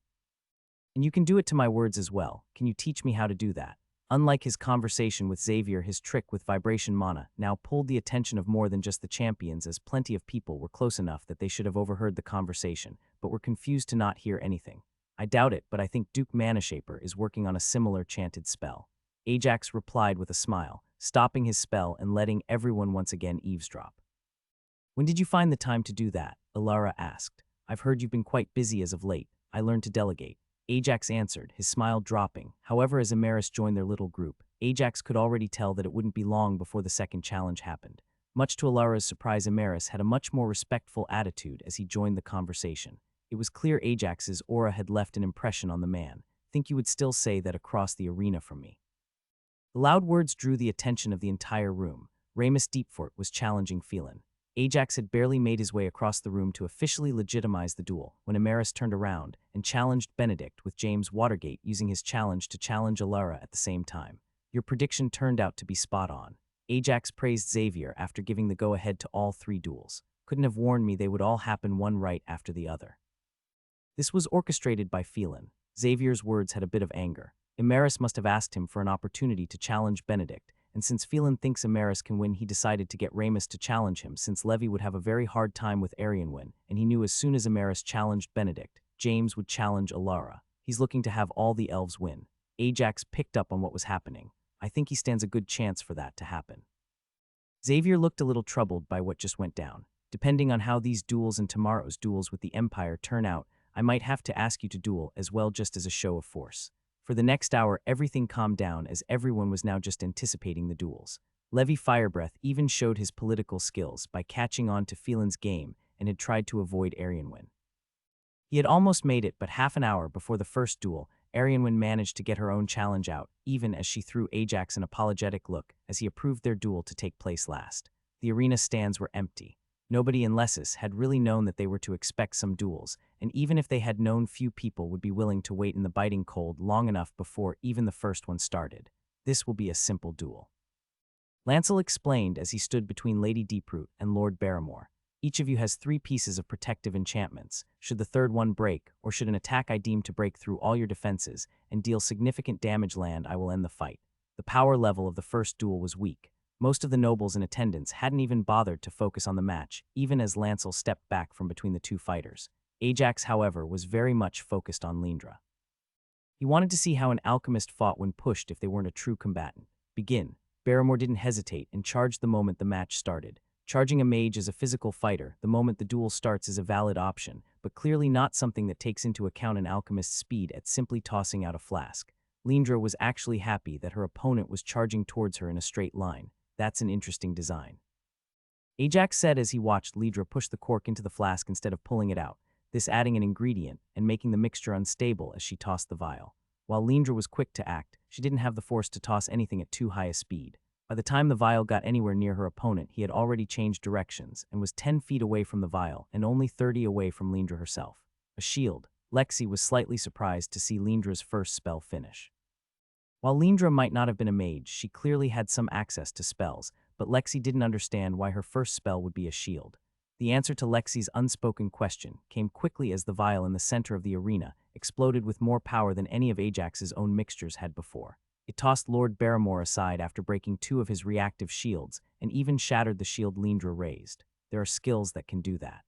And you can do it to my words as well. Can you teach me how to do that? Unlike his conversation with Xavier, his trick with vibration mana now pulled the attention of more than just the champions, as plenty of people were close enough that they should have overheard the conversation, but were confused to not hear anything. I doubt it, but I think Duke Manashaper is working on a similar chanted spell. Ajax replied with a smile, stopping his spell and letting everyone once again eavesdrop. When did you find the time to do that? Alara asked. I've heard you've been quite busy as of late. I learned to delegate. Ajax answered, his smile dropping. However, as Emeris joined their little group, Ajax could already tell that it wouldn't be long before the second challenge happened. Much to Alara's surprise, Emeris had a much more respectful attitude as he joined the conversation. It was clear Ajax's aura had left an impression on the man. Think you would still say that across the arena from me? The loud words drew the attention of the entire room. Ramus Deepfort was challenging Phelan. Ajax had barely made his way across the room to officially legitimize the duel when Emeris turned around and challenged Benedict, with James Watergate using his challenge to challenge Alara at the same time. Your prediction turned out to be spot on. Ajax praised Xavier after giving the go-ahead to all 3 duels. Couldn't have warned me they would all happen one right after the other. This was orchestrated by Phelan. Xavier's words had a bit of anger. Emeris must have asked him for an opportunity to challenge Benedict, and since Phelan thinks Emeris can win, he decided to get Ramus to challenge him, since Levi would have a very hard time with Arianwin, and he knew as soon as Emeris challenged Benedict, James would challenge Alara. He's looking to have all the elves win. Ajax picked up on what was happening. I think he stands a good chance for that to happen. Xavier looked a little troubled by what just went down. Depending on how these duels and tomorrow's duels with the Empire turn out, I might have to ask you to duel as well, just as a show of force. For the next hour, everything calmed down as everyone was now just anticipating the duels. Levi Firebreath even showed his political skills by catching on to Phelan's game and had tried to avoid Arianwin. He had almost made it, but half an hour before the first duel, Arianwin managed to get her own challenge out, even as she threw Ajax an apologetic look as he approved their duel to take place last. The arena stands were empty. Nobody in Lessus had really known that they were to expect some duels, and even if they had known, few people would be willing to wait in the biting cold long enough before even the first one started. This will be a simple duel. Lancel explained as he stood between Lady Deeproot and Lord Barrymore. Each of you has 3 pieces of protective enchantments. Should the third one break, or should an attack I deem to break through all your defenses and deal significant damage land, I will end the fight. The power level of the first duel was weak. Most of the nobles in attendance hadn't even bothered to focus on the match, even as Lancel stepped back from between the 2 fighters. Ajax, however, was very much focused on Lindra. He wanted to see how an alchemist fought when pushed if they weren't a true combatant. Begin. Barrymore didn't hesitate and charged the moment the match started. Charging a mage as a physical fighter the moment the duel starts is a valid option, but clearly not something that takes into account an alchemist's speed at simply tossing out a flask. Lindra was actually happy that her opponent was charging towards her in a straight line. That's an interesting design. Ajax said as he watched Lindra push the cork into the flask instead of pulling it out, this adding an ingredient and making the mixture unstable as she tossed the vial. While Lindra was quick to act, she didn't have the force to toss anything at too high a speed. By the time the vial got anywhere near her opponent, he had already changed directions and was 10 feet away from the vial and only 30 away from Lindra herself. A shield. Lexi was slightly surprised to see Lindra's first spell finish. While Lindra might not have been a mage, she clearly had some access to spells, but Lexi didn't understand why her first spell would be a shield. The answer to Lexi's unspoken question came quickly as the vial in the center of the arena exploded with more power than any of Ajax's own mixtures had before. It tossed Lord Barrymore aside after breaking 2 of his reactive shields and even shattered the shield Lindra raised. there are skills that can do that.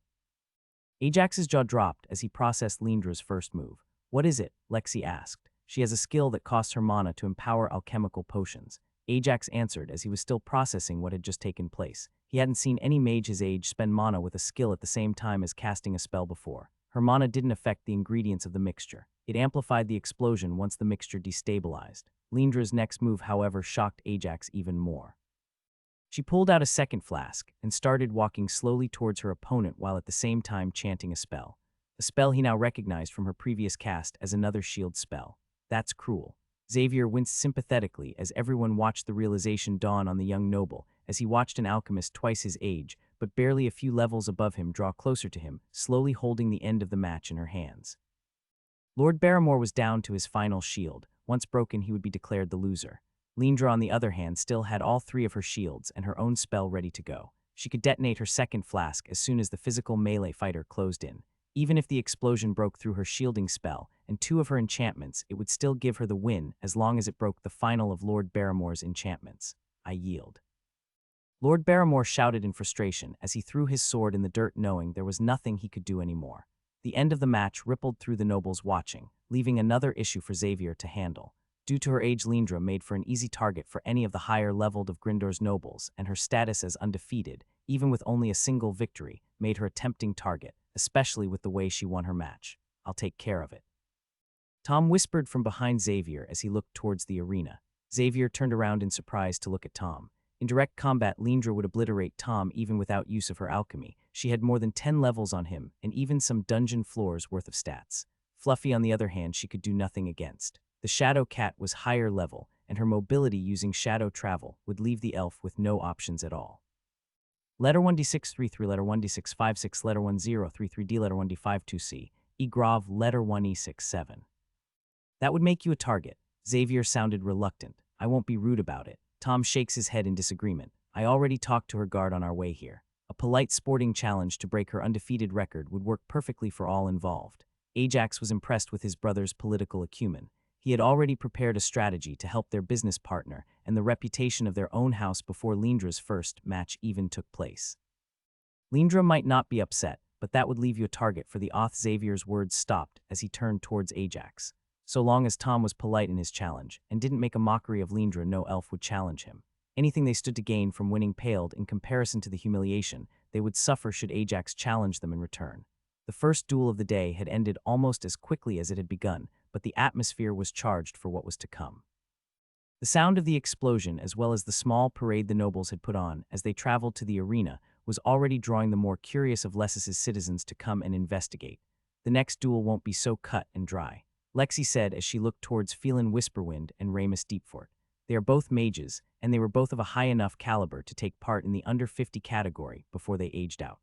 Ajax's jaw dropped as he processed Lindra's first move. What is it? Lexi asked. She has a skill that costs her mana to empower alchemical potions. Ajax answered as he was still processing what had just taken place. He hadn't seen any mage his age spend mana with a skill at the same time as casting a spell before. Her mana didn't affect the ingredients of the mixture. It amplified the explosion once the mixture destabilized. Lindra's next move, however, shocked Ajax even more. She pulled out a second flask and started walking slowly towards her opponent while at the same time chanting a spell he now recognized from her previous cast as another shield spell. That's cruel. Xavier winced sympathetically as everyone watched the realization dawn on the young noble as he watched an alchemist twice his age, but barely a few levels above him, draw closer to him, slowly holding the end of the match in her hands. Lord Barrymore was down to his final shield. Once broken, he would be declared the loser. Lindra, on the other hand, still had all three of her shields and her own spell ready to go. She could detonate her second flask as soon as the physical melee fighter closed in. Even if the explosion broke through her shielding spell and two of her enchantments, it would still give her the win as long as it broke the final of Lord Barrymore's enchantments. I yield. Lord Barrymore shouted in frustration as he threw his sword in the dirt, knowing there was nothing he could do anymore. The end of the match rippled through the nobles watching, leaving another issue for Xavier to handle. Due to her age, Lindra made for an easy target for any of the higher-leveled of Gryndor's nobles, and her status as undefeated, even with only a single victory, made her a tempting target, especially with the way she won her match. I'll take care of it. Tom whispered from behind Xavier as he looked towards the arena. Xavier turned around in surprise to look at Tom. In direct combat, Lindra would obliterate Tom even without use of her alchemy. She had more than 10 levels on him, and even some dungeon floors worth of stats. Fluffy, on the other hand, she could do nothing against. The Shadow Cat was higher level, and her mobility using shadow travel would leave the elf with no options at all. Letter 1d633, letter 1d656, letter 1033d, letter 1d52c, E grave, letter 1e67. That would make you a target. Xavier sounded reluctant. I won't be rude about it. Tom shakes his head in disagreement. I already talked to her guard on our way here. A polite sporting challenge to break her undefeated record would work perfectly for all involved. Ajax was impressed with his brother's political acumen. He had already prepared a strategy to help their business partner and the reputation of their own house before Lindra's first match even took place. Lindra might not be upset, but that would leave you a target for the oath. Xavier's words stopped as he turned towards Ajax. So long as Tom was polite in his challenge and didn't make a mockery of Lindra, no elf would challenge him. Anything they stood to gain from winning paled in comparison to the humiliation they would suffer should Ajax challenge them in return. The first duel of the day had ended almost as quickly as it had begun, but the atmosphere was charged for what was to come. The sound of the explosion, as well as the small parade the nobles had put on as they traveled to the arena, was already drawing the more curious of Lessis's citizens to come and investigate. The next duel won't be so cut and dry, Lexi said as she looked towards Phelan Whisperwind and Ramus Deepfort. They are both mages, and they were both of a high enough caliber to take part in the under 50 category before they aged out.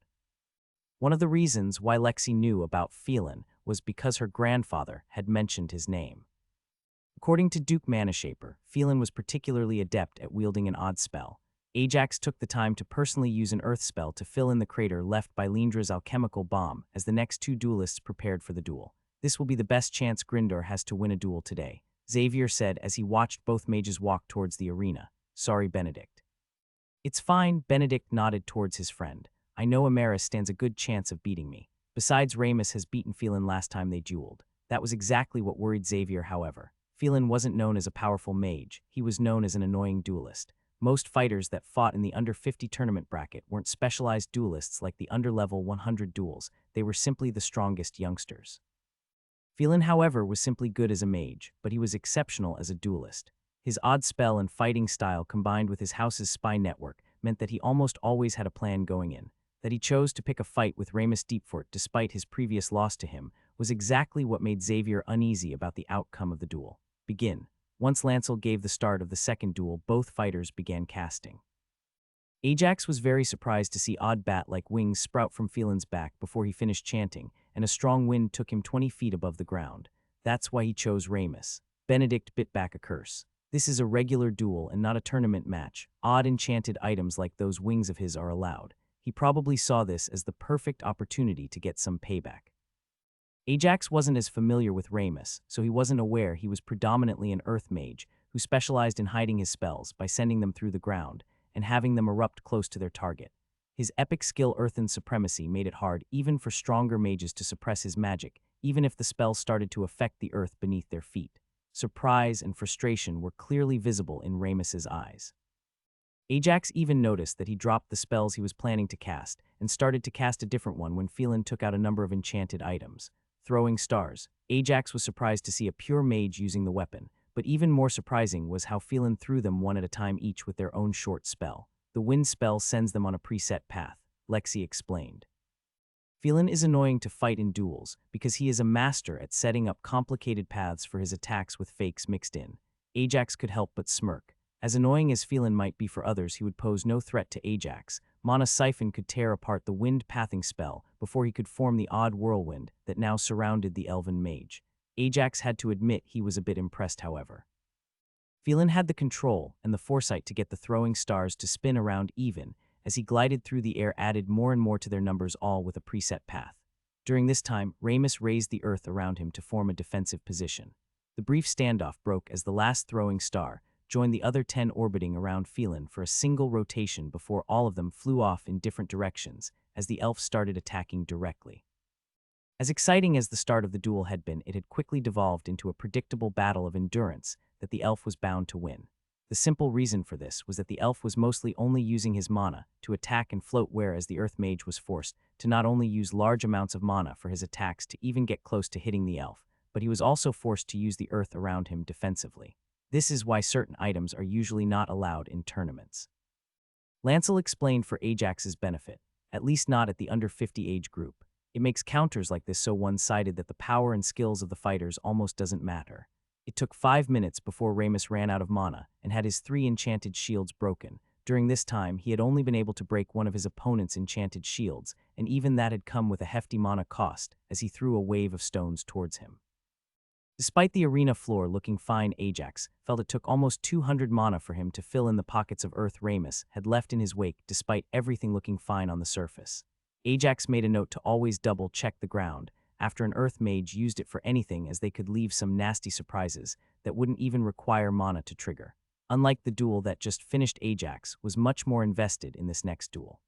One of the reasons why Lexi knew about Phelan was because her grandfather had mentioned his name. According to Duke Manashaper, Phelan was particularly adept at wielding an odd spell. Ajax took the time to personally use an earth spell to fill in the crater left by Lindra's alchemical bomb as the next two duelists prepared for the duel. This will be the best chance Gryndor has to win a duel today, Xavier said as he watched both mages walk towards the arena. Sorry, Benedict. It's fine, Benedict nodded towards his friend. I know Amaris stands a good chance of beating me. Besides, Ramus has beaten Phelan last time they dueled. That was exactly what worried Xavier, however. Phelan wasn't known as a powerful mage, he was known as an annoying duelist. Most fighters that fought in the under 50 tournament bracket weren't specialized duelists like the under-level 100 duels, they were simply the strongest youngsters. Phelan, however, was simply good as a mage, but he was exceptional as a duelist. His odd spell and fighting style combined with his house's spy network meant that he almost always had a plan going in. That he chose to pick a fight with Ramus Deepfort despite his previous loss to him was exactly what made Xavier uneasy about the outcome of the duel. Begin. Once Lancel gave the start of the second duel, both fighters began casting. Ajax was very surprised to see odd bat-like wings sprout from Phelan's back before he finished chanting, and a strong wind took him 20 feet above the ground. That's why he chose Ramus. Benedict bit back a curse. This is a regular duel and not a tournament match. Odd enchanted items like those wings of his are allowed. He probably saw this as the perfect opportunity to get some payback. Ajax wasn't as familiar with Ramus, so he wasn't aware he was predominantly an earth mage who specialized in hiding his spells by sending them through the ground and having them erupt close to their target. His epic skill Earthen Supremacy made it hard even for stronger mages to suppress his magic, even if the spell started to affect the earth beneath their feet. Surprise and frustration were clearly visible in Ramus's eyes. Ajax even noticed that he dropped the spells he was planning to cast and started to cast a different one when Phelan took out a number of enchanted items. Throwing stars. Ajax was surprised to see a pure mage using the weapon, but even more surprising was how Phelan threw them one at a time each with their own short spell. The wind spell sends them on a preset path, Lexi explained. Phelan is annoying to fight in duels because he is a master at setting up complicated paths for his attacks with fakes mixed in. Ajax could help but smirk. As annoying as Phelan might be for others, he would pose no threat to Ajax. Mana Siphon could tear apart the wind pathing spell before he could form the odd whirlwind that now surrounded the elven mage. Ajax had to admit he was a bit impressed, however. Phelan had the control and the foresight to get the throwing stars to spin around even, as he glided through the air, added more and more to their numbers, all with a preset path. During this time, Ramus raised the earth around him to form a defensive position. The brief standoff broke as the last throwing star joined the other 10 orbiting around Phelan for a single rotation before all of them flew off in different directions as the elf started attacking directly. As exciting as the start of the duel had been, it had quickly devolved into a predictable battle of endurance that the elf was bound to win. The simple reason for this was that the elf was mostly only using his mana to attack and float, whereas the earth mage was forced to not only use large amounts of mana for his attacks to even get close to hitting the elf, but he was also forced to use the earth around him defensively. This is why certain items are usually not allowed in tournaments. Lancel explained for Ajax's benefit, at least not at the under 50 age group. It makes counters like this so one-sided that the power and skills of the fighters almost doesn't matter. It took 5 minutes before Ramus ran out of mana and had his 3 enchanted shields broken. During this time, he had only been able to break one of his opponent's enchanted shields, and even that had come with a hefty mana cost as he threw a wave of stones towards him. Despite the arena floor looking fine, Ajax felt it took almost 200 mana for him to fill in the pockets of earth Ramus had left in his wake, despite everything looking fine on the surface. Ajax made a note to always double-check the ground after an earth mage used it for anything, as they could leave some nasty surprises that wouldn't even require mana to trigger. Unlike the duel that just finished, Ajax was much more invested in this next duel.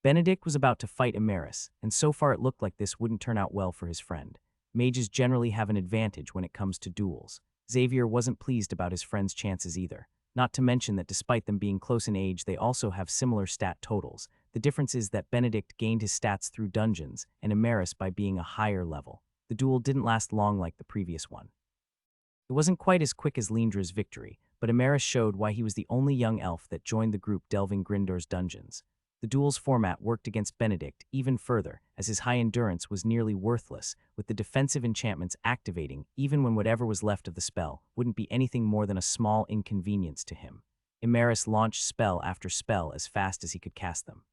Benedict was about to fight Emeris, and so far it looked like this wouldn't turn out well for his friend. Mages generally have an advantage when it comes to duels. Xavier wasn't pleased about his friend's chances either, not to mention that despite them being close in age, they also have similar stat totals. The difference is that Benedict gained his stats through dungeons and Emeris by being a higher level. The duel didn't last long like the previous one. It wasn't quite as quick as Lindra's victory, but Emeris showed why he was the only young elf that joined the group delving Grindar's dungeons. The duel's format worked against Benedict even further, as his high endurance was nearly worthless, with the defensive enchantments activating even when whatever was left of the spell wouldn't be anything more than a small inconvenience to him. Emeris launched spell after spell as fast as he could cast them.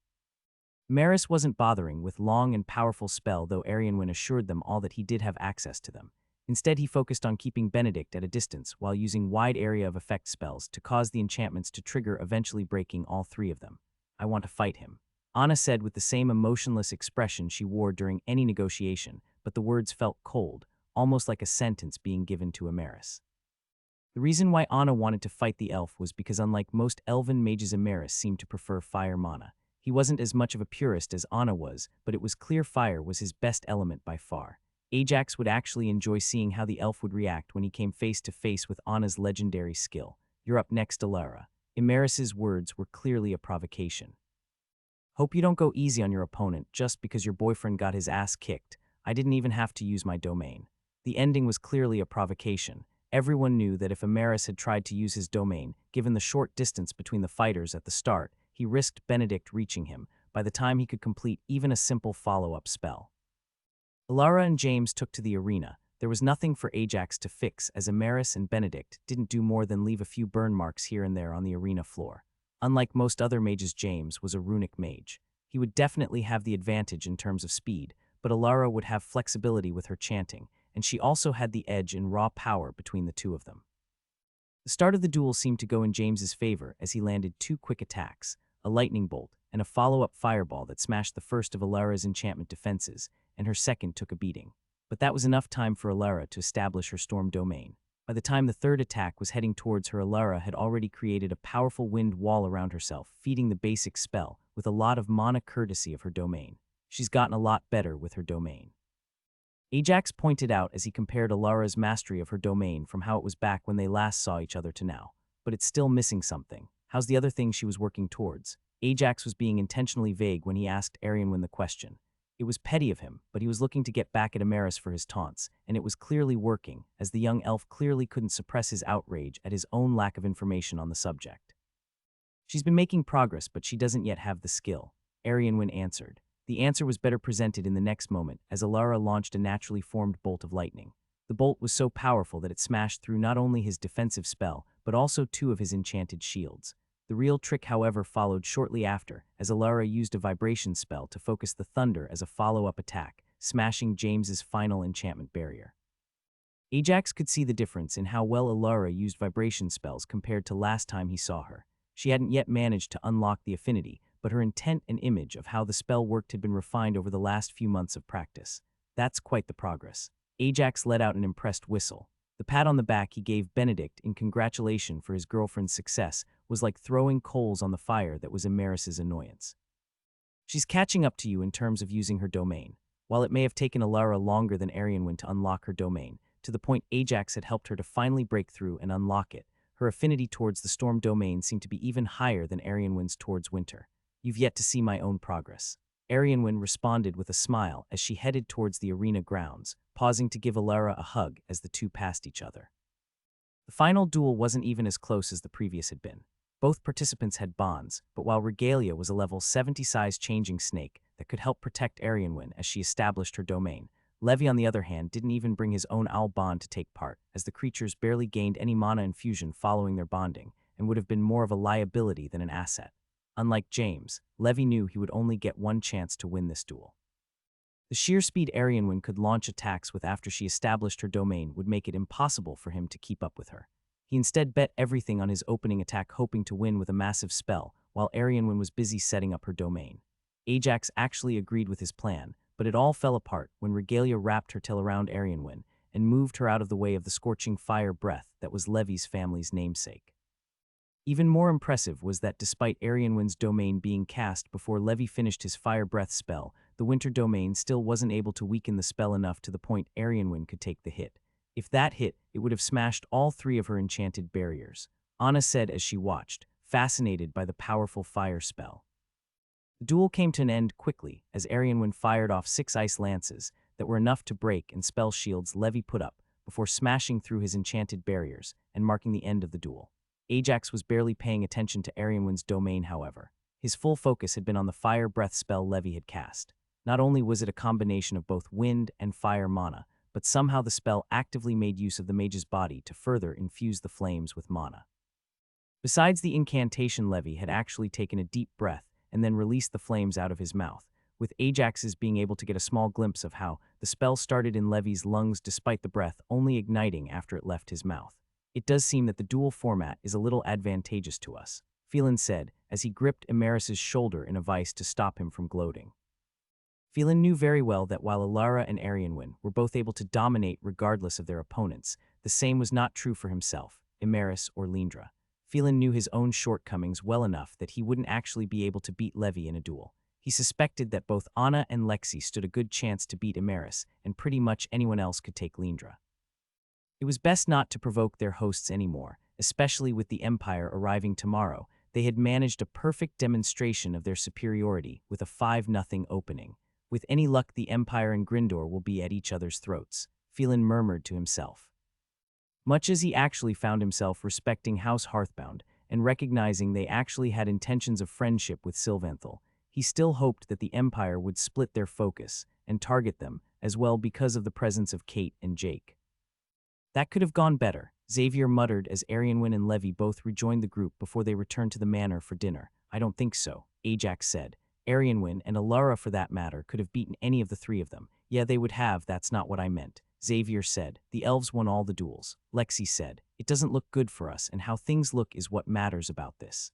Emeris wasn't bothering with long and powerful spell, though Arianwin assured them all that he did have access to them. Instead, he focused on keeping Benedict at a distance while using wide area of effect spells to cause the enchantments to trigger, eventually breaking all 3 of them. "I want to fight him," Anna said with the same emotionless expression she wore during any negotiation, but the words felt cold, almost like a sentence being given to Emeris. The reason why Anna wanted to fight the elf was because, unlike most elven mages, Emeris seemed to prefer fire mana. He wasn't as much of a purist as Anna was, but it was clear fire was his best element by far. Ajax would actually enjoy seeing how the elf would react when he came face to face with Anna's legendary skill. "You're up next, Alara." Emeris's words were clearly a provocation. "Hope you don't go easy on your opponent just because your boyfriend got his ass kicked. I didn't even have to use my domain." The ending was clearly a provocation. Everyone knew that if Emeris had tried to use his domain, given the short distance between the fighters at the start, he risked Benedict reaching him by the time he could complete even a simple follow-up spell. Alara and James took to the arena. There was nothing for Ajax to fix, as Emeris and Benedict didn't do more than leave a few burn marks here and there on the arena floor. Unlike most other mages, James was a runic mage. He would definitely have the advantage in terms of speed, but Alara would have flexibility with her chanting, and she also had the edge in raw power between the two of them. The start of the duel seemed to go in James's favor as he landed 2 quick attacks, a lightning bolt and a follow-up fireball that smashed the first of Alara's enchantment defenses, and her second took a beating. But that was enough time for Alara to establish her storm domain. By the time the third attack was heading towards her, Alara had already created a powerful wind wall around herself, feeding the basic spell with a lot of mana courtesy of her domain. She's gotten a lot better with her domain. Ajax pointed out as he compared Alara's mastery of her domain from how it was back when they last saw each other to now. But it's still missing something. How's the other thing she was working towards? Ajax was being intentionally vague when he asked Arianwen the question. It was petty of him, but he was looking to get back at Amaris for his taunts, and it was clearly working, as the young elf clearly couldn't suppress his outrage at his own lack of information on the subject. She's been making progress, but she doesn't yet have the skill, Arianwen answered. The answer was better presented in the next moment, as Alara launched a naturally formed bolt of lightning. The bolt was so powerful that it smashed through not only his defensive spell, but also 2 of his enchanted shields. The real trick, however, followed shortly after, as Alara used a vibration spell to focus the thunder as a follow-up attack, smashing James's final enchantment barrier. Ajax could see the difference in how well Alara used vibration spells compared to last time he saw her. She hadn't yet managed to unlock the affinity, but her intent and image of how the spell worked had been refined over the last few months of practice. That's quite the progress. Ajax let out an impressed whistle. The pat on the back he gave Benedict in congratulation for his girlfriend's success was like throwing coals on the fire that was Amaris's annoyance. She's catching up to you in terms of using her domain. While it may have taken Alara longer than Arianwen to unlock her domain, to the point Ajax had helped her to finally break through and unlock it, her affinity towards the storm domain seemed to be even higher than Arianwen's towards winter. You've yet to see my own progress. Arianwen responded with a smile as she headed towards the arena grounds, pausing to give Alara a hug as the two passed each other. The final duel wasn't even as close as the previous had been. Both participants had bonds, but while Regalia was a level 70-size changing snake that could help protect Arianwen as she established her domain, Levi, on the other hand, didn't even bring his own owl bond to take part, as the creatures barely gained any mana infusion following their bonding, and would have been more of a liability than an asset. Unlike James, Levi knew he would only get one chance to win this duel. The sheer speed Arianwen could launch attacks with after she established her domain would make it impossible for him to keep up with her. He instead bet everything on his opening attack, hoping to win with a massive spell, while Arianwen was busy setting up her domain. Ajax actually agreed with his plan, but it all fell apart when Regalia wrapped her tail around Arianwen and moved her out of the way of the scorching fire breath that was Levi's family's namesake. Even more impressive was that despite Arianwen's domain being cast before Levi finished his fire breath spell, the winter domain still wasn't able to weaken the spell enough to the point Arianwen could take the hit. If that hit, it would have smashed all 3 of her enchanted barriers, Anna said as she watched, fascinated by the powerful fire spell. The duel came to an end quickly as Arianwen fired off 6 ice lances that were enough to break and spell shields Levi put up before smashing through his enchanted barriers and marking the end of the duel. Ajax was barely paying attention to Arianwen's domain, however. His full focus had been on the fire breath spell Levi had cast. Not only was it a combination of both wind and fire mana, but somehow the spell actively made use of the mage's body to further infuse the flames with mana. Besides the incantation, Levi had actually taken a deep breath and then released the flames out of his mouth, with Ajax's being able to get a small glimpse of how the spell started in Levi's lungs despite the breath only igniting after it left his mouth. It does seem that the duel format is a little advantageous to us, Phelan said as he gripped Amaris's shoulder in a vice to stop him from gloating. Phelan knew very well that while Alara and Arianwen were both able to dominate regardless of their opponents, the same was not true for himself, Amaris, or Lindra. Phelan knew his own shortcomings well enough that he wouldn't actually be able to beat Levi in a duel. He suspected that both Anna and Lexi stood a good chance to beat Amaris, and pretty much anyone else could take Lindra. It was best not to provoke their hosts anymore, especially with the Empire arriving tomorrow. They had managed a perfect demonstration of their superiority with a 5-0 opening. With any luck, the Empire and Grindor will be at each other's throats, Phelan murmured to himself. Much as he actually found himself respecting House Hearthbound and recognizing they actually had intentions of friendship with Sylvanthal, he still hoped that the Empire would split their focus and target them as well because of the presence of Kate and Jake. That could have gone better, Xavier muttered as Arianwen and Levi both rejoined the group before they returned to the manor for dinner. I don't think so, Ajax said. Arianwen, and Alara for that matter, could have beaten any of the 3 of them. Yeah, they would have, that's not what I meant, Xavier said. The elves won all the duels. Lexi said, it doesn't look good for us, and how things look is what matters about this.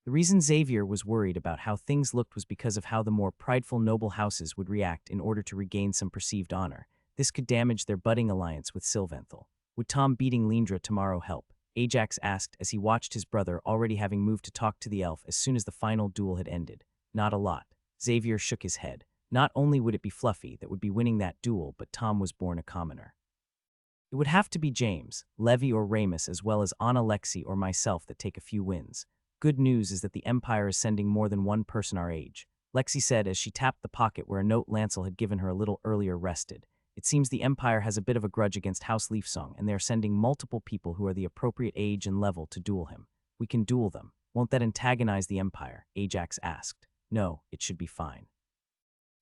The reason Xavier was worried about how things looked was because of how the more prideful noble houses would react in order to regain some perceived honor. This could damage their budding alliance with Sylvanthal. Would Tom beating Lindra tomorrow help? Ajax asked as he watched his brother already having moved to talk to the elf as soon as the final duel had ended. Not a lot. Xavier shook his head. Not only would it be Fluffy that would be winning that duel, but Tom was born a commoner. It would have to be James, Levi or Ramus as well as Anna, Lexi or myself that take a few wins. Good news is that the Empire is sending more than one person our age, Lexi said as she tapped the pocket where a note Lancel had given her a little earlier rested. It seems the Empire has a bit of a grudge against House Leafsong and they are sending multiple people who are the appropriate age and level to duel him. We can duel them. Won't that antagonize the Empire? Ajax asked. No, it should be fine.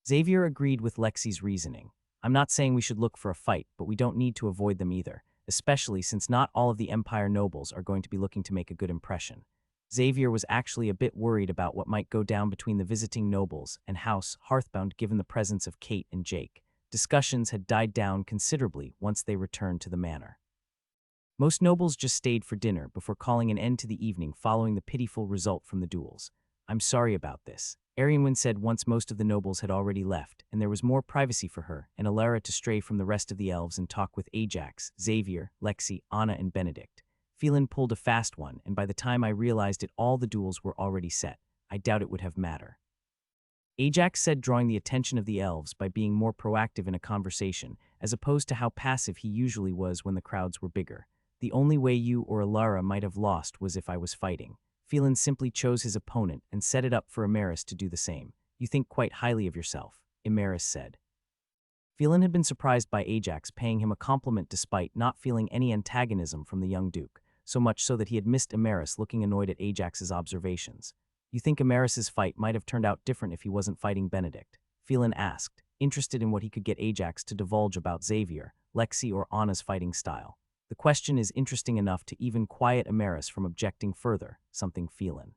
Xavier agreed with Lexi's reasoning. I'm not saying we should look for a fight, but we don't need to avoid them either, especially since not all of the Empire nobles are going to be looking to make a good impression. Xavier was actually a bit worried about what might go down between the visiting nobles and House Hearthbound given the presence of Kate and Jake. Discussions had died down considerably once they returned to the manor. Most nobles just stayed for dinner before calling an end to the evening following the pitiful result from the duels. I'm sorry about this, Arianwen said once most of the nobles had already left, and there was more privacy for her and Alara to stray from the rest of the elves and talk with Ajax, Xavier, Lexi, Anna, and Benedict. Phelan pulled a fast one, and by the time I realized it, all the duels were already set. I doubt it would have mattered. Ajax said, drawing the attention of the elves by being more proactive in a conversation, as opposed to how passive he usually was when the crowds were bigger. The only way you or Alara might have lost was if I was fighting. Phelan simply chose his opponent and set it up for Imaris to do the same. You think quite highly of yourself, Imaris said. Phelan had been surprised by Ajax paying him a compliment despite not feeling any antagonism from the young duke, so much so that he had missed Imaris looking annoyed at Ajax's observations. You think Imaris's fight might have turned out different if he wasn't fighting Benedict? Phelan asked, interested in what he could get Ajax to divulge about Xavier, Lexi, or Anna's fighting style. The question is interesting enough to even quiet Imaris from objecting further, something Phelan.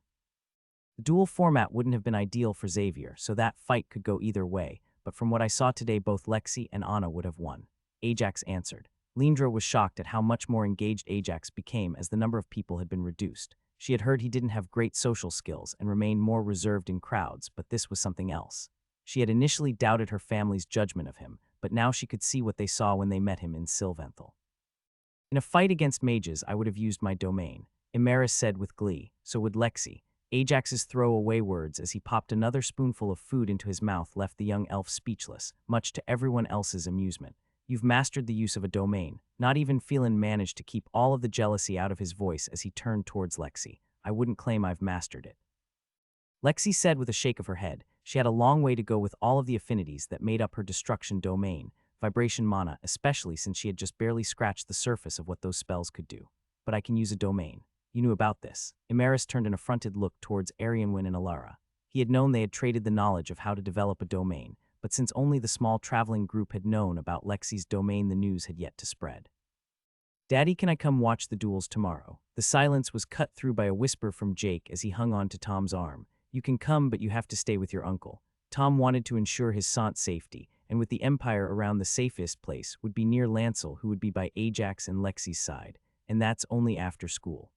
The duel format wouldn't have been ideal for Xavier, so that fight could go either way, but from what I saw today both Lexi and Anna would have won. Ajax answered. Lindra was shocked at how much more engaged Ajax became as the number of people had been reduced. She had heard he didn't have great social skills and remained more reserved in crowds, but this was something else. She had initially doubted her family's judgment of him, but now she could see what they saw when they met him in Sylvanthal. In a fight against mages, I would have used my domain, Imaris said with glee. So would Lexi. Ajax's throwaway words as he popped another spoonful of food into his mouth left the young elf speechless, much to everyone else's amusement. You've mastered the use of a domain. Not even Phelan managed to keep all of the jealousy out of his voice as he turned towards Lexi. I wouldn't claim I've mastered it. Lexi said with a shake of her head. She had a long way to go with all of the affinities that made up her destruction domain, vibration mana, especially since she had just barely scratched the surface of what those spells could do. But I can use a domain. You knew about this. Imaris turned an affronted look towards Arianwen and Alara. He had known they had traded the knowledge of how to develop a domain, but since only the small traveling group had known about Lexi's domain, the news had yet to spread. Daddy, can I come watch the duels tomorrow? The silence was cut through by a whisper from Jake as he hung on to Tom's arm. You can come, but you have to stay with your uncle. Tom wanted to ensure his aunt's safety, and with the Empire around, the safest place would be near Lancel, who would be by Ajax and Lexi's side, and that's only after school.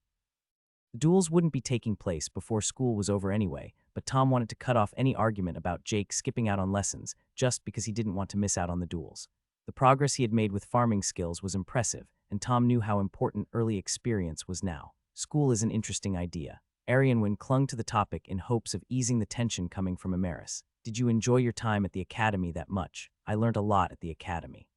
The duels wouldn't be taking place before school was over anyway, but Tom wanted to cut off any argument about Jake skipping out on lessons just because he didn't want to miss out on the duels. The progress he had made with farming skills was impressive, and Tom knew how important early experience was now. School is an interesting idea. Arianwen clung to the topic in hopes of easing the tension coming from Imaris. Did you enjoy your time at the academy that much? I learned a lot at the academy.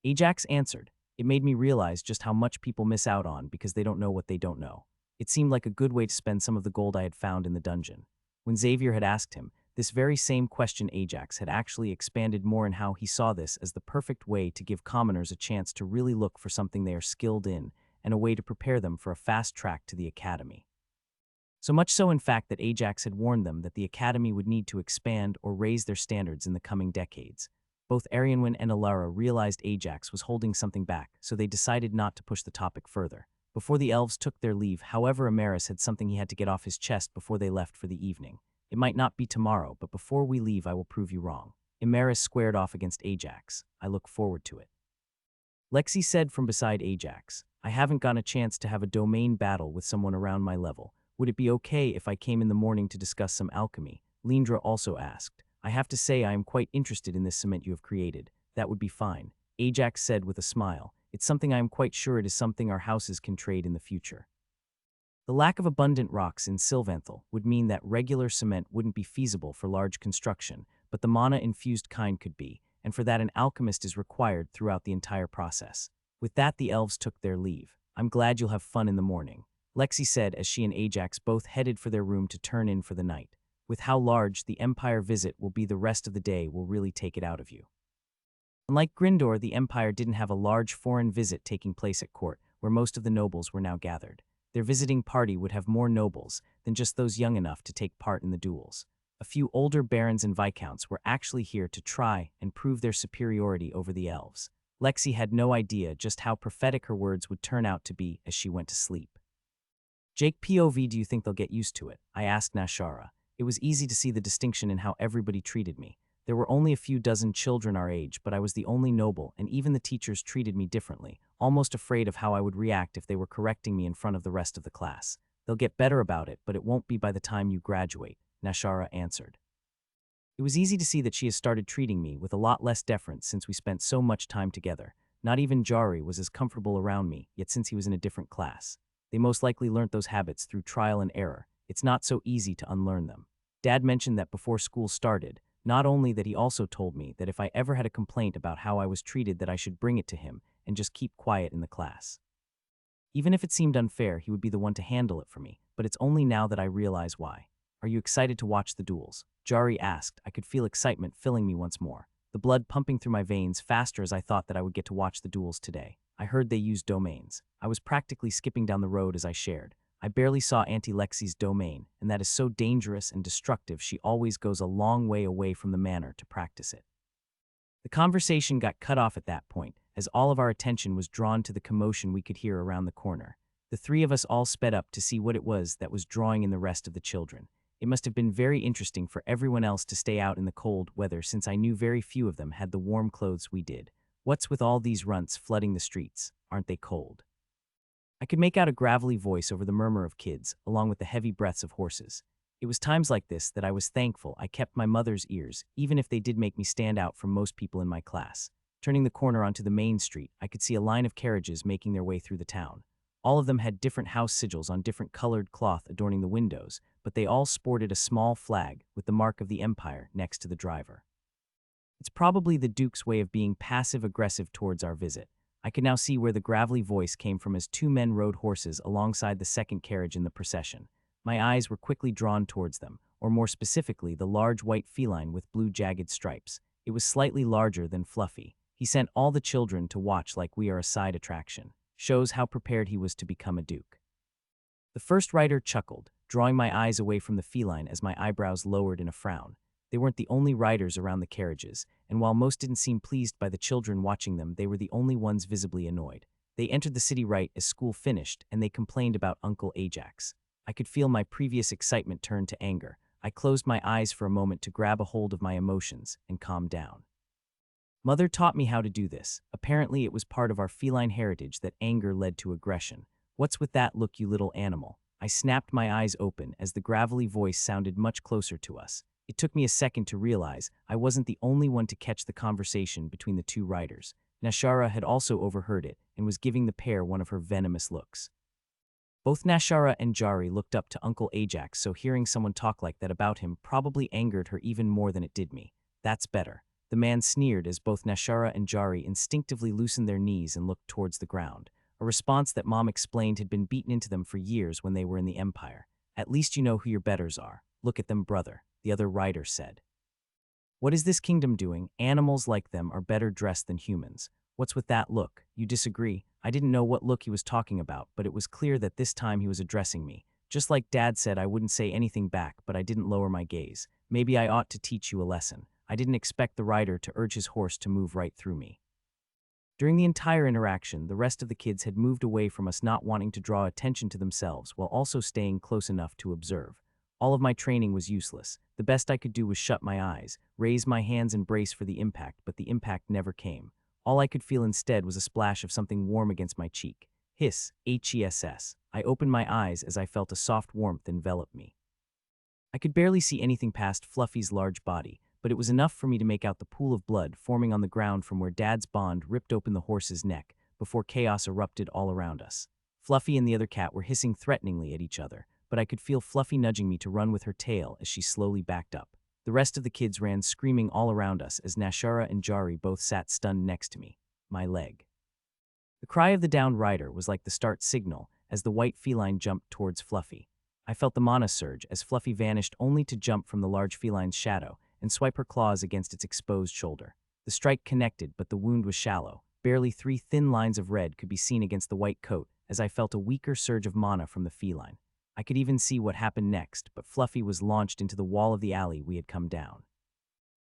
Ajax answered. It made me realize just how much people miss out on because they don't know what they don't know. It seemed like a good way to spend some of the gold I had found in the dungeon. When Xavier had asked him this very same question, Ajax had actually expanded more in how he saw this as the perfect way to give commoners a chance to really look for something they are skilled in and a way to prepare them for a fast track to the academy. So much so, in fact, that Ajax had warned them that the academy would need to expand or raise their standards in the coming decades. Both Arianwen and Alara realized Ajax was holding something back, so they decided not to push the topic further. Before the elves took their leave, however, Imaris had something he had to get off his chest before they left for the evening. It might not be tomorrow, but before we leave I will prove you wrong. Imaris squared off against Ajax. I look forward to it. Lexi said from beside Ajax. I haven't gotten a chance to have a domain battle with someone around my level. Would it be okay if I came in the morning to discuss some alchemy? Lindra also asked. I have to say I am quite interested in this cement you have created. That would be fine. Ajax said with a smile. It's something I am quite sure it is something our houses can trade in the future. The lack of abundant rocks in Sylvanthal would mean that regular cement wouldn't be feasible for large construction, but the mana-infused kind could be, and for that an alchemist is required throughout the entire process. With that, the elves took their leave. I'm glad you'll have fun in the morning, Lexi said as she and Ajax both headed for their room to turn in for the night. With how large the Empire visit will be, the rest of the day will really take it out of you. Unlike Grindor, the Empire didn't have a large foreign visit taking place at court, where most of the nobles were now gathered. Their visiting party would have more nobles than just those young enough to take part in the duels. A few older barons and viscounts were actually here to try and prove their superiority over the elves. Lexi had no idea just how prophetic her words would turn out to be as she went to sleep. Jake POV, do you think they'll get used to it? I asked Nashara. It was easy to see the distinction in how everybody treated me. There were only a few dozen children our age, but I was the only noble, and even the teachers treated me differently, almost afraid of how I would react if they were correcting me in front of the rest of the class. They'll get better about it, but it won't be by the time you graduate, Nashara answered. It was easy to see that she has started treating me with a lot less deference since we spent so much time together. Not even Jari was as comfortable around me, yet since he was in a different class. They most likely learnt those habits through trial and error. It's not so easy to unlearn them. Dad mentioned that before school started, not only that, he also told me that if I ever had a complaint about how I was treated, that I should bring it to him and just keep quiet in the class. Even if it seemed unfair, he would be the one to handle it for me, but it's only now that I realize why. Are you excited to watch the duels? Jari asked. I could feel excitement filling me once more, the blood pumping through my veins faster as I thought that I would get to watch the duels today. I heard they used domains. I was practically skipping down the road as I shared. I barely saw Auntie Lexi's domain, and that is so dangerous and destructive. She always goes a long way away from the manor to practice it. The conversation got cut off at that point, as all of our attention was drawn to the commotion we could hear around the corner. The three of us all sped up to see what it was that was drawing in the rest of the children. It must have been very interesting for everyone else to stay out in the cold weather, since I knew very few of them had the warm clothes we did. What's with all these runts flooding the streets? Aren't they cold? I could make out a gravelly voice over the murmur of kids, along with the heavy breaths of horses. It was times like this that I was thankful I kept my mother's ears, even if they did make me stand out from most people in my class. Turning the corner onto the main street, I could see a line of carriages making their way through the town. All of them had different house sigils on different colored cloth adorning the windows, but they all sported a small flag with the mark of the Empire next to the driver. It's probably the Duke's way of being passive-aggressive towards our visit. I could now see where the gravelly voice came from as two men rode horses alongside the second carriage in the procession. My eyes were quickly drawn towards them, or more specifically, the large white feline with blue jagged stripes. It was slightly larger than Fluffy. He sent all the children to watch like we are a side attraction. Shows how prepared he was to become a duke. The first rider chuckled, drawing my eyes away from the feline as my eyebrows lowered in a frown. They weren't the only riders around the carriages, and while most didn't seem pleased by the children watching them, they were the only ones visibly annoyed. They entered the city right as school finished, and they complained about Uncle Ajax. I could feel my previous excitement turn to anger. I closed my eyes for a moment to grab a hold of my emotions and calm down. Mother taught me how to do this. Apparently it was part of our feline heritage that anger led to aggression. What's with that look, you little animal? I snapped my eyes open as the gravelly voice sounded much closer to us. It took me a second to realize I wasn't the only one to catch the conversation between the two riders. Nashara had also overheard it and was giving the pair one of her venomous looks. Both Nashara and Jari looked up to Uncle Ajax, so hearing someone talk like that about him probably angered her even more than it did me. That's better. The man sneered as both Nashara and Jari instinctively loosened their knees and looked towards the ground, a response that Mom explained had been beaten into them for years when they were in the Empire. At least you know who your betters are. Look at them, brother, the other rider said. What is this kingdom doing? Animals like them are better dressed than humans. What's with that look? You disagree? I didn't know what look he was talking about, but it was clear that this time he was addressing me. Just like Dad said, I wouldn't say anything back, but I didn't lower my gaze. Maybe I ought to teach you a lesson. I didn't expect the rider to urge his horse to move right through me. During the entire interaction, the rest of the kids had moved away from us, not wanting to draw attention to themselves while also staying close enough to observe. All of my training was useless. The best I could do was shut my eyes, raise my hands and brace for the impact, but the impact never came. All I could feel instead was a splash of something warm against my cheek. Hiss, H-E-S-S. I opened my eyes as I felt a soft warmth envelop me. I could barely see anything past Fluffy's large body, but it was enough for me to make out the pool of blood forming on the ground from where Dad's bond ripped open the horse's neck. before chaos erupted all around us. Fluffy and the other cat were hissing threateningly at each other, but I could feel Fluffy nudging me to run with her tail as she slowly backed up. The rest of the kids ran screaming all around us as Nashara and Jari both sat stunned next to me. My leg. The cry of the downed rider was like the start signal as the white feline jumped towards Fluffy. I felt the mana surge as Fluffy vanished only to jump from the large feline's shadow and swipe her claws against its exposed shoulder. The strike connected, but the wound was shallow. Barely 3 thin lines of red could be seen against the white coat as I felt a weaker surge of mana from the feline. I could even see what happened next, but Fluffy was launched into the wall of the alley we had come down.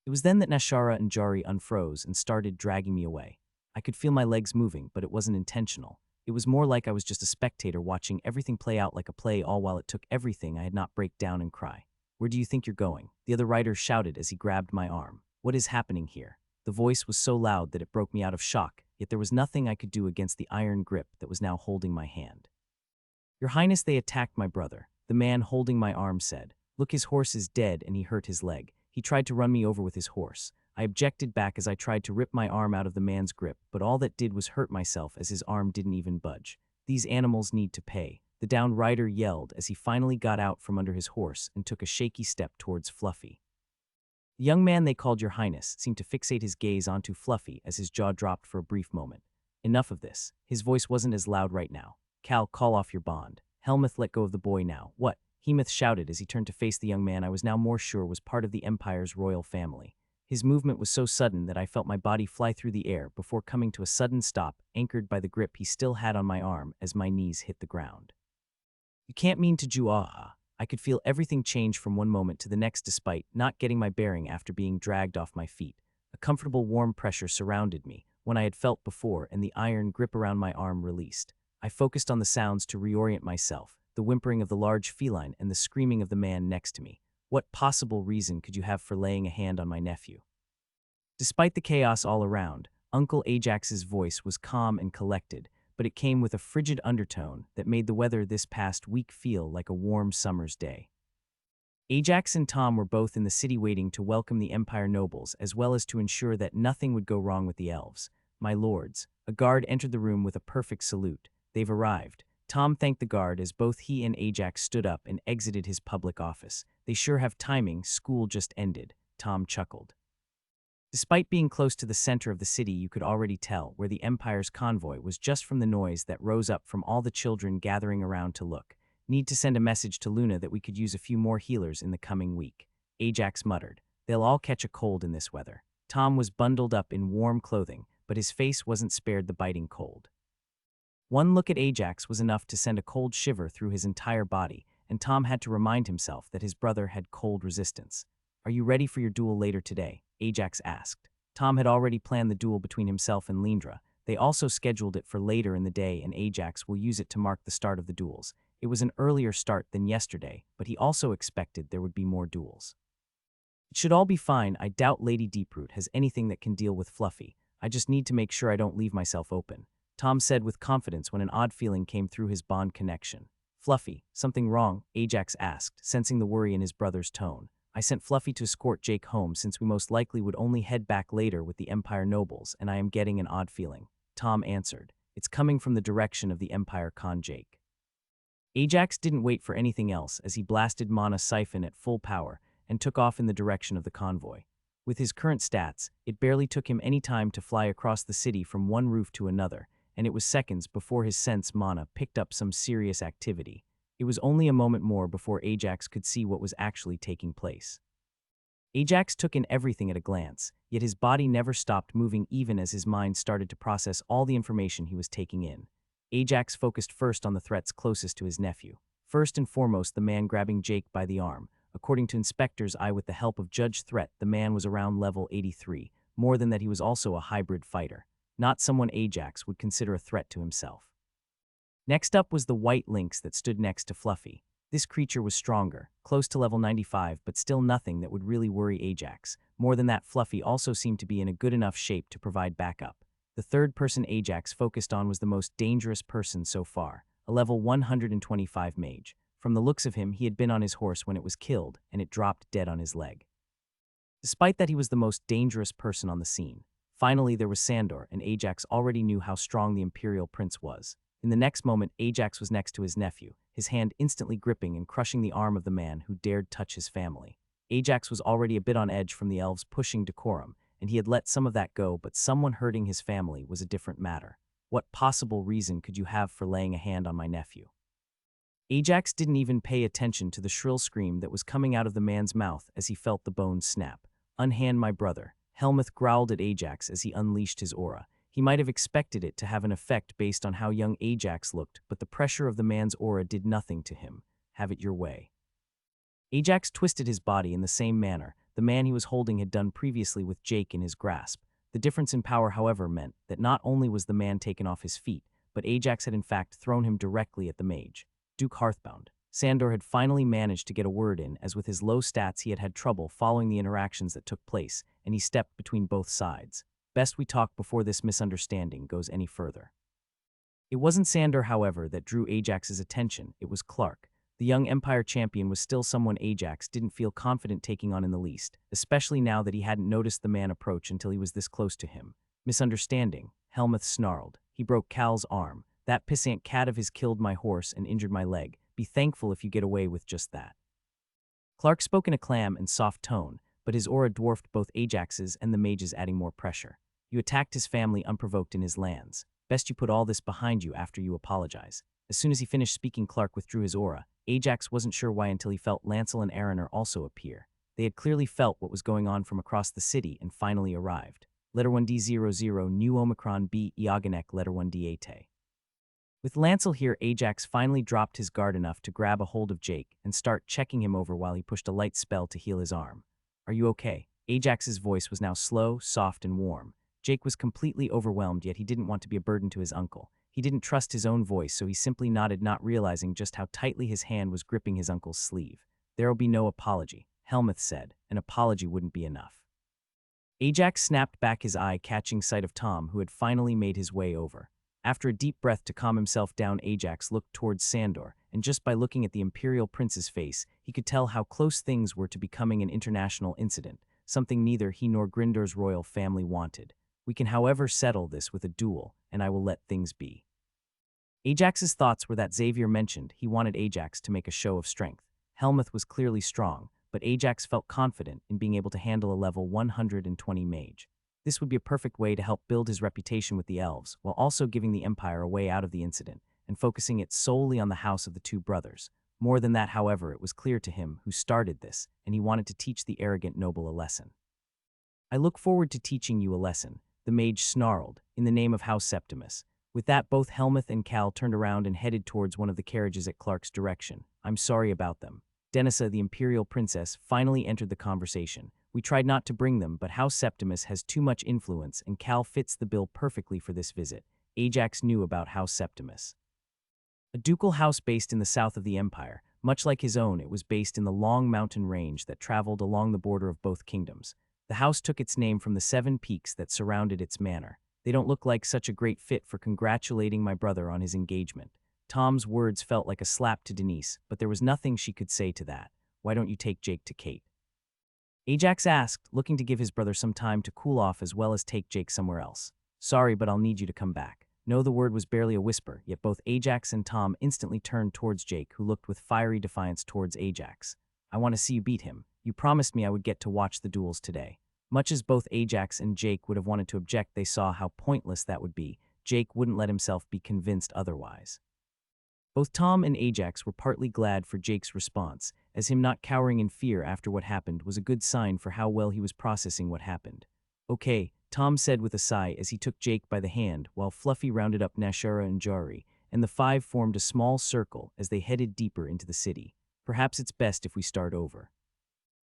It was then that Nashara and Jari unfroze and started dragging me away. I could feel my legs moving, but it wasn't intentional. It was more like I was just a spectator watching everything play out like a play, all while it took everything I had not break down and cry. "Where do you think you're going?" the other rider shouted as he grabbed my arm. "What is happening here?" The voice was so loud that it broke me out of shock, yet there was nothing I could do against the iron grip that was now holding my hand. "Your Highness, they attacked my brother," the man holding my arm said. "Look, his horse is dead and he hurt his leg. He tried to run me over with his horse." I objected back as I tried to rip my arm out of the man's grip, but all that did was hurt myself as his arm didn't even budge. "These animals need to pay," the downed rider yelled as he finally got out from under his horse and took a shaky step towards Fluffy. The young man they called Your Highness seemed to fixate his gaze onto Fluffy as his jaw dropped for a brief moment. "Enough of this." His voice wasn't as loud right now. "Cal, call off your bond. Helmuth, let go of the boy now." "What?" Hemuth shouted as he turned to face the young man I was now more sure was part of the Empire's royal family. His movement was so sudden that I felt my body fly through the air before coming to a sudden stop, anchored by the grip he still had on my arm as my knees hit the ground. "You can't mean to Juaha." I could feel everything change from one moment to the next despite not getting my bearing after being dragged off my feet. A comfortable warm pressure surrounded me, one I had felt before, and the iron grip around my arm released. I focused on the sounds to reorient myself, the whimpering of the large feline and the screaming of the man next to me. What possible reason could you have for laying a hand on my nephew? Despite the chaos all around, Uncle Ajax's voice was calm and collected, but it came with a frigid undertone that made the weather this past week feel like a warm summer's day. Ajax and Tom were both in the city waiting to welcome the Empire nobles as well as to ensure that nothing would go wrong with the elves. "My lords," a guard entered the room with a perfect salute. "They've arrived." Tom thanked the guard as both he and Ajax stood up and exited his public office. "They sure have timing, school just ended," Tom chuckled. Despite being close to the center of the city, you could already tell where the Empire's convoy was just from the noise that rose up from all the children gathering around to look. "Need to send a message to Luna that we could use a few more healers in the coming week," Ajax muttered. "They'll all catch a cold in this weather." Tom was bundled up in warm clothing, but his face wasn't spared the biting cold. One look at Ajax was enough to send a cold shiver through his entire body, and Tom had to remind himself that his brother had cold resistance. "Are you ready for your duel later today?" Ajax asked. Tom had already planned the duel between himself and Lindra. They also scheduled it for later in the day, and Ajax will use it to mark the start of the duels. It was an earlier start than yesterday, but he also expected there would be more duels. "It should all be fine. I doubt Lady Deeproot has anything that can deal with Fluffy. I just need to make sure I don't leave myself open," Tom said with confidence when an odd feeling came through his bond connection. "Fluffy, something wrong?" Ajax asked, sensing the worry in his brother's tone. "I sent Fluffy to escort Jake home since we most likely would only head back later with the Empire nobles, and I am getting an odd feeling," Tom answered. "It's coming from the direction of the Empire Con Jake." Ajax didn't wait for anything else as he blasted Mana Siphon at full power and took off in the direction of the convoy. With his current stats, it barely took him any time to fly across the city from one roof to another, and it was seconds before his sense mana picked up some serious activity. It was only a moment more before Ajax could see what was actually taking place. Ajax took in everything at a glance, yet his body never stopped moving even as his mind started to process all the information he was taking in. Ajax focused first on the threats closest to his nephew. First and foremost, the man grabbing Jake by the arm. According to Inspector's Eye, with the help of Judge Threat, the man was around level 83. More than that, he was also a hybrid fighter. Not someone Ajax would consider a threat to himself. Next up was the white lynx that stood next to Fluffy. This creature was stronger, close to level 95, but still nothing that would really worry Ajax. More than that, Fluffy also seemed to be in a good enough shape to provide backup. The third person Ajax focused on was the most dangerous person so far, a level 125 mage. From the looks of him, he had been on his horse when it was killed, and it dropped dead on his leg. Despite that he was the most dangerous person on the scene, Finally, there was Sandor, and Ajax already knew how strong the Imperial Prince was. In the next moment, Ajax was next to his nephew, his hand instantly gripping and crushing the arm of the man who dared touch his family. Ajax was already a bit on edge from the elves pushing decorum, and he had let some of that go, but someone hurting his family was a different matter. What possible reason could you have for laying a hand on my nephew? Ajax didn't even pay attention to the shrill scream that was coming out of the man's mouth as he felt the bones snap. "Unhand my brother." Helmuth growled at Ajax as he unleashed his aura. He might have expected it to have an effect based on how young Ajax looked, but the pressure of the man's aura did nothing to him. "Have it your way." Ajax twisted his body in the same manner the man he was holding had done previously with Jake in his grasp. The difference in power, however, meant that not only was the man taken off his feet, but Ajax had in fact thrown him directly at the mage. Duke Hearthbound. Sandor had finally managed to get a word in, as with his low stats he had had trouble following the interactions that took place, and he stepped between both sides. "Best we talk before this misunderstanding goes any further." It wasn't Sandor, however, that drew Ajax's attention, it was Clark. The young Empire champion was still someone Ajax didn't feel confident taking on in the least, especially now that he hadn't noticed the man approach until he was this close to him. "Misunderstanding," Helmuth snarled. He broke Cal's arm. "That pissant cat of his killed my horse and injured my leg. Be thankful if you get away with just that." Clark spoke in a calm and soft tone, but his aura dwarfed both Ajax's and the mage's, adding more pressure. "You attacked his family unprovoked in his lands. Best you put all this behind you after you apologize." As soon as he finished speaking, Clark withdrew his aura. Ajax wasn't sure why until he felt Lancel and Aranor also appear. They had clearly felt what was going on from across the city and finally arrived. Letter 1D00 New Omicron B Iagonek Letter 1D8. With Lancel here, Ajax finally dropped his guard enough to grab a hold of Jake and start checking him over while he pushed a light spell to heal his arm. "Are you okay?" Ajax's voice was now slow, soft, and warm. Jake was completely overwhelmed, yet he didn't want to be a burden to his uncle. He didn't trust his own voice, so he simply nodded, not realizing just how tightly his hand was gripping his uncle's sleeve. "There'll be no apology," Helmuth said. "An apology wouldn't be enough." Ajax snapped back his eye, catching sight of Tom, who had finally made his way over. After a deep breath to calm himself down, Ajax looked towards Sandor, and just by looking at the Imperial Prince's face, he could tell how close things were to becoming an international incident, something neither he nor Grindor's royal family wanted. "We can however settle this with a duel, and I will let things be." Ajax's thoughts were that Xavier mentioned he wanted Ajax to make a show of strength. Helmuth was clearly strong, but Ajax felt confident in being able to handle a level 120 mage. This would be a perfect way to help build his reputation with the elves, while also giving the Empire a way out of the incident, and focusing it solely on the house of the two brothers. More than that, however, it was clear to him who started this, and he wanted to teach the arrogant noble a lesson. "I look forward to teaching you a lesson," the mage snarled, "in the name of House Septimus." With that, both Helmuth and Cal turned around and headed towards one of the carriages at Clark's direction. "I'm sorry about them." Denisa, the Imperial Princess, finally entered the conversation. "We tried not to bring them, but House Septimus has too much influence, and Cal fits the bill perfectly for this visit." Ajax knew about House Septimus. A ducal house based in the south of the Empire. Much like his own, it was based in the long mountain range that traveled along the border of both kingdoms. The house took its name from the 7 peaks that surrounded its manor. "They don't look like such a great fit for congratulating my brother on his engagement." Tom's words felt like a slap to Denise, but there was nothing she could say to that. "Why don't you take Jake to Kate?" Ajax asked, looking to give his brother some time to cool off as well as take Jake somewhere else. "Sorry, but I'll need you to come back." No, the word was barely a whisper, yet both Ajax and Tom instantly turned towards Jake, who looked with fiery defiance towards Ajax. "I want to see you beat him. You promised me I would get to watch the duels today." Much as both Ajax and Jake would have wanted to object, they saw how pointless that would be. Jake wouldn't let himself be convinced otherwise. Both Tom and Ajax were partly glad for Jake's response, as him not cowering in fear after what happened was a good sign for how well he was processing what happened. "Okay," Tom said with a sigh as he took Jake by the hand, while Fluffy rounded up Nashara and Jari, and the 5 formed a small circle as they headed deeper into the city. "Perhaps it's best if we start over."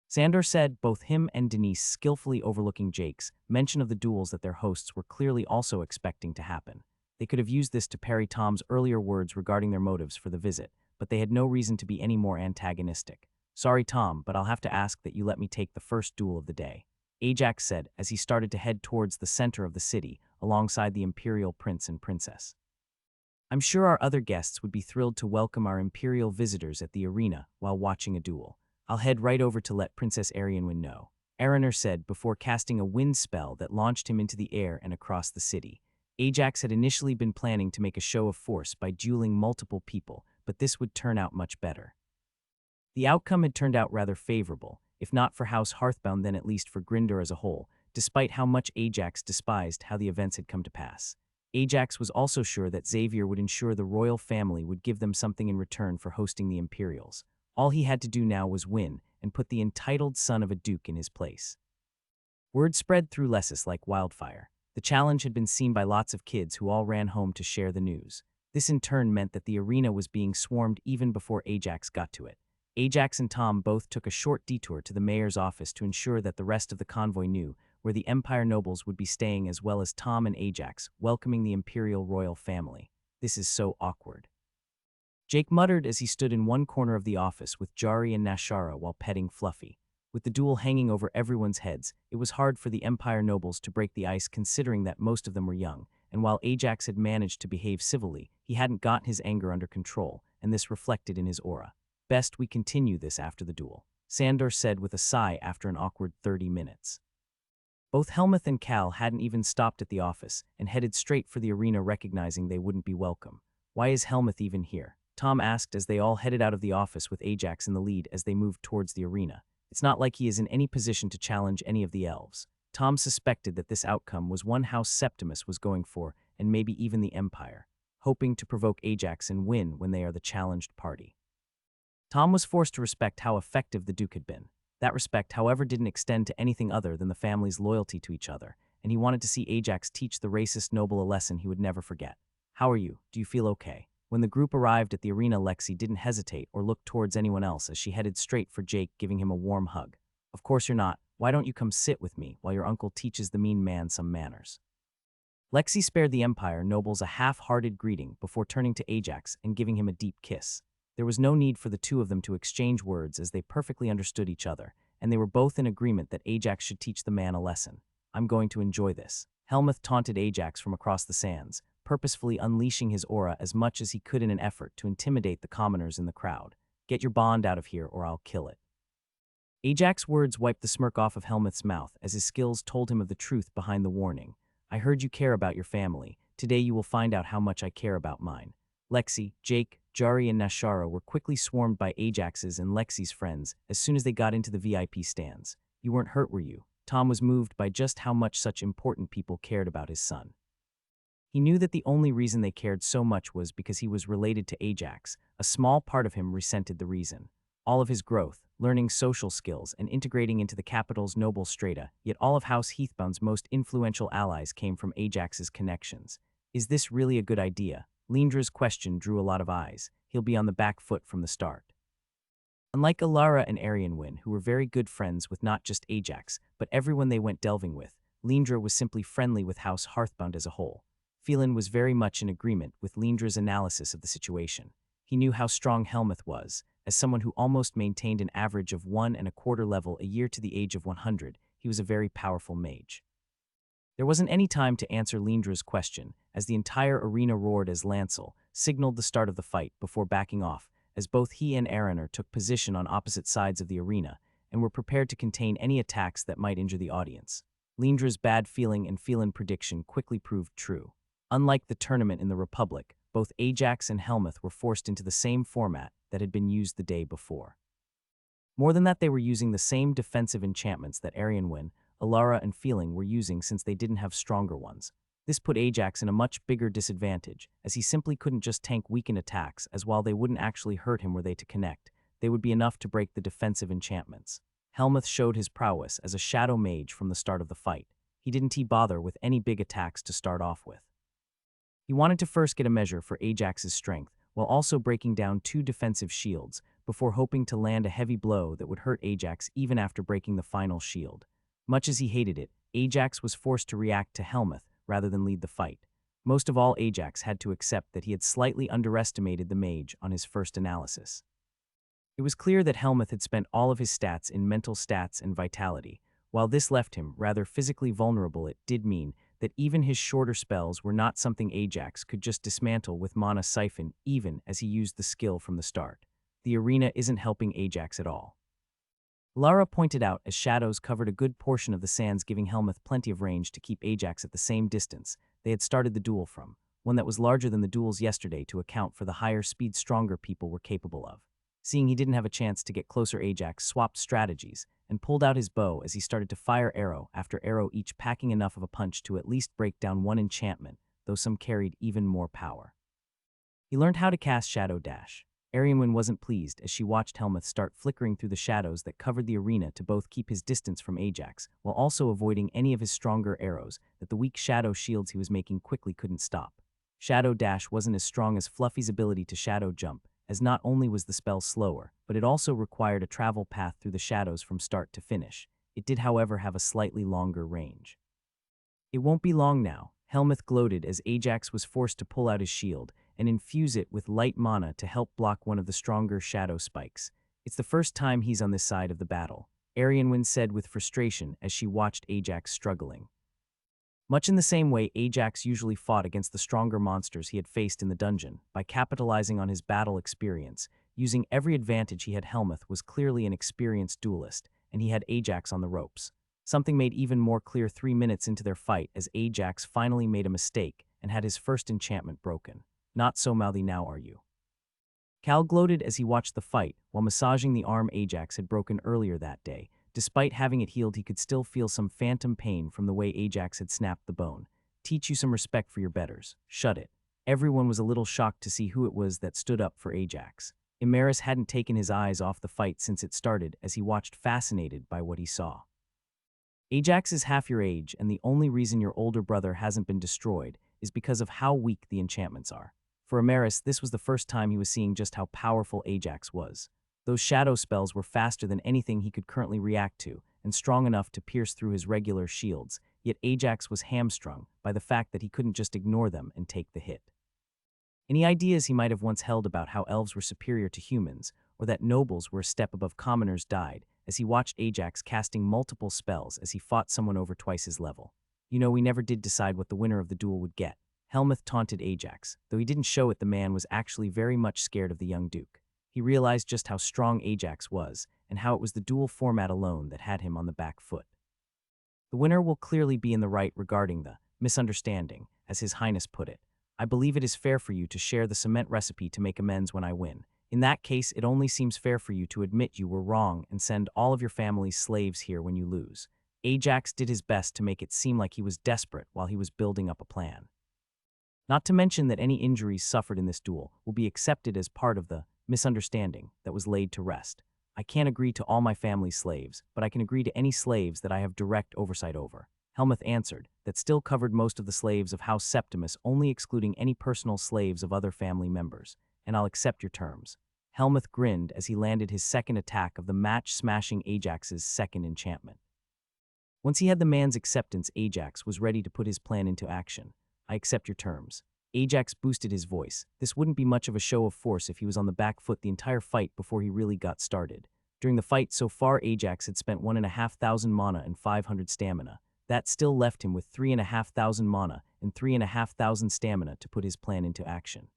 Sandor said, both him and Denise skillfully overlooking Jake's mention of the duels that their hosts were clearly also expecting to happen. They could have used this to parry Tom's earlier words regarding their motives for the visit, but they had no reason to be any more antagonistic. "Sorry, Tom, but I'll have to ask that you let me take the first duel of the day," Ajax said as he started to head towards the center of the city, alongside the Imperial Prince and Princess. "I'm sure our other guests would be thrilled to welcome our Imperial visitors at the arena while watching a duel. I'll head right over to let Princess Arianwin know." Araner said before casting a wind spell that launched him into the air and across the city. Ajax had initially been planning to make a show of force by dueling multiple people, but this would turn out much better. The outcome had turned out rather favorable, if not for House Hearthbound then at least for Grindr as a whole, despite how much Ajax despised how the events had come to pass. Ajax was also sure that Xavier would ensure the royal family would give them something in return for hosting the Imperials. All he had to do now was win and put the entitled son of a duke in his place. Word spread through Lessus like wildfire. The challenge had been seen by lots of kids who all ran home to share the news. This in turn meant that the arena was being swarmed even before Ajax got to it. Ajax and Tom both took a short detour to the mayor's office to ensure that the rest of the convoy knew where the Empire nobles would be staying, as well as Tom and Ajax welcoming the Imperial royal family. This is so awkward. Jake muttered as he stood in one corner of the office with Jari and Nashara while petting Fluffy. With the duel hanging over everyone's heads, it was hard for the Empire nobles to break the ice considering that most of them were young, and while Ajax had managed to behave civilly, he hadn't gotten his anger under control, and this reflected in his aura. Best we continue this after the duel, Sandor said with a sigh after an awkward 30 minutes. Both Helmuth and Cal hadn't even stopped at the office and headed straight for the arena, recognizing they wouldn't be welcome. Why is Helmuth even here? Tom asked as they all headed out of the office with Ajax in the lead as they moved towards the arena. It's not like he is in any position to challenge any of the elves. Tom suspected that this outcome was one House Septimus was going for, and maybe even the Empire, hoping to provoke Ajax and win when they are the challenged party. Tom was forced to respect how effective the Duke had been. That respect, however, didn't extend to anything other than the family's loyalty to each other, and he wanted to see Ajax teach the racist noble a lesson he would never forget. How are you? Do you feel okay? When the group arrived at the arena, Lexi didn't hesitate or look towards anyone else as she headed straight for Jake, giving him a warm hug. Of course you're not. Why don't you come sit with me while your uncle teaches the mean man some manners? Lexi spared the Empire nobles a half-hearted greeting before turning to Ajax and giving him a deep kiss. There was no need for the two of them to exchange words as they perfectly understood each other, and they were both in agreement that Ajax should teach the man a lesson. I'm going to enjoy this. Helmuth taunted Ajax from across the sands, purposefully unleashing his aura as much as he could in an effort to intimidate the commoners in the crowd. Get your bond out of here or I'll kill it. Ajax's words wiped the smirk off of Helmuth's mouth as his skills told him of the truth behind the warning. I heard you care about your family. Today you will find out how much I care about mine. Lexi, Jake, Jari, and Nashara were quickly swarmed by Ajax's and Lexi's friends as soon as they got into the VIP stands. You weren't hurt, were you? Tom was moved by just how much such important people cared about his son. He knew that the only reason they cared so much was because he was related to Ajax. A small part of him resented the reason. All of his growth, learning social skills, and integrating into the capital's noble strata, yet all of House Heathbound's most influential allies came from Ajax's connections. Is this really a good idea? Lindra's question drew a lot of eyes. He'll be on the back foot from the start. Unlike Alara and Arianwin, who were very good friends with not just Ajax, but everyone they went delving with, Lindra was simply friendly with House Hearthbound as a whole. Phelan was very much in agreement with Lindra's analysis of the situation. He knew how strong Helmuth was. As someone who almost maintained an average of 1.25 level a year to the age of 100, he was a very powerful mage. There wasn't any time to answer Lindra's question, as the entire arena roared as Lancel signaled the start of the fight before backing off, as both he and Araner took position on opposite sides of the arena and were prepared to contain any attacks that might injure the audience. Lindra's bad feeling and Phelan prediction quickly proved true. Unlike the tournament in the Republic, both Ajax and Helmuth were forced into the same format that had been used the day before. More than that, they were using the same defensive enchantments that Arianwin, Alara, and Feeling were using since they didn't have stronger ones. This put Ajax in a much bigger disadvantage, as he simply couldn't just tank weakened attacks, as while they wouldn't actually hurt him were they to connect, they would be enough to break the defensive enchantments. Helmuth showed his prowess as a shadow mage from the start of the fight. He didn't bother with any big attacks to start off with. He wanted to first get a measure for Ajax's strength, while also breaking down 2 defensive shields, before hoping to land a heavy blow that would hurt Ajax even after breaking the final shield. Much as he hated it, Ajax was forced to react to Helmuth rather than lead the fight. Most of all, Ajax had to accept that he had slightly underestimated the mage on his first analysis. It was clear that Helmuth had spent all of his stats in mental stats and vitality. While this left him rather physically vulnerable, it did mean that even his shorter spells were not something Ajax could just dismantle with Mana Siphon even as he used the skill from the start. The arena isn't helping Ajax at all. Lara pointed out as shadows covered a good portion of the sands, giving Helmuth plenty of range to keep Ajax at the same distance they had started the duel from, one that was larger than the duels yesterday to account for the higher speed stronger people were capable of. Seeing he didn't have a chance to get closer, Ajax swapped strategies and pulled out his bow as he started to fire arrow after arrow, each packing enough of a punch to at least break down one enchantment, though some carried even more power. He learned how to cast Shadow Dash. Arianwen wasn't pleased as she watched Helmuth start flickering through the shadows that covered the arena to both keep his distance from Ajax, while also avoiding any of his stronger arrows that the weak shadow shields he was making quickly couldn't stop. Shadow Dash wasn't as strong as Fluffy's ability to shadow jump, as not only was the spell slower, but it also required a travel path through the shadows from start to finish. It did, however, have a slightly longer range. It won't be long now, Helmuth gloated as Ajax was forced to pull out his shield and infuse it with light mana to help block one of the stronger shadow spikes. It's the first time he's on this side of the battle, Arianwen said with frustration as she watched Ajax struggling. Much in the same way Ajax usually fought against the stronger monsters he had faced in the dungeon, by capitalizing on his battle experience, using every advantage he had. Helmuth was clearly an experienced duelist, and he had Ajax on the ropes. Something made even more clear 3 minutes into their fight as Ajax finally made a mistake and had his first enchantment broken. Not so mouthy now, are you? Cal gloated as he watched the fight, while massaging the arm Ajax had broken earlier that day. Despite having it healed, he could still feel some phantom pain from the way Ajax had snapped the bone. Teach you some respect for your betters. Shut it. Everyone was a little shocked to see who it was that stood up for Ajax. Imaris hadn't taken his eyes off the fight since it started as he watched, fascinated by what he saw. Ajax is half your age, and the only reason your older brother hasn't been destroyed is because of how weak the enchantments are. For Imaris, this was the first time he was seeing just how powerful Ajax was. Those shadow spells were faster than anything he could currently react to, and strong enough to pierce through his regular shields, yet Ajax was hamstrung by the fact that he couldn't just ignore them and take the hit. Any ideas he might have once held about how elves were superior to humans, or that nobles were a step above commoners, died as he watched Ajax casting multiple spells as he fought someone over twice his level. You know, we never did decide what the winner of the duel would get. Helmuth taunted Ajax, though he didn't show it. The man was actually very much scared of the young duke. He realized just how strong Ajax was, and how it was the duel format alone that had him on the back foot. The winner will clearly be in the right regarding the misunderstanding, as His Highness put it. I believe it is fair for you to share the cement recipe to make amends when I win. In that case, it only seems fair for you to admit you were wrong and send all of your family's slaves here when you lose. Ajax did his best to make it seem like he was desperate while he was building up a plan. Not to mention that any injuries suffered in this duel will be accepted as part of the misunderstanding that was laid to rest. I can't agree to all my family's slaves, but I can agree to any slaves that I have direct oversight over. Helmuth answered, that still covered most of the slaves of House Septimus, only excluding any personal slaves of other family members, and I'll accept your terms. Helmuth grinned as he landed his second attack of the match, smashing Ajax's second enchantment. Once he had the man's acceptance, Ajax was ready to put his plan into action. I accept your terms. Ajax boosted his voice. This wouldn't be much of a show of force if he was on the back foot the entire fight before he really got started. During the fight so far, Ajax had spent 1,500 mana and 500 stamina. That still left him with 3,500 mana and 3,500 stamina to put his plan into action.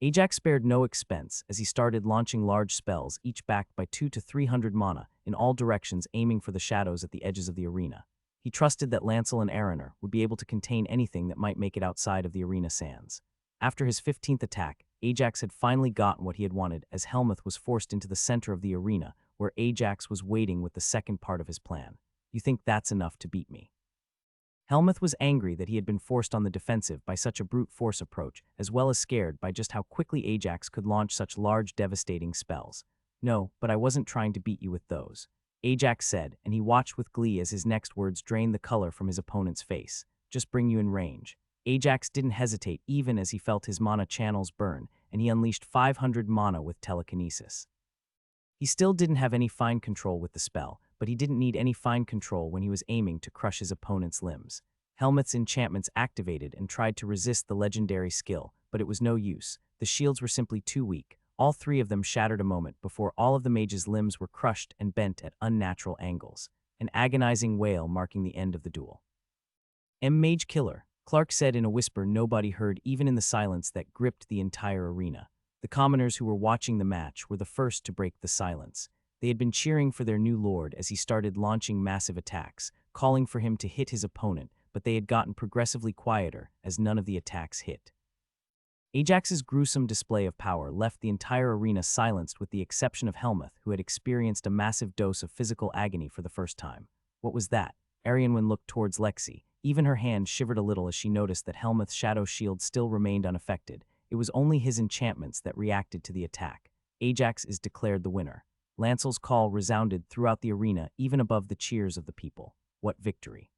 Ajax spared no expense as he started launching large spells, each backed by 200 to 300 mana, in all directions, aiming for the shadows at the edges of the arena. He trusted that Lancel and Araner would be able to contain anything that might make it outside of the arena sands. After his 15th attack, Ajax had finally gotten what he had wanted as Helmuth was forced into the center of the arena, where Ajax was waiting with the second part of his plan. You think that's enough to beat me? Helmuth was angry that he had been forced on the defensive by such a brute force approach, as well as scared by just how quickly Ajax could launch such large, devastating spells. No, but I wasn't trying to beat you with those, Ajax said, and he watched with glee as his next words drained the color from his opponent's face. Just bring you in range. Ajax didn't hesitate even as he felt his mana channels burn, and he unleashed 500 mana with telekinesis. He still didn't have any fine control with the spell, but he didn't need any fine control when he was aiming to crush his opponent's limbs. Helmuth's enchantments activated and tried to resist the legendary skill, but it was no use. The shields were simply too weak. All three of them shattered a moment before all of the mage's limbs were crushed and bent at unnatural angles, an agonizing wail marking the end of the duel. Mage killer, Clark said in a whisper nobody heard even in the silence that gripped the entire arena. The commoners who were watching the match were the first to break the silence. They had been cheering for their new lord as he started launching massive attacks, calling for him to hit his opponent, but they had gotten progressively quieter as none of the attacks hit. Ajax's gruesome display of power left the entire arena silenced with the exception of Helmuth, who had experienced a massive dose of physical agony for the first time. What was that? Arianwen looked towards Lexi. Even her hand shivered a little as she noticed that Helmuth's shadow shield still remained unaffected. It was only his enchantments that reacted to the attack. Ajax is declared the winner. Lancel's call resounded throughout the arena, even above the cheers of the people. What victory!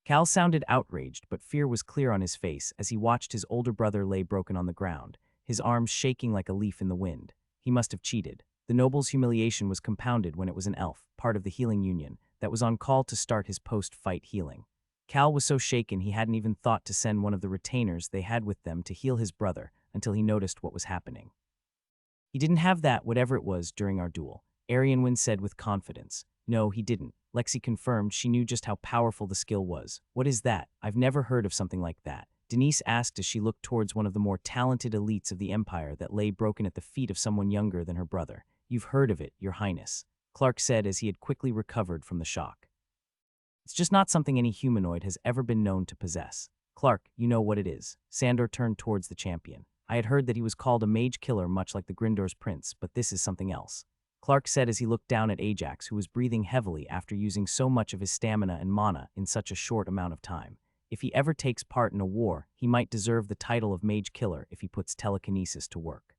Cal sounded outraged, but fear was clear on his face as he watched his older brother lay broken on the ground, his arms shaking like a leaf in the wind. He must have cheated. The noble's humiliation was compounded when it was an elf, part of the healing union, that was on call to start his post-fight healing. Cal was so shaken he hadn't even thought to send one of the retainers they had with them to heal his brother until he noticed what was happening. He didn't have that, whatever it was, during our duel, Arianwen said with confidence. No, he didn't. Lexi confirmed she knew just how powerful the skill was. What is that? I've never heard of something like that. Denise asked as she looked towards one of the more talented elites of the Empire that lay broken at the feet of someone younger than her brother. You've heard of it, Your Highness, Clark said as he had quickly recovered from the shock. It's just not something any humanoid has ever been known to possess. Clark, you know what it is. Sandor turned towards the champion. I had heard that he was called a mage killer much like the Gryndor's prince, but this is something else. Clark said as he looked down at Ajax, who was breathing heavily after using so much of his stamina and mana in such a short amount of time. If he ever takes part in a war, he might deserve the title of mage killer if he puts telekinesis to work.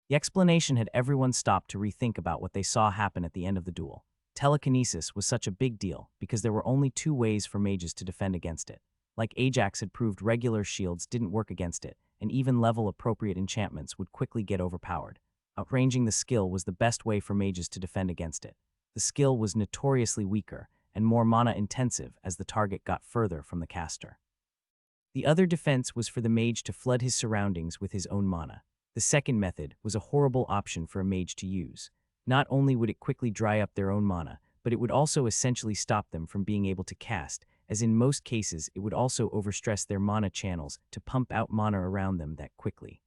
The explanation had everyone stopped to rethink about what they saw happen at the end of the duel. Telekinesis was such a big deal because there were only two ways for mages to defend against it. Like Ajax had proved, regular shields didn't work against it, and even level-appropriate enchantments would quickly get overpowered. Outranging the skill was the best way for mages to defend against it. The skill was notoriously weaker and more mana-intensive as the target got further from the caster. The other defense was for the mage to flood his surroundings with his own mana. The second method was a horrible option for a mage to use. Not only would it quickly dry up their own mana, but it would also essentially stop them from being able to cast, as in most cases it would also overstress their mana channels to pump out mana around them that quickly.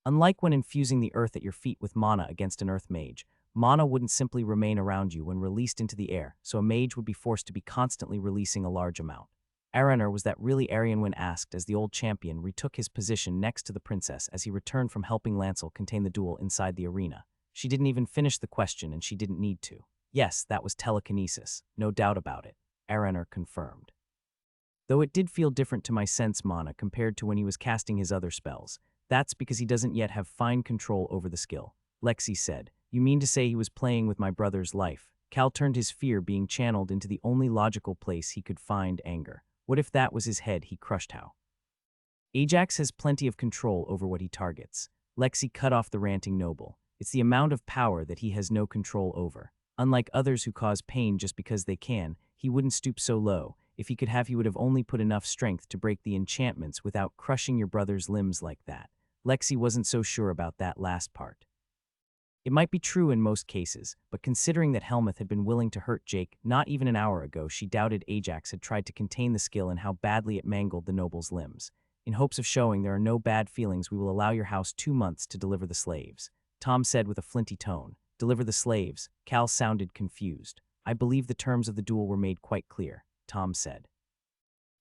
Unlike when infusing the earth at your feet with mana against an earth mage, mana wouldn't simply remain around you when released into the air, so a mage would be forced to be constantly releasing a large amount. Araner, was that really Arianwen asked as the old champion retook his position next to the princess as he returned from helping Lancel contain the duel inside the arena. She didn't even finish the question and she didn't need to. Yes, that was telekinesis, no doubt about it, Araner confirmed. Though it did feel different to my sense mana compared to when he was casting his other spells. That's because he doesn't yet have fine control over the skill, Lexi said. You mean to say he was playing with my brother's life? Cal turned his fear being channeled into the only logical place he could find anger. What if that was his head he crushed? How? Ajax has plenty of control over what he targets. Lexi cut off the ranting noble. It's the amount of power that he has no control over. Unlike others who cause pain just because they can, he wouldn't stoop so low. If he could have, he would have only put enough strength to break the enchantments without crushing your brother's limbs like that. Lexi wasn't so sure about that last part. It might be true in most cases, but considering that Helmuth had been willing to hurt Jake not even an hour ago, she doubted Ajax had tried to contain the skill and how badly it mangled the noble's limbs. In hopes of showing there are no bad feelings, we will allow your house 2 months to deliver the slaves, Tom said with a flinty tone. Deliver the slaves? Cal sounded confused. I believe the terms of the duel were made quite clear, Tom said.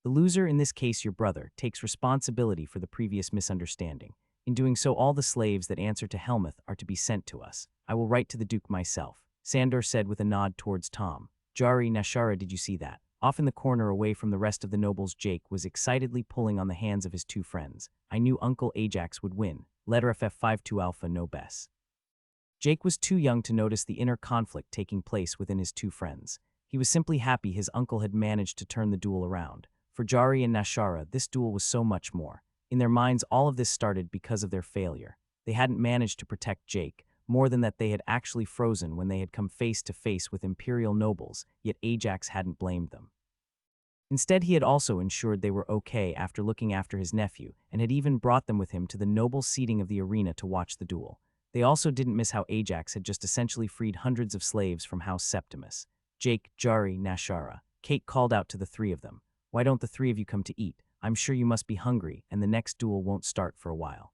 The loser, in this case your brother, takes responsibility for the previous misunderstanding. In doing so, all the slaves that answer to Helmuth are to be sent to us. I will write to the Duke myself, Sandor said with a nod towards Tom. Jari, Nashara, did you see that? Off in the corner away from the rest of the nobles, Jake was excitedly pulling on the hands of his two friends. I knew Uncle Ajax would win. Letter FF52 Alpha no bess. Jake was too young to notice the inner conflict taking place within his two friends. He was simply happy his uncle had managed to turn the duel around. For Jari and Nashara, this duel was so much more. In their minds, all of this started because of their failure. They hadn't managed to protect Jake, more than that they had actually frozen when they had come face to face with imperial nobles, yet Ajax hadn't blamed them. Instead, he had also ensured they were okay after looking after his nephew, and had even brought them with him to the noble seating of the arena to watch the duel. They also didn't miss how Ajax had just essentially freed hundreds of slaves from House Septimus. Jake, Jari, Nashara. Kate called out to the three of them. Why don't the three of you come to eat? I'm sure you must be hungry, and the next duel won't start for a while.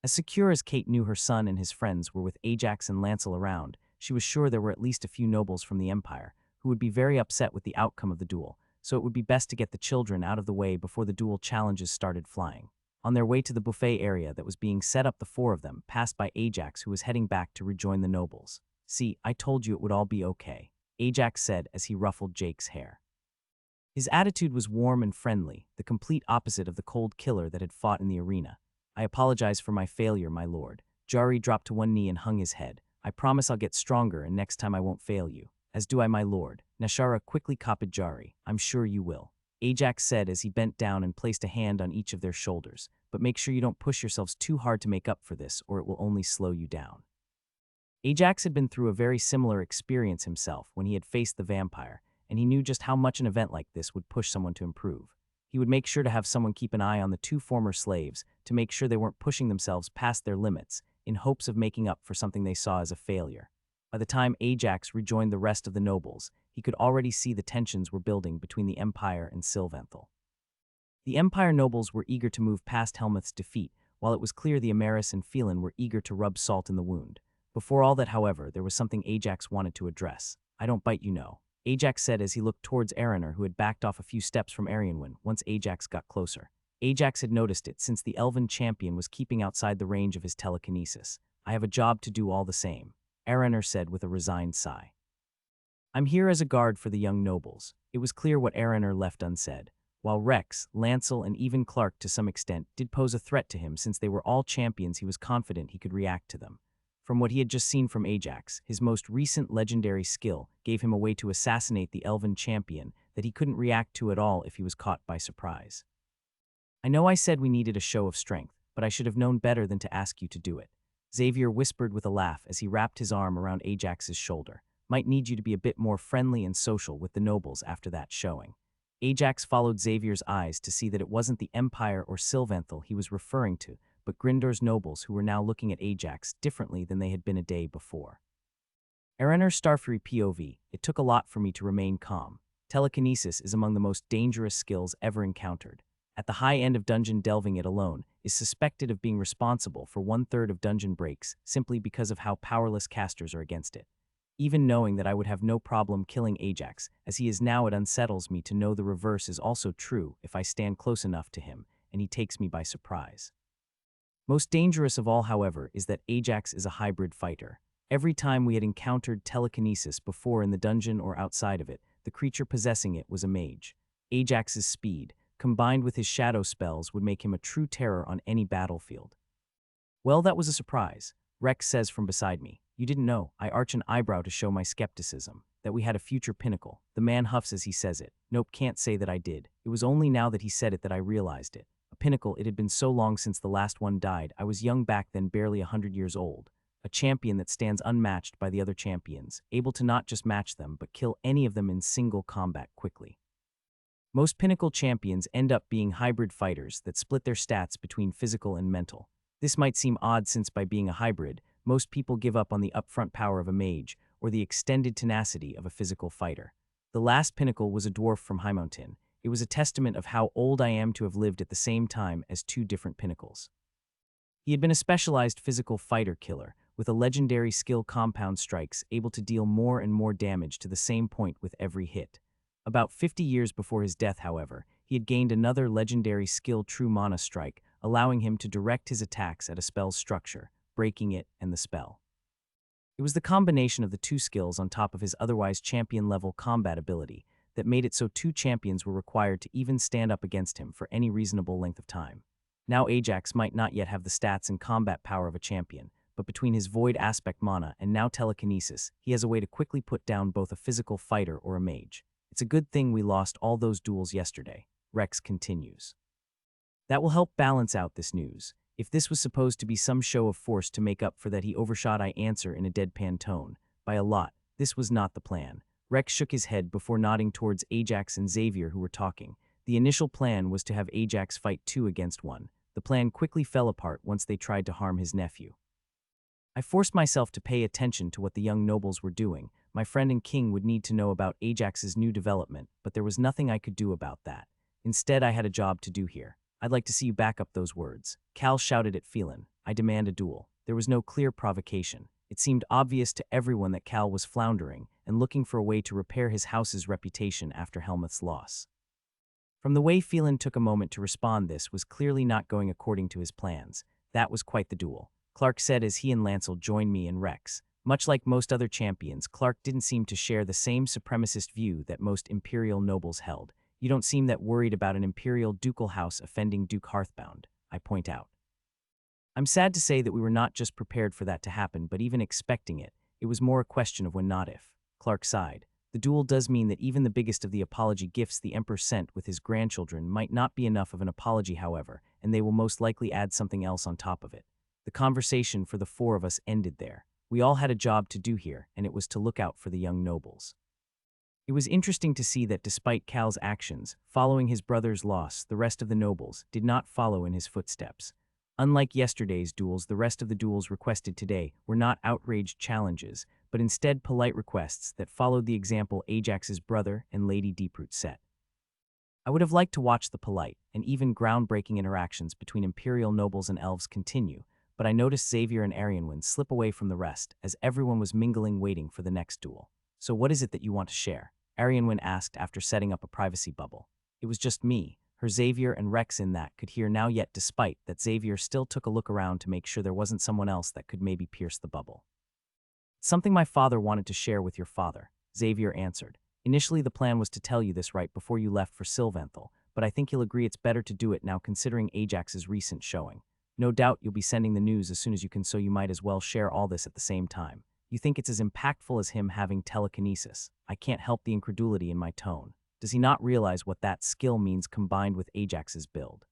As secure as Kate knew her son and his friends were with Ajax and Lancel around, she was sure there were at least a few nobles from the empire who would be very upset with the outcome of the duel, so it would be best to get the children out of the way before the duel challenges started flying. On their way to the buffet area that was being set up, the four of them passed by Ajax, who was heading back to rejoin the nobles. "See, I told you it would all be okay," Ajax said as he ruffled Jake's hair. His attitude was warm and friendly, the complete opposite of the cold killer that had fought in the arena. "I apologize for my failure, my lord." Jari dropped to one knee and hung his head. "I promise I'll get stronger, and next time I won't fail you." "As do I, my lord." Nashara quickly copied Jari. "I'm sure you will," Ajax said as he bent down and placed a hand on each of their shoulders. "But make sure you don't push yourselves too hard to make up for this, or it will only slow you down." Ajax had been through a very similar experience himself when he had faced the vampire, and he knew just how much an event like this would push someone to improve. He would make sure to have someone keep an eye on the two former slaves to make sure they weren't pushing themselves past their limits in hopes of making up for something they saw as a failure. By the time Ajax rejoined the rest of the nobles, he could already see the tensions were building between the Empire and Sylvanthal. The Empire nobles were eager to move past Helmuth's defeat, while it was clear the Amaris and Phelan were eager to rub salt in the wound. Before all that, however, there was something Ajax wanted to address. "I don't bite, you know," Ajax said as he looked towards Araner, who had backed off a few steps from Arianwen once Ajax got closer. Ajax had noticed it since the elven champion was keeping outside the range of his telekinesis. "I have a job to do all the same," Araner said with a resigned sigh. "I'm here as a guard for the young nobles." It was clear what Araner left unsaid. While Rex, Lancel, and even Clark to some extent did pose a threat to him since they were all champions, he was confident he could react to them. From what he had just seen from Ajax, his most recent legendary skill gave him a way to assassinate the elven champion that he couldn't react to at all if he was caught by surprise. "I know I said we needed a show of strength, but I should have known better than to ask you to do it," Xavier whispered with a laugh as he wrapped his arm around Ajax's shoulder. "Might need you to be a bit more friendly and social with the nobles after that showing." Ajax followed Xavier's eyes to see that it wasn't the Empire or Sylvanthal he was referring to, but Grindar's nobles, who were now looking at Ajax differently than they had been a day before. Araner Starfree POV, "It took a lot for me to remain calm. Telekinesis is among the most dangerous skills ever encountered. At the high end of dungeon delving, it alone is suspected of being responsible for 1/3 of dungeon breaks simply because of how powerless casters are against it. Even knowing that I would have no problem killing Ajax, as he is now, it unsettles me to know the reverse is also true if I stand close enough to him and he takes me by surprise. Most dangerous of all, however, is that Ajax is a hybrid fighter. Every time we had encountered telekinesis before in the dungeon or outside of it, the creature possessing it was a mage. Ajax's speed, combined with his shadow spells, would make him a true terror on any battlefield." "Well, that was a surprise," Rex says from beside me. "You didn't know." I arch an eyebrow to show my skepticism. "That we had a future pinnacle." The man huffs as he says it. "Nope, can't say that I did. It was only now that he said it that I realized it. A pinnacle, it had been so long since the last one died. I was young back then, barely 100 years old. A champion that stands unmatched by the other champions, able to not just match them, but kill any of them in single combat quickly. Most pinnacle champions end up being hybrid fighters that split their stats between physical and mental. This might seem odd since by being a hybrid, most people give up on the upfront power of a mage or the extended tenacity of a physical fighter. The last pinnacle was a dwarf from Highmountain. It was a testament of how old I am to have lived at the same time as two different pinnacles. He had been a specialized physical fighter killer, with a legendary skill compound strikes able to deal more and more damage to the same point with every hit. About 50 years before his death, however, he had gained another legendary skill, True Mana Strike, allowing him to direct his attacks at a spell's structure, breaking it and the spell. It was the combination of the two skills on top of his otherwise champion-level combat ability that made it so two champions were required to even stand up against him for any reasonable length of time. Now Ajax might not yet have the stats and combat power of a champion, but between his void aspect mana and now telekinesis, he has a way to quickly put down both a physical fighter or a mage. It's a good thing we lost all those duels yesterday, Rex continues. That will help balance out this news. If this was supposed to be some show of force to make up for that, he overshot. I answer in a deadpan tone. By a lot, this was not the plan. Rex shook his head before nodding towards Ajax and Xavier, who were talking. The initial plan was to have Ajax fight 2 against 1. The plan quickly fell apart once they tried to harm his nephew. I forced myself to pay attention to what the young nobles were doing. My friend and king would need to know about Ajax's new development, but there was nothing I could do about that. Instead, I had a job to do here. I'd like to see you back up those words. Cal shouted at Phelan. I demand a duel. There was no clear provocation. It seemed obvious to everyone that Cal was floundering and looking for a way to repair his house's reputation after Helmuth's loss. From the way Phelan took a moment to respond, this was clearly not going according to his plans. That was quite the duel, Clark said as he and Lancel joined me and Rex. Much like most other champions, Clark didn't seem to share the same supremacist view that most imperial nobles held. You don't seem that worried about an imperial ducal house offending Duke Hearthbound, I point out. I'm sad to say that we were not just prepared for that to happen, but even expecting it. It was more a question of when, not if. Clark sighed. The duel does mean that even the biggest of the apology gifts the Emperor sent with his grandchildren might not be enough of an apology, however, and they will most likely add something else on top of it. The conversation for the four of us ended there. We all had a job to do here, and it was to look out for the young nobles. It was interesting to see that despite Cal's actions, following his brother's loss, the rest of the nobles did not follow in his footsteps. Unlike yesterday's duels, the rest of the duels requested today were not outraged challenges, but instead polite requests that followed the example Ajax's brother and Lady Deeproot set. I would have liked to watch the polite and even groundbreaking interactions between imperial nobles and elves continue, but I noticed Xavier and Arianwin slip away from the rest as everyone was mingling waiting for the next duel. So what is it that you want to share? Arianwin asked after setting up a privacy bubble. It was just me, her Xavier and Rex in that could hear now, yet despite that Xavier still took a look around to make sure there wasn't someone else that could maybe pierce the bubble. It's something my father wanted to share with your father, Xavier answered. Initially the plan was to tell you this right before you left for Sylvanthal, but I think you'll agree it's better to do it now considering Ajax's recent showing. No doubt you'll be sending the news as soon as you can, so you might as well share all this at the same time. You think it's as impactful as him having telekinesis. I can't help the incredulity in my tone. Does he not realize what that skill means combined with Ajax's build?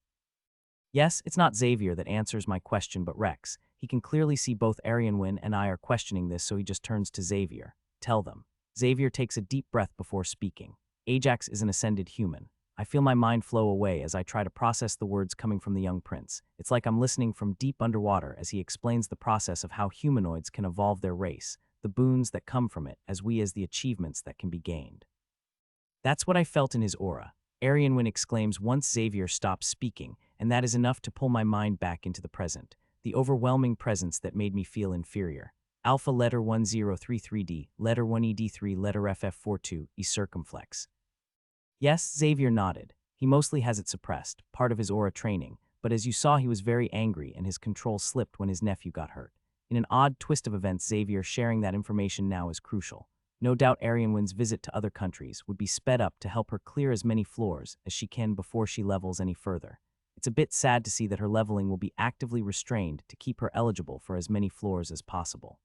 Yes, it's not Xavier that answers my question, but Rex. He can clearly see both Arianwin and I are questioning this, so he just turns to Xavier. Tell them. Xavier takes a deep breath before speaking. Ajax is an ascended human. I feel my mind flow away as I try to process the words coming from the young prince. It's like I'm listening from deep underwater as he explains the process of how humanoids can evolve their race, the boons that come from it, as the achievements that can be gained. That's what I felt in his aura, Arianwin exclaims once Xavier stops speaking, and that is enough to pull my mind back into the present, the overwhelming presence that made me feel inferior. Alpha letter 1033D, letter 1ED3, letter FF42, E circumflex. Yes, Xavier nodded. He mostly has it suppressed, part of his aura training, but as you saw, he was very angry and his control slipped when his nephew got hurt. In an odd twist of events, Xavier sharing that information now is crucial. No doubt Arianwin's visit to other countries would be sped up to help her clear as many floors as she can before she levels any further. It's a bit sad to see that her leveling will be actively restrained to keep her eligible for as many floors as possible.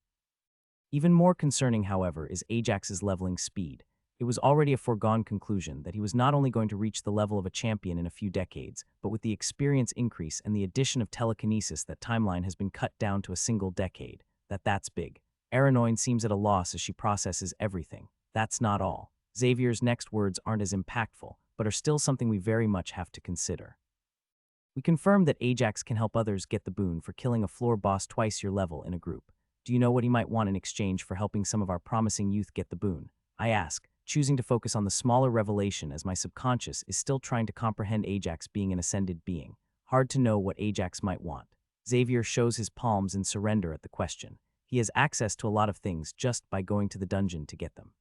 Even more concerning, however, is Ajax's leveling speed. It was already a foregone conclusion that he was not only going to reach the level of a champion in a few decades, but with the experience increase and the addition of telekinesis, that timeline has been cut down to a single decade. That's big. Aranoin seems at a loss as she processes everything. That's not all. Xavier's next words aren't as impactful, but are still something we very much have to consider. We confirm that Ajax can help others get the boon for killing a floor boss twice your level in a group. Do you know what he might want in exchange for helping some of our promising youth get the boon? I ask, choosing to focus on the smaller revelation as my subconscious is still trying to comprehend Ajax being an ascended being. Hard to know what Ajax might want. Xavier shows his palms in surrender at the question. He has access to a lot of things just by going to the dungeon to get them.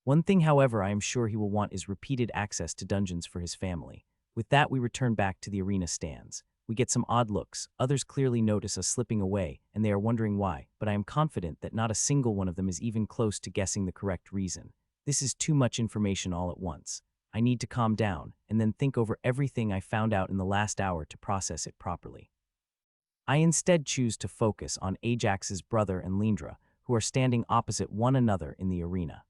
One thing, however, I am sure he will want is repeated access to dungeons for his family. With that, we return back to the arena stands. We get some odd looks. Others clearly notice us slipping away, and they are wondering why, but I am confident that not a single one of them is even close to guessing the correct reason. This is too much information all at once. I need to calm down and then think over everything I found out in the last hour to process it properly. I instead choose to focus on Ajax's brother and Lindra, who are standing opposite one another in the arena.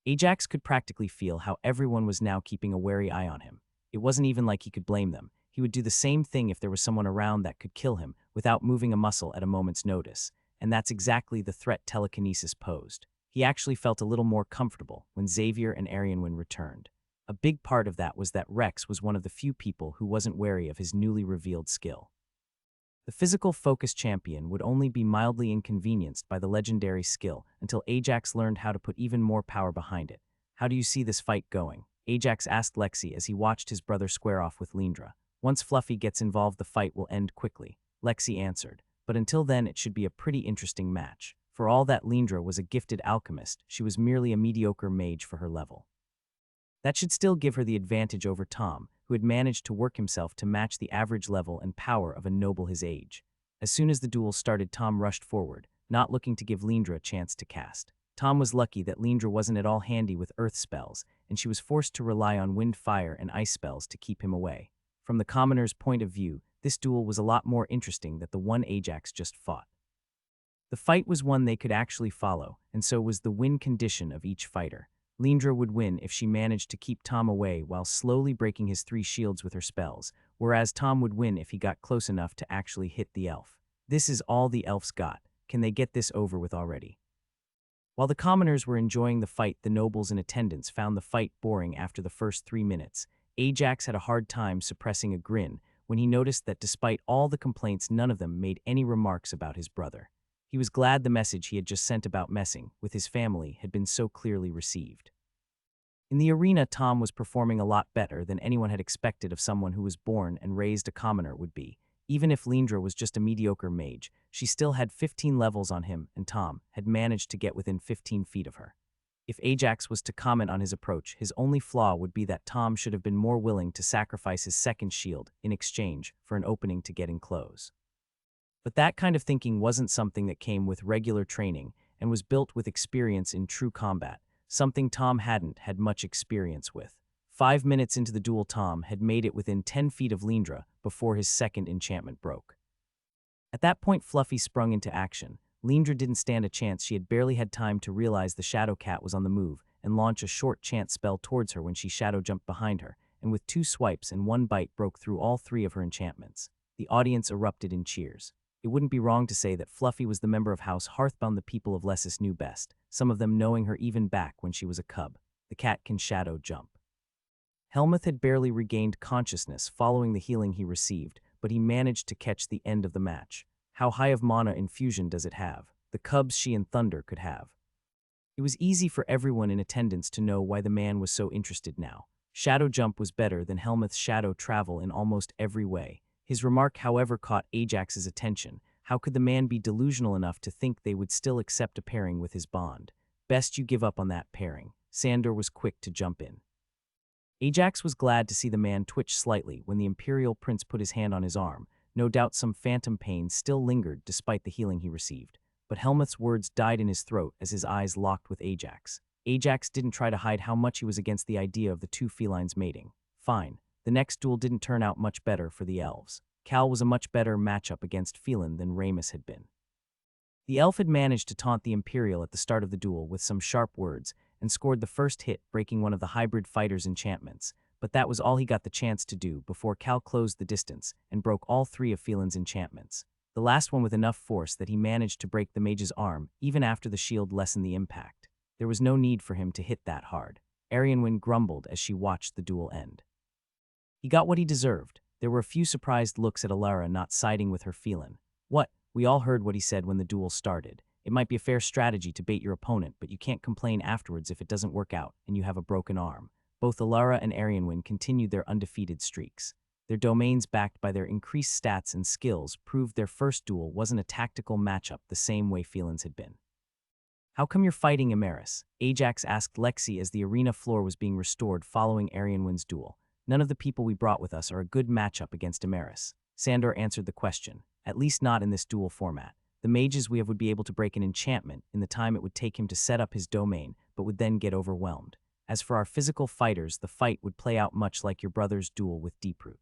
Ajax could practically feel how everyone was now keeping a wary eye on him. It wasn't even like he could blame them. He would do the same thing if there was someone around that could kill him without moving a muscle at a moment's notice, and that's exactly the threat telekinesis posed. He actually felt a little more comfortable when Xavier and Arianwin returned. A big part of that was that Rex was one of the few people who wasn't wary of his newly revealed skill. The physical focus champion would only be mildly inconvenienced by the legendary skill until Ajax learned how to put even more power behind it. How do you see this fight going? Ajax asked Lexi as he watched his brother square off with Lindra. Once Fluffy gets involved, the fight will end quickly, Lexi answered. but until then it should be a pretty interesting match. For all that Lindra was a gifted alchemist, she was merely a mediocre mage for her level. That should still give her the advantage over Tom, who had managed to work himself to match the average level and power of a noble his age. As soon as the duel started, Tom rushed forward, not looking to give Lindra a chance to cast. Tom was lucky that Lindra wasn't at all handy with earth spells, and she was forced to rely on wind, fire, and ice spells to keep him away. From the commoner's point of view, this duel was a lot more interesting than the one Ajax just fought. The fight was one they could actually follow, and so was the win condition of each fighter. Lindra would win if she managed to keep Tom away while slowly breaking his 3 shields with her spells, whereas Tom would win if he got close enough to actually hit the elf. This is all the elves got. Can they get this over with already? While the commoners were enjoying the fight, the nobles in attendance found the fight boring after the first 3 minutes. Ajax had a hard time suppressing a grin when he noticed that despite all the complaints, none of them made any remarks about his brother. He was glad the message he had just sent about messing with his family had been so clearly received. In the arena, Tom was performing a lot better than anyone had expected of someone who was born and raised a commoner would be. Even if Lindra was just a mediocre mage, she still had 15 levels on him, and Tom had managed to get within 15 feet of her. If Ajax was to comment on his approach, his only flaw would be that Tom should have been more willing to sacrifice his second shield in exchange for an opening to get in close. But that kind of thinking wasn't something that came with regular training and was built with experience in true combat, something Tom hadn't had much experience with. 5 minutes into the duel, Tom had made it within 10 feet of Lindra before his second enchantment broke. At that point, Fluffy sprung into action. Lindra didn't stand a chance. She had barely had time to realize the Shadow Cat was on the move and launch a short chant spell towards her when she shadow jumped behind her, and with 2 swipes and 1 bite broke through all 3 of her enchantments. The audience erupted in cheers. It wouldn't be wrong to say that Fluffy was the member of House Hearthbound the people of Lessus knew best, some of them knowing her even back when she was a cub. The cat can shadow jump. Helmuth had barely regained consciousness following the healing he received, but he managed to catch the end of the match. How high of mana infusion does it have? The cubs she and Thunder could have. It was easy for everyone in attendance to know why the man was so interested now. Shadow jump was better than Helmuth's shadow travel in almost every way. His remark, however, caught Ajax's attention. How could the man be delusional enough to think they would still accept a pairing with his bond? Best you give up on that pairing. Sandor was quick to jump in. Ajax was glad to see the man twitch slightly when the Imperial Prince put his hand on his arm. No doubt some phantom pain still lingered despite the healing he received. But Helmuth's words died in his throat as his eyes locked with Ajax. Ajax didn't try to hide how much he was against the idea of the 2 felines mating. Fine. The next duel didn't turn out much better for the elves. Cal was a much better matchup against Phelan than Ramus had been. The elf had managed to taunt the Imperial at the start of the duel with some sharp words and scored the first hit, breaking one of the hybrid fighter's enchantments, but that was all he got the chance to do before Cal closed the distance and broke all 3 of Phelan's enchantments, the last one with enough force that he managed to break the mage's arm even after the shield lessened the impact. There was no need for him to hit that hard. Arianwen grumbled as she watched the duel end. He got what he deserved. There were a few surprised looks at Alara not siding with her Phelan. What? We all heard what he said when the duel started. It might be a fair strategy to bait your opponent, but you can't complain afterwards if it doesn't work out and you have a broken arm. Both Alara and Arianwen continued their undefeated streaks. Their domains, backed by their increased stats and skills, proved their first duel wasn't a tactical matchup the same way Phelan's had been. How come you're fighting Emeris? Ajax asked Lexi as the arena floor was being restored following Arianwen's duel. None of the people we brought with us are a good matchup against Emeris. Sandor answered the question, at least not in this duel format. The mages we have would be able to break an enchantment in the time it would take him to set up his domain, but would then get overwhelmed. As for our physical fighters, the fight would play out much like your brother's duel with Deeproot.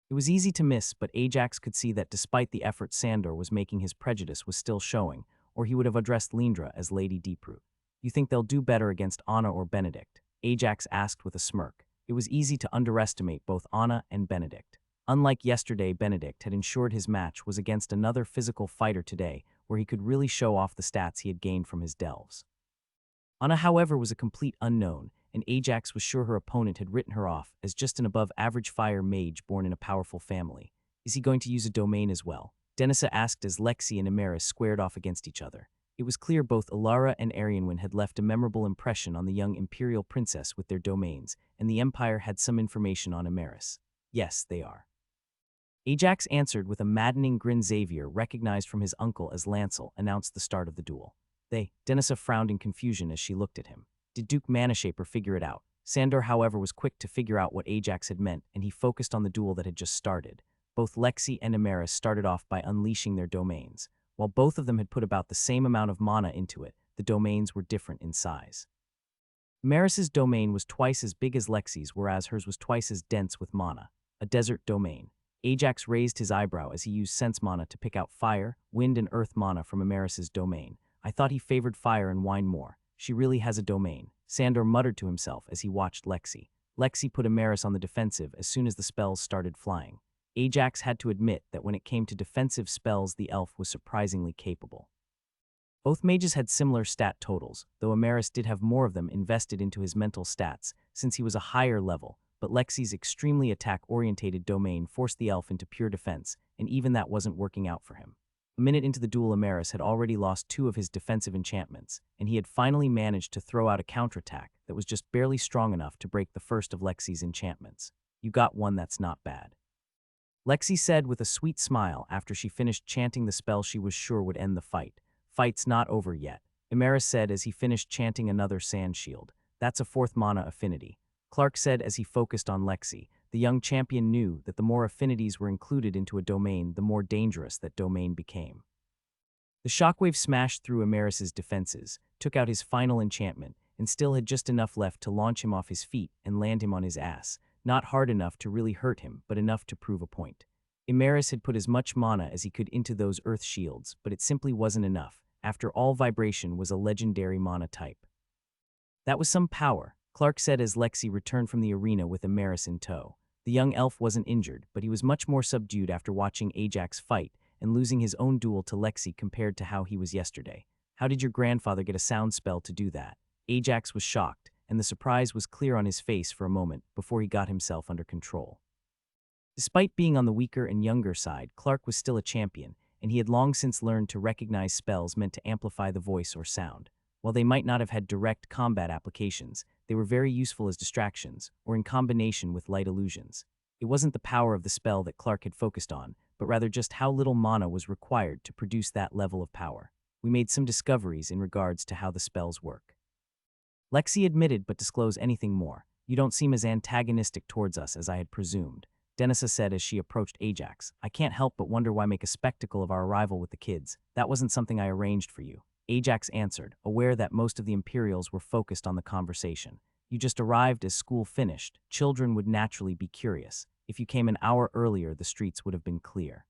It was easy to miss, but Ajax could see that despite the effort Sandor was making, his prejudice was still showing, or he would have addressed Lindra as Lady Deeproot. You think they'll do better against Anna or Benedict? Ajax asked with a smirk. It was easy to underestimate both Anna and Benedict. Unlike yesterday, Benedict had ensured his match was against another physical fighter today, where he could really show off the stats he had gained from his delves. Anna, however, was a complete unknown, and Ajax was sure her opponent had written her off as just an above-average fire mage born in a powerful family. Is he going to use a domain as well? Denisa asked as Lexi and Emeris squared off against each other. It was clear both Alara and Arianwen had left a memorable impression on the young Imperial Princess with their domains, and the Empire had some information on Emeris. Yes, they are. Ajax answered with a maddening grin. Xavier, recognized from his uncle as Lancel, announced the start of the duel. Denisa frowned in confusion as she looked at him. Did Duke Manishaper figure it out? Sandor, however, was quick to figure out what Ajax had meant, and he focused on the duel that had just started. Both Lexi and Amaris started off by unleashing their domains. While both of them had put about the same amount of mana into it, the domains were different in size. Amaris's domain was twice as big as Lexi's, whereas hers was twice as dense with mana. A desert domain. Ajax raised his eyebrow as he used sense mana to pick out fire, wind, and earth mana from Amaris's domain. I thought he favored fire and wine more. She really has a domain, Sandor muttered to himself as he watched Lexi. Lexi put Amaris on the defensive as soon as the spells started flying. Ajax had to admit that when it came to defensive spells, the elf was surprisingly capable. Both mages had similar stat totals, though Amaris did have more of them invested into his mental stats, since he was a higher level, but Lexi's extremely attack-orientated domain forced the elf into pure defense, and even that wasn't working out for him. A minute into the duel, Amaris had already lost 2 of his defensive enchantments, and he had finally managed to throw out a counterattack that was just barely strong enough to break the first of Lexi's enchantments. You got one that's not bad, Lexi said with a sweet smile after she finished chanting the spell she was sure would end the fight. Fight's not over yet, Amaris said as he finished chanting another sand shield. That's a 4th mana affinity. Clark said as he focused on Lexi. The young champion knew that the more affinities were included into a domain, the more dangerous that domain became. The shockwave smashed through Amaris's defenses, took out his final enchantment, and still had just enough left to launch him off his feet and land him on his ass. Not hard enough to really hurt him, but enough to prove a point. Amaris had put as much mana as he could into those earth shields, but it simply wasn't enough. After all, vibration was a legendary mana type. That was some power, Clark said as Lexi returned from the arena with Amaris in tow. The young elf wasn't injured, but he was much more subdued after watching Ajax fight and losing his own duel to Lexi compared to how he was yesterday. How did your grandfather get a sound spell to do that? Ajax was shocked, and the surprise was clear on his face for a moment before he got himself under control. Despite being on the weaker and younger side, Clark was still a champion, and he had long since learned to recognize spells meant to amplify the voice or sound. While they might not have had direct combat applications, they were very useful as distractions, or in combination with light illusions. It wasn't the power of the spell that Clark had focused on, but rather just how little mana was required to produce that level of power. We made some discoveries in regards to how the spells work. Lexi admitted, but disclose anything more. You don't seem as antagonistic towards us as I had presumed, Denisa said as she approached Ajax. I can't help but wonder why make a spectacle of our arrival with the kids. That wasn't something I arranged for you, Ajax answered, aware that most of the Imperials were focused on the conversation. You just arrived as school finished. Children would naturally be curious. If you came an hour earlier, the streets would have been clear.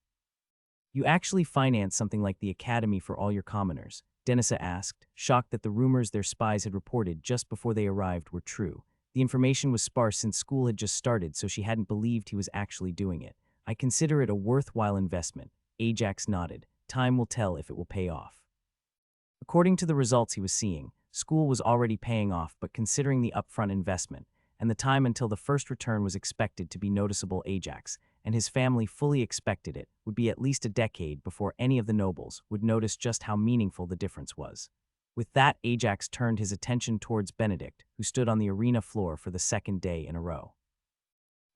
You actually financed something like the academy for all your commoners, Denisa asked, shocked that the rumors their spies had reported just before they arrived were true. The information was sparse since school had just started, so she hadn't believed he was actually doing it. I consider it a worthwhile investment, Ajax nodded. Time will tell if it will pay off. According to the results he was seeing, school was already paying off, but considering the upfront investment, and the time until the first return was expected to be noticeable, Ajax, and his family fully expected it, would be at least a decade before any of the nobles would notice just how meaningful the difference was. With that, Ajax turned his attention towards Benedict, who stood on the arena floor for the 2nd day in a row.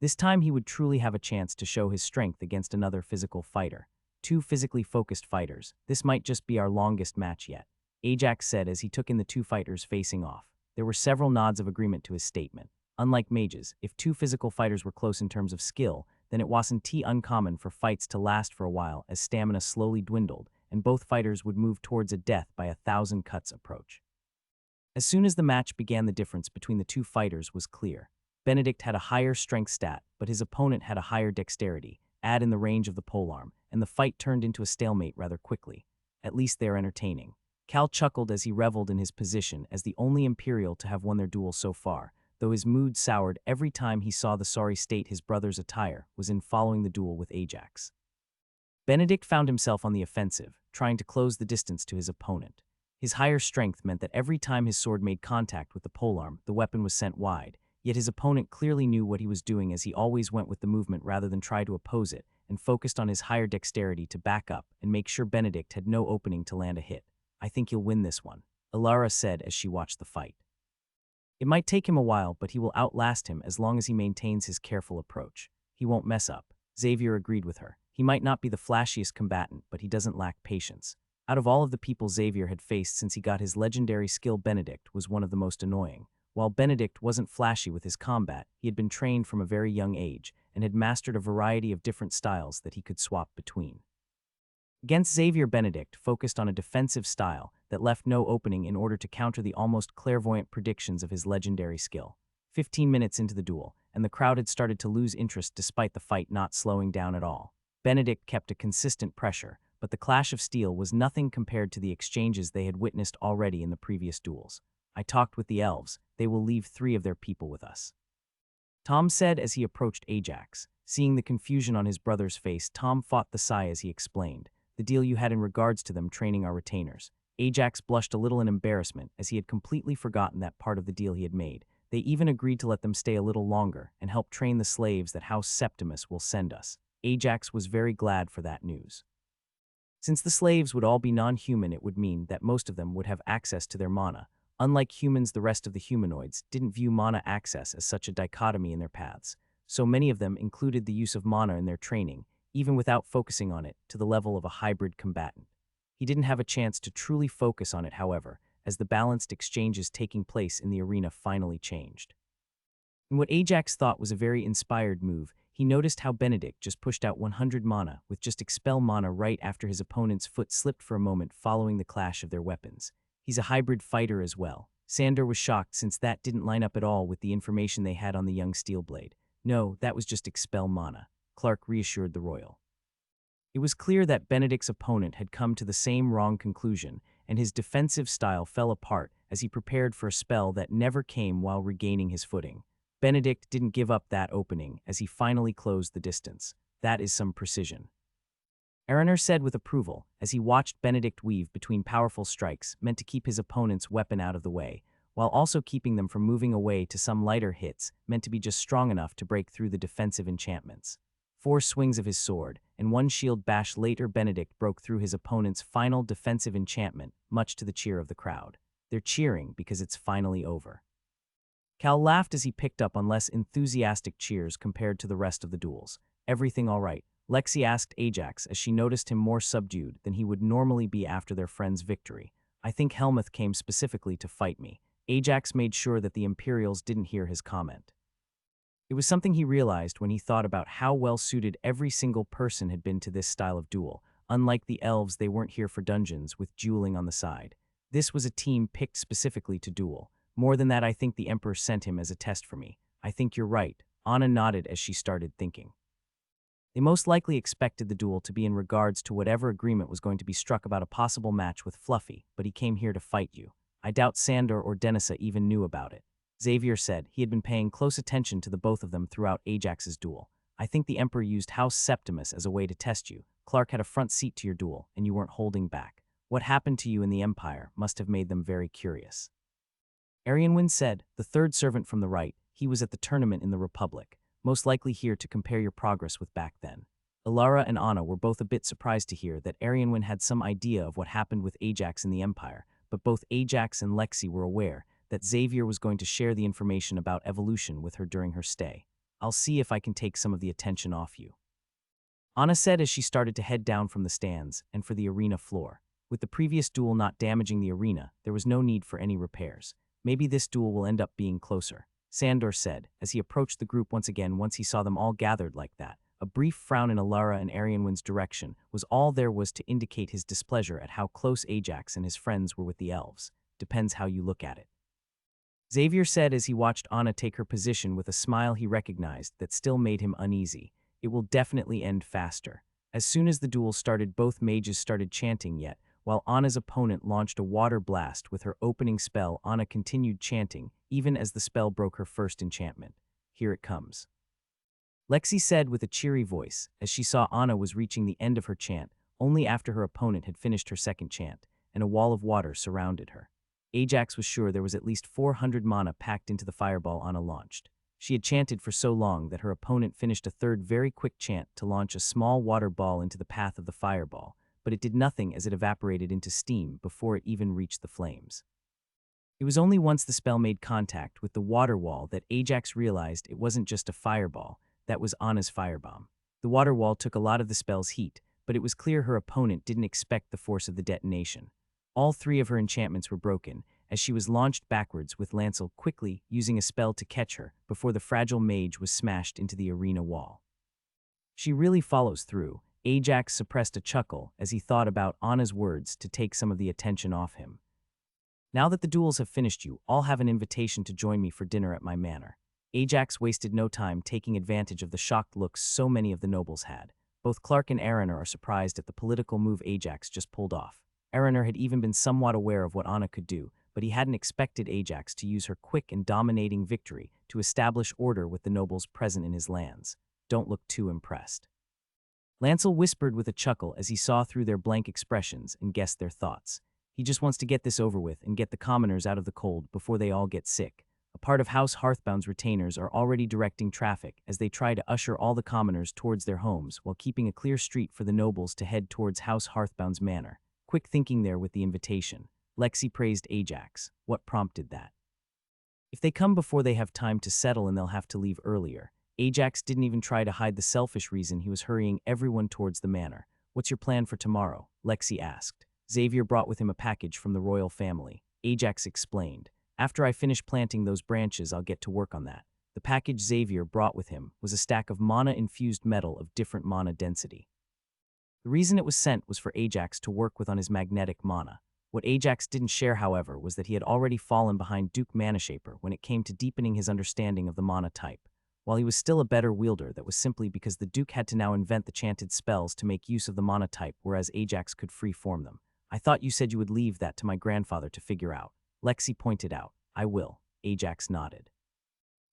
This time he would truly have a chance to show his strength against another physical fighter. 2 physically focused fighters. This might just be our longest match yet, Ajax said as he took in the 2 fighters facing off. There were several nods of agreement to his statement. Unlike mages, if 2 physical fighters were close in terms of skill, then it wasn't uncommon for fights to last for a while as stamina slowly dwindled, and both fighters would move towards a death by 1,000 cuts approach. As soon as the match began, the difference between the 2 fighters was clear. Benedict had a higher strength stat, but his opponent had a higher dexterity, add in the range of the polearm, and the fight turned into a stalemate rather quickly. At least they're entertaining. Cal chuckled as he reveled in his position as the only Imperial to have won their duel so far, though his mood soured every time he saw the sorry state his brother's attire was in following the duel with Ajax. Benedict found himself on the offensive, trying to close the distance to his opponent. His higher strength meant that every time his sword made contact with the polearm, the weapon was sent wide, yet his opponent clearly knew what he was doing as he always went with the movement rather than try to oppose it, and focused on his higher dexterity to back up and make sure Benedict had no opening to land a hit. I think he'll win this one, Ilara said as she watched the fight. It might take him a while, but he will outlast him as long as he maintains his careful approach. He won't mess up, Xavier agreed with her. He might not be the flashiest combatant, but he doesn't lack patience. Out of all of the people Xavier had faced since he got his legendary skill, Benedict was one of the most annoying. While Benedict wasn't flashy with his combat, he had been trained from a very young age and had mastered a variety of different styles that he could swap between. Against Xavier, Benedict focused on a defensive style that left no opening in order to counter the almost clairvoyant predictions of his legendary skill. 15 minutes into the duel, and the crowd had started to lose interest despite the fight not slowing down at all. Benedict kept a consistent pressure, but the clash of steel was nothing compared to the exchanges they had witnessed already in the previous duels. I talked with the elves. They will leave 3 of their people with us, Tom said as he approached Ajax. Seeing the confusion on his brother's face, Tom fought the sigh as he explained, "The deal you had in regards to them training our retainers." Ajax blushed a little in embarrassment as he had completely forgotten that part of the deal he had made. They even agreed to let them stay a little longer and help train the slaves that House Septimus will send us. Ajax was very glad for that news. Since the slaves would all be non-human, it would mean that most of them would have access to their mana. Unlike humans, the rest of the humanoids didn't view mana access as such a dichotomy in their paths, so many of them included the use of mana in their training, even without focusing on it, to the level of a hybrid combatant. He didn't have a chance to truly focus on it, however, as the balanced exchanges taking place in the arena finally changed. In what Ajax thought was a very inspired move, he noticed how Benedict just pushed out 100 mana with just expel mana right after his opponent's foot slipped for a moment following the clash of their weapons. He's a hybrid fighter as well. Sandor was shocked since that didn't line up at all with the information they had on the young Steelblade. No, that was just expel mana, Clark reassured the royal. It was clear that Benedict's opponent had come to the same wrong conclusion, and his defensive style fell apart as he prepared for a spell that never came while regaining his footing. Benedict didn't give up that opening as he finally closed the distance. That is some precision, Araner said with approval as he watched Benedict weave between powerful strikes meant to keep his opponent's weapon out of the way, while also keeping them from moving away to some lighter hits meant to be just strong enough to break through the defensive enchantments. 4 swings of his sword and 1 shield bash later, Benedict broke through his opponent's final defensive enchantment, much to the cheer of the crowd. They're cheering because it's finally over. Cal laughed as he picked up on less enthusiastic cheers compared to the rest of the duels. Everything all right? Lexi asked Ajax as she noticed him more subdued than he would normally be after their friend's victory. I think Helmuth came specifically to fight me. Ajax made sure that the Imperials didn't hear his comment. It was something he realized when he thought about how well suited every single person had been to this style of duel. Unlike the elves, they weren't here for dungeons with dueling on the side. This was a team picked specifically to duel. More than that, I think the Emperor sent him as a test for me. I think you're right. Anna nodded as she started thinking. They most likely expected the duel to be in regards to whatever agreement was going to be struck about a possible match with Fluffy, but he came here to fight you. I doubt Sandor or Denisa even knew about it. Xavier said he had been paying close attention to the both of them throughout Ajax's duel. I think the Emperor used House Septimus as a way to test you. Clark had a front seat to your duel, and you weren't holding back. What happened to you in the Empire must have made them very curious. Arianwin said, the 3rd servant from the right. He was at the tournament in the Republic, most likely here to compare your progress with back then. Ilara and Anna were both a bit surprised to hear that Arianwin had some idea of what happened with Ajax in the Empire, but both Ajax and Lexi were aware that Xavier was going to share the information about evolution with her during her stay. I'll see if I can take some of the attention off you, Anna said as she started to head down from the stands and for the arena floor. With the previous duel not damaging the arena, there was no need for any repairs. Maybe this duel will end up being closer, Sandor said as he approached the group once again. Once he saw them all gathered like that, a brief frown in Ilara and Arianwin's direction was all there was to indicate his displeasure at how close Ajax and his friends were with the elves. Depends how you look at it, Xavier said as he watched Anna take her position with a smile he recognized that still made him uneasy. It will definitely end faster. As soon as the duel started, both mages started chanting, yet while Anna's opponent launched a water blast with her opening spell, Anna continued chanting, even as the spell broke her first enchantment. Here it comes, Lexi said with a cheery voice as she saw Anna was reaching the end of her chant only after her opponent had finished her second chant, and a wall of water surrounded her. Ajax was sure there was at least 400 mana packed into the fireball Anna launched. She had chanted for so long that her opponent finished a third very quick chant to launch a small water ball into the path of the fireball, but it did nothing as it evaporated into steam before it even reached the flames. It was only once the spell made contact with the water wall that Ajax realized it wasn't just a fireball, that was Anna's firebomb. The water wall took a lot of the spell's heat, but it was clear her opponent didn't expect the force of the detonation. All three of her enchantments were broken, as she was launched backwards with Lancel quickly using a spell to catch her before the fragile mage was smashed into the arena wall. She really follows through. Ajax suppressed a chuckle as he thought about Anna's words to take some of the attention off him. Now that the duels have finished, you all have an invitation to join me for dinner at my manor. Ajax wasted no time taking advantage of the shocked looks so many of the nobles had. Both Clark and Araner are surprised at the political move Ajax just pulled off. Araner had even been somewhat aware of what Anna could do, but he hadn't expected Ajax to use her quick and dominating victory to establish order with the nobles present in his lands. Don't look too impressed. Lancel whispered with a chuckle as he saw through their blank expressions and guessed their thoughts. He just wants to get this over with and get the commoners out of the cold before they all get sick. A part of House Hearthbound's retainers are already directing traffic as they try to usher all the commoners towards their homes while keeping a clear street for the nobles to head towards House Hearthbound's manor. Quick thinking there with the invitation. Lexi praised Ajax. What prompted that? If they come before they have time to settle and they'll have to leave earlier. Ajax didn't even try to hide the selfish reason he was hurrying everyone towards the manor. What's your plan for tomorrow? Lexi asked. Xavier brought with him a package from the royal family. Ajax explained. After I finish planting those branches, I'll get to work on that. The package Xavier brought with him was a stack of mana-infused metal of different mana density. The reason it was sent was for Ajax to work with on his magnetic mana. What Ajax didn't share, however, was that he had already fallen behind Duke Manashaper when it came to deepening his understanding of the mana type. While he was still a better wielder, that was simply because the Duke had to now invent the chanted spells to make use of the mana type, whereas Ajax could free-form them. I thought you said you would leave that to my grandfather to figure out. Lexi pointed out. I will. Ajax nodded.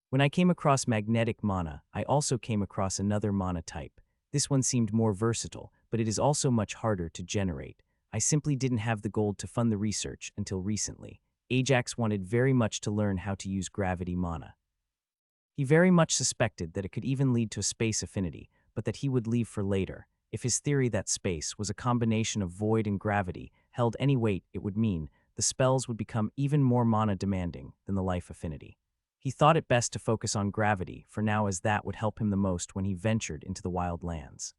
When I came across magnetic mana, I also came across another mana type. This one seemed more versatile, but it is also much harder to generate. I simply didn't have the gold to fund the research until recently. Ajax wanted very much to learn how to use gravity mana. He very much suspected that it could even lead to a space affinity, but that he would leave for later. If his theory that space was a combination of void and gravity held any weight, it would mean the spells would become even more mana-demanding than the life affinity. He thought it best to focus on gravity for now, as that would help him the most when he ventured into the wild lands.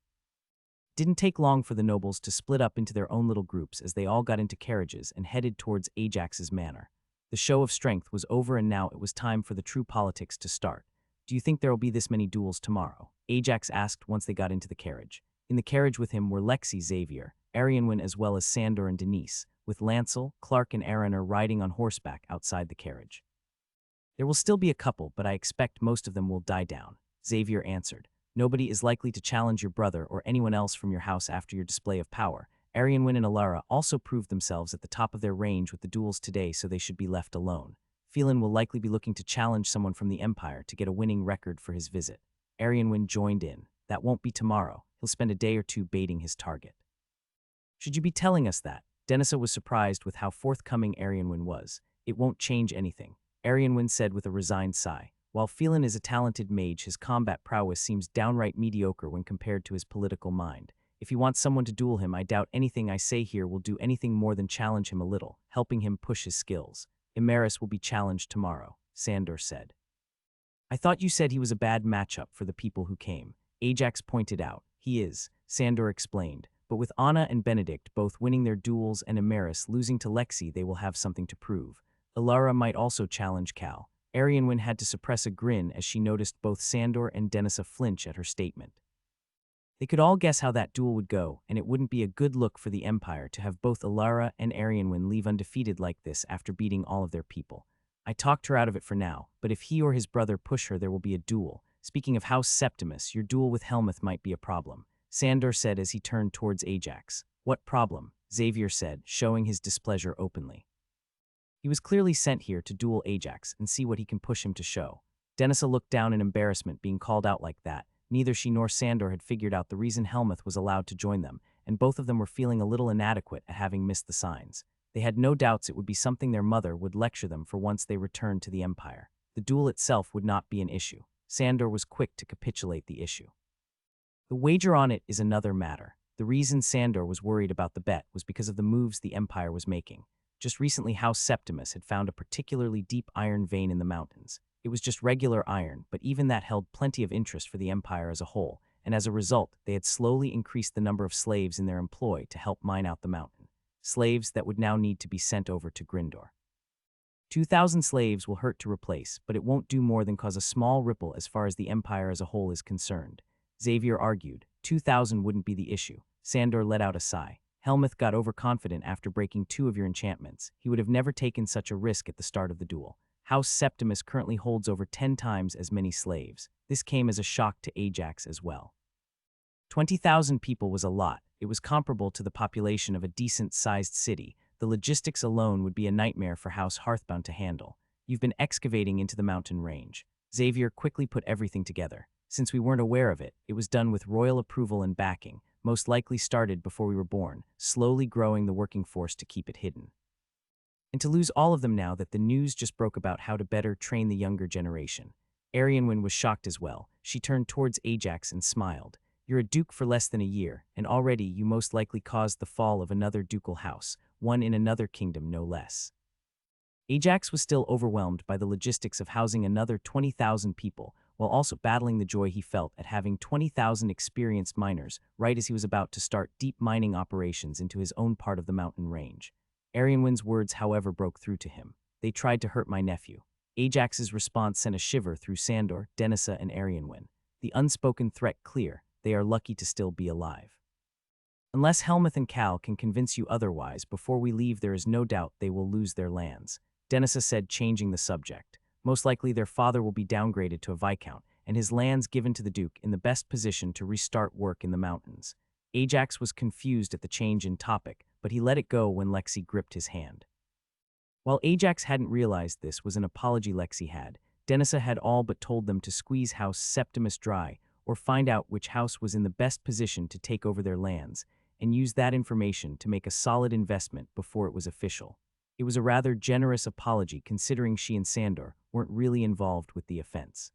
It didn't take long for the nobles to split up into their own little groups as they all got into carriages and headed towards Ajax's manor. The show of strength was over and now it was time for the true politics to start. Do you think there will be this many duels tomorrow? Ajax asked once they got into the carriage. In the carriage with him were Lexi, Xavier, Arianwin, as well as Sandor and Denise, with Lancel, Clark, and Araner riding on horseback outside the carriage. There will still be a couple, but I expect most of them will die down, Xavier answered. Nobody is likely to challenge your brother or anyone else from your house after your display of power. Arianwin and Alara also proved themselves at the top of their range with the duels today, so they should be left alone. Phelan will likely be looking to challenge someone from the Empire to get a winning record for his visit. Arianwin joined in. That won't be tomorrow. He'll spend a day or two baiting his target. Should you be telling us that? Denisa was surprised with how forthcoming Arianwin was. It won't change anything, Arianwin said with a resigned sigh. While Phelan is a talented mage, his combat prowess seems downright mediocre when compared to his political mind. If he wants someone to duel him, I doubt anything I say here will do anything more than challenge him a little, helping him push his skills. Imaris will be challenged tomorrow, Sandor said. I thought you said he was a bad matchup for the people who came. Ajax pointed out. He is, Sandor explained, but with Anna and Benedict both winning their duels and Imaris losing to Lexi, they will have something to prove. Ilara might also challenge Cal. Arianwin had to suppress a grin as she noticed both Sandor and Denisa flinch at her statement. They could all guess how that duel would go, and it wouldn't be a good look for the Empire to have both Ilara and Arianwin leave undefeated like this after beating all of their people. I talked her out of it for now, but if he or his brother push her, there will be a duel. Speaking of House Septimus, your duel with Helmuth might be a problem, Sandor said as he turned towards Ajax. What problem? Xavier said, showing his displeasure openly. He was clearly sent here to duel Ajax and see what he can push him to show. Denisa looked down in embarrassment being called out like that. Neither she nor Sandor had figured out the reason Helmuth was allowed to join them, and both of them were feeling a little inadequate at having missed the signs. They had no doubts it would be something their mother would lecture them for once they returned to the Empire. The duel itself would not be an issue. Sandor was quick to capitulate the issue. The wager on it is another matter. The reason Sandor was worried about the bet was because of the moves the Empire was making. Just recently, House Septimus had found a particularly deep iron vein in the mountains. It was just regular iron, but even that held plenty of interest for the Empire as a whole, and as a result, they had slowly increased the number of slaves in their employ to help mine out the mountain. Slaves that would now need to be sent over to Grindor. 2,000 slaves will hurt to replace, but it won't do more than cause a small ripple as far as the empire as a whole is concerned. Xavier argued. 2,000 wouldn't be the issue. Sandor let out a sigh. Helmuth got overconfident after breaking 2 of your enchantments. He would have never taken such a risk at the start of the duel. House Septimus currently holds over 10 times as many slaves. This came as a shock to Ajax as well. 20,000 people was a lot. It was comparable to the population of a decent-sized city. The logistics alone would be a nightmare for House Hearthbound to handle. You've been excavating into the mountain range. Xavier quickly put everything together. Since we weren't aware of it, it was done with royal approval and backing, most likely started before we were born, slowly growing the working force to keep it hidden. And to lose all of them now that the news just broke about how to better train the younger generation. Arianwen was shocked as well. She turned towards Ajax and smiled. You're a duke for less than a year, and already you most likely caused the fall of another ducal house, one in another kingdom no less. Ajax was still overwhelmed by the logistics of housing another 20,000 people, while also battling the joy he felt at having 20,000 experienced miners right as he was about to start deep mining operations into his own part of the mountain range. Arianwen's words, however, broke through to him. They tried to hurt my nephew. Ajax's response sent a shiver through Sandor, Denisa, and Arianwen. The unspoken threat clear. They are lucky to still be alive. Unless Helmuth and Cal can convince you otherwise, before we leave there is no doubt they will lose their lands. Denisa said, changing the subject. Most likely their father will be downgraded to a viscount, and his lands given to the duke in the best position to restart work in the mountains. Ajax was confused at the change in topic, but he let it go when Lexi gripped his hand. While Ajax hadn't realized this was an apology Lexi had, Denisa had all but told them to squeeze House Septimus dry, or find out which house was in the best position to take over their lands, and use that information to make a solid investment before it was official. It was a rather generous apology considering she and Sandor weren't really involved with the offense.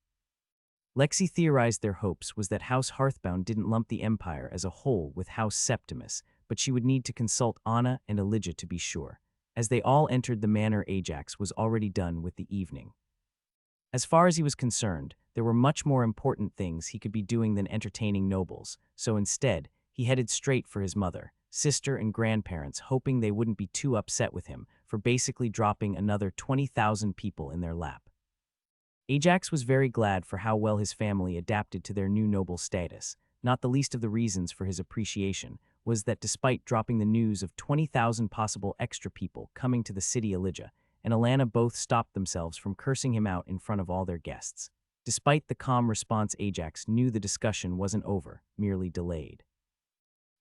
Lexi theorized their hopes was that House Hearthbound didn't lump the empire as a whole with House Septimus, but she would need to consult Anna and Elijah to be sure. As they all entered the manor, Ajax was already done with the evening. As far as he was concerned, there were much more important things he could be doing than entertaining nobles, so instead, he headed straight for his mother, sister, and grandparents, hoping they wouldn't be too upset with him for basically dropping another 20,000 people in their lap. Ajax was very glad for how well his family adapted to their new noble status. Not the least of the reasons for his appreciation was that despite dropping the news of 20,000 possible extra people coming to the city, Elijah and Alana both stopped themselves from cursing him out in front of all their guests. Despite the calm response, Ajax knew the discussion wasn't over, merely delayed.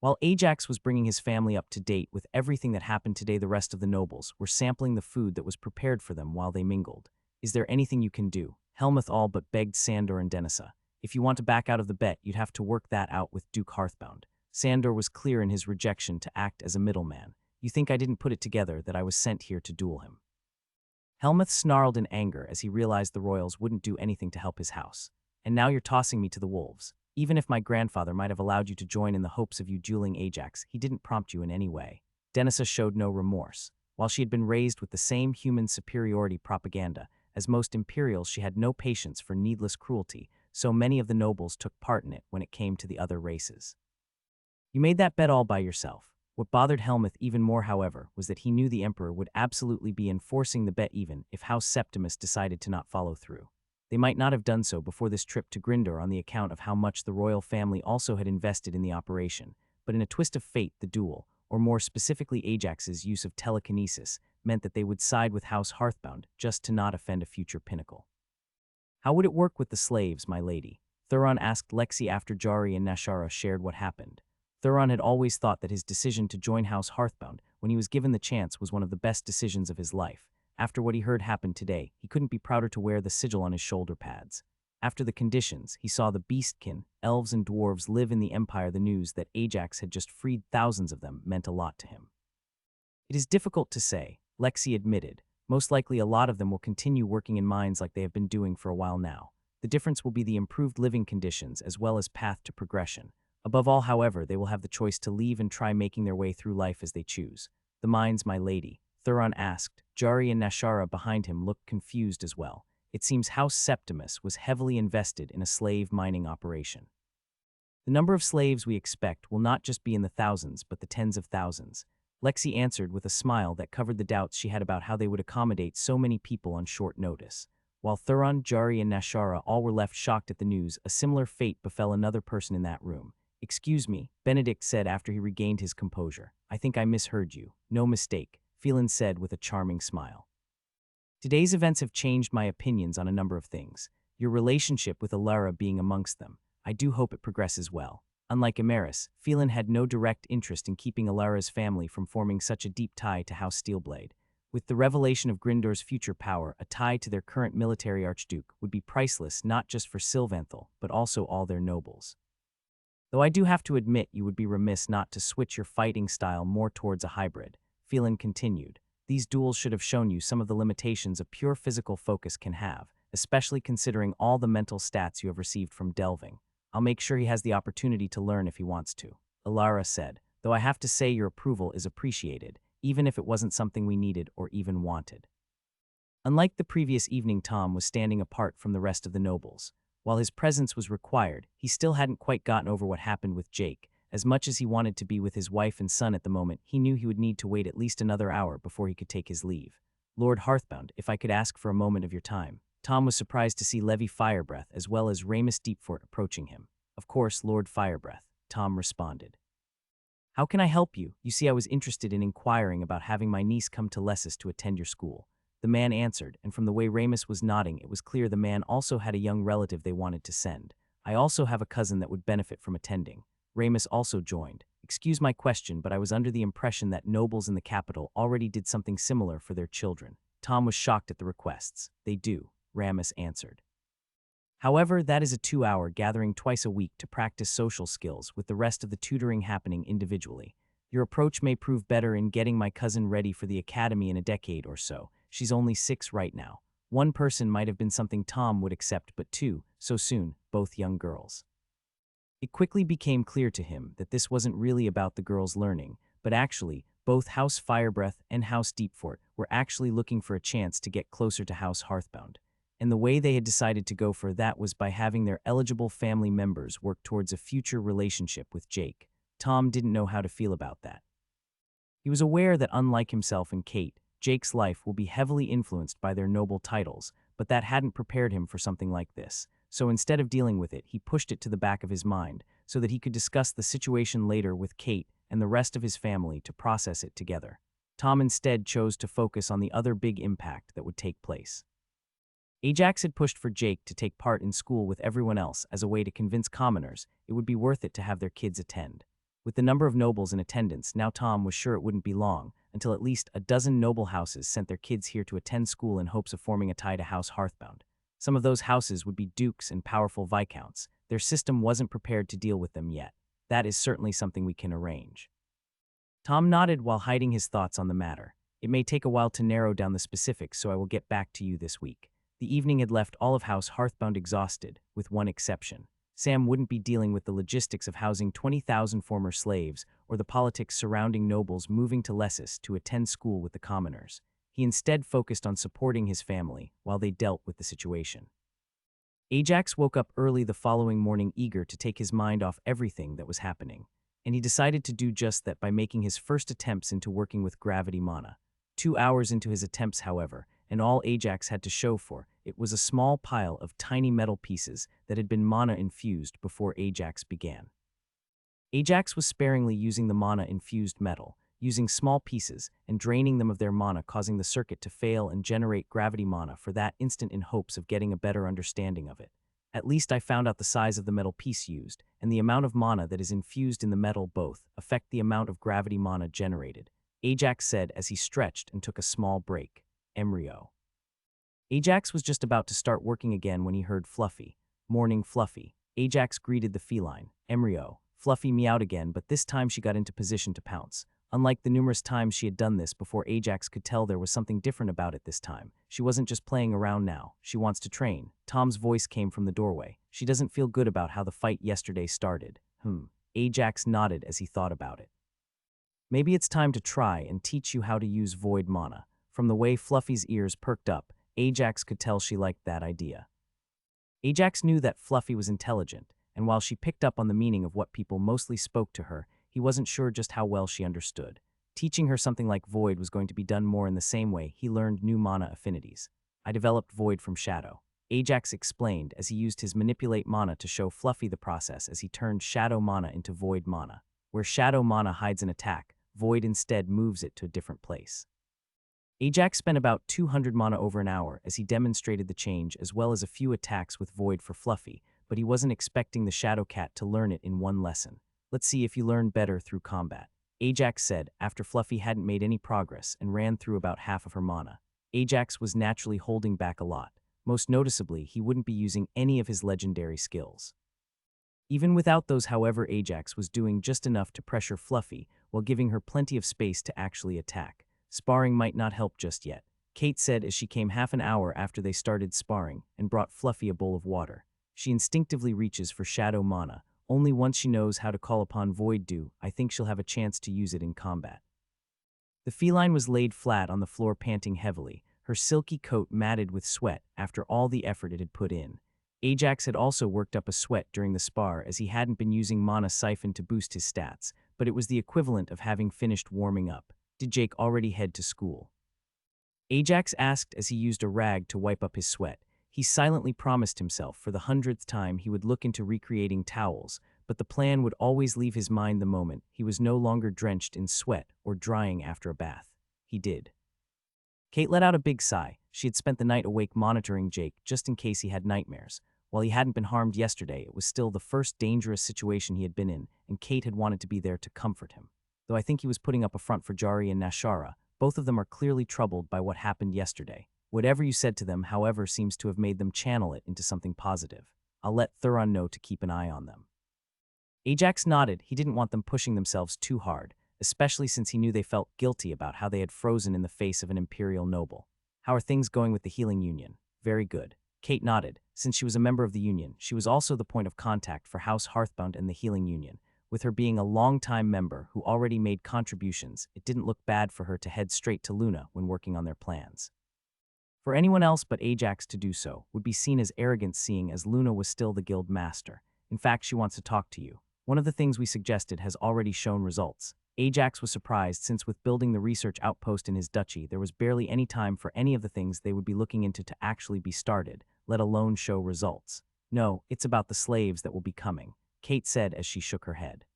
While Ajax was bringing his family up to date with everything that happened today, the rest of the nobles were sampling the food that was prepared for them while they mingled. Is there anything you can do? Helmuth all but begged Sandor and Denisa. If you want to back out of the bet, you'd have to work that out with Duke Hearthbound. Sandor was clear in his rejection to act as a middleman. You think I didn't put it together that I was sent here to duel him? Helmuth snarled in anger as he realized the royals wouldn't do anything to help his house. And now you're tossing me to the wolves. Even if my grandfather might have allowed you to join in the hopes of you dueling Ajax, he didn't prompt you in any way. Denisa showed no remorse. While she had been raised with the same human superiority propaganda, as most Imperials, she had no patience for needless cruelty, so many of the nobles took part in it when it came to the other races. You made that bet all by yourself. What bothered Helmuth even more, however, was that he knew the Emperor would absolutely be enforcing the bet even if House Septimus decided to not follow through. They might not have done so before this trip to Grindor on the account of how much the royal family also had invested in the operation, but in a twist of fate, the duel, or more specifically Ajax's use of telekinesis, meant that they would side with House Hearthbound just to not offend a future pinnacle. How would it work with the slaves, my lady? Thuron asked Lexi after Jari and Nashara shared what happened. Thuron had always thought that his decision to join House Hearthbound when he was given the chance was one of the best decisions of his life. After what he heard happened today, he couldn't be prouder to wear the sigil on his shoulder pads. After the conditions, he saw the beastkin, elves and dwarves live in the Empire. The news that Ajax had just freed thousands of them meant a lot to him. It is difficult to say, Lexi admitted. Most likely a lot of them will continue working in mines like they have been doing for a while now. The difference will be the improved living conditions as well as path to progression. Above all, however, they will have the choice to leave and try making their way through life as they choose. The mines, my lady? Thuron asked. Jari and Nashara behind him looked confused as well. It seems House Septimus was heavily invested in a slave mining operation. The number of slaves we expect will not just be in the thousands, but the tens of thousands. Lexi answered with a smile that covered the doubts she had about how they would accommodate so many people on short notice. While Thuron, Jari, and Nashara all were left shocked at the news, a similar fate befell another person in that room. "Excuse me," Benedict said after he regained his composure. "I think I misheard you." "No mistake," Phelan said with a charming smile. "Today's events have changed my opinions on a number of things, your relationship with Alara being amongst them. I do hope it progresses well." Unlike Emeris, Phelan had no direct interest in keeping Alara's family from forming such a deep tie to House Steelblade. With the revelation of Gryndor's future power, a tie to their current military archduke would be priceless not just for Sylvanthal, but also all their nobles. "Though I do have to admit you would be remiss not to switch your fighting style more towards a hybrid," Phelan continued. "These duels should have shown you some of the limitations a pure physical focus can have, especially considering all the mental stats you have received from delving. I'll make sure he has the opportunity to learn if he wants to," Alara said, "though I have to say your approval is appreciated, even if it wasn't something we needed or even wanted." Unlike the previous evening, Tom was standing apart from the rest of the nobles. While his presence was required, he still hadn't quite gotten over what happened with Jake. As much as he wanted to be with his wife and son at the moment, he knew he would need to wait at least another hour before he could take his leave. "Lord Hearthbound, if I could ask for a moment of your time." Tom was surprised to see Levi Firebreath as well as Ramus Deepfort approaching him. "Of course, Lord Firebreath," Tom responded. "How can I help you? You see, I was interested in inquiring about having my niece come to Lessus to attend your school." The man answered, and from the way Ramus was nodding, it was clear the man also had a young relative they wanted to send. "I also have a cousin that would benefit from attending." Ramus also joined. "Excuse my question, but I was under the impression that nobles in the capital already did something similar for their children." Tom was shocked at the requests. "They do," Ramus answered. "However, that is a 2-hour gathering twice a week to practice social skills, with the rest of the tutoring happening individually. Your approach may prove better in getting my cousin ready for the academy in a decade or so. She's only 6 right now." One person might have been something Tom would accept, but two, so soon, both young girls. It quickly became clear to him that this wasn't really about the girls learning, but actually, both House Firebreath and House Deepfort were actually looking for a chance to get closer to House Hearthbound. And the way they had decided to go for that was by having their eligible family members work towards a future relationship with Jake. Tom didn't know how to feel about that. He was aware that unlike himself and Kate, Jake's life will be heavily influenced by their noble titles, but that hadn't prepared him for something like this. So instead of dealing with it, he pushed it to the back of his mind so that he could discuss the situation later with Kate and the rest of his family to process it together. Tom instead chose to focus on the other big impact that would take place. Ajax had pushed for Jake to take part in school with everyone else as a way to convince commoners it would be worth it to have their kids attend. With the number of nobles in attendance, now Tom was sure it wouldn't be long until at least a dozen noble houses sent their kids here to attend school in hopes of forming a tie to House Hearthbound. Some of those houses would be dukes and powerful viscounts. Their system wasn't prepared to deal with them yet. "That is certainly something we can arrange." Tom nodded while hiding his thoughts on the matter. "It may take a while to narrow down the specifics, so I will get back to you this week." The evening had left all of House Hearthbound exhausted, with one exception. Sam wouldn't be dealing with the logistics of housing 20,000 former slaves or the politics surrounding nobles moving to Lessus to attend school with the commoners. He instead focused on supporting his family while they dealt with the situation. Ajax woke up early the following morning, eager to take his mind off everything that was happening, and he decided to do just that by making his first attempts into working with gravity mana. 2 hours into his attempts, however, and all Ajax had to show for it was a small pile of tiny metal pieces that had been mana-infused before Ajax began. Ajax was sparingly using the mana-infused metal, using small pieces and draining them of their mana, causing the circuit to fail and generate gravity mana for that instant in hopes of getting a better understanding of it. "At least I found out the size of the metal piece used, and the amount of mana that is infused in the metal both affect the amount of gravity mana generated," Ajax said as he stretched and took a small break. Embryo. Ajax was just about to start working again when he heard Fluffy. "Morning, Fluffy." Ajax greeted the feline. Embryo. Fluffy meowed again, but this time she got into position to pounce. Unlike the numerous times she had done this before, Ajax could tell there was something different about it this time. She wasn't just playing around now. She wants to train. Tom's voice came from the doorway. "She doesn't feel good about how the fight yesterday started." Ajax nodded as he thought about it. "Maybe it's time to try and teach you how to use void mana." From the way Fluffy's ears perked up, Ajax could tell she liked that idea. Ajax knew that Fluffy was intelligent, and while she picked up on the meaning of what people mostly spoke to her, he wasn't sure just how well she understood. Teaching her something like Void was going to be done more in the same way he learned new mana affinities. I developed Void from Shadow. Ajax explained as he used his manipulate mana to show Fluffy the process as he turned Shadow mana into Void mana. Where Shadow mana hides an attack, Void instead moves it to a different place. Ajax spent about 200 mana over an hour as he demonstrated the change as well as a few attacks with Void for Fluffy, but he wasn't expecting the Shadow Cat to learn it in one lesson. Let's see if you learn better through combat, Ajax said after Fluffy hadn't made any progress and ran through about half of her mana. Ajax was naturally holding back a lot. Most noticeably, he wouldn't be using any of his legendary skills. Even without those, however, Ajax was doing just enough to pressure Fluffy while giving her plenty of space to actually attack. Sparring might not help just yet, Kate said as she came half an hour after they started sparring and brought Fluffy a bowl of water. She instinctively reaches for Shadow mana. Only once she knows how to call upon Void Dew, I think she'll have a chance to use it in combat. The feline was laid flat on the floor panting heavily, her silky coat matted with sweat after all the effort it had put in. Ajax had also worked up a sweat during the spar as he hadn't been using Mana Siphon to boost his stats, but it was the equivalent of having finished warming up. Did Jake already head to school? Ajax asked as he used a rag to wipe up his sweat. He silently promised himself for the 100th time he would look into recreating towels, but the plan would always leave his mind the moment he was no longer drenched in sweat or drying after a bath. He did. Kate let out a big sigh. She had spent the night awake monitoring Jake just in case he had nightmares. While he hadn't been harmed yesterday, it was still the first dangerous situation he had been in, and Kate had wanted to be there to comfort him. Though I think he was putting up a front for Jari and Nashara, both of them are clearly troubled by what happened yesterday. Whatever you said to them, however, seems to have made them channel it into something positive. I'll let Thuron know to keep an eye on them. Ajax nodded. He didn't want them pushing themselves too hard, especially since he knew they felt guilty about how they had frozen in the face of an imperial noble. How are things going with the healing union? Very good. Kate nodded. Since she was a member of the union, she was also the point of contact for House Hearthbound and the healing union. With her being a long-time member who already made contributions, it didn't look bad for her to head straight to Luna when working on their plans. For anyone else but Ajax to do so would be seen as arrogant, seeing as Luna was still the guild master. In fact, she wants to talk to you. One of the things we suggested has already shown results. Ajax was surprised since with building the research outpost in his duchy, there was barely any time for any of the things they would be looking into to actually be started, let alone show results. No, it's about the slaves that will be coming, Kate said as she shook her head.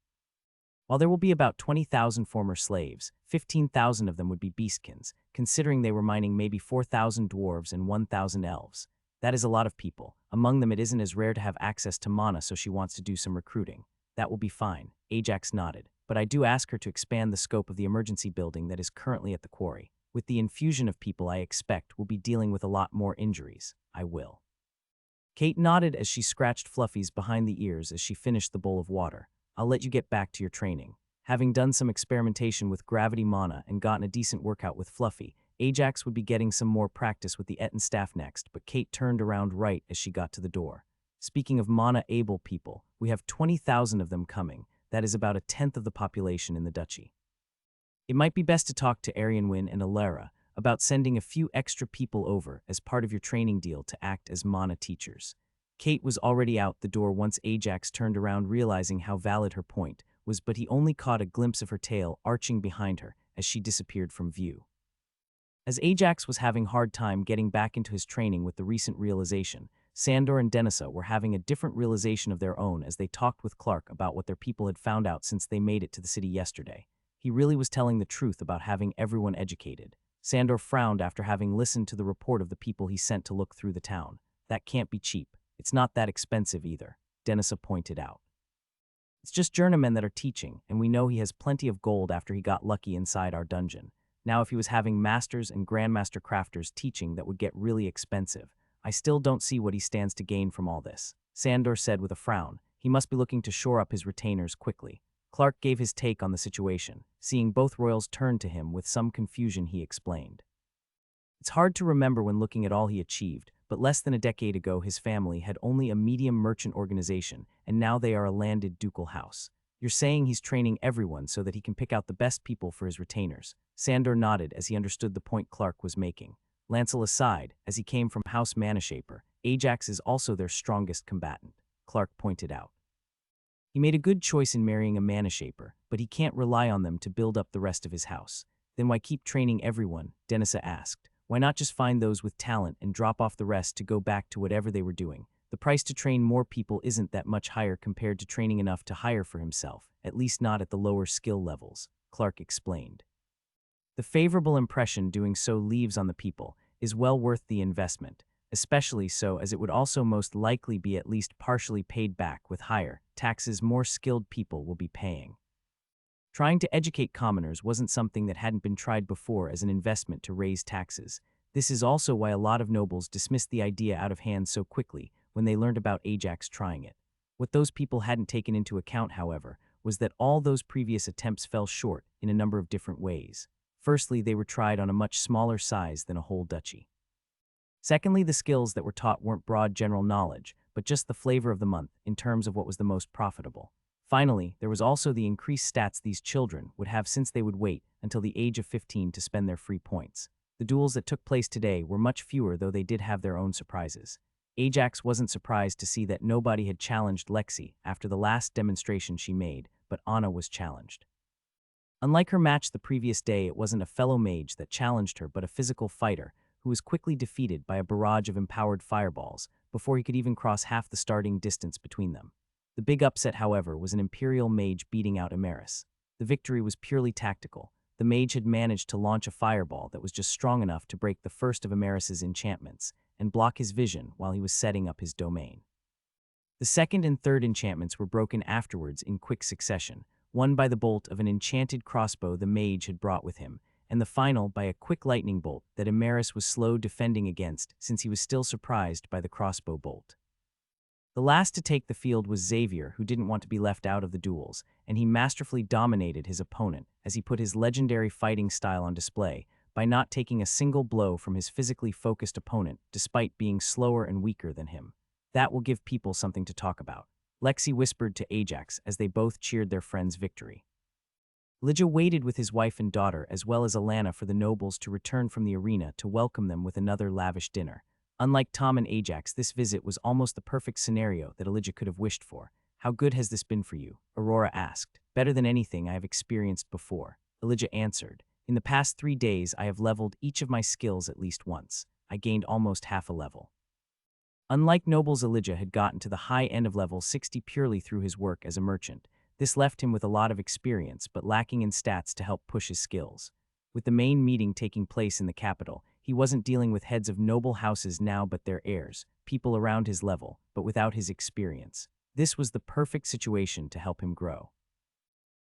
While there will be about 20,000 former slaves, 15,000 of them would be beastkins, considering they were mining maybe 4,000 dwarves and 1,000 elves. That is a lot of people. Among them, it isn't as rare to have access to mana, so she wants to do some recruiting. That will be fine, Ajax nodded, but I do ask her to expand the scope of the emergency building that is currently at the quarry. With the infusion of people I expect we'll be dealing with a lot more injuries. I will. Kate nodded as she scratched Fluffy's behind the ears as she finished the bowl of water. I'll let you get back to your training. Having done some experimentation with gravity mana and gotten a decent workout with Fluffy, Ajax would be getting some more practice with the Etten staff next, but Kate turned around right as she got to the door. Speaking of mana-able people, we have 20,000 of them coming. That is about 1/10 of the population in the duchy. It might be best to talk to Arianwin and Alera about sending a few extra people over as part of your training deal to act as mana teachers. Kate was already out the door once Ajax turned around, realizing how valid her point was, but he only caught a glimpse of her tail arching behind her as she disappeared from view. As Ajax was having hard time getting back into his training with the recent realization, Sandor and Denisa were having a different realization of their own as they talked with Clark about what their people had found out since they made it to the city yesterday. He really was telling the truth about having everyone educated. Sandor frowned after having listened to the report of the people he sent to look through the town. That can't be cheap. It's not that expensive either, Denisa pointed out. It's just journeymen that are teaching, and we know he has plenty of gold after he got lucky inside our dungeon. Now if he was having masters and grandmaster crafters teaching, that would get really expensive. I still don't see what he stands to gain from all this, Sandor said with a frown. He must be looking to shore up his retainers quickly. Clark gave his take on the situation. Seeing both royals turn to him with some confusion, he explained. It's hard to remember when looking at all he achieved, but less than a decade ago his family had only a medium merchant organization, and now they are a landed ducal house. You're saying he's training everyone so that he can pick out the best people for his retainers. Sandor nodded as he understood the point Clark was making. Lancel aside, as he came from House Manashaper, Ajax is also their strongest combatant, Clark pointed out. He made a good choice in marrying a manhwaeshaper, but he can't rely on them to build up the rest of his house. Then why keep training everyone? Denisa asked. Why not just find those with talent and drop off the rest to go back to whatever they were doing? The price to train more people isn't that much higher compared to training enough to hire for himself, at least not at the lower skill levels, Clark explained. The favorable impression doing so leaves on the people is well worth the investment, especially so as it would also most likely be at least partially paid back with higher taxes more skilled people will be paying. Trying to educate commoners wasn't something that hadn't been tried before as an investment to raise taxes. This is also why a lot of nobles dismissed the idea out of hand so quickly when they learned about Ajax trying it. What those people hadn't taken into account, however, was that all those previous attempts fell short in a number of different ways. Firstly, they were tried on a much smaller size than a whole duchy. Secondly, the skills that were taught weren't broad general knowledge, but just the flavor of the month in terms of what was the most profitable. Finally, there was also the increased stats these children would have since they would wait until the age of 15 to spend their free points. The duels that took place today were much fewer, though they did have their own surprises. Ajax wasn't surprised to see that nobody had challenged Lexi after the last demonstration she made, but Anna was challenged. Unlike her match the previous day, it wasn't a fellow mage that challenged her but a physical fighter who was quickly defeated by a barrage of empowered fireballs before he could even cross half the starting distance between them. The big upset, however, was an Imperial mage beating out Emeris. The victory was purely tactical. The mage had managed to launch a fireball that was just strong enough to break the first of Emeris's enchantments and block his vision while he was setting up his domain. The second and third enchantments were broken afterwards in quick succession, one by the bolt of an enchanted crossbow the mage had brought with him, and the final by a quick lightning bolt that Emeris was slow defending against since he was still surprised by the crossbow bolt. The last to take the field was Xavier, who didn't want to be left out of the duels, and he masterfully dominated his opponent as he put his legendary fighting style on display by not taking a single blow from his physically focused opponent despite being slower and weaker than him. That will give people something to talk about, Lexi whispered to Ajax as they both cheered their friend's victory. Elijah waited with his wife and daughter as well as Alana for the nobles to return from the arena to welcome them with another lavish dinner. Unlike Tom and Ajax, this visit was almost the perfect scenario that Elijah could have wished for. How good has this been for you? Aurora asked. Better than anything I have experienced before, Elijah answered. In the past 3 days I have leveled each of my skills at least once. I gained almost half a level. Unlike nobles, Elijah had gotten to the high end of level 60 purely through his work as a merchant. This left him with a lot of experience but lacking in stats to help push his skills. With the main meeting taking place in the capital, he wasn't dealing with heads of noble houses now but their heirs, people around his level, but without his experience. This was the perfect situation to help him grow.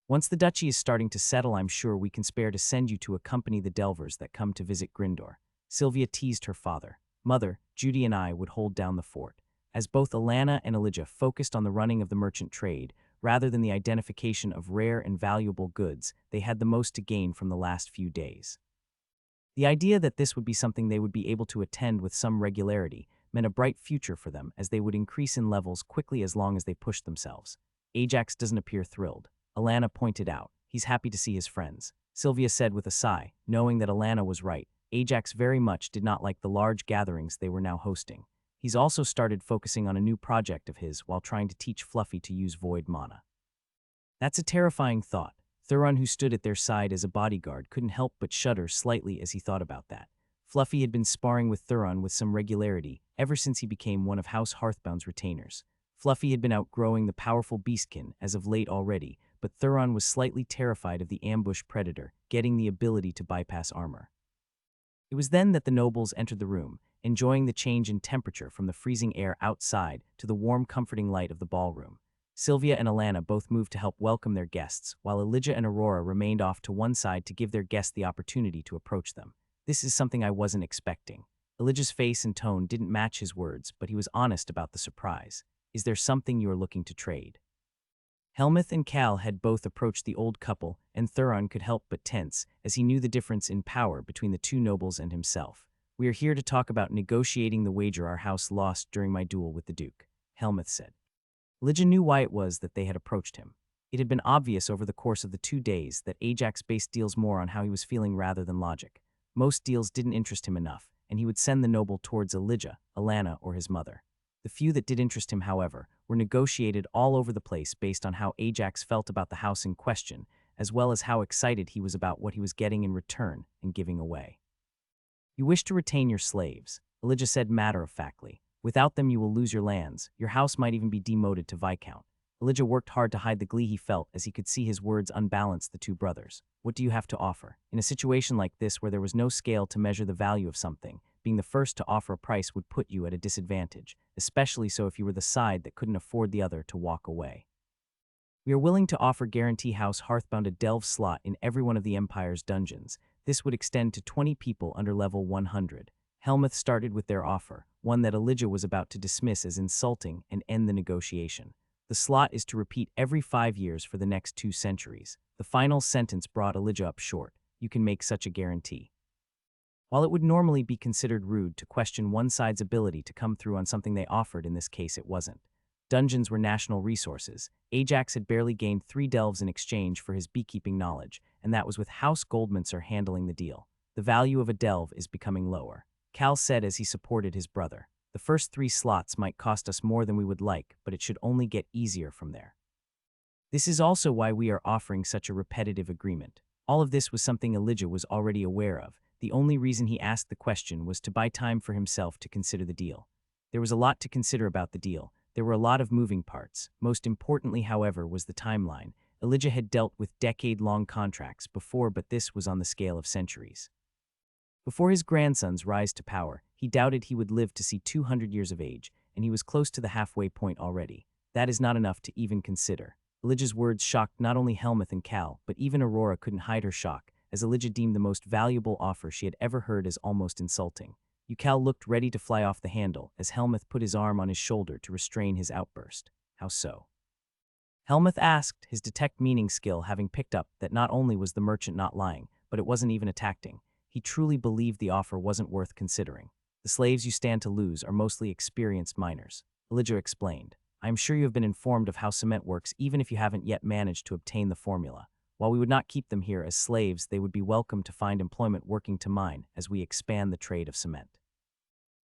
Once the duchy is starting to settle, I'm sure we can spare to send you to accompany the Delvers that come to visit Grindor. Sylvia teased her father. Mother, Judy and I would hold down the fort. As both Alana and Elijah focused on the running of the merchant trade, rather than the identification of rare and valuable goods, they had the most to gain from the last few days. The idea that this would be something they would be able to attend with some regularity meant a bright future for them as they would increase in levels quickly as long as they pushed themselves. Ajax doesn't appear thrilled. Alana pointed out. He's happy to see his friends. Sylvia said with a sigh, knowing that Alana was right. Ajax very much did not like the large gatherings they were now hosting. He's also started focusing on a new project of his while trying to teach Fluffy to use void mana. That's a terrifying thought. Thuron, who stood at their side as a bodyguard, couldn't help but shudder slightly as he thought about that. Fluffy had been sparring with Thuron with some regularity ever since he became one of House Hearthbound's retainers. Fluffy had been outgrowing the powerful beastkin as of late already, but Thuron was slightly terrified of the ambush predator getting the ability to bypass armor. It was then that the nobles entered the room, enjoying the change in temperature from the freezing air outside to the warm, comforting light of the ballroom. Sylvia and Alana both moved to help welcome their guests, while Elijah and Aurora remained off to one side to give their guests the opportunity to approach them. This is something I wasn't expecting. Elijah's face and tone didn't match his words, but he was honest about the surprise. Is there something you are looking to trade? Helmuth and Cal had both approached the old couple, and Thuron could help but tense, as he knew the difference in power between the two nobles and himself. We are here to talk about negotiating the wager our house lost during my duel with the Duke, Helmuth said. Elijah knew why it was that they had approached him. It had been obvious over the course of the 2 days that Ajax based deals more on how he was feeling rather than logic. Most deals didn't interest him enough, and he would send the noble towards Elijah, Alana, or his mother. The few that did interest him, however, were negotiated all over the place based on how Ajax felt about the house in question, as well as how excited he was about what he was getting in return and giving away. You wish to retain your slaves, Elijah said matter-of-factly. Without them you will lose your lands, your house might even be demoted to Viscount. Elijah worked hard to hide the glee he felt as he could see his words unbalance the two brothers. What do you have to offer? In a situation like this where there was no scale to measure the value of something, being the first to offer a price would put you at a disadvantage, especially so if you were the side that couldn't afford the other to walk away. We are willing to offer Guarantee House Hearthbound a delve slot in every one of the Empire's dungeons. This would extend to 20 people under level 100. Helmuth started with their offer, one that Elijah was about to dismiss as insulting and end the negotiation. The slot is to repeat every 5 years for the next 2 centuries. The final sentence brought Elijah up short. You can make such a guarantee. While it would normally be considered rude to question one side's ability to come through on something they offered, in this case it wasn't. Dungeons were national resources. Ajax had barely gained 3 delves in exchange for his beekeeping knowledge, and that was with House Goldmancer handling the deal. The value of a delve is becoming lower. Cal said as he supported his brother. The first 3 slots might cost us more than we would like, but it should only get easier from there. This is also why we are offering such a repetitive agreement. All of this was something Elijah was already aware of. The only reason he asked the question was to buy time for himself to consider the deal. There was a lot to consider about the deal. There were a lot of moving parts. Most importantly, however, was the timeline. Elijah had dealt with decade-long contracts before, but this was on the scale of centuries. Before his grandson's rise to power, he doubted he would live to see 200 years of age, and he was close to the halfway point already. That is not enough to even consider. Elijah's words shocked not only Helmuth and Cal, but even Aurora couldn't hide her shock, as Elijah deemed the most valuable offer she had ever heard as almost insulting. Cal looked ready to fly off the handle as Helmuth put his arm on his shoulder to restrain his outburst. How so? Helmuth asked, his detect meaning skill having picked up that not only was the merchant not lying, but it wasn't even attacking. He truly believed the offer wasn't worth considering. The slaves you stand to lose are mostly experienced miners. Elijah explained. I am sure you have been informed of how cement works even if you haven't yet managed to obtain the formula. While we would not keep them here as slaves, they would be welcome to find employment working to mine as we expand the trade of cement.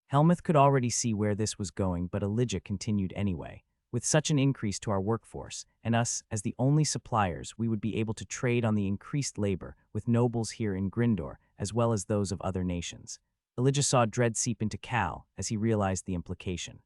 Helmuth could already see where this was going, but Elijah continued anyway. With such an increase to our workforce, and us as the only suppliers, we would be able to trade on the increased labor with nobles here in Grindor, as well as those of other nations. Elijah saw dread seep into Cal as he realized the implication.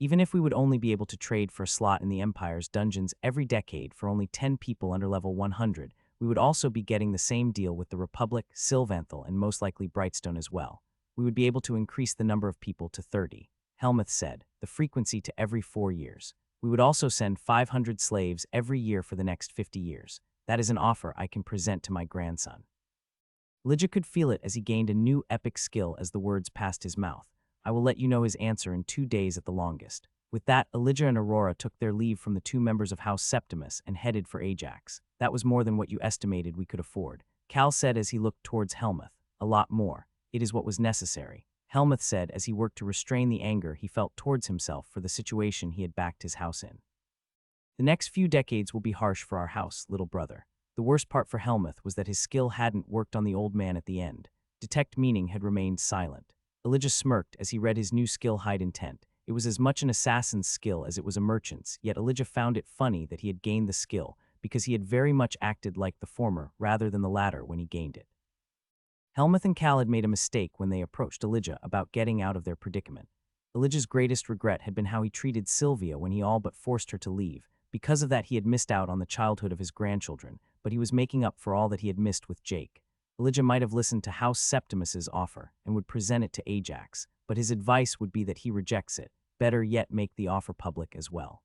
Even if we would only be able to trade for a slot in the Empire's dungeons every decade for only 10 people under level 100, we would also be getting the same deal with the Republic, Sylvanthal, and most likely Brightstone as well. We would be able to increase the number of people to 30. Helmuth said, the frequency to every 4 years. We would also send 500 slaves every year for the next 50 years. That is an offer I can present to my grandson. Elijah could feel it as he gained a new epic skill as the words passed his mouth. I will let you know his answer in 2 days at the longest. With that, Elijah and Aurora took their leave from the 2 members of House Septimus and headed for Ajax. That was more than what you estimated we could afford. Cal said as he looked towards Helmuth. A lot more. It is what was necessary. Helmuth said as he worked to restrain the anger he felt towards himself for the situation he had backed his house in. The next few decades will be harsh for our house, little brother. The worst part for Helmuth was that his skill hadn't worked on the old man at the end. Detect meaning had remained silent. Elijah smirked as he read his new skill hide intent. It was as much an assassin's skill as it was a merchant's, yet Elijah found it funny that he had gained the skill because he had very much acted like the former rather than the latter when he gained it. Helmuth and Cal had made a mistake when they approached Elijah about getting out of their predicament. Elijah's greatest regret had been how he treated Sylvia when he all but forced her to leave. Because of that, he had missed out on the childhood of his grandchildren, but he was making up for all that he had missed with Jake. Elijah might have listened to House Septimus's offer and would present it to Ajax, but his advice would be that he rejects it. Better yet, make the offer public as well.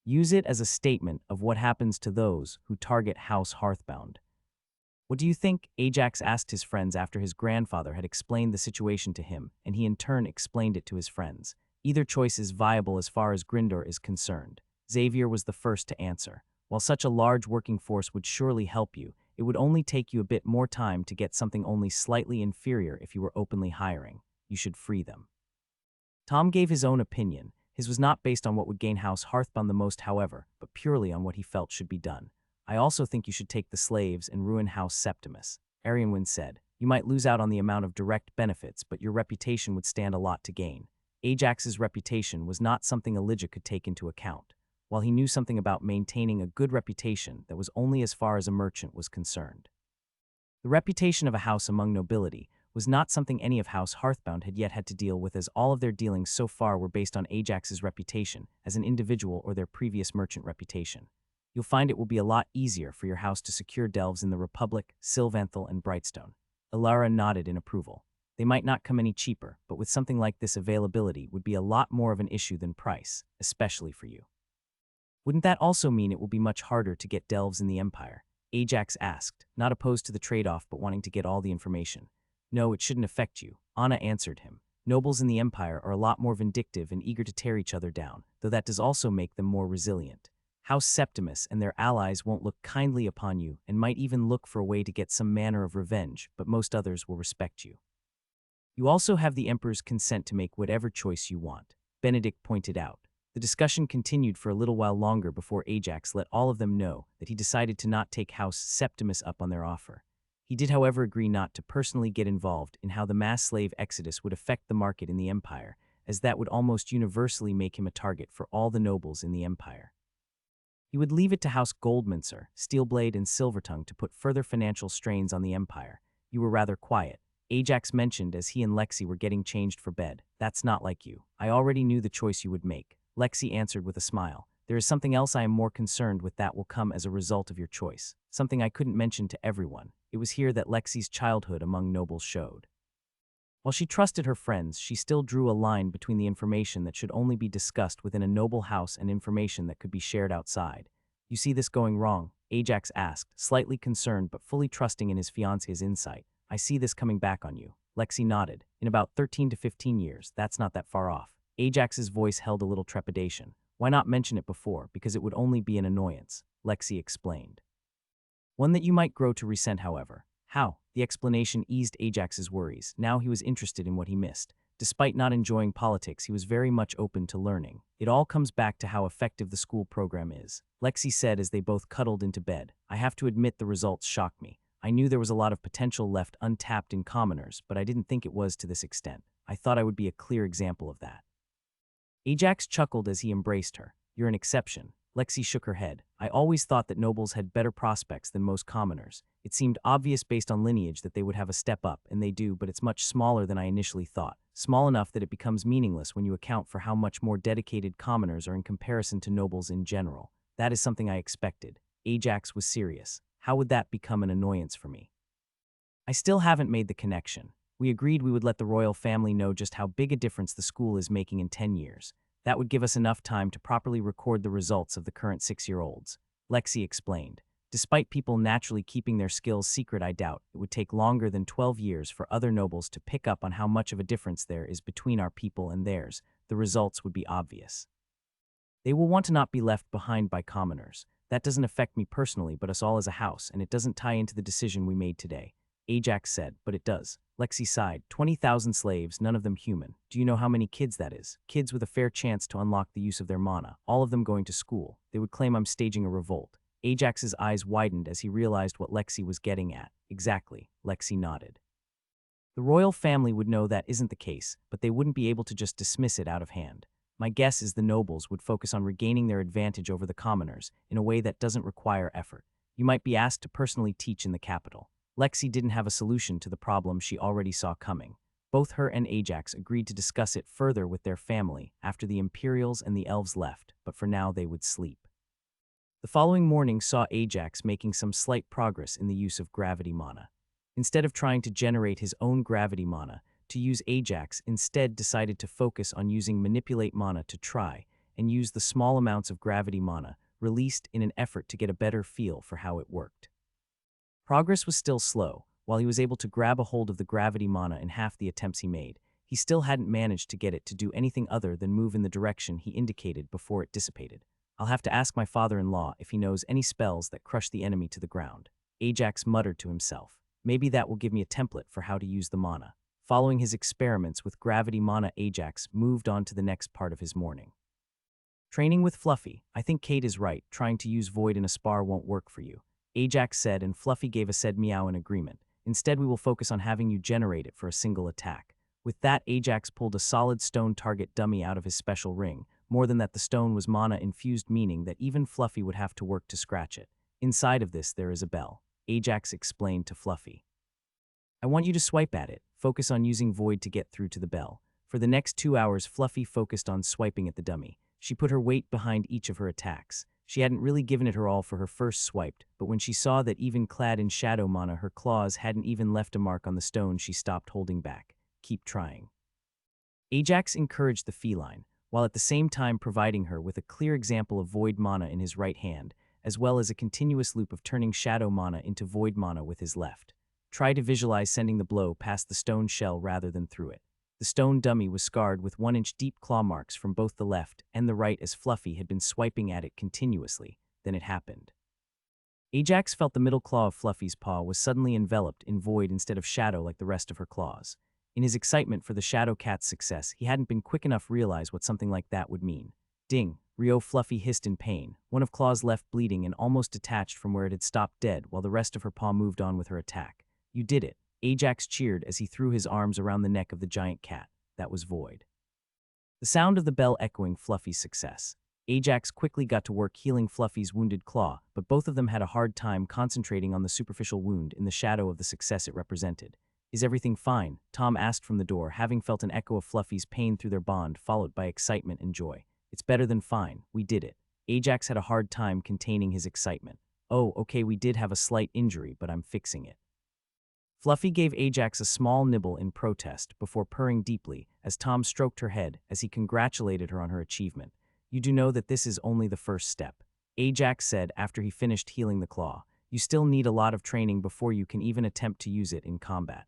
Use it as a statement of what happens to those who target House Hearthbound. What do you think? Ajax asked his friends after his grandfather had explained the situation to him, and he in turn explained it to his friends. Either choice is viable as far as Grindor is concerned. Xavier was the first to answer. While such a large working force would surely help you, it would only take you a bit more time to get something only slightly inferior if you were openly hiring. You should free them. Tom gave his own opinion. His was not based on what would gain House Hearthbound the most, however, but purely on what he felt should be done. I also think you should take the slaves and ruin House Septimus. Arianwin said, you might lose out on the amount of direct benefits, but your reputation would stand a lot to gain. Ajax's reputation was not something Elijah could take into account, while he knew something about maintaining a good reputation that was only as far as a merchant was concerned. The reputation of a house among nobility was not something any of House Hearthbound had yet had to deal with, as all of their dealings so far were based on Ajax's reputation as an individual or their previous merchant reputation. You'll find it will be a lot easier for your house to secure delves in the Republic, Sylvanthal, and Brightstone. Ilara nodded in approval. They might not come any cheaper, but with something like this, availability would be a lot more of an issue than price, especially for you. Wouldn't that also mean it will be much harder to get delves in the Empire? Ajax asked, not opposed to the trade-off but wanting to get all the information. No, it shouldn't affect you, Anna answered him. Nobles in the Empire are a lot more vindictive and eager to tear each other down, though that does also make them more resilient. House Septimus and their allies won't look kindly upon you and might even look for a way to get some manner of revenge, but most others will respect you. You also have the Emperor's consent to make whatever choice you want, Benedict pointed out. The discussion continued for a little while longer before Ajax let all of them know that he decided to not take House Septimus up on their offer. He did, however, agree not to personally get involved in how the mass slave exodus would affect the market in the Empire, as that would almost universally make him a target for all the nobles in the Empire. He would leave it to House Goldmancer, Steelblade, and Silvertongue to put further financial strains on the Empire. You were rather quiet, Ajax mentioned as he and Lexi were getting changed for bed. That's not like you. I already knew the choice you would make, Lexi answered with a smile. There is something else I am more concerned with that will come as a result of your choice. Something I couldn't mention to everyone. It was here that Lexi's childhood among nobles showed. While she trusted her friends, she still drew a line between the information that should only be discussed within a noble house and information that could be shared outside. You see this going wrong? Ajax asked, slightly concerned but fully trusting in his fiancé's insight. I see this coming back on you. Lexi nodded. In about 13 to 15 years, that's not that far off. Ajax's voice held a little trepidation. Why not mention it before? Because it would only be an annoyance, Lexi explained. One that you might grow to resent, however. How? The explanation eased Ajax's worries. Now he was interested in what he missed. Despite not enjoying politics, he was very much open to learning. It all comes back to how effective the school program is, Lexi said as they both cuddled into bed. I have to admit the results shocked me. I knew there was a lot of potential left untapped in commoners, but I didn't think it was to this extent. I thought I would be a clear example of that. Ajax chuckled as he embraced her. You're an exception. Lexi shook her head. I always thought that nobles had better prospects than most commoners. It seemed obvious based on lineage that they would have a step up, and they do, but it's much smaller than I initially thought. Small enough that it becomes meaningless when you account for how much more dedicated commoners are in comparison to nobles in general. That is something I expected. Ajax was serious. How would that become an annoyance for me? I still haven't made the connection. We agreed we would let the royal family know just how big a difference the school is making in 10 years. That would give us enough time to properly record the results of the current 6-year-olds, Lexi explained. Despite people naturally keeping their skills secret, I doubt it would take longer than 12 years for other nobles to pick up on how much of a difference there is between our people and theirs. The results would be obvious. They will want to not be left behind by commoners. That doesn't affect me personally, but us all as a house, and it doesn't tie into the decision we made today, Ajax said. But it does. Lexi sighed. 20,000 slaves, none of them human. Do you know how many kids that is? Kids with a fair chance to unlock the use of their mana, all of them going to school. They would claim I'm staging a revolt. Ajax's eyes widened as he realized what Lexi was getting at. Exactly, Lexi nodded. The royal family would know that isn't the case, but they wouldn't be able to just dismiss it out of hand. My guess is the nobles would focus on regaining their advantage over the commoners in a way that doesn't require effort. You might be asked to personally teach in the capital. Lexi didn't have a solution to the problem she already saw coming. Both her and Ajax agreed to discuss it further with their family after the Imperials and the elves left, but for now they would sleep. The following morning saw Ajax making some slight progress in the use of gravity mana. Instead of trying to generate his own gravity mana, to use Ajax instead decided to focus on using manipulate mana to try and use the small amounts of gravity mana released in an effort to get a better feel for how it worked. Progress was still slow. While he was able to grab a hold of the gravity mana in half the attempts he made, he still hadn't managed to get it to do anything other than move in the direction he indicated before it dissipated. I'll have to ask my father-in-law if he knows any spells that crush the enemy to the ground, Ajax muttered to himself. Maybe that will give me a template for how to use the mana. Following his experiments with gravity mana, Ajax moved on to the next part of his morning. Training with Fluffy. I think Kate is right, trying to use Void in a spar won't work for you, Ajax said, and Fluffy gave a said meow in agreement. Instead, we will focus on having you generate it for a single attack. With that, Ajax pulled a solid stone target dummy out of his special ring. More than that, the stone was mana-infused, meaning that even Fluffy would have to work to scratch it. Inside of this, there is a bell. Ajax explained to Fluffy. I want you to swipe at it. Focus on using Void to get through to the bell. For the next 2 hours, Fluffy focused on swiping at the dummy. She put her weight behind each of her attacks. She hadn't really given it her all for her first swiped, but when she saw that even clad in shadow mana, her claws hadn't even left a mark on the stone, she stopped holding back. Keep trying. Ajax encouraged the feline, while at the same time providing her with a clear example of void mana in his right hand, as well as a continuous loop of turning shadow mana into void mana with his left. Try to visualize sending the blow past the stone shell rather than through it. The stone dummy was scarred with 1-inch deep claw marks from both the left and the right as Fluffy had been swiping at it continuously. Then it happened. Ajax felt the middle claw of Fluffy's paw was suddenly enveloped in void instead of shadow like the rest of her claws. In his excitement for the Shadow Cat's success, he hadn't been quick enough to realize what something like that would mean. Ding! Rio Fluffy hissed in pain, one of claws left bleeding and almost detached from where it had stopped dead, while the rest of her paw moved on with her attack. You did it! Ajax cheered as he threw his arms around the neck of the giant cat. That was Void. The sound of the bell echoing Fluffy's success. Ajax quickly got to work healing Fluffy's wounded claw, but both of them had a hard time concentrating on the superficial wound in the shadow of the success it represented. Is everything fine? Tom asked from the door, having felt an echo of Fluffy's pain through their bond, followed by excitement and joy. It's better than fine. We did it. Ajax had a hard time containing his excitement. Oh, okay, we did have a slight injury, but I'm fixing it. Fluffy gave Ajax a small nibble in protest before purring deeply as Tom stroked her head as he congratulated her on her achievement. You do know that this is only the first step, Ajax said after he finished healing the claw. You still need a lot of training before you can even attempt to use it in combat.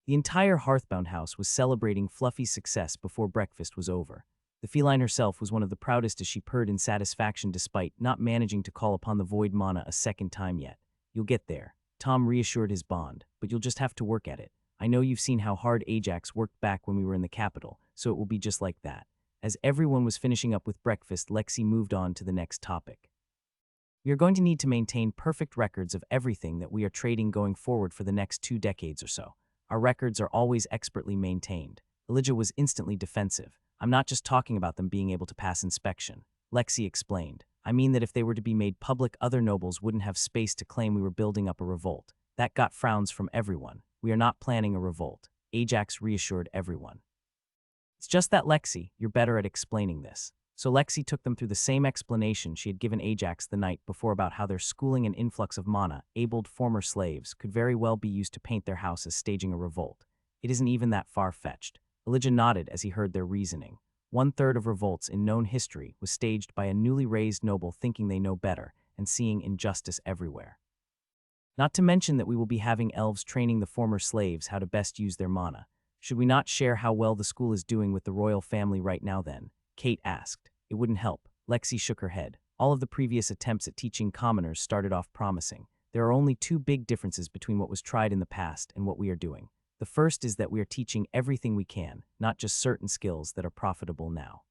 The entire Hearthbound house was celebrating Fluffy's success before breakfast was over. The feline herself was one of the proudest as she purred in satisfaction despite not managing to call upon the void mana a second time yet. You'll get there. Tom reassured his bond, but you'll just have to work at it. I know you've seen how hard Ajax worked back when we were in the capital, so it will be just like that. As everyone was finishing up with breakfast, Lexi moved on to the next topic. We are going to need to maintain perfect records of everything that we are trading going forward for the next 2 decades or so. Our records are always expertly maintained. Elijah was instantly defensive. I'm not just talking about them being able to pass inspection. Lexi explained. I mean that if they were to be made public, other nobles wouldn't have space to claim we were building up a revolt. That got frowns from everyone. We are not planning a revolt. Ajax reassured everyone. It's just that, Lexi, you're better at explaining this. So Lexi took them through the same explanation she had given Ajax the night before about how their schooling and influx of mana-abled former slaves could very well be used to paint their house as staging a revolt. It isn't even that far-fetched. Elijah nodded as he heard their reasoning. 1/3 of revolts in known history was staged by a newly raised noble thinking they know better and seeing injustice everywhere. Not to mention that we will be having elves training the former slaves how to best use their mana. Should we not share how well the school is doing with the royal family right now then? Kate asked. It wouldn't help. Lexi shook her head. All of the previous attempts at teaching commoners started off promising. There are only 2 big differences between what was tried in the past and what we are doing. The first is that we are teaching everything we can, not just certain skills that are profitable now.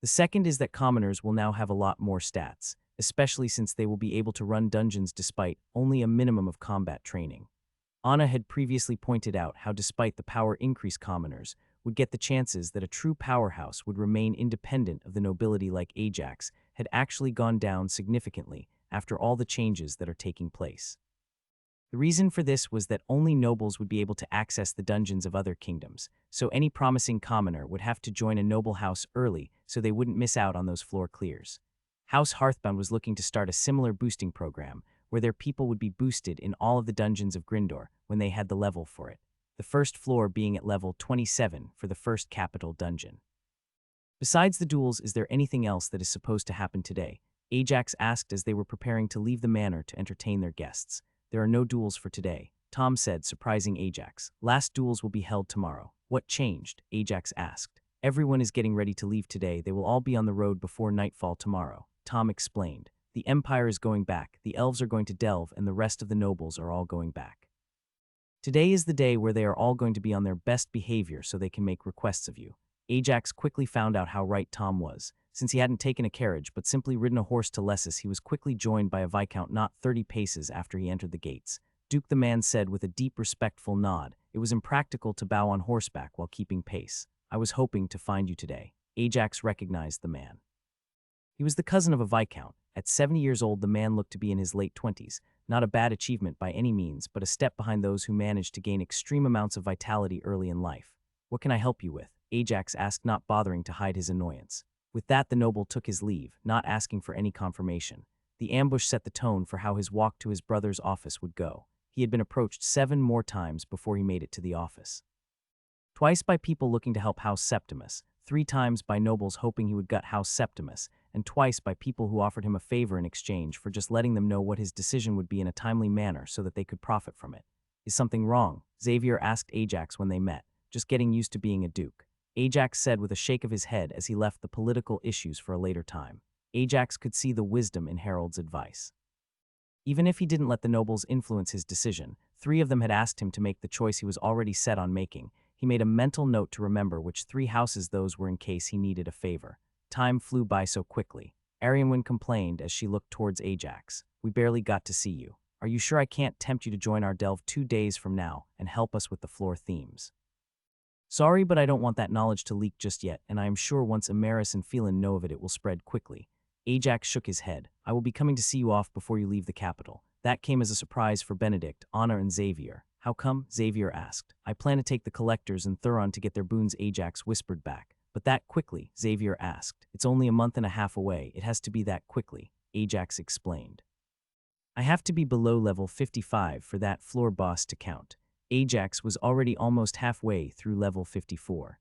The second is that commoners will now have a lot more stats, especially since they will be able to run dungeons despite only a minimum of combat training. Anna had previously pointed out how despite the power increase, commoners would get the chances that a true powerhouse would remain independent of the nobility like Ajax had actually gone down significantly after all the changes that are taking place. The reason for this was that only nobles would be able to access the dungeons of other kingdoms, so any promising commoner would have to join a noble house early so they wouldn't miss out on those floor clears. House Hearthbound was looking to start a similar boosting program where their people would be boosted in all of the dungeons of Grindor when they had the level for it, the first floor being at level 27 for the first capital dungeon. Besides the duels, is there anything else that is supposed to happen today? Ajax asked as they were preparing to leave the manor to entertain their guests. There are no duels for today, Tom said, surprising Ajax. Last duels will be held tomorrow. What changed? Ajax asked. Everyone is getting ready to leave today. They will all be on the road before nightfall tomorrow, Tom explained. The Empire is going back, the elves are going to delve, and the rest of the nobles are all going back. Today is the day where they are all going to be on their best behavior so they can make requests of you. Ajax quickly found out how right Tom was. Since he hadn't taken a carriage but simply ridden a horse to Lessus, he was quickly joined by a viscount not 30 paces after he entered the gates. Duke, the man said with a deep, respectful nod. It was impractical to bow on horseback while keeping pace. I was hoping to find you today. Ajax recognized the man. He was the cousin of a viscount. At 70 years old, the man looked to be in his late 20s. Not a bad achievement by any means, but a step behind those who managed to gain extreme amounts of vitality early in life. What can I help you with? Ajax asked, not bothering to hide his annoyance. With that, the noble took his leave, not asking for any confirmation. The ambush set the tone for how his walk to his brother's office would go. He had been approached 7 more times before he made it to the office. Twice by people looking to help House Septimus, 3 times by nobles hoping he would gut House Septimus, and twice by people who offered him a favor in exchange for just letting them know what his decision would be in a timely manner so that they could profit from it. Is something wrong? Xavier asked Ajax when they met. Just getting used to being a duke. Ajax said with a shake of his head as he left the political issues for a later time. Ajax could see the wisdom in Harold's advice. Even if he didn't let the nobles influence his decision, 3 of them had asked him to make the choice he was already set on making. He made a mental note to remember which 3 houses those were in case he needed a favor. Time flew by so quickly. Arianwen complained as she looked towards Ajax. We barely got to see you. Are you sure I can't tempt you to join our delve 2 days from now and help us with the floor themes? Sorry, but I don't want that knowledge to leak just yet, and I am sure once Emeris and Phelan know of it, it will spread quickly. Ajax shook his head. I will be coming to see you off before you leave the capital. That came as a surprise for Benedict, Anna, and Xavier. How come? Xavier asked. I plan to take the collectors and Thuron to get their boons, Ajax whispered back. But that quickly? Xavier asked. It's only a month and a half away. It has to be that quickly, Ajax explained. I have to be below level 55 for that floor boss to count. Ajax was already almost halfway through level 54.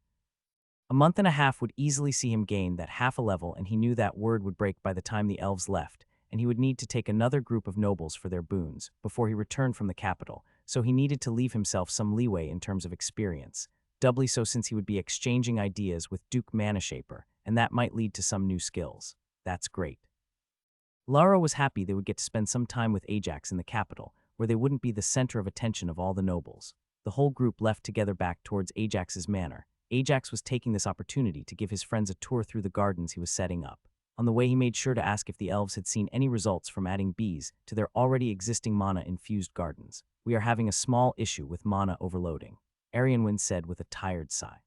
A month and a half would easily see him gain that half a level, and he knew that word would break by the time the elves left, and he would need to take another group of nobles for their boons before he returned from the capital, so he needed to leave himself some leeway in terms of experience, doubly so since he would be exchanging ideas with Duke Manashaper, and that might lead to some new skills. That's great. Lara was happy they would get to spend some time with Ajax in the capital, where they wouldn't be the center of attention of all the nobles. The whole group left together back towards Ajax's manor. Ajax was taking this opportunity to give his friends a tour through the gardens he was setting up. On the way, he made sure to ask if the elves had seen any results from adding bees to their already existing mana-infused gardens. We are having a small issue with mana overloading, Arianwen said with a tired sigh.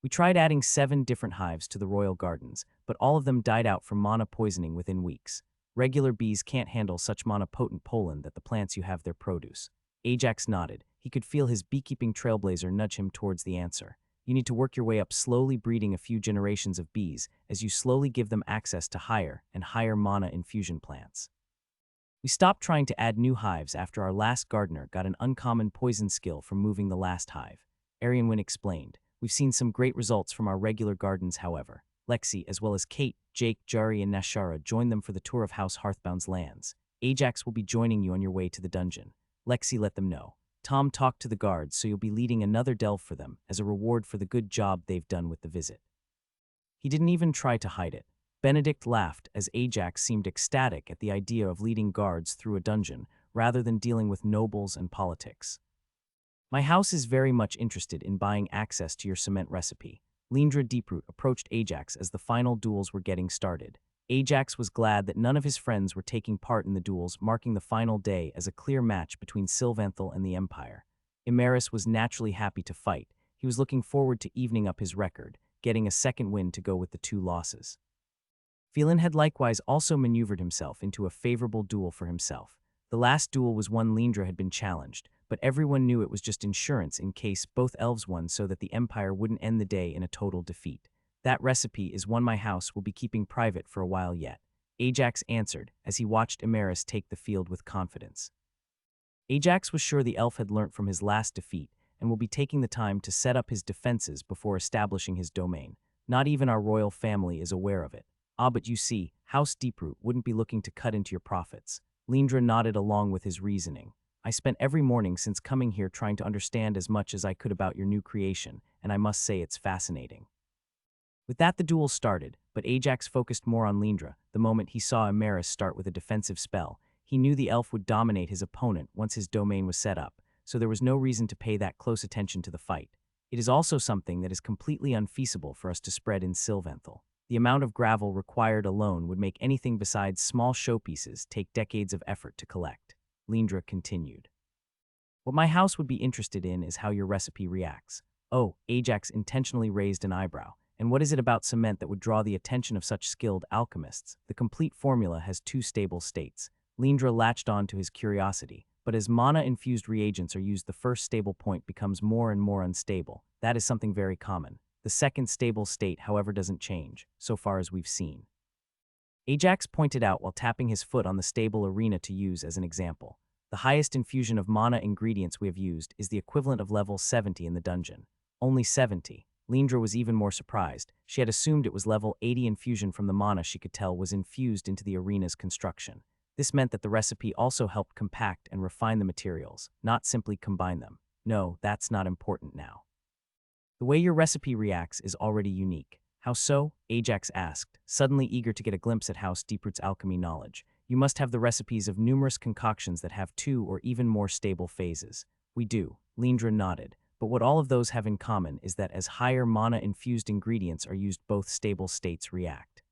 We tried adding 7 different hives to the royal gardens, but all of them died out from mana poisoning within weeks. Regular bees can't handle such mana-potent pollen that the plants you have their produce. Ajax nodded. He could feel his beekeeping trailblazer nudge him towards the answer. You need to work your way up, slowly breeding a few generations of bees as you slowly give them access to higher and higher mana infusion plants. We stopped trying to add new hives after our last gardener got an uncommon poison skill from moving the last hive. Arianwen explained. We've seen some great results from our regular gardens, however. Lexi, as well as Kate, Jake, Jari, and Nashara joined them for the tour of House Hearthbound's lands. Ajax will be joining you on your way to the dungeon. Lexi let them know. Tom talked to the guards, so you'll be leading another delve for them as a reward for the good job they've done with the visit. He didn't even try to hide it. Benedict laughed as Ajax seemed ecstatic at the idea of leading guards through a dungeon rather than dealing with nobles and politics. My house is very much interested in buying access to your cement recipe. Lindra Deeproot approached Ajax as the final duels were getting started. Ajax was glad that none of his friends were taking part in the duels, marking the final day as a clear match between Sylvanthal and the Empire. Emeris was naturally happy to fight. He was looking forward to evening up his record, getting a second win to go with the 2 losses. Phelan had likewise also maneuvered himself into a favorable duel for himself. The last duel was one Lindra had been challenged, but everyone knew it was just insurance in case both elves won so that the Empire wouldn't end the day in a total defeat. That recipe is one my house will be keeping private for a while yet, Ajax answered as he watched Emeris take the field with confidence. Ajax was sure the elf had learnt from his last defeat and will be taking the time to set up his defenses before establishing his domain. Not even our royal family is aware of it. Ah, but you see, House Deeproot wouldn't be looking to cut into your profits. Lindra nodded along with his reasoning. I spent every morning since coming here trying to understand as much as I could about your new creation, and I must say it's fascinating. With that, the duel started, but Ajax focused more on Lindra. The moment he saw Emeris start with a defensive spell, he knew the elf would dominate his opponent once his domain was set up, so there was no reason to pay that close attention to the fight. It is also something that is completely unfeasible for us to spread in Sylvanthal. The amount of gravel required alone would make anything besides small showpieces take decades of effort to collect. Lindra continued. What my house would be interested in is how your recipe reacts. Oh, Ajax intentionally raised an eyebrow. And what is it about cement that would draw the attention of such skilled alchemists? The complete formula has two stable states. Lindra latched on to his curiosity, but as mana-infused reagents are used, the first stable point becomes more and more unstable. That is something very common. The second stable state, however, doesn't change, so far as we've seen. Ajax pointed out while tapping his foot on the stable arena to use as an example. The highest infusion of mana ingredients we have used is the equivalent of level 70 in the dungeon. Only 70. Lindra was even more surprised. She had assumed it was level 80 infusion from the mana she could tell was infused into the arena's construction. This meant that the recipe also helped compact and refine the materials, not simply combine them. No, that's not important now. The way your recipe reacts is already unique. How so? Ajax asked, suddenly eager to get a glimpse at House Deeproot's alchemy knowledge. You must have the recipes of numerous concoctions that have two or even more stable phases. We do. Lindra nodded. But what all of those have in common is that as higher mana-infused ingredients are used, both stable states react.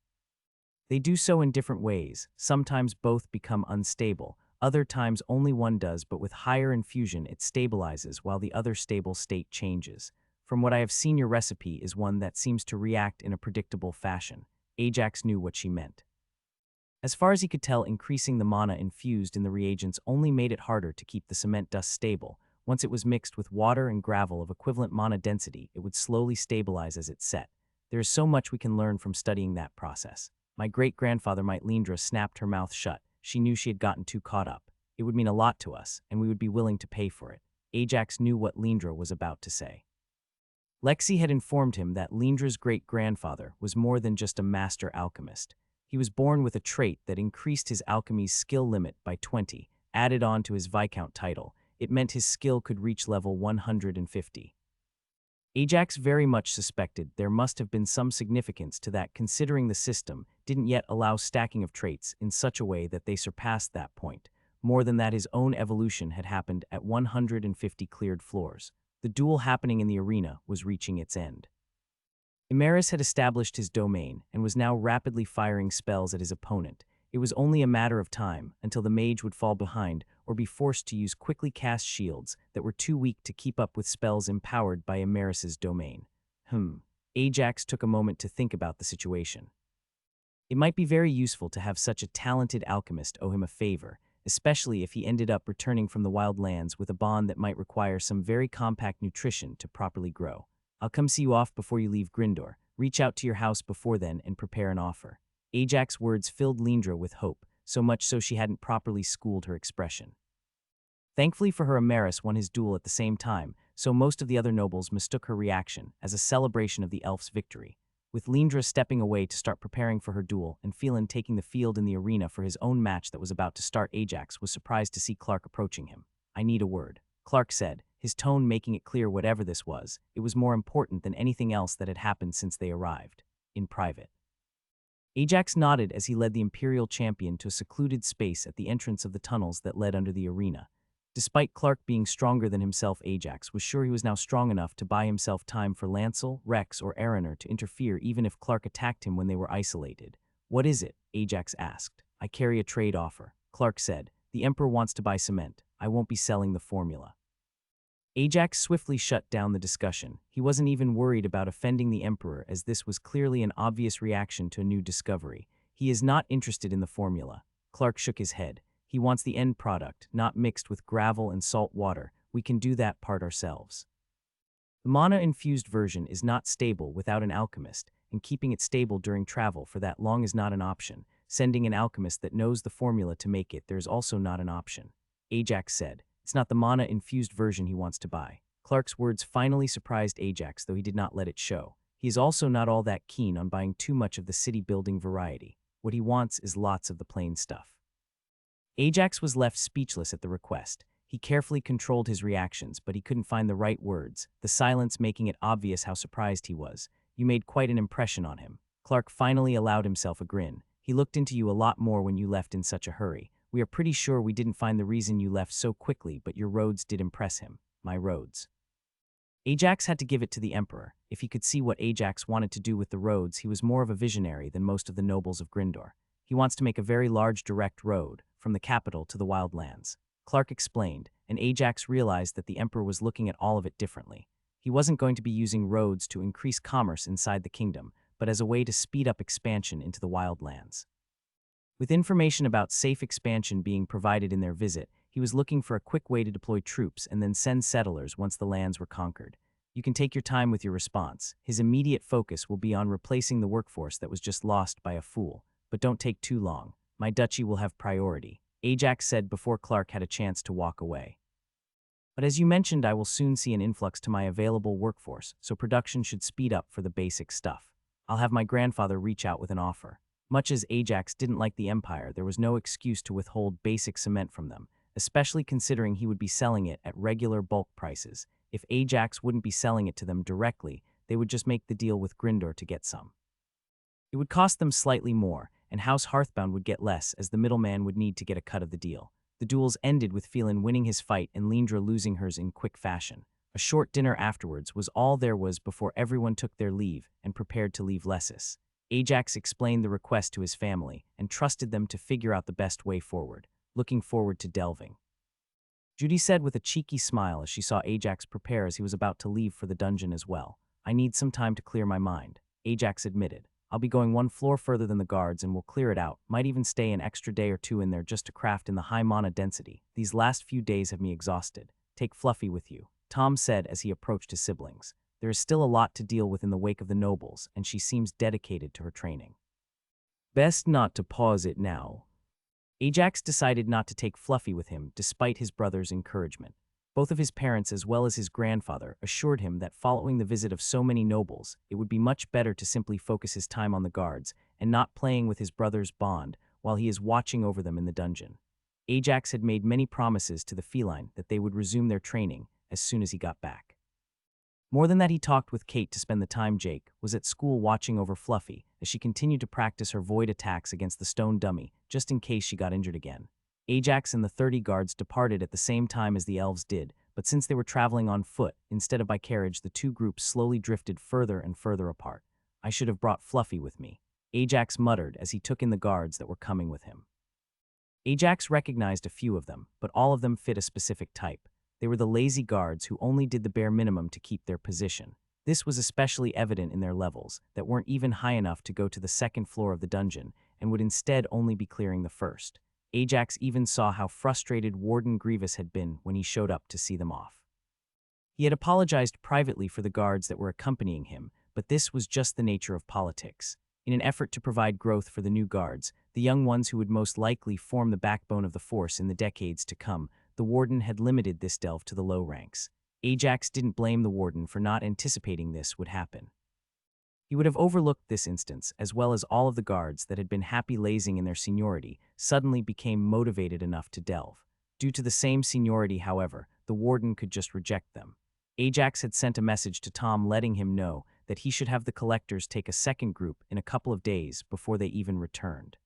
They do so in different ways. Sometimes both become unstable. Other times only one does, but with higher infusion it stabilizes while the other stable state changes. From what I have seen, your recipe is one that seems to react in a predictable fashion. Ajax knew what she meant. As far as he could tell, increasing the mana infused in the reagents only made it harder to keep the cement dust stable. Once it was mixed with water and gravel of equivalent mana density, it would slowly stabilize as it set. There is so much we can learn from studying that process. My great-grandfather Lindra snapped her mouth shut. She knew she had gotten too caught up. It would mean a lot to us, and we would be willing to pay for it. Ajax knew what Lindra was about to say. Lexi had informed him that Lindra's great-grandfather was more than just a master alchemist. He was born with a trait that increased his alchemy's skill limit by 20, added on to his Viscount title. It meant his skill could reach level 150. Ajax very much suspected there must have been some significance to that, considering the system didn't yet allow stacking of traits in such a way that they surpassed that point. More than that, his own evolution had happened at 150 cleared floors. The duel happening in the arena was reaching its end. Imaris had established his domain and was now rapidly firing spells at his opponent. It was only a matter of time until the mage would fall behind or be forced to use quickly cast shields that were too weak to keep up with spells empowered by Imaris's domain. Ajax took a moment to think about the situation. It might be very useful to have such a talented alchemist owe him a favor, especially if he ended up returning from the wild lands with a bond that might require some very compact nutrition to properly grow. I'll come see you off before you leave Grindor. Reach out to your house before then and prepare an offer. Ajax's words filled Lindra with hope, so much so she hadn't properly schooled her expression. Thankfully for her, Imaris won his duel at the same time, so most of the other nobles mistook her reaction as a celebration of the elf's victory. With Lindra stepping away to start preparing for her duel and Phelan taking the field in the arena for his own match that was about to start, Ajax was surprised to see Clark approaching him. "I need a word," Clark said, his tone making it clear whatever this was, it was more important than anything else that had happened since they arrived. In private. Ajax nodded as he led the Imperial champion to a secluded space at the entrance of the tunnels that led under the arena. Despite Clark being stronger than himself, Ajax was sure he was now strong enough to buy himself time for Lancel, Rex, or Araner to interfere even if Clark attacked him when they were isolated. "What is it?" Ajax asked. "I carry a trade offer," Clark said. "The Emperor wants to buy cement. I won't be selling the formula." Ajax swiftly shut down the discussion. He wasn't even worried about offending the Emperor, as this was clearly an obvious reaction to a new discovery. He is not interested in the formula. Clark shook his head. He wants the end product, not mixed with gravel and salt water. We can do that part ourselves. The mana-infused version is not stable without an alchemist, and keeping it stable during travel for that long is not an option. Sending an alchemist that knows the formula to make it, there's also not an option. Ajax said. It's not the mana-infused version he wants to buy. Clark's words finally surprised Ajax, though he did not let it show. He is also not all that keen on buying too much of the city-building variety. What he wants is lots of the plain stuff. Ajax was left speechless at the request. He carefully controlled his reactions, but he couldn't find the right words, the silence making it obvious how surprised he was. "You made quite an impression on him." Clark finally allowed himself a grin. "He looked into you a lot more when you left in such a hurry. We are pretty sure we didn't find the reason you left so quickly, but your roads did impress him." "My roads." Ajax had to give it to the Emperor. If he could see what Ajax wanted to do with the roads, he was more of a visionary than most of the nobles of Grindor. He wants to make a very large direct road from the capital to the wildlands. Clark explained, and Ajax realized that the emperor was looking at all of it differently. He wasn't going to be using roads to increase commerce inside the kingdom, but as a way to speed up expansion into the wildlands. With information about safe expansion being provided in their visit, he was looking for a quick way to deploy troops and then send settlers once the lands were conquered. You can take your time with your response. His immediate focus will be on replacing the workforce that was just lost by a fool. But don't take too long. My duchy will have priority, Ajax said before Clark had a chance to walk away. But as you mentioned, I will soon see an influx to my available workforce, so production should speed up for the basic stuff. I'll have my grandfather reach out with an offer. Much as Ajax didn't like the Empire, there was no excuse to withhold basic cement from them, especially considering he would be selling it at regular bulk prices. If Ajax wouldn't be selling it to them directly, they would just make the deal with Grindor to get some. It would cost them slightly more, and House Hearthbound would get less as the middleman would need to get a cut of the deal. The duels ended with Phelan winning his fight and Lindra losing hers in quick fashion. A short dinner afterwards was all there was before everyone took their leave and prepared to leave Lessus. Ajax explained the request to his family and trusted them to figure out the best way forward, looking forward to delving. Judy said with a cheeky smile as she saw Ajax prepare as he was about to leave for the dungeon as well. I need some time to clear my mind, Ajax admitted. I'll be going one floor further than the guards and we'll clear it out, might even stay an extra day or two in there just to craft in the high mana density. These last few days have me exhausted. Take Fluffy with you, Tom said as he approached his siblings. There is still a lot to deal with in the wake of the nobles, and she seems dedicated to her training. Best not to pause it now. Ajax decided not to take Fluffy with him despite his brother's encouragement. Both of his parents as well as his grandfather assured him that following the visit of so many nobles, it would be much better to simply focus his time on the guards and not playing with his brother's bond while he is watching over them in the dungeon. Ajax had made many promises to the feline that they would resume their training as soon as he got back. More than that, he talked with Kate to spend the time. Jake was at school watching over Fluffy as she continued to practice her void attacks against the stone dummy, just in case she got injured again. Ajax and the 30 guards departed at the same time as the elves did, but since they were traveling on foot instead of by carriage, the two groups slowly drifted further and further apart. I should have brought Fluffy with me, Ajax muttered as he took in the guards that were coming with him. Ajax recognized a few of them, but all of them fit a specific type. They were the lazy guards who only did the bare minimum to keep their position. This was especially evident in their levels, that weren't even high enough to go to the second floor of the dungeon, and would instead only be clearing the first. Ajax even saw how frustrated Warden Grievous had been when he showed up to see them off. He had apologized privately for the guards that were accompanying him, but this was just the nature of politics. In an effort to provide growth for the new guards, the young ones who would most likely form the backbone of the force in the decades to come, the warden had limited this delve to the low ranks. Ajax didn't blame the warden for not anticipating this would happen. He would have overlooked this instance, as well as all of the guards that had been happy lazing in their seniority suddenly became motivated enough to delve. Due to the same seniority, however, the warden could just reject them. Ajax had sent a message to Tom letting him know that he should have the collectors take a second group in a couple of days before they even returned.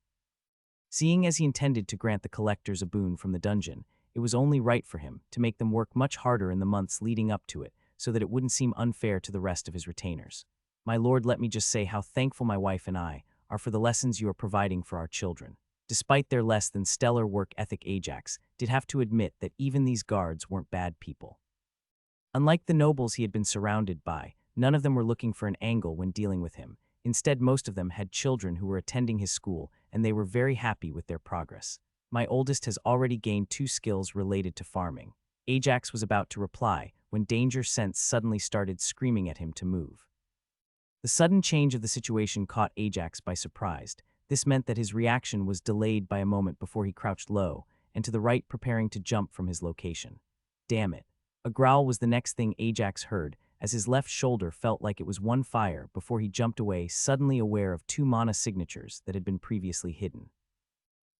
Seeing as he intended to grant the collectors a boon from the dungeon, it was only right for him to make them work much harder in the months leading up to it so that it wouldn't seem unfair to the rest of his retainers. My lord, let me just say how thankful my wife and I are for the lessons you are providing for our children. Despite their less than stellar work ethic, Ajax did have to admit that even these guards weren't bad people. Unlike the nobles he had been surrounded by, none of them were looking for an angle when dealing with him. Instead, most of them had children who were attending his school, and they were very happy with their progress. My oldest has already gained 2 skills related to farming. Ajax was about to reply when Danger Sense suddenly started screaming at him to move. The sudden change of the situation caught Ajax by surprise. This meant that his reaction was delayed by a moment before he crouched low and to the right, preparing to jump from his location. Damn it. A growl was the next thing Ajax heard, as his left shoulder felt like it was on fire before he jumped away, suddenly aware of 2 mana signatures that had been previously hidden.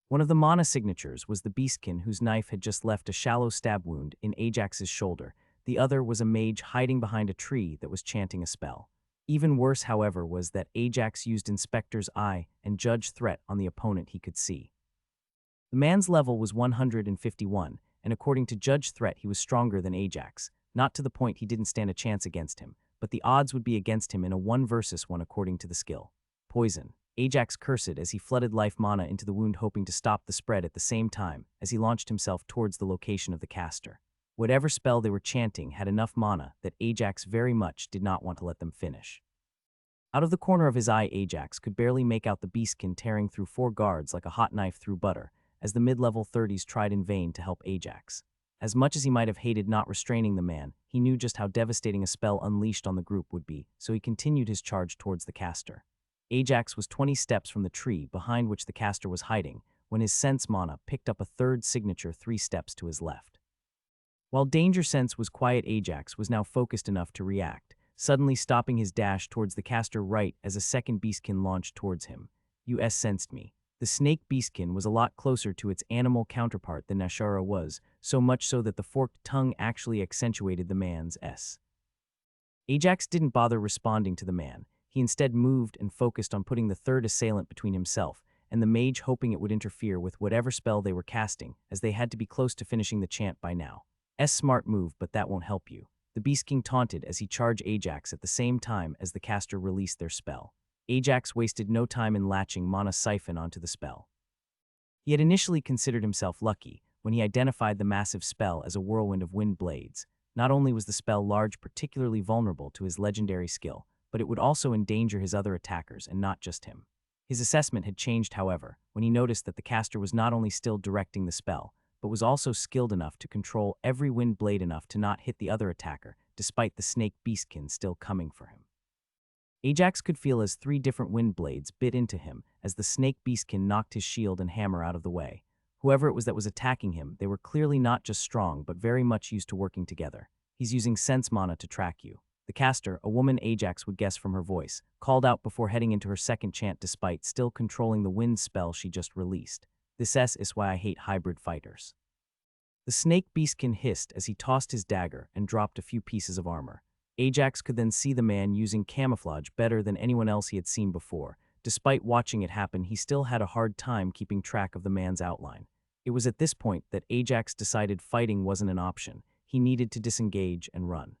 One of the mana signatures was the Beastkin, whose knife had just left a shallow stab wound in Ajax's shoulder. The other was a mage hiding behind a tree that was chanting a spell. Even worse, however, was that Ajax used Inspector's Eye and Judge Threat on the opponent he could see. The man's level was 151, and according to Judge Threat, he was stronger than Ajax, not to the point he didn't stand a chance against him, but the odds would be against him in a 1 versus 1 according to the skill. Poison. Ajax cursed as he flooded life mana into the wound, hoping to stop the spread at the same time as he launched himself towards the location of the caster. Whatever spell they were chanting had enough mana that Ajax very much did not want to let them finish. Out of the corner of his eye, Ajax could barely make out the beastkin tearing through 4 guards like a hot knife through butter, as the mid-level 30s tried in vain to help Ajax. As much as he might have hated not restraining the man, he knew just how devastating a spell unleashed on the group would be, so he continued his charge towards the caster. Ajax was 20 steps from the tree behind which the caster was hiding, when his sense mana picked up a third signature 3 steps to his left. While Danger Sense was quiet, Ajax was now focused enough to react, suddenly stopping his dash towards the caster right as a second beastkin launched towards him. "You sensed me." The snake beastkin was a lot closer to its animal counterpart than Nashara was, so much so that the forked tongue actually accentuated the man's S. Ajax didn't bother responding to the man. He instead moved and focused on putting the third assailant between himself and the mage, hoping it would interfere with whatever spell they were casting, as they had to be close to finishing the chant by now. Smart move, but that won't help you. The Beast King taunted as he charged Ajax at the same time as the caster released their spell. Ajax wasted no time in latching Mana Siphon onto the spell. He had initially considered himself lucky when he identified the massive spell as a whirlwind of wind blades. Not only was the spell large particularly vulnerable to his legendary skill, but it would also endanger his other attackers and not just him. His assessment had changed, however, when he noticed that the caster was not only still directing the spell, but was also skilled enough to control every wind blade enough to not hit the other attacker, despite the snake beastkin still coming for him. Ajax could feel as 3 different wind blades bit into him as the snake beastkin knocked his shield and hammer out of the way. Whoever it was that was attacking him, they were clearly not just strong but very much used to working together. "He's using sense mana to track you." The caster, a woman Ajax would guess from her voice, called out before heading into her second chant despite still controlling the wind spell she just released. "This is why I hate hybrid fighters." The snake beastkin hissed as he tossed his dagger and dropped a few pieces of armor. Ajax could then see the man using camouflage better than anyone else he had seen before. Despite watching it happen, he still had a hard time keeping track of the man's outline. It was at this point that Ajax decided fighting wasn't an option. He needed to disengage and run.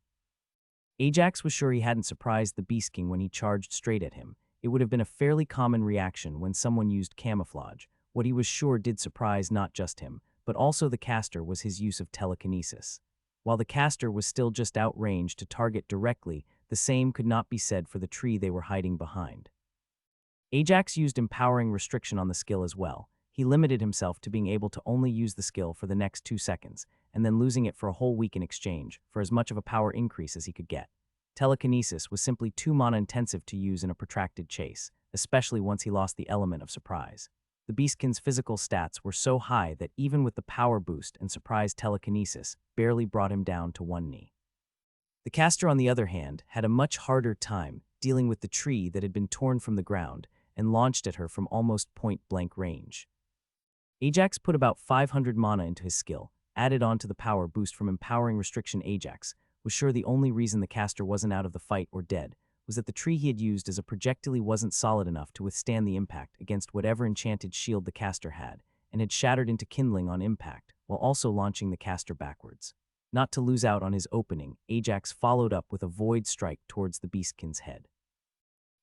Ajax was sure he hadn't surprised the Beast King when he charged straight at him. It would have been a fairly common reaction when someone used camouflage. What he was sure did surprise not just him, but also the caster was his use of telekinesis. While the caster was still just outranged to target directly, the same could not be said for the tree they were hiding behind. Ajax used empowering restriction on the skill as well. He limited himself to being able to only use the skill for the next 2 seconds, and then losing it for a whole week in exchange for as much of a power increase as he could get. Telekinesis was simply too mana-intensive to use in a protracted chase, especially once he lost the element of surprise. The Beastkin's physical stats were so high that even with the power boost and surprise telekinesis barely brought him down to 1 knee. The caster, on the other hand, had a much harder time dealing with the tree that had been torn from the ground and launched at her from almost point-blank range. Ajax put about 500 mana into his skill, added on to the power boost from empowering restriction. Ajax was sure the only reason the caster wasn't out of the fight or dead was that the tree he had used as a projectile wasn't solid enough to withstand the impact against whatever enchanted shield the caster had, and had shattered into kindling on impact, while also launching the caster backwards. Not to lose out on his opening, Ajax followed up with a void strike towards the Beastkin's head.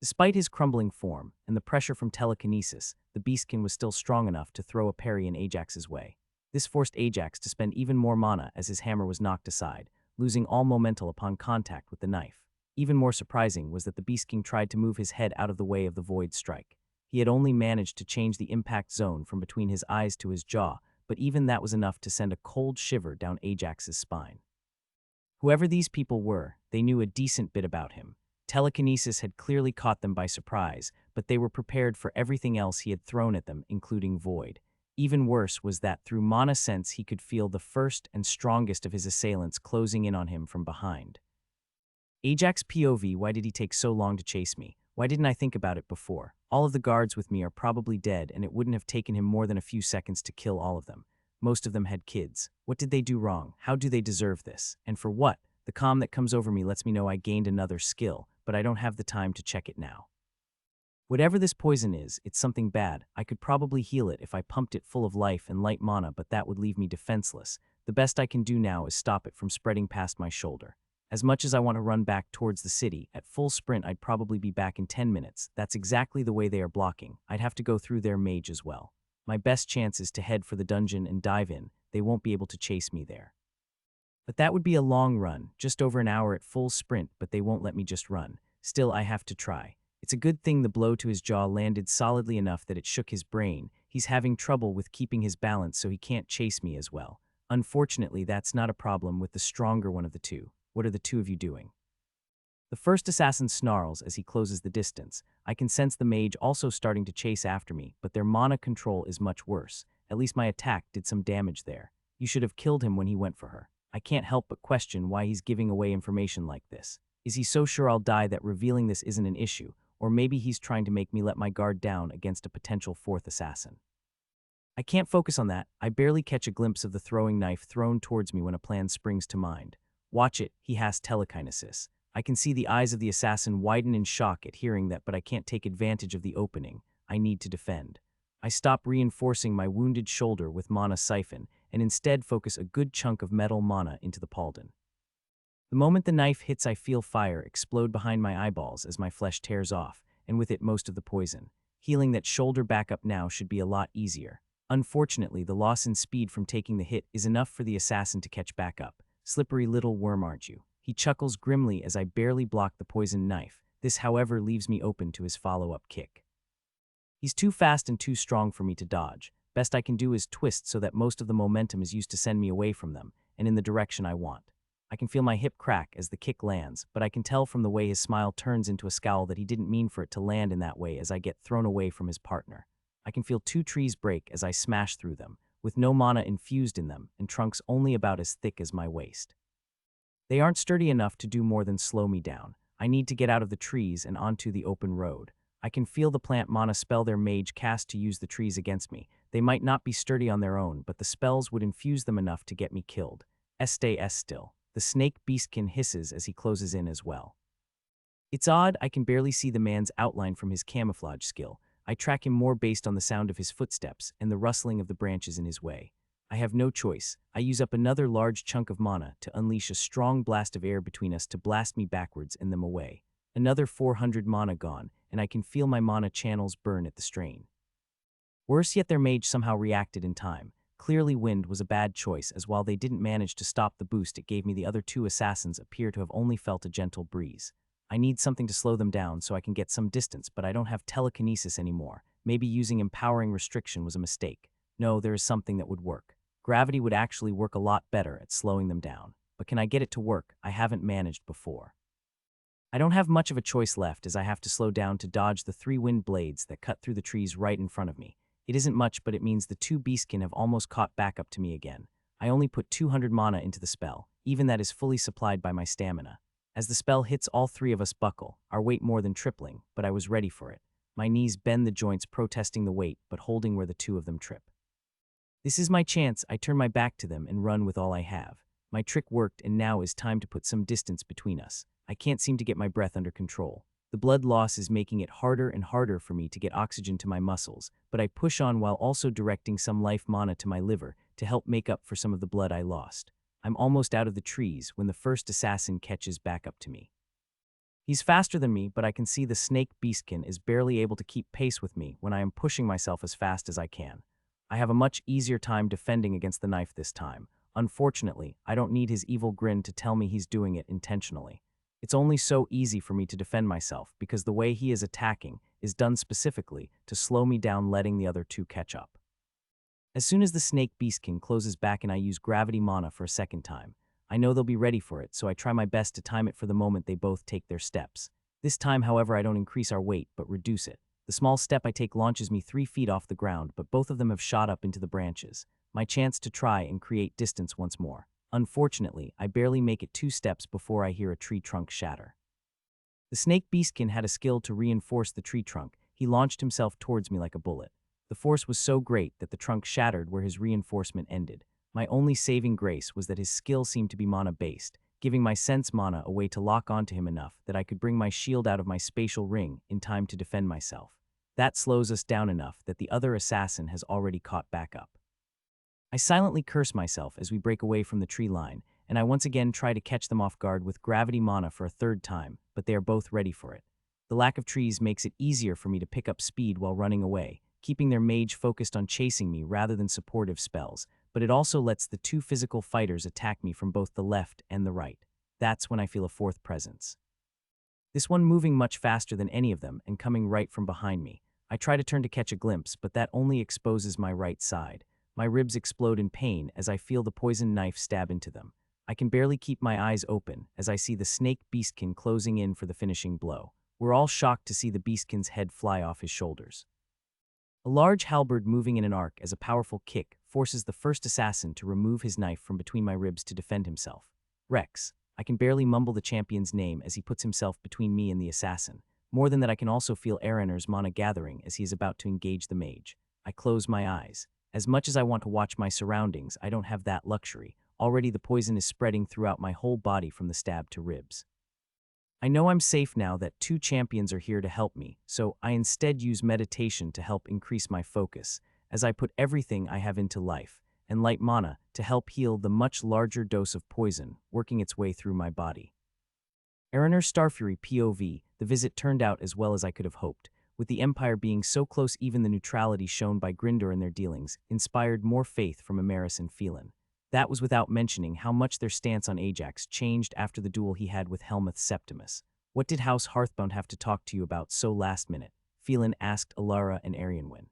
Despite his crumbling form and the pressure from telekinesis, the Beastkin was still strong enough to throw a parry in Ajax's way. This forced Ajax to spend even more mana as his hammer was knocked aside, losing all momentum upon contact with the knife. Even more surprising was that the Beast King tried to move his head out of the way of the void strike. He had only managed to change the impact zone from between his eyes to his jaw, but even that was enough to send a cold shiver down Ajax's spine. Whoever these people were, they knew a decent bit about him. Telekinesis had clearly caught them by surprise, but they were prepared for everything else he had thrown at them, including void. Even worse was that through mana sense he could feel the first and strongest of his assailants closing in on him from behind. Ajax POV: why did he take so long to chase me? Why didn't I think about it before? All of the guards with me are probably dead, and it wouldn't have taken him more than a few seconds to kill all of them. Most of them had kids. What did they do wrong? How do they deserve this? And for what? The calm that comes over me lets me know I gained another skill, but I don't have the time to check it now. Whatever this poison is, it's something bad. I could probably heal it if I pumped it full of life and light mana, but that would leave me defenseless. The best I can do now is stop it from spreading past my shoulder. As much as I want to run back towards the city, at full sprint I'd probably be back in 10 minutes. That's exactly the way they are blocking. I'd have to go through their mage as well. My best chance is to head for the dungeon and dive in. They won't be able to chase me there. But that would be a long run, just over an hour at full sprint, but they won't let me just run. Still, I have to try. It's a good thing the blow to his jaw landed solidly enough that it shook his brain. He's having trouble with keeping his balance, so he can't chase me as well. Unfortunately, that's not a problem with the stronger one of the two. What are the two of you doing? The first assassin snarls as he closes the distance. I can sense the mage also starting to chase after me, but their mana control is much worse. At least my attack did some damage there. You should have killed him when he went for her. I can't help but question why he's giving away information like this. Is he so sure I'll die that revealing this isn't an issue? Or maybe he's trying to make me let my guard down against a potential fourth assassin. I can't focus on that. I barely catch a glimpse of the throwing knife thrown towards me when a plan springs to mind. Watch it, he has telekinesis. I can see the eyes of the assassin widen in shock at hearing that, but I can't take advantage of the opening. I need to defend. I stop reinforcing my wounded shoulder with mana siphon and instead focus a good chunk of metal mana into the pauldron. The moment the knife hits, I feel fire explode behind my eyeballs as my flesh tears off, and with it most of the poison. Healing that shoulder back up now should be a lot easier. Unfortunately, the loss in speed from taking the hit is enough for the assassin to catch back up. Slippery little worm, aren't you? He chuckles grimly as I barely block the poisoned knife. This, however, leaves me open to his follow-up kick. He's too fast and too strong for me to dodge. Best I can do is twist so that most of the momentum is used to send me away from them, and in the direction I want. I can feel my hip crack as the kick lands, but I can tell from the way his smile turns into a scowl that he didn't mean for it to land in that way as I get thrown away from his partner. I can feel two trees break as I smash through them, with no mana infused in them and trunks only about as thick as my waist. They aren't sturdy enough to do more than slow me down. I need to get out of the trees and onto the open road. I can feel the plant mana spell their mage cast to use the trees against me. They might not be sturdy on their own, but the spells would infuse them enough to get me killed. Stay still. The snake beastkin hisses as he closes in as well. It's odd, I can barely see the man's outline from his camouflage skill. I track him more based on the sound of his footsteps and the rustling of the branches in his way. I have no choice. I use up another large chunk of mana to unleash a strong blast of air between us to blast me backwards and them away. Another 400 mana gone, and I can feel my mana channels burn at the strain. Worse yet, their mage somehow reacted in time. Clearly wind was a bad choice, as while they didn't manage to stop the boost it gave me, the other two assassins appear to have only felt a gentle breeze. I need something to slow them down so I can get some distance, but I don't have telekinesis anymore. Maybe using empowering restriction was a mistake. No, there is something that would work. Gravity would actually work a lot better at slowing them down. But can I get it to work? I haven't managed before. I don't have much of a choice left as I have to slow down to dodge the 3 wind blades that cut through the trees right in front of me. It isn't much, but it means the 2 beastkin have almost caught back up to me again. I only put 200 mana into the spell. Even that is fully supplied by my stamina. As the spell hits, all 3 of us buckle, our weight more than tripling, but I was ready for it. My knees bend the joints, protesting the weight, but holding where the 2 of them trip. This is my chance. I turn my back to them and run with all I have. My trick worked, and now is time to put some distance between us. I can't seem to get my breath under control. The blood loss is making it harder and harder for me to get oxygen to my muscles, but I push on while also directing some life mana to my liver to help make up for some of the blood I lost. I'm almost out of the trees when the first assassin catches back up to me. He's faster than me, but I can see the snake beastkin is barely able to keep pace with me when I am pushing myself as fast as I can. I have a much easier time defending against the knife this time. Unfortunately, I don't need his evil grin to tell me he's doing it intentionally. It's only so easy for me to defend myself because the way he is attacking is done specifically to slow me down, letting the other 2 catch up. As soon as the snake beastkin closes back and I use gravity mana for a second time, I know they'll be ready for it, so I try my best to time it for the moment they both take their steps. This time, however, I don't increase our weight, but reduce it. The small step I take launches me 3 feet off the ground, but both of them have shot up into the branches. My chance to try and create distance once more. Unfortunately, I barely make it 2 steps before I hear a tree trunk shatter. The snake beastkin had a skill to reinforce the tree trunk. He launched himself towards me like a bullet. The force was so great that the trunk shattered where his reinforcement ended. My only saving grace was that his skill seemed to be mana-based, giving my sense mana a way to lock onto him enough that I could bring my shield out of my spatial ring in time to defend myself. That slows us down enough that the other assassin has already caught back up. I silently curse myself as we break away from the tree line, and I once again try to catch them off guard with gravity mana for a 3rd time, but they are both ready for it. The lack of trees makes it easier for me to pick up speed while running away, keeping their mage focused on chasing me rather than supportive spells, but it also lets the two physical fighters attack me from both the left and the right. That's when I feel a fourth presence. This one moving much faster than any of them and coming right from behind me. I try to turn to catch a glimpse, but that only exposes my right side. My ribs explode in pain as I feel the poisoned knife stab into them. I can barely keep my eyes open as I see the snake beastkin closing in for the finishing blow. We're all shocked to see the beastkin's head fly off his shoulders. A large halberd moving in an arc as a powerful kick forces the first assassin to remove his knife from between my ribs to defend himself. Rex. I can barely mumble the champion's name as he puts himself between me and the assassin. More than that, I can also feel Erener's mana gathering as he is about to engage the mage. I close my eyes. As much as I want to watch my surroundings, I don't have that luxury. Already the poison is spreading throughout my whole body from the stab to ribs. I know I'm safe now that two champions are here to help me, so I instead use meditation to help increase my focus, as I put everything I have into life, and light mana to help heal the much larger dose of poison working its way through my body. Erener Starfury POV, the visit turned out as well as I could have hoped. With the Empire being so close, even the neutrality shown by Grindor in their dealings inspired more faith from Emeris and Phelan. That was without mentioning how much their stance on Ajax changed after the duel he had with Helmuth Septimus. What did House Hearthbound have to talk to you about so last minute? Phelan asked Alara and Arianwyn.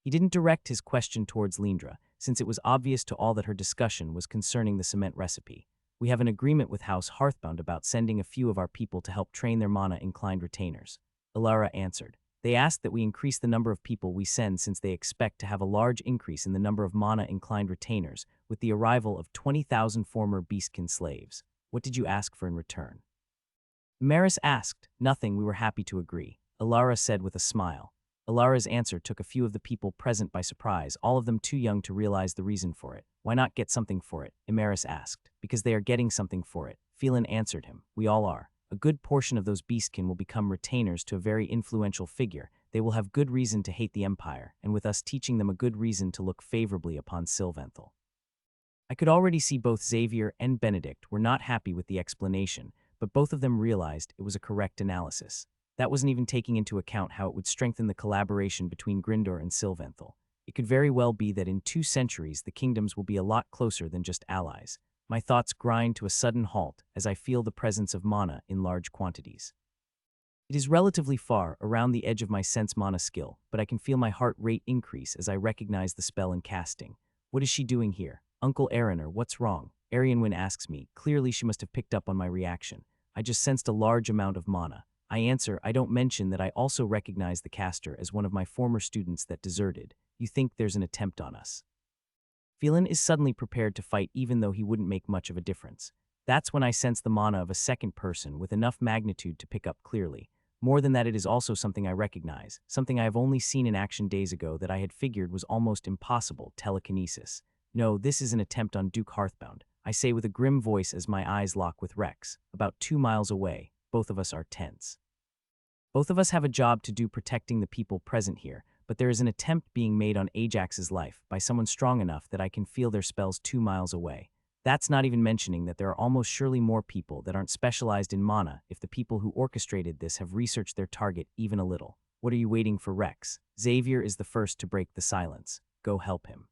He didn't direct his question towards Lindra, since it was obvious to all that her discussion was concerning the cement recipe. We have an agreement with House Hearthbound about sending a few of our people to help train their mana-inclined retainers. Alara answered. They asked that we increase the number of people we send since they expect to have a large increase in the number of mana-inclined retainers with the arrival of 20,000 former Beastkin slaves. What did you ask for in return? Maris asked. Nothing, we were happy to agree. Alara said with a smile. Alara's answer took a few of the people present by surprise, all of them too young to realize the reason for it. Why not get something for it? Emeris asked. Because they are getting something for it. Phelan answered him. We all are. A good portion of those beastkin will become retainers to a very influential figure. They will have good reason to hate the Empire, and with us teaching them a good reason to look favorably upon Sylvanthal. I could already see both Xavier and Benedict were not happy with the explanation, but both of them realized it was a correct analysis. That wasn't even taking into account how it would strengthen the collaboration between Grindor and Sylvanthal. It could very well be that in 2 centuries the kingdoms will be a lot closer than just allies. My thoughts grind to a sudden halt as I feel the presence of mana in large quantities. It is relatively far, around the edge of my sense mana skill, but I can feel my heart rate increase as I recognize the spell and casting. What is she doing here? Uncle Erener, what's wrong? Arianwyn asks me. Clearly she must have picked up on my reaction. I just sensed a large amount of mana. I answer, I don't mention that I also recognize the caster as one of my former students that deserted. You think there's an attempt on us. Phelan is suddenly prepared to fight even though he wouldn't make much of a difference. That's when I sense the mana of a second person with enough magnitude to pick up clearly. More than that, it is also something I recognize, something I have only seen in action days ago that I had figured was almost impossible, telekinesis. No, this is an attempt on Duke Hearthbound, I say with a grim voice as my eyes lock with Rex. About 2 miles away, both of us are tense. Both of us have a job to do protecting the people present here, but there is an attempt being made on Ajax's life by someone strong enough that I can feel their spells 2 miles away. That's not even mentioning that there are almost surely more people that aren't specialized in mana if the people who orchestrated this have researched their target even a little. What are you waiting for, Rex? Xavier is the first to break the silence. Go help him.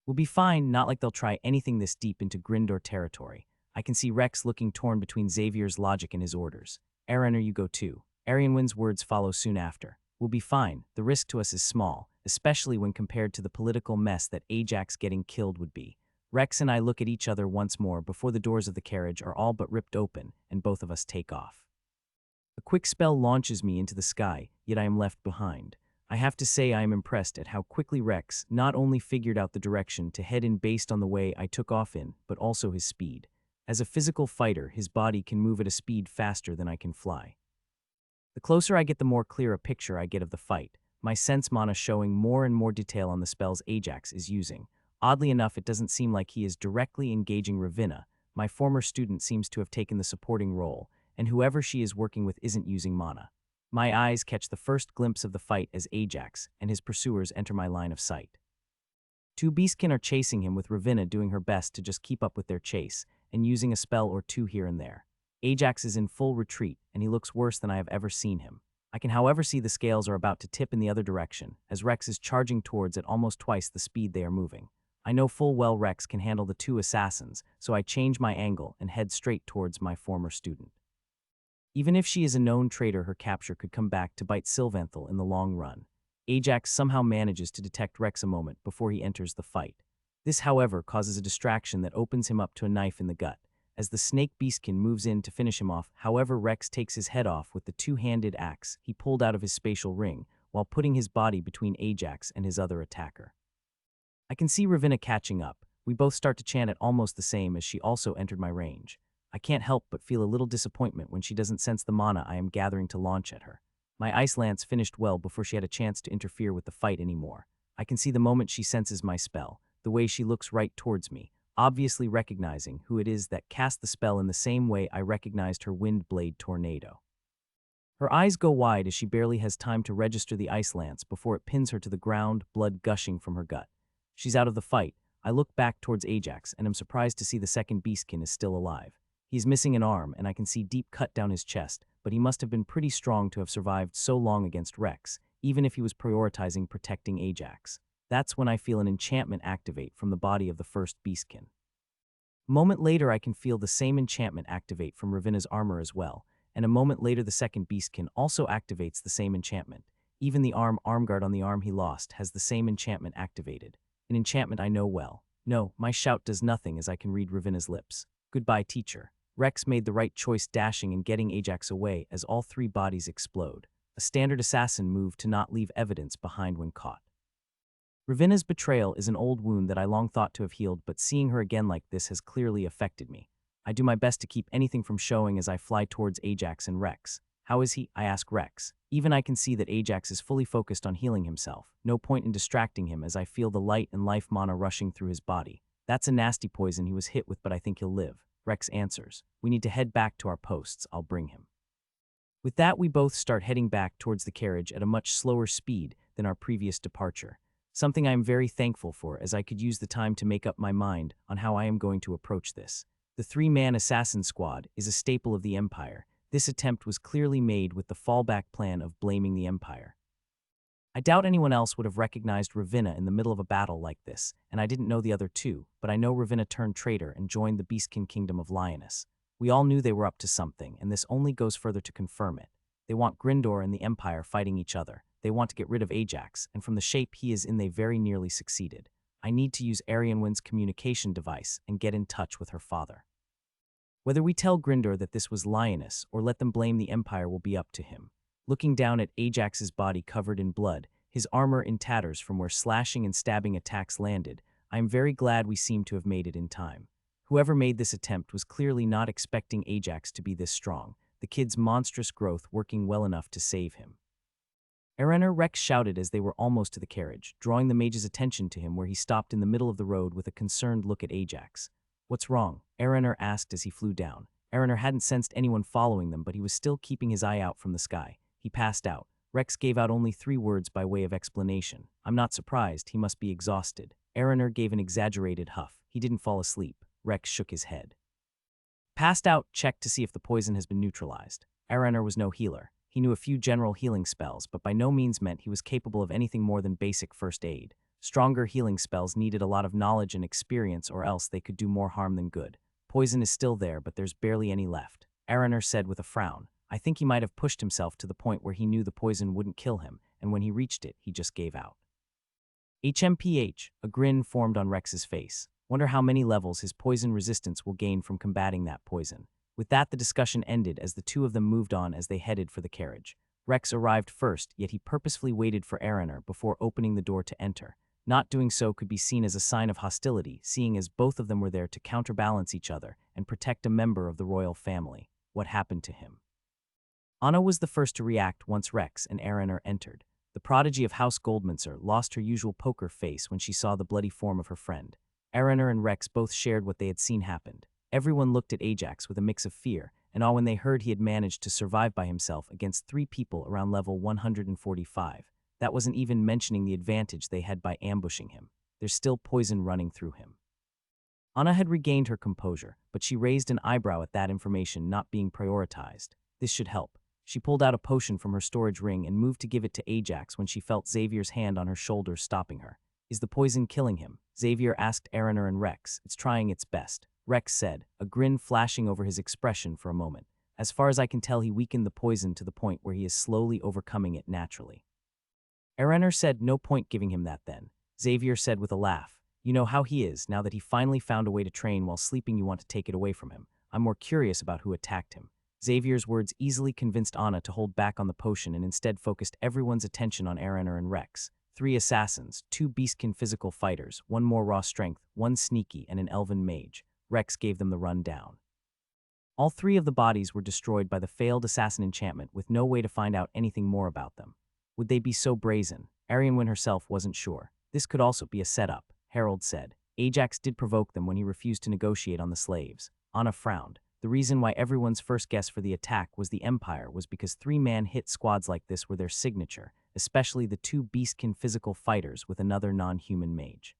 We'll be fine, not like they'll try anything this deep into Grindor territory. I can see Rex looking torn between Xavier's logic and his orders. Erener, you go too. Arianwyn's words follow soon after. We'll be fine. The risk to us is small, especially when compared to the political mess that Ajax getting killed would be. Rex and I look at each other once more before the doors of the carriage are all but ripped open and both of us take off. A quick spell launches me into the sky, yet I am left behind. I have to say I am impressed at how quickly Rex not only figured out the direction to head in based on the way I took off in, but also his speed. As a physical fighter, his body can move at a speed faster than I can fly. The closer I get, the more clear a picture I get of the fight, my sense mana showing more and more detail on the spells Ajax is using. Oddly enough, it doesn't seem like he is directly engaging Ravenna. My former student seems to have taken the supporting role, and whoever she is working with isn't using mana. My eyes catch the first glimpse of the fight as Ajax and his pursuers enter my line of sight. 2 beastkin are chasing him, with Ravenna doing her best to just keep up with their chase, and using a spell or 2 here and there. Ajax is in full retreat, and he looks worse than I have ever seen him. I can however see the scales are about to tip in the other direction, as Rex is charging towards at almost twice the speed they are moving. I know full well Rex can handle the two assassins, so I change my angle and head straight towards my former student. Even if she is a known traitor, her capture could come back to bite Sylvanthal in the long run. Ajax somehow manages to detect Rex a moment before he enters the fight. This, however, causes a distraction that opens him up to a knife in the gut. As the snake beastkin moves in to finish him off, however, Rex takes his head off with the two-handed axe he pulled out of his spatial ring, while putting his body between Ajax and his other attacker. I can see Ravenna catching up. We both start to chant at almost the same as she also entered my range. I can't help but feel a little disappointment when she doesn't sense the mana I am gathering to launch at her. My ice lance finished well before she had a chance to interfere with the fight anymore. I can see the moment she senses my spell, the way she looks right towards me, obviously recognizing who it is that cast the spell in the same way I recognized her wind blade tornado. Her eyes go wide as she barely has time to register the ice lance before it pins her to the ground, blood gushing from her gut. She's out of the fight. I look back towards Ajax and am surprised to see the second beastkin is still alive. He's missing an arm, and I can see deep cut down his chest, but he must have been pretty strong to have survived so long against Rex, even if he was prioritizing protecting Ajax. That's when I feel an enchantment activate from the body of the first beastkin. A moment later, I can feel the same enchantment activate from Ravenna's armor as well, and a moment later the second beastkin also activates the same enchantment. Even the armguard on the arm he lost has the same enchantment activated. An enchantment I know well. No, my shout does nothing as I can read Ravenna's lips. Goodbye, teacher. Rex made the right choice dashing and getting Ajax away as all three bodies explode. A standard assassin move to not leave evidence behind when caught. Ravenna's betrayal is an old wound that I long thought to have healed, but seeing her again like this has clearly affected me. I do my best to keep anything from showing as I fly towards Ajax and Rex. How is he? I ask Rex. Even I can see that Ajax is fully focused on healing himself. No point in distracting him as I feel the light and life mana rushing through his body. That's a nasty poison he was hit with, but I think he'll live. Rex answers. We need to head back to our posts. I'll bring him. With that, we both start heading back towards the carriage at a much slower speed than our previous departure. Something I am very thankful for, as I could use the time to make up my mind on how I am going to approach this. The three-man assassin squad is a staple of the Empire. This attempt was clearly made with the fallback plan of blaming the Empire. I doubt anyone else would have recognized Ravenna in the middle of a battle like this, and I didn't know the other two, but I know Ravenna turned traitor and joined the Beastkin Kingdom of Lioness. We all knew they were up to something, and this only goes further to confirm it. They want Grindor and the Empire fighting each other. They want to get rid of Ajax, and from the shape he is in they very nearly succeeded. I need to use Arianwind's communication device and get in touch with her father. Whether we tell Grindor that this was Lioness or let them blame the Empire will be up to him. Looking down at Ajax's body covered in blood, his armor in tatters from where slashing and stabbing attacks landed, I am very glad we seem to have made it in time. Whoever made this attempt was clearly not expecting Ajax to be this strong, the kid's monstrous growth working well enough to save him. Erener, Rex shouted as they were almost to the carriage, drawing the mage's attention to him where he stopped in the middle of the road with a concerned look at Ajax. What's wrong? Erener asked as he flew down. Erener hadn't sensed anyone following them, but he was still keeping his eye out from the sky. He passed out. Rex gave out only 3 words by way of explanation. I'm not surprised, he must be exhausted. Erener gave an exaggerated huff. He didn't fall asleep. Rex shook his head. Passed out, checked to see if the poison has been neutralized. Erener was no healer. He knew a few general healing spells, but by no means meant he was capable of anything more than basic first aid. Stronger healing spells needed a lot of knowledge and experience, or else they could do more harm than good. Poison is still there, but there's barely any left. Erener said with a frown. I think he might have pushed himself to the point where he knew the poison wouldn't kill him, and when he reached it, he just gave out. HMPH, a grin formed on Rex's face. Wonder how many levels his poison resistance will gain from combating that poison. With that, the discussion ended as the two of them moved on as they headed for the carriage. Rex arrived first, yet he purposefully waited for Erener before opening the door to enter. Not doing so could be seen as a sign of hostility, seeing as both of them were there to counterbalance each other and protect a member of the royal family. What happened to him? Anna was the first to react once Rex and Erener entered. The prodigy of House Goldminster lost her usual poker face when she saw the bloody form of her friend. Erener and Rex both shared what they had seen happened. Everyone looked at Ajax with a mix of fear and awe when they heard he had managed to survive by himself against 3 people around level 145. That wasn't even mentioning the advantage they had by ambushing him. There's still poison running through him. Anna had regained her composure, but she raised an eyebrow at that information not being prioritized. This should help. She pulled out a potion from her storage ring and moved to give it to Ajax when she felt Xavier's hand on her shoulder stopping her. Is the poison killing him? Xavier asked Araner and Rex. It's trying its best, Rex said, a grin flashing over his expression for a moment. As far as I can tell, he weakened the poison to the point where he is slowly overcoming it naturally. Araner said, no point giving him that then. Xavier said with a laugh, you know how he is, now that he finally found a way to train while sleeping you want to take it away from him. I'm more curious about who attacked him. Xavier's words easily convinced Anna to hold back on the potion and instead focused everyone's attention on Araner and Rex. 3 assassins, 2 beastkin physical fighters, 1 more raw strength, 1 sneaky, and an elven mage. Rex gave them the rundown. All 3 of the bodies were destroyed by the failed assassin enchantment with no way to find out anything more about them. Would they be so brazen? Arianwen herself wasn't sure. This could also be a setup, Harold said. Ajax did provoke them when he refused to negotiate on the slaves. Anna frowned. The reason why everyone's first guess for the attack was the Empire was because 3-man hit squads like this were their signature, especially the 2 beastkin physical fighters with another non-human mage.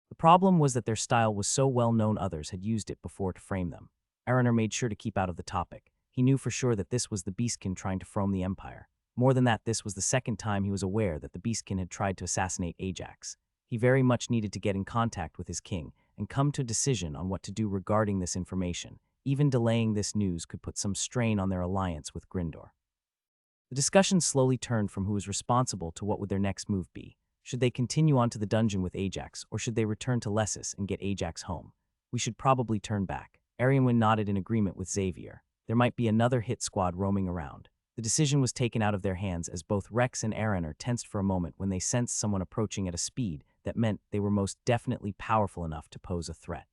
The problem was that their style was so well known others had used it before to frame them. Araner made sure to keep out of the topic. He knew for sure that this was the beastkin trying to frame the Empire. More than that, this was the second time he was aware that the beastkin had tried to assassinate Ajax. He very much needed to get in contact with his king and come to a decision on what to do regarding this information. Even delaying this news could put some strain on their alliance with Grindor. The discussion slowly turned from who was responsible to what would their next move be. Should they continue on to the dungeon with Ajax, or should they return to Lessus and get Ajax home? We should probably turn back. Arianwen nodded in agreement with Xavier. There might be another hit squad roaming around. The decision was taken out of their hands as both Rex and Araner tensed for a moment when they sensed someone approaching at a speed that meant they were most definitely powerful enough to pose a threat.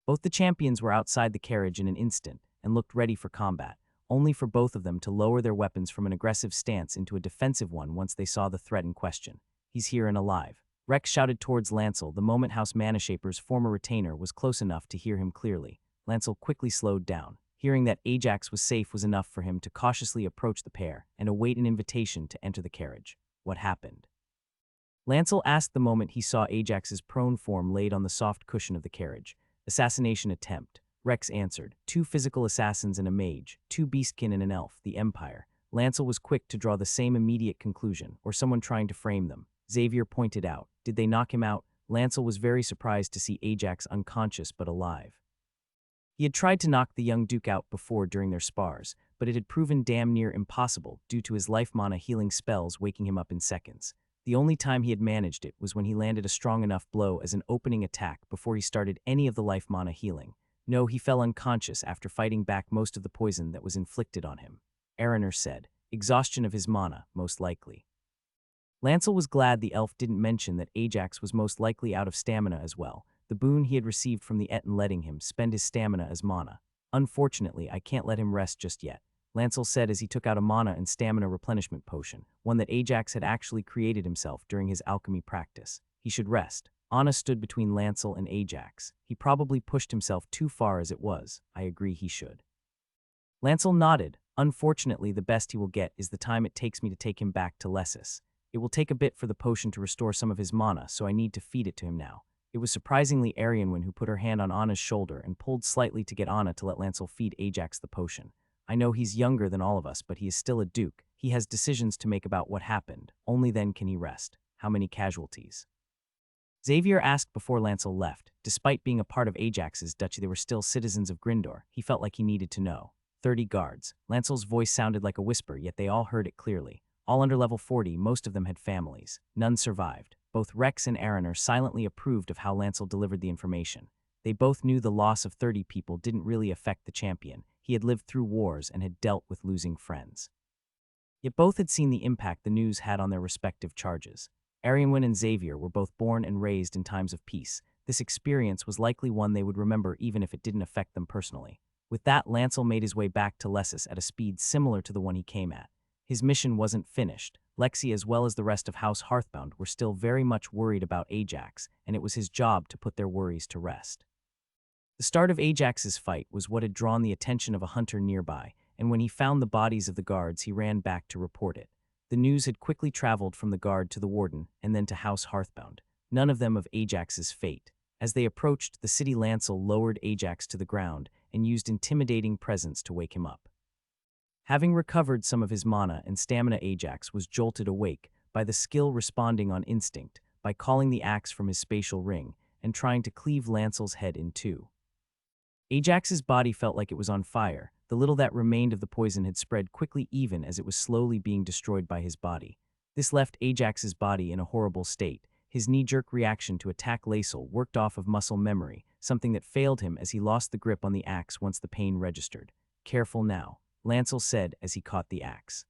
Both the champions were outside the carriage in an instant and looked ready for combat, only for both of them to lower their weapons from an aggressive stance into a defensive one once they saw the threat in question. He's here and alive. Rex shouted towards Lancel the moment House Manashaper's former retainer was close enough to hear him clearly. Lancel quickly slowed down. Hearing that Ajax was safe was enough for him to cautiously approach the pair and await an invitation to enter the carriage. What happened? Lancel asked the moment he saw Ajax's prone form laid on the soft cushion of the carriage. Assassination attempt. Rex answered. 2 physical assassins and a mage, 2 beastkin and an elf, the Empire. Lancel was quick to draw the same immediate conclusion, or someone trying to frame them. Xavier pointed out. Did they knock him out? Lancel was very surprised to see Ajax unconscious but alive. He had tried to knock the young Duke out before during their spars, but it had proven damn near impossible due to his life mana healing spells waking him up in seconds. The only time he had managed it was when he landed a strong enough blow as an opening attack before he started any of the life mana healing. No, he fell unconscious after fighting back most of the poison that was inflicted on him. Araner said, exhaustion of his mana, most likely. Lancel was glad the elf didn't mention that Ajax was most likely out of stamina as well. The boon he had received from the Etten letting him spend his stamina as mana. Unfortunately, I can't let him rest just yet, Lancel said as he took out a mana and stamina replenishment potion, one that Ajax had actually created himself during his alchemy practice. He should rest. Anna stood between Lancel and Ajax. He probably pushed himself too far as it was. I agree he should. Lancel nodded. Unfortunately, the best he will get is the time it takes me to take him back to Lessus. It will take a bit for the potion to restore some of his mana, so I need to feed it to him now. It was surprisingly Arianwen who put her hand on Anna's shoulder and pulled slightly to get Anna to let Lancel feed Ajax the potion. I know he's younger than all of us, but he is still a duke. He has decisions to make about what happened. Only then can he rest. How many casualties? Xavier asked before Lancel left. Despite being a part of Ajax's duchy, they were still citizens of Grindor. He felt like he needed to know. 30 guards. Lancel's voice sounded like a whisper, yet they all heard it clearly. All under level 40, most of them had families. None survived. Both Rex and Araner silently approved of how Lancel delivered the information. They both knew the loss of 30 people didn't really affect the champion. He had lived through wars and had dealt with losing friends. Yet both had seen the impact the news had on their respective charges. Arianwen and Xavier were both born and raised in times of peace. This experience was likely one they would remember even if it didn't affect them personally. With that, Lancel made his way back to Lessus at a speed similar to the one he came at. His mission wasn't finished. Lexi, as well as the rest of House Hearthbound, were still very much worried about Ajax, and it was his job to put their worries to rest. The start of Ajax's fight was what had drawn the attention of a hunter nearby, and when he found the bodies of the guards, he ran back to report it. The news had quickly traveled from the guard to the warden, and then to House Hearthbound, none of them of Ajax's fate. As they approached, the city Lancel lowered Ajax to the ground and used intimidating presence to wake him up. Having recovered some of his mana and stamina, Ajax was jolted awake by the skill responding on instinct by calling the axe from his spatial ring and trying to cleave Lancel's head in two. Ajax's body felt like it was on fire. The little that remained of the poison had spread quickly even as it was slowly being destroyed by his body. This left Ajax's body in a horrible state. His knee-jerk reaction to attack Lancel worked off of muscle memory, something that failed him as he lost the grip on the axe once the pain registered. "Careful now," Lancel said as he caught the axe.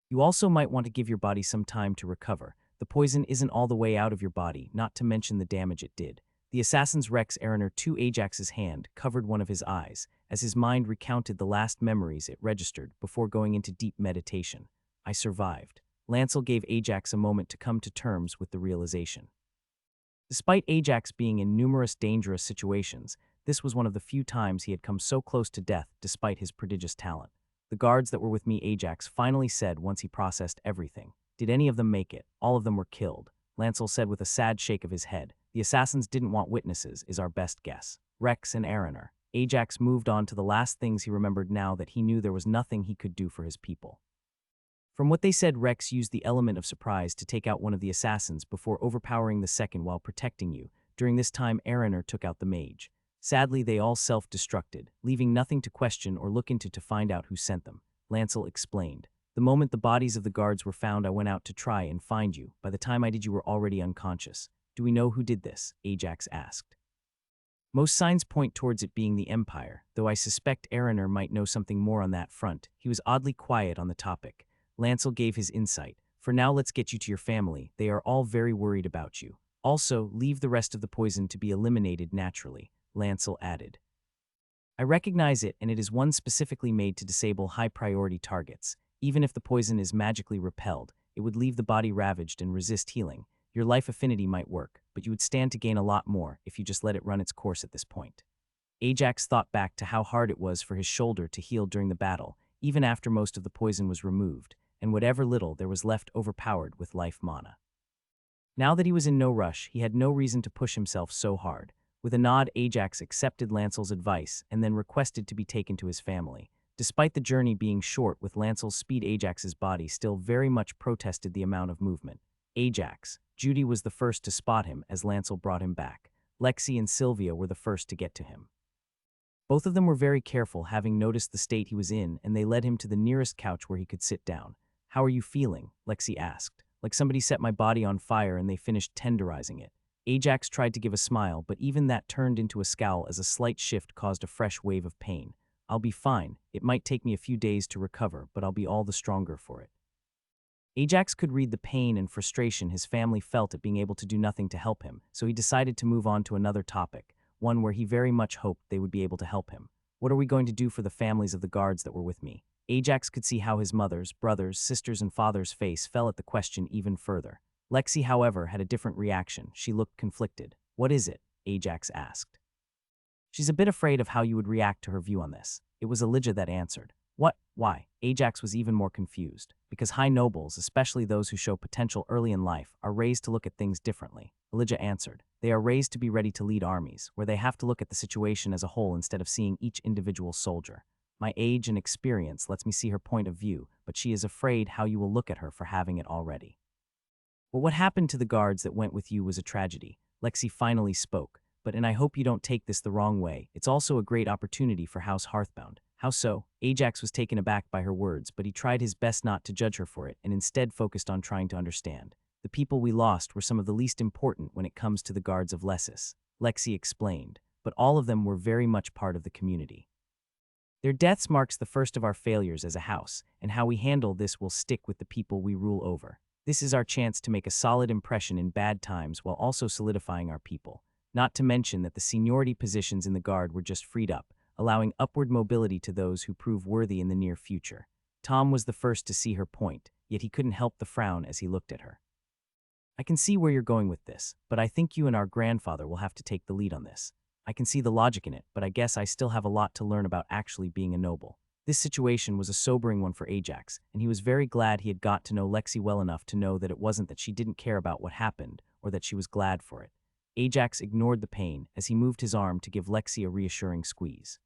"You also might want to give your body some time to recover. The poison isn't all the way out of your body, not to mention the damage it did." The assassin's Rex Ariner to Ajax's hand covered one of his eyes as his mind recounted the last memories it registered before going into deep meditation. "I survived." Lancel gave Ajax a moment to come to terms with the realization. Despite Ajax being in numerous dangerous situations, this was one of the few times he had come so close to death despite his prodigious talent. "The guards that were with me," Ajax finally said once he processed everything. "Did any of them make it?" "All of them were killed," Lancel said with a sad shake of his head. "The assassins didn't want witnesses, is our best guess." Rex and Ariner. Ajax moved on to the last things he remembered now that he knew there was nothing he could do for his people. From what they said, Rex used the element of surprise to take out one of the assassins before overpowering the second while protecting you. During this time, Ariner took out the mage. Sadly, they all self-destructed, leaving nothing to question or look into to find out who sent them. Lancel explained. "The moment the bodies of the guards were found, I went out to try and find you. By the time I did, you were already unconscious." "Do we know who did this?" Ajax asked. "Most signs point towards it being the Empire, though I suspect Ariner might know something more on that front." He was oddly quiet on the topic. Lancel gave his insight. "For now, let's get you to your family. They are all very worried about you. Also, leave the rest of the poison to be eliminated naturally," Lancel added. "I recognize it, and it is one specifically made to disable high-priority targets. Even if the poison is magically repelled, it would leave the body ravaged and resist healing. Your life affinity might work, but you would stand to gain a lot more if you just let it run its course at this point." Ajax thought back to how hard it was for his shoulder to heal during the battle, even after most of the poison was removed, and whatever little there was left overpowered with life mana. Now that he was in no rush, he had no reason to push himself so hard. With a nod, Ajax accepted Lancel's advice and then requested to be taken to his family. Despite the journey being short with Lancel's speed, Ajax's body still very much protested the amount of movement. "Ajax." Judy was the first to spot him as Lancel brought him back. Lexi and Sylvia were the first to get to him. Both of them were very careful, having noticed the state he was in, and they led him to the nearest couch where he could sit down. "How are you feeling?" Lexi asked. "Like somebody set my body on fire and they finished tenderizing it." Ajax tried to give a smile, but even that turned into a scowl as a slight shift caused a fresh wave of pain. "I'll be fine. It might take me a few days to recover, but I'll be all the stronger for it." Ajax could read the pain and frustration his family felt at being able to do nothing to help him, so he decided to move on to another topic, one where he very much hoped they would be able to help him. "What are we going to do for the families of the guards that were with me?" Ajax could see how his mother's, brothers, sisters, and father's face fell at the question even further. Lexi, however, had a different reaction. She looked conflicted. "What is it?" Ajax asked. "She's a bit afraid of how you would react to her view on this." It was Elijah that answered. "What? Why?" Ajax was even more confused. "Because high nobles, especially those who show potential early in life, are raised to look at things differently," Elijah answered. "They are raised to be ready to lead armies, where they have to look at the situation as a whole instead of seeing each individual soldier. My age and experience lets me see her point of view, but she is afraid how you will look at her for having it already." "Well, what happened to the guards that went with you was a tragedy," Lexi finally spoke. And I hope you don't take this the wrong way. It's also a great opportunity for House Hearthbound." "How so?" Ajax was taken aback by her words, but he tried his best not to judge her for it and instead focused on trying to understand. "The people we lost were some of the least important when it comes to the guards of Lessus," Lexi explained, "but all of them were very much part of the community. Their deaths marks the first of our failures as a house, and how we handle this will stick with the people we rule over. This is our chance to make a solid impression in bad times while also solidifying our people. Not to mention that the seniority positions in the guard were just freed up, allowing upward mobility to those who prove worthy in the near future." Tom was the first to see her point, yet he couldn't help the frown as he looked at her. "I can see where you're going with this, but I think you and our grandfather will have to take the lead on this. I can see the logic in it, but I guess I still have a lot to learn about actually being a noble." This situation was a sobering one for Ajax, and he was very glad he had got to know Lexi well enough to know that it wasn't that she didn't care about what happened, or that she was glad for it. Ajax ignored the pain as he moved his arm to give Lexi a reassuring squeeze.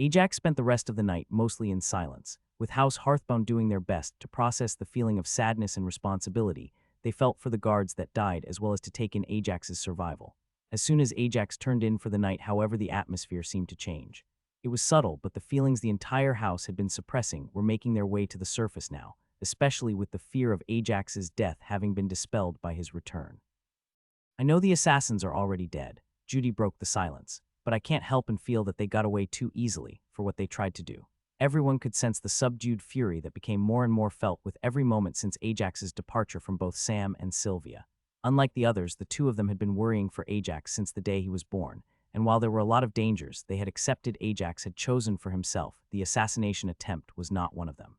Ajax spent the rest of the night mostly in silence. With House Hearthbound doing their best to process the feeling of sadness and responsibility, they felt for the guards that died as well as to take in Ajax's survival. As soon as Ajax turned in for the night, however, the atmosphere seemed to change. It was subtle, but the feelings the entire house had been suppressing were making their way to the surface now, especially with the fear of Ajax's death having been dispelled by his return. I know the assassins are already dead, Judy broke the silence, but I can't help and feel that they got away too easily for what they tried to do. Everyone could sense the subdued fury that became more and more felt with every moment since Ajax's departure from both Sam and Sylvia. Unlike the others, the two of them had been worrying for Ajax since the day he was born, and while there were a lot of dangers they had accepted Ajax had chosen for himself, the assassination attempt was not one of them.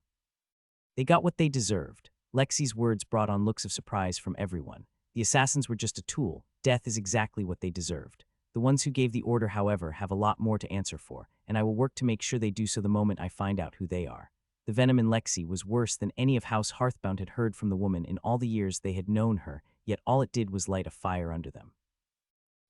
They got what they deserved. Lexi's words brought on looks of surprise from everyone. The assassins were just a tool. Death is exactly what they deserved. The ones who gave the order, however, have a lot more to answer for, and I will work to make sure they do so the moment I find out who they are. The venom in Lexi was worse than any of House Hearthbound had heard from the woman in all the years they had known her, yet all it did was light a fire under them.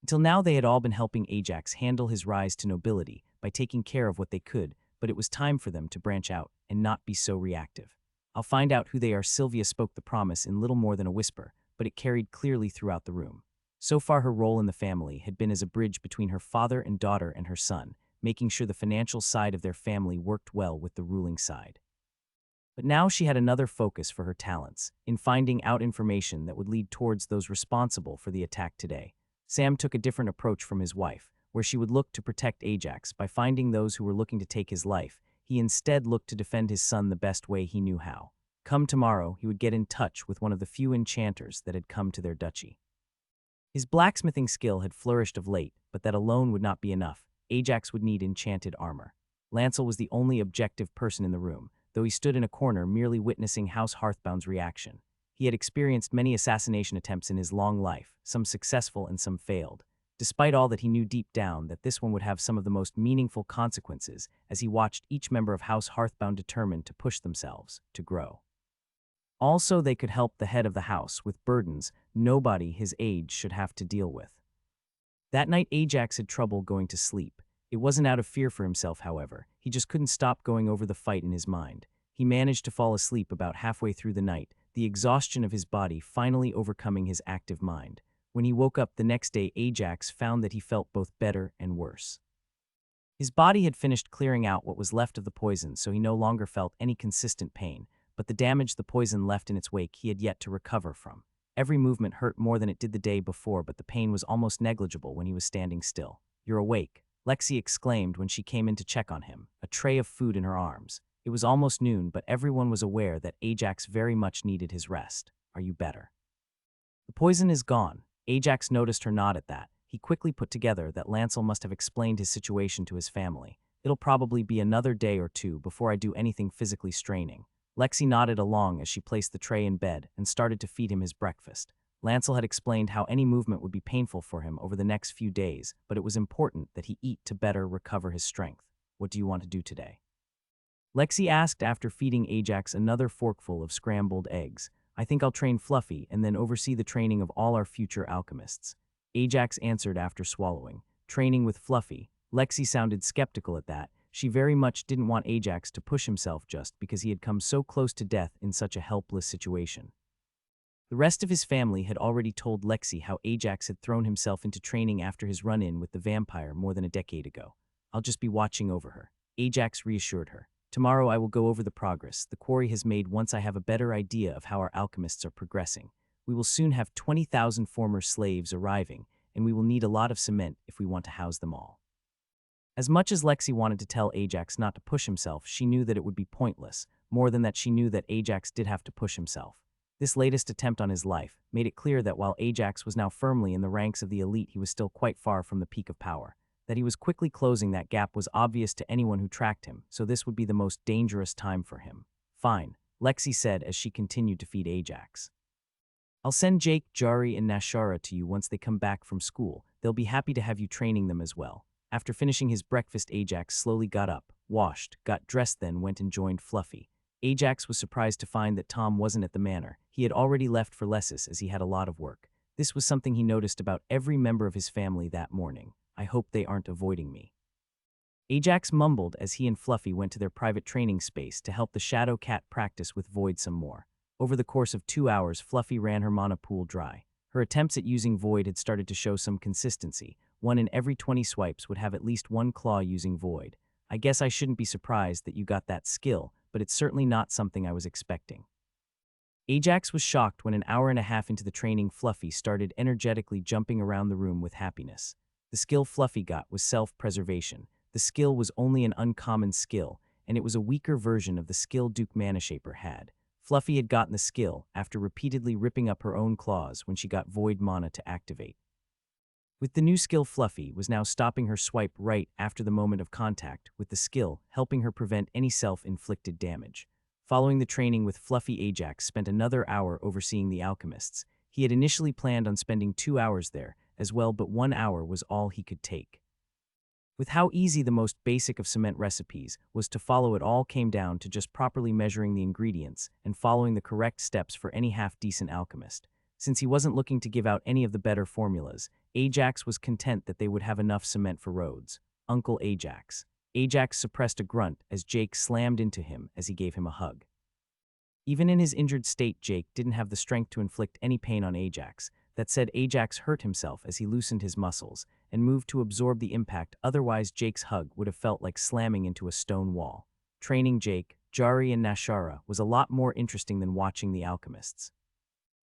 Until now they had all been helping Ajax handle his rise to nobility by taking care of what they could, but it was time for them to branch out and not be so reactive. I'll find out who they are. Sylvia spoke the promise in little more than a whisper, but it carried clearly throughout the room. So far her role in the family had been as a bridge between her father and daughter and her son, making sure the financial side of their family worked well with the ruling side. But now she had another focus for her talents, in finding out information that would lead towards those responsible for the attack today. Sam took a different approach from his wife, where she would look to protect Ajax by finding those who were looking to take his life. He instead looked to defend his son the best way he knew how. Come tomorrow, he would get in touch with one of the few enchanters that had come to their duchy. His blacksmithing skill had flourished of late, but that alone would not be enough. Ajax would need enchanted armor. Lancel was the only objective person in the room, though he stood in a corner merely witnessing House Hearthbound's reaction. He had experienced many assassination attempts in his long life, some successful and some failed. Despite all that, he knew deep down that this one would have some of the most meaningful consequences as he watched each member of House Hearthbound determined to push themselves, to grow. Also, they could help the head of the house with burdens nobody his age should have to deal with. That night, Ajax had trouble going to sleep. It wasn't out of fear for himself, however. He just couldn't stop going over the fight in his mind. He managed to fall asleep about halfway through the night, the exhaustion of his body finally overcoming his active mind. When he woke up the next day, Ajax found that he felt both better and worse. His body had finished clearing out what was left of the poison, so he no longer felt any consistent pain, but the damage the poison left in its wake he had yet to recover from. Every movement hurt more than it did the day before, but the pain was almost negligible when he was standing still. "You're awake," Lexi exclaimed when she came in to check on him, a tray of food in her arms. It was almost noon, but everyone was aware that Ajax very much needed his rest. "Are you better?" "The poison is gone." Ajax noticed her nod at that. He quickly put together that Lancel must have explained his situation to his family. "It'll probably be another day or two before I do anything physically straining." Lexi nodded along as she placed the tray in bed and started to feed him his breakfast. Lancel had explained how any movement would be painful for him over the next few days, but it was important that he eat to better recover his strength. "What do you want to do today?" Lexi asked after feeding Ajax another forkful of scrambled eggs. "I think I'll train Fluffy and then oversee the training of all our future alchemists." Ajax answered after swallowing. Training with Fluffy? Lexi sounded skeptical at that. She very much didn't want Ajax to push himself just because he had come so close to death in such a helpless situation. The rest of his family had already told Lexi how Ajax had thrown himself into training after his run-in with the vampire more than a decade ago. "I'll just be watching over her," Ajax reassured her. "Tomorrow I will go over the progress the quarry has made once I have a better idea of how our alchemists are progressing. We will soon have 20,000 former slaves arriving, and we will need a lot of cement if we want to house them all." As much as Lexi wanted to tell Ajax not to push himself, she knew that it would be pointless. More than that, she knew that Ajax did have to push himself. This latest attempt on his life made it clear that while Ajax was now firmly in the ranks of the elite, he was still quite far from the peak of power. That he was quickly closing that gap was obvious to anyone who tracked him, so this would be the most dangerous time for him. "Fine," Lexi said as she continued to feed Ajax. "I'll send Jake, Jari, and Nashara to you once they come back from school. They'll be happy to have you training them as well." After finishing his breakfast, Ajax slowly got up, washed, got dressed, then went and joined Fluffy. Ajax was surprised to find that Tom wasn't at the manor. He had already left for Lessus as he had a lot of work. This was something he noticed about every member of his family that morning. "I hope they aren't avoiding me." Ajax mumbled as he and Fluffy went to their private training space to help the shadow cat practice with Void some more. Over the course of 2 hours, Fluffy ran her mana pool dry. Her attempts at using Void had started to show some consistency. One in every 20 swipes would have at least one claw using Void. I guess I shouldn't be surprised that you got that skill, but it's certainly not something I was expecting. Ajax was shocked when an hour and a half into the training, Fluffy started energetically jumping around the room with happiness. The skill Fluffy got was self-preservation. The skill was only an uncommon skill, and it was a weaker version of the skill Duke Manashaper had. Fluffy had gotten the skill after repeatedly ripping up her own claws when she got Void Mana to activate. With the new skill, Fluffy was now stopping her swipe right after the moment of contact, with the skill helping her prevent any self-inflicted damage. Following the training with Fluffy, Ajax spent another hour overseeing the alchemists. He had initially planned on spending 2 hours there as well, but 1 hour was all he could take. With how easy the most basic of cement recipes was to follow, it all came down to just properly measuring the ingredients and following the correct steps for any half-decent alchemist. Since he wasn't looking to give out any of the better formulas, Ajax was content that they would have enough cement for roads. Uncle Ajax. Ajax suppressed a grunt as Jake slammed into him as he gave him a hug. Even in his injured state, Jake didn't have the strength to inflict any pain on Ajax. That said, Ajax hurt himself as he loosened his muscles and moved to absorb the impact. Otherwise, Jake's hug would have felt like slamming into a stone wall. Training Jake, Jari, and Nashara was a lot more interesting than watching the alchemists.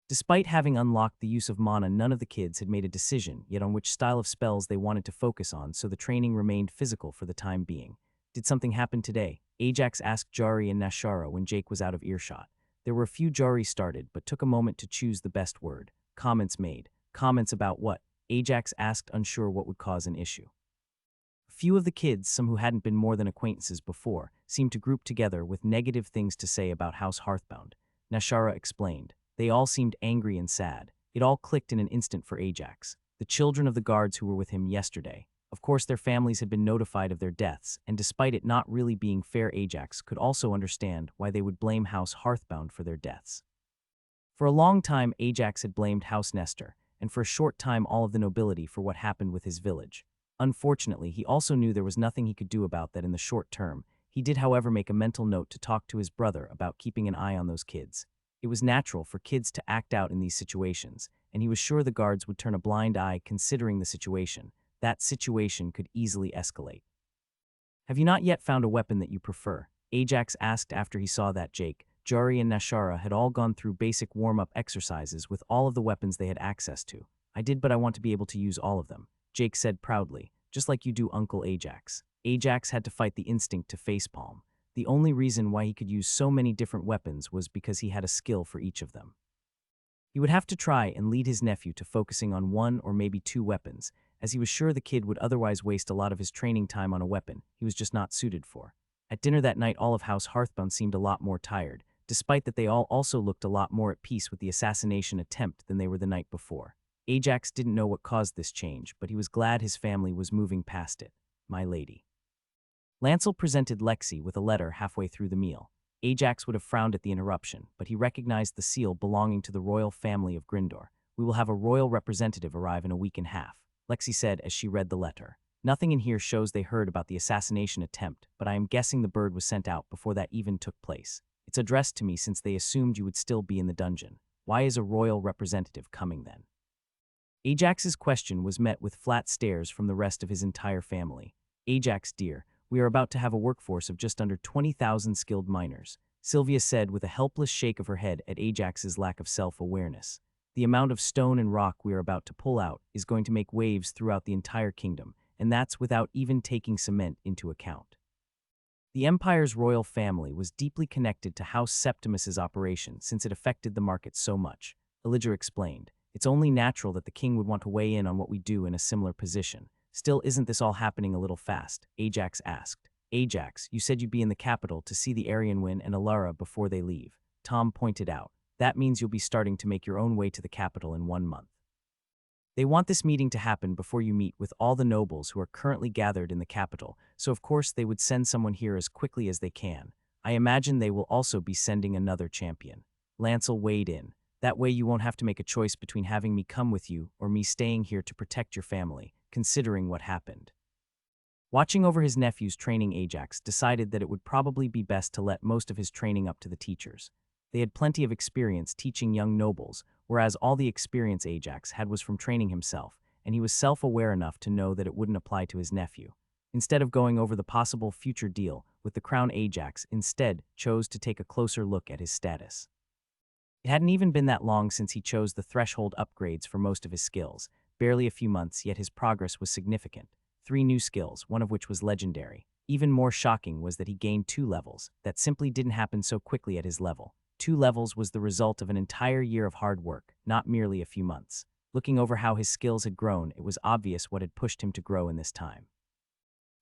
Despite having unlocked the use of mana, none of the kids had made a decision yet on which style of spells they wanted to focus on, so the training remained physical for the time being. Did something happen today? Ajax asked Jari and Nashara when Jake was out of earshot. There were a few. Jari started, but took a moment to choose the best word. Comments made. Comments about what? Ajax asked, unsure what would cause an issue. A few of the kids, some who hadn't been more than acquaintances before, seemed to group together with negative things to say about House Hearthbound. Nashara explained. They all seemed angry and sad. It all clicked in an instant for Ajax. The children of the guards who were with him yesterday. Of course, their families had been notified of their deaths, and despite it not really being fair, Ajax could also understand why they would blame House Hearthbound for their deaths. For a long time, Ajax had blamed House Nestor, and for a short time all of the nobility for what happened with his village. Unfortunately, he also knew there was nothing he could do about that in the short term. He did, however, make a mental note to talk to his brother about keeping an eye on those kids. It was natural for kids to act out in these situations, and he was sure the guards would turn a blind eye considering the situation. That situation could easily escalate. Have you not yet found a weapon that you prefer? Ajax asked after he saw that Jake, Jari, and Nashara had all gone through basic warm-up exercises with all of the weapons they had access to. I did, but I want to be able to use all of them, Jake said proudly, just like you do, Uncle Ajax. Ajax had to fight the instinct to facepalm. The only reason why he could use so many different weapons was because he had a skill for each of them. He would have to try and lead his nephew to focusing on 1 or maybe 2 weapons, as he was sure the kid would otherwise waste a lot of his training time on a weapon he was just not suited for. At dinner that night, all of House Hearthbound seemed a lot more tired, despite that they all also looked a lot more at peace with the assassination attempt than they were the night before. Ajax didn't know what caused this change, but he was glad his family was moving past it. My lady. Lancel presented Lexi with a letter halfway through the meal. Ajax would have frowned at the interruption, but he recognized the seal belonging to the royal family of Grindor. We will have a royal representative arrive in a week and a half, Lexi said as she read the letter. Nothing in here shows they heard about the assassination attempt, but I am guessing the bird was sent out before that even took place. It's addressed to me since they assumed you would still be in the dungeon. Why is a royal representative coming then? Ajax's question was met with flat stares from the rest of his entire family. Ajax, dear, we are about to have a workforce of just under 20,000 skilled miners, Sylvia said with a helpless shake of her head at Ajax's lack of self-awareness. The amount of stone and rock we are about to pull out is going to make waves throughout the entire kingdom, and that's without even taking cement into account. The Empire's royal family was deeply connected to House Septimus's operation since it affected the market so much, Elijah explained. It's only natural that the king would want to weigh in on what we do in a similar position. Still, isn't this all happening a little fast? Ajax asked. Ajax, you said you'd be in the capital to see the Arianwin and Alara before they leave, Tom pointed out. That means you'll be starting to make your own way to the capital in 1 month. They want this meeting to happen before you meet with all the nobles who are currently gathered in the capital, so of course they would send someone here as quickly as they can. I imagine they will also be sending another champion. Lancel weighed in. That way you won't have to make a choice between having me come with you or me staying here to protect your family, considering what happened. Watching over his nephew's training, Ajax decided that it would probably be best to let most of his training up to the teachers. They had plenty of experience teaching young nobles, whereas all the experience Ajax had was from training himself, and he was self-aware enough to know that it wouldn't apply to his nephew. Instead of going over the possible future deal with the crown, Ajax instead chose to take a closer look at his status. It hadn't even been that long since he chose the threshold upgrades for most of his skills, barely a few months, yet his progress was significant. 3 new skills, one of which was legendary. Even more shocking was that he gained 2 levels. That simply didn't happen so quickly at his level. 2 levels was the result of an entire year of hard work, not merely a few months. Looking over how his skills had grown, it was obvious what had pushed him to grow in this time.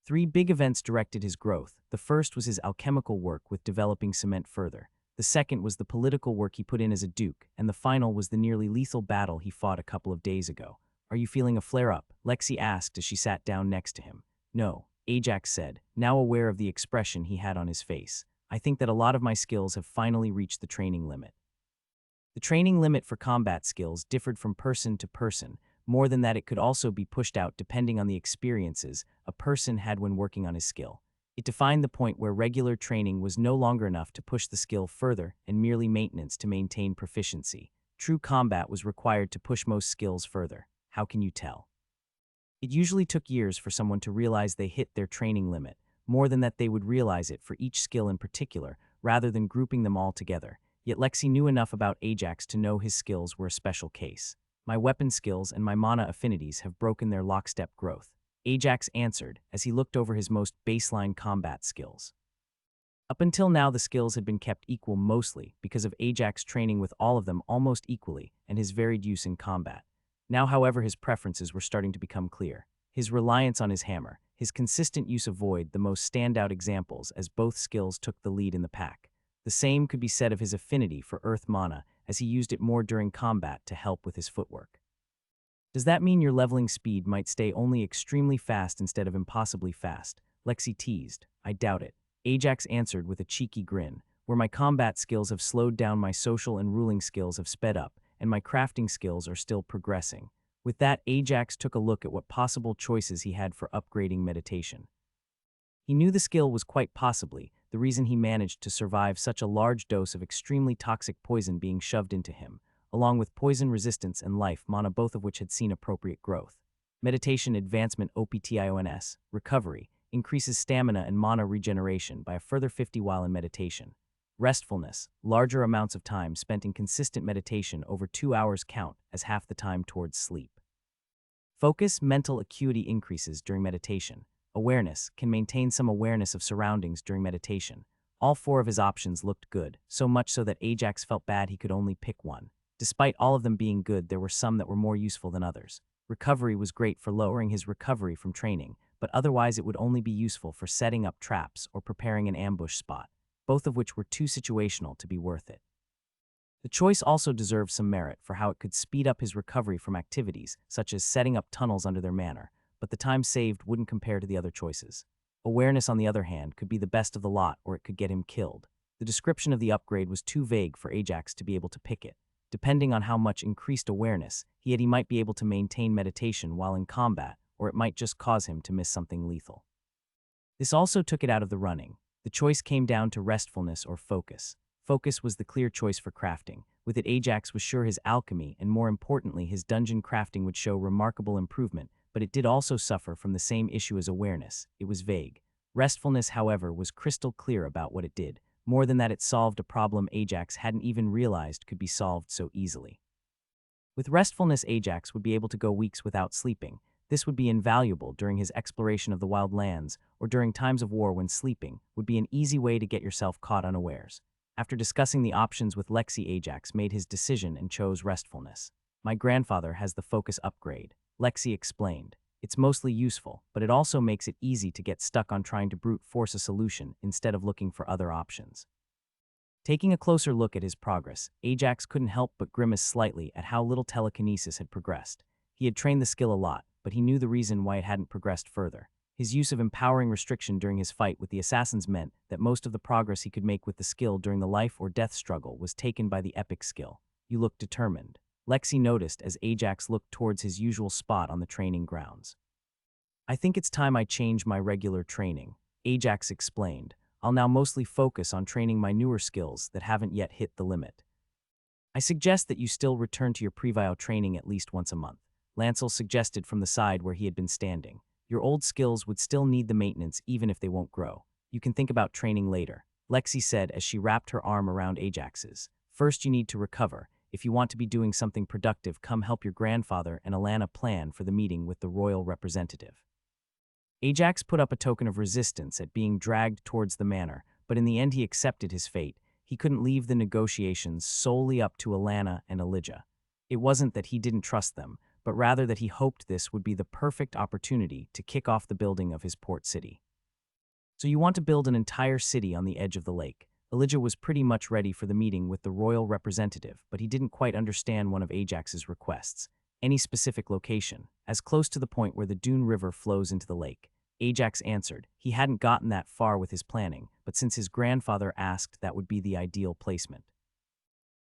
3 big events directed his growth. The first was his alchemical work with developing cement further. The second was the political work he put in as a duke, and the final was the nearly lethal battle he fought a couple of days ago. "Are you feeling a flare-up?" Lexi asked as she sat down next to him. "No," Ajax said, now aware of the expression he had on his face. "I think that a lot of my skills have finally reached the training limit." The training limit for combat skills differed from person to person. More than that, it could also be pushed out depending on the experiences a person had when working on his skill. It defined the point where regular training was no longer enough to push the skill further and merely maintenance to maintain proficiency. True combat was required to push most skills further. How can you tell? It usually took years for someone to realize they hit their training limit, more than that they would realize it for each skill in particular, rather than grouping them all together. Yet Lexi knew enough about Ajax to know his skills were a special case. "My weapon skills and my mana affinities have broken their lockstep growth," Ajax answered as he looked over his most baseline combat skills. Up until now, the skills had been kept equal mostly because of Ajax training with all of them almost equally and his varied use in combat. Now, however, his preferences were starting to become clear. His reliance on his hammer, his consistent use of void, the most standout examples as both skills took the lead in the pack. The same could be said of his affinity for earth mana, as he used it more during combat to help with his footwork. "Does that mean your leveling speed might stay only extremely fast instead of impossibly fast?" Lexi teased. "I doubt it," Ajax answered with a cheeky grin. "Where my combat skills have slowed down, my social and ruling skills have sped up, and my crafting skills are still progressing." With that, Ajax took a look at what possible choices he had for upgrading meditation. He knew the skill was quite possibly the reason he managed to survive such a large dose of extremely toxic poison being shoved into him, along with poison resistance and life mana, both of which had seen appropriate growth. Meditation advancement OPTIONS, recovery, increases stamina and mana regeneration by a further 50 while in meditation. Restfulness, larger amounts of time spent in consistent meditation over 2 hours count as half the time towards sleep. Focus, mental acuity increases during meditation. Awareness, can maintain some awareness of surroundings during meditation. All 4 of his options looked good, so much so that Ajax felt bad he could only pick one. Despite all of them being good, there were some that were more useful than others. Recovery was great for lowering his recovery from training, but otherwise it would only be useful for setting up traps or preparing an ambush spot, both of which were too situational to be worth it. The choice also deserved some merit for how it could speed up his recovery from activities, such as setting up tunnels under their manor, but the time saved wouldn't compare to the other choices. Awareness, on the other hand, could be the best of the lot, or it could get him killed. The description of the upgrade was too vague for Ajax to be able to pick it. Depending on how much increased awareness he might be able to maintain meditation while in combat, or it might just cause him to miss something lethal. This also took it out of the running. The choice came down to restfulness or focus. Focus was the clear choice for crafting. With it, Ajax was sure his alchemy and, more importantly, his dungeon crafting would show remarkable improvement, but it did also suffer from the same issue as awareness. It was vague. Restfulness, however, was crystal clear about what it did. More than that, it solved a problem Ajax hadn't even realized could be solved so easily. With restfulness, Ajax would be able to go weeks without sleeping. This would be invaluable during his exploration of the wild lands, or during times of war when sleeping would be an easy way to get yourself caught unawares. After discussing the options with Lexi, Ajax made his decision and chose restfulness. "My grandfather has the focus upgrade," Lexi explained. "It's mostly useful, but it also makes it easy to get stuck on trying to brute force a solution instead of looking for other options." Taking a closer look at his progress, Ajax couldn't help but grimace slightly at how little telekinesis had progressed. He had trained the skill a lot, but he knew the reason why it hadn't progressed further. His use of empowering restriction during his fight with the assassins meant that most of the progress he could make with the skill during the life or death struggle was taken by the epic skill. "You look determined," Lexi noticed as Ajax looked towards his usual spot on the training grounds. I think it's time I change my regular training, Ajax explained. I'll now mostly focus on training my newer skills that haven't yet hit the limit. I suggest that you still return to your previo training at least once a month, Lancel suggested from the side where he had been standing. Your old skills would still need the maintenance even if they won't grow. You can think about training later, Lexi said as she wrapped her arm around Ajax's. First you need to recover. If you want to be doing something productive, come help your grandfather and Alana plan for the meeting with the royal representative. Ajax put up a token of resistance at being dragged towards the manor, but in the end he accepted his fate. He couldn't leave the negotiations solely up to Alana and Elijah. It wasn't that he didn't trust them, but rather that he hoped this would be the perfect opportunity to kick off the building of his port city. So you want to build an entire city on the edge of the lake. Elijah was pretty much ready for the meeting with the royal representative, but he didn't quite understand one of Ajax's requests. Any specific location, as close to the point where the Dune River flows into the lake. Ajax answered. He hadn't gotten that far with his planning, but since his grandfather asked, that would be the ideal placement.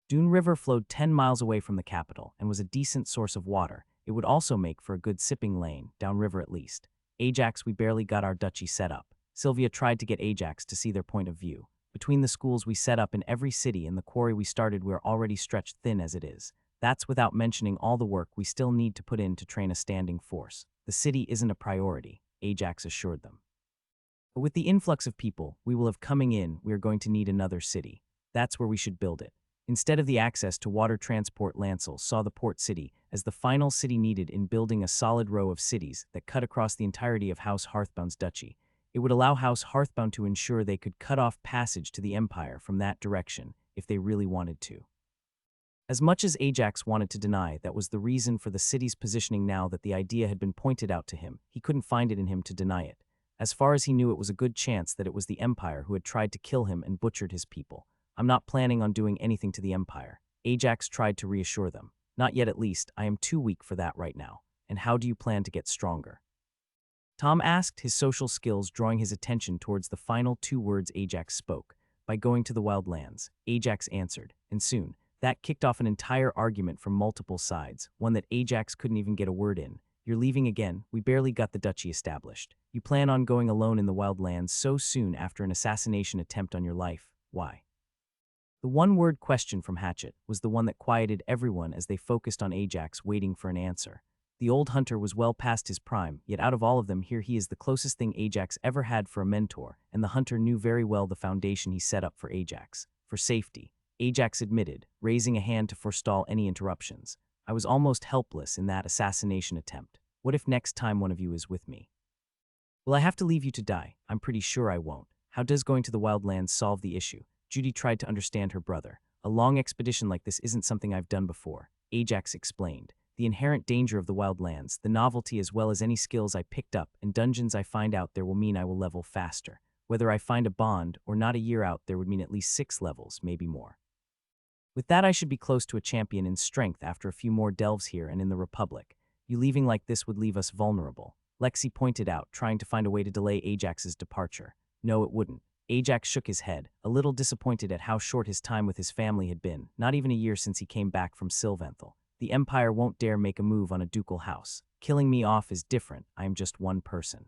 Dune River flowed 10 miles away from the capital and was a decent source of water. It would also make for a good sipping lane, downriver at least. Ajax, we barely got our duchy set up. Sylvia tried to get Ajax to see their point of view. Between the schools we set up in every city and the quarry we started, we're already stretched thin as it is. That's without mentioning all the work we still need to put in to train a standing force. The city isn't a priority, Ajax assured them. But with the influx of people we will have coming in, we are going to need another city. That's where we should build it. Instead of the access to water transport, Lancel saw the port city as the final city needed in building a solid row of cities that cut across the entirety of House Hearthbound's duchy. It would allow House Hearthbound to ensure they could cut off passage to the Empire from that direction if they really wanted to. As much as Ajax wanted to deny that was the reason for the city's positioning now that the idea had been pointed out to him, he couldn't find it in him to deny it. As far as he knew, it was a good chance that it was the Empire who had tried to kill him and butchered his people. I'm not planning on doing anything to the Empire, Ajax tried to reassure them. Not yet at least, I am too weak for that right now. And how do you plan to get stronger? Tom asked, his social skills drawing his attention towards the final two words Ajax spoke. By going to the Wildlands, Ajax answered, and soon, that kicked off an entire argument from multiple sides, one that Ajax couldn't even get a word in. You're leaving again, we barely got the duchy established. You plan on going alone in the Wildlands so soon after an assassination attempt on your life, why? The one-word question from Hatchet was the one that quieted everyone as they focused on Ajax waiting for an answer. The old hunter was well past his prime, yet out of all of them here he is the closest thing Ajax ever had for a mentor, and the hunter knew very well the foundation he set up for Ajax. For safety, Ajax admitted, raising a hand to forestall any interruptions. I was almost helpless in that assassination attempt. What if next time one of you is with me? Will I have to leave you to die? I'm pretty sure I won't. How does going to the Wildlands solve the issue? Judy tried to understand her brother. A long expedition like this isn't something I've done before, Ajax explained. The inherent danger of the Wildlands, the novelty as well as any skills I picked up and dungeons I find out there will mean I will level faster. Whether I find a bond or not, a year out there would mean at least 6 levels, maybe more. With that I should be close to a champion in strength after a few more delves here and in the Republic. You leaving like this would leave us vulnerable, Lexi pointed out, trying to find a way to delay Ajax's departure. No, it wouldn't. Ajax shook his head, a little disappointed at how short his time with his family had been, not even a year since he came back from Sylvanthal. The Empire won't dare make a move on a ducal house. Killing me off is different, I am just one person.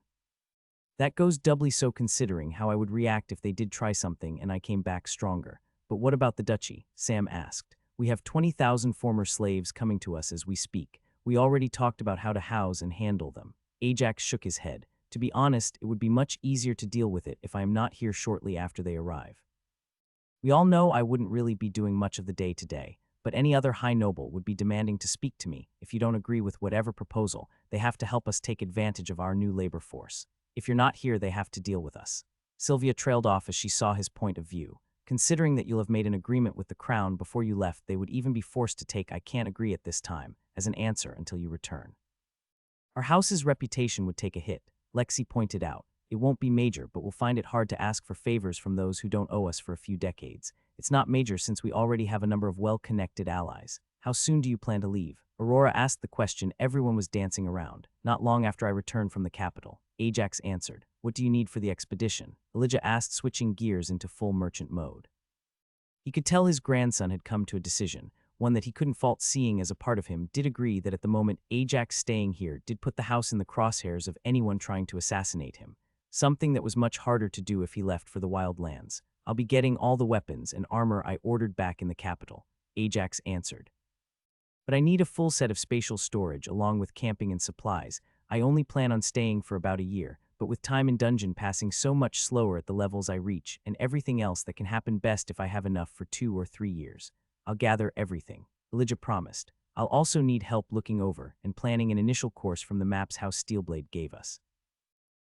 That goes doubly so considering how I would react if they did try something and I came back stronger. But what about the duchy? Sam asked. We have 20,000 former slaves coming to us as we speak. We already talked about how to house and handle them. Ajax shook his head. To be honest, it would be much easier to deal with it if I am not here shortly after they arrive. We all know I wouldn't really be doing much of the day-to-day, but any other high noble would be demanding to speak to me. If you don't agree with whatever proposal, they have to help us take advantage of our new labor force. If you're not here, they have to deal with us. Sylvia trailed off as she saw his point of view. Considering that you'll have made an agreement with the crown before you left, they would even be forced to take "I can't agree at this time" as an answer until you return. Our house's reputation would take a hit, Lexi pointed out. It won't be major, but we'll find it hard to ask for favors from those who don't owe us for a few decades. It's not major since we already have a number of well-connected allies. How soon do you plan to leave? Aurora asked the question everyone was dancing around. Not long after I returned from the capital, Ajax answered. What do you need for the expedition? Elijah asked, switching gears into full merchant mode. He could tell his grandson had come to a decision. one that he couldn't fault seeing as a part of him, did agree that at the moment Ajax staying here did put the house in the crosshairs of anyone trying to assassinate him, something that was much harder to do if he left for the wild lands. I'll be getting all the weapons and armor I ordered back in the capital, Ajax answered. But I need a full set of spatial storage along with camping and supplies. I only plan on staying for about a year, but with time in dungeon passing so much slower at the levels I reach and everything else that can happen best if I have enough for 2 or 3 years. I'll gather everything, Elijah promised. I'll also need help looking over and planning an initial course from the maps House Steelblade gave us.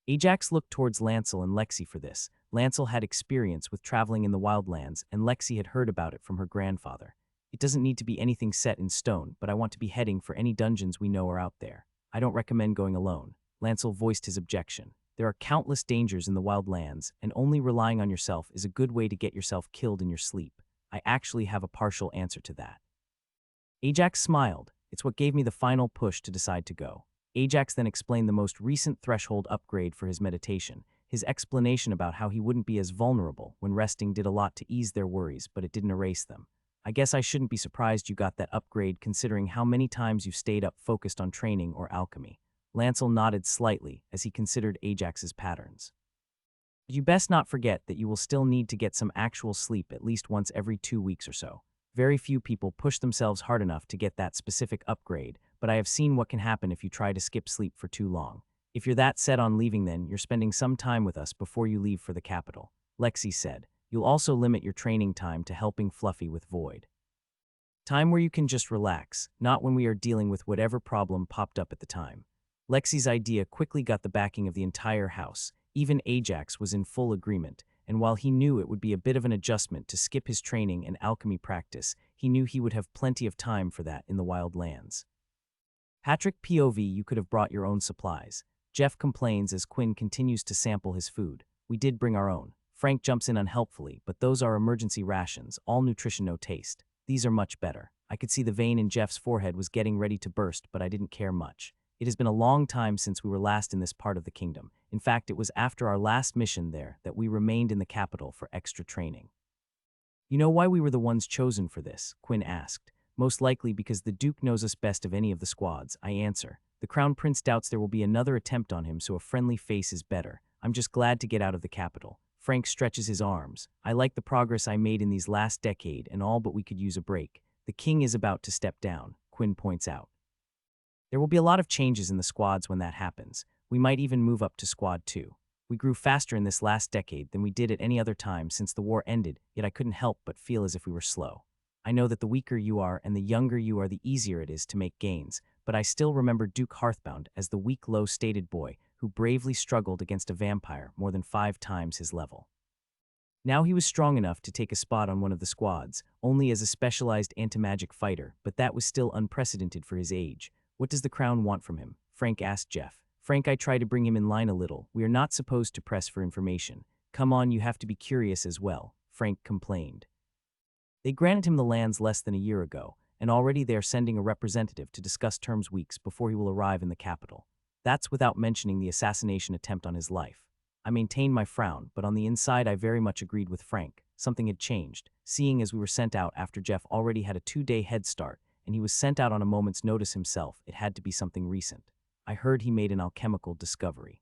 Ajax looked towards Lancel and Lexi for this. Lancel had experience with traveling in the wildlands, and Lexi had heard about it from her grandfather. It doesn't need to be anything set in stone, but I want to be heading for any dungeons we know are out there. I don't recommend going alone. Lancel voiced his objection. There are countless dangers in the wildlands, and only relying on yourself is a good way to get yourself killed in your sleep. I actually have a partial answer to that. Ajax smiled. It's what gave me the final push to decide to go. Ajax then explained the most recent threshold upgrade for his meditation. His explanation about how he wouldn't be as vulnerable when resting did a lot to ease their worries, but it didn't erase them. I guess I shouldn't be surprised you got that upgrade considering how many times you've stayed up focused on training or alchemy. Lancel nodded slightly as he considered Ajax's patterns. You best not forget that you will still need to get some actual sleep at least once every 2 weeks or so. Very few people push themselves hard enough to get that specific upgrade, but I have seen what can happen if you try to skip sleep for too long. If you're that set on leaving, then you're spending some time with us before you leave for the capital, Lexi said. You'll also limit your training time to helping Fluffy with Void. Time where you can just relax, not when we are dealing with whatever problem popped up at the time. Lexi's idea quickly got the backing of the entire house. Even Ajax was in full agreement, and while he knew it would be a bit of an adjustment to skip his training and alchemy practice, he knew he would have plenty of time for that in the wild lands. Patrick POV, you could have brought your own supplies. Jeff complains as Quinn continues to sample his food. We did bring our own. Frank jumps in unhelpfully, but those are emergency rations, all nutrition, no taste. These are much better. I could see the vein in Jeff's forehead was getting ready to burst, but I didn't care much. It has been a long time since we were last in this part of the kingdom. In fact, it was after our last mission there that we remained in the capital for extra training. You know why we were the ones chosen for this? Quinn asked. Most likely because the Duke knows us best of any of the squads, I answer. The Crown Prince doubts there will be another attempt on him, so a friendly face is better. I'm just glad to get out of the capital. Frank stretches his arms. I like the progress I made in these last decade and all, but we could use a break. The king is about to step down, Quinn points out. There will be a lot of changes in the squads when that happens. We might even move up to Squad 2. We grew faster in this last decade than we did at any other time since the war ended, yet I couldn't help but feel as if we were slow. I know that the weaker you are and the younger you are, the easier it is to make gains, but I still remember Duke Hearthbound as the weak, low-stated boy who bravely struggled against a vampire more than 5 times his level. Now he was strong enough to take a spot on one of the squads, only as a specialized anti-magic fighter, but that was still unprecedented for his age. What does the crown want from him? Frank asked Jeff. Frank, I try to bring him in line a little. We are not supposed to press for information. Come on, you have to be curious as well, Frank complained. They granted him the lands less than a year ago, and already they are sending a representative to discuss terms weeks before he will arrive in the capital. That's without mentioning the assassination attempt on his life. I maintained my frown, but on the inside I very much agreed with Frank. Something had changed, seeing as we were sent out after Jeff already had a 2-day head start, and he was sent out on a moment's notice himself. It had to be something recent. I heard he made an alchemical discovery.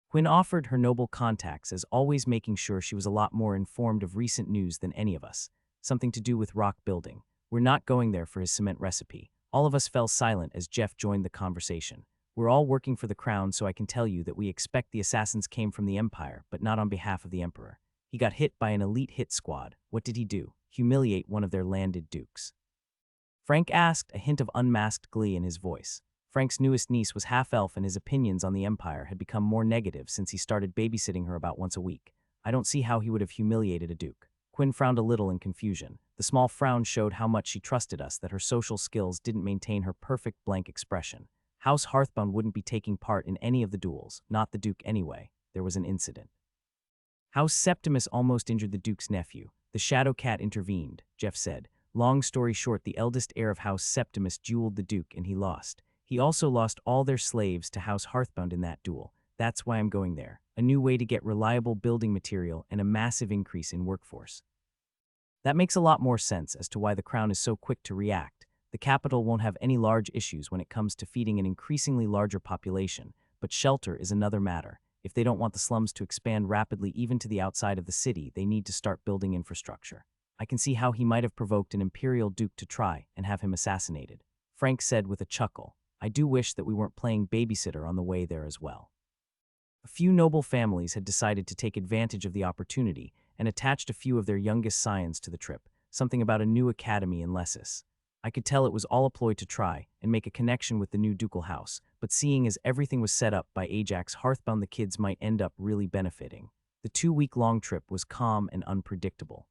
Quinn offered her noble contacts, as always making sure she was a lot more informed of recent news than any of us. Something to do with rock building. We're not going there for his cement recipe. All of us fell silent as Jeff joined the conversation. We're all working for the crown, so I can tell you that we expect the assassins came from the Empire, but not on behalf of the Emperor. He got hit by an elite hit squad. What did he do? Humiliate one of their landed dukes. Frank asked, a hint of unmasked glee in his voice. Frank's newest niece was half-elf, and his opinions on the Empire had become more negative since he started babysitting her about once a week. I don't see how he would have humiliated a duke. Quinn frowned a little in confusion. The small frown showed how much she trusted us, that her social skills didn't maintain her perfect blank expression. House Hearthbound wouldn't be taking part in any of the duels, not the Duke anyway. There was an incident. House Septimus almost injured the Duke's nephew. The Shadow Cat intervened, Jeff said. Long story short, the eldest heir of House Septimus dueled the Duke and he lost. He also lost all their slaves to House Hearthbound in that duel. That's why I'm going there. A new way to get reliable building material and a massive increase in workforce. That makes a lot more sense as to why the crown is so quick to react. The capital won't have any large issues when it comes to feeding an increasingly larger population, but shelter is another matter. If they don't want the slums to expand rapidly even to the outside of the city, they need to start building infrastructure. I can see how he might have provoked an imperial duke to try and have him assassinated. Frank said with a chuckle, I do wish that we weren't playing babysitter on the way there as well. A few noble families had decided to take advantage of the opportunity and attached a few of their youngest scions to the trip, something about a new academy in Lessus. I could tell it was all a ploy to try and make a connection with the new ducal house, but seeing as everything was set up by Ajax Hearthbound, the kids might end up really benefiting. The 2-week-long trip was calm and unpredictable.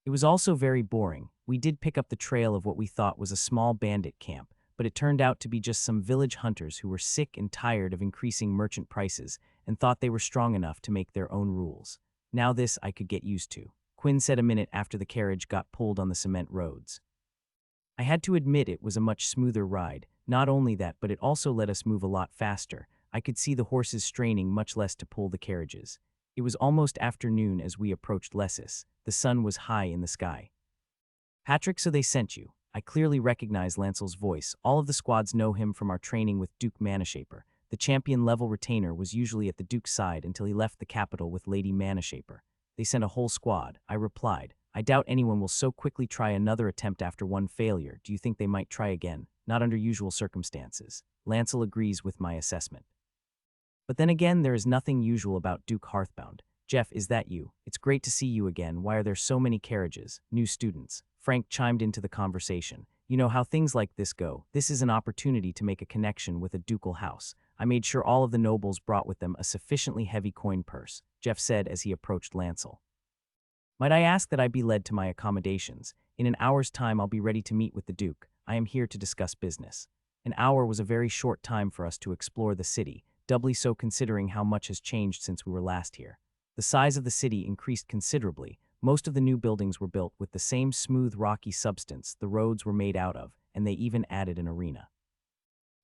It was also very boring. We did pick up the trail of what we thought was a small bandit camp, but it turned out to be just some village hunters who were sick and tired of increasing merchant prices and thought they were strong enough to make their own rules. Now this I could get used to, Quinn said a minute after the carriage got pulled on the cement roads. I had to admit it was a much smoother ride. Not only that, but it also let us move a lot faster. I could see the horses straining much less to pull the carriages. It was almost afternoon as we approached Lessus. The sun was high in the sky. Patrick, so they sent you. I clearly recognize Lancel's voice. All of the squads know him from our training with Duke Manashaper. The champion-level retainer was usually at the Duke's side until he left the capital with Lady Manashaper. They sent a whole squad. I replied, I doubt anyone will so quickly try another attempt after one failure. Do you think they might try again? Not under usual circumstances. Lancel agrees with my assessment. But then again, there is nothing usual about Duke Hearthbound. Jeff, is that you? It's great to see you again. Why are there so many carriages? New students. Frank chimed into the conversation. You know how things like this go. This is an opportunity to make a connection with a ducal house. I made sure all of the nobles brought with them a sufficiently heavy coin purse, Jeff said as he approached Lancel. Might I ask that I be led to my accommodations? In an hour's time I'll be ready to meet with the Duke. I am here to discuss business. An hour was a very short time for us to explore the city, doubly so considering how much has changed since we were last here. The size of the city increased considerably. Most of the new buildings were built with the same smooth, rocky substance the roads were made out of, and they even added an arena.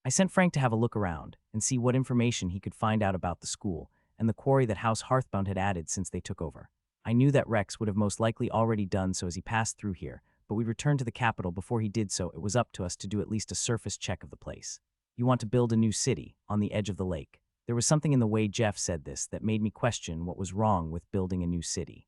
I sent Frank to have a look around and see what information he could find out about the school and the quarry that House Hearthbound had added since they took over. I knew that Rex would have most likely already done so as he passed through here, but we returned to the capital before he did so. It was up to us to do at least a surface check of the place. You want to build a new city on the edge of the lake. There was something in the way Jeff said this that made me question what was wrong with building a new city.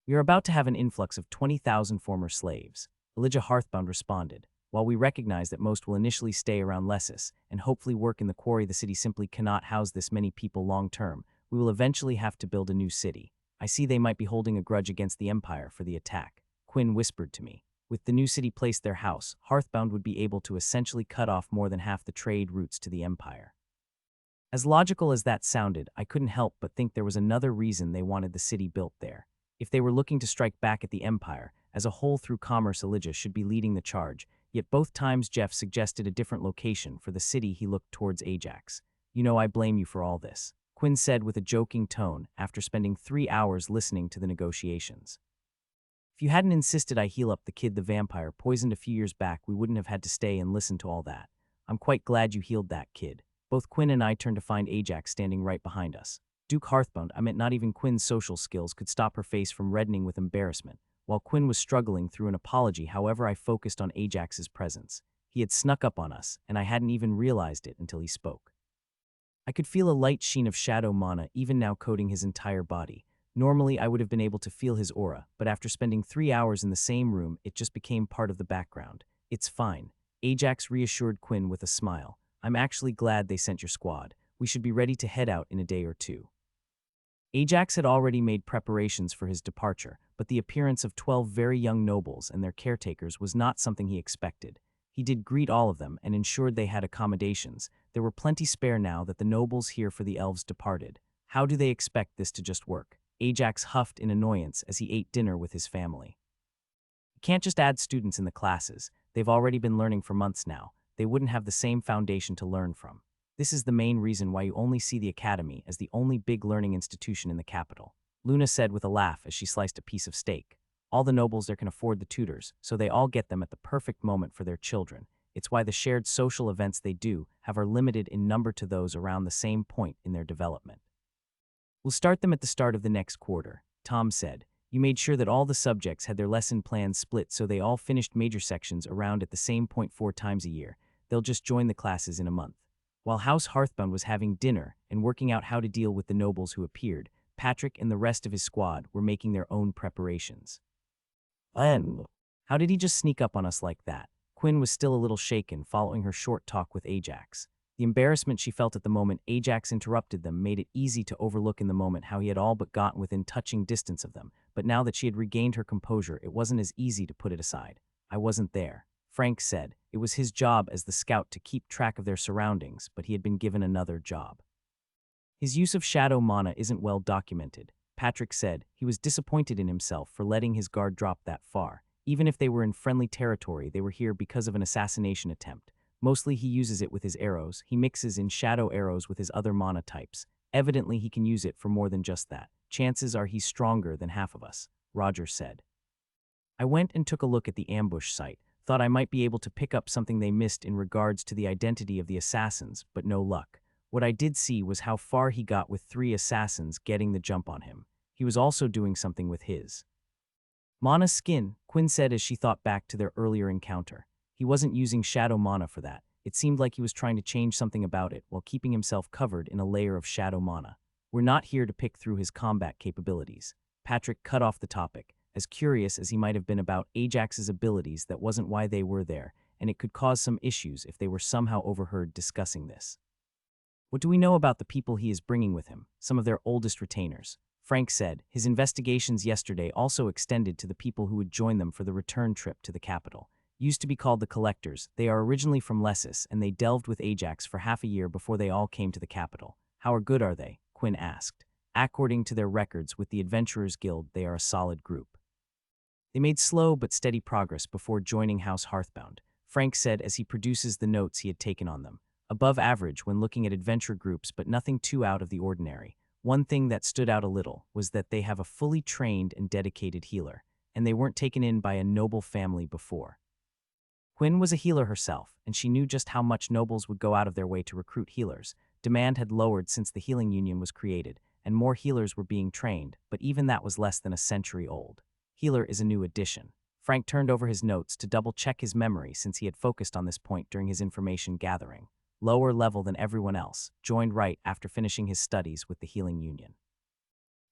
We are about to have an influx of 20,000 former slaves, Elijah Hearthbound responded. While we recognize that most will initially stay around Lessus and hopefully work in the quarry, the city simply cannot house this many people long term. We will eventually have to build a new city. I see they might be holding a grudge against the Empire for the attack, Quinn whispered to me. With the new city placed their house, Hearthbound would be able to essentially cut off more than half the trade routes to the Empire. As logical as that sounded, I couldn't help but think there was another reason they wanted the city built there. If they were looking to strike back at the Empire, as a whole through commerce, Elijah should be leading the charge, yet both times Jeff suggested a different location for the city. He looked towards Ajax. You know, I blame you for all this, Quinn said with a joking tone after spending 3 hours listening to the negotiations. If you hadn't insisted I heal up the kid the vampire poisoned a few years back, we wouldn't have had to stay and listen to all that. I'm quite glad you healed that kid. Both Quinn and I turned to find Ajax standing right behind us. Duke Hearthbound, I meant not even Quinn's social skills could stop her face from reddening with embarrassment. While Quinn was struggling through an apology, however, I focused on Ajax's presence. He had snuck up on us, and I hadn't even realized it until he spoke. I could feel a light sheen of shadow mana even now coating his entire body. Normally, I would have been able to feel his aura, but after spending 3 hours in the same room, it just became part of the background. It's fine, Ajax reassured Quinn with a smile. I'm actually glad they sent your squad. We should be ready to head out in a day or two. Ajax had already made preparations for his departure, but the appearance of 12 very young nobles and their caretakers was not something he expected. He did greet all of them and ensured they had accommodations. There were plenty spare now that the nobles here for the elves departed. How do they expect this to just work? Ajax huffed in annoyance as he ate dinner with his family. You can't just add students in the classes. They've already been learning for months now. They wouldn't have the same foundation to learn from. This is the main reason why you only see the academy as the only big learning institution in the capital, Luna said with a laugh as she sliced a piece of steak. All the nobles there can afford the tutors, so they all get them at the perfect moment for their children. It's why the shared social events they do have are limited in number to those around the same point in their development. We'll start them at the start of the next quarter, Tom said. You made sure that all the subjects had their lesson plans split so they all finished major sections around at the same point 4 times a year. They'll just join the classes in a month. While House Hearthbound was having dinner and working out how to deal with the nobles who appeared, Patrick and the rest of his squad were making their own preparations. How did he just sneak up on us like that? Quinn was still a little shaken following her short talk with Ajax. The embarrassment she felt at the moment Ajax interrupted them made it easy to overlook in the moment how he had all but gotten within touching distance of them, but now that she had regained her composure, it wasn't as easy to put it aside. I wasn't there, Frank said. It was his job as the scout to keep track of their surroundings, but he had been given another job. His use of shadow mana isn't well documented, Patrick said. He was disappointed in himself for letting his guard drop that far. Even if they were in friendly territory, they were here because of an assassination attempt. Mostly he uses it with his arrows. He mixes in shadow arrows with his other mana types. Evidently he can use it for more than just that. Chances are he's stronger than half of us, Roger said. I went and took a look at the ambush site, thought I might be able to pick up something they missed in regards to the identity of the assassins, but no luck. What I did see was how far he got with 3 assassins getting the jump on him. He was also doing something with his mana skin, Quinn said as she thought back to their earlier encounter. He wasn't using shadow mana for that. It seemed like he was trying to change something about it while keeping himself covered in a layer of shadow mana. We're not here to pick through his combat capabilities. Patrick cut off the topic. As curious as he might have been about Ajax's abilities, that wasn't why they were there, and it could cause some issues if they were somehow overheard discussing this. What do we know about the people he is bringing with him? Some of their oldest retainers. Frank said. His investigations yesterday also extended to the people who would join them for the return trip to the capital. Used to be called the Collectors, they are originally from Lessus, and they delved with Ajax for half a year before they all came to the capital. How good are they? Quinn asked. According to their records with the Adventurers Guild, they are a solid group. They made slow but steady progress before joining House Hearthbound, Frank said as he produces the notes he had taken on them. Above average when looking at adventure groups, but nothing too out of the ordinary. One thing that stood out a little was that they have a fully trained and dedicated healer, and they weren't taken in by a noble family before. Quinn was a healer herself, and she knew just how much nobles would go out of their way to recruit healers. Demand had lowered since the healing union was created, and more healers were being trained, but even that was less than a century old. Healer is a new addition. Frank turned over his notes to double-check his memory since he had focused on this point during his information gathering. Lower level than everyone else, joined right after finishing his studies with the healing union.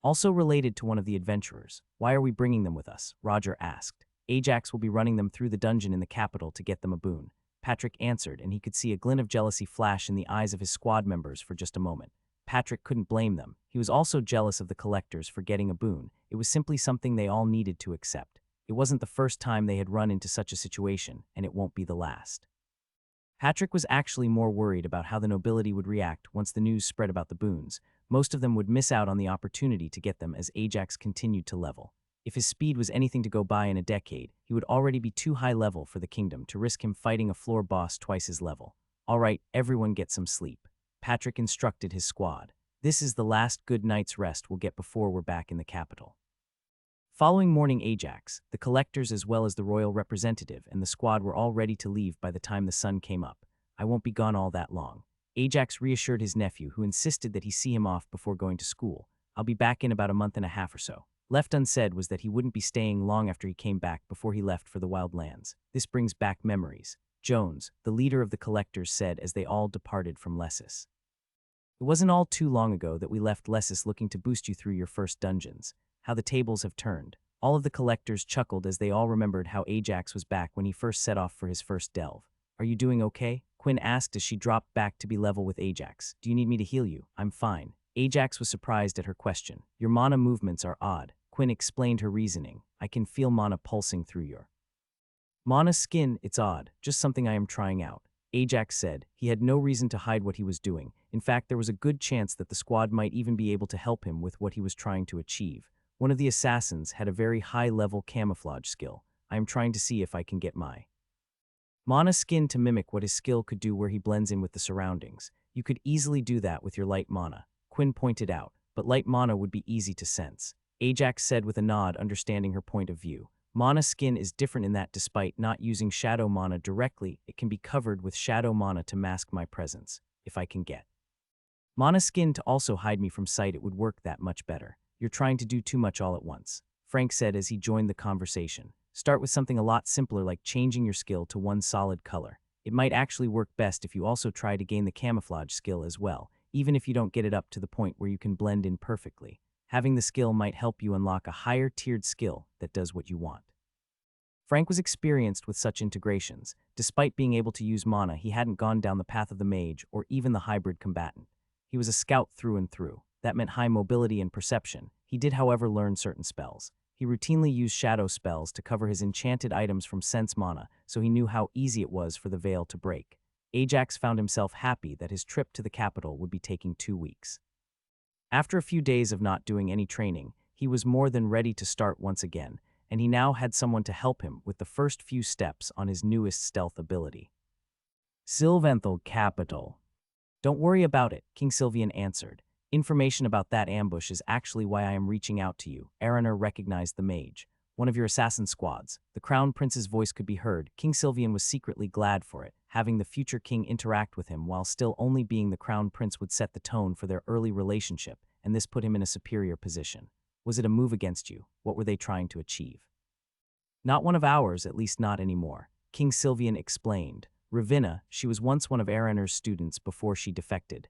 Also related to one of the adventurers, why are we bringing them with us? Roger asked. Ajax will be running them through the dungeon in the capital to get them a boon. Patrick answered, and he could see a glint of jealousy flash in the eyes of his squad members for just a moment. Patrick couldn't blame them. He was also jealous of the collectors for getting a boon. It was simply something they all needed to accept. It wasn't the first time they had run into such a situation, and it won't be the last. Patrick was actually more worried about how the nobility would react once the news spread about the boons. Most of them would miss out on the opportunity to get them as Ajax continued to level. If his speed was anything to go by in a decade, he would already be too high level for the kingdom to risk him fighting a floor boss twice his level. All right, everyone get some sleep. Patrick instructed his squad. This is the last good night's rest we'll get before we're back in the capital. Following morning Ajax, the collectors as well as the royal representative and the squad were all ready to leave by the time the sun came up. I won't be gone all that long. Ajax reassured his nephew, who insisted that he see him off before going to school. I'll be back in about a month and a half or so. Left unsaid was that he wouldn't be staying long after he came back before he left for the wild lands. This brings back memories. Jones, the leader of the collectors, said as they all departed from Lessus. It wasn't all too long ago that we left Lessus looking to boost you through your first dungeons. How the tables have turned. All of the collectors chuckled as they all remembered how Ajax was back when he first set off for his first delve. Are you doing okay? Quinn asked as she dropped back to be level with Ajax. Do you need me to heal you? I'm fine. Ajax was surprised at her question. Your mana movements are odd. Quinn explained her reasoning. I can feel mana pulsing through your mana skin. It's odd, just something I am trying out. Ajax said. He had no reason to hide what he was doing. In fact, there was a good chance that the squad might even be able to help him with what he was trying to achieve. One of the assassins had a very high-level camouflage skill. I am trying to see if I can get my mana skin to mimic what his skill could do where he blends in with the surroundings. You could easily do that with your light mana, Quinn pointed out, but light mana would be easy to sense. Ajax said with a nod, understanding her point of view. Mana skin is different in that despite not using shadow mana directly, it can be covered with shadow mana to mask my presence, if I can get mana skin to also hide me from sight. It would work that much better. You're trying to do too much all at once. Frank said as he joined the conversation. Start with something a lot simpler like changing your skill to one solid color. It might actually work best if you also try to gain the camouflage skill as well, even if you don't get it up to the point where you can blend in perfectly. Having the skill might help you unlock a higher-tiered skill that does what you want. Frank was experienced with such integrations. Despite being able to use mana, he hadn't gone down the path of the mage or even the hybrid combatant. He was a scout through and through. That meant high mobility and perception. He did, however, learn certain spells. He routinely used shadow spells to cover his enchanted items from sense mana, so he knew how easy it was for the veil to break. Ajax found himself happy that his trip to the capital would be taking 2 weeks. After a few days of not doing any training, he was more than ready to start once again, and he now had someone to help him with the first few steps on his newest stealth ability. Sylvanthal Capital. Don't worry about it, King Sylvian answered. Information about that ambush is actually why I am reaching out to you. Araner recognized the mage, one of your assassin squads. The Crown Prince's voice could be heard. King Sylvian was secretly glad for it. Having the future king interact with him while still only being the Crown Prince would set the tone for their early relationship, and this put him in a superior position. Was it a move against you? What were they trying to achieve? Not one of ours, at least not anymore, King Sylvian explained. Ravenna, she was once one of Araner's students before she defected.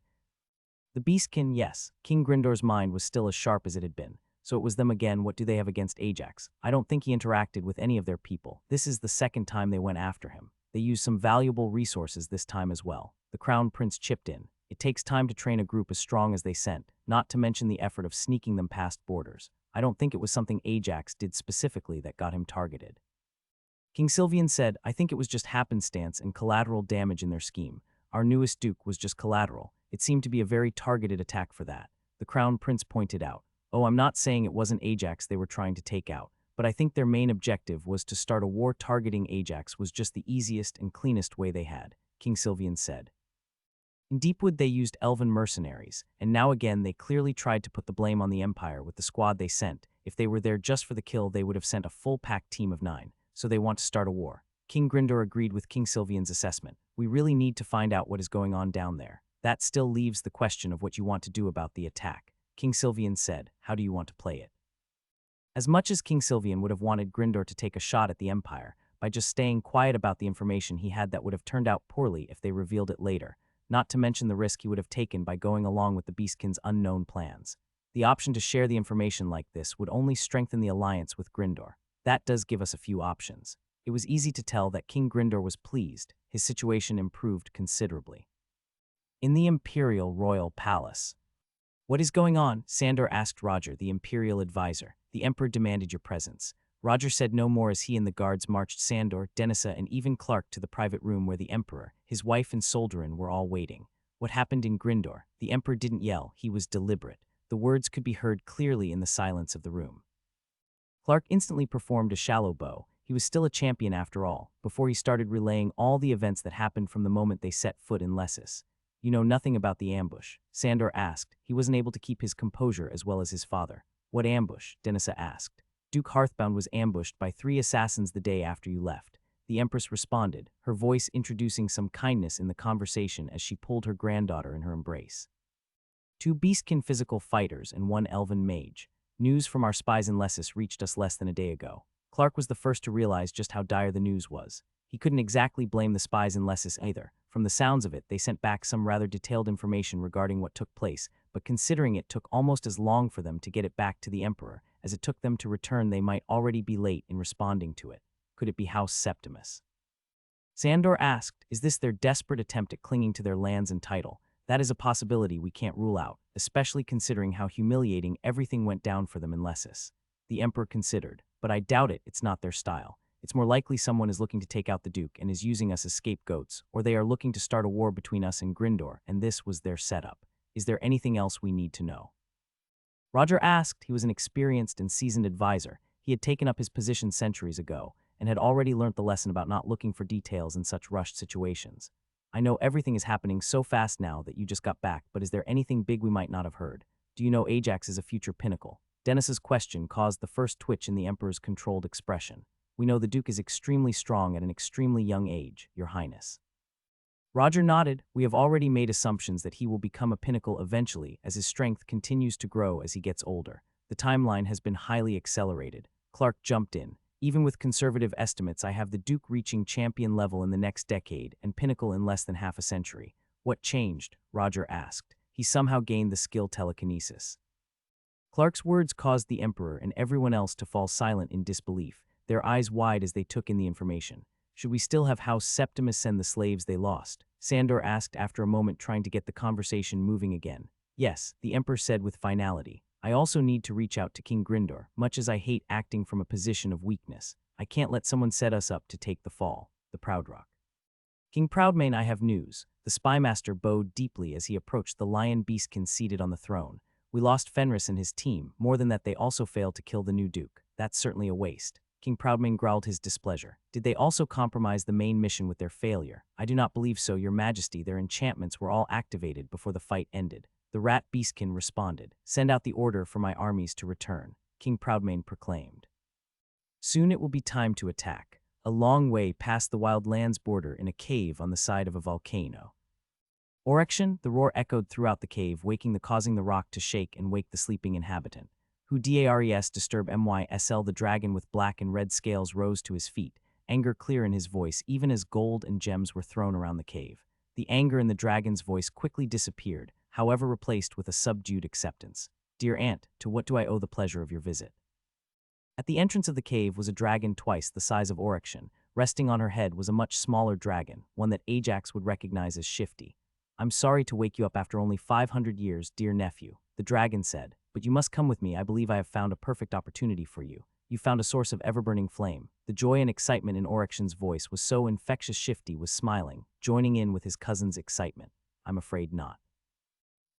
The Beastkin, yes. King Grindor's mind was still as sharp as it had been. So it was them again. What do they have against Ajax? I don't think he interacted with any of their people. This is the second time they went after him. They used some valuable resources this time as well. The Crown Prince chipped in. It takes time to train a group as strong as they sent, not to mention the effort of sneaking them past borders. I don't think it was something Ajax did specifically that got him targeted. King Sylvian said, I think it was just happenstance and collateral damage in their scheme. Our newest duke was just collateral. It seemed to be a very targeted attack for that. The Crown Prince pointed out. Oh, I'm not saying it wasn't Ajax they were trying to take out, but I think their main objective was to start a war targeting Ajax was just the easiest and cleanest way they had, King Sylvian said. In Deepwood they used elven mercenaries, and now again they clearly tried to put the blame on the Empire with the squad they sent. If they were there just for the kill, they would have sent a full-packed team of 9, so they want to start a war. King Grindor agreed with King Sylvian's assessment. We really need to find out what is going on down there. That still leaves the question of what you want to do about the attack. King Sylvian said, how do you want to play it? As much as King Sylvian would have wanted Grindor to take a shot at the Empire, by just staying quiet about the information he had that would have turned out poorly if they revealed it later, not to mention the risk he would have taken by going along with the Beastkin's unknown plans. The option to share the information like this would only strengthen the alliance with Grindor. That does give us a few options. It was easy to tell that King Grindor was pleased. His situation improved considerably. In the Imperial Royal Palace. What is going on? Sandor asked Roger, the Imperial advisor. The Emperor demanded your presence. Roger said no more as he and the guards marched Sandor, Denisa, and even Clark to the private room where the Emperor, his wife and Soldarin were all waiting. What happened in Grindor? The Emperor didn't yell, he was deliberate. The words could be heard clearly in the silence of the room. Clark instantly performed a shallow bow. He was still a champion after all, before he started relaying all the events that happened from the moment they set foot in Lessus. You know nothing about the ambush, Sandor asked. He wasn't able to keep his composure as well as his father. What ambush? Denisa asked. Duke Hearthbound was ambushed by 3 assassins the day after you left. The Empress responded, her voice introducing some kindness in the conversation as she pulled her granddaughter in her embrace. 2 Beastkin physical fighters and 1 elven mage. News from our spies in Lessus reached us less than a day ago. Clark was the first to realize just how dire the news was. He couldn't exactly blame the spies in Lessus either. From the sounds of it, they sent back some rather detailed information regarding what took place, but considering it took almost as long for them to get it back to the Emperor as it took them to return, they might already be late in responding to it. Could it be House Septimus? Sandor asked, is this their desperate attempt at clinging to their lands and title? That is a possibility we can't rule out, especially considering how humiliating everything went down for them in Lessus. The Emperor considered, but I doubt it, it's not their style. It's more likely someone is looking to take out the Duke and is using us as scapegoats, or they are looking to start a war between us and Grindor, and this was their setup. Is there anything else we need to know? Roger asked. He was an experienced and seasoned advisor. He had taken up his position centuries ago, and had already learnt the lesson about not looking for details in such rushed situations. I know everything is happening so fast now that you just got back, but is there anything big we might not have heard? Do you know Ajax is a future pinnacle? Dennis's question caused the first twitch in the Emperor's controlled expression. We know the Duke is extremely strong at an extremely young age, Your Highness. Roger nodded. We have already made assumptions that he will become a pinnacle eventually as his strength continues to grow as he gets older. The timeline has been highly accelerated. Clark jumped in. Even with conservative estimates, I have the Duke reaching champion level in the next decade and pinnacle in less than half a century. What changed? Roger asked. He somehow gained the skill telekinesis. Clark's words caused the Emperor and everyone else to fall silent in disbelief, their eyes wide as they took in the information. Should we still have House Septimus send the slaves they lost? Sandor asked after a moment, trying to get the conversation moving again. Yes, the Emperor said with finality. I also need to reach out to King Grindor, much as I hate acting from a position of weakness. I can't let someone set us up to take the fall. The Proud Rock. King Proudmane, I have news. The spymaster bowed deeply as he approached the lion beastkin seated on the throne. We lost Fenris and his team. More than that, they also failed to kill the new Duke. That's certainly a waste. King Proudmane growled his displeasure. Did they also compromise the main mission with their failure? I do not believe so, Your Majesty. Their enchantments were all activated before the fight ended. The rat beastkin responded. Send out the order for my armies to return, King Proudmane proclaimed. Soon it will be time to attack. A long way past the wild lands border in a cave on the side of a volcano. Orection, the roar echoed throughout the cave, causing the rock to shake and wake the sleeping inhabitant. Who dares disturb MYSL? The dragon with black and red scales rose to his feet, anger clear in his voice even as gold and gems were thrown around the cave. The anger in the dragon's voice quickly disappeared, however replaced with a subdued acceptance. Dear Aunt, to what do I owe the pleasure of your visit? At the entrance of the cave was a dragon twice the size of Orection. Resting on her head was a much smaller dragon, one that Ajax would recognize as Shifty. I'm sorry to wake you up after only 500 years, dear nephew, the dragon said, but you must come with me. I believe I have found a perfect opportunity for you. You found a source of ever-burning flame. The joy and excitement in Orection's voice was so infectious. Shifty was smiling, joining in with his cousin's excitement. I'm afraid not.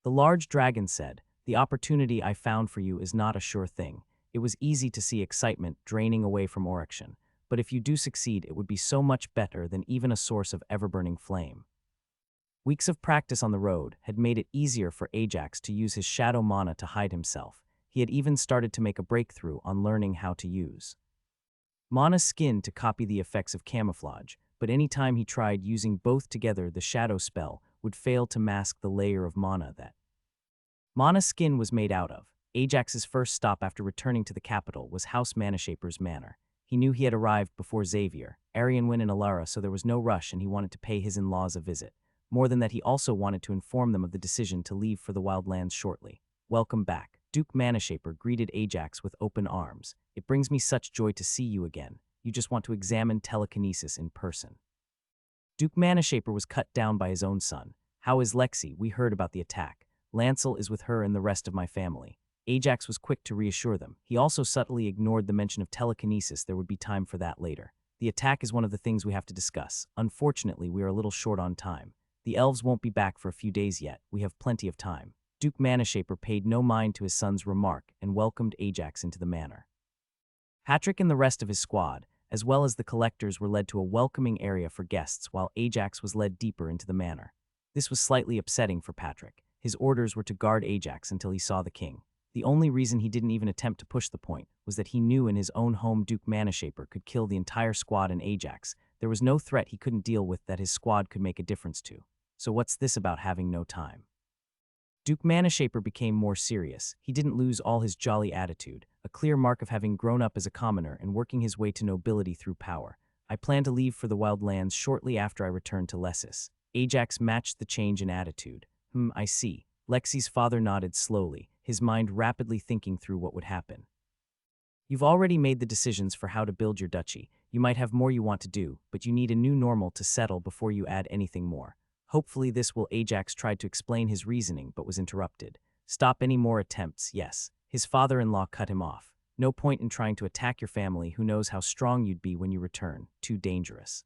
The large dragon said, the opportunity I found for you is not a sure thing. It was easy to see excitement draining away from Orection, but if you do succeed, it would be so much better than even a source of ever-burning flame. Weeks of practice on the road had made it easier for Ajax to use his shadow mana to hide himself. He had even started to make a breakthrough on learning how to use Mana's skin to copy the effects of camouflage, but any time he tried using both together, the shadow spell would fail to mask the layer of mana that Mana's skin was made out of. Ajax's first stop after returning to the capital was House Manashaper's manor. He knew he had arrived before Xavier, Arianwin and Alara, so there was no rush and he wanted to pay his in-laws a visit. More than that, he also wanted to inform them of the decision to leave for the Wildlands shortly. Welcome back. Duke Manashaper greeted Ajax with open arms. It brings me such joy to see you again. You just want to examine telekinesis in person. Duke Manashaper was cut down by his own son. How is Lexi? We heard about the attack. Lancel is with her and the rest of my family. Ajax was quick to reassure them. He also subtly ignored the mention of telekinesis. There would be time for that later. The attack is one of the things we have to discuss. Unfortunately, we are a little short on time. The elves won't be back for a few days yet. We have plenty of time. Duke Manashaper paid no mind to his son's remark and welcomed Ajax into the manor. Patrick and the rest of his squad, as well as the collectors, were led to a welcoming area for guests while Ajax was led deeper into the manor. This was slightly upsetting for Patrick. His orders were to guard Ajax until he saw the king. The only reason he didn't even attempt to push the point was that he knew in his own home Duke Manashaper could kill the entire squad and Ajax. There was no threat he couldn't deal with that his squad could make a difference to. So what's this about having no time? Duke Manashaper became more serious. He didn't lose all his jolly attitude, a clear mark of having grown up as a commoner and working his way to nobility through power. I plan to leave for the Wildlands shortly after I return to Lessus. Ajax matched the change in attitude. I see. Lexi's father nodded slowly, his mind rapidly thinking through what would happen. You've already made the decisions for how to build your duchy. You might have more you want to do, but you need a new normal to settle before you add anything more. Hopefully this will. Ajax tried to explain his reasoning but was interrupted. Stop any more attempts, yes. His father-in-law cut him off. No point in trying to attack your family. Who knows how strong you'd be when you return. Too dangerous.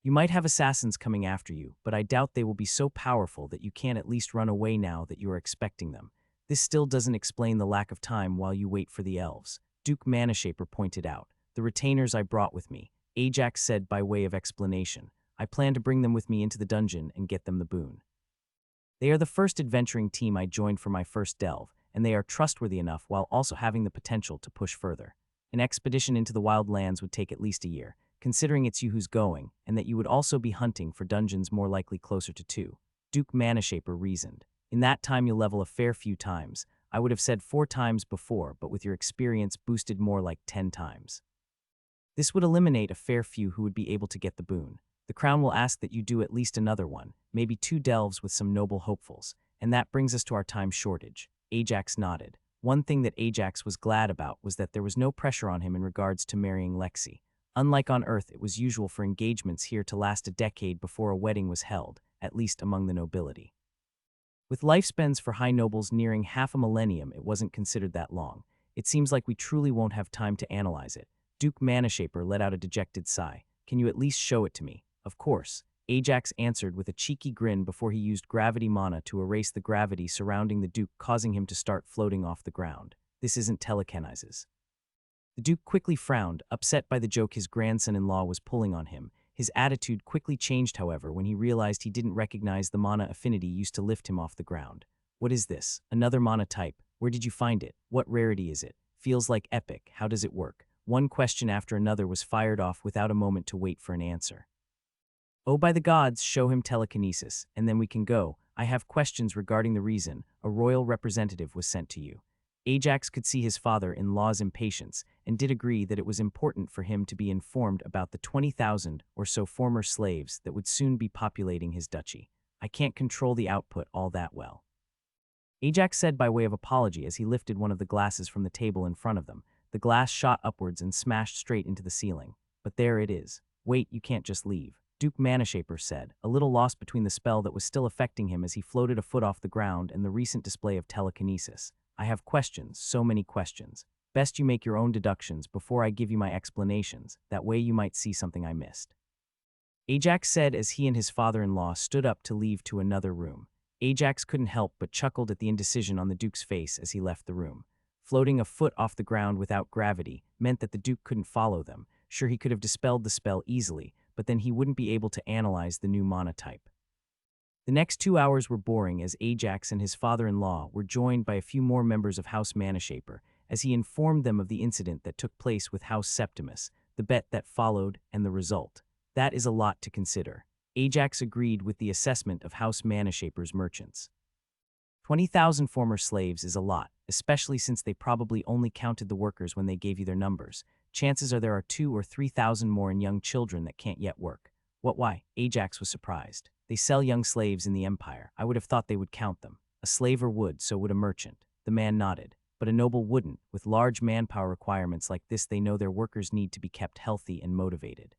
You might have assassins coming after you, but I doubt they will be so powerful that you can't at least run away now that you are expecting them. This still doesn't explain the lack of time while you wait for the elves. Duke Manashaper pointed out. The retainers I brought with me, Ajax said by way of explanation. I plan to bring them with me into the dungeon and get them the boon. They are the first adventuring team I joined for my first delve, and they are trustworthy enough while also having the potential to push further. An expedition into the wild lands would take at least a year, considering it's you who's going, and that you would also be hunting for dungeons more likely closer to 2. Duke Manashaper reasoned. In that time you'll level a fair few times. I would have said 4 times before, but with your experience boosted more like 10 times. This would eliminate a fair few who would be able to get the boon. The crown will ask that you do at least another one, maybe 2 delves with some noble hopefuls. And that brings us to our time shortage. Ajax nodded. One thing that Ajax was glad about was that there was no pressure on him in regards to marrying Lexi. Unlike on Earth, it was usual for engagements here to last a decade before a wedding was held, at least among the nobility. With lifespans for high nobles nearing half a millennium, it wasn't considered that long. It seems like we truly won't have time to analyze it. Duke Manashaper let out a dejected sigh. Can you at least show it to me? Of course. Ajax answered with a cheeky grin before he used gravity mana to erase the gravity surrounding the Duke, causing him to start floating off the ground. This isn't telekinesis. The Duke quickly frowned, upset by the joke his grandson-in-law was pulling on him. His attitude quickly changed, however, when he realized he didn't recognize the mana affinity used to lift him off the ground. What is this? Another mana type? Where did you find it? What rarity is it? Feels like epic. How does it work? One question after another was fired off without a moment to wait for an answer. Oh, by the gods, show him telekinesis, and then we can go. I have questions regarding the reason a royal representative was sent to you. Ajax could see his father-in-law's impatience and did agree that it was important for him to be informed about the 20,000 or so former slaves that would soon be populating his duchy. I can't control the output all that well. Ajax said by way of apology as he lifted one of the glasses from the table in front of them. The glass shot upwards and smashed straight into the ceiling. But there it is. Wait, you can't just leave. Duke Manashaper said, a little lost between the spell that was still affecting him as he floated a foot off the ground and the recent display of telekinesis. I have questions, so many questions. Best you make your own deductions before I give you my explanations, that way you might see something I missed. Ajax said as he and his father-in-law stood up to leave to another room. Ajax couldn't help but chuckled at the indecision on the Duke's face as he left the room. Floating a foot off the ground without gravity meant that the Duke couldn't follow them. Sure, he could have dispelled the spell easily, but then he wouldn't be able to analyze the new mana type. The next 2 hours were boring as Ajax and his father-in-law were joined by a few more members of House Manashaper as he informed them of the incident that took place with House Septimus, the bet that followed, and the result. That is a lot to consider. Ajax agreed with the assessment of House Manashaper's merchants. 20,000 former slaves is a lot, especially since they probably only counted the workers when they gave you their numbers. Chances are there are 2,000 or 3,000 more in young children that can't yet work. What, why? Ajax was surprised. They sell young slaves in the empire. I would have thought they would count them. A slaver would, so would a merchant. The man nodded. But a noble wouldn't. With large manpower requirements like this, they know their workers need to be kept healthy and motivated.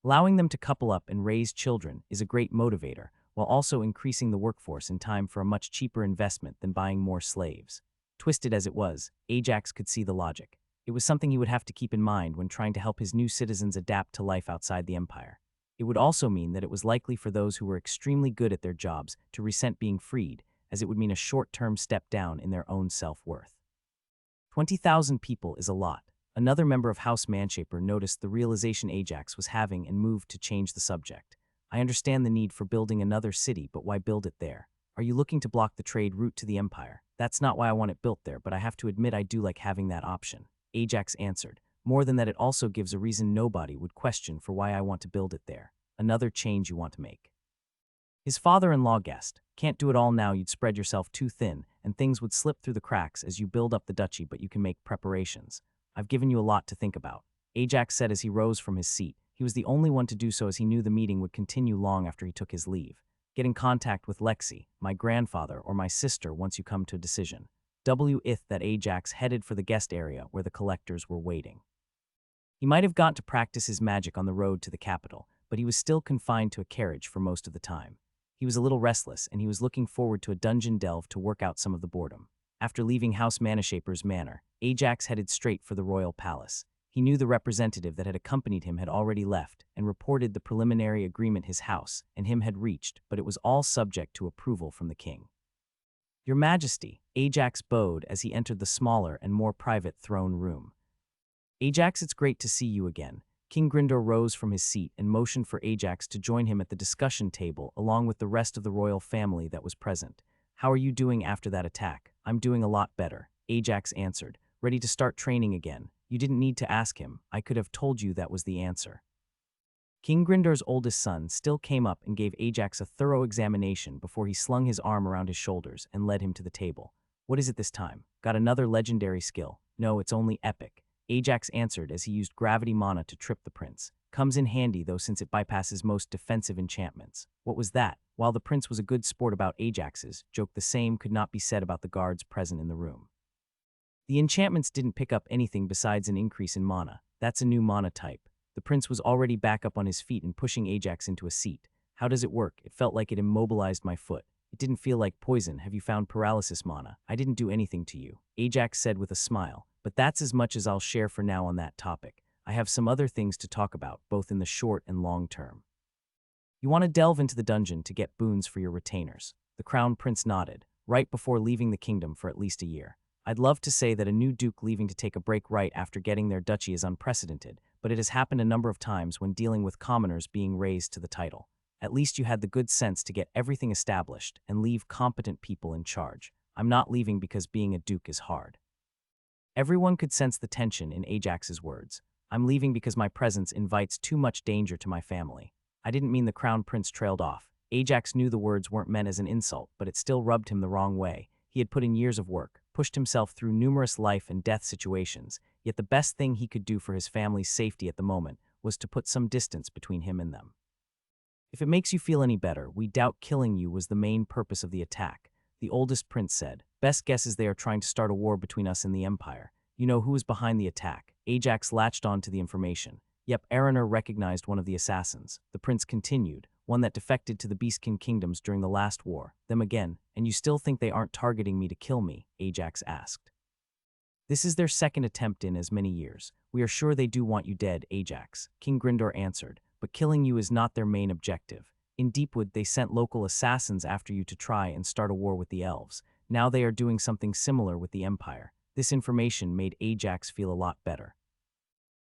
Allowing them to couple up and raise children is a great motivator, while also increasing the workforce in time for a much cheaper investment than buying more slaves. Twisted as it was, Ajax could see the logic. It was something he would have to keep in mind when trying to help his new citizens adapt to life outside the empire. It would also mean that it was likely for those who were extremely good at their jobs to resent being freed, as it would mean a short-term step down in their own self-worth. 20,000 people is a lot. Another member of House Manashaper noticed the realization Ajax was having and moved to change the subject. I understand the need for building another city, but why build it there? Are you looking to block the trade route to the empire? That's not why I want it built there, but I have to admit I do like having that option. Ajax answered. More than that, it also gives a reason nobody would question for why I want to build it there. Another change you want to make. His father-in-law guessed. Can't do it all now, you'd spread yourself too thin, and things would slip through the cracks as you build up the duchy, but you can make preparations. I've given you a lot to think about. Ajax said as he rose from his seat. He was the only one to do so as he knew the meeting would continue long after he took his leave. Get in contact with Lexi, my grandfather, or my sister once you come to a decision. With that Ajax headed for the guest area where the collectors were waiting. He might have gone to practice his magic on the road to the capital, but he was still confined to a carriage for most of the time. He was a little restless, and he was looking forward to a dungeon delve to work out some of the boredom. After leaving House Manashaper's manor, Ajax headed straight for the royal palace. He knew the representative that had accompanied him had already left and reported the preliminary agreement his house and him had reached, but it was all subject to approval from the king. Your Majesty, Ajax bowed as he entered the smaller and more private throne room. Ajax, it's great to see you again. King Grindor rose from his seat and motioned for Ajax to join him at the discussion table along with the rest of the royal family that was present. How are you doing after that attack? I'm doing a lot better, Ajax answered, ready to start training again. You didn't need to ask him. I could have told you that was the answer. King Grindor's oldest son still came up and gave Ajax a thorough examination before he slung his arm around his shoulders and led him to the table. What is it this time? Got another legendary skill? No, it's only epic. Ajax answered as he used gravity mana to trip the prince. Comes in handy though since it bypasses most defensive enchantments. What was that? While the prince was a good sport about Ajax's joke, the same could not be said about the guards present in the room. The enchantments didn't pick up anything besides an increase in mana. That's a new mana type. The prince was already back up on his feet and pushing Ajax into a seat. How does it work? It felt like it immobilized my foot. It didn't feel like poison. Have you found paralysis mana? I didn't do anything to you, Ajax said with a smile, but that's as much as I'll share for now on that topic. I have some other things to talk about, both in the short and long term. You want to delve into the dungeon to get boons for your retainers. The crown prince nodded, right before leaving the kingdom for at least a year. I'd love to say that a new duke leaving to take a break right after getting their duchy is unprecedented, but it has happened a number of times when dealing with commoners being raised to the title. At least you had the good sense to get everything established and leave competent people in charge. I'm not leaving because being a duke is hard. Everyone could sense the tension in Ajax's words. I'm leaving because my presence invites too much danger to my family. I didn't mean the crown prince trailed off. Ajax knew the words weren't meant as an insult, but it still rubbed him the wrong way. He had put in years of work, pushed himself through numerous life and death situations, yet the best thing he could do for his family's safety at the moment was to put some distance between him and them. If it makes you feel any better, we doubt killing you was the main purpose of the attack, the oldest prince said. Best guess is they are trying to start a war between us and the Empire. You know who was behind the attack. Ajax latched on to the information. Yep, Araner recognized one of the assassins. The prince continued, one that defected to the Beastkin kingdoms during the last war. Them again, and you still think they aren't targeting me to kill me? Ajax asked. This is their second attempt in as many years. We are sure they do want you dead, Ajax, King Grindor answered, but killing you is not their main objective. In Deepwood, they sent local assassins after you to try and start a war with the elves. Now they are doing something similar with the Empire. This information made Ajax feel a lot better.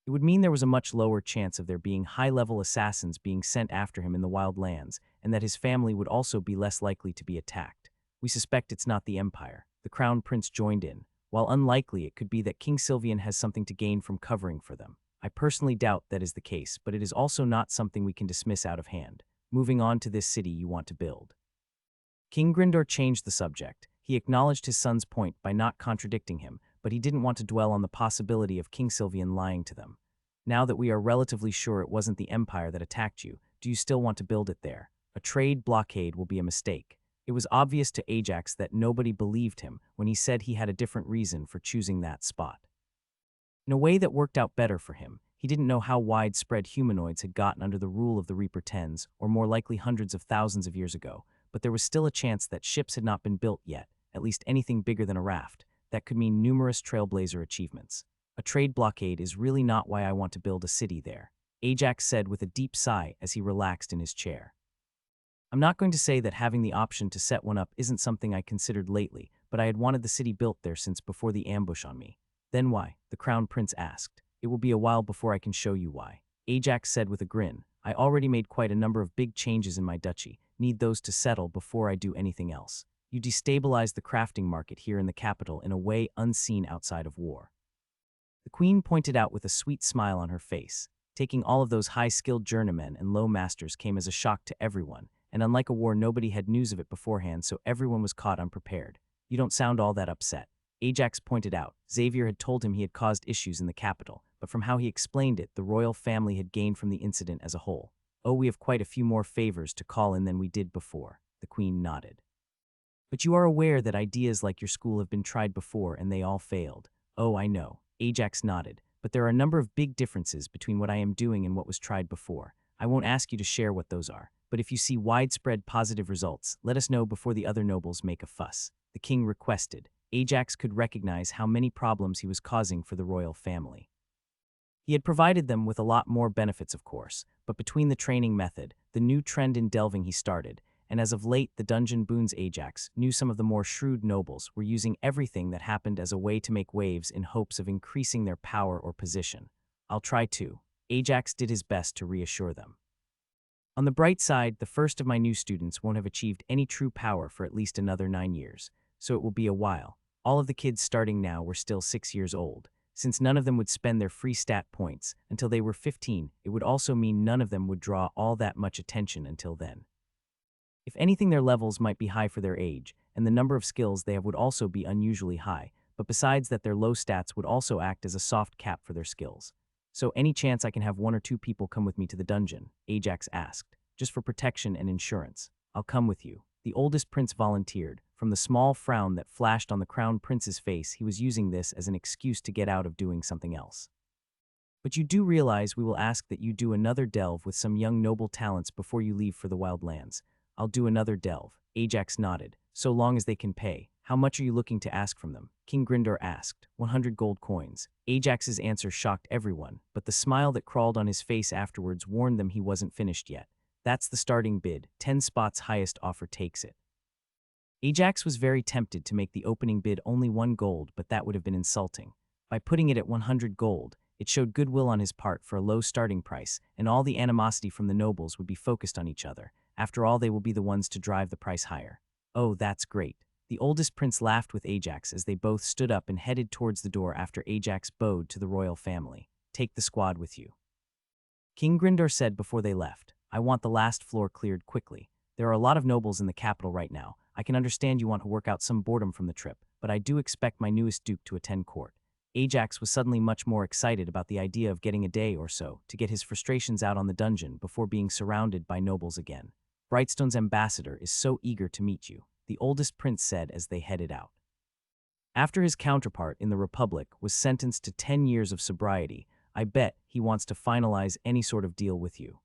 It would mean there was a much lower chance of there being high-level assassins being sent after him in the wild lands, and that his family would also be less likely to be attacked. We suspect it's not the Empire. The Crown Prince joined in. While unlikely, it could be that King Sylvian has something to gain from covering for them. I personally doubt that is the case, but it is also not something we can dismiss out of hand. Moving on to this city you want to build. King Grindor changed the subject. He acknowledged his son's point by not contradicting him, but he didn't want to dwell on the possibility of King Sylvian lying to them. Now that we are relatively sure it wasn't the Empire that attacked you, do you still want to build it there? A trade blockade will be a mistake. It was obvious to Ajax that nobody believed him when he said he had a different reason for choosing that spot. In a way that worked out better for him, he didn't know how widespread humanoids had gotten under the rule of the Reaper Tens, or more likely hundreds of thousands of years ago, but there was still a chance that ships had not been built yet, at least anything bigger than a raft. That could mean numerous Trailblazer achievements. A trade blockade is really not why I want to build a city there, Ajax said with a deep sigh as he relaxed in his chair. I'm not going to say that having the option to set one up isn't something I considered lately, but I had wanted the city built there since before the ambush on me. Then why? The Crown Prince asked. It will be a while before I can show you why, Ajax said with a grin. I already made quite a number of big changes in my duchy, need those to settle before I do anything else. You destabilize the crafting market here in the capital in a way unseen outside of war. The queen pointed out with a sweet smile on her face. Taking all of those high-skilled journeymen and low masters came as a shock to everyone, and unlike a war, nobody had news of it beforehand, so everyone was caught unprepared. You don't sound all that upset, Ajax pointed out. Xavier had told him he had caused issues in the capital, but from how he explained it, the royal family had gained from the incident as a whole. Oh, we have quite a few more favors to call in than we did before, the queen nodded. But you are aware that ideas like your school have been tried before and they all failed. Oh, I know, Ajax nodded, but there are a number of big differences between what I am doing and what was tried before. I won't ask you to share what those are, but if you see widespread positive results, let us know before the other nobles make a fuss, the king requested. Ajax could recognize how many problems he was causing for the royal family. He had provided them with a lot more benefits, of course, but between the training method, the new trend in delving he started, and as of late the dungeon boons, Ajax knew some of the more shrewd nobles were using everything that happened as a way to make waves in hopes of increasing their power or position. I'll try too. Ajax did his best to reassure them. On the bright side, the first of my new students won't have achieved any true power for at least another 9 years, so it will be a while. All of the kids starting now were still 6 years old. Since none of them would spend their free stat points until they were 15, it would also mean none of them would draw all that much attention until then. If anything, their levels might be high for their age, and the number of skills they have would also be unusually high, but besides that their low stats would also act as a soft cap for their skills. So any chance I can have 1 or 2 people come with me to the dungeon? Ajax asked. Just for protection and insurance. I'll come with you. The oldest prince volunteered. From the small frown that flashed on the crown prince's face, he was using this as an excuse to get out of doing something else. But you do realize we will ask that you do another delve with some young noble talents before you leave for the wild lands. I'll do another delve. Ajax nodded. So long as they can pay. How much are you looking to ask from them? King Grindor asked. 100 gold coins. Ajax's answer shocked everyone, but the smile that crawled on his face afterwards warned them he wasn't finished yet. That's the starting bid. 10 spots highest offer takes it. Ajax was very tempted to make the opening bid only 1 gold, but that would have been insulting. By putting it at 100 gold, it showed goodwill on his part for a low starting price, and all the animosity from the nobles would be focused on each other. After all, they will be the ones to drive the price higher. Oh, that's great. The oldest prince laughed with Ajax as they both stood up and headed towards the door after Ajax bowed to the royal family. Take the squad with you. King Grindor said before they left. I want the last floor cleared quickly. There are a lot of nobles in the capital right now. I can understand you want to work out some boredom from the trip, but I do expect my newest duke to attend court. Ajax was suddenly much more excited about the idea of getting a day or so to get his frustrations out on the dungeon before being surrounded by nobles again. Brightstone's ambassador is so eager to meet you, the oldest prince said as they headed out. After his counterpart in the Republic was sentenced to 10 years of sobriety, I bet he wants to finalize any sort of deal with you.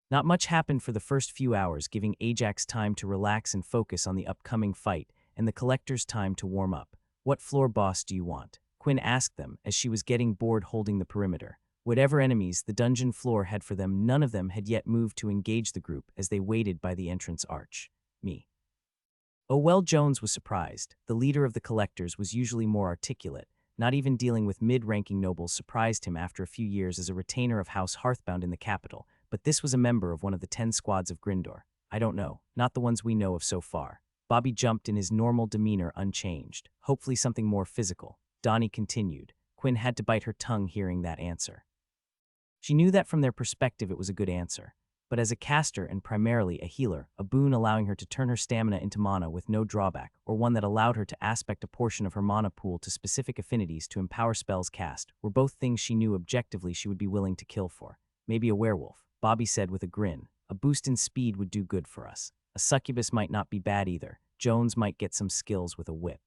Not much happened for the first few hours, giving Ajax time to relax and focus on the upcoming fight, and the collectors time to warm up. What floor boss do you want? Quinn asked them as she was getting bored holding the perimeter. Whatever enemies the dungeon floor had for them, none of them had yet moved to engage the group as they waited by the entrance arch. Me. Owell Jones was surprised. The leader of the collectors was usually more articulate. Not even dealing with mid-ranking nobles surprised him after a few years as a retainer of House Hearthbound in the capital, but this was a member of one of the 10 squads of Grindor. I don't know, not the ones we know of so far. Bobby jumped in his normal demeanor unchanged, hopefully something more physical. Donnie continued. Quinn had to bite her tongue hearing that answer. She knew that from their perspective it was a good answer, but as a caster and primarily a healer, a boon allowing her to turn her stamina into mana with no drawback, or one that allowed her to aspect a portion of her mana pool to specific affinities to empower spells cast, were both things she knew objectively she would be willing to kill for. Maybe a werewolf, Bobby said with a grin. A boost in speed would do good for us. A succubus might not be bad either. Jones might get some skills with a whip.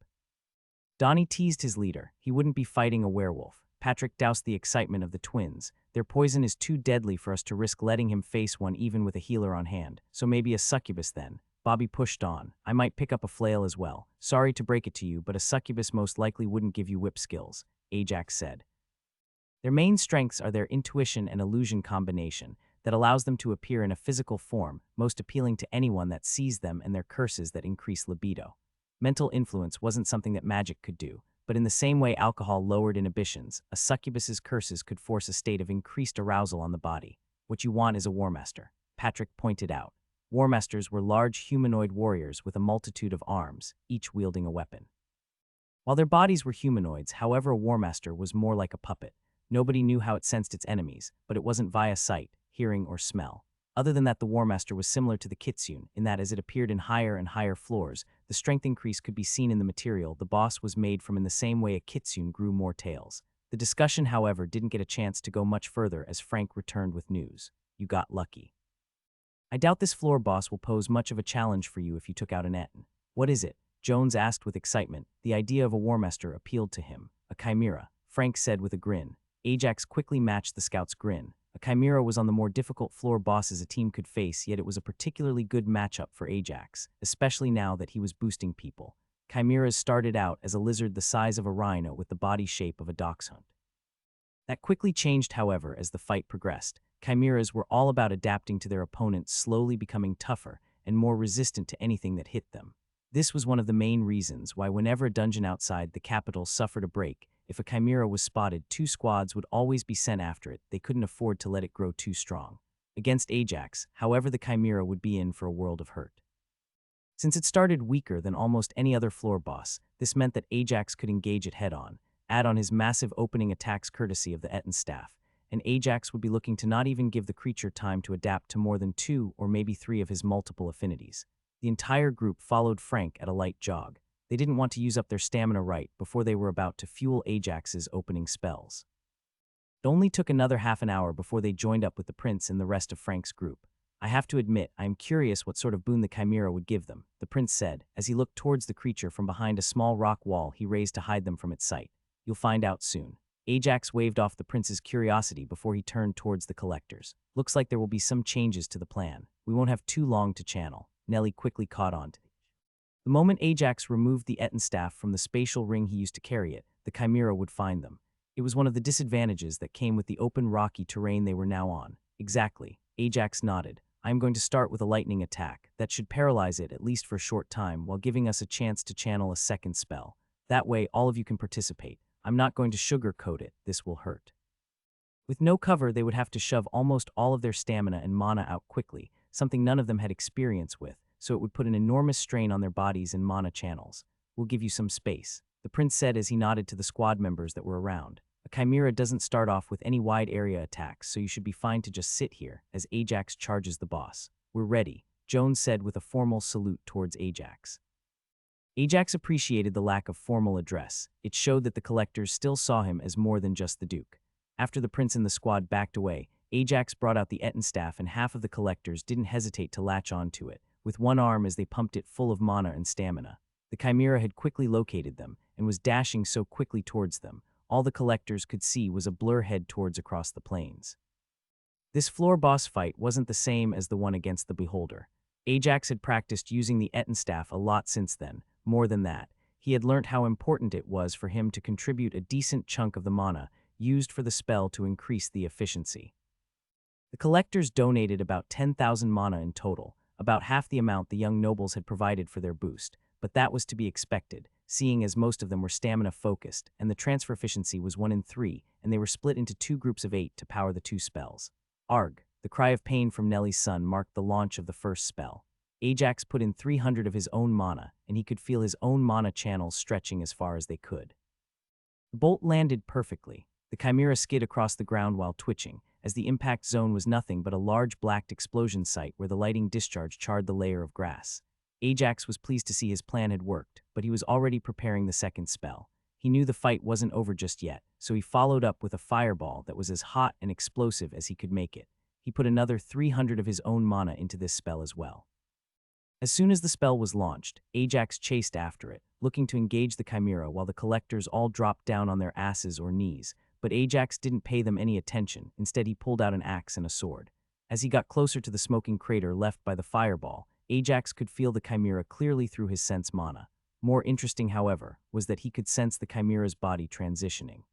Donnie teased his leader. He wouldn't be fighting a werewolf. Patrick doused the excitement of the twins. Their poison is too deadly for us to risk letting him face one even with a healer on hand. So maybe a succubus then. Bobby pushed on. I might pick up a flail as well. Sorry to break it to you, but a succubus most likely wouldn't give you whip skills, Ajax said. Their main strengths are their intuition and illusion combination that allows them to appear in a physical form, most appealing to anyone that sees them, and their curses that increase libido. Mental influence wasn't something that magic could do, but in the same way alcohol lowered inhibitions, a succubus's curses could force a state of increased arousal on the body. What you want is a warmaster, Patrick pointed out. Warmasters were large humanoid warriors with a multitude of arms, each wielding a weapon. While their bodies were humanoids, however, a warmaster was more like a puppet. Nobody knew how it sensed its enemies, but it wasn't via sight, hearing, or smell. Other than that, the Warmaster was similar to the Kitsune, in that as it appeared in higher and higher floors, the strength increase could be seen in the material the boss was made from, in the same way a Kitsune grew more tails. The discussion, however, didn't get a chance to go much further as Frank returned with news. You got lucky. I doubt this floor boss will pose much of a challenge for you if you took out an Etten. What is it? Jones asked with excitement. The idea of a Warmaster appealed to him. A chimera, Frank said with a grin. Ajax quickly matched the scout's grin. A chimera was on the more difficult floor bosses a team could face, yet it was a particularly good matchup for Ajax, especially now that he was boosting people. Chimeras started out as a lizard the size of a rhino with the body shape of a dachshund. That quickly changed, however, as the fight progressed. Chimeras were all about adapting to their opponents, slowly becoming tougher and more resistant to anything that hit them. This was one of the main reasons why whenever a dungeon outside the capital suffered a break, if a chimera was spotted, 2 squads would always be sent after it. They couldn't afford to let it grow too strong. Against Ajax, however, the chimera would be in for a world of hurt. Since it started weaker than almost any other floor boss, this meant that Ajax could engage it head-on, add on his massive opening attacks courtesy of the Etten staff, and Ajax would be looking to not even give the creature time to adapt to more than 2 or maybe 3 of his multiple affinities. The entire group followed Frank at a light jog. They didn't want to use up their stamina right before they were about to fuel Ajax's opening spells. It only took another half an hour before they joined up with the prince and the rest of Frank's group. I have to admit, I am curious what sort of boon the chimera would give them, the prince said, as he looked towards the creature from behind a small rock wall he raised to hide them from its sight. You'll find out soon. Ajax waved off the prince's curiosity before he turned towards the collectors. Looks like there will be some changes to the plan. We won't have too long to channel. Nellie quickly caught on to it. The moment Ajax removed the Eton staff from the spatial ring he used to carry it, the chimera would find them. It was one of the disadvantages that came with the open rocky terrain they were now on. Exactly. Ajax nodded. I am going to start with a lightning attack. That should paralyze it at least for a short time while giving us a chance to channel a second spell. That way, all of you can participate. I'm not going to sugarcoat it. This will hurt. With no cover, they would have to shove almost all of their stamina and mana out quickly, something none of them had experience with, so it would put an enormous strain on their bodies and mana channels. We'll give you some space, the prince said as he nodded to the squad members that were around. A chimera doesn't start off with any wide area attacks, so you should be fine to just sit here as Ajax charges the boss. We're ready, Jones said with a formal salute towards Ajax. Ajax appreciated the lack of formal address. It showed that the collectors still saw him as more than just the Duke. After the prince and the squad backed away, Ajax brought out the Eton staff and half of the collectors didn't hesitate to latch onto it, with one arm as they pumped it full of mana and stamina. The chimera had quickly located them and was dashing so quickly towards them. All the collectors could see was a blur head towards across the plains. This floor boss fight wasn't the same as the one against the Beholder. Ajax had practiced using the Eton staff a lot since then. More than that, he had learnt how important it was for him to contribute a decent chunk of the mana used for the spell to increase the efficiency. The collectors donated about 10,000 mana in total, about half the amount the young nobles had provided for their boost, but that was to be expected, seeing as most of them were stamina-focused, and the transfer efficiency was 1 in 3, and they were split into 2 groups of 8 to power the 2 spells. Arg! The cry of pain from Nellie's son marked the launch of the first spell. Ajax put in 300 of his own mana, and he could feel his own mana channels stretching as far as they could. The bolt landed perfectly. The chimera skid across the ground while twitching, as the impact zone was nothing but a large blacked explosion site where the lighting discharge charred the layer of grass. Ajax was pleased to see his plan had worked, but he was already preparing the second spell. He knew the fight wasn't over just yet, so he followed up with a fireball that was as hot and explosive as he could make it. He put another 300 of his own mana into this spell as well. As soon as the spell was launched, Ajax chased after it, looking to engage the chimera while the collectors all dropped down on their asses or knees, but Ajax didn't pay them any attention. Instead, he pulled out an axe and a sword. As he got closer to the smoking crater left by the fireball, Ajax could feel the chimera clearly through his sense mana. More interesting, however, was that he could sense the chimera's body transitioning.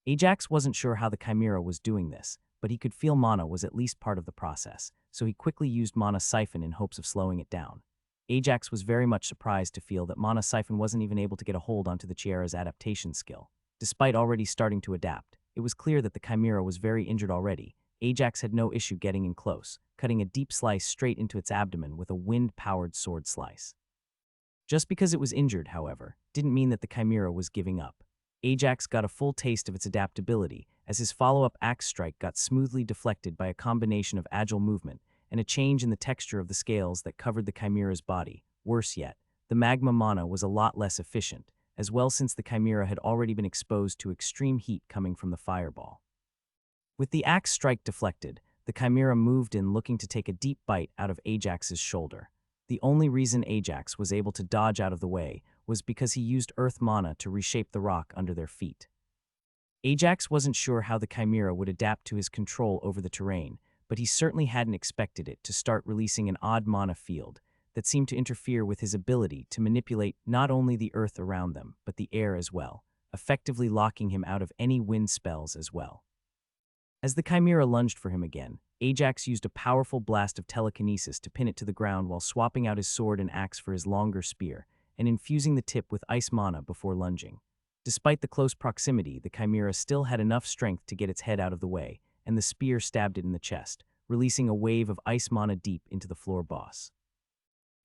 Ajax wasn't sure how the chimera was doing this, but he could feel mana was at least part of the process, so he quickly used Mana Siphon in hopes of slowing it down. Ajax was very much surprised to feel that Mana Siphon wasn't even able to get a hold onto the chimera's adaptation skill. Despite already starting to adapt, it was clear that the chimera was very injured already. Ajax had no issue getting in close, cutting a deep slice straight into its abdomen with a wind-powered sword slice. Just because it was injured, however, didn't mean that the chimera was giving up. Ajax got a full taste of its adaptability as his follow-up axe strike got smoothly deflected by a combination of agile movement and a change in the texture of the scales that covered the chimera's body. Worse yet, the magma mana was a lot less efficient, as well since the chimera had already been exposed to extreme heat coming from the fireball. With the axe strike deflected, the chimera moved in looking to take a deep bite out of Ajax's shoulder. The only reason Ajax was able to dodge out of the way was because he used earth mana to reshape the rock under their feet. Ajax wasn't sure how the chimera would adapt to his control over the terrain, but he certainly hadn't expected it to start releasing an odd mana field that seemed to interfere with his ability to manipulate not only the earth around them, but the air as well, effectively locking him out of any wind spells as well. As the chimera lunged for him again, Ajax used a powerful blast of telekinesis to pin it to the ground while swapping out his sword and axe for his longer spear, and infusing the tip with ice mana before lunging. Despite the close proximity, the chimera still had enough strength to get its head out of the way, and the spear stabbed it in the chest, releasing a wave of ice mana deep into the floor boss.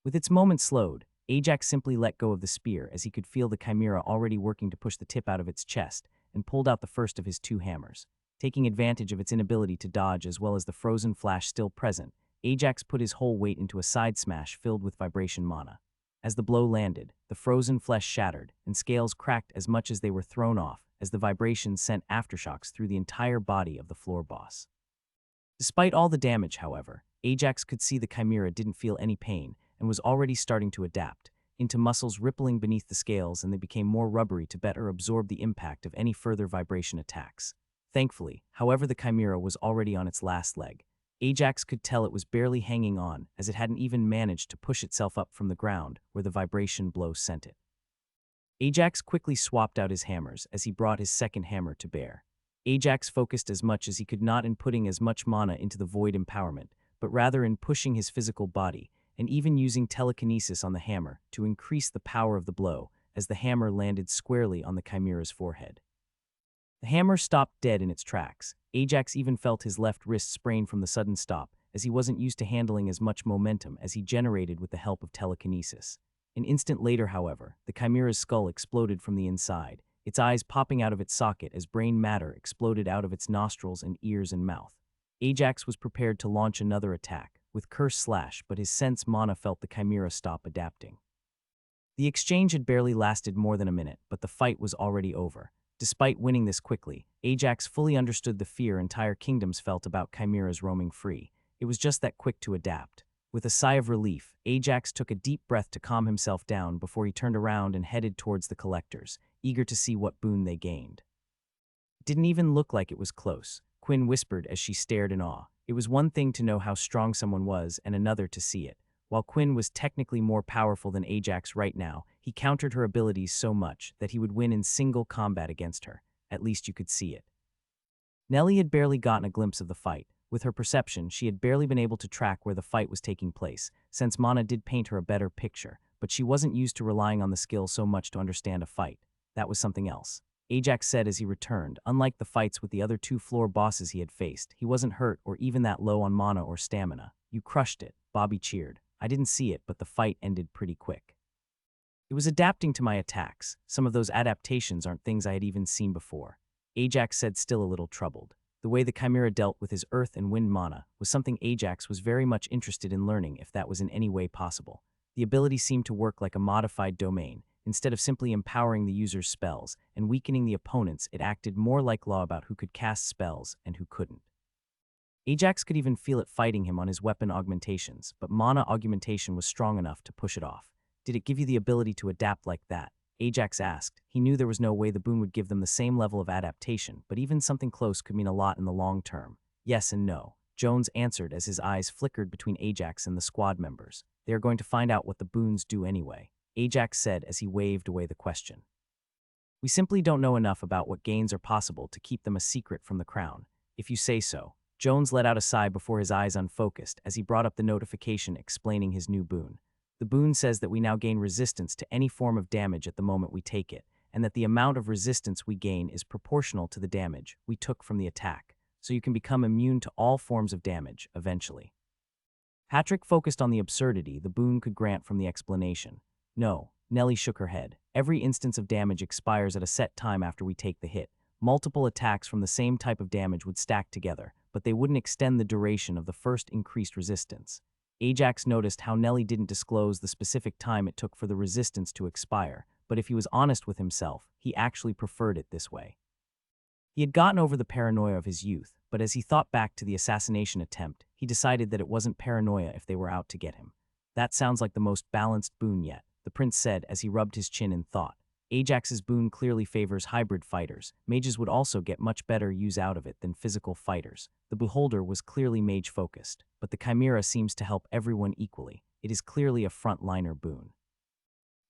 With its moment slowed, Ajax simply let go of the spear as he could feel the chimera already working to push the tip out of its chest, and pulled out the first of his 2 hammers. Taking advantage of its inability to dodge as well as the frozen flash still present, Ajax put his whole weight into a side smash filled with vibration mana. As the blow landed, the frozen flesh shattered, and scales cracked as much as they were thrown off, as the vibrations sent aftershocks through the entire body of the floor boss. Despite all the damage, however, Ajax could see the Chimera didn't feel any pain and was already starting to adapt, into muscles rippling beneath the scales, and they became more rubbery to better absorb the impact of any further vibration attacks. Thankfully, however, the Chimera was already on its last leg. Ajax could tell it was barely hanging on, as it hadn't even managed to push itself up from the ground where the vibration blow sent it. Ajax quickly swapped out his hammers as he brought his second hammer to bear. Ajax focused as much as he could, not in putting as much mana into the void empowerment, but rather in pushing his physical body, and even using telekinesis on the hammer to increase the power of the blow as the hammer landed squarely on the Chimera's forehead. The hammer stopped dead in its tracks. Ajax even felt his left wrist sprain from the sudden stop, as he wasn't used to handling as much momentum as he generated with the help of telekinesis. An instant later, however, the Chimera's skull exploded from the inside, its eyes popping out of its socket as brain matter exploded out of its nostrils and ears and mouth. Ajax was prepared to launch another attack, with Curse Slash, but his sense mana felt the Chimera stop adapting. The exchange had barely lasted more than a minute, but the fight was already over. Despite winning this quickly, Ajax fully understood the fear entire kingdoms felt about chimeras roaming free. It was just that quick to adapt. With a sigh of relief, Ajax took a deep breath to calm himself down before he turned around and headed towards the collectors, eager to see what boon they gained. It didn't even look like it was close, Quinn whispered as she stared in awe. It was one thing to know how strong someone was and another to see it. While Quinn was technically more powerful than Ajax right now, he countered her abilities so much that he would win in single combat against her. At least you could see it. Nellie had barely gotten a glimpse of the fight. With her perception, she had barely been able to track where the fight was taking place, since Mana did paint her a better picture, but she wasn't used to relying on the skill so much to understand a fight. That was something else. Ajax said as he returned. Unlike the fights with the other two floor bosses he had faced, he wasn't hurt or even that low on mana or stamina. You crushed it, Bobby cheered. I didn't see it, but the fight ended pretty quick. It was adapting to my attacks. Some of those adaptations aren't things I had even seen before. Ajax said, still a little troubled. The way the Chimera dealt with his earth and wind mana was something Ajax was very much interested in learning if that was in any way possible. The ability seemed to work like a modified domain. Instead of simply empowering the user's spells and weakening the opponents, it acted more like law about who could cast spells and who couldn't. Ajax could even feel it fighting him on his weapon augmentations, but mana augmentation was strong enough to push it off. Did it give you the ability to adapt like that? Ajax asked. He knew there was no way the boon would give them the same level of adaptation, but even something close could mean a lot in the long term. Yes and no, Jones answered as his eyes flickered between Ajax and the squad members. They are going to find out what the boons do anyway, Ajax said as he waved away the question. We simply don't know enough about what gains are possible to keep them a secret from the crown, if you say so. Jones let out a sigh before his eyes unfocused as he brought up the notification explaining his new boon. The boon says that we now gain resistance to any form of damage at the moment we take it, and that the amount of resistance we gain is proportional to the damage we took from the attack, so you can become immune to all forms of damage, eventually. Patrick focused on the absurdity the boon could grant from the explanation. No, Nellie shook her head. Every instance of damage expires at a set time after we take the hit. Multiple attacks from the same type of damage would stack together, but they wouldn't extend the duration of the first increased resistance. Ajax noticed how Nellie didn't disclose the specific time it took for the resistance to expire, but if he was honest with himself, he actually preferred it this way. He had gotten over the paranoia of his youth, but as he thought back to the assassination attempt, he decided that it wasn't paranoia if they were out to get him. That sounds like the most balanced boon yet, the prince said as he rubbed his chin in thought. Ajax's boon clearly favors hybrid fighters. Mages would also get much better use out of it than physical fighters. The beholder was clearly mage-focused, but the Chimera seems to help everyone equally. It is clearly a frontliner boon.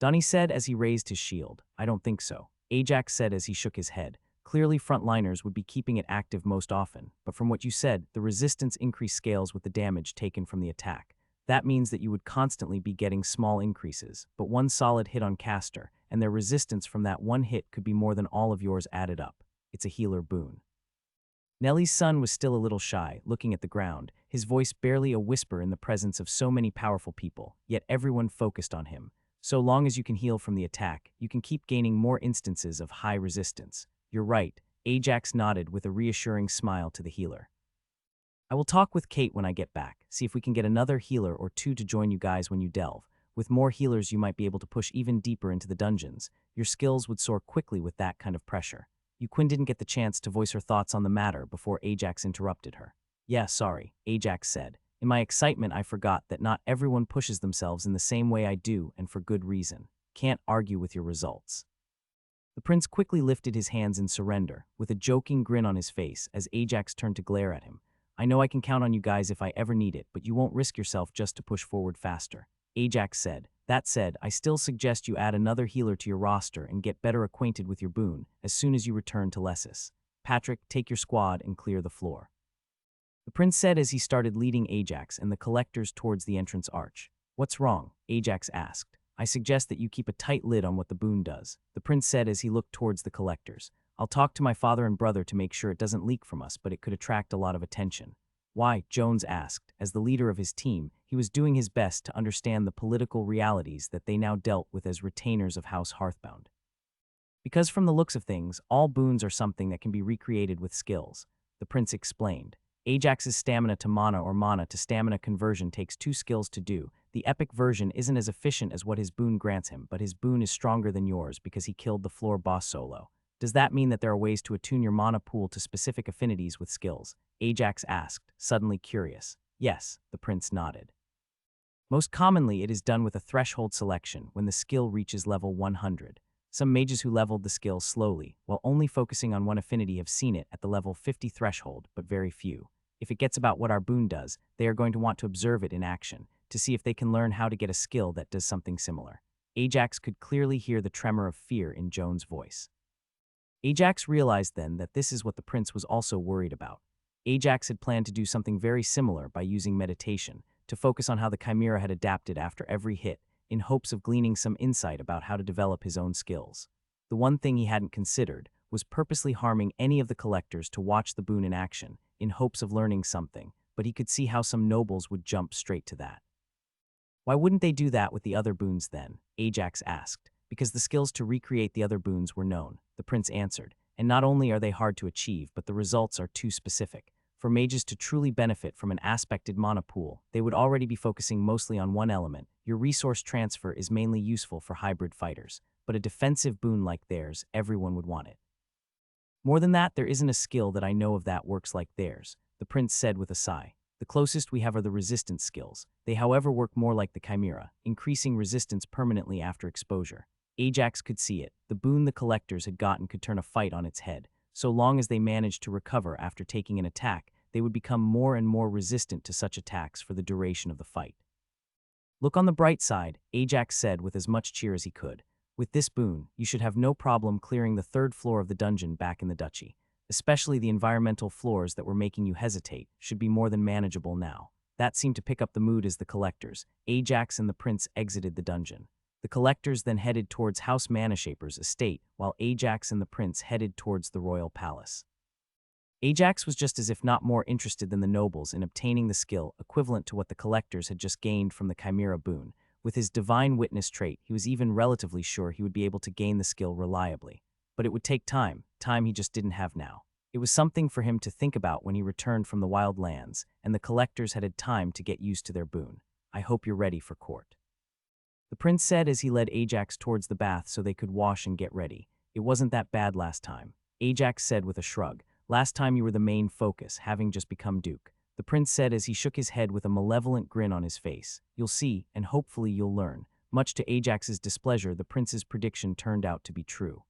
Donnie said as he raised his shield. I don't think so, Ajax said as he shook his head. Clearly frontliners would be keeping it active most often, but from what you said, the resistance increase scales with the damage taken from the attack. That means that you would constantly be getting small increases, but one solid hit on caster, and their resistance from that one hit could be more than all of yours added up. It's a healer boon. Nellie's son was still a little shy, looking at the ground, his voice barely a whisper in the presence of so many powerful people, yet everyone focused on him. So long as you can heal from the attack, you can keep gaining more instances of high resistance. You're right, Ajax nodded with a reassuring smile to the healer. I will talk with Kate when I get back, see if we can get another healer or two to join you guys when you delve. With more healers, you might be able to push even deeper into the dungeons. Your skills would soar quickly with that kind of pressure. Quinn didn't get the chance to voice her thoughts on the matter before Ajax interrupted her. Yeah, sorry, Ajax said. In my excitement, I forgot that not everyone pushes themselves in the same way I do, and for good reason. Can't argue with your results. The prince quickly lifted his hands in surrender, with a joking grin on his face as Ajax turned to glare at him. I know I can count on you guys if I ever need it, but you won't risk yourself just to push forward faster. Ajax said. That said, I still suggest you add another healer to your roster and get better acquainted with your boon as soon as you return to Lessus. Patrick, take your squad and clear the floor. The prince said as he started leading Ajax and the collectors towards the entrance arch. What's wrong? Ajax asked. I suggest that you keep a tight lid on what the boon does, the prince said as he looked towards the collectors. I'll talk to my father and brother to make sure it doesn't leak from us, but it could attract a lot of attention. Why? Jones asked. As the leader of his team, he was doing his best to understand the political realities that they now dealt with as retainers of House Hearthbound. Because from the looks of things, all boons are something that can be recreated with skills, the prince explained. Ajax's stamina to mana or mana to stamina conversion takes 2 skills to do. The epic version isn't as efficient as what his boon grants him, but his boon is stronger than yours because he killed the floor boss solo. Does that mean that there are ways to attune your mana pool to specific affinities with skills? Ajax asked, suddenly curious. Yes, the prince nodded. Most commonly, it is done with a threshold selection when the skill reaches level 100. Some mages who leveled the skill slowly, while only focusing on one affinity, have seen it at the level 50 threshold, but very few. If it gets about what our boon does, they are going to want to observe it in action, to see if they can learn how to get a skill that does something similar. Ajax could clearly hear the tremor of fear in Jones' voice. Ajax realized then that this is what the prince was also worried about. Ajax had planned to do something very similar by using meditation, to focus on how the chimera had adapted after every hit, in hopes of gleaning some insight about how to develop his own skills. The one thing he hadn't considered was purposely harming any of the collectors to watch the boon in action, in hopes of learning something, but he could see how some nobles would jump straight to that. Why wouldn't they do that with the other boons then? Ajax asked. Because the skills to recreate the other boons were known, the prince answered, and not only are they hard to achieve, but the results are too specific. For mages to truly benefit from an aspected mana pool, they would already be focusing mostly on one element. Your resource transfer is mainly useful for hybrid fighters, but a defensive boon like theirs, everyone would want it. More than that, there isn't a skill that I know of that works like theirs, the prince said with a sigh. The closest we have are the resistance skills. They, however, work more like the chimera, increasing resistance permanently after exposure. Ajax could see it. The boon the collectors had gotten could turn a fight on its head. So long as they managed to recover after taking an attack, they would become more and more resistant to such attacks for the duration of the fight. Look on the bright side, Ajax said with as much cheer as he could. With this boon, you should have no problem clearing the 3rd floor of the dungeon back in the duchy. Especially the environmental floors that were making you hesitate should be more than manageable now. That seemed to pick up the mood as the collectors, Ajax and the prince, exited the dungeon. The collectors then headed towards House Manashaper's estate, while Ajax and the prince headed towards the royal palace. Ajax was just as if not more interested than the nobles in obtaining the skill equivalent to what the collectors had just gained from the chimera boon. With his divine witness trait, he was even relatively sure he would be able to gain the skill reliably. But it would take time he just didn't have now. It was something for him to think about when he returned from the wild lands, and the collectors had time to get used to their boon. I hope you're ready for court, the prince said as he led Ajax towards the bath so they could wash and get ready. It wasn't that bad last time, Ajax said with a shrug. Last time you were the main focus, having just become duke, the prince said as he shook his head with a malevolent grin on his face. You'll see, and hopefully you'll learn. Much to Ajax's displeasure, the prince's prediction turned out to be true.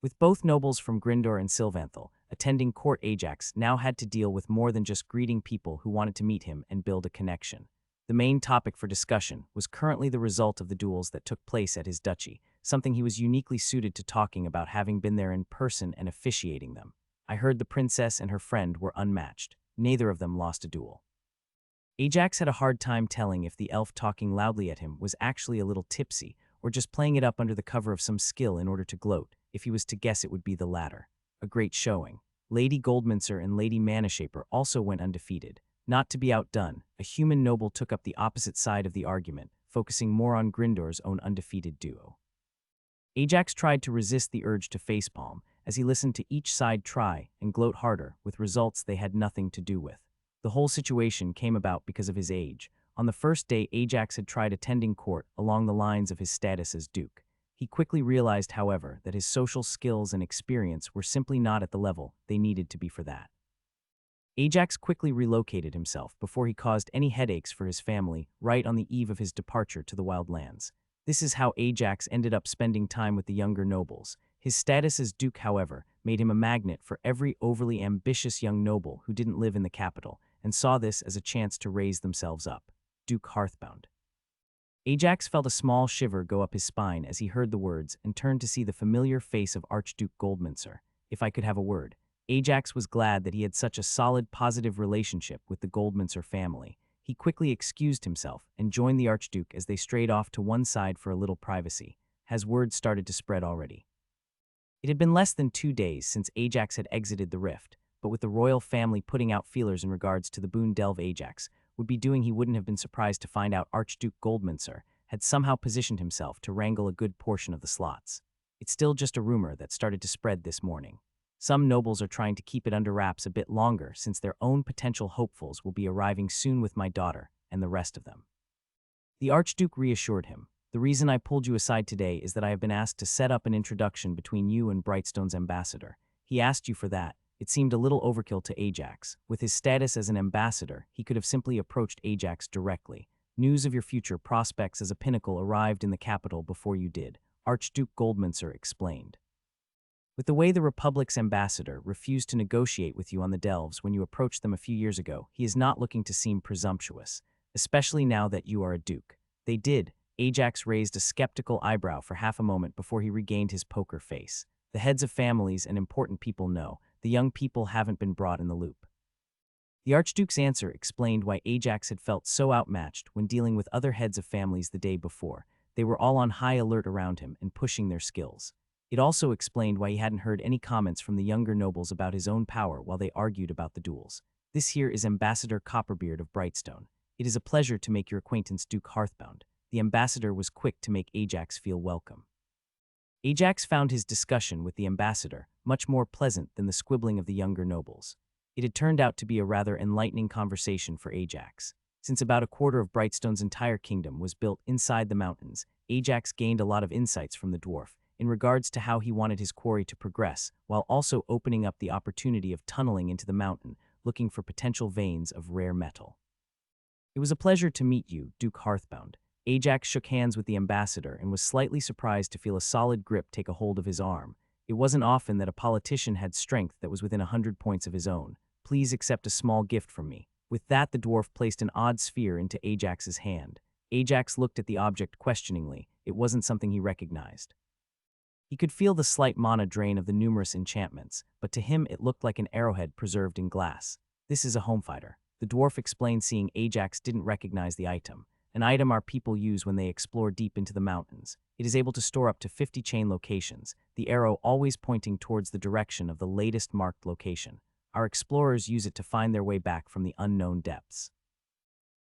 With both nobles from Grindor and Sylvanthal attending court, Ajax now had to deal with more than just greeting people who wanted to meet him and build a connection. The main topic for discussion was currently the result of the duels that took place at his duchy, something he was uniquely suited to talking about, having been there in person and officiating them. I heard the princess and her friend were unmatched. Neither of them lost a duel. Ajax had a hard time telling if the elf talking loudly at him was actually a little tipsy or just playing it up under the cover of some skill in order to gloat. If he was to guess, it would be the latter. A great showing. Lady Goldminster and Lady Manashaper also went undefeated. Not to be outdone, a human noble took up the opposite side of the argument, focusing more on Grindor's own undefeated duo. Ajax tried to resist the urge to facepalm as he listened to each side try and gloat harder with results they had nothing to do with. The whole situation came about because of his age. On the first day, Ajax had tried attending court along the lines of his status as duke. He quickly realized, however, that his social skills and experience were simply not at the level they needed to be for that. Ajax quickly relocated himself before he caused any headaches for his family right on the eve of his departure to the wild lands. This is how Ajax ended up spending time with the younger nobles. His status as duke, however, made him a magnet for every overly ambitious young noble who didn't live in the capital and saw this as a chance to raise themselves up. Duke Hearthbound. Ajax felt a small shiver go up his spine as he heard the words and turned to see the familiar face of Archduke Goldminster. If I could have a word. Ajax was glad that he had such a solid, positive relationship with the Goldminster family. He quickly excused himself and joined the Archduke as they strayed off to one side for a little privacy, as word started to spread already. It had been less than 2 days since Ajax had exited the rift, but with the royal family putting out feelers in regards to the boon delve Ajax would be doing, he wouldn't have been surprised to find out Archduke Goldminster had somehow positioned himself to wrangle a good portion of the slots. It's still just a rumor that started to spread this morning. Some nobles are trying to keep it under wraps a bit longer since their own potential hopefuls will be arriving soon with my daughter and the rest of them. The Archduke reassured him. The reason I pulled you aside today is that I have been asked to set up an introduction between you and Brightstone's ambassador. He asked you for that. It seemed a little overkill to Ajax. With his status as an ambassador, he could have simply approached Ajax directly. News of your future prospects as a pinnacle arrived in the capital before you did, Archduke Goldminster explained. With the way the Republic's ambassador refused to negotiate with you on the delves when you approached them a few years ago, he is not looking to seem presumptuous, especially now that you are a duke. They did. Ajax raised a skeptical eyebrow for half a moment before he regained his poker face. The heads of families and important people know. The young people haven't been brought in the loop. The Archduke's answer explained why Ajax had felt so outmatched when dealing with other heads of families the day before. They were all on high alert around him and pushing their skills. It also explained why he hadn't heard any comments from the younger nobles about his own power while they argued about the duels. This here is Ambassador Copperbeard of Brightstone. It is a pleasure to make your acquaintance, Duke Hearthbound. The ambassador was quick to make Ajax feel welcome. Ajax found his discussion with the ambassador much more pleasant than the squibbling of the younger nobles. It had turned out to be a rather enlightening conversation for Ajax. Since about a quarter of Brightstone's entire kingdom was built inside the mountains, Ajax gained a lot of insights from the dwarf in regards to how he wanted his quarry to progress, while also opening up the opportunity of tunneling into the mountain, looking for potential veins of rare metal. It was a pleasure to meet you, Duke Hearthbound. Ajax shook hands with the ambassador and was slightly surprised to feel a solid grip take a hold of his arm. It wasn't often that a politician had strength that was within 100 points of his own. Please accept a small gift from me. With that, the dwarf placed an odd sphere into Ajax's hand. Ajax looked at the object questioningly. It wasn't something he recognized. He could feel the slight mana drain of the numerous enchantments, but to him it looked like an arrowhead preserved in glass. This is a home fighter. The dwarf explained, seeing Ajax didn't recognize the item. An item our people use when they explore deep into the mountains. It is able to store up to 50 chain locations, the arrow always pointing towards the direction of the latest marked location. Our explorers use it to find their way back from the unknown depths.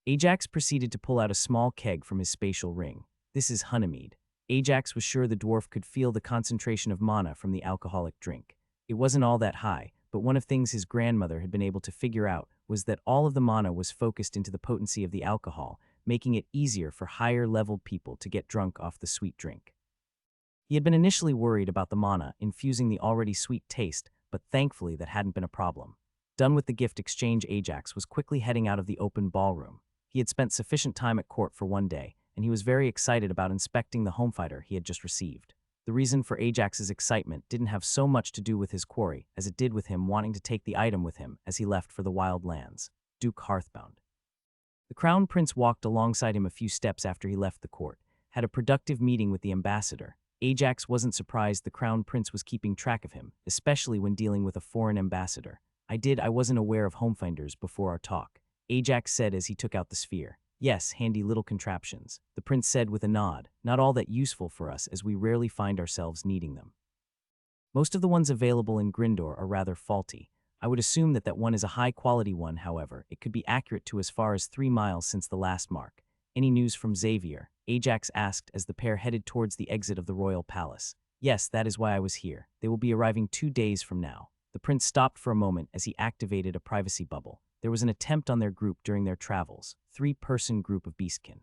Ajax proceeded to pull out a small keg from his spatial ring. This is honeymead. Ajax was sure the dwarf could feel the concentration of mana from the alcoholic drink. It wasn't all that high, but one of things his grandmother had been able to figure out was that all of the mana was focused into the potency of the alcohol, making it easier for higher-leveled people to get drunk off the sweet drink. He had been initially worried about the mana infusing the already sweet taste, but thankfully that hadn't been a problem. Done with the gift exchange, Ajax was quickly heading out of the open ballroom. He had spent sufficient time at court for one day, and he was very excited about inspecting the home fighter he had just received. The reason for Ajax's excitement didn't have so much to do with his quarry as it did with him wanting to take the item with him as he left for the wild lands. Duke Hearthbound. The Crown Prince walked alongside him a few steps after he left the court, had a productive meeting with the ambassador. Ajax wasn't surprised the Crown Prince was keeping track of him, especially when dealing with a foreign ambassador. I wasn't aware of homefinders before our talk, Ajax said as he took out the sphere. Yes, handy little contraptions, the prince said with a nod, not all that useful for us as we rarely find ourselves needing them. Most of the ones available in Grindor are rather faulty. I would assume that one is a high-quality one, however. It could be accurate to as far as 3 miles since the last mark. Any news from Xavier? Ajax asked as the pair headed towards the exit of the royal palace. Yes, that is why I was here. They will be arriving 2 days from now. The prince stopped for a moment as he activated a privacy bubble. there was an attempt on their group during their travels, three-person group of beastkin.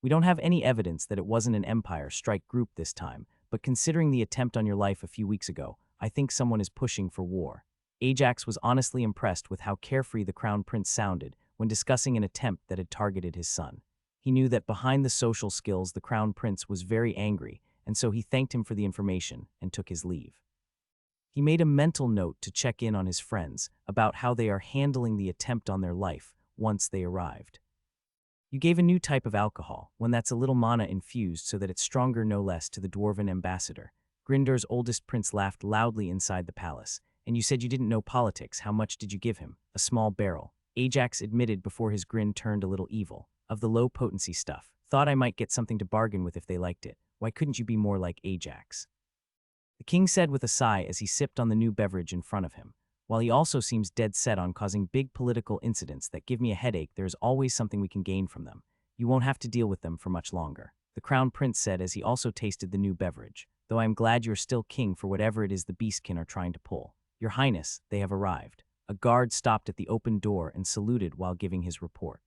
We don't have any evidence that it wasn't an Empire strike group this time, but considering the attempt on your life a few weeks ago, I think someone is pushing for war. Ajax was honestly impressed with how carefree the Crown Prince sounded when discussing an attempt that had targeted his son. He knew that behind the social skills the Crown Prince was very angry, and so he thanked him for the information and took his leave. He made a mental note to check in on his friends about how they are handling the attempt on their life once they arrived. You gave a new type of alcohol, one that's a little mana infused so that it's stronger no less to the dwarven ambassador. Grindar's oldest prince laughed loudly inside the palace. And you said you didn't know politics. How much did you give him? A small barrel. Ajax admitted before his grin turned a little evil. Of the low-potency stuff. Thought I might get something to bargain with if they liked it. Why couldn't you be more like Ajax? The king said with a sigh as he sipped on the new beverage in front of him. While he also seems dead set on causing big political incidents that give me a headache, there is always something we can gain from them. You won't have to deal with them for much longer. The Crown Prince said as he also tasted the new beverage. Though I am glad you are still king for whatever it is the beastkin are trying to pull. Your Highness, they have arrived. A guard stopped at the open door and saluted while giving his report.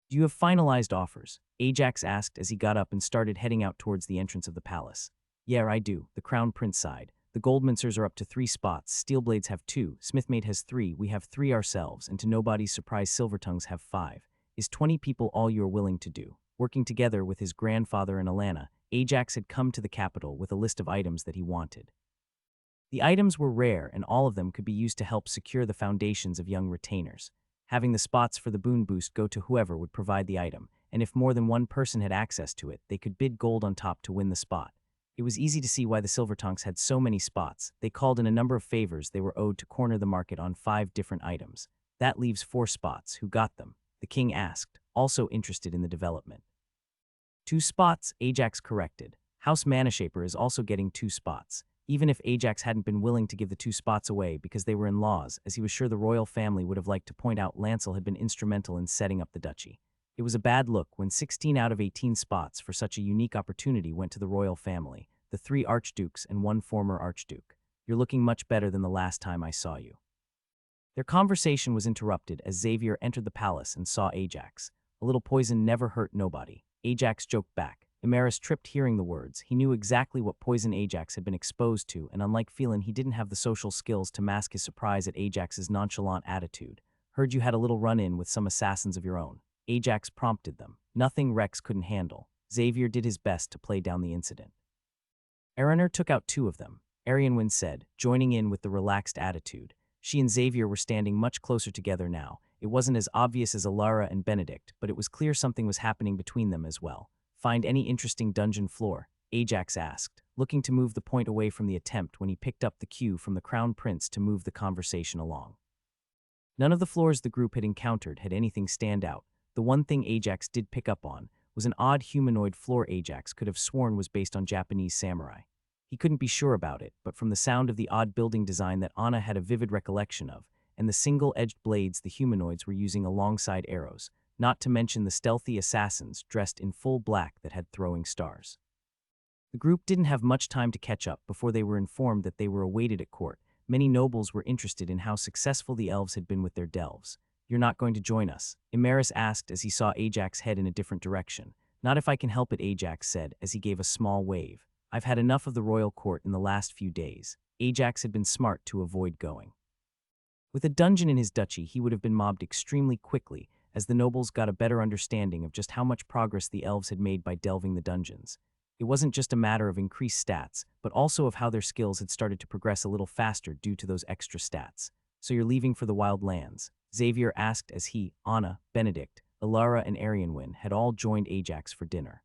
Do you have finalized offers? Ajax asked as he got up and started heading out towards the entrance of the palace. Yeah, I do, the Crown Prince sighed. The Goldmincers are up to 3 spots, Steelblades have 2, Smithmate has 3, we have 3 ourselves, and to nobody's surprise Silvertongues have 5. Is 20 people all you are willing to do? Working together with his grandfather and Alana, Ajax had come to the capital with a list of items that he wanted. The items were rare, and all of them could be used to help secure the foundations of young retainers. Having the spots for the boon boost go to whoever would provide the item, and if more than one person had access to it, they could bid gold on top to win the spot. It was easy to see why the Silvertongues had so many spots. They called in a number of favors they were owed to corner the market on 5 different items. That leaves 4 spots. Who got them? The king asked, also interested in the development. 2 spots, Ajax corrected. House Manashaper is also getting 2 spots. Even if Ajax hadn't been willing to give the 2 spots away because they were in-laws, as he was sure the royal family would have liked to point out Lancel had been instrumental in setting up the duchy. It was a bad look when 16 out of 18 spots for such a unique opportunity went to the royal family, the 3 archdukes and 1 former archduke. You're looking much better than the last time I saw you. Their conversation was interrupted as Xavier entered the palace and saw Ajax. A little poison never hurt nobody. Ajax joked back. Imaris tripped hearing the words. He knew exactly what poison Ajax had been exposed to, and unlike Phelan, he didn't have the social skills to mask his surprise at Ajax's nonchalant attitude. Heard you had a little run-in with some assassins of your own. Ajax prompted them. Nothing Rex couldn't handle. Xavier did his best to play down the incident. Araner took out 2 of them, Arianwyn said, joining in with the relaxed attitude. She and Xavier were standing much closer together now. It wasn't as obvious as Alara and Benedict, but it was clear something was happening between them as well. Find any interesting dungeon floor? Ajax asked, looking to move the point away from the attempt when he picked up the cue from the Crown Prince to move the conversation along. None of the floors the group had encountered had anything stand out. The one thing Ajax did pick up on was an odd humanoid floor Ajax could have sworn was based on Japanese samurai. He couldn't be sure about it, but from the sound of the odd building design that Anna had a vivid recollection of, and the single-edged blades the humanoids were using alongside arrows, not to mention the stealthy assassins dressed in full black that had throwing stars. The group didn't have much time to catch up before they were informed that they were awaited at court. Many nobles were interested in how successful the elves had been with their delves. You're not going to join us? Imaris asked as he saw Ajax head in a different direction. Not if I can help it, Ajax said as he gave a small wave. I've had enough of the royal court in the last few days. Ajax had been smart to avoid going. With a dungeon in his duchy, he would have been mobbed extremely quickly, as the nobles got a better understanding of just how much progress the elves had made by delving the dungeons. It wasn't just a matter of increased stats, but also of how their skills had started to progress a little faster due to those extra stats. So you're leaving for the wild lands? Xavier asked as he, Anna, Benedict, Ilara, and Arianwyn had all joined Ajax for dinner.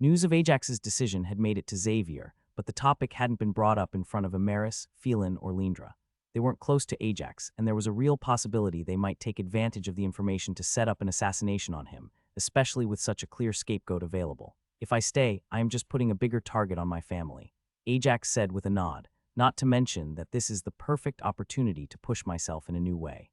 News of Ajax's decision had made it to Xavier, but the topic hadn't been brought up in front of Imaris, Phelan, or Lindra. They weren't close to Ajax, and there was a real possibility they might take advantage of the information to set up an assassination on him, especially with such a clear scapegoat available. If I stay, I am just putting a bigger target on my family, Ajax said with a nod, not to mention that this is the perfect opportunity to push myself in a new way.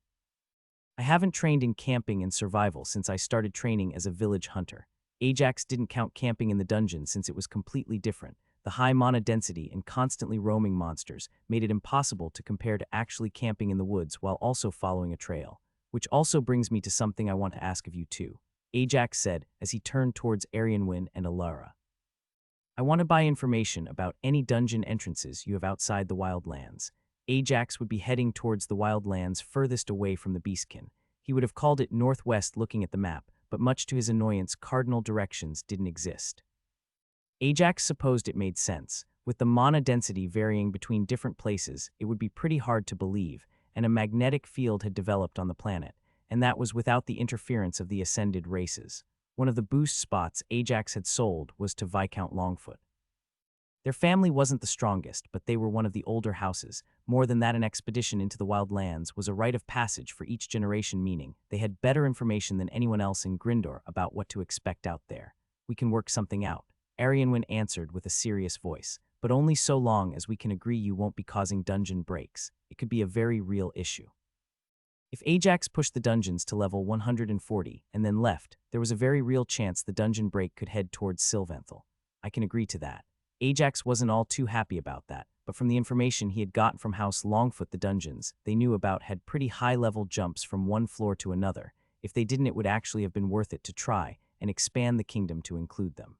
I haven't trained in camping and survival since I started training as a village hunter. Ajax didn't count camping in the dungeon since it was completely different. The high mana density and constantly roaming monsters made it impossible to compare to actually camping in the woods while also following a trail. Which also brings me to something I want to ask of you too, Ajax said as he turned towards Arianwin and Alara. I want to buy information about any dungeon entrances you have outside the Wildlands. Ajax would be heading towards the Wildlands furthest away from the Beastkin. He would have called it northwest looking at the map, but much to his annoyance, cardinal directions didn't exist. Ajax supposed it made sense. With the mana density varying between different places, it would be pretty hard to believe, and a magnetic field had developed on the planet, and that was without the interference of the ascended races. One of the boost spots Ajax had sold was to Viscount Longfoot. Their family wasn't the strongest, but they were one of the older houses. More than that, an expedition into the Wildlands was a rite of passage for each generation, meaning they had better information than anyone else in Grindor about what to expect out there. We can work something out, Arianwin answered with a serious voice, but only so long as we can agree you won't be causing dungeon breaks. It could be a very real issue. If Ajax pushed the dungeons to level 140 and then left, there was a very real chance the dungeon break could head towards Sylvanthal. I can agree to that. Ajax wasn't all too happy about that, but from the information he had gotten from House Longfoot, the dungeons they knew about had pretty high-level jumps from one floor to another. If they didn't, it would actually have been worth it to try and expand the kingdom to include them.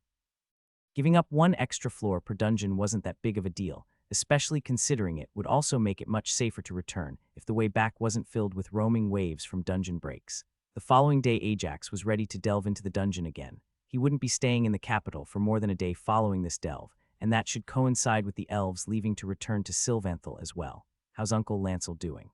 Giving up one extra floor per dungeon wasn't that big of a deal, especially considering it would also make it much safer to return if the way back wasn't filled with roaming waves from dungeon breaks. The following day, Ajax was ready to delve into the dungeon again. He wouldn't be staying in the capital for more than a day following this delve, and that should coincide with the elves leaving to return to Sylvanthal as well. How's Uncle Lancel doing?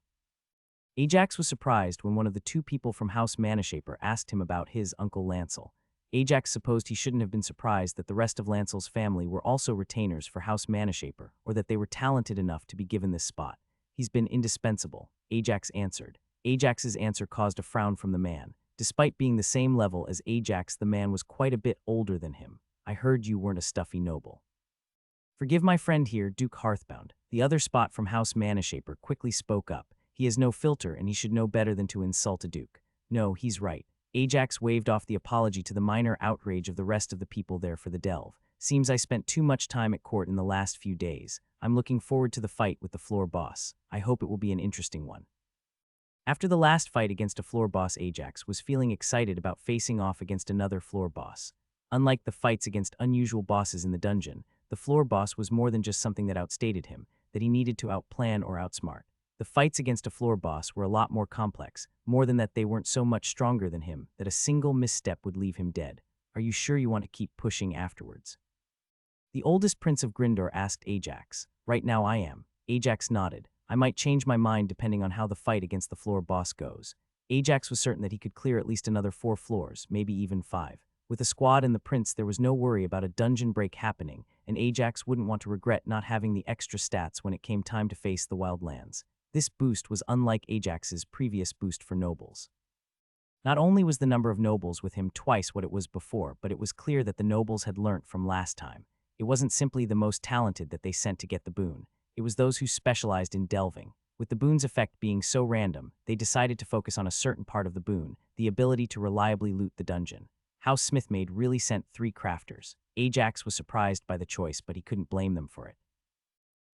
Ajax was surprised when one of the two people from House Manhwaedit asked him about his Uncle Lancel. Ajax supposed he shouldn't have been surprised that the rest of Lancel's family were also retainers for House Manhwaedit, or that they were talented enough to be given this spot. He's been indispensable, Ajax answered. Ajax's answer caused a frown from the man. Despite being the same level as Ajax, the man was quite a bit older than him. I heard you weren't a stuffy noble. Forgive my friend here, Duke Hearthbound. The other spot from House Manhwaedit quickly spoke up. He has no filter and he should know better than to insult a duke. No, he's right. Ajax waved off the apology to the minor outrage of the rest of the people there for the delve. Seems I spent too much time at court in the last few days. I'm looking forward to the fight with the floor boss. I hope it will be an interesting one. After the last fight against a floor boss, Ajax was feeling excited about facing off against another floor boss. Unlike the fights against unusual bosses in the dungeon, the floor boss was more than just something that outstated him, that he needed to outplan or outsmart. The fights against a floor boss were a lot more complex, more than that they weren't so much stronger than him that a single misstep would leave him dead. Are you sure you want to keep pushing afterwards? The oldest prince of Grindor asked Ajax. Right now I am. Ajax nodded. I might change my mind depending on how the fight against the floor boss goes. Ajax was certain that he could clear at least another 4 floors, maybe even 5. With the squad and the prince, there was no worry about a dungeon break happening, and Ajax wouldn't want to regret not having the extra stats when it came time to face the Wildlands. This boost was unlike Ajax's previous boost for nobles. Not only was the number of nobles with him twice what it was before, but it was clear that the nobles had learnt from last time. It wasn't simply the most talented that they sent to get the boon. It was those who specialized in delving. With the boon's effect being so random, they decided to focus on a certain part of the boon, the ability to reliably loot the dungeon. House Smithmaid really sent 3 crafters. Ajax was surprised by the choice, but he couldn't blame them for it.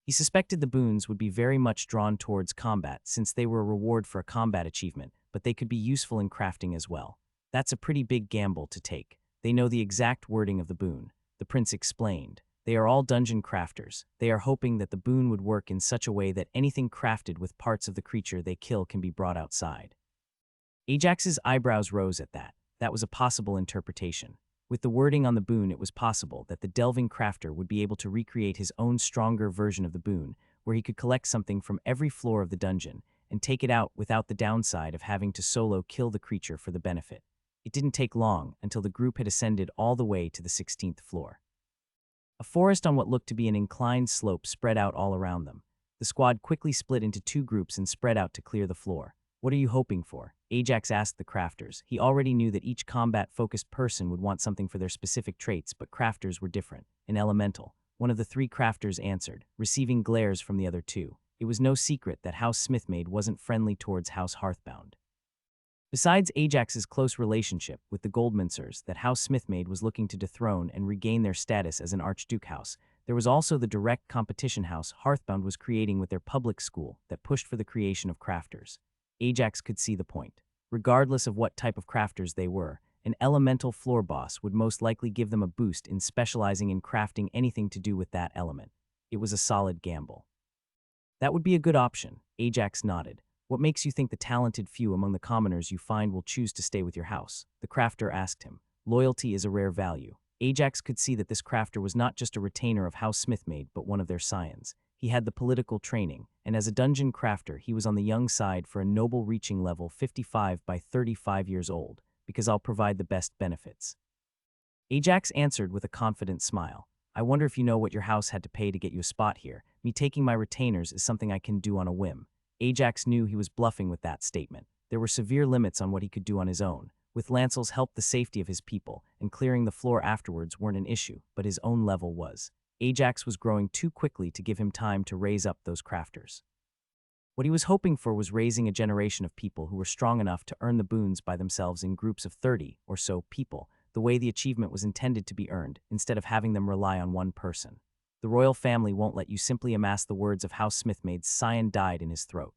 He suspected the boons would be very much drawn towards combat since they were a reward for a combat achievement, but they could be useful in crafting as well. That's a pretty big gamble to take. They know the exact wording of the boon. The prince explained. They are all dungeon crafters. They are hoping that the boon would work in such a way that anything crafted with parts of the creature they kill can be brought outside. Ajax's eyebrows rose at that. That was a possible interpretation. With the wording on the boon, it was possible that the delving crafter would be able to recreate his own stronger version of the boon, where he could collect something from every floor of the dungeon and take it out without the downside of having to solo kill the creature for the benefit. It didn't take long until the group had ascended all the way to the 16th floor. A forest on what looked to be an inclined slope spread out all around them. The squad quickly split into 2 groups and spread out to clear the floor. What are you hoping for? Ajax asked the crafters. He already knew that each combat-focused person would want something for their specific traits, but crafters were different. An elemental. One of the 3 crafters answered, receiving glares from the other 2. It was no secret that House Smithmaid wasn't friendly towards House Hearthbound. Besides Ajax's close relationship with the Goldmincers that House Smithmaid was looking to dethrone and regain their status as an Archduke house, There was also the direct competition house Hearthbound was creating with their public school that pushed for the creation of crafters. Ajax could see the point. Regardless of what type of crafters they were, an elemental floor boss would most likely give them a boost in specializing in crafting anything to do with that element. It was a solid gamble. That would be a good option, Ajax nodded. What makes you think the talented few among the commoners you find will choose to stay with your house? The crafter asked him. Loyalty is a rare value. Ajax could see that this crafter was not just a retainer of House Smithmaid, but one of their scions. He had the political training, and as a dungeon crafter, he was on the young side for a noble reaching level 55 by 35 years old, because I'll provide the best benefits. Ajax answered with a confident smile. I wonder if you know what your house had to pay to get you a spot here. Me taking my retainers is something I can do on a whim. Ajax knew he was bluffing with that statement. There were severe limits on what he could do on his own. With Lancel's help, the safety of his people and clearing the floor afterwards weren't an issue, but his own level was. Ajax was growing too quickly to give him time to raise up those crafters. What he was hoping for was raising a generation of people who were strong enough to earn the boons by themselves in groups of 30 or so people, the way the achievement was intended to be earned, instead of having them rely on one person. The royal family won't let you simply amass the words of House Smithmaid's scion died in his throat.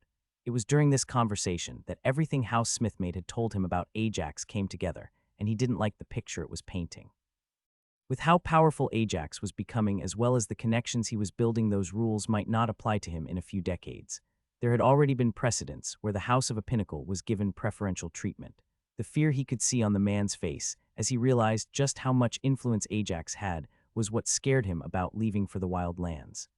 It was during this conversation that everything House Smithmaid had told him about Ajax came together, and he didn't like the picture it was painting. With how powerful Ajax was becoming as well as the connections he was building, those rules might not apply to him in a few decades. There had already been precedents where the House of a Pinnacle was given preferential treatment. The fear he could see on the man's face as he realized just how much influence Ajax had was what scared him about leaving for the wild lands.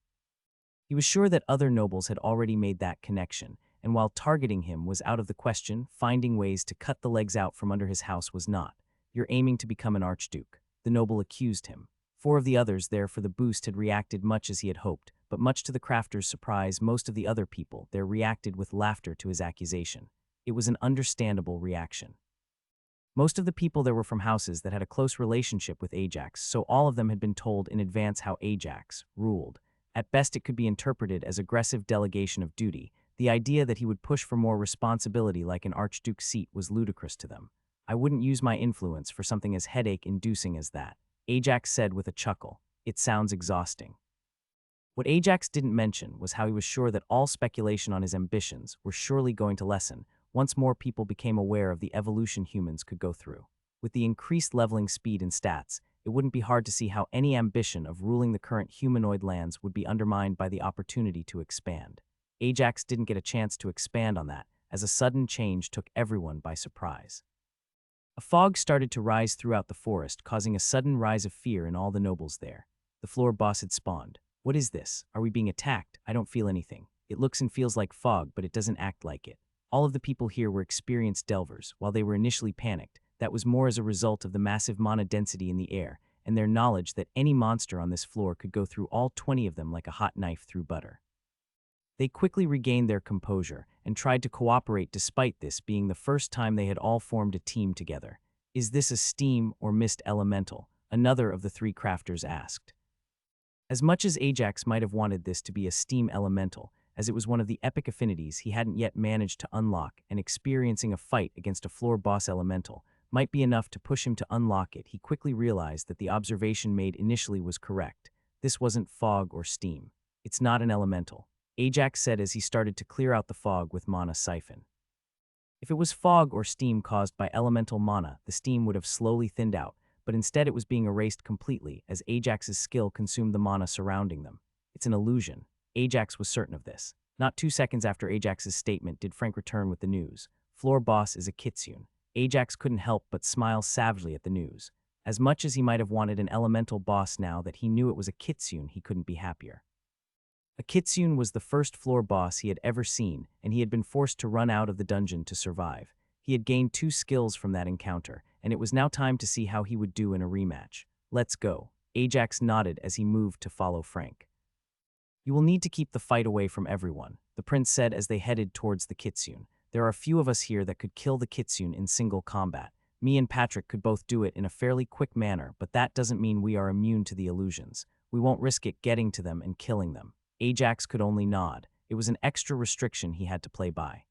He was sure that other nobles had already made that connection, and while targeting him was out of the question, finding ways to cut the legs out from under his house was not. You're aiming to become an archduke, the noble accused him. 4 of the others there for the boost had reacted much as he had hoped, but much to the crafter's surprise, most of the other people there reacted with laughter to his accusation. It was an understandable reaction. Most of the people there were from houses that had a close relationship with Ajax, so all of them had been told in advance how Ajax ruled. At best, it could be interpreted as aggressive delegation of duty. The idea that he would push for more responsibility like an archduke's seat was ludicrous to them. I wouldn't use my influence for something as headache-inducing as that, Ajax said with a chuckle. It sounds exhausting. What Ajax didn't mention was how he was sure that all speculation on his ambitions were surely going to lessen once more people became aware of the evolution humans could go through. With the increased leveling speed and stats, it wouldn't be hard to see how any ambition of ruling the current humanoid lands would be undermined by the opportunity to expand. Ajax didn't get a chance to expand on that, as a sudden change took everyone by surprise. A fog started to rise throughout the forest, causing a sudden rise of fear in all the nobles there. The floor boss had spawned. What is this? Are we being attacked? I don't feel anything. It looks and feels like fog, but it doesn't act like it. All of the people here were experienced delvers. While they were initially panicked, that was more as a result of the massive mana density in the air and their knowledge that any monster on this floor could go through all 20 of them like a hot knife through butter. They quickly regained their composure and tried to cooperate despite this being the first time they had all formed a team together. Is this a steam or mist elemental? Another of the 3 crafters asked. As much as Ajax might have wanted this to be a steam elemental, as it was one of the epic affinities he hadn't yet managed to unlock, and experiencing a fight against a floor boss elemental might be enough to push him to unlock it, he quickly realized that the observation made initially was correct. This wasn't fog or steam. It's not an elemental, Ajax said as he started to clear out the fog with mana siphon. If it was fog or steam caused by elemental mana, the steam would have slowly thinned out, but instead it was being erased completely as Ajax's skill consumed the mana surrounding them. It's an illusion. Ajax was certain of this. Not 2 seconds after Ajax's statement did Frank return with the news. Floor boss is a kitsune. Ajax couldn't help but smile savagely at the news. As much as he might have wanted an elemental boss, now that he knew it was a kitsune, he couldn't be happier. A kitsune was the first floor boss he had ever seen, and he had been forced to run out of the dungeon to survive. He had gained 2 skills from that encounter, and it was now time to see how he would do in a rematch. Let's go. Ajax nodded as he moved to follow Frank. You will need to keep the fight away from everyone, the prince said as they headed towards the kitsune. There are a few of us here that could kill the kitsune in single combat. Me and Patrick could both do it in a fairly quick manner, but that doesn't mean we are immune to the illusions. We won't risk it getting to them and killing them. Ajax could only nod. It was an extra restriction he had to play by.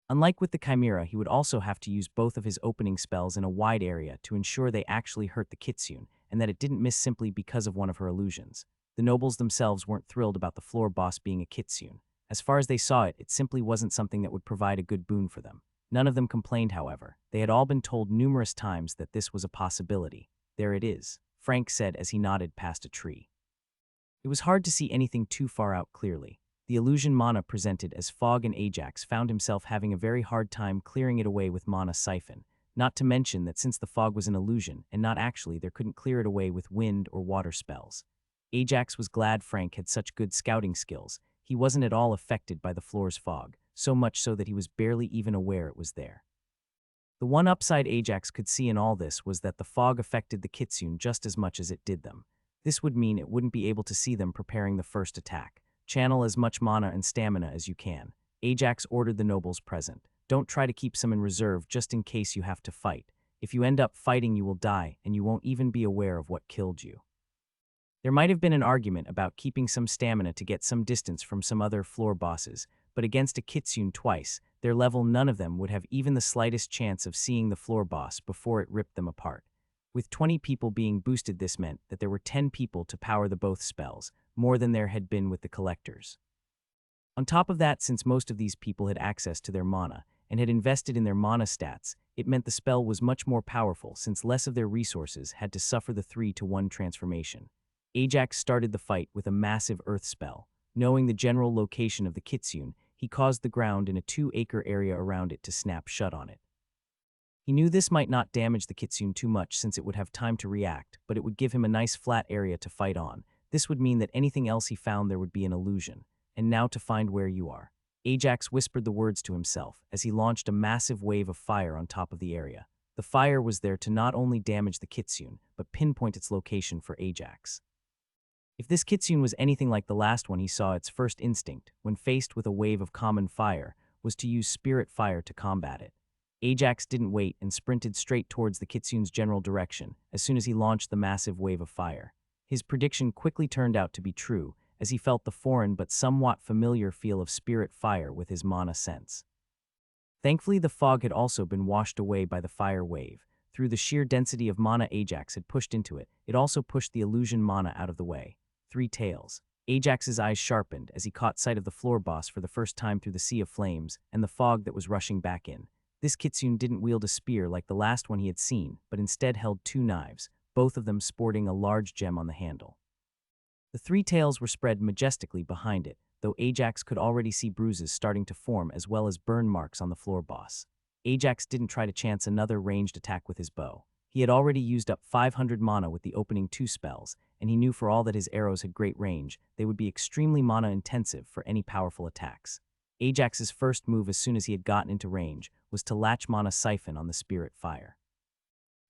Unlike with the Chimera, he would also have to use both of his opening spells in a wide area to ensure they actually hurt the kitsune, and that it didn't miss simply because of one of her illusions. The nobles themselves weren't thrilled about the floor boss being a kitsune. As far as they saw it, it simply wasn't something that would provide a good boon for them. None of them complained, however. They had all been told numerous times that this was a possibility. There it is, Frank said as he nodded past a tree. It was hard to see anything too far out clearly. The illusion mana presented as fog, and Ajax found himself having a very hard time clearing it away with mana siphon. Not to mention that since the fog was an illusion, and not actually, there couldn't clear it away with wind or water spells. Ajax was glad Frank had such good scouting skills. He wasn't at all affected by the floor's fog, so much so that he was barely even aware it was there. The one upside Ajax could see in all this was that the fog affected the kitsune just as much as it did them. This would mean it wouldn't be able to see them preparing the first attack. Channel as much mana and stamina as you can. Ajax ordered the nobles present. Don't try to keep some in reserve just in case you have to fight. If you end up fighting, you will die, and you won't even be aware of what killed you. There might have been an argument about keeping some stamina to get some distance from some other floor bosses, but against a kitsune twice, their level, none of them would have even the slightest chance of seeing the floor boss before it ripped them apart. With 20 people being boosted, this meant that there were 10 people to power the both spells, more than there had been with the collectors. On top of that, since most of these people had access to their mana and had invested in their mana stats, it meant the spell was much more powerful since less of their resources had to suffer the 3-to-1 transformation. Ajax started the fight with a massive earth spell. Knowing the general location of the kitsune, he caused the ground in a 2-acre area around it to snap shut on it. He knew this might not damage the kitsune too much since it would have time to react, but it would give him a nice flat area to fight on. This would mean that anything else he found there would be an illusion. And now to find where you are. Ajax whispered the words to himself as he launched a massive wave of fire on top of the area. The fire was there to not only damage the kitsune, but pinpoint its location for Ajax. If this kitsune was anything like the last one he saw, its first instinct, when faced with a wave of common fire, was to use spirit fire to combat it. Ajax didn't wait and sprinted straight towards the kitsune's general direction as soon as he launched the massive wave of fire. His prediction quickly turned out to be true, as he felt the foreign but somewhat familiar feel of spirit fire with his mana sense. Thankfully, the fog had also been washed away by the fire wave. Through the sheer density of mana Ajax had pushed into it, it also pushed the illusion mana out of the way. 3 tails. Ajax's eyes sharpened as he caught sight of the floor boss for the first time through the sea of flames and the fog that was rushing back in. This kitsune didn't wield a spear like the last one he had seen, but instead held 2 knives, both of them sporting a large gem on the handle. The 3 tails were spread majestically behind it, though Ajax could already see bruises starting to form as well as burn marks on the floor boss. Ajax didn't try to chance another ranged attack with his bow. He had already used up 500 mana with the opening 2 spells, and he knew for all that his arrows had great range, they would be extremely mana intensive for any powerful attacks. Ajax's first move as soon as he had gotten into range was to latch mana siphon on the spirit fire.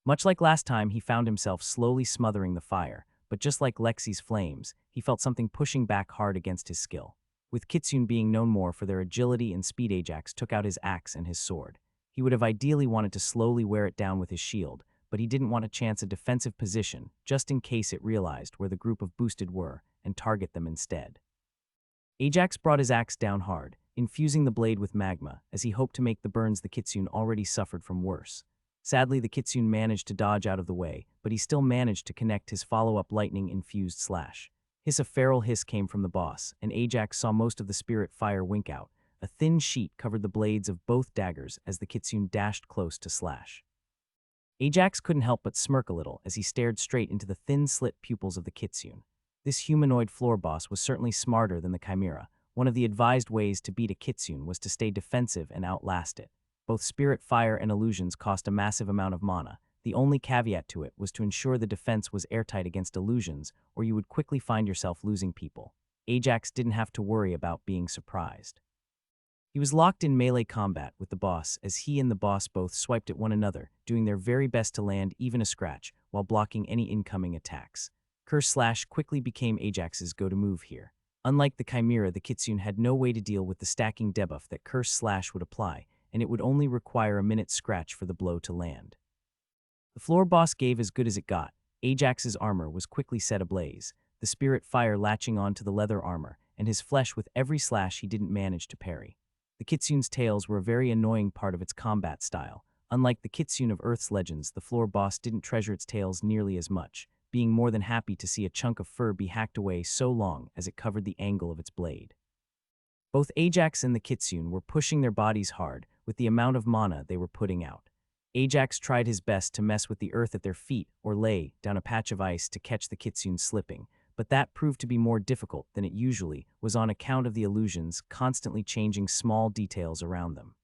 Much like last time, he found himself slowly smothering the fire, but just like Lexi's flames, he felt something pushing back hard against his skill. With kitsune being known more for their agility and speed, Ajax took out his axe and his sword. He would have ideally wanted to slowly wear it down with his shield, but he didn't want to chance a defensive position just in case it realized where the group of boosted were and target them instead. Ajax brought his axe down hard, infusing the blade with magma as he hoped to make the burns the kitsune already suffered from worse. Sadly, the kitsune managed to dodge out of the way, but he still managed to connect his follow-up lightning-infused slash. A feral hiss came from the boss, and Ajax saw most of the spirit fire wink out. A thin sheet covered the blades of both daggers as the kitsune dashed close to slash. Ajax couldn't help but smirk a little as he stared straight into the thin slit pupils of the kitsune. This humanoid floor boss was certainly smarter than the chimera. One of the advised ways to beat a kitsune was to stay defensive and outlast it. Both spirit fire and illusions cost a massive amount of mana. The only caveat to it was to ensure the defense was airtight against illusions, or you would quickly find yourself losing people. Ajax didn't have to worry about being surprised. He was locked in melee combat with the boss as he and the boss both swiped at one another, doing their very best to land even a scratch while blocking any incoming attacks. Curse Slash quickly became Ajax's go-to move here. Unlike the chimera, the kitsune had no way to deal with the stacking debuff that Curse Slash would apply, and it would only require a minute's scratch for the blow to land. The floor boss gave as good as it got. Ajax's armor was quickly set ablaze, the spirit fire latching onto the leather armor, and his flesh with every slash he didn't manage to parry. The kitsune's tails were a very annoying part of its combat style. Unlike the kitsune of Earth's legends, the floor boss didn't treasure its tails nearly as much. being more than happy to see a chunk of fur be hacked away so long as it covered the angle of its blade. Both Ajax and the kitsune were pushing their bodies hard with the amount of mana they were putting out. Ajax tried his best to mess with the earth at their feet or lay down a patch of ice to catch the kitsune slipping, but that proved to be more difficult than it usually was on account of the illusions constantly changing small details around them.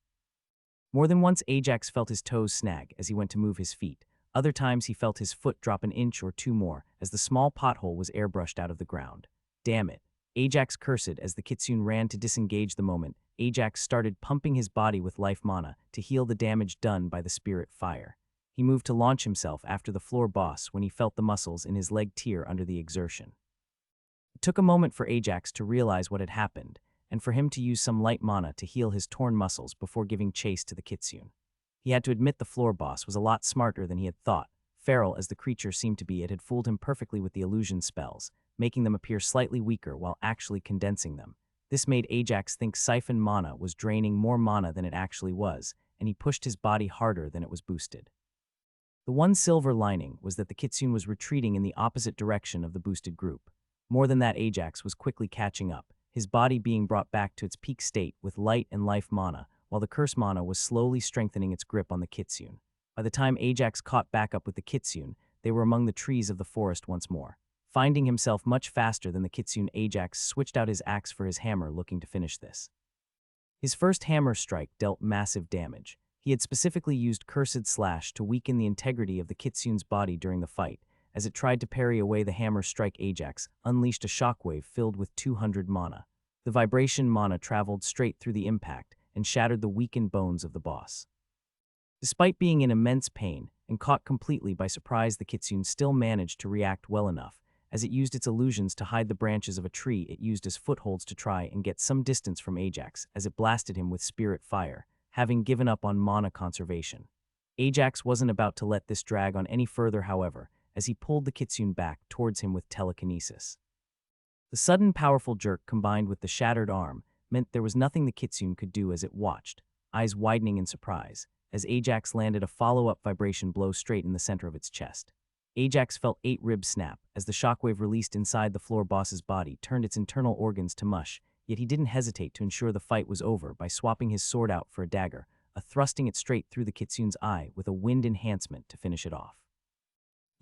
More than once Ajax felt his toes snag as he went to move his feet. Other times he felt his foot drop an inch or two more as the small pothole was airbrushed out of the ground. Damn it. Ajax cursed as the kitsune ran to disengage the moment. Ajax started pumping his body with life mana to heal the damage done by the spirit fire. He moved to launch himself after the floor boss when he felt the muscles in his leg tear under the exertion. It took a moment for Ajax to realize what had happened, and for him to use some light mana to heal his torn muscles before giving chase to the kitsune. He had to admit the floor boss was a lot smarter than he had thought. Feral as the creature seemed to be, it had fooled him perfectly with the illusion spells, making them appear slightly weaker while actually condensing them. This made Ajax think siphon mana was draining more mana than it actually was, and he pushed his body harder than it was boosted. The one silver lining was that the kitsune was retreating in the opposite direction of the boosted group. More than that, Ajax was quickly catching up, his body being brought back to its peak state with light and life mana, while the curse mana was slowly strengthening its grip on the kitsune. By the time Ajax caught back up with the kitsune, they were among the trees of the forest once more. Finding himself much faster than the kitsune, Ajax switched out his axe for his hammer, looking to finish this. His first hammer strike dealt massive damage. He had specifically used Cursed Slash to weaken the integrity of the kitsune's body during the fight. As it tried to parry away the hammer strike, Ajax unleashed a shockwave filled with 200 mana. The vibration mana traveled straight through the impact and shattered the weakened bones of the boss. Despite being in immense pain and caught completely by surprise, the kitsune still managed to react well enough, as it used its illusions to hide the branches of a tree it used as footholds to try and get some distance from Ajax as it blasted him with spirit fire, having given up on mana conservation. Ajax wasn't about to let this drag on any further, however, as he pulled the kitsune back towards him with telekinesis. The sudden powerful jerk combined with the shattered arm meant there was nothing the kitsune could do as it watched, eyes widening in surprise, as Ajax landed a follow-up vibration blow straight in the center of its chest. Ajax felt 8 ribs snap as the shockwave released inside the floor boss's body turned its internal organs to mush, yet he didn't hesitate to ensure the fight was over by swapping his sword out for a dagger, thrusting it straight through the kitsune's eye with a wind enhancement to finish it off.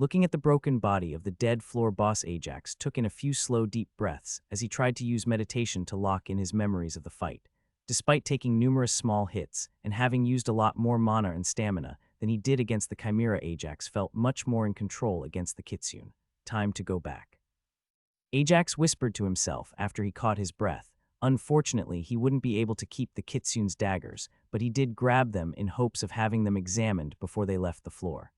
Looking at the broken body of the dead floor boss, Ajax took in a few slow, deep breaths as he tried to use meditation to lock in his memories of the fight. Despite taking numerous small hits and having used a lot more mana and stamina than he did against the Chimera, Ajax felt much more in control against the kitsune. Time to go back. Ajax whispered to himself after he caught his breath. Unfortunately, he wouldn't be able to keep the kitsune's daggers, but he did grab them in hopes of having them examined before they left the floor.